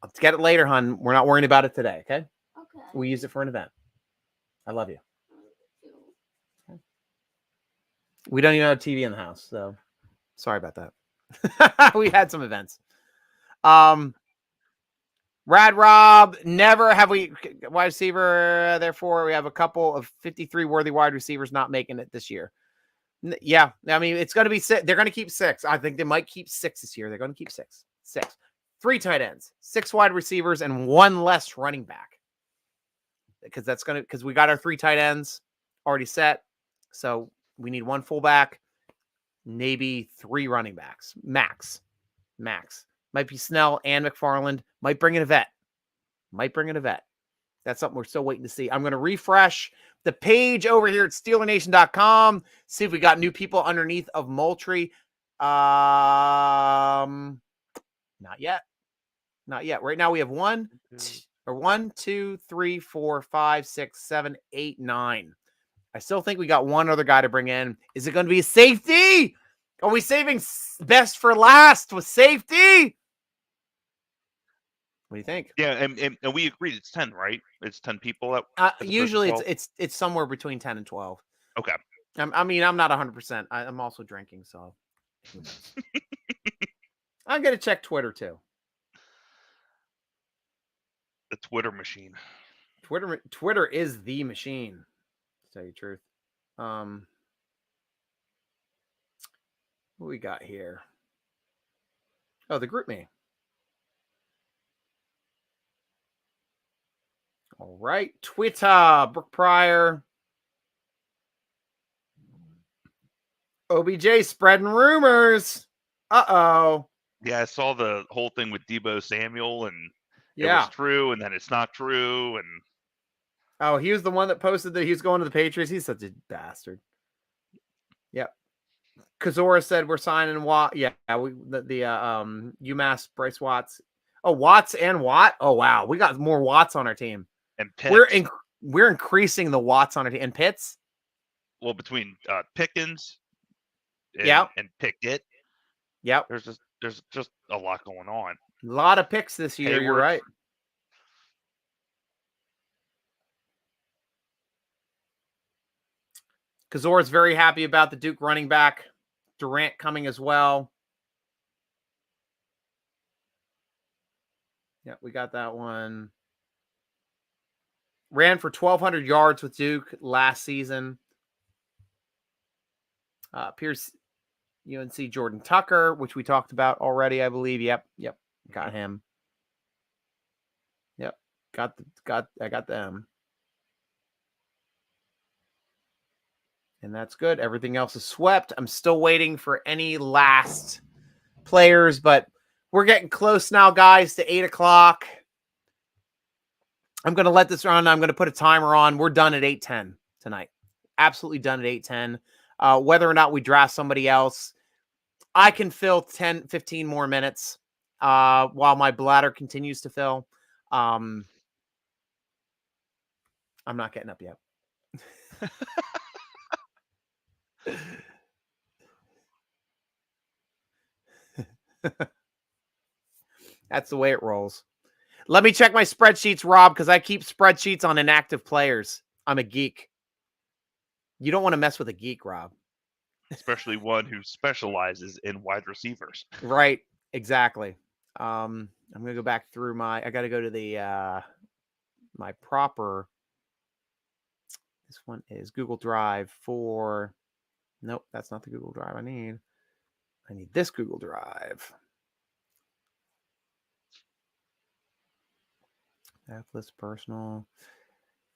A: Let's get it later, hon. We're not worrying about it today, okay?
G: Okay.
A: We use it for an event. I love you. Okay. We don't even have a TV in the house, so sorry about that. We had some events. Rad Rob, never have we wide receiver. Therefore, we have a couple of 53 worthy wide receivers not making it this year. Yeah, I mean, it's going to be 6. They're going to keep 6. I think they might keep 6 this year. They're going to keep 6. 3 tight ends, 6 wide receivers, and 1 less running back. Because we got our 3 tight ends already set. So we need 1 fullback, maybe 3 running backs. Max. Might be Snell and McFarland. Might bring in a vet. That's something we're still waiting to see. I'm going to refresh the page over here at SteelerNation.com. See if we got new people underneath of Moultrie. Not yet. Right now we have 1, 2, 3, 4, 5, 6, 7, 8, 9. I still think we got 1 other guy to bring in. Is it going to be a safety? Are we saving best for last with safety? What do you think?
C: Yeah, and we agreed it's 10, right? It's 10 people.
A: Usually it's somewhere between 10 and 12.
C: Okay.
A: I mean, I'm not 100%. I'm also drinking, so who knows? I'm going to check Twitter too.
C: The Twitter machine.
A: Twitter is the machine, to tell you the truth. What we got here? Oh, the group me. All right. Twitter, Brooke Pryor. OBJ spreading rumors. Uh-oh.
C: Yeah, I saw the whole thing with Deebo Samuel, and it
A: Yeah.
C: was true, and then it's not true, and
A: Oh, he was the one that posted that he was going to the Patriots. He's such a bastard. Yep. Kazora said we're signing Watt. Yeah, the UMass Bryce Watts. Oh, Watts and Watt. Oh wow, we got more Watts on our team.
C: and Pitts.
A: We're increasing the Watts on our team. And Pitts.
C: Well, between Pickens, and Pickett,
A: Yep.
C: There's just a lot going on.
A: A lot of picks this year. You're
C: Hayward.
A: right. Kazora's very happy about the Duke running back. Durant coming as well. Yeah, we got that one. Ran for 1,200 yards with Duke last season. Pierce, UNC Jordan Tucker, which we talked about already, I believe. Yep. Got him. Yep. I got them. And that's good. Everything else is swept. I'm still waiting for any last players, but we're getting close now, guys, to 8 o'clock. I'm going to let this run. I'm going to put a timer on. We're done at 8:10 tonight. Absolutely done at 8:10. Whether or not we draft somebody else, I can fill 10, 15 more minutes while my bladder continues to fill. I'm not getting up yet. That's the way it rolls. Let me check my spreadsheets, Rob, because I keep spreadsheets on inactive players. I'm a geek. You don't want to mess with a geek, Rob.
C: Especially one who specializes in wide receivers.
A: Right. Exactly. I'm going to go back through I got to go to the, my proper, this one is Google Drive for, nope, that's not the Google Drive I need. I need this Google Drive. Atlas Personal,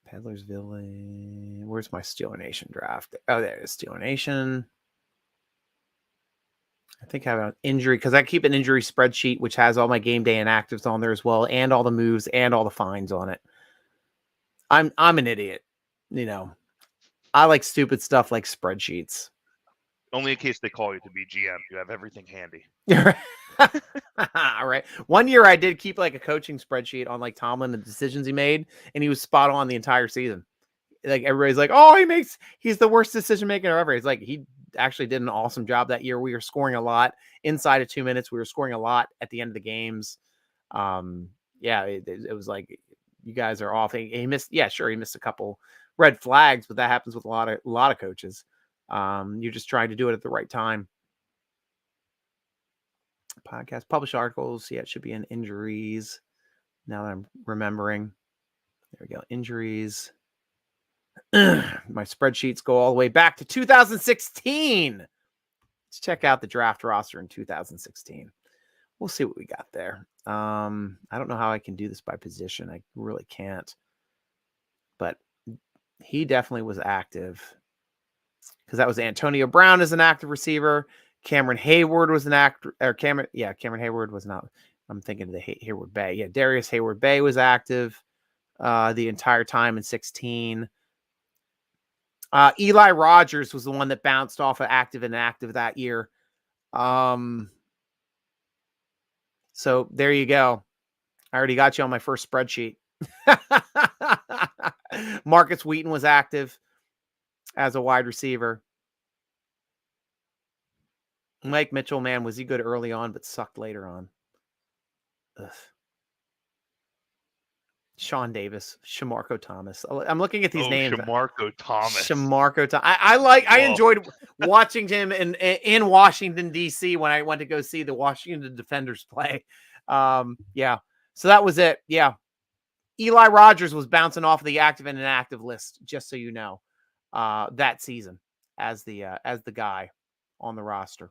A: Peddler's Village. Where's my Steeler Nation draft? Oh, there it is, Steeler Nation. I think I have an injury because I keep an injury spreadsheet which has all my game day inactives on there as well, and all the moves and all the fines on it. I'm an idiot, you know. I like stupid stuff like spreadsheets.
C: Only in case they call you to be GM. You have everything handy.
A: All right. One year I did keep like a coaching spreadsheet on like Tomlin and the decisions he made, and he was spot on the entire season. Like everybody's like, oh, he's the worst decision maker ever. It's like he actually did an awesome job that year. We were scoring a lot inside of 2 minutes. We were scoring a lot at the end of the games. Yeah, it was like you guys are off. He missed, yeah, sure, he missed a couple red flags, but that happens with a lot of coaches. You're just trying to do it at the right time. Podcast, publish articles. Yeah, it should be in injuries. Now that I'm remembering. There we go. Injuries. My spreadsheets go all the way back to 2016. Let's check out the draft roster in 2016. We'll see what we got there. I don't know how I can do this by position. I really can't. But he definitely was active. Because that was Antonio Brown as an active receiver. Cameron Hayward was an actor. Or Cameron Hayward was not. I'm thinking of the Hayward Bay. Yeah, Darius Hayward Bay was active the entire time in 16. Eli Rogers was the one that bounced off of active and inactive that year. So there you go. I already got you on my first spreadsheet. Marcus Wheaton was active as a wide receiver. Mike Mitchell, man, was he good early on, but sucked later on. Ugh. Sean Davis, Shamarko Thomas. I'm looking at these names.
C: Shamarko Thomas.
A: I enjoyed watching him in Washington, D.C. when I went to go see the Washington Defenders play. Yeah. So that was it. Yeah. Eli Rogers was bouncing off of the active and inactive list, just so you know, that season as the guy on the roster.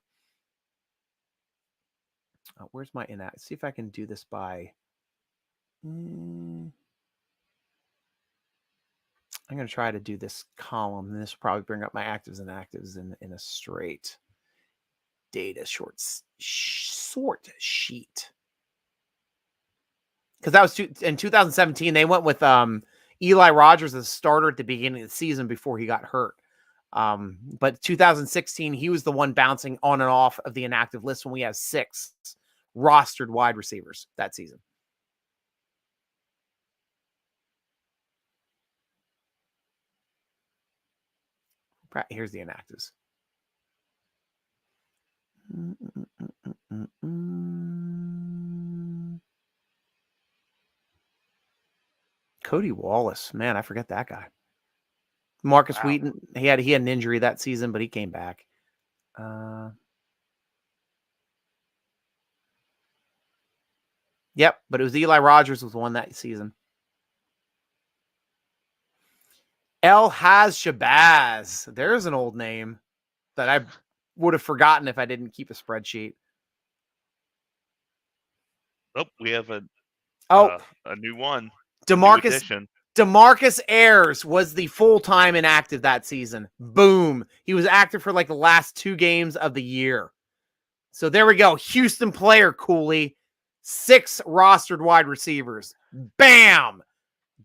A: Where's my inactive? See if I can do this by. I'm going to try to do this column, and this will probably bring up my actives and inactives in a straight data sort sheet. Because that was in 2017, they went with Eli Rogers as a starter at the beginning of the season before he got hurt. But 2016, he was the one bouncing on and off of the inactive list when we have 6 rostered wide receivers that season. Here's the inactives. Cody Wallace, man, I forget that guy. Marcus Wheaton, he had an injury that season, but he came back. Yep, but it was Eli Rogers was the one that season. El Haz Shabazz. There's an old name that I would have forgotten if I didn't keep a spreadsheet.
C: Oh, we have a new one.
A: DeMarcus Ayers was the full-time inactive that season. Boom. He was active for like the last 2 games of the year. So there we go. Houston player, Cooley. 6 rostered wide receivers. Bam.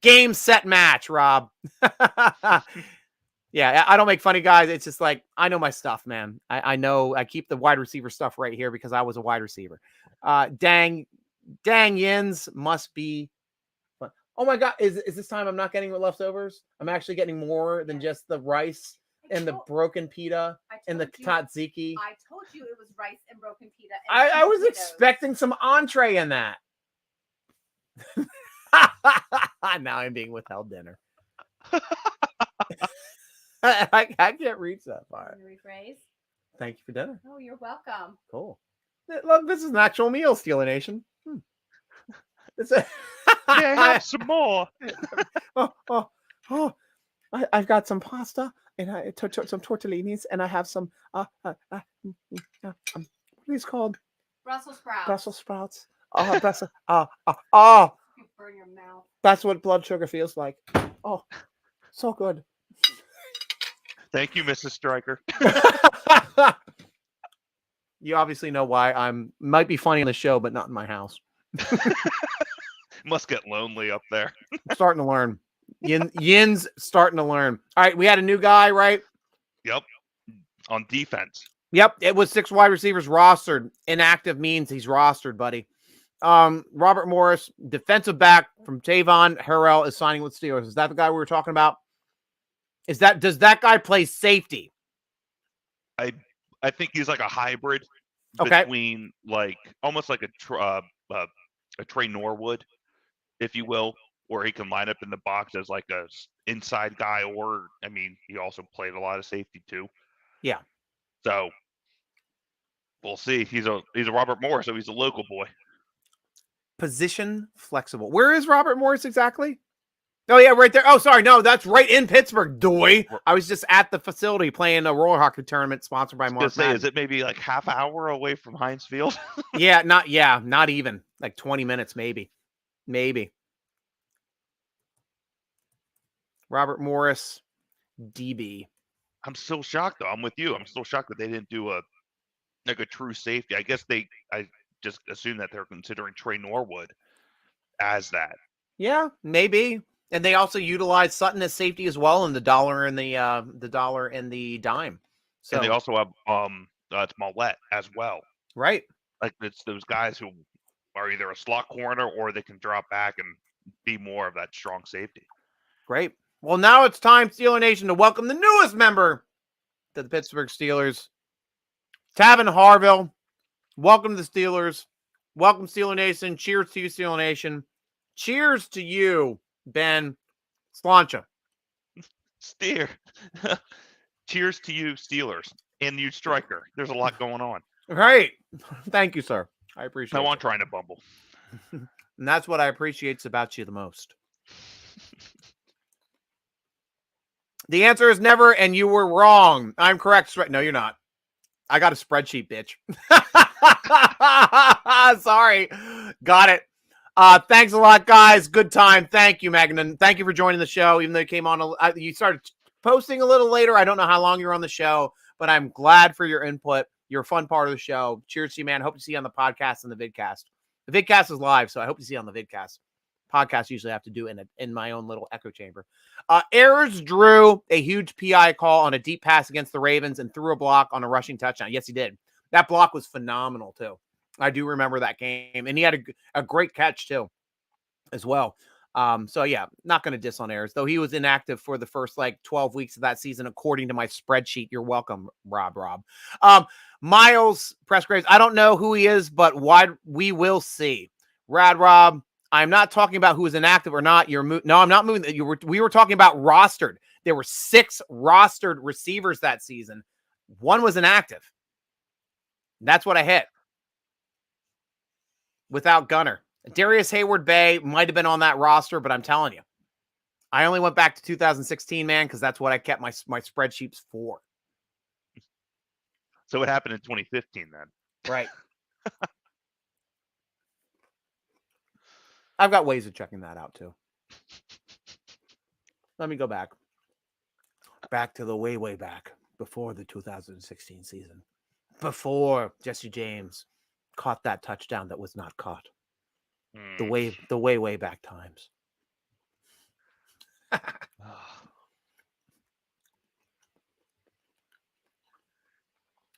A: Game, set, match, Rob. Yeah, I don't make funny guys. It's just like, I know my stuff, man. I know I keep the wide receiver stuff right here because I was a wide receiver. Dang Yins must be. Oh my God. Is this time I'm not getting leftovers? I'm actually getting more than just the rice and the broken pita and the tzatziki.
E: I told you it was rice and broken pita.
A: I was expecting some entree in that. Now I'm being withheld dinner. I can't reach that far.
E: Rephrase.
A: Thank you for dinner.
E: Oh, you're welcome.
A: Cool. Look, this is Natural Meal Stealing Nation.
C: Have some more.
A: I've got some pasta and some tortellinis, and I have some what are these called?
E: Brussels sprouts.
A: Brussels sprouts. Oh,
E: You burn your mouth.
A: That's what blood sugar feels like. Oh, so good.
C: Thank you, Mrs. Stryker.
A: You obviously know why might be funny on the show, but not in my house.
C: Must get lonely up there.
A: I'm starting to learn. Yin's starting to learn. All right, we had a new guy, right?
C: Yep. On defense.
A: Yep, it was 6 wide receivers rostered. Inactive means he's rostered, buddy. Robert Morris, defensive back from Tavon Harrell, is signing with Steelers. Is that the guy we were talking about? Does that guy play safety?
C: I think he's like a hybrid
A: Okay.
C: between like almost like a Trey Norwood, if you will, where he can line up in the box as like a inside guy, or I mean, he also played a lot of safety too.
A: Yeah.
C: So we'll see. He's a Robert Morris, so he's a local boy.
A: Position flexible. Where is Robert Morris exactly? Oh, yeah, right there. Oh, sorry. No, that's right in Pittsburgh, doy. I was just at the facility playing a roller hockey tournament sponsored by Mark Madden.
C: Is it maybe like half hour away from Heinz Field?
A: Not even. Like 20 minutes, maybe. Robert Morris, DB.
C: I'm still shocked, though. I'm with you. I'm still shocked that they didn't do a true safety. I guess I just assume that they're considering Trey Norwood as that.
A: Yeah, maybe. And they also utilize Sutton as safety as well, and the dollar and the dime. So
C: and they also have Smollett as well.
A: Right.
C: Like it's those guys who are either a slot corner or they can drop back and be more of that strong safety.
A: Great. Well, now it's time, Steeler Nation, to welcome the newest member to the Pittsburgh Steelers, Tavin Harville. Welcome to the Steelers. Welcome, Steeler Nation. Cheers to you, Steeler Nation. Cheers to you, Ben Slancha.
C: Steer. Cheers to you, Steelers, and you, Striker. There's a lot going on.
A: Right. Thank you, sir. I appreciate it.
C: No one trying to bumble.
A: And that's what I appreciate about you the most. The answer is never, and you were wrong. I'm correct. No, you're not. I got a spreadsheet, bitch. Sorry. Got it. Thanks a lot, guys. Good time. Thank you, Magnan. Thank you for joining the show. Even though you came on, you started posting a little later. I don't know how long you were on the show, but I'm glad for your input. You're a fun part of the show. Cheers to you, man. Hope to see you on the podcast and the vidcast. The vidcast is live, so I hope to see you on the vidcast. Podcast usually have to do in my own little echo chamber. Ayers drew a huge PI call on a deep pass against the Ravens and threw a block on a rushing touchdown. Yes, he did. That block was phenomenal too. I do remember that game, and he had a great catch too, as well. So yeah, not going to diss on Ayers, though he was inactive for the first 12 weeks of that season, according to my spreadsheet. You're welcome, Rob. Miles Pressgraves, I don't know who he is, but we will see. Rad Rob, I'm not talking about who is inactive or not. No, I'm not moving. We were talking about rostered. There were 6 rostered receivers that season. 1 was inactive. That's what I hit. Without Gunner. Darius Hayward-Bay might have been on that roster, but I'm telling you, I only went back to 2016, man, because that's what I kept my spreadsheets for.
C: So what happened in 2015 then?
A: Right. I've got ways of checking that out too. Let me go back. Back to the way back before the 2016 season. Before Jesse James caught that touchdown that was not caught. The way back times.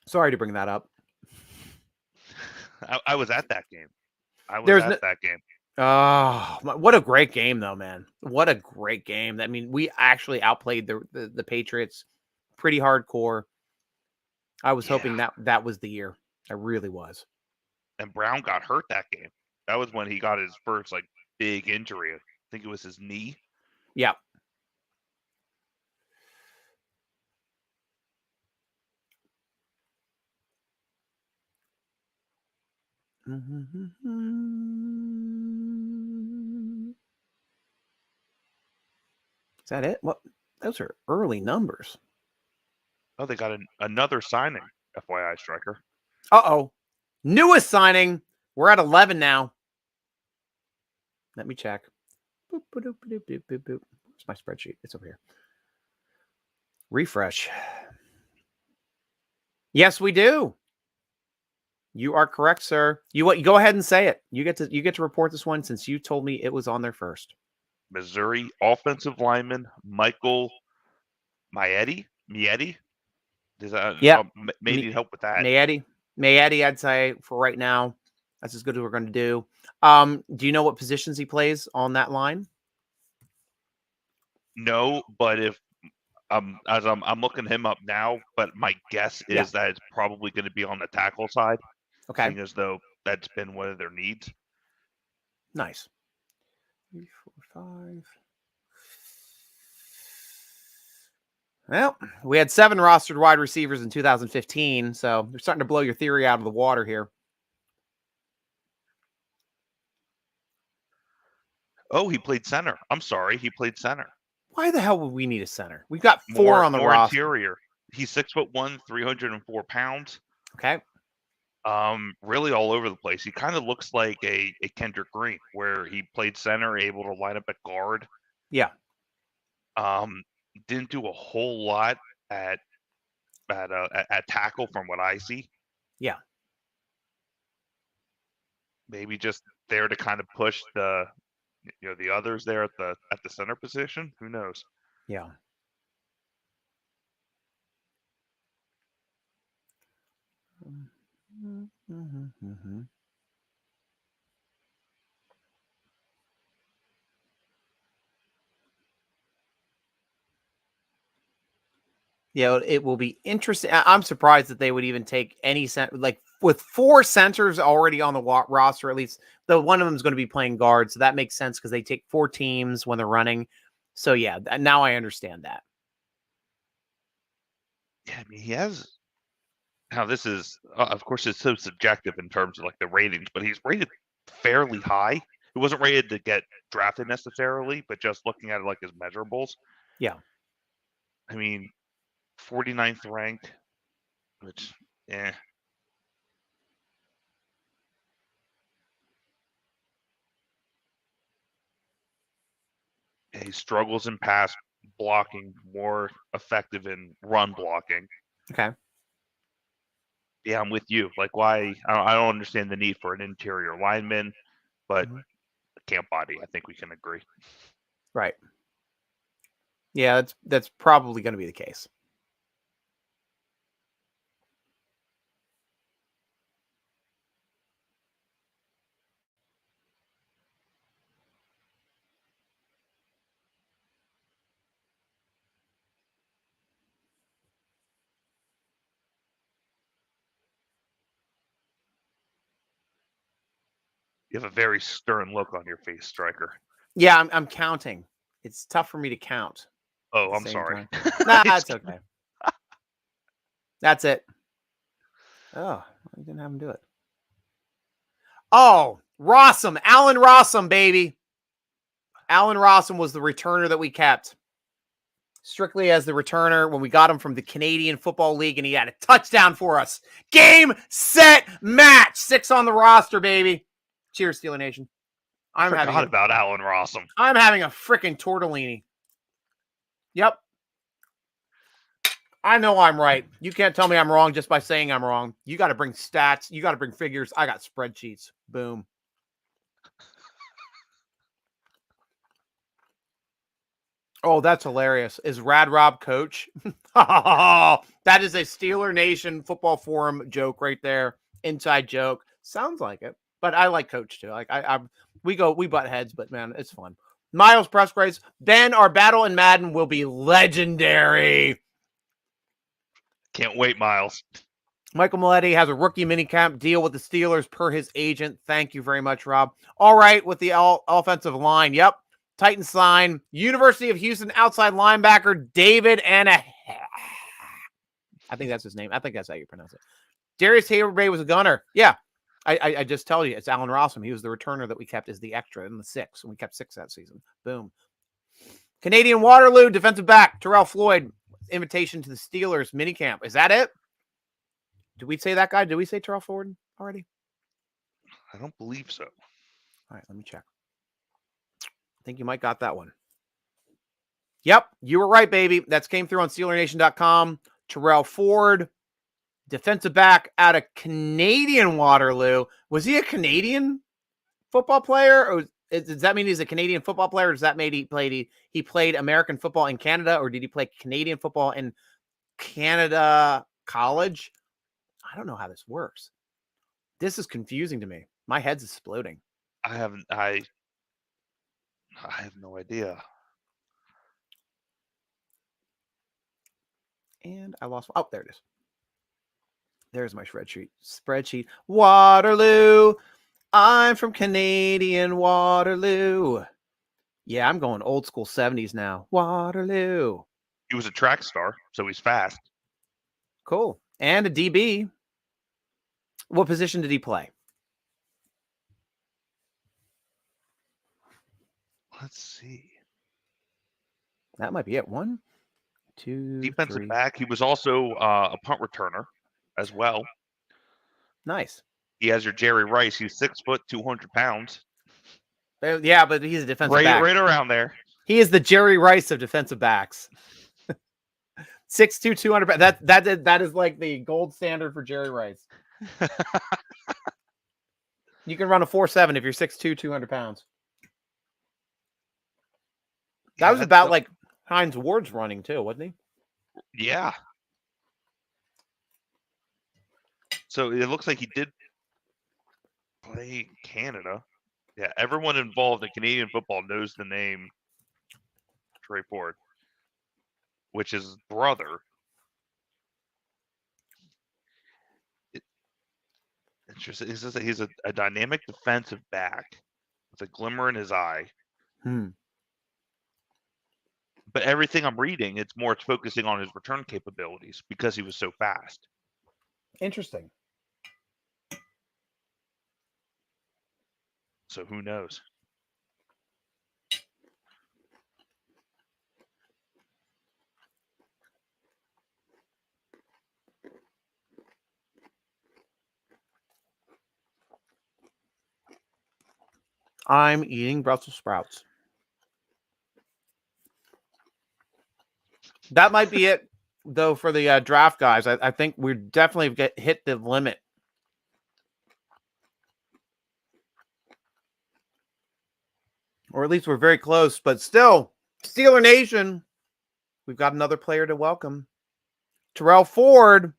A: Sorry to bring that up.
C: I was at that game. That game.
A: Oh, what a great game, though, man. What a great game. I mean, we actually outplayed the Patriots pretty hardcore. I was hoping that was the year. I really was.
C: And Brown got hurt that game. That was when he got his first big injury. I think it was his knee.
A: Yeah. Is that it? What? Those are early numbers.
C: Oh, they got another signing, FYI, Striker.
A: Uh-oh. Newest signing. We're at 11 now. Let me check. Boop, boop, boop, boop, boop, boop. Where's my spreadsheet? It's over here. Refresh. Yes, we do. You are correct, sir. You go ahead and say it. You get to report this one since you told me it was on there first.
C: Missouri. Offensive lineman Michael Mietti. Does that
A: Yep.
C: maybe need help with that?
A: Mayedi, I'd say for right now, that's as good as we're going to do. Do you know what positions he plays on that line?
C: No, but if as I'm looking him up now, but my guess is that it's probably going to be on the tackle side,
A: Okay,
C: seeing as though that's been one of their needs.
A: nice. 3, 4, 5. Well, we had 7 rostered wide receivers in 2015, so they're starting to blow your theory out of the water here.
C: Oh, he played center. I'm sorry, he played center.
A: Why the hell would we need a center? We've got 4 on the
C: more
A: roster.
C: interior. He's 6'1", 304 pounds.
A: Okay.
C: Really all over the place. He kind of looks like a Kendrick Green, where he played center, able to line up at guard.
A: Yeah.
C: Didn't do a whole lot at tackle from what I see.
A: Yeah.
C: Maybe just there to kind of push the others there at the center position. Who knows?
A: Yeah. Yeah, it will be interesting. I'm surprised that they would even take any center, like with 4 centers already on the roster. At least the one of them is going to be playing guard, so that makes sense because they take 4 teams when they're running. So yeah, now I understand that.
C: Yeah, I mean, he has. Now this is, of course, it's so subjective in terms of like the ratings, but he's rated fairly high. He wasn't rated to get drafted necessarily, but just looking at it like his measurables.
A: Yeah.
C: I mean, 49th ranked, which, he struggles in pass blocking, more effective in run blocking.
A: Okay.
C: Yeah, I'm with you. Like, why? I don't understand the need for an interior lineman, but camp body, I think we can agree.
A: Right. Yeah, that's probably going to be the case.
C: You have a very stern look on your face, Striker.
A: Yeah, I'm counting. It's tough for me to count.
C: Oh, I'm sorry.
A: Nah, it's okay. That's it. Oh, I didn't have him do it. Oh, Rossum. Allen Rossum, baby. Allen Rossum was the returner that we kept. Strictly as the returner when we got him from the Canadian Football League, and he had a touchdown for us. Game, set, match. 6 on the roster, baby. Cheers, Steeler Nation.
C: I forgot about Allen Rossum.
A: I'm having a freaking tortellini. Yep. I know I'm right. You can't tell me I'm wrong just by saying I'm wrong. You got to bring stats. You got to bring figures. I got spreadsheets. Boom. Oh, that's hilarious. Is Rad Rob coach? That is a Steeler Nation Football Forum joke right there. Inside joke. Sounds like it. But I like coach too. Like we butt heads, but man, it's fun. Miles Pressgrace. Ben, our battle in Madden will be legendary.
C: Can't wait, Miles.
A: Michael Maletti has a rookie minicamp deal with the Steelers per his agent. Thank you very much, Rob. All right, with the offensive line. Yep. Titans sign University of Houston outside linebacker David Anahe. I think that's his name. I think that's how you pronounce it. Darius Haberby was a gunner. Yeah. I just tell you, it's Allen Rossum. He was the returner that we kept as the extra in the 6, and we kept 6 that season. Boom. Canadian Waterloo defensive back Terrell Floyd. Invitation to the Steelers minicamp. Is that it? Did we say that guy? Did we say Terrell Ford already?
C: I don't believe so.
A: All right, let me check. I think you might got that one. Yep, you were right, baby. That came through on SteelerNation.com. Terrell Ford, defensive back out of Canadian Waterloo. Was he a Canadian football player? Or Does that mean he's a Canadian football player? Or does that mean he played American football in Canada, or did he play Canadian football in Canada college? I don't know how this works. This is confusing to me. My head's exploding.
C: I have no idea.
A: And I lost. Oh, there it is. There's my spreadsheet. Waterloo. I'm from Canadian Waterloo. Yeah, I'm going old school 70s now. Waterloo.
C: He was a track star, so he's fast.
A: Cool. And a DB. What position did he play?
C: Let's see.
A: That might be it. 1, 2,
C: Defensive
A: 3.
C: back. He was also a punt returner as well.
A: Nice.
C: He has your Jerry Rice. He's 6 foot, 200 pounds.
A: Yeah, but he's a defensive back.
C: Right around there.
A: He is the Jerry Rice of defensive backs. 6'2", 200 pounds. That is like the gold standard for Jerry Rice. You can run a 4.7 if you're 6'2", 200 pounds. That was about like Hines Ward's running too, wasn't he?
C: Yeah. So it looks like he did play in Canada. Yeah, everyone involved in Canadian football knows the name Trey Ford, which is his brother. Interesting. He's a dynamic defensive back with a glimmer in his eye. But everything I'm reading, it's focusing on his return capabilities because he was so fast.
A: Interesting.
C: So who knows?
A: I'm eating Brussels sprouts. That might be it, though, for the draft guys. I think we definitely hit the limit. Or at least we're very close. But still, Steeler Nation, we've got another player to welcome. Jerome Ford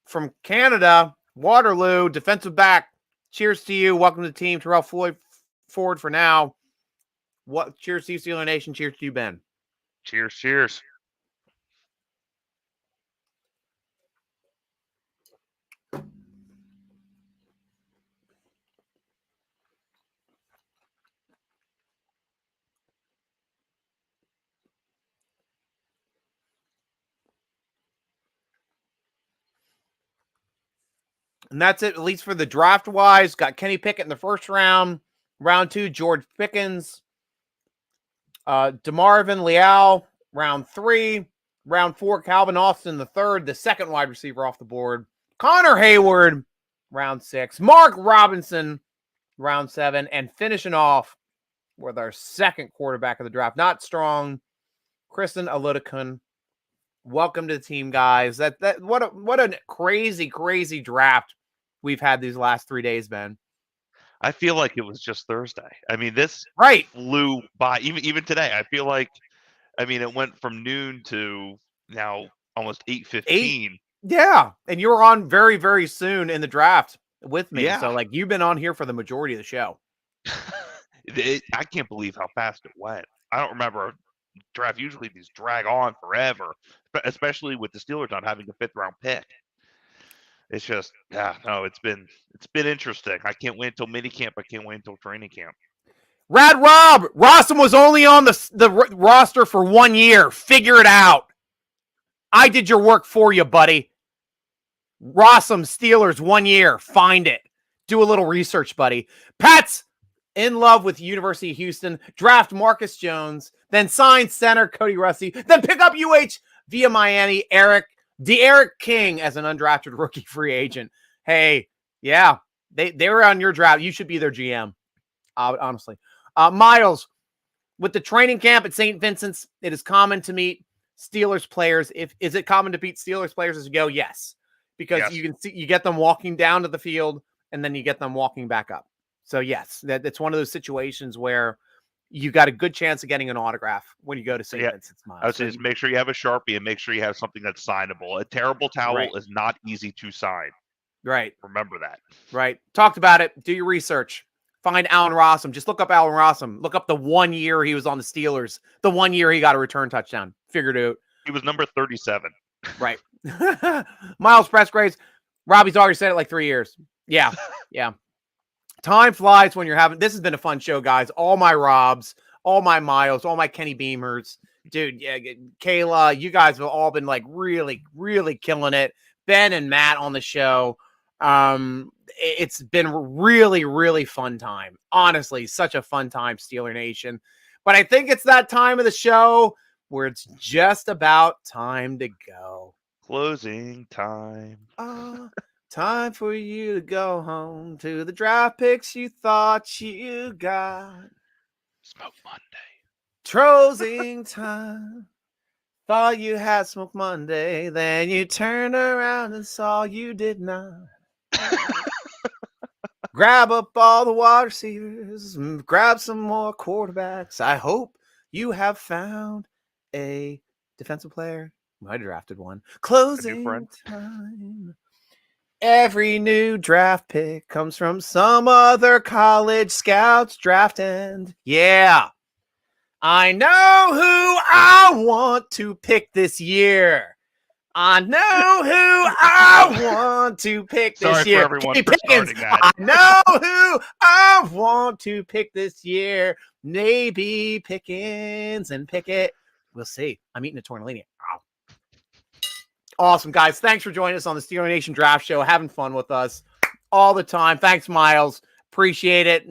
A: from Canada, Waterloo, defensive back. Cheers to you. Welcome to the team. Jerome Ford for now. Cheers to you, Steeler Nation. Cheers to you, Ben.
C: Cheers, cheers.
A: And that's it, at least for the draft-wise. Got Kenny Pickett in the first round. Round 2, George Pickens. DeMarvin Leal, round 3. Round 4, Calvin Austin the third, the second wide receiver off the board. Connor Hayward, round 6. Mark Robinson, round 7. And finishing off with our second quarterback of the draft. Not strong, Kristen Aludikun. Welcome to the team, guys. What a crazy draft we've had these last 3 days, Ben.
C: I feel like it was just Thursday. I mean, this flew by. Even today, I feel like, it went from noon to now almost 8:15.
A: Yeah, and you were on very, very soon in the draft with me.
C: Yeah.
A: So, like, you've been on here for the majority of the show.
C: I can't believe how fast it went. I don't remember draft. Usually these drag on forever, especially with the Steelers not having a 5th round pick. It's just, it's been interesting. I can't wait until minicamp. I can't wait until training camp.
A: Rad Rob, Rossum was only on the roster for 1 year. Figure it out. I did your work for you, buddy. Rossum, Steelers, 1 year. Find it. Do a little research, buddy. Pat's in love with University of Houston. Draft Marcus Jones. Then sign center Cody Russi. Then pick up UH via Miami, D'Eriq King as an undrafted rookie free agent. Hey, yeah, they were on your draft. You should be their GM, honestly. Miles, with the training camp at St. Vincent's, it is common to meet Steelers players. Is it common to beat Steelers players as you go? Yes, because you can see you get them walking down to the field and then you get them walking back up. So yes, that's one of those situations where you got a good chance of getting an autograph when you go to St.
C: Yeah,
A: Vincent's Miles.
C: I would say just make sure you have a Sharpie and make sure you have something that's signable. A terrible towel
A: Right.
C: is not easy to sign.
A: Right.
C: Remember that.
A: Right. Talked about it. Do your research. Find Allen Rossum. Just look up Allen Rossum. Look up the 1 year he was on the Steelers. The 1 year he got a return touchdown. Figured it out.
C: He was number 37.
A: Right. Miles Pressgraves. Robbie's already said it like 3 years. Yeah. Yeah. Time flies when you're having. This has been a fun show, guys. All my Robs, all my Miles, all my Kenny Beamers. Dude, yeah, Kayla, you guys have all been like really, really killing it. Ben and Matt on the show. It's been really, really fun time. Honestly, such a fun time, Steeler Nation. But I think it's that time of the show where it's just about time to go.
C: Closing time.
A: Time for you to go home to the draft picks you thought you got.
C: Smoke Monday.
A: Closing time. Thought you had Smoke Monday, then you turned around and saw you did not. Grab up all the wide receivers, grab some more quarterbacks. I hope you have found a defensive player. I drafted one. Closing time. Every new draft pick comes from some other college scouts draft end. Yeah. I know who I want to pick this year. I know who I want to pick this
C: Sorry
A: year.
C: for everyone
A: Kenny
C: for
A: Pickens.
C: starting that.
A: I know who I want to pick this year. Maybe Pickens and Pickett. We'll see. I'm eating a tortellini. Ow. Awesome, guys. Thanks for joining us on the Steeler Nation Draft Show. Having fun with us all the time. Thanks, Miles. Appreciate it.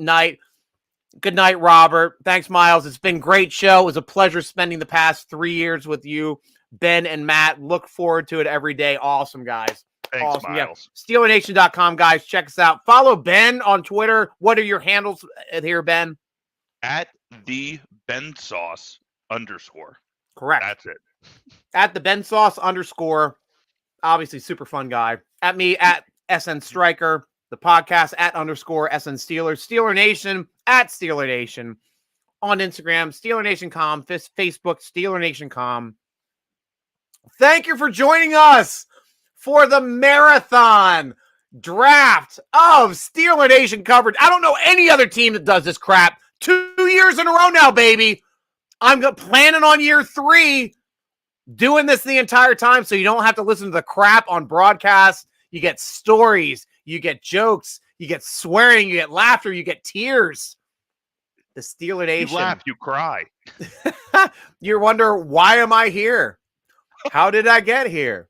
A: Good night, Robert. Thanks, Miles. It's been a great show. It was a pleasure spending the past 3 years with you, Ben and Matt. Look forward to it every day. Awesome, guys.
C: Thanks,
A: Awesome.
C: Miles.
A: Yeah. SteelerNation.com, guys. Check us out. Follow Ben on Twitter. What are your handles here, Ben?
C: At the Ben Sauce _
A: Correct.
C: That's it.
A: At the Ben Sauce _ obviously super fun guy. At me, at SN Striker. The podcast at _ SN Steelers. Steeler Nation at Steeler Nation. On Instagram, Steeler Nation.com. Facebook, Steeler Nation.com. Thank you for joining us for the marathon draft of Steeler Nation coverage. I don't know any other team that does this crap. 2 years in a row now, baby. I'm planning on year 3 doing this the entire time so you don't have to listen to the crap on broadcast. You get stories, you get jokes, you get swearing, you get laughter, you get tears. The Steeler Nation.
C: You laugh, you cry.
A: You wonder, why am I here? How did I get here?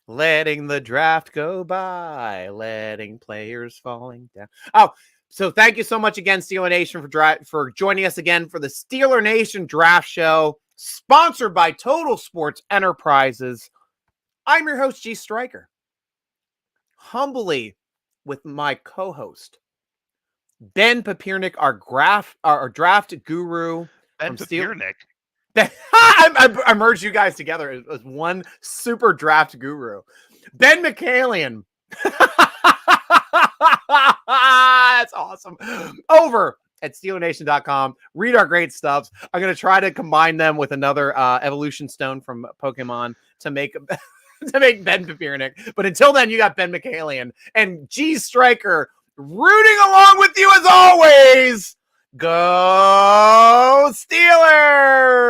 A: Letting the draft go by, letting players falling down. Oh, so thank you so much again, Steeler Nation, for joining us again for the Steeler Nation Draft Show, sponsored by Total Sports Enterprises. I'm your host, G. Striker. Humbly, with my co-host, Ben Papiernick, our draft guru.
C: Ben Papiernick.
A: I merged you guys together as one super draft guru. Ben McCallion. That's awesome. Over at SteelerNation.com. Read our great stuffs. I'm going to try to combine them with another evolution stone from Pokemon to make Ben Papiernick. But until then, you got Ben McCallion and G Striker rooting along with you as always. Go Steelers!